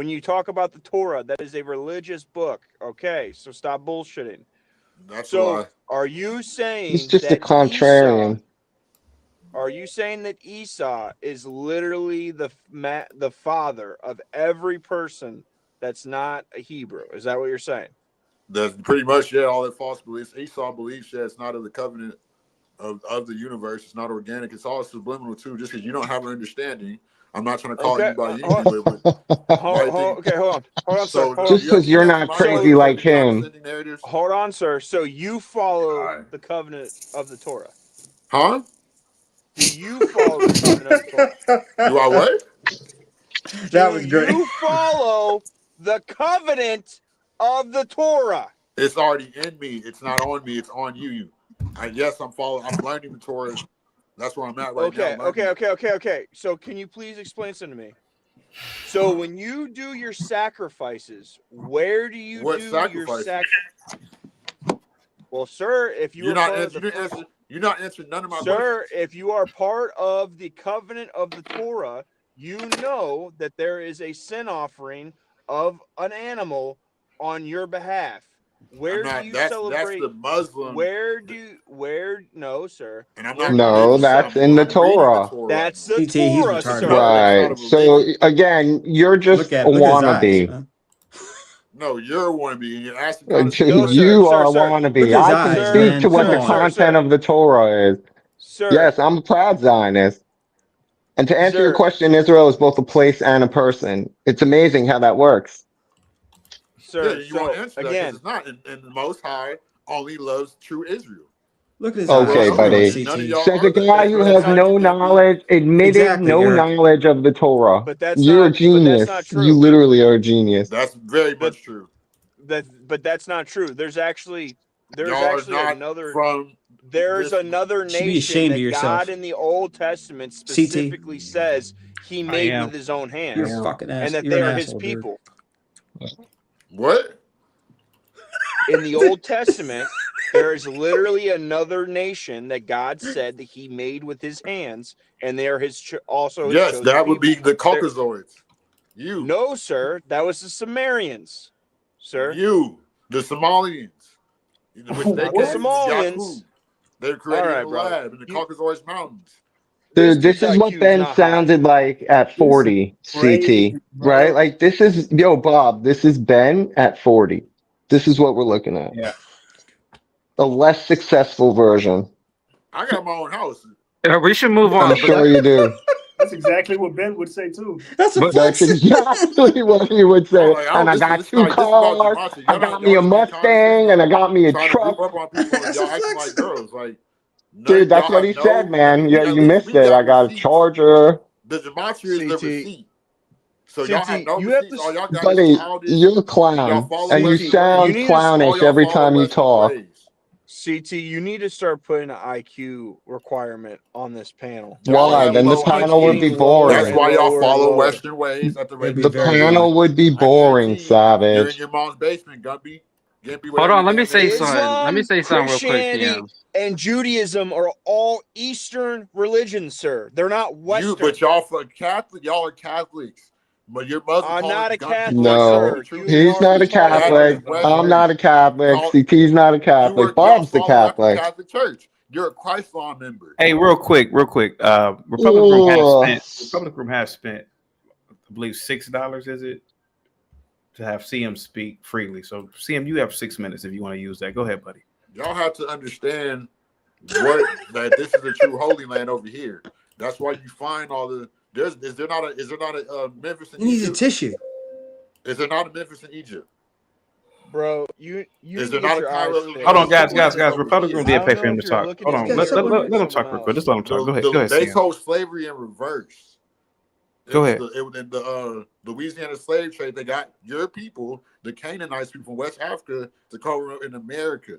Speaker 10: you talk about the Torah, that is a religious book. Okay, so stop bullshitting.
Speaker 15: That's why.
Speaker 10: Are you saying
Speaker 5: He's just a contrarian.
Speaker 10: Are you saying that Esau is literally the father of every person that's not a Hebrew? Is that what you're saying?
Speaker 15: That's pretty much all that false beliefs. Esau believes it's not of the covenant of the universe. It's not organic. It's all subliminal too. Just because you don't have an understanding, I'm not trying to call anybody.
Speaker 10: Okay, hold on,
Speaker 15: so,
Speaker 10: sir.
Speaker 5: Just because you're not crazy like him.
Speaker 10: Hold on, sir. So you follow the covenant of the Torah?
Speaker 15: Huh?
Speaker 10: Do you follow the covenant of the Torah?
Speaker 15: Do I what?
Speaker 12: That was great.
Speaker 10: Do you follow the covenant of the Torah?
Speaker 15: It's already in me. It's not on me. It's on you. Yes, I'm following. I'm learning the Torah. That's where I'm at right now.
Speaker 10: Okay. So can you please explain something to me? So when you do your sacrifices, where do you do your sacrifices? Well, sir, if you're not
Speaker 15: answering none of my questions.
Speaker 10: Sir, if you are part of the covenant of the Torah, you know that there is a sin offering of an animal on your behalf. Where
Speaker 15: I'm not,
Speaker 10: do you
Speaker 15: that's
Speaker 10: celebrate?
Speaker 15: the Muslim.
Speaker 10: No, sir.
Speaker 15: And I'm
Speaker 10: Where
Speaker 15: not
Speaker 10: do you-
Speaker 5: No, that's in the
Speaker 15: I'm reading
Speaker 5: Torah.
Speaker 10: That's the
Speaker 8: CT, he's
Speaker 10: Torah,
Speaker 8: retarded.
Speaker 10: sir.
Speaker 5: Right. So again, you're just
Speaker 8: Look at
Speaker 5: a
Speaker 8: look at his eyes.
Speaker 5: wannabe.
Speaker 15: No, you're one of me, and you're asking
Speaker 10: No,
Speaker 5: You
Speaker 10: sir,
Speaker 5: are a
Speaker 10: sir.
Speaker 5: wannabe.
Speaker 8: Look at his
Speaker 5: I can
Speaker 8: eyes,
Speaker 5: speak
Speaker 8: man.
Speaker 5: to what
Speaker 8: Come
Speaker 5: the
Speaker 8: on.
Speaker 5: content of the Torah is.
Speaker 10: Sir.
Speaker 5: Yes, I'm a proud Zionist. And to answer your
Speaker 10: Sir.
Speaker 5: question, Israel is both a place and a person. It's amazing how that works.
Speaker 10: Sir,
Speaker 15: Yeah, you want to answer that because
Speaker 10: again,
Speaker 15: it's not. And the Most High only loves true Israel.
Speaker 8: Look at his
Speaker 5: Okay,
Speaker 8: eyes.
Speaker 5: buddy.
Speaker 15: None of y'all
Speaker 5: Says a
Speaker 15: are.
Speaker 5: guy who has no knowledge, admitted
Speaker 8: Exactly,
Speaker 5: no
Speaker 8: Eric.
Speaker 5: knowledge of the Torah.
Speaker 10: But that's
Speaker 5: You're a
Speaker 10: not
Speaker 5: genius.
Speaker 10: true.
Speaker 5: You literally are a genius.
Speaker 15: That's very much true.
Speaker 10: But that's not true. There's actually
Speaker 15: Y'all are not
Speaker 10: another
Speaker 15: from.
Speaker 10: there's another
Speaker 8: should be
Speaker 10: nation
Speaker 8: ashamed
Speaker 10: that
Speaker 8: of yourself.
Speaker 10: God in the Old Testament specifically says he made
Speaker 1: am.
Speaker 10: with his own hands.
Speaker 8: You're a fucking ass.
Speaker 10: And that
Speaker 8: You're
Speaker 10: they
Speaker 8: an
Speaker 10: are his
Speaker 8: asshole, dude.
Speaker 10: people.
Speaker 15: What?
Speaker 10: In the Old Testament, there is literally another nation that God said that he made with his hands, and they are also his
Speaker 15: Yes,
Speaker 10: chosen
Speaker 15: that would be
Speaker 10: people.
Speaker 15: the Caucasoids. You.
Speaker 10: No, sir. That was the Sumerians, sir.
Speaker 15: You. The Somalians. Which they
Speaker 10: The
Speaker 15: came from
Speaker 10: Somalians.
Speaker 15: Yakub. They're created
Speaker 10: All right,
Speaker 15: in the
Speaker 10: brother.
Speaker 15: lab in the Caucasoid Mountains.
Speaker 5: Dude, this is what
Speaker 10: IQ is
Speaker 5: Ben
Speaker 10: not high.
Speaker 5: sounded like at 40,
Speaker 24: crazy,
Speaker 5: CT,
Speaker 24: bro.
Speaker 5: right? Like this is, yo, Bob, this is Ben at 40. This is what we're looking at.
Speaker 1: Yeah.
Speaker 5: A less successful version.
Speaker 15: I got my own house.
Speaker 22: We should move
Speaker 5: I'm
Speaker 22: on.
Speaker 5: sure you do.
Speaker 24: That's exactly what Ben would say too.
Speaker 8: That's a
Speaker 5: That's exactly what he would say.
Speaker 15: Like,
Speaker 5: And I got two cars.
Speaker 15: Gematria.
Speaker 5: I got me a Mustang, and I got me a
Speaker 15: Trying to
Speaker 5: truck.
Speaker 15: group up on people and y'all acting like girls. Like,
Speaker 5: Dude, that's what he said, man. Yeah, you missed it. I got a Charger.
Speaker 15: The Gematria is the receipt. So
Speaker 10: CT,
Speaker 15: y'all have no
Speaker 10: you have
Speaker 15: receipts.
Speaker 10: to-
Speaker 15: All y'all got
Speaker 5: Buddy,
Speaker 15: is childish.
Speaker 5: you're a
Speaker 15: Y'all
Speaker 5: clown,
Speaker 15: follow
Speaker 5: and you
Speaker 15: Western
Speaker 5: sound
Speaker 15: ways.
Speaker 5: clownish
Speaker 15: All y'all
Speaker 5: every
Speaker 15: follow
Speaker 5: time you
Speaker 15: Western
Speaker 5: talk.
Speaker 15: ways.
Speaker 10: CT, you need to start putting an IQ requirement on this panel.
Speaker 15: Y'all
Speaker 5: Why?
Speaker 15: have
Speaker 5: Then the
Speaker 15: low
Speaker 5: panel would be
Speaker 15: IQ.
Speaker 5: boring.
Speaker 15: That's why y'all
Speaker 10: Lower,
Speaker 15: follow
Speaker 10: lower.
Speaker 15: Western ways at the rate.
Speaker 8: It'd be
Speaker 5: The
Speaker 8: very
Speaker 5: panel would be boring,
Speaker 15: You're in
Speaker 5: Savage.
Speaker 15: your mom's basement, Gumpy. Gimpy,
Speaker 22: Hold on, let me say
Speaker 15: something.
Speaker 22: something. Let me say something real quick,
Speaker 10: Christianity,
Speaker 22: TM.
Speaker 10: and Judaism are all Eastern religions, sir. They're not Western.
Speaker 15: But y'all for Catholic, y'all are Catholics. But your mother
Speaker 10: I'm
Speaker 15: calling
Speaker 10: not a
Speaker 15: Gumpy
Speaker 10: Catholic,
Speaker 5: No,
Speaker 10: sir. You
Speaker 5: he's
Speaker 10: are
Speaker 5: not a
Speaker 10: retarded.
Speaker 5: Catholic.
Speaker 15: That is
Speaker 5: I'm not a Catholic.
Speaker 15: Call-
Speaker 5: CT's not a Catholic.
Speaker 15: y'all
Speaker 5: Bob's the
Speaker 15: follow after
Speaker 5: Catholic.
Speaker 15: Catholic Church. You're a Christ law member.
Speaker 1: Hey, real quick. Republic Room has spent, I believe, $6. Is it to have CM speak freely? So CM, you have 6 minutes if you want to use that. Go ahead, buddy.
Speaker 15: Y'all have to understand that this is a true holy land over here. That's why you find all the. Is there not a Memphis in
Speaker 8: He needs a
Speaker 15: Egypt?
Speaker 8: tissue.
Speaker 15: Is there not a Memphis in Egypt?
Speaker 10: Bro, you
Speaker 15: Is
Speaker 10: need
Speaker 15: there
Speaker 10: to
Speaker 15: not
Speaker 10: get
Speaker 15: a
Speaker 10: your
Speaker 15: Cairo?
Speaker 10: eyes fixed.
Speaker 1: Hold on, guys.
Speaker 15: Over
Speaker 1: Republic
Speaker 15: here.
Speaker 1: Room did pay for him to
Speaker 10: if you're
Speaker 1: talk.
Speaker 10: looking
Speaker 1: Hold
Speaker 10: at
Speaker 1: on.
Speaker 10: it,
Speaker 1: Let
Speaker 10: someone
Speaker 1: him talk
Speaker 10: else.
Speaker 1: real quick. Just let him talk. Go ahead. Go ahead,
Speaker 15: They
Speaker 1: CM.
Speaker 15: told slavery in reverse.
Speaker 1: Go ahead.
Speaker 15: It was in the Louisiana slave trade. They got your people, the Canaanites people from West Africa, to cover in America.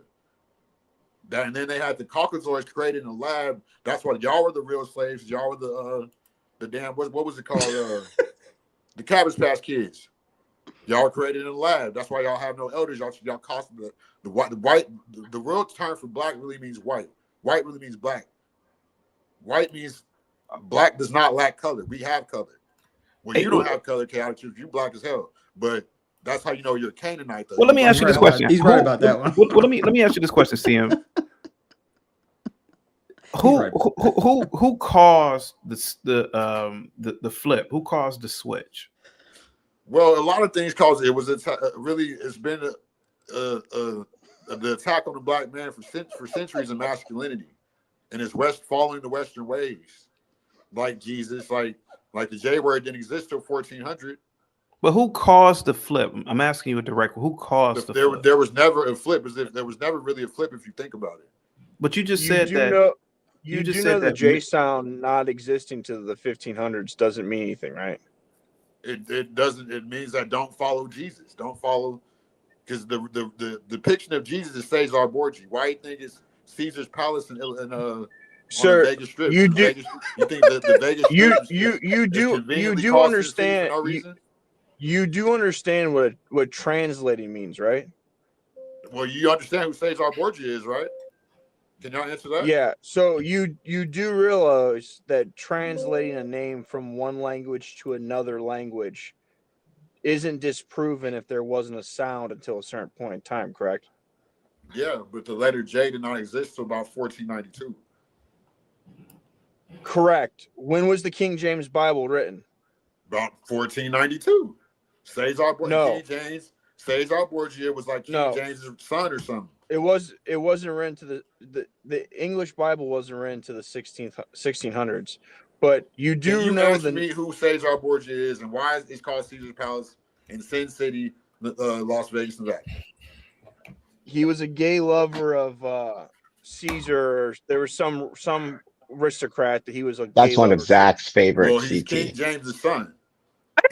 Speaker 15: And then they had the Caucasoids created in the lab. That's why y'all were the real slaves. Y'all were the damn what was it called? The Cabbage Patch Kids. Y'all were created in the lab. That's why y'all have no elders. Y'all cost the white. The real term for black really means white. White really means black. White means black does not lack color. We have color. Well, you don't have color, chaotic. You black as hell. But that's how you know you're a Canaanite. Though.
Speaker 1: Well, let me ask you this question.
Speaker 8: He's right about that one.
Speaker 1: Well, let me ask you this question, CM. Who caused the flip? Who caused the switch?
Speaker 15: Well, a lot of things cause it was it's been the attack on the black man for centuries in masculinity, and it's following the Western ways, like Jesus, like the J word didn't exist till 1400.
Speaker 1: But who caused the flip? I'm asking you directly. Who caused the flip?
Speaker 15: There was never a flip. There was never really a flip if you think about it.
Speaker 1: But you just said that.
Speaker 10: You just said the J sound not existing to the 1500s doesn't mean anything, right?
Speaker 15: It doesn't. It means that don't follow Jesus. Don't follow, because the depiction of Jesus is Caesar Borgia. Why do you think it's Caesar's palace in
Speaker 10: Sir,
Speaker 15: Vegas Strip?
Speaker 10: you do.
Speaker 15: You think the Vegas Strip
Speaker 10: You do understand. You do understand what translating means, right?
Speaker 15: Well, you understand who Caesar Borgia is, right? Can y'all answer that?
Speaker 10: Yeah. So you do realize that translating a name from one language to another language isn't disproven if there wasn't a sound until a certain point in time, correct?
Speaker 15: Yeah, but the letter J did not exist until about 1492.
Speaker 10: Correct. When was the King James Bible written?
Speaker 15: About 1492. Cesar
Speaker 10: No.
Speaker 15: King James. Cesar Borgia was like King James' son or something.
Speaker 10: It wasn't written to the English Bible wasn't written to the 1600s. But you do
Speaker 15: Can you
Speaker 10: know
Speaker 15: ask me who Cesar Borgia is and why it's called Caesar's Palace in Sin City, Las Vegas, Nevada?
Speaker 10: He was a gay lover of Caesar. There was some aristocrat that he was a gay
Speaker 5: That's one
Speaker 10: lover
Speaker 5: of Zach's favorite.
Speaker 15: Well, he's
Speaker 5: CT.
Speaker 15: King James' son.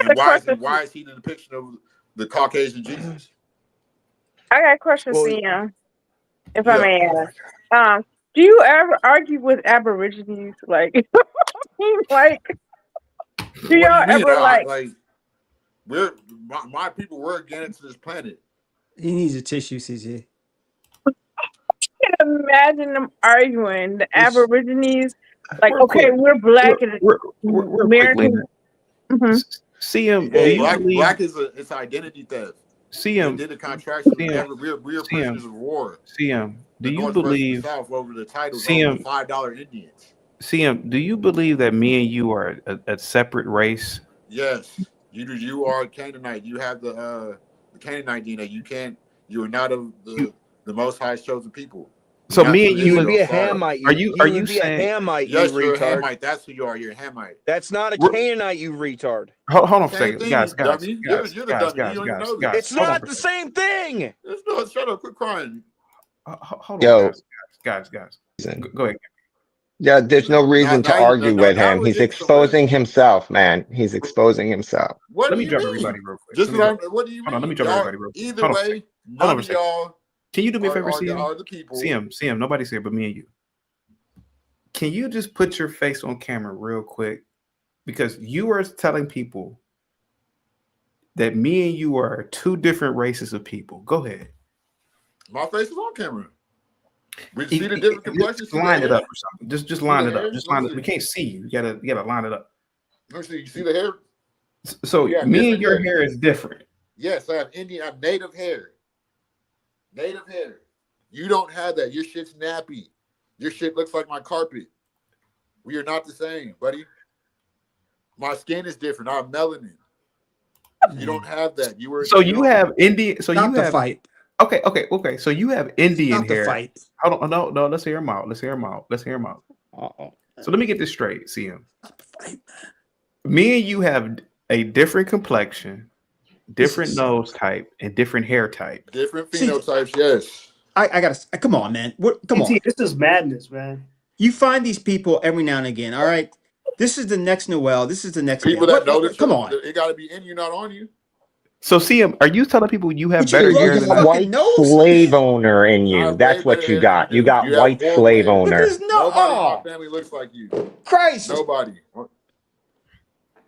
Speaker 15: And why is he the depiction of the Caucasian Jesus?
Speaker 3: I got a question
Speaker 15: Well,
Speaker 3: for you, if I may ask. Do you ever argue with Aborigines? Like, like, do y'all ever like?
Speaker 15: My people were against this planet.
Speaker 8: He needs a tissue, CZ.
Speaker 3: I can imagine them arguing. The Aborigines, like, okay, we're black and American.
Speaker 15: CM, black is it's identity theft.
Speaker 1: CM,
Speaker 15: they did a contraction. We're prisoners of war.
Speaker 1: CM, do you
Speaker 15: North
Speaker 1: believe
Speaker 15: South over the titles
Speaker 1: CM,
Speaker 15: of $5 Indians?
Speaker 1: CM, do you believe that me and you are a separate race?
Speaker 15: Yes, you are a Canaanite. You have the Canaanite DNA. You are not of the Most High's chosen people.
Speaker 1: So me and you
Speaker 10: would be a Hamite.
Speaker 1: Are you saying?
Speaker 10: A Hamite?
Speaker 15: Yes,
Speaker 10: you
Speaker 15: you're a
Speaker 10: retard.
Speaker 15: Hamite. That's who you are. You're a Hamite.
Speaker 10: That's not a Canaanite, you retard.
Speaker 1: Hold on a
Speaker 15: Same
Speaker 1: second,
Speaker 15: thing,
Speaker 1: guys.
Speaker 15: You're the dummy. You don't even know this.
Speaker 10: It's not the same thing.
Speaker 15: Shut up. Quit crying.
Speaker 1: Hold
Speaker 5: Yo.
Speaker 1: on, guys. Go ahead.
Speaker 5: Yeah, there's no reason to argue with him.
Speaker 15: we're
Speaker 5: He's
Speaker 15: getting
Speaker 5: exposing himself, man. He's exposing himself.
Speaker 15: What
Speaker 1: Let
Speaker 15: do
Speaker 1: me
Speaker 15: you
Speaker 1: drop
Speaker 15: mean?
Speaker 1: everybody real quick.
Speaker 15: Just
Speaker 1: Let me
Speaker 15: what do you mean?
Speaker 1: Hold on, let me drop everybody real quick.
Speaker 15: Either
Speaker 1: Hold on a
Speaker 15: way,
Speaker 1: second.
Speaker 15: none of y'all
Speaker 1: Can you do me a favor,
Speaker 15: are
Speaker 1: CM?
Speaker 15: the people.
Speaker 1: CM, nobody's here but me and you. Can you just put your face on camera real quick? Because you are telling people that me and you are two different races of people. Go ahead.
Speaker 15: My face is on camera. We see the different complexions.
Speaker 1: Just line it up or something. Just line it up. Just line it.
Speaker 15: See.
Speaker 1: We can't see you. You gotta line it up.
Speaker 15: Let me see. You see the hair?
Speaker 1: So
Speaker 15: Yeah,
Speaker 1: me and
Speaker 15: different
Speaker 1: your hair is different.
Speaker 15: Yes, I have native hair. Native hair. You don't have that. Your shit's nappy. Your shit looks like my carpet. We are not the same, buddy. My skin is different. I have melanin. You don't have that.
Speaker 1: So you have Indian. So
Speaker 8: Stop
Speaker 1: you
Speaker 8: the
Speaker 1: have
Speaker 8: fight.
Speaker 1: Okay. So you have Indian
Speaker 8: Stop the
Speaker 1: hair.
Speaker 8: fight.
Speaker 1: Hold on, no. Let's hear him out. Let's hear him out.
Speaker 8: Uh-oh.
Speaker 1: So let me get this straight, CM. Me and you have a different complexion, different nose type, and different hair type.
Speaker 15: Different phenotypes, yes.
Speaker 8: I gotta come on, man. Come on.
Speaker 6: This is madness, man.
Speaker 8: You find these people every now and again. All right. This is the next Noel. This is the next
Speaker 15: People
Speaker 8: man.
Speaker 15: that know the
Speaker 8: Come
Speaker 15: truth,
Speaker 8: on.
Speaker 15: it got to be in you, not on you.
Speaker 1: So CM, are you telling people you have
Speaker 8: Would you
Speaker 1: better
Speaker 8: look
Speaker 1: hair
Speaker 8: at
Speaker 1: than
Speaker 8: fucking
Speaker 1: I?
Speaker 5: White
Speaker 8: nose?
Speaker 5: slave owner in you.
Speaker 15: have
Speaker 5: That's
Speaker 15: way
Speaker 5: what
Speaker 15: better
Speaker 5: you
Speaker 15: hair
Speaker 5: got.
Speaker 15: than
Speaker 5: You got
Speaker 15: you have
Speaker 5: white
Speaker 15: horrible
Speaker 5: slave
Speaker 15: hair.
Speaker 5: owner.
Speaker 8: There's no.
Speaker 15: Nobody in
Speaker 8: Oh,
Speaker 15: my family looks like you.
Speaker 8: Christ.
Speaker 15: Nobody.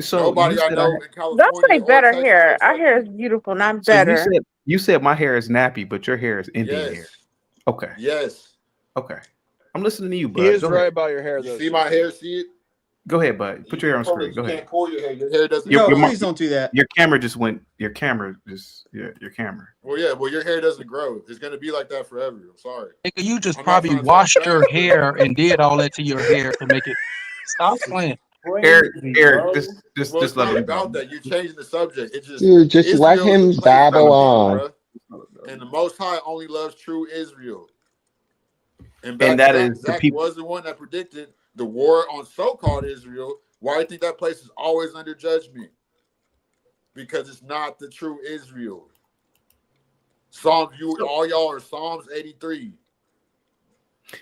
Speaker 1: So
Speaker 15: Nobody
Speaker 1: you
Speaker 15: I
Speaker 1: said
Speaker 15: know in California.
Speaker 3: Don't say
Speaker 15: or
Speaker 3: better
Speaker 15: Texas
Speaker 3: hair.
Speaker 15: looks
Speaker 3: Our
Speaker 15: like
Speaker 3: hair
Speaker 15: you.
Speaker 3: is beautiful, not
Speaker 1: So
Speaker 3: better.
Speaker 1: you said my hair is nappy, but your hair is Indian hair.
Speaker 15: Yes.
Speaker 1: Okay.
Speaker 15: Yes.
Speaker 1: Okay. I'm listening to you, bud.
Speaker 10: He is
Speaker 1: Go
Speaker 10: right
Speaker 1: ahead.
Speaker 10: about your hair,
Speaker 15: You
Speaker 10: though.
Speaker 15: see my hair? See it?
Speaker 1: Go ahead, bud. Put your hair on
Speaker 15: You
Speaker 1: screen. Go ahead.
Speaker 15: can't pull your hair. Your hair doesn't.
Speaker 8: No,
Speaker 1: Your
Speaker 8: please don't do that.
Speaker 1: Your camera just went. Your camera.
Speaker 15: Well, yeah. Well, your hair doesn't grow. It's gonna be like that forever. I'm sorry.
Speaker 11: Nigga, you just
Speaker 15: I'm not
Speaker 11: probably
Speaker 15: trying to
Speaker 11: washed
Speaker 15: talk
Speaker 11: your
Speaker 15: trash,
Speaker 11: hair and did all that to your hair to make it. Stop playing.
Speaker 1: Eric, just
Speaker 15: Well, it's
Speaker 1: let
Speaker 15: not
Speaker 1: him
Speaker 15: about
Speaker 1: go.
Speaker 15: that. You're changing the subject. It's just
Speaker 5: Dude, just let
Speaker 15: Israel is
Speaker 5: him
Speaker 15: a place for
Speaker 5: babble
Speaker 15: people,
Speaker 5: on.
Speaker 15: bruh. And the Most High only loves true Israel. And
Speaker 1: that is the
Speaker 15: Zach
Speaker 1: people.
Speaker 15: was the one that predicted the war on so-called Israel. Why do you think that place is always under judgment? Because it's not the true Israel. All y'all are Psalms 83.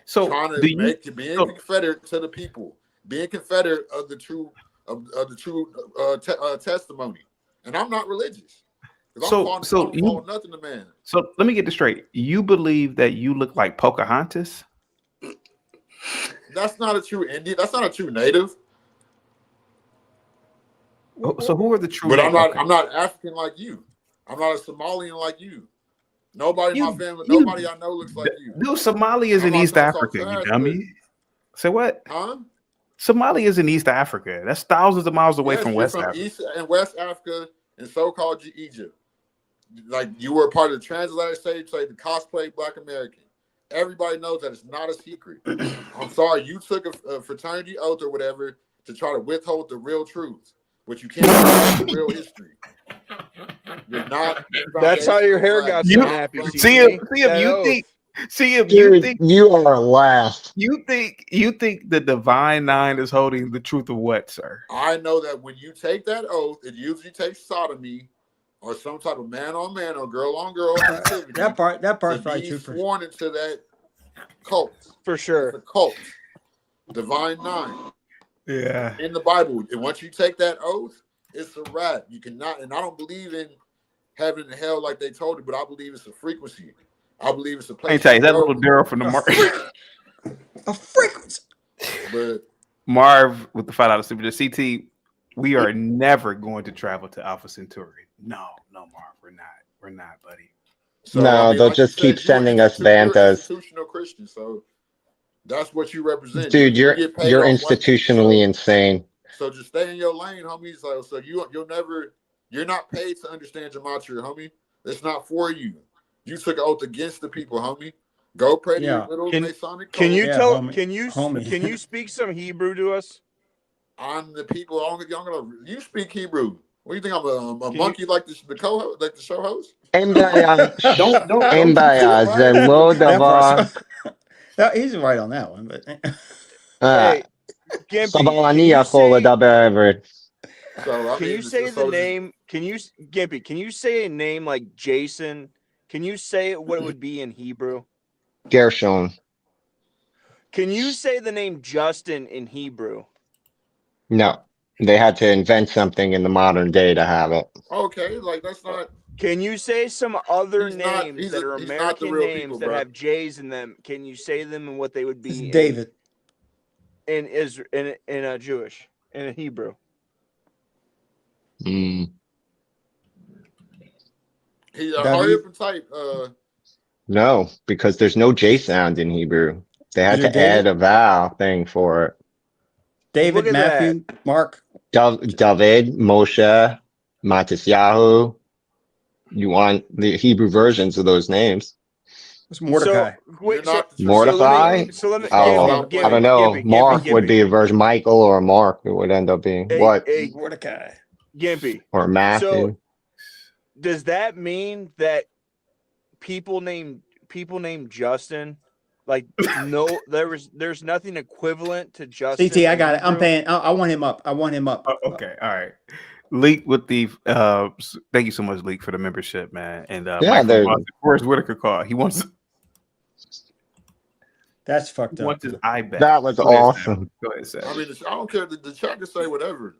Speaker 1: So
Speaker 15: Trying to being confederate to the people, being confederate of the true testimony. And I'm not religious. I'm calling nothing to man.
Speaker 1: So let me get this straight. You believe that you look like Pocahontas?
Speaker 15: That's not a true Indian. That's not a true native.
Speaker 1: So who are the true?
Speaker 15: But
Speaker 1: natives?
Speaker 15: I'm not African like you. I'm not a Somalian like you. Nobody in my family,
Speaker 1: you-
Speaker 15: nobody I know looks like you.
Speaker 1: No, Somalia is
Speaker 15: I'm
Speaker 1: in
Speaker 15: not
Speaker 1: East
Speaker 15: trying to talk
Speaker 1: Africa, you
Speaker 15: trash,
Speaker 1: dummy. Say what?
Speaker 15: Huh?
Speaker 1: Somalia is in East Africa. That's thousands of miles away
Speaker 15: Yes,
Speaker 1: from
Speaker 15: you're
Speaker 1: West
Speaker 15: from
Speaker 1: Africa.
Speaker 15: East and West Africa in so-called Egypt. Like you were a part of the transatlantic slave trade, the cosplay Black American. Everybody knows that it's not a secret. I'm sorry, you took a fraternity oath or whatever to try to withhold the real truth, but you can't withhold the real history. You're not.
Speaker 10: That's how your hair got so happy.
Speaker 5: You are a laugh.
Speaker 1: You think the Divine Nine is holding the truth of what, sir?
Speaker 15: I know that when you take that oath, it usually takes sodomy or some type of man on man or girl on girl activity.
Speaker 12: That part's probably
Speaker 15: be
Speaker 12: true.
Speaker 15: Sworn into that cult
Speaker 10: for sure.
Speaker 15: It's a cult, Divine Nine.
Speaker 1: Yeah.
Speaker 15: In the Bible, and once you take that oath, it's a wrap. You cannot, and I don't believe in heaven and hell like they told you, but I believe it's a frequency. I believe it's a place.
Speaker 1: Hey, tell you that little Daryl from the market.
Speaker 12: A frequency.
Speaker 15: But
Speaker 1: Marv with the $5 super CT. We are never going to travel to Alpha Centauri. No, Marv, we're not, buddy.
Speaker 15: So,
Speaker 5: No, they'll
Speaker 15: like
Speaker 5: just
Speaker 15: you
Speaker 5: keep
Speaker 15: said,
Speaker 5: sending us
Speaker 15: you're an
Speaker 5: bantas.
Speaker 15: institutional Christian, so that's what you represent.
Speaker 5: Dude,
Speaker 15: You
Speaker 5: you're
Speaker 15: get paid
Speaker 5: you're
Speaker 15: off
Speaker 5: institutionally insane.
Speaker 15: So just stay in your lane, homies. So you're not paid to understand gematria, homie. It's not for you. You took an oath against the people, homie. Go pray to your little Masonic code.
Speaker 10: Can you speak some Hebrew to us?
Speaker 15: I'm the people. You speak Hebrew. What do you think? I'm a monkey like the co-host, like the show host?
Speaker 12: No, he's right on that one, but
Speaker 10: hey,
Speaker 5: Gimpy,
Speaker 15: So,
Speaker 10: can you say the name? Gimpy? Can you say a name like Jason? Can you say what it would be in Hebrew?
Speaker 5: Gershon.
Speaker 10: Can you say the name Justin in Hebrew?
Speaker 5: No, they had to invent something in the modern day to have it.
Speaker 15: Okay, like that's not.
Speaker 10: Can you say some other names
Speaker 15: he's
Speaker 10: that are
Speaker 15: he's not the
Speaker 10: American
Speaker 15: real
Speaker 10: names
Speaker 15: people,
Speaker 10: that
Speaker 15: bro.
Speaker 10: have J's in them? Can you say them and what they would be?
Speaker 12: David.
Speaker 10: In Israel, in a Jewish, in a Hebrew.
Speaker 5: Mm.
Speaker 15: Hurry up and type.
Speaker 5: No, because there's no J sound in Hebrew. They had
Speaker 12: Is
Speaker 5: to
Speaker 12: there
Speaker 5: add a vowel thing for it.
Speaker 12: David, Matthew, Mark.
Speaker 5: David, Moshe, Matisyahu. You want the Hebrew versions of those names?
Speaker 12: It's Mordecai.
Speaker 5: Mordecai? I don't know.
Speaker 10: Gimpy,
Speaker 5: Mark would be a version. Michael or Mark it would end up being. What?
Speaker 12: Mordecai.
Speaker 10: Gimpy.
Speaker 5: Or Matthew.
Speaker 10: So, does that mean that people named Justin, like there's nothing equivalent to Justin?
Speaker 12: CT, I got it. I'm paying. I want him up.
Speaker 1: Okay, all right. Leak with the thank you so much, Leak, for the membership, man. And where's Whitaker call? He wants.
Speaker 12: That's fucked up.
Speaker 1: Wants his iBet.
Speaker 5: That was awesome.
Speaker 1: Go ahead, Sam.
Speaker 15: I mean, I don't care. The chat can say whatever.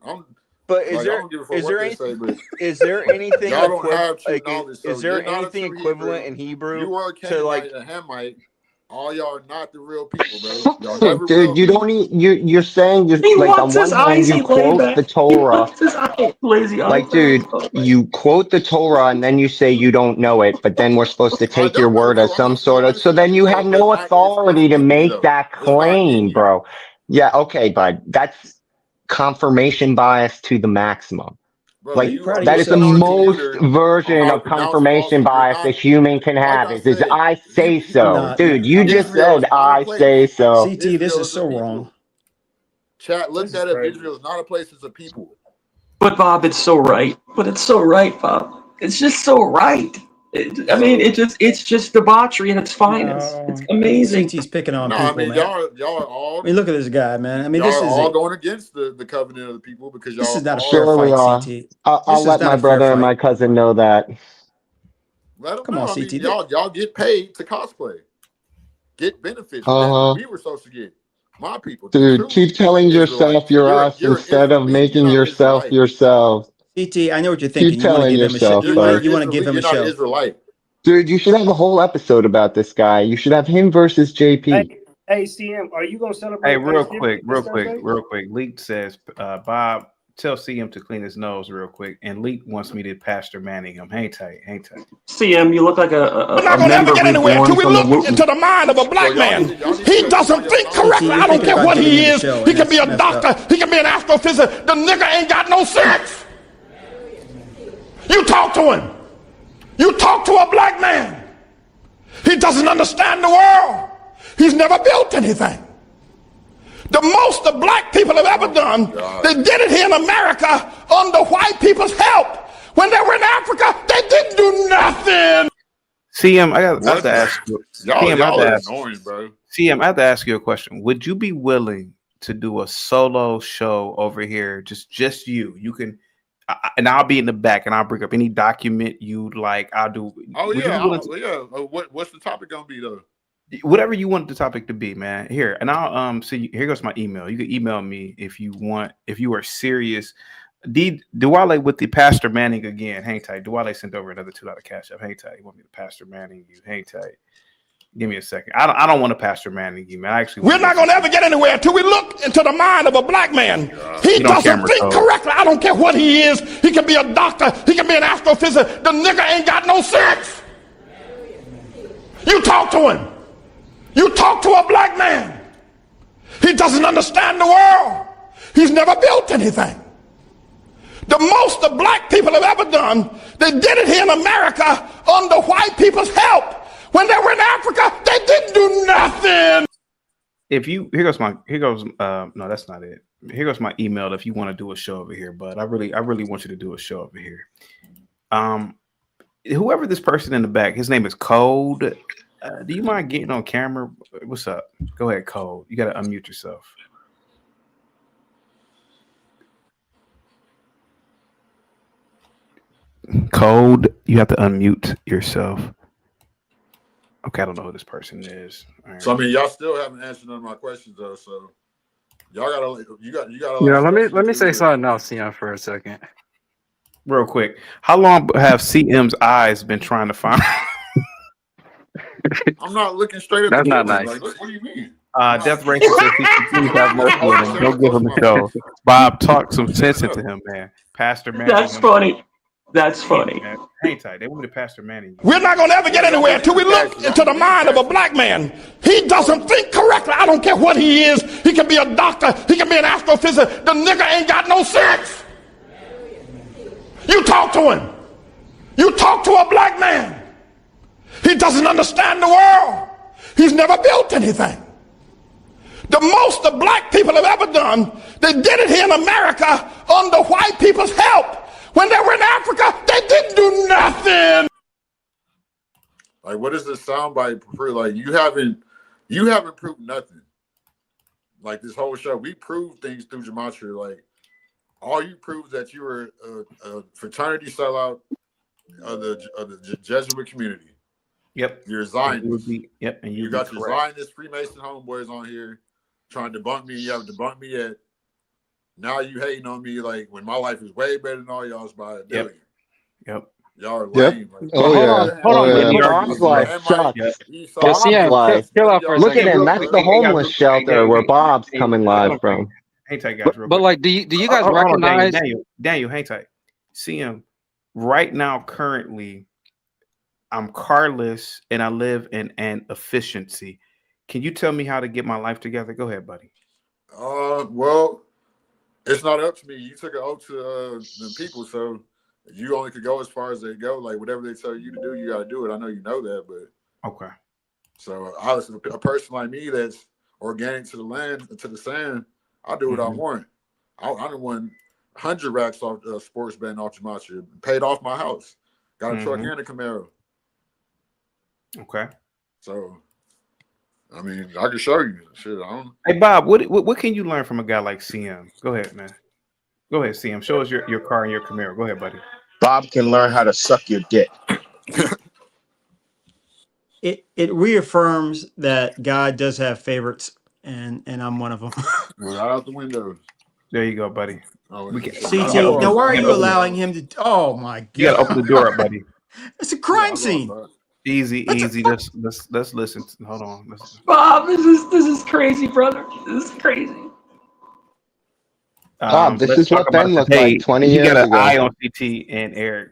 Speaker 10: But
Speaker 15: I don't give a fuck
Speaker 10: is
Speaker 15: what
Speaker 10: there
Speaker 15: they
Speaker 10: any,
Speaker 15: say, but
Speaker 10: is there anything
Speaker 15: y'all don't have true
Speaker 10: like,
Speaker 15: knowledge, so
Speaker 10: is there
Speaker 15: you're not a
Speaker 10: anything
Speaker 15: true
Speaker 10: equivalent
Speaker 15: Hebrew.
Speaker 10: in Hebrew
Speaker 15: You are a
Speaker 10: to
Speaker 15: Canaanite,
Speaker 10: like
Speaker 15: a Hamite. All y'all are not the real people, bro. Y'all never will
Speaker 5: Dude, you
Speaker 15: be.
Speaker 5: don't you're saying just
Speaker 11: He
Speaker 5: like on
Speaker 11: wants
Speaker 5: one
Speaker 11: his
Speaker 5: hand
Speaker 11: eyes,
Speaker 5: you
Speaker 11: he
Speaker 5: quote
Speaker 11: laid
Speaker 5: the
Speaker 11: back.
Speaker 5: Torah.
Speaker 11: Lazy
Speaker 5: Like, dude, you quote the Torah and then you say you don't know it, but then we're supposed to take your word as some sort of. So then you have no authority to make that claim, bro. Yeah, okay, bud. That's confirmation bias to the maximum.
Speaker 15: Bro,
Speaker 5: Like
Speaker 15: you are
Speaker 5: that is the
Speaker 15: on a
Speaker 5: most
Speaker 15: computer on
Speaker 5: version
Speaker 15: how to
Speaker 5: of
Speaker 15: pronounce
Speaker 5: confirmation
Speaker 15: false. You're
Speaker 5: bias a
Speaker 15: not,
Speaker 5: human can
Speaker 15: like
Speaker 5: have.
Speaker 15: I
Speaker 5: Is
Speaker 15: said,
Speaker 5: I say so, dude. You just
Speaker 15: Israel
Speaker 5: said
Speaker 15: is not a
Speaker 5: I
Speaker 15: place.
Speaker 5: say so.
Speaker 12: CT, this
Speaker 15: Israel
Speaker 12: is
Speaker 15: a
Speaker 12: so
Speaker 15: people.
Speaker 12: wrong.
Speaker 15: Chat, look
Speaker 12: This
Speaker 15: that
Speaker 12: is
Speaker 15: up.
Speaker 12: crazy.
Speaker 15: Israel is not a place, it's a people.
Speaker 11: But Bob, it's so right. Bob. It's just so right. It's just debauchery at its finest. It's amazing.
Speaker 12: CT's picking on
Speaker 15: No,
Speaker 12: people,
Speaker 15: I mean,
Speaker 12: man.
Speaker 15: y'all are all.
Speaker 12: I mean, look at this guy, man. I mean,
Speaker 15: y'all
Speaker 12: this
Speaker 15: are
Speaker 12: is
Speaker 15: all going against the covenant of the people because y'all
Speaker 12: this is not a
Speaker 15: are.
Speaker 12: fair
Speaker 5: Sure we are.
Speaker 12: fight, CT.
Speaker 5: I'll
Speaker 12: This is
Speaker 5: let
Speaker 12: not
Speaker 5: my
Speaker 12: a fair
Speaker 5: brother and my
Speaker 12: fight.
Speaker 5: cousin know that.
Speaker 15: Let them
Speaker 12: Come
Speaker 15: know.
Speaker 12: on,
Speaker 15: I mean,
Speaker 12: CT.
Speaker 15: y'all get paid to cosplay, get benefits. That's what we were supposed to get. My people, the
Speaker 5: Dude,
Speaker 15: true
Speaker 5: keep telling yourself
Speaker 15: Israelites.
Speaker 5: you're us
Speaker 15: You're an
Speaker 5: instead of
Speaker 15: Israelite. You're
Speaker 5: making
Speaker 15: not an
Speaker 5: yourself
Speaker 15: Israelite.
Speaker 5: yourself.
Speaker 12: CT, I know what you're
Speaker 5: Keep
Speaker 12: thinking. You want to
Speaker 5: telling
Speaker 12: give him a show.
Speaker 5: yourself,
Speaker 12: You
Speaker 5: bud.
Speaker 12: want to give him a
Speaker 15: You're not an
Speaker 12: show.
Speaker 15: Israelite.
Speaker 5: Dude, you should have a whole episode about this guy. You should have him versus JP.
Speaker 6: Hey, CM, are you gonna celebrate?
Speaker 1: Hey, real
Speaker 6: Thanksgiving this Thursday?
Speaker 1: quick. Leak says, Bob, tell CM to clean his nose real quick. And Leak wants me to Pastor Manning him. Hang tight.
Speaker 11: CM, you look like a
Speaker 14: We're not going to
Speaker 11: member
Speaker 14: ever get anywhere
Speaker 11: reborn
Speaker 14: until we
Speaker 11: from the
Speaker 14: look
Speaker 11: womb.
Speaker 14: into the mind of a black man. He doesn't think correctly. I don't care what he is. He can be a doctor. He can be an astrophysicist. The nigga ain't got no sense.
Speaker 9: You talk to him. You talk to a black man. He doesn't understand the world. He's never built anything. The most the black people have ever done, they did it here in America under white people's help. When they were in Africa, they didn't do nothing.
Speaker 1: CM, I have to ask you. CM,
Speaker 15: Y'all are annoying, bro.
Speaker 1: CM, I have to ask you a question. Would you be willing to do a solo show over here, just you? You can, and I'll be in the back, and I'll bring up any document you'd like. I'll do.
Speaker 15: Oh
Speaker 1: would you
Speaker 15: yeah,
Speaker 1: be willing to-
Speaker 15: What's the topic gonna be though?
Speaker 1: whatever you want the topic to be, man. Here, and I'll see. Here goes my email. You can email me if you want. If you are serious. Duwale with the Pastor Manning again. Hang tight. Duwale sent over another $2 cash up. Hang tight. You want me to Pastor Manning you? Hang tight. Give me a second. I don't want to Pastor Manning you, man.
Speaker 9: We're not going to ever get anywhere until we look into the mind of a black man. He doesn't think correctly. I don't care what he is. He can be a doctor. He can be an astrophysicist. The nigga ain't got no sense. You talk to him. You talk to a black man. He doesn't understand the world. He's never built anything. The most the black people have ever done, they did it here in America under white people's help. When they were in Africa, they didn't do nothing.
Speaker 1: No, that's not it. Here goes my email if you want to do a show over here, but I really want you to do a show over here. Whoever this person in the back, his name is Code. Do you mind getting on camera? What's up? Go ahead, Code. You got to unmute yourself. Code, you have to unmute yourself. Okay, I don't know who this person is. Right.
Speaker 15: So I mean, y'all still haven't answered none of my questions though. So y'all gotta, you got.
Speaker 22: Yeah, let me say something else, CM, for a second.
Speaker 1: Real quick, how long have CM's eyes been trying to find?
Speaker 15: I'm not looking straight at.
Speaker 22: That's
Speaker 15: the
Speaker 22: not
Speaker 15: camera.
Speaker 22: nice.
Speaker 15: Like, what do you mean?
Speaker 1: Death Racer says he can please have mercy on him. Don't give him a show. Bob, talk some sense into him, man. Pastor Manning.
Speaker 11: That's funny. That's funny.
Speaker 1: Hang tight. They want to Pastor Manning.
Speaker 9: We're not going to ever get anywhere until we look into the mind of a black man. He doesn't think correctly. I don't care what he is. He can be a doctor. He can be an astrophysicist. The nigga ain't got no sense. You talk to him. You talk to a black man. He doesn't understand the world. He's never built anything. The most the black people have ever done, they did it here in America under white people's help. When they were in Africa, they didn't do nothing.
Speaker 15: Like, what is this soundbite for? Like, you haven't proved nothing. Like this whole show, we proved things through Gematria. Like, all you proved that you were a fraternity sellout of the Jesuit community.
Speaker 1: Yep.
Speaker 15: You're Zionist.
Speaker 1: Yep. And
Speaker 15: you got your Zionist Freemason homeboys on here trying to debunk me. You haven't debunked me yet. Now you hating on me like when my life is way better than all y'all's by a billion.
Speaker 1: Yep.
Speaker 15: Y'all are lame. Like,
Speaker 5: Hold on. Bob's life sucks. Look at him. That's the homeless shelter where Bob's coming live from.
Speaker 1: Hang tight, guys.
Speaker 22: But like, do you guys recognize?
Speaker 1: Daniel, hang tight. See him right now. Currently, I'm carless and I live in an efficiency. Can you tell me how to get my life together? Go ahead, buddy.
Speaker 15: Well, it's not up to me. You took an oath to the people, so you only could go as far as they go. Like whatever they tell you to do, you got to do it. I know you know that, but
Speaker 1: okay.
Speaker 15: So obviously, a person like me that's organic to the land, to the sand, I do what I want. I done won 100 racks off sports betting off Gematria, paid off my house, got a truck and a Camaro.
Speaker 1: Okay.
Speaker 15: So, I mean, I can show you. Shit, I don't.
Speaker 1: Hey, Bob, what can you learn from a guy like CM? Go ahead, man. Go ahead, CM. Show us your car and your Camaro. Go ahead, buddy.
Speaker 17: Bob can learn how to suck your dick.
Speaker 12: It reaffirms that God does have favorites, and I'm one of them.
Speaker 15: Right out the window.
Speaker 1: There you go, buddy.
Speaker 12: CT, now why are you allowing him to? Oh my God!
Speaker 1: You gotta open the door up, buddy.
Speaker 12: It's a crime scene.
Speaker 1: Easy. Let's listen. Hold on. Listen.
Speaker 11: Bob, this is crazy, brother. This is crazy.
Speaker 5: Bob, this is what Ben looked like 20 years ago.
Speaker 1: You got an eye on CT and Eric.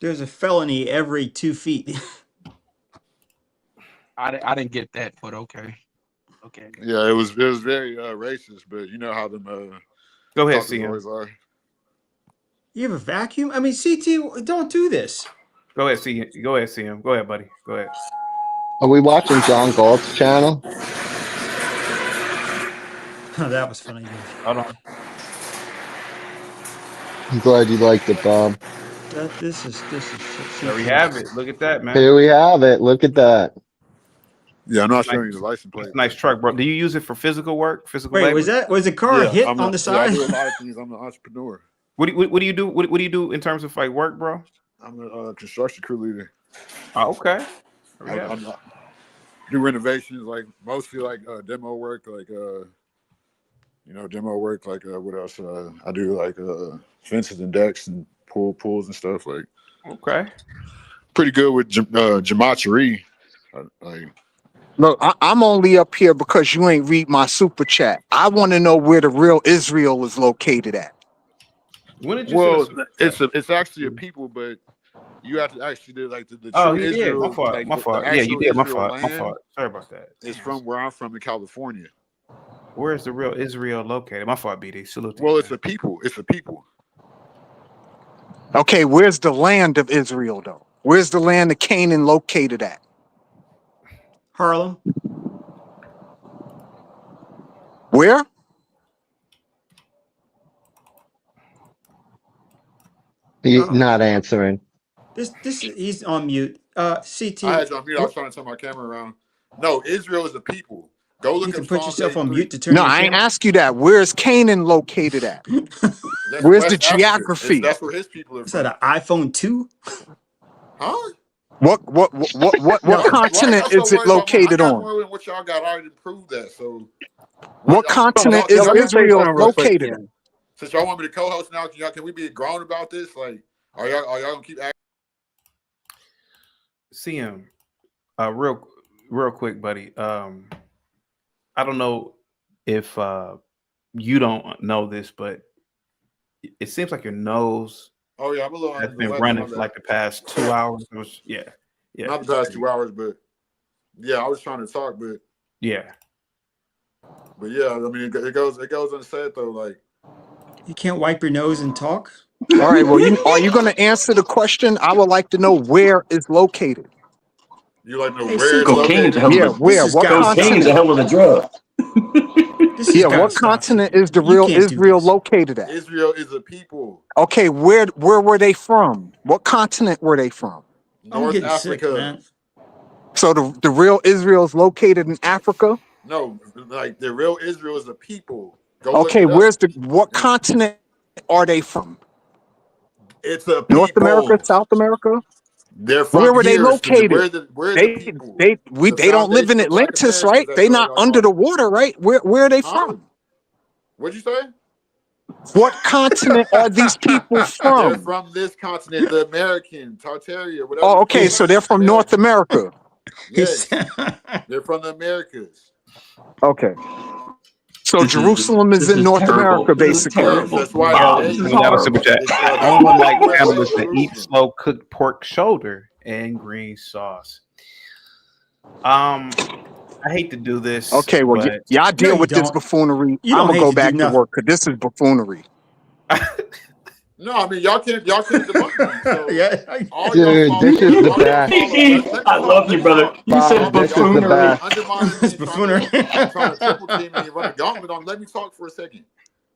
Speaker 12: There's a felony every 2 feet.
Speaker 22: I didn't get that, but okay.
Speaker 15: Yeah, it was very racist, but you know how them
Speaker 1: go ahead,
Speaker 15: CM.
Speaker 12: You have a vacuum? I mean, CT, don't do this.
Speaker 1: Go ahead, see. Go ahead, see him. Go ahead, buddy. Go ahead.
Speaker 5: Are we watching John Galt's channel?
Speaker 12: That was funny.
Speaker 1: Hold on.
Speaker 5: I'm glad you liked it, Bob.
Speaker 12: This is.
Speaker 1: There we have it. Look at that, man.
Speaker 5: Here we have it. Look at that.
Speaker 15: Yeah, I'm not
Speaker 1: Nice.
Speaker 15: showing you the license plate.
Speaker 1: Nice truck, bro. Do you use it for physical work? Physical
Speaker 12: Wait,
Speaker 1: labor?
Speaker 12: was the car hit on the side?
Speaker 15: I do a lot of things. I'm an entrepreneur.
Speaker 1: What do you do? What do you do in terms of like work, bro?
Speaker 15: I'm a construction crew leader.
Speaker 1: Oh, okay.
Speaker 15: I do renovations, like mostly like demo work, like demo work. Like what else? I do like fences and decks and pools and stuff. Like
Speaker 1: okay,
Speaker 15: pretty good with gematria.
Speaker 2: Look, I'm only up here because you ain't read my super chat. I want to know where the real Israel is located at.
Speaker 1: When did you?
Speaker 15: Well, it's actually a people, but you have to actually do like the true Israel.
Speaker 1: My fault.
Speaker 15: Like,
Speaker 1: my fault.
Speaker 15: the
Speaker 1: Yeah, you did.
Speaker 15: actual
Speaker 1: My
Speaker 15: Israel
Speaker 1: fault. My
Speaker 15: land
Speaker 1: fault. Sorry about that.
Speaker 15: It's from where I'm from in California.
Speaker 1: Where is the real Israel located? My fault, BD. Salute.
Speaker 15: Well, it's a people. It's a people.
Speaker 2: Okay, where's the land of Israel though? Where's the land of Canaan located at?
Speaker 12: Harlem.
Speaker 2: Where?
Speaker 5: He's not answering.
Speaker 12: He's on mute. CT.
Speaker 15: I had you on mute. I was trying to turn my camera around. No, Israel is a people. Go look.
Speaker 12: You can
Speaker 15: at
Speaker 12: put
Speaker 15: Psalms
Speaker 12: yourself on
Speaker 15: 83.
Speaker 12: mute to turn.
Speaker 2: No,
Speaker 12: your
Speaker 2: I ain't
Speaker 12: camera.
Speaker 2: ask you that. Where's Canaan located at? Where's the
Speaker 15: West Africa.
Speaker 2: geography?
Speaker 15: That's where his people are
Speaker 12: Is
Speaker 15: from.
Speaker 12: that an iPhone 2?
Speaker 15: Huh?
Speaker 2: What continent is it located
Speaker 15: I got
Speaker 2: on?
Speaker 15: more than what y'all got. I already proved that. So
Speaker 2: What continent is Israel located in?
Speaker 15: Since y'all want me to co-host now, can we be grown about this? Like, are y'all gonna keep acting?
Speaker 1: CM, real quick, buddy. I don't know if you don't know this, but it seems like your nose
Speaker 15: Oh yeah, I'm a little
Speaker 1: has
Speaker 15: under
Speaker 1: been
Speaker 15: the weather,
Speaker 1: running
Speaker 15: my
Speaker 1: for
Speaker 15: bad.
Speaker 1: like the past 2 hours. Yeah.
Speaker 15: Not the past 2 hours, but yeah, I was trying to talk, but
Speaker 1: yeah.
Speaker 15: yeah, I mean, it goes unsaid though. Like,
Speaker 12: You can't wipe your nose and talk?
Speaker 2: All right, well, are you going to answer the question? I would like to know where it's located.
Speaker 15: you like know
Speaker 12: Hey,
Speaker 15: where it's
Speaker 11: Cocaine's a
Speaker 15: located?
Speaker 11: hell of
Speaker 2: Yeah,
Speaker 11: a
Speaker 2: where? What
Speaker 11: cocaine's a
Speaker 2: continent?
Speaker 11: hell of a drug.
Speaker 2: Yeah, what continent is the real Israel located at?
Speaker 15: Israel is a people.
Speaker 2: Okay, where were they from? What continent were they from?
Speaker 15: North Africa.
Speaker 2: So the real Israel is located in Africa?
Speaker 15: No, like the real Israel is a people. Go look
Speaker 2: Okay,
Speaker 15: it up.
Speaker 2: what continent are they from?
Speaker 15: It's a
Speaker 2: North America,
Speaker 15: people.
Speaker 2: South America?
Speaker 15: They're from
Speaker 2: Where were they
Speaker 15: here.
Speaker 2: located?
Speaker 15: Where's the people?
Speaker 2: They don't live in
Speaker 15: foundation of Black
Speaker 2: Atlantis,
Speaker 15: America,
Speaker 2: right?
Speaker 15: that's
Speaker 2: They
Speaker 15: all
Speaker 2: not
Speaker 15: y'all
Speaker 2: under the
Speaker 15: are.
Speaker 2: water, right? Where are they from?
Speaker 15: What'd you say?
Speaker 2: What continent are these people
Speaker 15: They're
Speaker 2: from?
Speaker 15: from this continent, the American, Tartaria, whatever.
Speaker 2: Oh, okay, so they're from North America.
Speaker 15: Yes, they're from the Americas.
Speaker 2: Okay. So Jerusalem is in North America, basically.
Speaker 15: That's why
Speaker 1: Super chat. Anyone like panelists that eat slow cooked pork shoulder and green sauce. I hate to do this.
Speaker 2: Okay, well,
Speaker 1: but
Speaker 2: y'all deal with this buffoonery.
Speaker 1: You
Speaker 2: I'm
Speaker 1: don't
Speaker 2: gonna go
Speaker 1: hate to
Speaker 2: back
Speaker 1: do
Speaker 2: to
Speaker 1: nothing.
Speaker 2: work because this is buffoonery.
Speaker 15: No, I mean y'all can't debunk me. So all
Speaker 5: Dude,
Speaker 15: y'all
Speaker 5: this is the
Speaker 15: follow-
Speaker 5: best.
Speaker 11: I love you, brother. You
Speaker 5: Bob,
Speaker 11: said
Speaker 5: this is the
Speaker 11: buffoonery.
Speaker 5: best.
Speaker 15: Undermining me, trying to triple team me and run a gauntlet on. Let me talk for a second.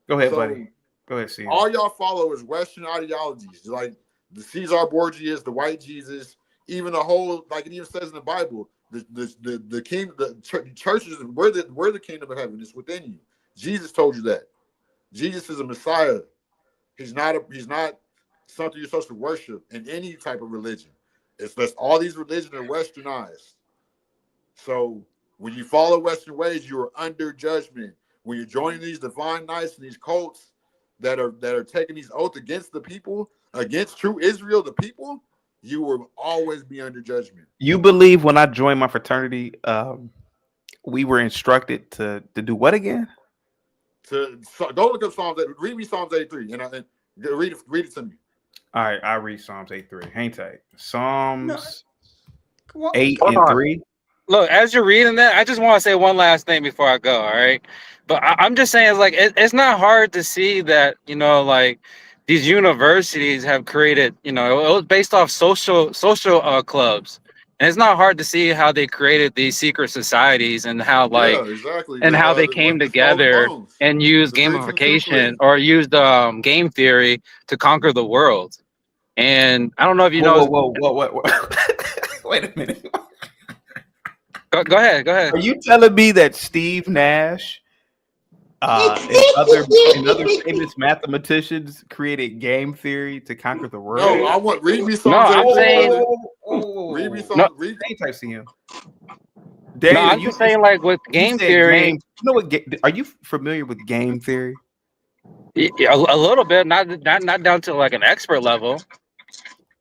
Speaker 1: Go ahead,
Speaker 15: So,
Speaker 1: buddy. Go ahead, see.
Speaker 15: All y'all follow is Western ideologies, like the Caesar Borgias, the white Jesus, even the whole, like it even says in the Bible, the king, the churches, we're the kingdom of heaven. It's within you. Jesus told you that. Jesus is a Messiah. He's not something you're supposed to worship in any type of religion. It's just all these religions are westernized. So when you follow Western ways, you are under judgment. When you're joining these divine knights and these cults that are taking these oaths against the people, against true Israel, the people, you will always be under judgment.
Speaker 1: You believe when I joined my fraternity, we were instructed to do what again?
Speaker 15: Go look up Psalms. Read me Psalms 83 and read it to me.
Speaker 1: All right, I read Psalms 8:3. Hang tight. Psalms
Speaker 22: Hold
Speaker 1: 8:3.
Speaker 22: Look, as you're reading that, I just want to say one last thing before I go. All right, but I'm just saying, it's like it's not hard to see that like these universities have created, you know, it was based off social clubs. And it's not hard to see how they created these secret societies and how
Speaker 15: Yeah, exactly.
Speaker 22: and how they came
Speaker 15: The Skull and
Speaker 22: together
Speaker 15: Bones,
Speaker 22: and used
Speaker 15: the Greeks and
Speaker 22: gamification
Speaker 15: Superman.
Speaker 22: or used game theory to conquer the world. And I don't know if you know.
Speaker 1: Whoa. Wait a minute.
Speaker 22: Go ahead.
Speaker 1: Are you telling me that Steve Nash and other famous mathematicians created game theory to conquer the world?
Speaker 15: No, I want read me some.
Speaker 22: No, I'm saying
Speaker 15: read me some.
Speaker 22: No.
Speaker 15: Read.
Speaker 1: Type CM.
Speaker 22: No,
Speaker 1: Daniel,
Speaker 22: I'm just saying, like with game
Speaker 1: said
Speaker 22: theory.
Speaker 1: You know what? Are you familiar with game theory?
Speaker 22: Yeah, a little bit, not down to like an expert level.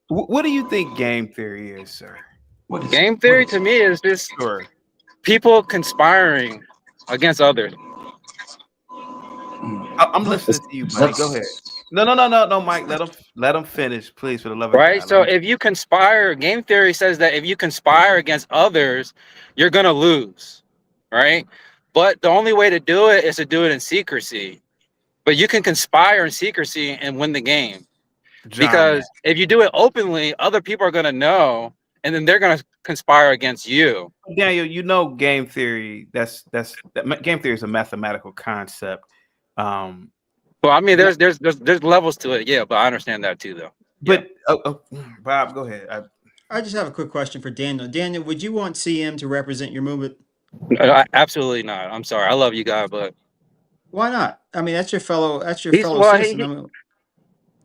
Speaker 1: What do you think game theory is, sir?
Speaker 22: Game theory to me is just people conspiring against others.
Speaker 1: I'm listening to you, buddy. Go ahead. No, Mike. Let him finish, please, for the love of
Speaker 22: Right.
Speaker 1: God.
Speaker 22: So if you conspire, game theory says that if you conspire against others, you're gonna lose. Right. But the only way to do it is to do it in secrecy. But you can conspire in secrecy and win the game. Because if you do it openly, other people are gonna know, and then they're gonna conspire against you.
Speaker 1: Daniel, you know game theory. Game theory is a mathematical concept.
Speaker 22: Well, I mean, there's levels to it, yeah, but I understand that too, though.
Speaker 1: But Bob, go ahead.
Speaker 12: I just have a quick question for Daniel. Daniel, would you want CM to represent your movement?
Speaker 22: Absolutely not. I'm sorry. I love you guys, but
Speaker 12: why not? I mean, that's your fellow citizen.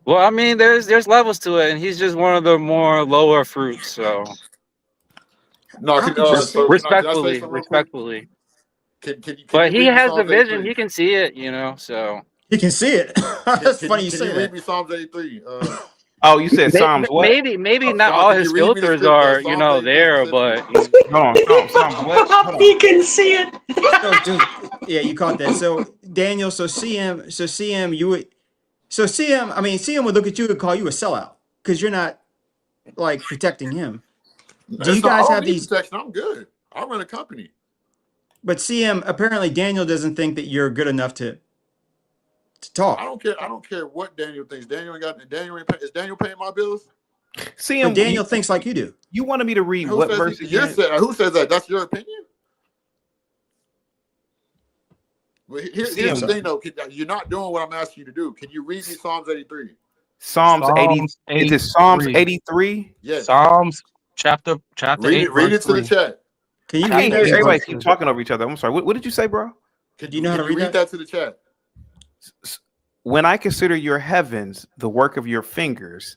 Speaker 22: Well, I mean, there's levels to it, and he's just one of the more lower fruits. So,
Speaker 15: No,
Speaker 22: respectfully. But he has the vision. He can see it, you know. So
Speaker 12: he can see it. That's funny you say that.
Speaker 15: Read me Psalms 83.
Speaker 1: Oh, you said Psalms what?
Speaker 22: Maybe not all his filters are, you know, there, but
Speaker 1: hold on, Psalms what?
Speaker 12: He can see it. Yeah, you caught that. So Daniel, CM, I mean, CM would look at you and call you a sellout because you're not like protecting him. Do you guys have these
Speaker 15: protection? I'm good. I run a company.
Speaker 12: But CM, apparently Daniel doesn't think that you're good enough to talk.
Speaker 15: I don't care what Daniel thinks. Is Daniel paying my bills?
Speaker 1: CM,
Speaker 12: but Daniel thinks like you do.
Speaker 1: You wanted me to read what verse?
Speaker 15: Who says that? That's your opinion? Well, here's the thing, though. You're not doing what I'm asking you to do. Can you read me Psalms 83?
Speaker 1: Psalms 80. Is it Psalms 83?
Speaker 15: Yes.
Speaker 4: Psalms chapter 8.
Speaker 15: Read it to the chat.
Speaker 12: Can you
Speaker 1: read that? Everybody keep talking over each other. I'm sorry. What did you say, bro?
Speaker 15: Do you know how to read that to the chat?
Speaker 1: When I consider your heavens, the work of your fingers,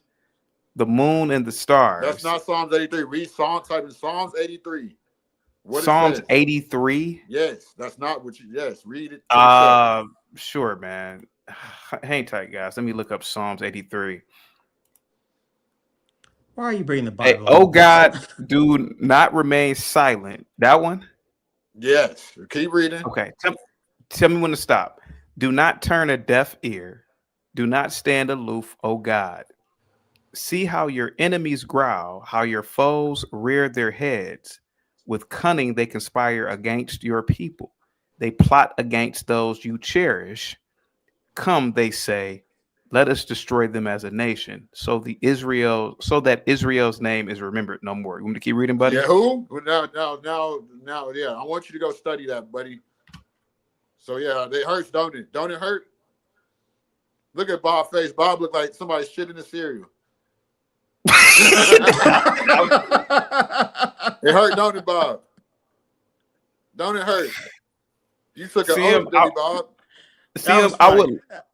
Speaker 1: the moon and the stars.
Speaker 15: That's not Psalms 83. Read type in Psalms 83.
Speaker 1: Psalms 83?
Speaker 15: Yes, that's not what you. Yes, read it.
Speaker 1: Sure, man. Hang tight, guys. Let me look up Psalms 83.
Speaker 12: Why are you bringing the Bible?
Speaker 1: Hey, oh God, do not remain silent. That one?
Speaker 15: Yes. Keep reading.
Speaker 1: Okay. Tell me when to stop. Do not turn a deaf ear. Do not stand aloof, O God. See how your enemies growl, how your foes rear their heads. With cunning, they conspire against your people. They plot against those you cherish. Come, they say, let us destroy them as a nation. So that Israel's name is remembered no more. You want me to keep reading, buddy?
Speaker 15: Yeah, who? Now, yeah. I want you to go study that, buddy. So yeah, it hurts, don't it? Don't it hurt? Look at Bob's face. Bob looked like somebody shit in the cereal. It hurt, don't it, Bob? Don't it hurt? You took an oath, didn't you, Bob?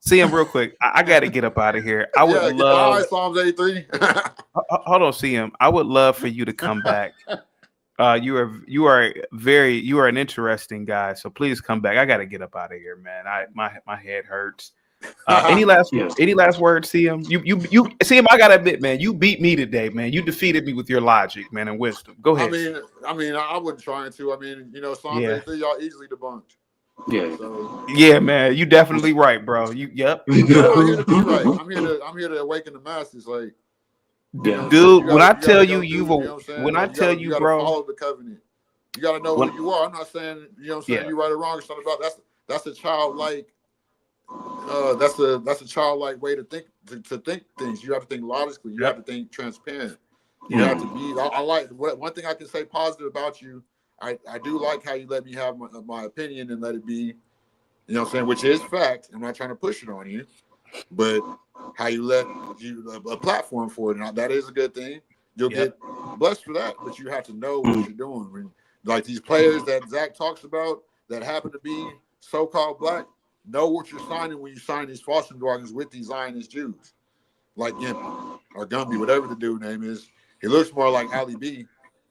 Speaker 1: See him real quick. I got to get up out of here. I would love
Speaker 15: Psalms 83.
Speaker 1: Hold on, CM. I would love for you to come back. You are an interesting guy. So please come back. I got to get up out of here, man. My head hurts. Any last words, CM? You CM, I gotta admit, man, you beat me today, man. You defeated me with your logic, man, and wisdom. Go ahead.
Speaker 15: I mean, I wasn't trying to. I mean, Psalms 83, y'all easily debunked.
Speaker 4: Yeah.
Speaker 15: So,
Speaker 1: yeah, man, you definitely right, bro. Yep.
Speaker 15: I'm here to be right. I'm here to awaken the masses, like.
Speaker 1: Dude, when I tell you, bro,
Speaker 15: follow the covenant. You got to know who you are. I'm not saying, you're right or wrong or something about that's a childlike. That's a childlike way to think to think things. You have to think logically. You have to think transparent. You
Speaker 1: Yeah.
Speaker 15: have to be. I like one thing I can say positive about you. I do like how you let me have my opinion and let it be. You know what I'm saying? Which is fact. I'm not trying to push it on you, but how you let you a platform for it. Now, that is a good thing. You'll get blessed for that, but you have to know what you're doing. Like these players that Zach talks about that happen to be so-called black, know what you're signing when you sign these foster bargains with these Zionist Jews, like Gimpy or Gumby, whatever the dude name is. He looks more like Ali B.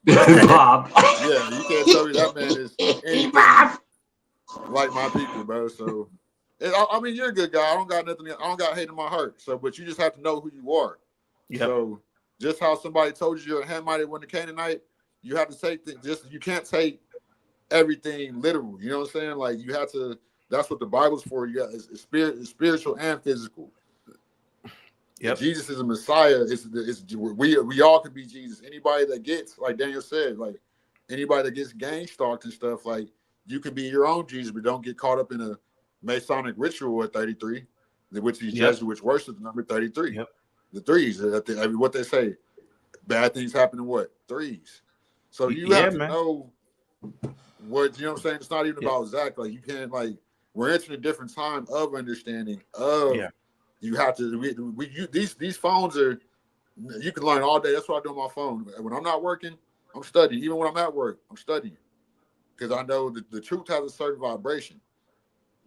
Speaker 11: Bob.
Speaker 15: Yeah, you can't tell me that man is anything like my people, bro. So, I mean, you're a good guy. I don't got nothing. I don't got hate in my heart. So, but you just have to know who you are.
Speaker 1: Yep.
Speaker 15: So, just how somebody told you you're a Hamite when the Canaanite, you have to take you can't take everything literal. You know what I'm saying? Like you have to. That's what the Bible's for. You got it's spiritual and physical.
Speaker 1: Yep.
Speaker 15: Jesus is a Messiah. We all could be Jesus. Anybody that gets, like Daniel said, like anybody that gets gang stalked and stuff, like you can be your own Jesus, but don't get caught up in a Masonic ritual at 33, which these Jesuits worship the number 33.
Speaker 1: Yep.
Speaker 15: The threes. What they say, bad things happen in what? Threes. So you have to know what, you know what I'm saying? It's not even about Zach. Like you can't, like, we're entering a different time of understanding of you have to these phones are, you can learn all day. That's what I do on my phone. When I'm not working, I'm studying. Even when I'm at work, I'm studying. Because I know that the truth has a certain vibration.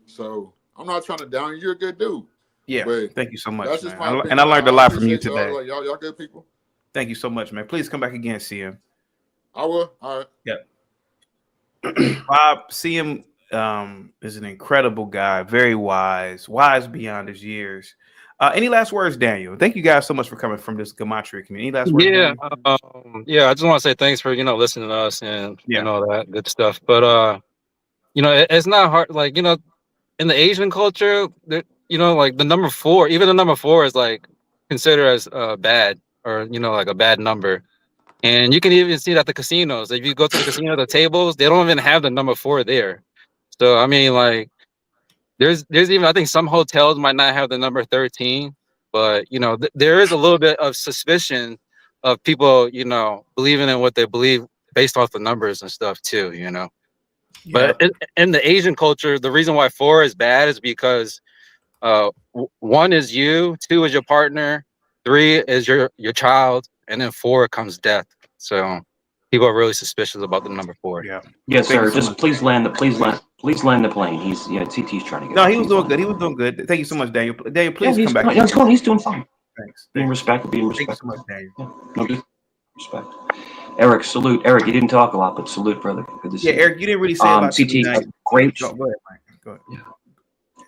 Speaker 15: So I'm not trying to down you. You're a good dude.
Speaker 1: Yeah.
Speaker 15: But
Speaker 1: thank you so much,
Speaker 15: that's just
Speaker 1: man.
Speaker 15: my opinion.
Speaker 1: And I learned a lot from you
Speaker 15: appreciate y'all.
Speaker 1: today.
Speaker 15: Like, y'all good people.
Speaker 1: Thank you so much, man. Please come back again, CM.
Speaker 15: I will. All right.
Speaker 1: Yeah. Bob, CM is an incredible guy, very wise beyond his years. Any last words, Daniel? Thank you guys so much for coming from this Gematria community. Any last words?
Speaker 22: Yeah, I just want to say thanks for listening to us and all that good stuff. But it's not hard. Like in the Asian culture, like the number 4, even the number 4 is like considered as bad or like a bad number. And you can even see that at the casinos. If you go to the casino, the tables, they don't even have the number 4 there. So I mean, like, there's even, I think some hotels might not have the number 13, but there is a little bit of suspicion of people, believing in what they believe based off the numbers and stuff too, But in the Asian culture, the reason why 4 is bad is because 1 is you, 2 is your partner, 3 is your child, and then 4 comes death. So people are really suspicious about the number 4.
Speaker 1: Yeah.
Speaker 11: Yes, sir. Just please land the plane. CT's trying to get.
Speaker 1: No, he was doing good. He was doing good. Thank you so much, Daniel. Daniel, please come back.
Speaker 11: He's doing fine.
Speaker 1: Thanks.
Speaker 11: Being respectful.
Speaker 1: Thank you so much, Daniel.
Speaker 11: No respect. Eric, salute. Eric, you didn't talk a lot, but salute, brother. Good to see you.
Speaker 1: Yeah, Eric, you didn't really say about
Speaker 11: CT.
Speaker 1: tonight.
Speaker 11: Great.
Speaker 1: Go ahead, Mike. Go ahead.
Speaker 11: Yeah.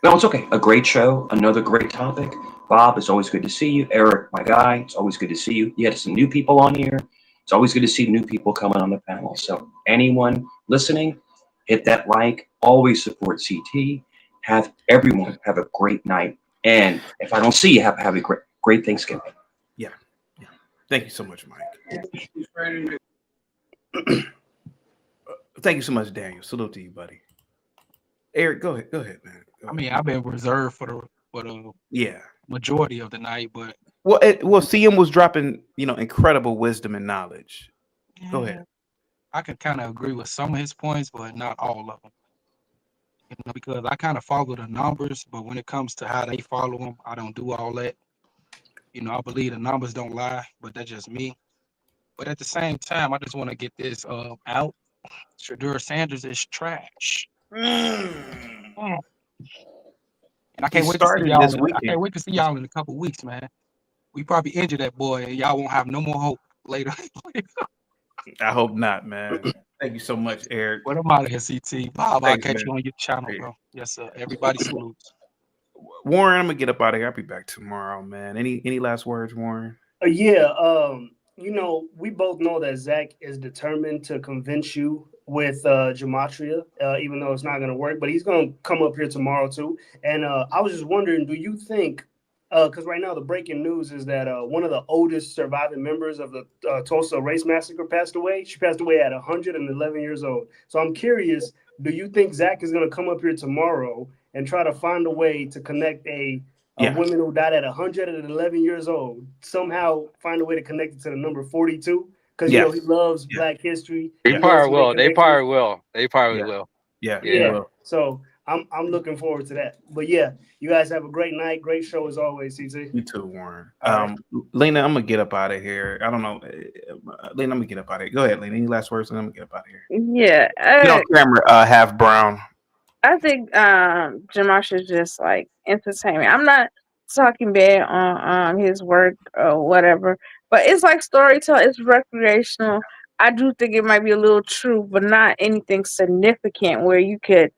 Speaker 11: No, it's okay. A great show. Another great topic. Bob, it's always good to see you. Eric, my guy, it's always good to see you. You had some new people on here. It's always good to see new people coming on the panel. So anyone listening, hit that like. Always support CT. Have everyone have a great night. And if I don't see you, have a great Thanksgiving.
Speaker 1: Yeah. Thank you so much, Mike. Thank you so much, Daniel. Salute to you, buddy. Eric, go ahead, man.
Speaker 7: I mean, I've been reserved for the majority of the night, but
Speaker 1: CM was dropping, incredible wisdom and knowledge. Go ahead.
Speaker 7: I can kind of agree with some of his points, but not all of them. Because I kind of follow the numbers, but when it comes to how they follow them, I don't do all that. I believe the numbers don't lie, but that's just me. But at the same time, I just want to get this out. Shedeur Sanders is trash. And I can't wait to see y'all. I can't wait to see y'all in a couple weeks, man. We probably injure that boy, and y'all won't have no more hope later.
Speaker 1: I hope not, man. Thank you so much, Eric.
Speaker 7: But I'm out of here, CT. Bob, I'll catch you on your channel,
Speaker 1: Hey.
Speaker 7: bro. Yes, sir. Everybody salutes.
Speaker 1: Warren, I'm gonna get up out of here. I'll be back tomorrow, man. Any last words, Warren?
Speaker 6: We both know that Zach is determined to convince you with Gematria, even though it's not going to work, but he's going to come up here tomorrow too. And I was just wondering, do you think, because right now the breaking news is that one of the oldest surviving members of the Tulsa race massacre passed away. She passed away at 111 years old. So I'm curious, do you think Zach is going to come up here tomorrow and try to find a way to connect a
Speaker 1: Yeah.
Speaker 6: Women who died at 111 years old somehow find a way to connect it to the number 42 because
Speaker 1: Yes.
Speaker 6: he loves Black history.
Speaker 22: They
Speaker 6: He knows
Speaker 22: probably
Speaker 6: where
Speaker 22: will. They
Speaker 6: connect with.
Speaker 22: probably will. They probably
Speaker 1: Yeah.
Speaker 22: will.
Speaker 1: Yeah, he
Speaker 6: Yeah.
Speaker 1: will.
Speaker 6: So I'm looking forward to that. But yeah, you guys have a great night. Great show as always, CZ.
Speaker 1: You too, Warren.
Speaker 6: All right.
Speaker 1: Lena, I'm gonna get up out of here. I don't know, Lena. I'm gonna get up out of here. Go ahead, Lena. Any last words? And I'm gonna get up out of here.
Speaker 3: Yeah.
Speaker 1: Get on camera, half brown.
Speaker 3: I think Gematria just like entertainment. I'm not talking bad on his work or whatever, but it's like storytelling. It's recreational. I do think it might be a little true, but not anything significant where you could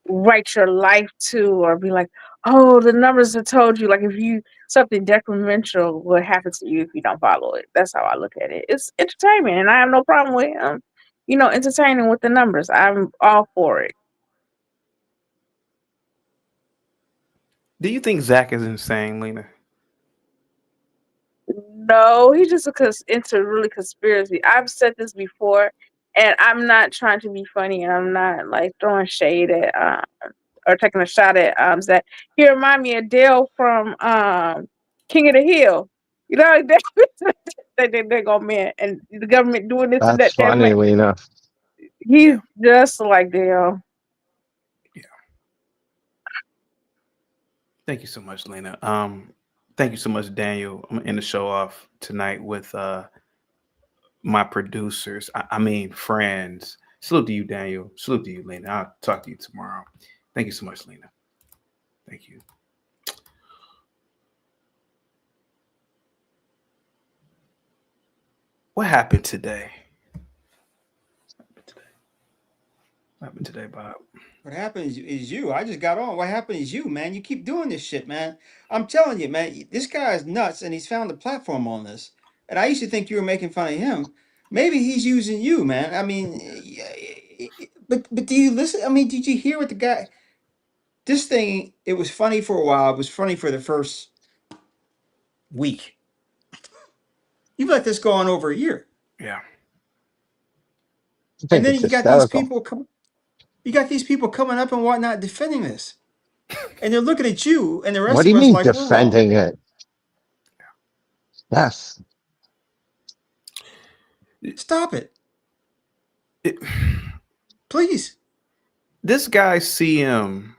Speaker 3: write your life to or be like, oh, the numbers have told you. Like if you something detrimental will happen to you if you don't follow it. That's how I look at it. It's entertainment, and I have no problem with entertaining with the numbers. I'm all for it.
Speaker 1: Do you think Zach is insane, Lena?
Speaker 3: No, he's just into really conspiracy. I've said this before, and I'm not trying to be funny. I'm not like throwing shade at or taking a shot at Zach. He remind me of Dale from King of the Hill. You know, they go man, and the government doing this and
Speaker 5: That's
Speaker 3: that. They're
Speaker 5: funny,
Speaker 3: like,
Speaker 5: Lena.
Speaker 3: he's just like Dale.
Speaker 1: Thank you so much, Lena. Thank you so much, Daniel. I'm gonna end the show off tonight with my producers. I mean friends. Salute to you, Daniel. Salute to you, Lena. I'll talk to you tomorrow. Thank you so much, Lena. Thank you. What happened today? What happened today, Bob?
Speaker 12: What happened is you. I just got on. What happened is you, man. You keep doing this shit, man. I'm telling you, man. This guy is nuts, and he's found a platform on this. And I used to think you were making fun of him. Maybe he's using you, man. I mean, but do you listen? I mean, did you hear what the guy? This thing, it was funny for a while. It was funny for the first week. You've let this go on over a year.
Speaker 1: Yeah.
Speaker 12: And then you got these people come. You got these people coming up and whatnot defending this, and they're looking at you and the rest
Speaker 5: What do
Speaker 12: of
Speaker 5: you
Speaker 12: us
Speaker 5: mean
Speaker 12: like we're wrong.
Speaker 5: defending it? Yes.
Speaker 12: Stop it. Please.
Speaker 1: This guy CM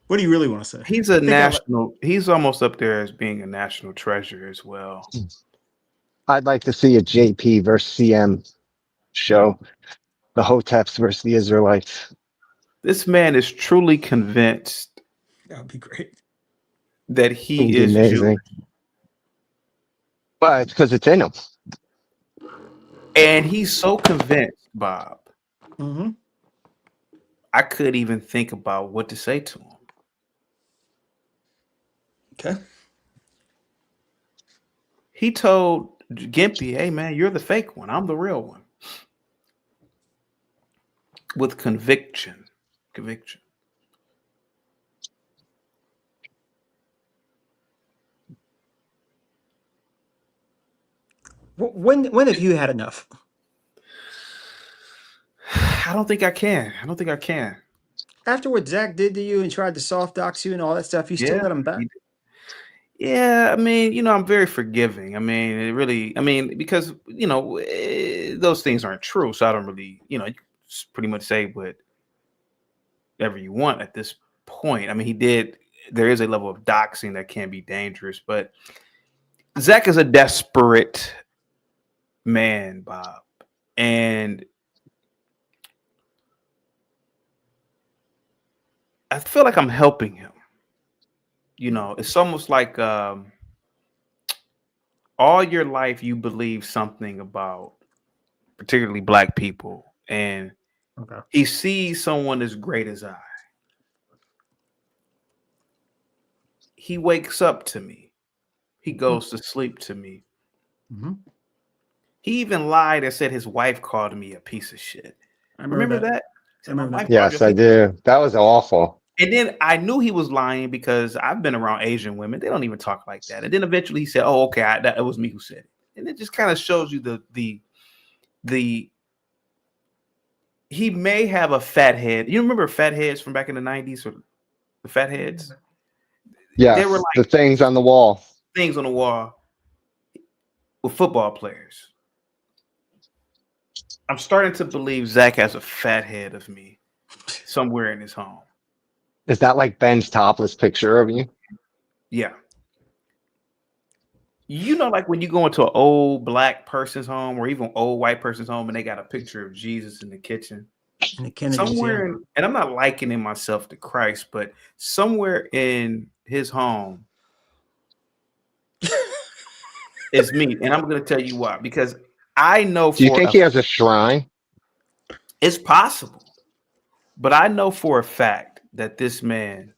Speaker 12: What do you really want to say?
Speaker 1: He's a national. He's almost up there as being a national treasure as well.
Speaker 5: I'd like to see a JP versus CM show. The Hoteps versus the Israelites.
Speaker 1: This man is truly convinced
Speaker 12: That would be great.
Speaker 1: that he
Speaker 5: It'd be
Speaker 1: is
Speaker 5: amazing.
Speaker 1: Jewish.
Speaker 5: But it's because it's in him.
Speaker 1: And he's so convinced, Bob.
Speaker 12: Mm-hmm.
Speaker 1: I couldn't even think about what to say to him.
Speaker 12: Okay.
Speaker 1: He told Gimpy, hey, man, you're the fake one. I'm the real one. With conviction. Conviction.
Speaker 12: When have you had enough?
Speaker 1: I don't think I can. I don't think I can.
Speaker 12: After what Zach did to you and tried to soft dox you and all that stuff, you still let him back?
Speaker 1: Yeah, I mean, I'm very forgiving. I mean, it really, because, those things aren't true. So I don't really, you can pretty much say whatever you want at this point. I mean, there is a level of doxing that can be dangerous, but Zach is a desperate man, Bob. And I feel like I'm helping him. It's almost like all your life you believe something about particularly Black people, and he sees someone as great as I. He wakes up to me. He goes to sleep to me.
Speaker 12: Mm-hmm.
Speaker 1: He even lied and said his wife called me a piece of shit.
Speaker 12: I
Speaker 1: Remember that?
Speaker 12: I remember that.
Speaker 5: Yes, I do. That was awful.
Speaker 1: And then I knew he was lying because I've been around Asian women. They don't even talk like that. And then eventually he said, oh, okay, that was me who said it. And it just kind of shows you the he may have a fat head. You remember fat heads from back in the 90s, or the fat heads? They were
Speaker 5: Yes, the
Speaker 1: like
Speaker 5: things on the wall.
Speaker 1: things on the wall with football players. I'm starting to believe Zach has a fat head of me somewhere in his home.
Speaker 5: Is that like Ben's topless picture of you?
Speaker 1: Yeah. You know, like when you go into an old black person's home or even old white person's home and they got a picture of Jesus in the kitchen.
Speaker 12: In the Kennedys,
Speaker 1: Somewhere in, and I'm not likening myself to Christ, but somewhere in his home is me. And I'm going to tell you why. Because I know
Speaker 5: Do you
Speaker 1: for
Speaker 5: think he has a shrine?
Speaker 1: it's possible, but I know for a fact that this man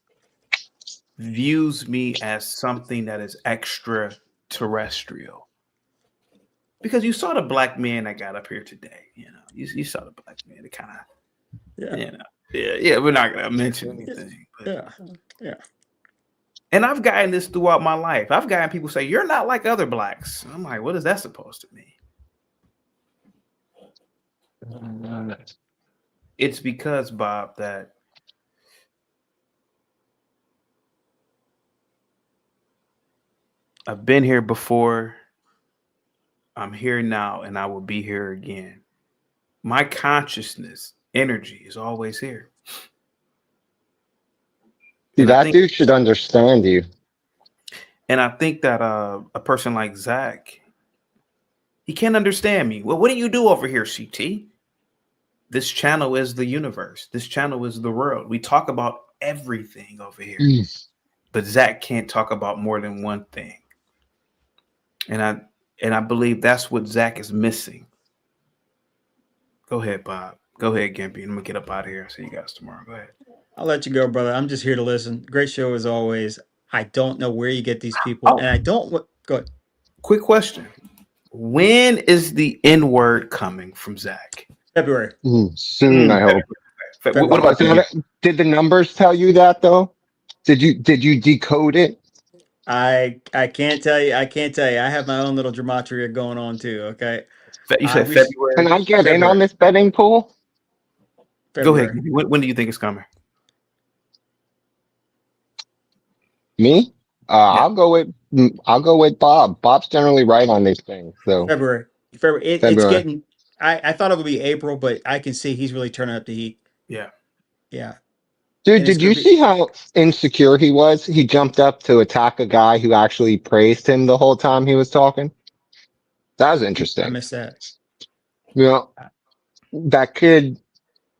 Speaker 1: views me as something that is extraterrestrial. Because you saw the black man that got up here today, you know, you saw the black man that kind of, you know, yeah, we're not gonna mention anything, but
Speaker 12: yeah.
Speaker 1: And I've gotten this throughout my life. I've gotten people say, "You're not like other blacks." I'm like, what is that supposed to mean? It's because, Bob, that I've been here before, I'm here now, and I will be here again. My consciousness, energy is always here.
Speaker 5: See, that dude should understand you.
Speaker 1: And I think that a person like Zach, he can't understand me. Well, what do you do over here, CT? This channel is the universe. This channel is the world. We talk about everything over here. But Zach can't talk about more than one thing. And I believe that's what Zach is missing. Go ahead, Bob. Go ahead, Gimpy. I'm gonna get up out of here. See you guys tomorrow. Go ahead.
Speaker 12: I'll let you go, brother. I'm just here to listen. Great show as always. I don't know where you get these people, and I don't. Go ahead.
Speaker 1: Quick question: when is the N word coming from Zach?
Speaker 12: February.
Speaker 5: Soon, I hope.
Speaker 1: What about
Speaker 5: did the numbers tell you that though? Did you decode it?
Speaker 12: I can't tell you. I can't tell you. I have my own little gematria going on too. Okay.
Speaker 1: You said February.
Speaker 5: Can I get in on this betting pool?
Speaker 1: Go ahead. When do you think it's coming?
Speaker 5: Me? I'll go with Bob. Bob's generally right on these things. So
Speaker 12: February. It's getting. I thought it would be April, but I can see he's really turning up the heat.
Speaker 1: Yeah.
Speaker 12: Yeah.
Speaker 5: Dude, did you see how insecure he was? He jumped up to attack a guy who actually praised him the whole time he was talking. That was interesting.
Speaker 12: I missed that.
Speaker 5: You know, that kid,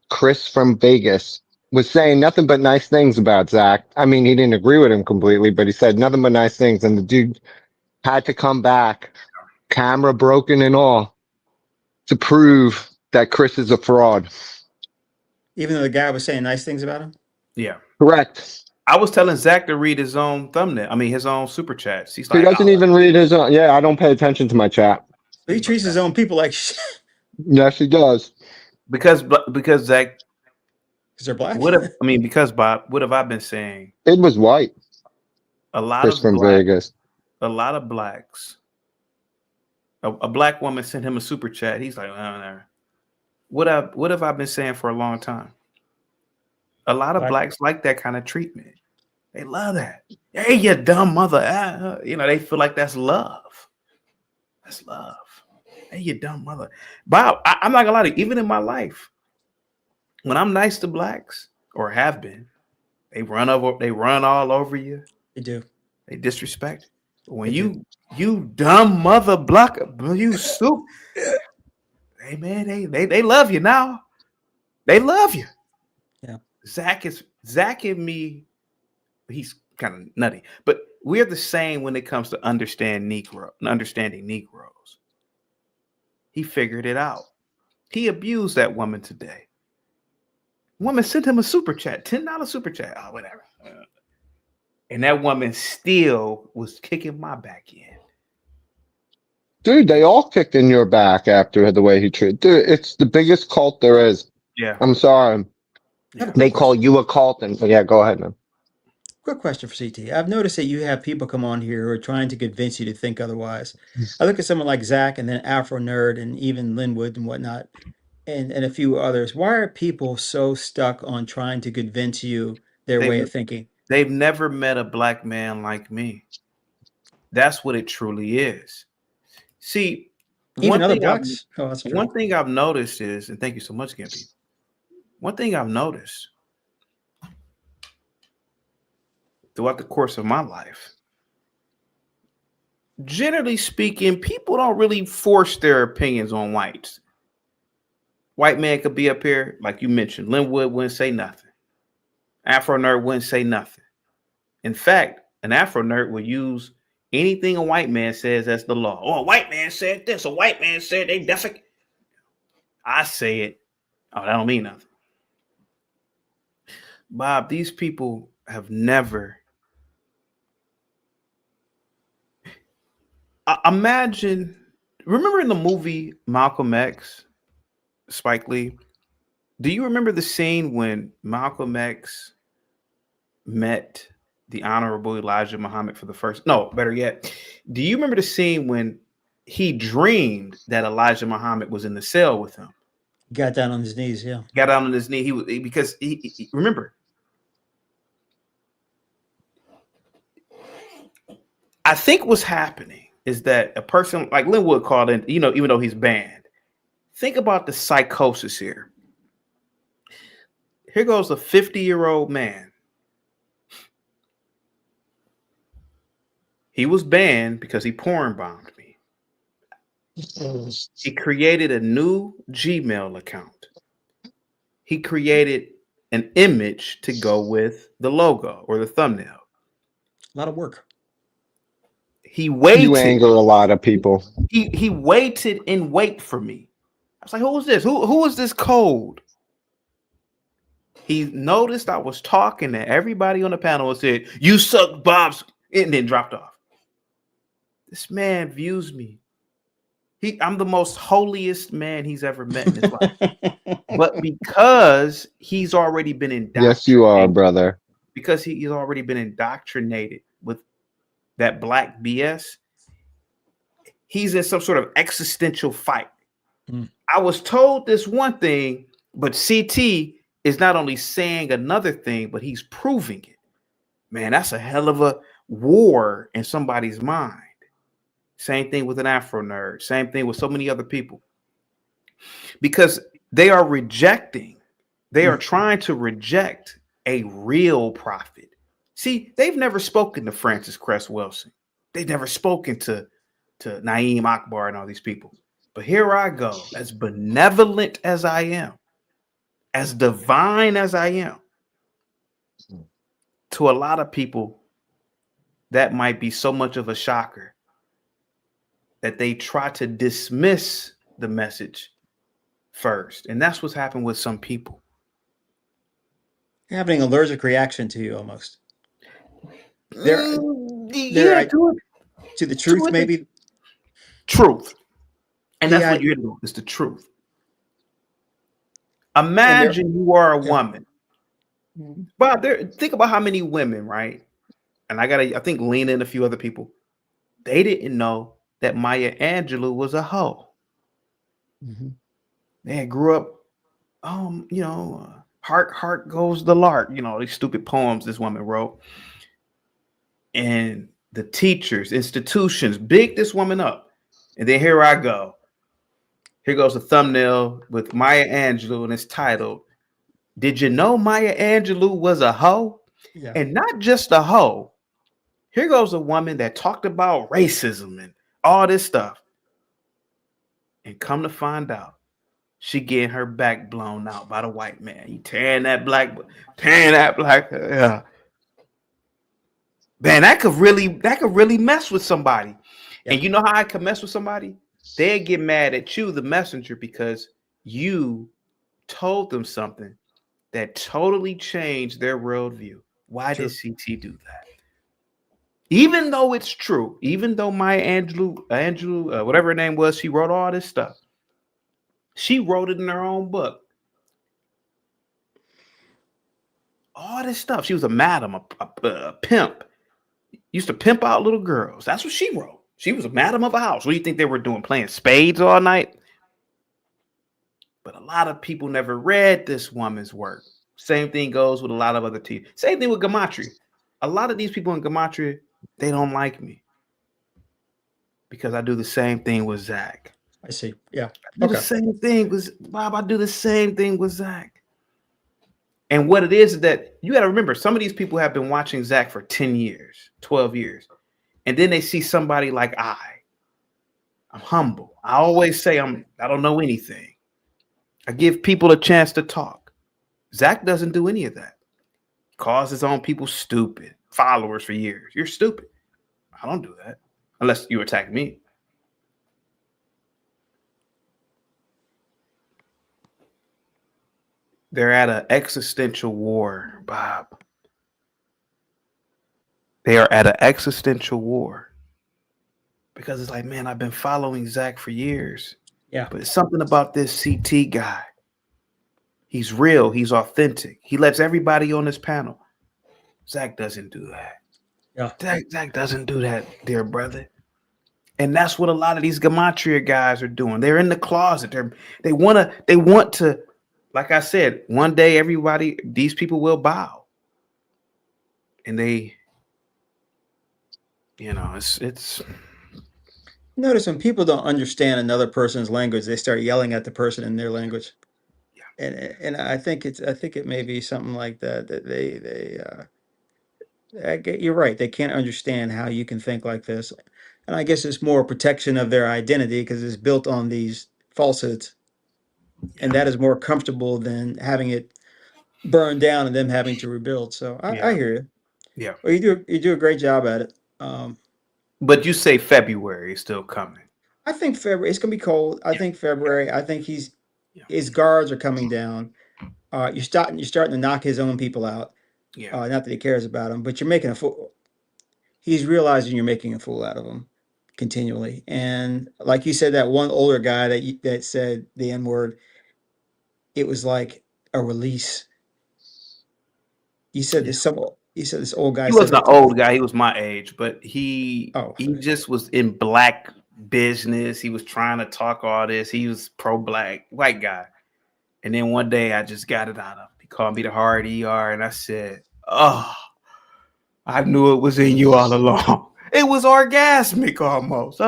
Speaker 5: Chris from Vegas, was saying nothing but nice things about Zach. I mean, he didn't agree with him completely, but he said nothing but nice things. And the dude had to come back, camera broken and all, to prove that Chris is a fraud.
Speaker 12: Even though the guy was saying nice things about him?
Speaker 1: Yeah.
Speaker 5: Correct.
Speaker 1: I was telling Zach to read his own thumbnail. I mean, his own super chats. He's
Speaker 5: He
Speaker 1: like,
Speaker 5: doesn't even read his own. Yeah, I don't pay attention to my chat.
Speaker 12: He treats his own people like shit.
Speaker 5: Yes, he does.
Speaker 1: Because Zach.
Speaker 12: Because they're black.
Speaker 1: Because Bob, what have I been saying?
Speaker 5: It was white.
Speaker 1: A lot
Speaker 5: Chris
Speaker 1: of
Speaker 5: from Vegas.
Speaker 1: A lot of blacks. A black woman sent him a super chat. He's like, no. What have I been saying for a long time? A lot of blacks like that kind of treatment. They love that. Hey, you dumb mother. You know, they feel like that's love. That's love. Hey, you dumb mother. Bob, I'm not gonna lie to you. Even in my life, when I'm nice to blacks, or have been, they run all over you.
Speaker 12: They do.
Speaker 1: They disrespect. When you dumb mother blocker, you soup. Hey man, they love you now. They love you.
Speaker 12: Yeah.
Speaker 1: Zach and me, he's kind of nutty, but we're the same when it comes to understanding Negroes. He figured it out. He abused that woman today. Woman sent him a super chat, $10 super chat. Oh, whatever. And that woman still was kicking my back in.
Speaker 5: Dude, they all kicked in your back after the way he treated. Dude, it's the biggest cult there is.
Speaker 1: Yeah.
Speaker 5: I'm sorry.
Speaker 12: Yeah.
Speaker 5: They call you a cult, and yeah, go ahead, man.
Speaker 12: Quick question for CT. I've noticed that you have people come on here who are trying to convince you to think otherwise. I look at someone like Zach and then Afro Nerd and even Linwood and whatnot. and a few others. Why are people so stuck on trying to convince you their way
Speaker 1: They've
Speaker 12: of thinking?
Speaker 1: they've never met a black man like me. That's what it truly is. See,
Speaker 12: Even
Speaker 1: one
Speaker 12: other
Speaker 1: thing I've
Speaker 12: blacks? Oh, that's true.
Speaker 1: one thing I've noticed is, and thank you so much, Gimpy. One thing I've noticed throughout the course of my life, generally speaking, people don't really force their opinions on whites. White man could be up here, like you mentioned. Linwood wouldn't say nothing. Afro nerd wouldn't say nothing. In fact, an Afro nerd would use anything a white man says as the law. Oh, a white man said this. A white man said they definitely. I say it. Oh, that don't mean nothing. Bob, these people have never. Imagine, remember in the movie Malcolm X, Spike Lee? Do you remember the scene when Malcolm X met the Honorable Elijah Muhammad for the first? No, better yet, do you remember the scene when he dreamed that Elijah Muhammad was in the cell with him?
Speaker 12: Got down on his knees, yeah.
Speaker 1: Got down on his knee. Because remember, I think what's happening is that a person like Linwood called in, even though he's banned, think about the psychosis here. Here goes a 50-year-old man. He was banned because he porn bombed me. He created a new Gmail account. He created an image to go with the logo or the thumbnail.
Speaker 12: A lot of work.
Speaker 1: He waited.
Speaker 5: You anger a lot of people.
Speaker 1: He waited and wait for me. I was like, who is this? Who is this code? He noticed I was talking to everybody on the panel and said, "You suck, Bob's," and then dropped off. This man views me. I'm the most holiest man he's ever met in his life. But because he's already been indoctrinated.
Speaker 5: Yes, you are, brother.
Speaker 1: Because he's already been indoctrinated with that black BS, he's in some sort of existential fight. I was told this one thing, but CT is not only saying another thing, but he's proving it. Man, that's a hell of a war in somebody's mind. Same thing with an Afro nerd. Same thing with so many other people. Because they are rejecting, they are trying to reject a real prophet. See, they've never spoken to Francis Cress Wilson. They've never spoken to Naeem Akbar and all these people. But here I go, as benevolent as I am, as divine as I am. To a lot of people, that might be so much of a shocker that they try to dismiss the message first. And that's what's happened with some people.
Speaker 12: You're having an allergic reaction to you almost. To the truth, maybe.
Speaker 1: Truth. And that's what you're doing. It's the truth. Imagine you are a woman. Bob, think about how many women, right? And I think Lena and a few other people, they didn't know that Maya Angelou was a hoe. They grew up, heart goes the lark, these stupid poems this woman wrote. And the teachers, institutions, big this woman up. And then here I go. Here goes a thumbnail with Maya Angelou, and it's titled, "Did you know Maya Angelou was a hoe?" Yeah. And not just a hoe. Here goes a woman that talked about racism and all this stuff. And come to find out, she getting her back blown out by the white man. He tearing that black. Yeah. Man, that could really mess with somebody. Yeah. And you know how I could mess with somebody? They get mad at you, the messenger, because you told them something that totally changed their worldview. Why did CT do that? Even though it's true, even though Maya Angelou, whatever her name was, she wrote all this stuff. She wrote it in her own book. All this stuff. She was a madam, a pimp. Used to pimp out little girls. That's what she wrote. She was a madam of a house. What do you think they were doing? Playing spades all night? But a lot of people never read this woman's work. Same thing goes with a lot of other teachers. Same thing with Gematria. A lot of these people in Gematria, they don't like me because I do the same thing with Zach.
Speaker 12: I see. Yeah.
Speaker 1: I do the same thing with Bob. I do the same thing with Zach. And what it is that you got to remember, some of these people have been watching Zach for 10 years, 12 years. And then they see somebody like I'm humble. I always say I don't know anything. I give people a chance to talk. Zach doesn't do any of that. Calls his own people stupid. Followers for years. You're stupid. I don't do that unless you attack me. They're at an existential war, Bob. They are at an existential war because it's like, man, I've been following Zach for years.
Speaker 12: Yeah.
Speaker 1: But it's something about this CT guy. He's real. He's authentic. He lets everybody on this panel. Zach doesn't do that.
Speaker 12: Yeah.
Speaker 1: Zach doesn't do that, dear brother. And that's what a lot of these Gematria guys are doing. They're in the closet. They want to, like I said, one day these people will bow. And they, it's
Speaker 12: Notice when people don't understand another person's language, they start yelling at the person in their language. Yeah. And I think it may be something like that you're right. They can't understand how you can think like this. And I guess it's more protection of their identity because it's built on these falsehoods. And that is more comfortable than having it burned down and them having to rebuild. So I hear you.
Speaker 1: Yeah.
Speaker 12: Well, you do a great job at it.
Speaker 1: But you say February is still coming.
Speaker 12: I think February, it's gonna be cold. I think February. I think his guards are coming down. You're starting to knock his own people out.
Speaker 1: Yeah.
Speaker 12: Not that he cares about him, but you're making a fool. He's realizing you're making a fool out of him continually. And like you said, that one older guy that said the N-word, it was like a release. You said this old guy.
Speaker 1: He wasn't an old guy. He was my age, but he just was in black business. He was trying to talk all this. He was pro-black, white guy. And then one day I just got it out of him. He called me the hard ER, and I said, "Oh, I knew it was in you all along." It was orgasmic almost.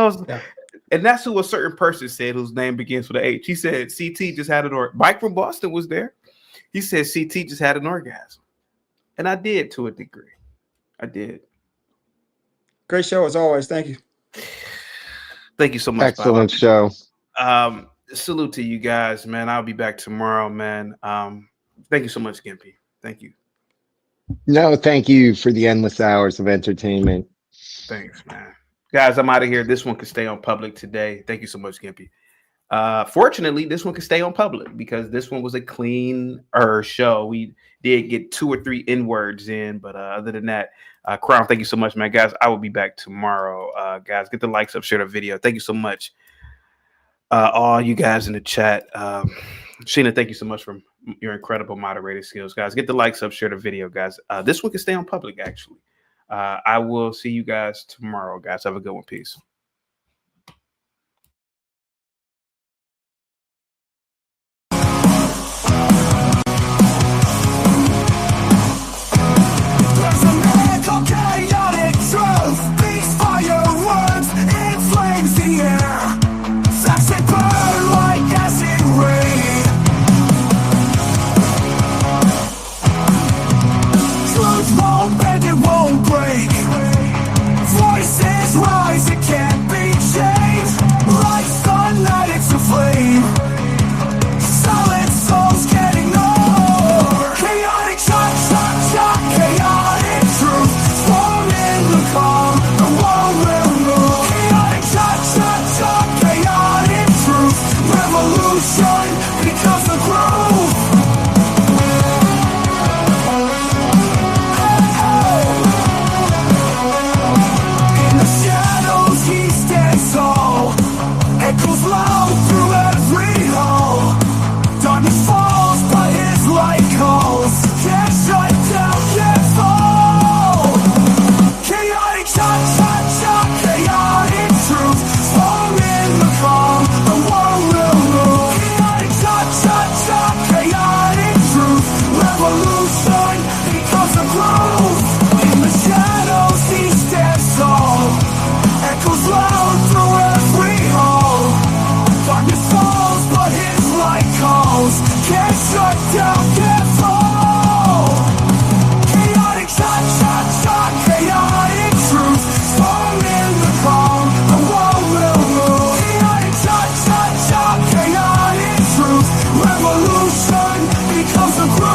Speaker 1: And that's who a certain person said whose name begins with an H. He said CT just had an orgasm. Mike from Boston was there. He said CT just had an orgasm. And I did to a degree. I did.
Speaker 12: Great show as always. Thank you.
Speaker 1: Thank you so much.
Speaker 5: Excellent show.
Speaker 1: Salute to you guys, man. I'll be back tomorrow, man. Thank you so much, Gimpy. Thank you.
Speaker 5: No, thank you for the endless hours of entertainment.
Speaker 1: Thanks, man. Guys, I'm out of here. This one can stay on public today. Thank you so much, Gimpy. Fortunately, this one can stay on public because this one was a cleaner show. We did get 2 or 3 N-words in, but other than that, Crown, thank you so much, man. Guys, I will be back tomorrow. Guys, get the likes up, share the video. Thank you so much. All you guys in the chat. Sheena, thank you so much for your incredible moderator skills. Guys, get the likes up, share the video, guys. This one can stay on public, actually. I will see you guys tomorrow, guys. Have a good one. Peace.
Speaker 14: Rise again. Revolution becomes a growth.